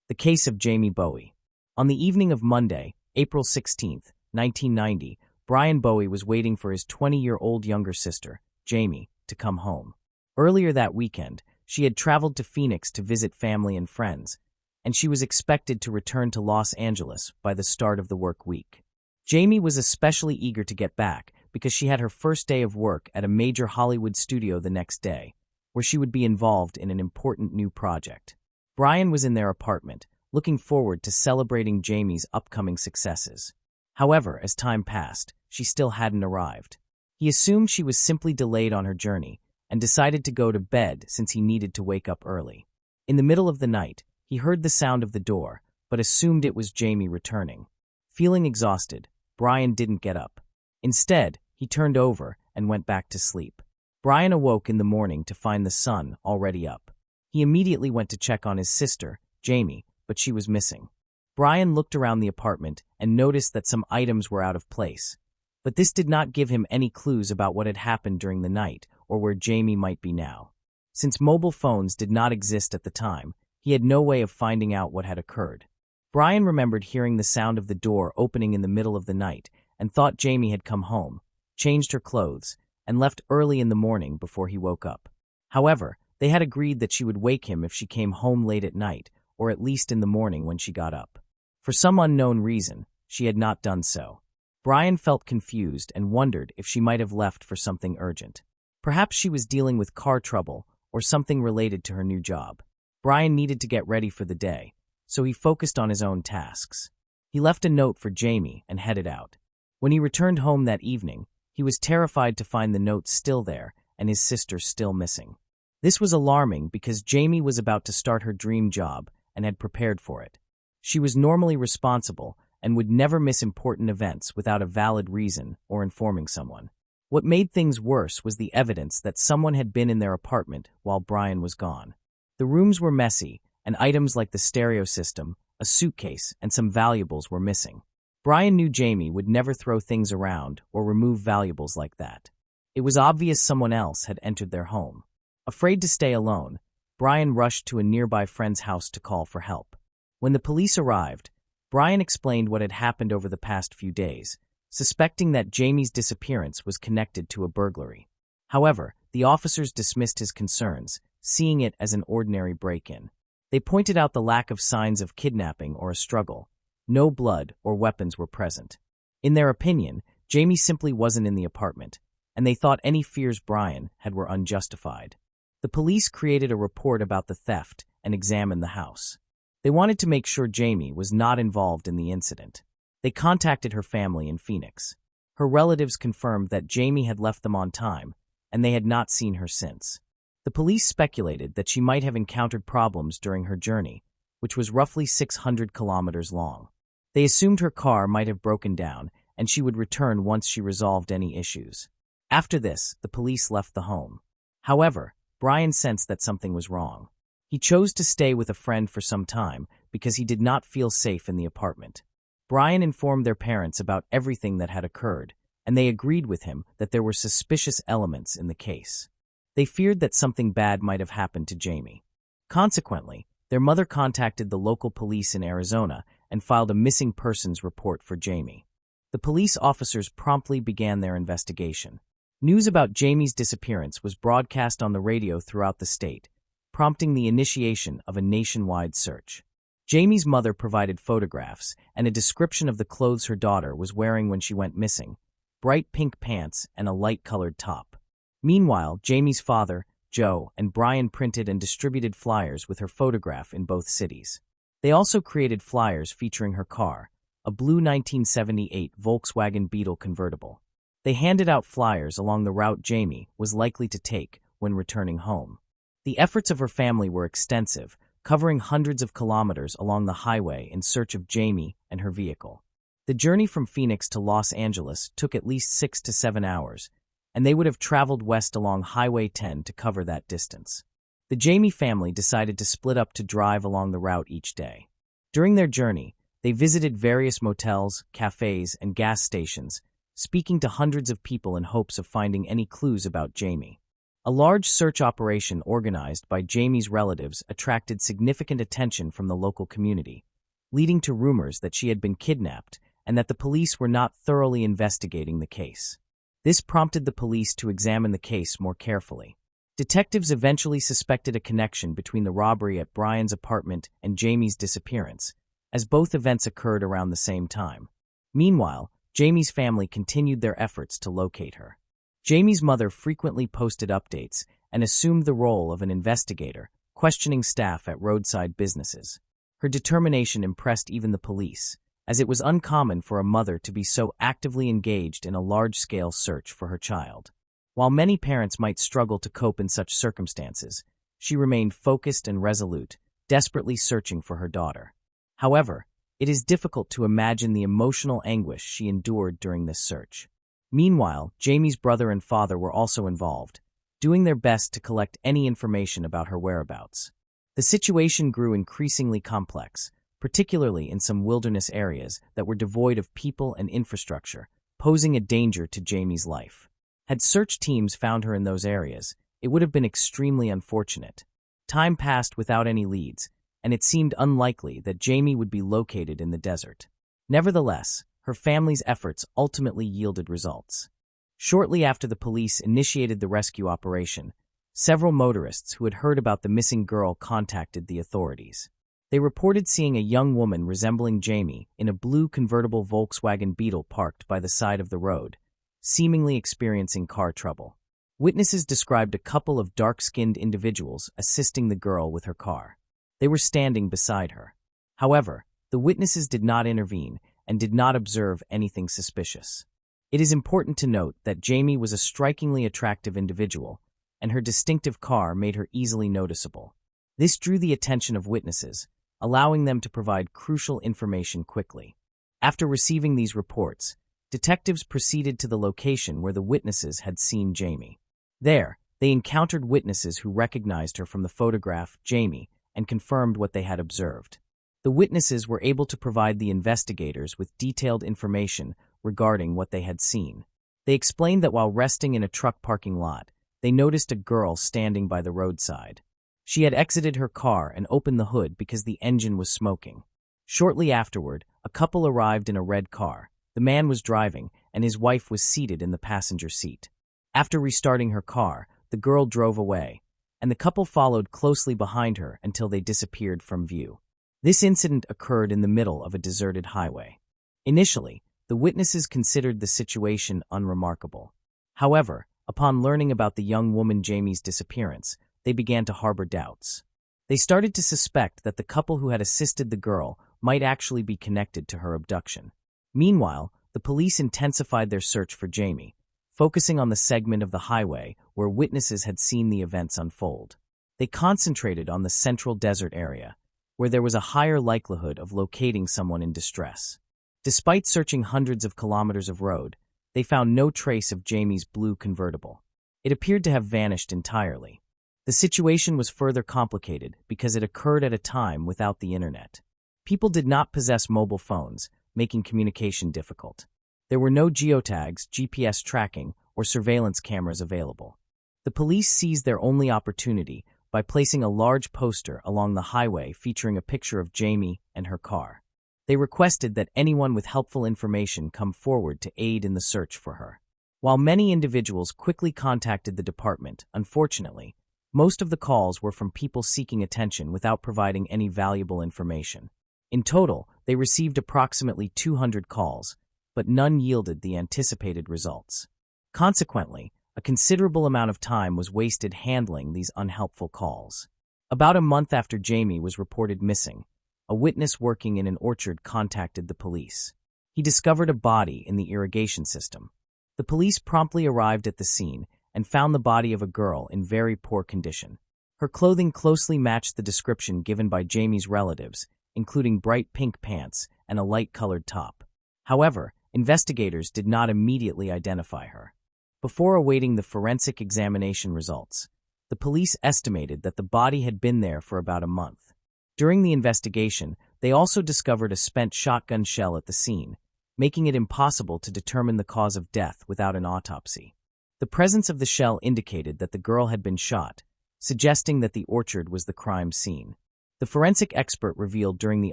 The case of Jamie Bowie. On the evening of Monday, April 16, 1990, Brian Bowie was waiting for his 20-year-old younger sister, Jamie, to come home. Earlier that weekend, she had traveled to Phoenix to visit family and friends, and she was expected to return to Los Angeles by the start of the work week. Jamie was especially eager to get back because she had her first day of work at a major Hollywood studio the next day, where she would be involved in an important new project. Brian was in their apartment, looking forward to celebrating Jamie's upcoming successes. However, as time passed, she still hadn't arrived. He assumed she was simply delayed on her journey and decided to go to bed since he needed to wake up early. In the middle of the night, he heard the sound of the door, but assumed it was Jamie returning. Feeling exhausted, Brian didn't get up. Instead, he turned over and went back to sleep. Brian awoke in the morning to find the sun already up. He immediately went to check on his sister, Jamie, but she was missing. Brian looked around the apartment and noticed that some items were out of place, but this did not give him any clues about what had happened during the night or where Jamie might be now. Since mobile phones did not exist at the time, he had no way of finding out what had occurred. Brian remembered hearing the sound of the door opening in the middle of the night and thought Jamie had come home, changed her clothes, and left early in the morning before he woke up. However, they had agreed that she would wake him if she came home late at night, or at least in the morning when she got up. For some unknown reason, she had not done so. Brian felt confused and wondered if she might have left for something urgent. Perhaps she was dealing with car trouble or something related to her new job. Brian needed to get ready for the day, so he focused on his own tasks. He left a note for Jamie and headed out. When he returned home that evening, he was terrified to find the note still there and his sister still missing. This was alarming because Jamie was about to start her dream job and had prepared for it. She was normally responsible and would never miss important events without a valid reason or informing someone. What made things worse was the evidence that someone had been in their apartment while Brian was gone. The rooms were messy, and items like the stereo system, a suitcase, and some valuables were missing. Brian knew Jamie would never throw things around or remove valuables like that. It was obvious someone else had entered their home. Afraid to stay alone, Brian rushed to a nearby friend's house to call for help. When the police arrived, Brian explained what had happened over the past few days, suspecting that Jamie's disappearance was connected to a burglary. However, the officers dismissed his concerns, seeing it as an ordinary break-in. They pointed out the lack of signs of kidnapping or a struggle. No blood or weapons were present. In their opinion, Jamie simply wasn't in the apartment, and they thought any fears Brian had were unjustified. The police created a report about the theft and examined the house. They wanted to make sure Jamie was not involved in the incident. They contacted her family in Phoenix. Her relatives confirmed that Jamie had left them on time, and they had not seen her since. The police speculated that she might have encountered problems during her journey, which was roughly 600 kilometers long. They assumed her car might have broken down, and she would return once she resolved any issues. After this, the police left the home. However, Brian sensed that something was wrong. He chose to stay with a friend for some time because he did not feel safe in the apartment. Brian informed their parents about everything that had occurred, and they agreed with him that there were suspicious elements in the case. They feared that something bad might have happened to Jamie. Consequently, their mother contacted the local police in Arizona and filed a missing persons report for Jamie. The police officers promptly began their investigation. News about Jamie's disappearance was broadcast on the radio throughout the state, prompting the initiation of a nationwide search. Jamie's mother provided photographs and a description of the clothes her daughter was wearing when she went missing: bright pink pants and a light-colored top. Meanwhile, Jamie's father, Joe, and Brian printed and distributed flyers with her photograph in both cities. They also created flyers featuring her car, a blue 1978 Volkswagen Beetle convertible. They handed out flyers along the route Jamie was likely to take when returning home. The efforts of her family were extensive, covering hundreds of kilometers along the highway in search of Jamie and her vehicle. The journey from Phoenix to Los Angeles took at least 6 to 7 hours, and they would have traveled west along Highway 10 to cover that distance. The Jamie family decided to split up to drive along the route each day. During their journey, they visited various motels, cafes, and gas stations, speaking to hundreds of people in hopes of finding any clues about Jamie. A large search operation organized by Jamie's relatives attracted significant attention from the local community, leading to rumors that she had been kidnapped and that the police were not thoroughly investigating the case. This prompted the police to examine the case more carefully. Detectives eventually suspected a connection between the robbery at Brian's apartment and Jamie's disappearance, as both events occurred around the same time. Meanwhile, Jamie's family continued their efforts to locate her. Jamie's mother frequently posted updates and assumed the role of an investigator, questioning staff at roadside businesses. Her determination impressed even the police, as it was uncommon for a mother to be so actively engaged in a large-scale search for her child. While many parents might struggle to cope in such circumstances, she remained focused and resolute, desperately searching for her daughter. However, it is difficult to imagine the emotional anguish she endured during this search. Meanwhile, Jamie's brother and father were also involved, doing their best to collect any information about her whereabouts. The situation grew increasingly complex, particularly in some wilderness areas that were devoid of people and infrastructure, posing a danger to Jamie's life. Had search teams found her in those areas, it would have been extremely unfortunate. Time passed without any leads, and it seemed unlikely that Jamie would be located in the desert. Nevertheless, her family's efforts ultimately yielded results. Shortly after the police initiated the rescue operation, several motorists who had heard about the missing girl contacted the authorities. They reported seeing a young woman resembling Jamie in a blue convertible Volkswagen Beetle parked by the side of the road, seemingly experiencing car trouble. Witnesses described a couple of dark-skinned individuals assisting the girl with her car. They were standing beside her. However, the witnesses did not intervene and did not observe anything suspicious. It is important to note that Jamie was a strikingly attractive individual, and her distinctive car made her easily noticeable. This drew the attention of witnesses, allowing them to provide crucial information quickly. After receiving these reports, detectives proceeded to the location where the witnesses had seen Jamie. There, they encountered witnesses who recognized her from the photograph, Jamie, and confirmed what they had observed. The witnesses were able to provide the investigators with detailed information regarding what they had seen. They explained that while resting in a truck parking lot, they noticed a girl standing by the roadside. She had exited her car and opened the hood because the engine was smoking. Shortly afterward, a couple arrived in a red car. The man was driving, and his wife was seated in the passenger seat. After restarting her car, the girl drove away, and the couple followed closely behind her until they disappeared from view. This incident occurred in the middle of a deserted highway. Initially, the witnesses considered the situation unremarkable. However, upon learning about the young woman Jamie's disappearance, they began to harbor doubts. They started to suspect that the couple who had assisted the girl might actually be connected to her abduction. Meanwhile, the police intensified their search for Jamie, focusing on the segment of the highway where witnesses had seen the events unfold. They concentrated on the central desert area, where there was a higher likelihood of locating someone in distress. Despite searching hundreds of kilometers of road, they found no trace of Jamie's blue convertible. It appeared to have vanished entirely. The situation was further complicated because it occurred at a time without the internet. People did not possess mobile phones, making communication difficult. There were no geotags, GPS tracking, or surveillance cameras available. The police seized their only opportunity by placing a large poster along the highway featuring a picture of Jamie and her car. They requested that anyone with helpful information come forward to aid in the search for her. While many individuals quickly contacted the department, unfortunately, most of the calls were from people seeking attention without providing any valuable information. In total, they received approximately 200 calls, but none yielded the anticipated results. Consequently, a considerable amount of time was wasted handling these unhelpful calls. About a month after Jamie was reported missing, a witness working in an orchard contacted the police. He discovered a body in the irrigation system. The police promptly arrived at the scene and found the body of a girl in very poor condition. Her clothing closely matched the description given by Jamie's relatives, including bright pink pants and a light-colored top. However, investigators did not immediately identify her. Before awaiting the forensic examination results, the police estimated that the body had been there for about a month. During the investigation, they also discovered a spent shotgun shell at the scene, making it impossible to determine the cause of death without an autopsy. The presence of the shell indicated that the girl had been shot, suggesting that the orchard was the crime scene. The forensic expert revealed during the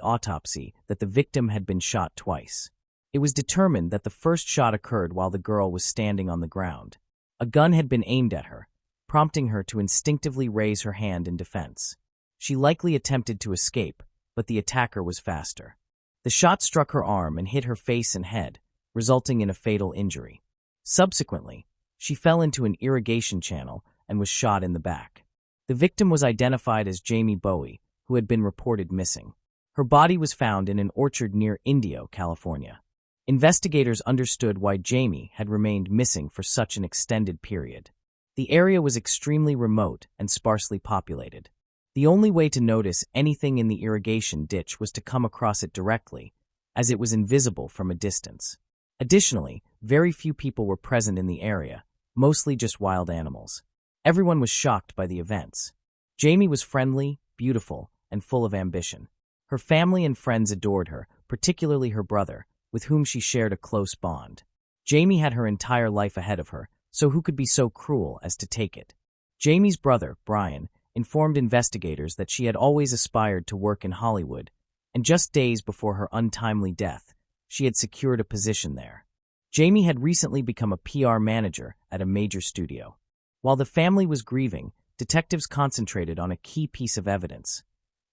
autopsy that the victim had been shot twice. It was determined that the first shot occurred while the girl was standing on the ground. A gun had been aimed at her, prompting her to instinctively raise her hand in defense. She likely attempted to escape, but the attacker was faster. The shot struck her arm and hit her face and head, resulting in a fatal injury. Subsequently, she fell into an irrigation channel and was shot in the back. The victim was identified as Jamie Bowie, who had been reported missing. Her body was found in an orchard near Indio, California. Investigators understood why Jamie had remained missing for such an extended period. The area was extremely remote and sparsely populated. The only way to notice anything in the irrigation ditch was to come across it directly, as it was invisible from a distance. Additionally, very few people were present in the area, mostly just wild animals. Everyone was shocked by the events. Jamie was friendly, beautiful, and full of ambition. Her family and friends adored her, particularly her brother, with whom she shared a close bond. Jamie had her entire life ahead of her, so who could be so cruel as to take it? Jamie's brother, Brian, informed investigators that she had always aspired to work in Hollywood, and just days before her untimely death, she had secured a position there. Jamie had recently become a PR manager at a major studio. While the family was grieving, detectives concentrated on a key piece of evidence: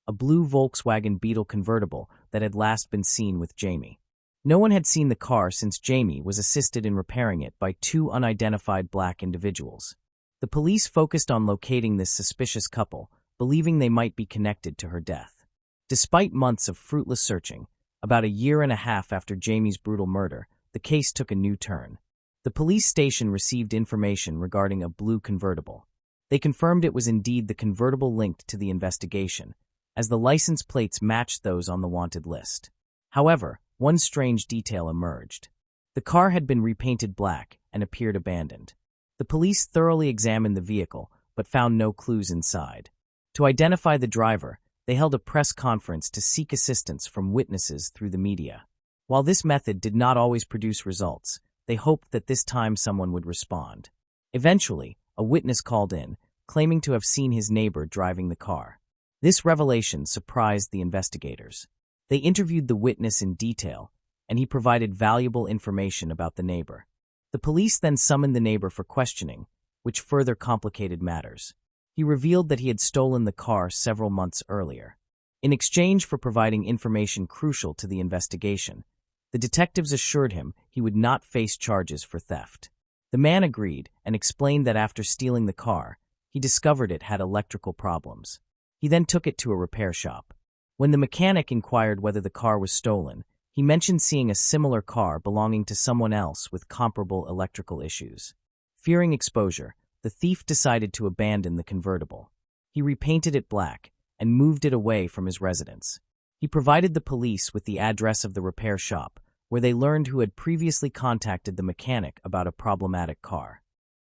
a blue Volkswagen Beetle convertible that had last been seen with Jamie. No one had seen the car since Jamie was assisted in repairing it by two unidentified black individuals. The police focused on locating this suspicious couple, believing they might be connected to her death. Despite months of fruitless searching, about a year and a half after Jamie's brutal murder, the case took a new turn. The police station received information regarding a blue convertible. They confirmed it was indeed the convertible linked to the investigation, as the license plates matched those on the wanted list. However, one strange detail emerged. The car had been repainted black and appeared abandoned. The police thoroughly examined the vehicle, but found no clues inside. To identify the driver, they held a press conference to seek assistance from witnesses through the media. While this method did not always produce results, they hoped that this time someone would respond. Eventually, a witness called in, claiming to have seen his neighbor driving the car. This revelation surprised the investigators. They interviewed the witness in detail, and he provided valuable information about the neighbor. The police then summoned the neighbor for questioning, which further complicated matters. He revealed that he had stolen the car several months earlier. In exchange for providing information crucial to the investigation, the detectives assured him he would not face charges for theft. The man agreed and explained that after stealing the car, he discovered it had electrical problems. He then took it to a repair shop. When the mechanic inquired whether the car was stolen, he mentioned seeing a similar car belonging to someone else with comparable electrical issues. Fearing exposure, the thief decided to abandon the convertible. He repainted it black and moved it away from his residence. He provided the police with the address of the repair shop, where they learned who had previously contacted the mechanic about a problematic car.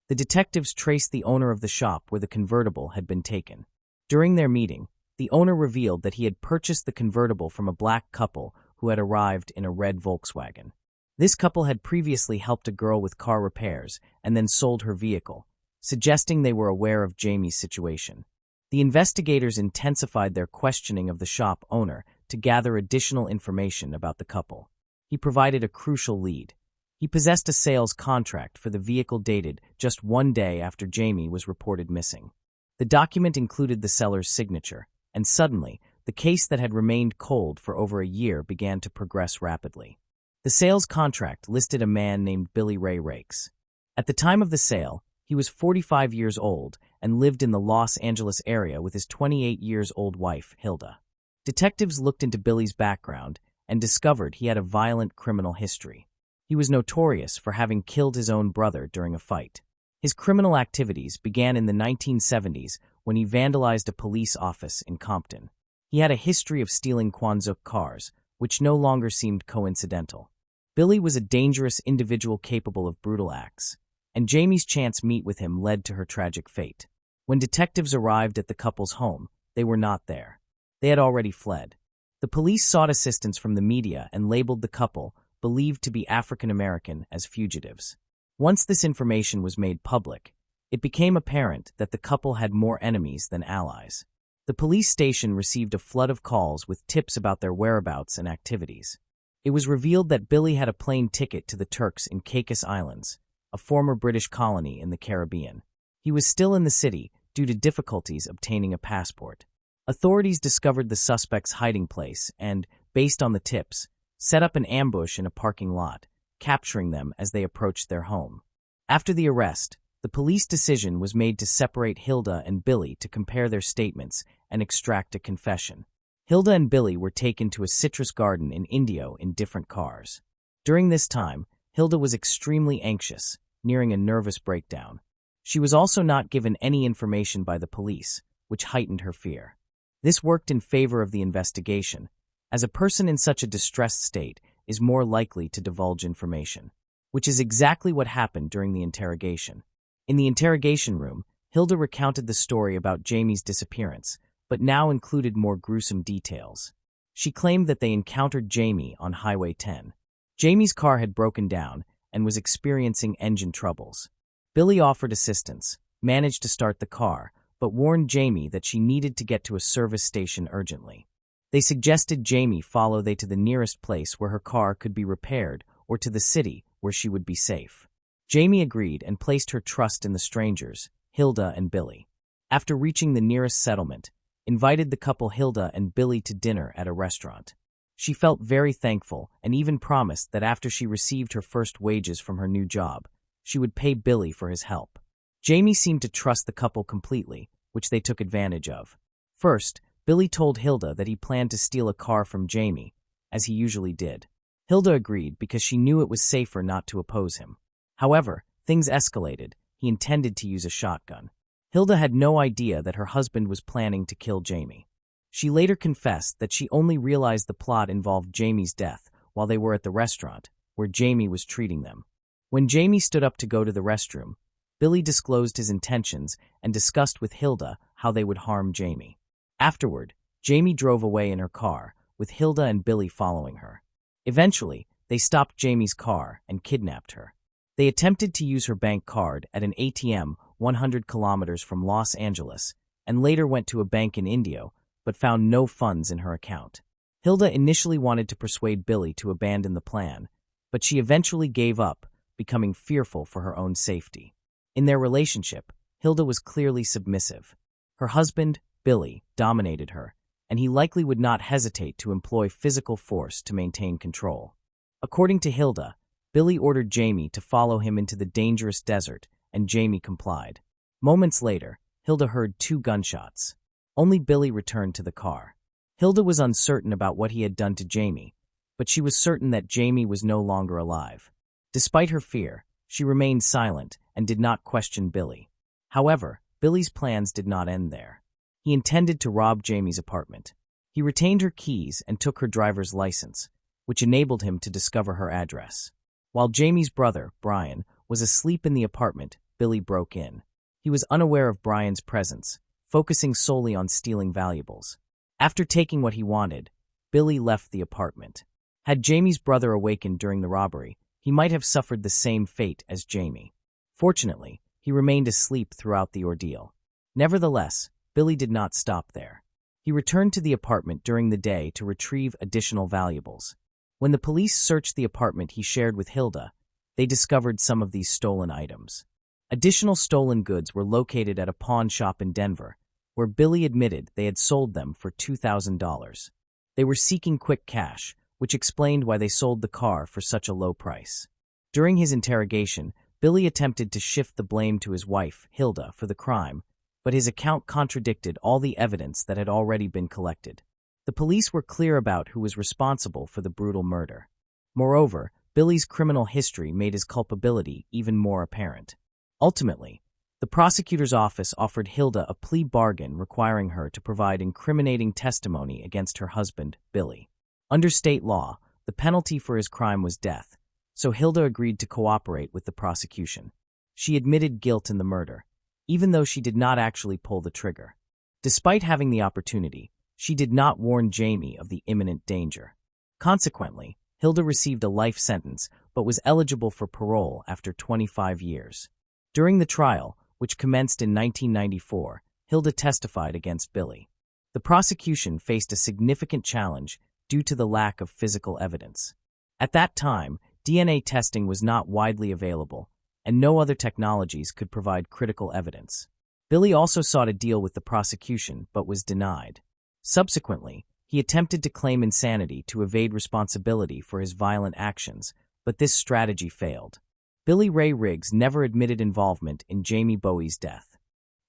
The detectives traced the owner of the shop where the convertible had been taken. During their meeting, the owner revealed that he had purchased the convertible from a black couple who had arrived in a red Volkswagen. This couple had previously helped a girl with car repairs and then sold her vehicle, suggesting they were aware of Jamie's situation. The investigators intensified their questioning of the shop owner to gather additional information about the couple. He provided a crucial lead. He possessed a sales contract for the vehicle dated just one day after Jamie was reported missing. The document included the seller's signature, and suddenly, the case that had remained cold for over a year began to progress rapidly. The sales contract listed a man named Billy Ray Rakes. At the time of the sale, he was 45 years old and lived in the Los Angeles area with his 28-year-old wife, Hilda. Detectives looked into Billy's background and discovered he had a violent criminal history. He was notorious for having killed his own brother during a fight. His criminal activities began in the 1970s when he vandalized a police office in Compton. He had a history of stealing Quanzuk cars, which no longer seemed coincidental. Billy was a dangerous individual capable of brutal acts, and Jamie's chance meet with him led to her tragic fate. When detectives arrived at the couple's home, they were not there. They had already fled. The police sought assistance from the media and labeled the couple, believed to be African American, as fugitives. Once this information was made public, it became apparent that the couple had more enemies than allies. The police station received a flood of calls with tips about their whereabouts and activities. It was revealed that Billy had a plane ticket to the Turks in Caicos Islands, a former British colony in the Caribbean. He was still in the city due to difficulties obtaining a passport. Authorities discovered the suspect's hiding place and, based on the tips, set up an ambush in a parking lot, capturing them as they approached their home. After the arrest, the police decision was made to separate Hilda and Billy to compare their statements and extract a confession. Hilda and Billy were taken to a citrus garden in Indio in different cars. During this time, Hilda was extremely anxious, nearing a nervous breakdown. She was also not given any information by the police, which heightened her fear. This worked in favor of the investigation, as a person in such a distressed state is more likely to divulge information, which is exactly what happened during the interrogation. In the interrogation room, Hilda recounted the story about Jamie's disappearance, but now included more gruesome details. She claimed that they encountered Jamie on Highway 10. Jamie's car had broken down and was experiencing engine troubles. Billy offered assistance, managed to start the car, but warned Jamie that she needed to get to a service station urgently. They suggested Jamie follow they to the nearest place where her car could be repaired or to the city where she would be safe. Jamie agreed and placed her trust in the strangers, Hilda and Billy. After reaching the nearest settlement, invited the couple Hilda and Billy to dinner at a restaurant. She felt very thankful and even promised that after she received her first wages from her new job, she would pay Billy for his help. Jamie seemed to trust the couple completely, which they took advantage of. First, Billy told Hilda that he planned to steal a car from Jamie, as he usually did. Hilda agreed because she knew it was safer not to oppose him. However, things escalated. He intended to use a shotgun. Hilda had no idea that her husband was planning to kill Jamie. She later confessed that she only realized the plot involved Jamie's death while they were at the restaurant, where Jamie was treating them. When Jamie stood up to go to the restroom, Billy disclosed his intentions and discussed with Hilda how they would harm Jamie. Afterward, Jamie drove away in her car, with Hilda and Billy following her. Eventually, they stopped Jamie's car and kidnapped her. They attempted to use her bank card at an ATM 100 kilometers from Los Angeles and later went to a bank in Indio, but found no funds in her account. Hilda initially wanted to persuade Billy to abandon the plan, but she eventually gave up, becoming fearful for her own safety. In their relationship, Hilda was clearly submissive. Her husband, Billy, dominated her, and he likely would not hesitate to employ physical force to maintain control. According to Hilda, Billy ordered Jamie to follow him into the dangerous desert, and Jamie complied. Moments later, Hilda heard 2 gunshots. Only Billy returned to the car. Hilda was uncertain about what he had done to Jamie, but she was certain that Jamie was no longer alive. Despite her fear, she remained silent and did not question Billy. However, Billy's plans did not end there. He intended to rob Jamie's apartment. He retained her keys and took her driver's license, which enabled him to discover her address. While Jamie's brother, Brian, was asleep in the apartment, Billy broke in. He was unaware of Brian's presence, focusing solely on stealing valuables. After taking what he wanted, Billy left the apartment. Had Jamie's brother awakened during the robbery, he might have suffered the same fate as Jamie. Fortunately, he remained asleep throughout the ordeal. Nevertheless, Billy did not stop there. He returned to the apartment during the day to retrieve additional valuables. When the police searched the apartment he shared with Hilda, they discovered some of these stolen items. Additional stolen goods were located at a pawn shop in Denver, where Billy admitted they had sold them for $2,000. They were seeking quick cash, which explained why they sold the car for such a low price. During his interrogation, Billy attempted to shift the blame to his wife, Hilda, for the crime, but his account contradicted all the evidence that had already been collected. The police were clear about who was responsible for the brutal murder. Moreover, Billy's criminal history made his culpability even more apparent. Ultimately, the prosecutor's office offered Hilda a plea bargain requiring her to provide incriminating testimony against her husband, Billy. Under state law, the penalty for his crime was death, so Hilda agreed to cooperate with the prosecution. She admitted guilt in the murder, even though she did not actually pull the trigger. Despite having the opportunity, she did not warn Jamie of the imminent danger. Consequently, Hilda received a life sentence but was eligible for parole after 25 years. During the trial, which commenced in 1994, Hilda testified against Billy. The prosecution faced a significant challenge due to the lack of physical evidence. At that time, DNA testing was not widely available, and no other technologies could provide critical evidence. Billy also sought a deal with the prosecution but was denied. Subsequently, he attempted to claim insanity to evade responsibility for his violent actions, but this strategy failed. Billy Ray Riggs never admitted involvement in Jamie Bowie's death.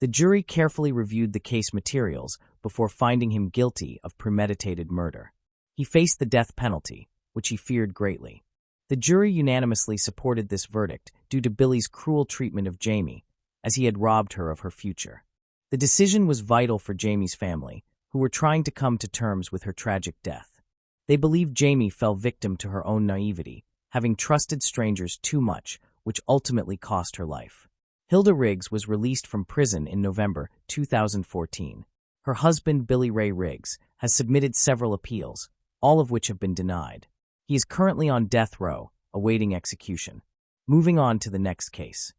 The jury carefully reviewed the case materials before finding him guilty of premeditated murder. He faced the death penalty, which he feared greatly. The jury unanimously supported this verdict due to Billy's cruel treatment of Jamie, as he had robbed her of her future. The decision was vital for Jamie's family, who were trying to come to terms with her tragic death. They believed Jamie fell victim to her own naivety, having trusted strangers too much, which ultimately cost her life. Hilda Riggs was released from prison in November 2014. Her husband, Billy Ray Riggs, has submitted several appeals, all of which have been denied. He is currently on death row, awaiting execution. Moving on to the next case.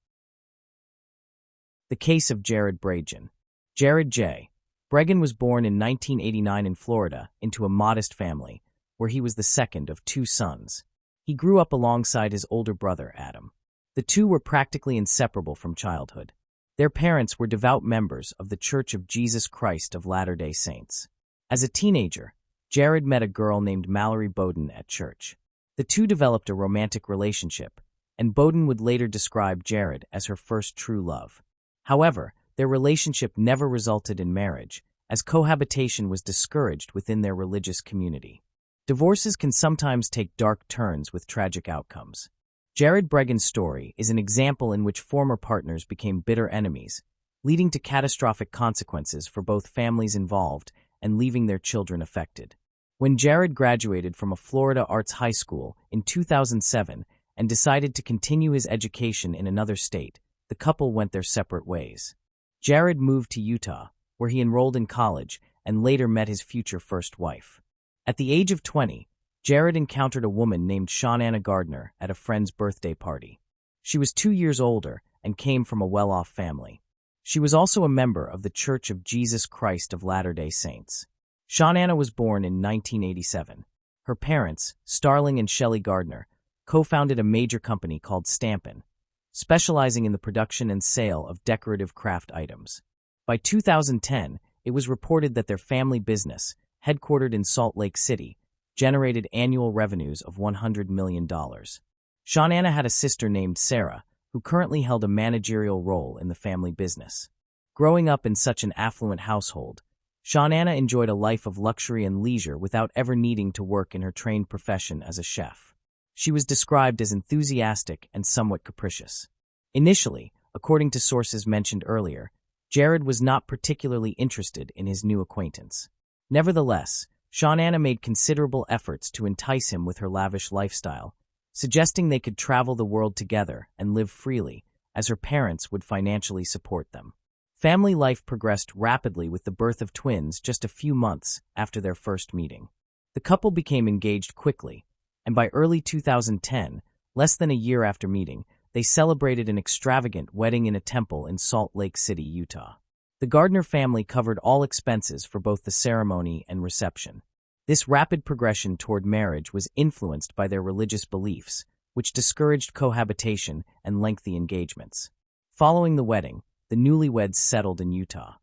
The case of Jared Bregan. Jared J. Bregan was born in 1989 in Florida into a modest family, where he was the second of 2 sons. He grew up alongside his older brother, Adam. The two were practically inseparable from childhood. Their parents were devout members of the Church of Jesus Christ of Latter-day Saints. As a teenager, Jared met a girl named Mallory Bowden at church. The two developed a romantic relationship, and Bowden would later describe Jared as her first true love. However, their relationship never resulted in marriage, as cohabitation was discouraged within their religious community. Divorces can sometimes take dark turns with tragic outcomes. Jared Bregan's story is an example in which former partners became bitter enemies, leading to catastrophic consequences for both families involved and leaving their children affected. When Jared graduated from a Florida arts high school in 2007 and decided to continue his education in another state, the couple went their separate ways. Jared moved to Utah, where he enrolled in college and later met his future first wife. At the age of 20, Jared encountered a woman named Shawnanna Gardner at a friend's birthday party. She was 2 years older and came from a well-off family. She was also a member of the Church of Jesus Christ of Latter-day Saints. Shawnanna was born in 1987. Her parents, Starling and Shelley Gardner, co-founded a major company called Stampin', specializing in the production and sale of decorative craft items. By 2010, it was reported that their family business, headquartered in Salt Lake City, generated annual revenues of $100 million. Shawnanna had a sister named Sarah, who currently held a managerial role in the family business. Growing up in such an affluent household, Shawnanna enjoyed a life of luxury and leisure without ever needing to work in her trained profession as a chef. She was described as enthusiastic and somewhat capricious. Initially, according to sources mentioned earlier, Jared was not particularly interested in his new acquaintance. Nevertheless, Shawnanna made considerable efforts to entice him with her lavish lifestyle, suggesting they could travel the world together and live freely, as her parents would financially support them. Family life progressed rapidly with the birth of twins just a few months after their first meeting. The couple became engaged quickly, and by early 2010, less than a year after meeting, they celebrated an extravagant wedding in a temple in Salt Lake City, Utah. The Gardner family covered all expenses for both the ceremony and reception. This rapid progression toward marriage was influenced by their religious beliefs, which discouraged cohabitation and lengthy engagements. Following the wedding, the newlyweds settled in Utah.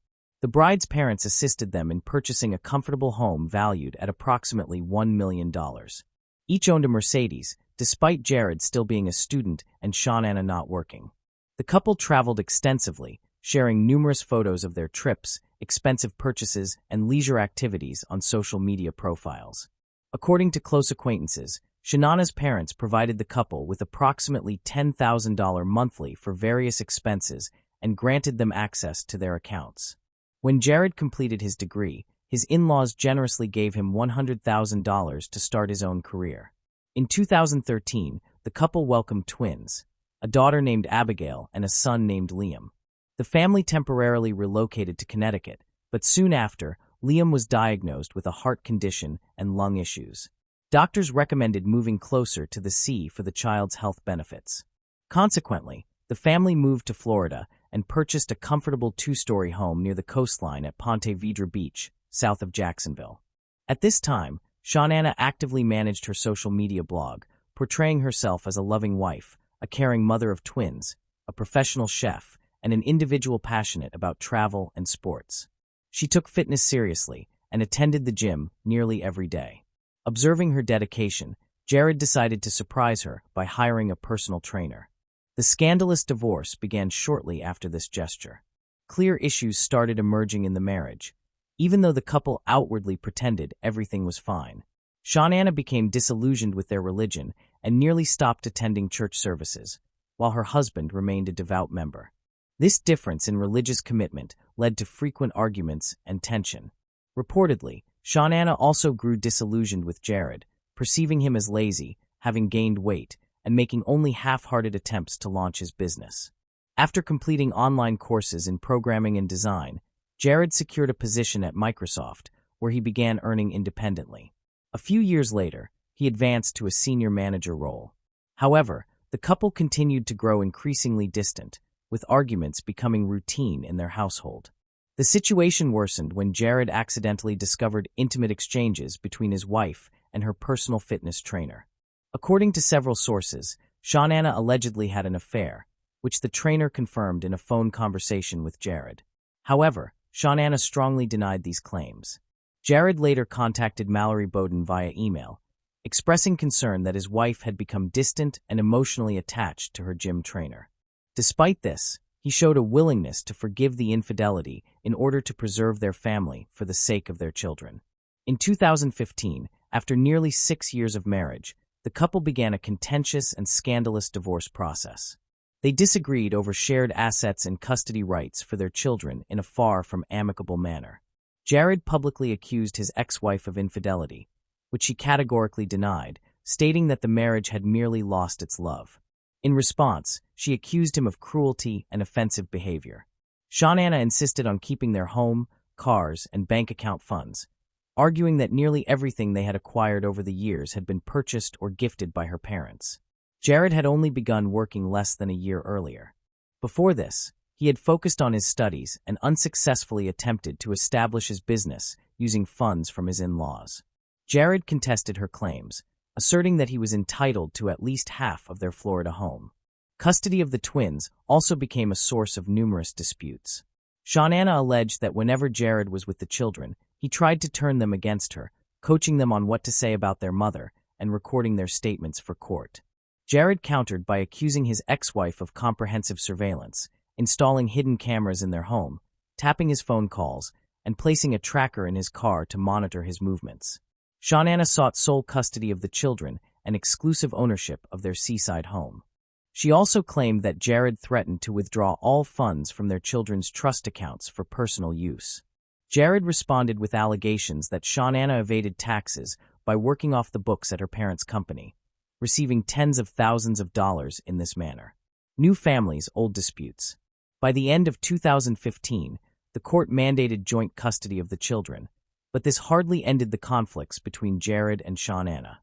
The bride's parents assisted them in purchasing a comfortable home valued at approximately $1 million. Each owned a Mercedes, despite Jared still being a student and Shawnanna not working. The couple traveled extensively, sharing numerous photos of their trips, expensive purchases, and leisure activities on social media profiles. According to close acquaintances, Shawnanna's parents provided the couple with approximately $10,000 monthly for various expenses and granted them access to their accounts. When Jared completed his degree, his in-laws generously gave him $100,000 to start his own career. In 2013, the couple welcomed twins, a daughter named Abigail and a son named Liam. The family temporarily relocated to Connecticut, but soon after, Liam was diagnosed with a heart condition and lung issues. Doctors recommended moving closer to the sea for the child's health benefits. Consequently, the family moved to Florida and purchased a comfortable 2-story home near the coastline at Ponte Vedra Beach, south of Jacksonville. At this time, Shawnanna actively managed her social media blog, portraying herself as a loving wife, a caring mother of twins, a professional chef, and an individual passionate about travel and sports. She took fitness seriously and attended the gym nearly every day. Observing her dedication, Jared decided to surprise her by hiring a personal trainer. The scandalous divorce began shortly after this gesture. Clear issues started emerging in the marriage, even though the couple outwardly pretended everything was fine. Shawnanna became disillusioned with their religion and nearly stopped attending church services, while her husband remained a devout member. This difference in religious commitment led to frequent arguments and tension. Reportedly, Shawnanna also grew disillusioned with Jared, perceiving him as lazy, having gained weight, and making only half-hearted attempts to launch his business. After completing online courses in programming and design, Jared secured a position at Microsoft, where he began earning independently. A few years later, he advanced to a senior manager role. However, the couple continued to grow increasingly distant, with arguments becoming routine in their household. The situation worsened when Jared accidentally discovered intimate exchanges between his wife and her personal fitness trainer. According to several sources, Shawnanna allegedly had an affair, which the trainer confirmed in a phone conversation with Jared. However, Shawnanna strongly denied these claims. Jared later contacted Mallory Bowden via email, expressing concern that his wife had become distant and emotionally attached to her gym trainer. Despite this, he showed a willingness to forgive the infidelity in order to preserve their family for the sake of their children. In 2015, after nearly 6 years of marriage, the couple began a contentious and scandalous divorce process. They disagreed over shared assets and custody rights for their children in a far from amicable manner. Jared publicly accused his ex-wife of infidelity, which she categorically denied, stating that the marriage had merely lost its love. In response, she accused him of cruelty and offensive behavior. Shawnana insisted on keeping their home, cars, and bank account funds, arguing that nearly everything they had acquired over the years had been purchased or gifted by her parents. Jared had only begun working less than a year earlier. Before this, he had focused on his studies and unsuccessfully attempted to establish his business using funds from his in-laws. Jared contested her claims, asserting that he was entitled to at least half of their Florida home. Custody of the twins also became a source of numerous disputes. Shawnana alleged that whenever Jared was with the children, he tried to turn them against her, coaching them on what to say about their mother and recording their statements for court. Jared countered by accusing his ex-wife of comprehensive surveillance, installing hidden cameras in their home, tapping his phone calls, and placing a tracker in his car to monitor his movements. Shawnana sought sole custody of the children and exclusive ownership of their seaside home. She also claimed that Jared threatened to withdraw all funds from their children's trust accounts for personal use. Jared responded with allegations that Shawnana evaded taxes by working off the books at her parents' company, receiving tens of thousands of dollars in this manner. New families, old disputes. By the end of 2015, the court mandated joint custody of the children, but this hardly ended the conflicts between Jared and Shawnana.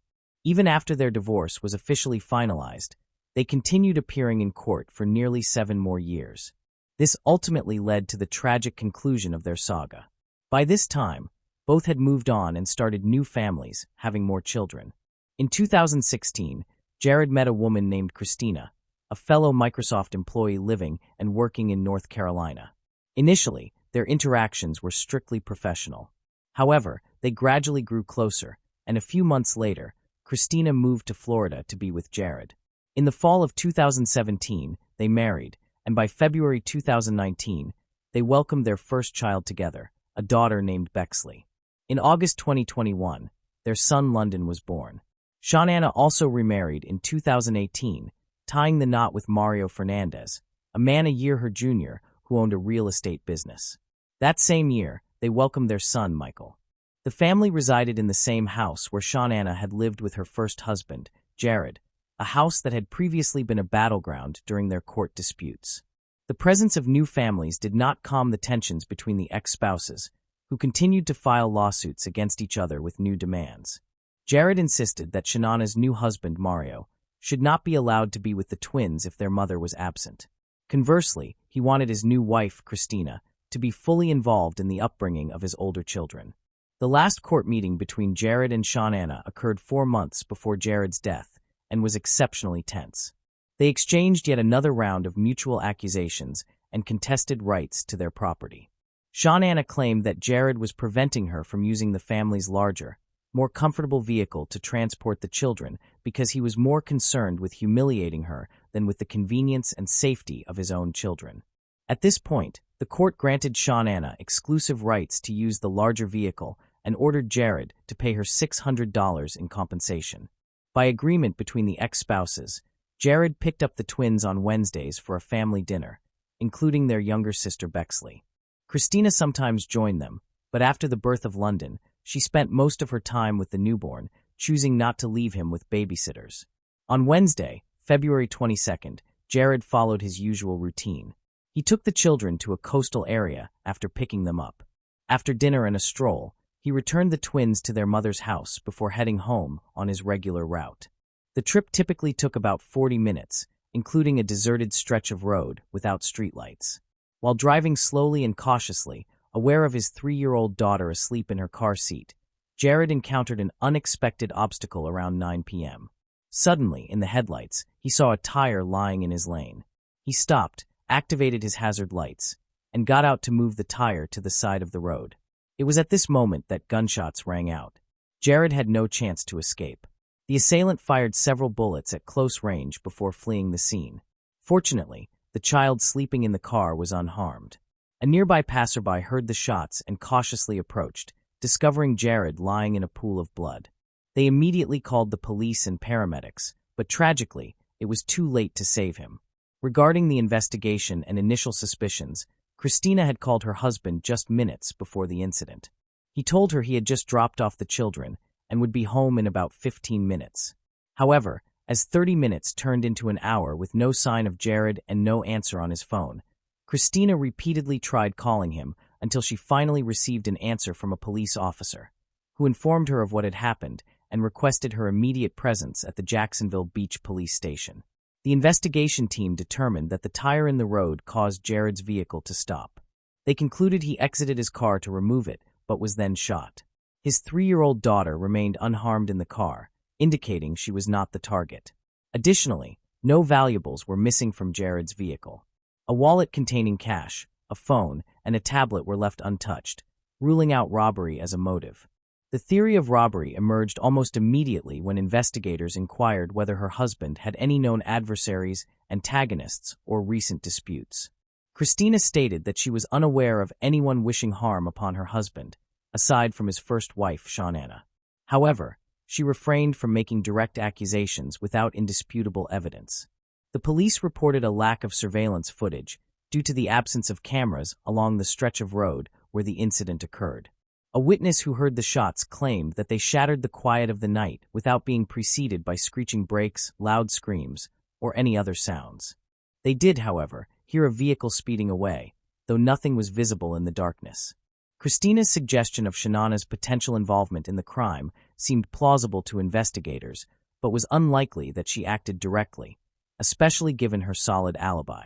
Even after their divorce was officially finalized, they continued appearing in court for nearly 7 more years. This ultimately led to the tragic conclusion of their saga. By this time, both had moved on and started new families, having more children. In 2016, Jared met a woman named Christina, a fellow Microsoft employee living and working in North Carolina. Initially, their interactions were strictly professional. However, they gradually grew closer, and a few months later, Christina moved to Florida to be with Jared. In the fall of 2017, they married, and by February 2019, they welcomed their first child together, a daughter named Bexley. In August 2021, their son London was born. Shawnana also remarried in 2018, tying the knot with Mario Fernandez, a man a year her junior who owned a real estate business. That same year, they welcomed their son Michael. The family resided in the same house where Shawnana had lived with her first husband, Jared, a house that had previously been a battleground during their court disputes. The presence of new families did not calm the tensions between the ex-spouses, who continued to file lawsuits against each other with new demands. Jared insisted that Shawnana's new husband, Mario, should not be allowed to be with the twins if their mother was absent. Conversely, he wanted his new wife, Christina, to be fully involved in the upbringing of his older children. The last court meeting between Jared and Shawnana occurred 4 months before Jared's death and was exceptionally tense. They exchanged yet another round of mutual accusations and contested rights to their property. Shawnana claimed that Jared was preventing her from using the family's larger, more comfortable vehicle to transport the children because he was more concerned with humiliating her than with the convenience and safety of his own children. At this point, the court granted Shawnana exclusive rights to use the larger vehicle and ordered Jared to pay her $600 in compensation. By agreement between the ex-spouses, Jared picked up the twins on Wednesdays for a family dinner, including their younger sister Bexley. Christina sometimes joined them, but after the birth of London, she spent most of her time with the newborn, choosing not to leave him with babysitters. On Wednesday, February 22nd, Jared followed his usual routine. He took the children to a coastal area after picking them up. After dinner and a stroll, he returned the twins to their mother's house before heading home on his regular route. The trip typically took about 40 minutes, including a deserted stretch of road without streetlights. While driving slowly and cautiously, aware of his 3-year-old daughter asleep in her car seat, Jared encountered an unexpected obstacle around 9 p.m. Suddenly, in the headlights, he saw a tire lying in his lane. He stopped, activated his hazard lights, and got out to move the tire to the side of the road. It was at this moment that gunshots rang out. Jared had no chance to escape. The assailant fired several bullets at close range before fleeing the scene. Fortunately, the child sleeping in the car was unharmed. A nearby passerby heard the shots and cautiously approached, discovering Jared lying in a pool of blood. They immediately called the police and paramedics, but tragically, it was too late to save him. Regarding the investigation and initial suspicions, Christina had called her husband just minutes before the incident. He told her he had just dropped off the children and would be home in about 15 minutes. However, as 30 minutes turned into an hour with no sign of Jared and no answer on his phone, Christina repeatedly tried calling him until she finally received an answer from a police officer, who informed her of what had happened and requested her immediate presence at the Jacksonville Beach Police Station. The investigation team determined that the tire in the road caused Jared's vehicle to stop. They concluded he exited his car to remove it, but was then shot. His 3-year-old daughter remained unharmed in the car, indicating she was not the target. Additionally, no valuables were missing from Jared's vehicle. A wallet containing cash, a phone, and a tablet were left untouched, ruling out robbery as a motive. The theory of robbery emerged almost immediately when investigators inquired whether her husband had any known adversaries, antagonists, or recent disputes. Christina stated that she was unaware of anyone wishing harm upon her husband, aside from his first wife, Shawnana. However, she refrained from making direct accusations without indisputable evidence. The police reported a lack of surveillance footage due to the absence of cameras along the stretch of road where the incident occurred. A witness who heard the shots claimed that they shattered the quiet of the night without being preceded by screeching brakes, loud screams, or any other sounds. They did, however, hear a vehicle speeding away, though nothing was visible in the darkness. Christina's suggestion of Shawnana's potential involvement in the crime seemed plausible to investigators, but was unlikely that she acted directly, especially given her solid alibi.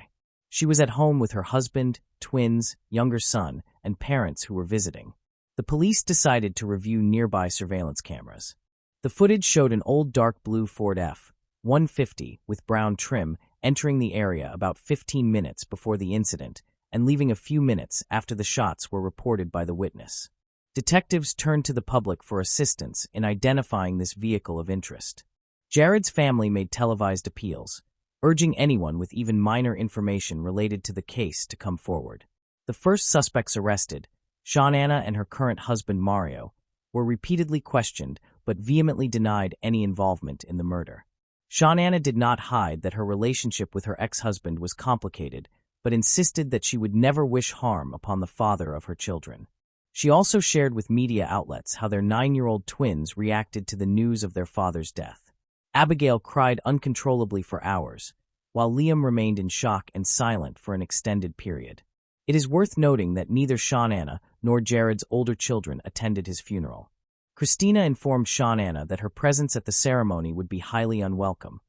She was at home with her husband, twins, younger son, and parents who were visiting. The police decided to review nearby surveillance cameras. The footage showed an old dark blue Ford F-150 with brown trim entering the area about 15 minutes before the incident and leaving a few minutes after the shots were reported by the witness. Detectives turned to the public for assistance in identifying this vehicle of interest. Jared's family made televised appeals, urging anyone with even minor information related to the case to come forward. The first suspects arrested, Shawnana and her current husband Mario, were repeatedly questioned but vehemently denied any involvement in the murder. Shawnana did not hide that her relationship with her ex-husband was complicated, but insisted that she would never wish harm upon the father of her children. She also shared with media outlets how their 9-year-old twins reacted to the news of their father's death. Abigail cried uncontrollably for hours, while Liam remained in shock and silent for an extended period. It is worth noting that neither Shawnana nor Jared's older children attended his funeral. Christina informed Shawnana that her presence at the ceremony would be highly unwelcome,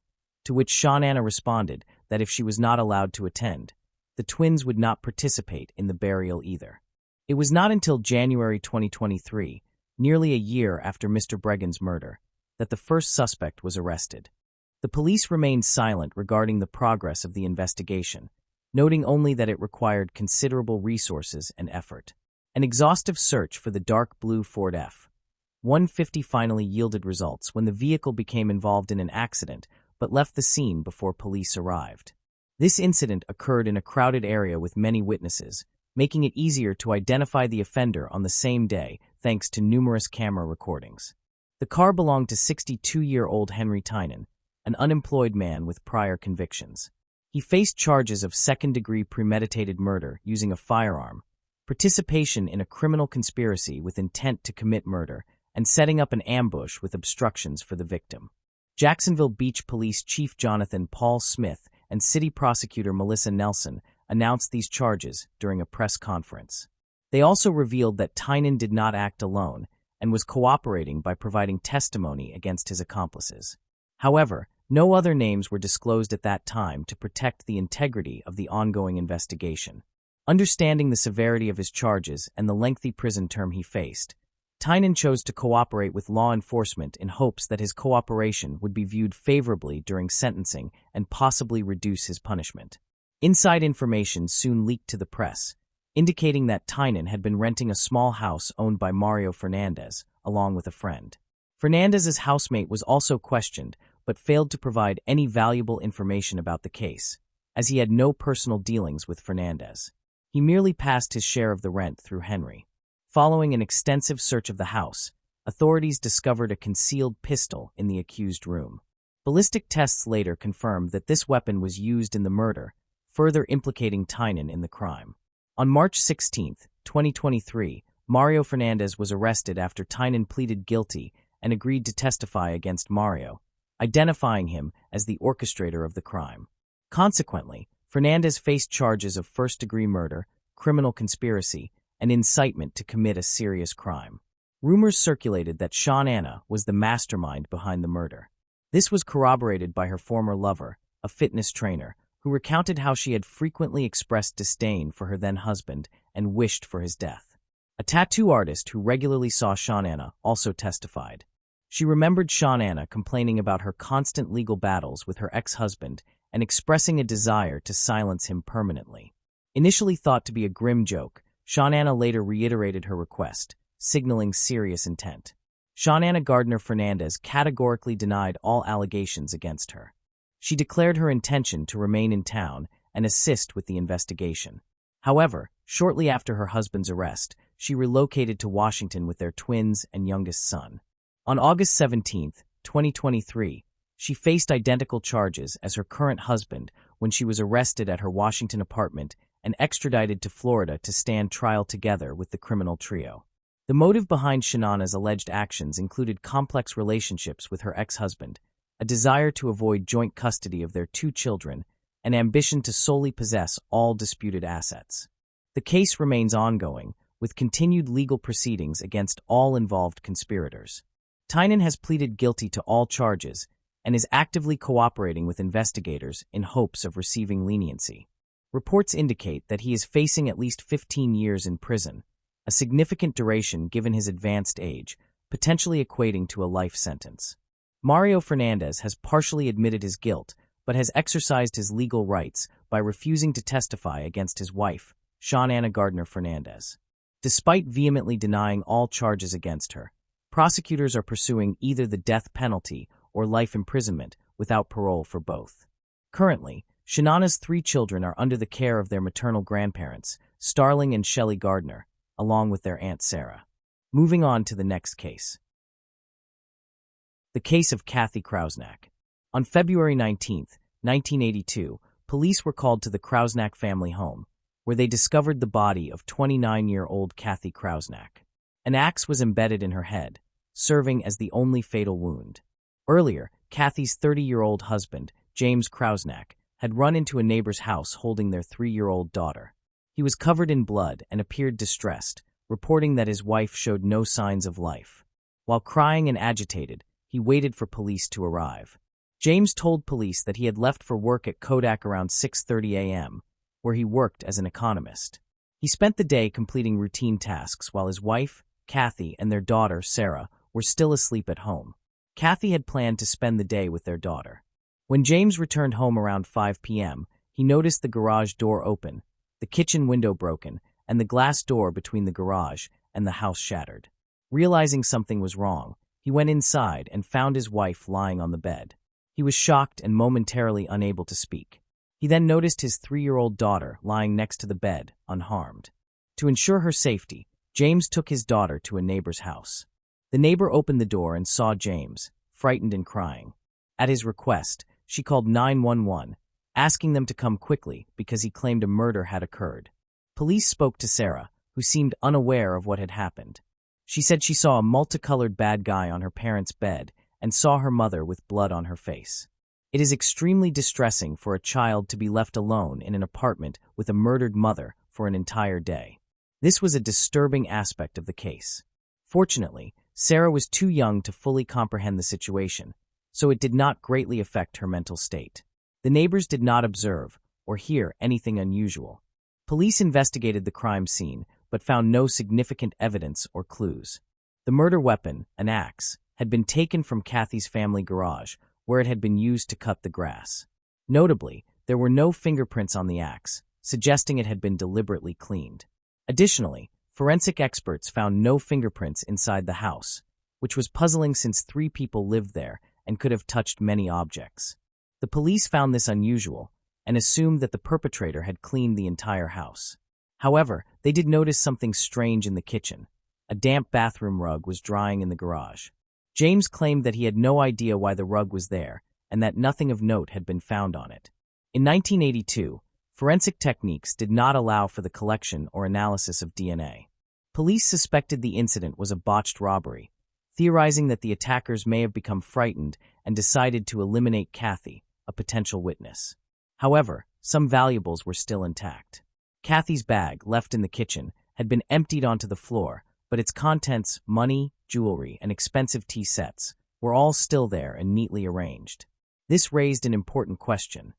to which Shawnana responded that if she was not allowed to attend, the twins would not participate in the burial either. It was not until January 2023, nearly a year after Mr. Bregan's murder, that the first suspect was arrested. The police remained silent regarding the progress of the investigation, noting only that it required considerable resources and effort. An exhaustive search for the dark blue Ford F-150 finally yielded results when the vehicle became involved in an accident but left the scene before police arrived. This incident occurred in a crowded area with many witnesses, making it easier to identify the offender on the same day thanks to numerous camera recordings. The car belonged to 62-year-old Henry Tynan, an unemployed man with prior convictions. He faced charges of second-degree premeditated murder using a firearm, participation in a criminal conspiracy with intent to commit murder, and setting up an ambush with obstructions for the victim. Jacksonville Beach Police Chief Jonathan Paul Smith and City Prosecutor Melissa Nelson announced these charges during a press conference. They also revealed that Tynan did not act alone and was cooperating by providing testimony against his accomplices. However, no other names were disclosed at that time to protect the integrity of the ongoing investigation. Understanding the severity of his charges and the lengthy prison term he faced, Tynan chose to cooperate with law enforcement in hopes that his cooperation would be viewed favorably during sentencing and possibly reduce his punishment. Inside information soon leaked to the press, indicating that Tynan had been renting a small house owned by Mario Fernandez, along with a friend. Fernandez's housemate was also questioned, but failed to provide any valuable information about the case, as he had no personal dealings with Fernandez. He merely passed his share of the rent through Henry. Following an extensive search of the house, authorities discovered a concealed pistol in the accused room. Ballistic tests later confirmed that this weapon was used in the murder, further implicating Tynan in the crime. On March 16, 2023, Mario Fernandez was arrested after Tynan pleaded guilty and agreed to testify against Mario, identifying him as the orchestrator of the crime. Consequently, Fernandez faced charges of first-degree murder, criminal conspiracy, and incitement to commit a serious crime. Rumors circulated that Sean Anna was the mastermind behind the murder. This was corroborated by her former lover, a fitness trainer, who recounted how she had frequently expressed disdain for her then-husband and wished for his death. A tattoo artist who regularly saw Sean Anna also testified. She remembered Sean Anna complaining about her constant legal battles with her ex-husband and expressing a desire to silence him permanently. Initially thought to be a grim joke, Sean Anna later reiterated her request, signaling serious intent. Sean Anna Gardner Fernandez categorically denied all allegations against her. She declared her intention to remain in town and assist with the investigation. However, shortly after her husband's arrest, she relocated to Washington with their twins and youngest son. On August 17, 2023, she faced identical charges as her current husband when she was arrested at her Washington apartment and extradited to Florida to stand trial together with the criminal trio. The motive behind Shanana's alleged actions included complex relationships with her ex-husband, a desire to avoid joint custody of their 2 children, and ambition to solely possess all disputed assets. The case remains ongoing, with continued legal proceedings against all involved conspirators. Tynan has pleaded guilty to all charges and is actively cooperating with investigators in hopes of receiving leniency. Reports indicate that he is facing at least 15 years in prison, a significant duration given his advanced age, potentially equating to a life sentence. Mario Fernandez has partially admitted his guilt, but has exercised his legal rights by refusing to testify against his wife, Sean Anna Gardner Fernandez. Despite vehemently denying all charges against her, prosecutors are pursuing either the death penalty or life imprisonment without parole for both. Currently, Shanana's 3 children are under the care of their maternal grandparents, Starling and Shelley Gardner, along with their Aunt Sarah. Moving on to the next case. The case of Kathy Krausnack. On February 19, 1982, police were called to the Krausnack family home, where they discovered the body of 29-year-old Kathy Krausnack. An axe was embedded in her head, serving as the only fatal wound. Earlier, Kathy's 30-year-old husband, James Krausnack, had run into a neighbor's house holding their 3-year-old daughter. He was covered in blood and appeared distressed, reporting that his wife showed no signs of life. While crying and agitated, he waited for police to arrive. James told police that he had left for work at Kodak around 6:30 a.m., where he worked as an economist. He spent the day completing routine tasks while his wife, Kathy, and their daughter, Sarah, were still asleep at home. Kathy had planned to spend the day with their daughter. When James returned home around 5 p.m., he noticed the garage door open, the kitchen window broken, and the glass door between the garage and the house shattered. Realizing something was wrong, he went inside and found his wife lying on the bed. He was shocked and momentarily unable to speak. He then noticed his 3-year-old daughter lying next to the bed, unharmed. To ensure her safety, James took his daughter to a neighbor's house. The neighbor opened the door and saw James, frightened and crying. At his request, she called 911, asking them to come quickly because he claimed a murder had occurred. Police spoke to Sarah, who seemed unaware of what had happened. She said she saw a multicolored bad guy on her parents' bed and saw her mother with blood on her face. It is extremely distressing for a child to be left alone in an apartment with a murdered mother for an entire day. This was a disturbing aspect of the case. Fortunately, Sarah was too young to fully comprehend the situation, so it did not greatly affect her mental state. The neighbors did not observe or hear anything unusual. Police investigated the crime scene, but found no significant evidence or clues. The murder weapon, an axe, had been taken from Kathy's family garage, where it had been used to cut the grass. Notably, there were no fingerprints on the axe, suggesting it had been deliberately cleaned. Additionally, forensic experts found no fingerprints inside the house, which was puzzling since 3 people lived there and could have touched many objects. The police found this unusual and assumed that the perpetrator had cleaned the entire house. However, they did notice something strange in the kitchen. A damp bathroom rug was drying in the garage. James claimed that he had no idea why the rug was there and that nothing of note had been found on it. In 1982, Forensic techniques did not allow for the collection or analysis of DNA. Police suspected the incident was a botched robbery, theorizing that the attackers may have become frightened and decided to eliminate Kathy, a potential witness. However, some valuables were still intact. Kathy's bag, left in the kitchen, had been emptied onto the floor, but its contents, money, jewelry, and expensive tea sets, were all still there and neatly arranged. This raised an important question.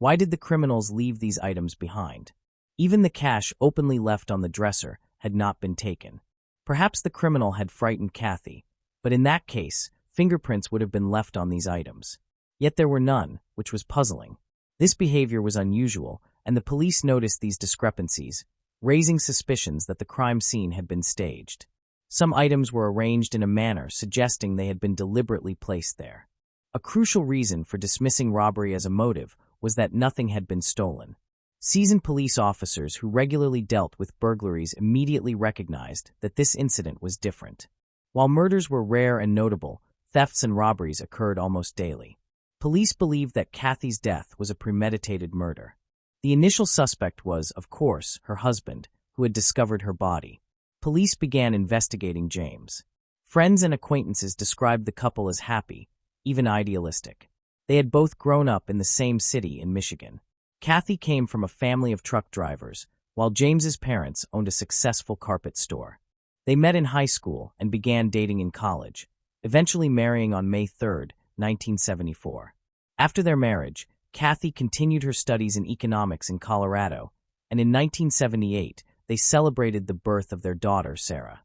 Why did the criminals leave these items behind? Even the cash openly left on the dresser had not been taken. Perhaps the criminal had frightened Kathy, but in that case, fingerprints would have been left on these items. Yet there were none, which was puzzling. This behavior was unusual, and the police noticed these discrepancies, raising suspicions that the crime scene had been staged. Some items were arranged in a manner suggesting they had been deliberately placed there. A crucial reason for dismissing robbery as a motive was that nothing had been stolen. Seasoned police officers who regularly dealt with burglaries immediately recognized that this incident was different. While murders were rare and notable, thefts and robberies occurred almost daily. Police believed that Kathy's death was a premeditated murder. The initial suspect was, of course, her husband, who had discovered her body. Police began investigating James. Friends and acquaintances described the couple as happy, even idealistic. They had both grown up in the same city in Michigan. Kathy came from a family of truck drivers, while James's parents owned a successful carpet store. They met in high school and began dating in college, eventually marrying on May 3, 1974. After their marriage, Kathy continued her studies in economics in Colorado, and in 1978, they celebrated the birth of their daughter, Sarah.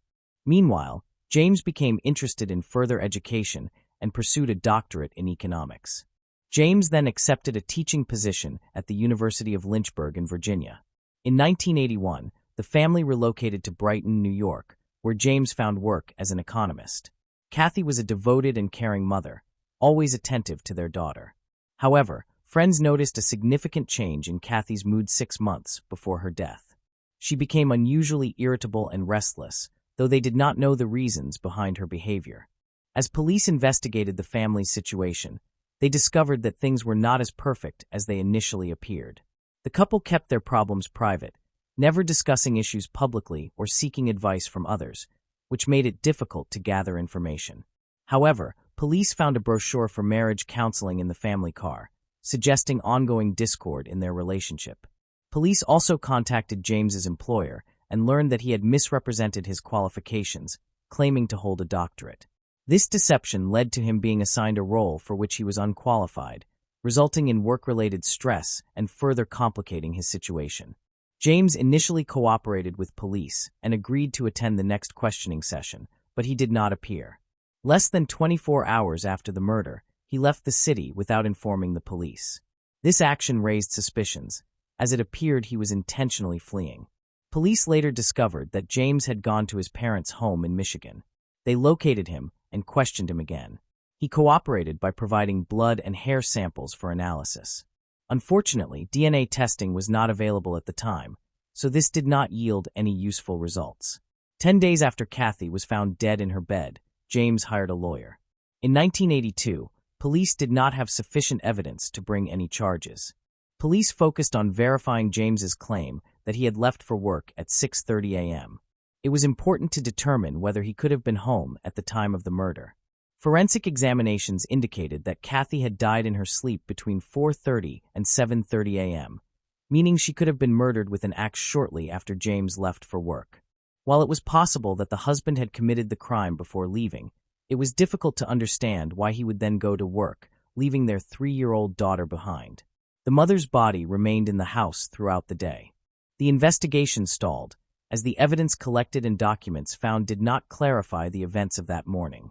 Meanwhile, James became interested in further education and pursued a doctorate in economics. James then accepted a teaching position at the University of Lynchburg in Virginia. In 1981, the family relocated to Brighton, New York, where James found work as an economist. Kathy was a devoted and caring mother, always attentive to their daughter. However, friends noticed a significant change in Kathy's mood 6 months before her death. She became unusually irritable and restless, though they did not know the reasons behind her behavior. As police investigated the family's situation, they discovered that things were not as perfect as they initially appeared. The couple kept their problems private, never discussing issues publicly or seeking advice from others, which made it difficult to gather information. However, police found a brochure for marriage counseling in the family car, suggesting ongoing discord in their relationship. Police also contacted James's employer and learned that he had misrepresented his qualifications, claiming to hold a doctorate. This deception led to him being assigned a role for which he was unqualified, resulting in work-related stress and further complicating his situation. James initially cooperated with police and agreed to attend the next questioning session, but he did not appear. Less than 24 hours after the murder, he left the city without informing the police. This action raised suspicions, as it appeared he was intentionally fleeing. Police later discovered that James had gone to his parents' home in Michigan. They located him and questioned him again. He cooperated by providing blood and hair samples for analysis. Unfortunately, DNA testing was not available at the time, so this did not yield any useful results. 10 days after Kathy was found dead in her bed, James hired a lawyer. In 1982, police did not have sufficient evidence to bring any charges. Police focused on verifying James's claim that he had left for work at 6:30 a.m. It was important to determine whether he could have been home at the time of the murder. Forensic examinations indicated that Kathy had died in her sleep between 4:30 and 7:30 a.m., meaning she could have been murdered with an axe shortly after James left for work. While it was possible that the husband had committed the crime before leaving, it was difficult to understand why he would then go to work, leaving their 3-year-old daughter behind. The mother's body remained in the house throughout the day. The investigation stalled, as the evidence collected and documents found did not clarify the events of that morning.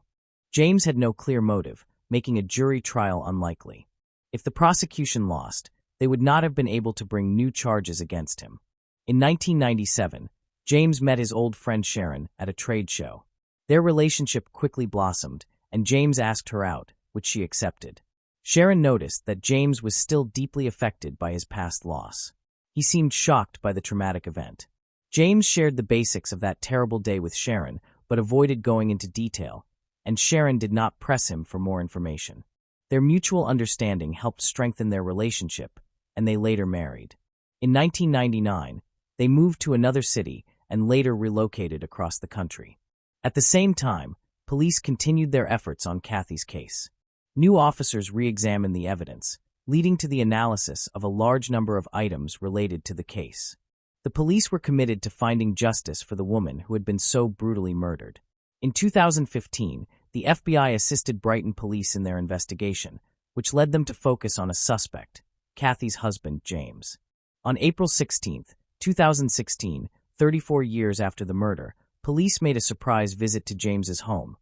James had no clear motive, making a jury trial unlikely. If the prosecution lost, they would not have been able to bring new charges against him. In 1997, James met his old friend Sharon at a trade show. Their relationship quickly blossomed, and James asked her out, which she accepted. Sharon noticed that James was still deeply affected by his past loss. He seemed shocked by the traumatic event. James shared the basics of that terrible day with Sharon, but avoided going into detail, and Sharon did not press him for more information. Their mutual understanding helped strengthen their relationship, and they later married. In 1999, they moved to another city and later relocated across the country. At the same time, police continued their efforts on Kathy's case. New officers re-examined the evidence, leading to the analysis of a large number of items related to the case. The police were committed to finding justice for the woman who had been so brutally murdered. In 2015, the FBI assisted Brighton police in their investigation, which led them to focus on a suspect, Kathy's husband, James. On April 16, 2016, 34 years after the murder, police made a surprise visit to James's home,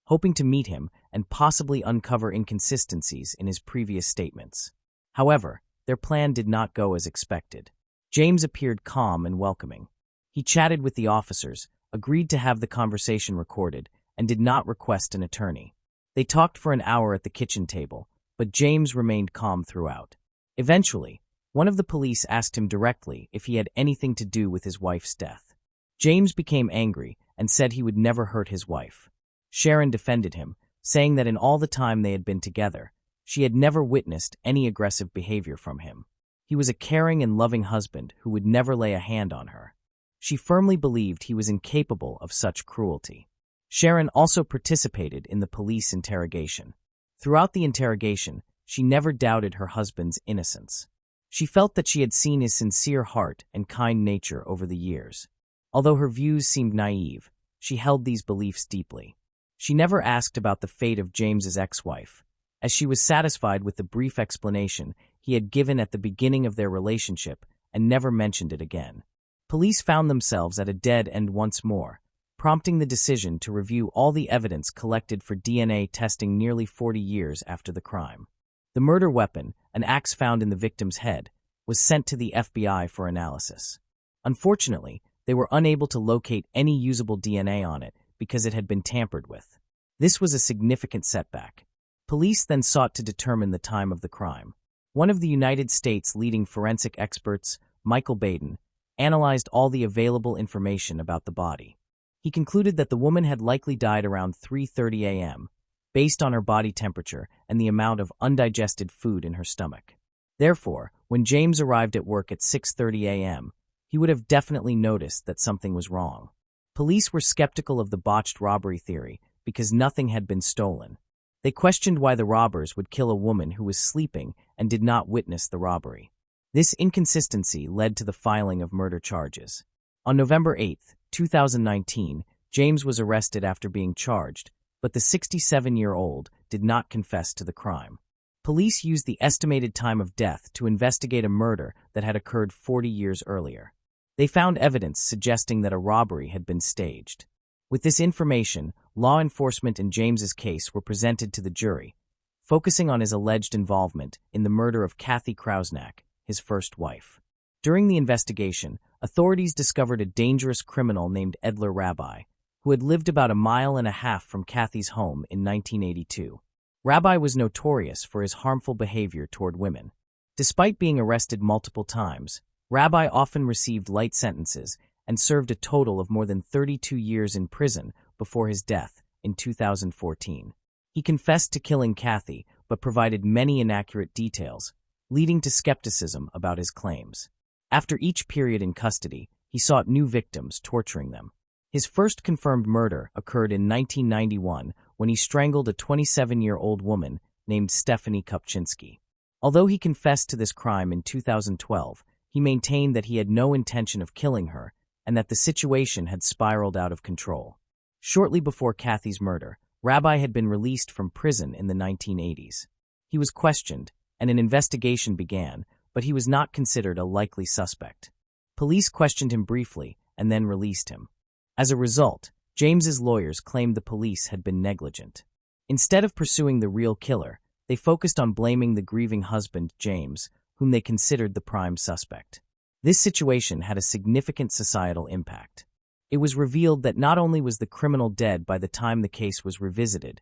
hoping to meet him and possibly uncover inconsistencies in his previous statements. However, their plan did not go as expected. James appeared calm and welcoming. He chatted with the officers, agreed to have the conversation recorded, and did not request an attorney. They talked for an hour at the kitchen table, but James remained calm throughout. Eventually, one of the police asked him directly if he had anything to do with his wife's death. James became angry and said he would never hurt his wife. Sharon defended him, saying that in all the time they had been together, she had never witnessed any aggressive behavior from him. He was a caring and loving husband who would never lay a hand on her. She firmly believed he was incapable of such cruelty. Sharon also participated in the police interrogation. Throughout the interrogation, she never doubted her husband's innocence. She felt that she had seen his sincere heart and kind nature over the years. Although her views seemed naive, she held these beliefs deeply. She never asked about the fate of James's ex-wife, as she was satisfied with the brief explanation he had given at the beginning of their relationship and never mentioned it again. Police found themselves at a dead end once more, prompting the decision to review all the evidence collected for DNA testing nearly 40 years after the crime. The murder weapon, an axe found in the victim's head, was sent to the FBI for analysis. Unfortunately, they were unable to locate any usable DNA on it because it had been tampered with. This was a significant setback. Police then sought to determine the time of the crime. One of the United States' leading forensic experts, Michael Baden, analyzed all the available information about the body. He concluded that the woman had likely died around 3:30 a.m., based on her body temperature and the amount of undigested food in her stomach. Therefore, when James arrived at work at 6:30 a.m., he would have definitely noticed that something was wrong. Police were skeptical of the botched robbery theory because nothing had been stolen. They questioned why the robbers would kill a woman who was sleeping and did not witness the robbery. This inconsistency led to the filing of murder charges. On November 8, 2019, James was arrested after being charged, but the 67-year-old did not confess to the crime. Police used the estimated time of death to investigate a murder that had occurred 40 years earlier. They found evidence suggesting that a robbery had been staged. With this information, law enforcement in James's case were presented to the jury, focusing on his alleged involvement in the murder of Kathy Krausnack, his first wife. During the investigation, authorities discovered a dangerous criminal named Edler Rabbi, who had lived about a mile and a half from Kathy's home in 1982. Rabbi was notorious for his harmful behavior toward women. Despite being arrested multiple times, Rabbi often received light sentences and served a total of more than 32 years in prison before his death in 2014. He confessed to killing Kathy, but provided many inaccurate details, leading to skepticism about his claims. After each period in custody, he sought new victims, torturing them. His first confirmed murder occurred in 1991 when he strangled a 27-year-old woman named Stephanie Kupczynski. Although he confessed to this crime in 2012, he maintained that he had no intention of killing her and that the situation had spiraled out of control. Shortly before Kathy's murder, Rabbi had been released from prison in the 1980s. He was questioned, and an investigation began, but he was not considered a likely suspect. Police questioned him briefly and then released him. As a result, James's lawyers claimed the police had been negligent. Instead of pursuing the real killer, they focused on blaming the grieving husband, James, whom they considered the prime suspect. This situation had a significant societal impact. It was revealed that not only was the criminal dead by the time the case was revisited,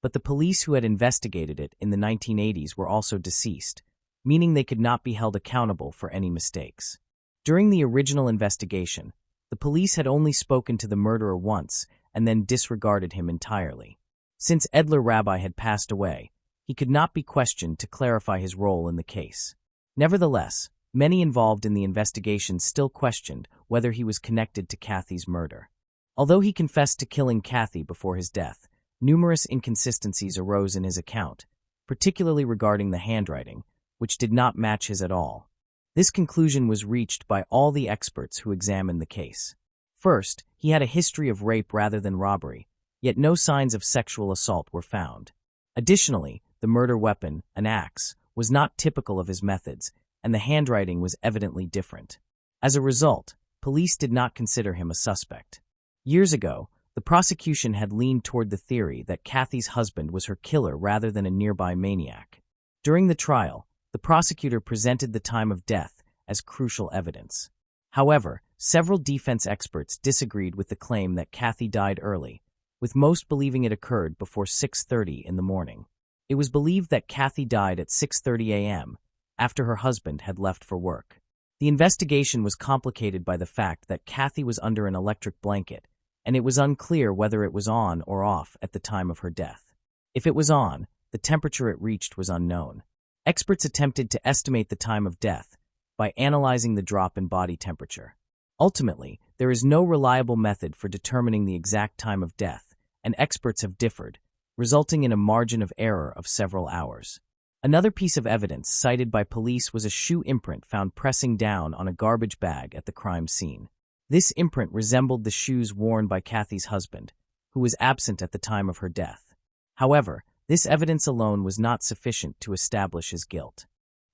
but the police who had investigated it in the 1980s were also deceased, meaning they could not be held accountable for any mistakes. During the original investigation, the police had only spoken to the murderer once and then disregarded him entirely. Since Edler Rabbi had passed away, he could not be questioned to clarify his role in the case. Nevertheless, Many involved in the investigation still questioned whether he was connected to Kathy's murder. Although he confessed to killing Kathy before his death, numerous inconsistencies arose in his account, particularly regarding the handwriting, which did not match his at all. This conclusion was reached by all the experts who examined the case. First, he had a history of rape rather than robbery, yet no signs of sexual assault were found. Additionally, the murder weapon, an axe, was not typical of his methods, and the handwriting was evidently different. As a result, police did not consider him a suspect. Years ago, the prosecution had leaned toward the theory that Kathy's husband was her killer rather than a nearby maniac. During the trial, the prosecutor presented the time of death as crucial evidence. However, several defense experts disagreed with the claim that Kathy died early, with most believing it occurred before 6:30 in the morning. It was believed that Kathy died at 6:30 a.m., after her husband had left for work. The investigation was complicated by the fact that Kathy was under an electric blanket, and it was unclear whether it was on or off at the time of her death. If it was on, the temperature it reached was unknown. Experts attempted to estimate the time of death by analyzing the drop in body temperature. Ultimately, there is no reliable method for determining the exact time of death, and experts have differed, resulting in a margin of error of several hours. Another piece of evidence cited by police was a shoe imprint found pressing down on a garbage bag at the crime scene. This imprint resembled the shoes worn by Kathy's husband, who was absent at the time of her death. However, this evidence alone was not sufficient to establish his guilt.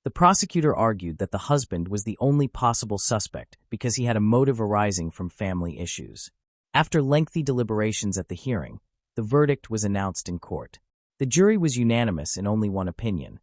The prosecutor argued that the husband was the only possible suspect because he had a motive arising from family issues. After lengthy deliberations at the hearing, the verdict was announced in court. The jury was unanimous in only one opinion,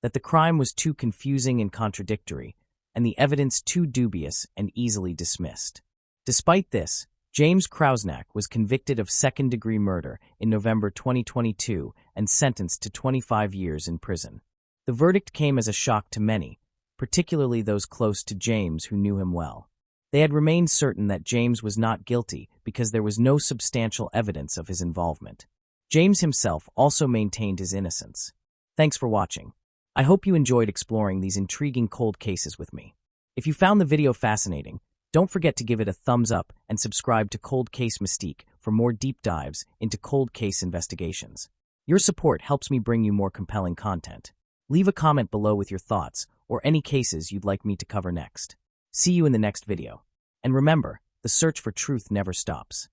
that the crime was too confusing and contradictory, and the evidence too dubious and easily dismissed. Despite this, James Krausnak was convicted of second-degree murder in November 2022 and sentenced to 25 years in prison. The verdict came as a shock to many, particularly those close to James who knew him well. They had remained certain that James was not guilty because there was no substantial evidence of his involvement. James himself also maintained his innocence. Thanks for watching. I hope you enjoyed exploring these intriguing cold cases with me. If you found the video fascinating, don't forget to give it a thumbs up and subscribe to Cold Case Mystique for more deep dives into cold case investigations. Your support helps me bring you more compelling content. Leave a comment below with your thoughts or any cases you'd like me to cover next. See you in the next video. And remember, the search for truth never stops.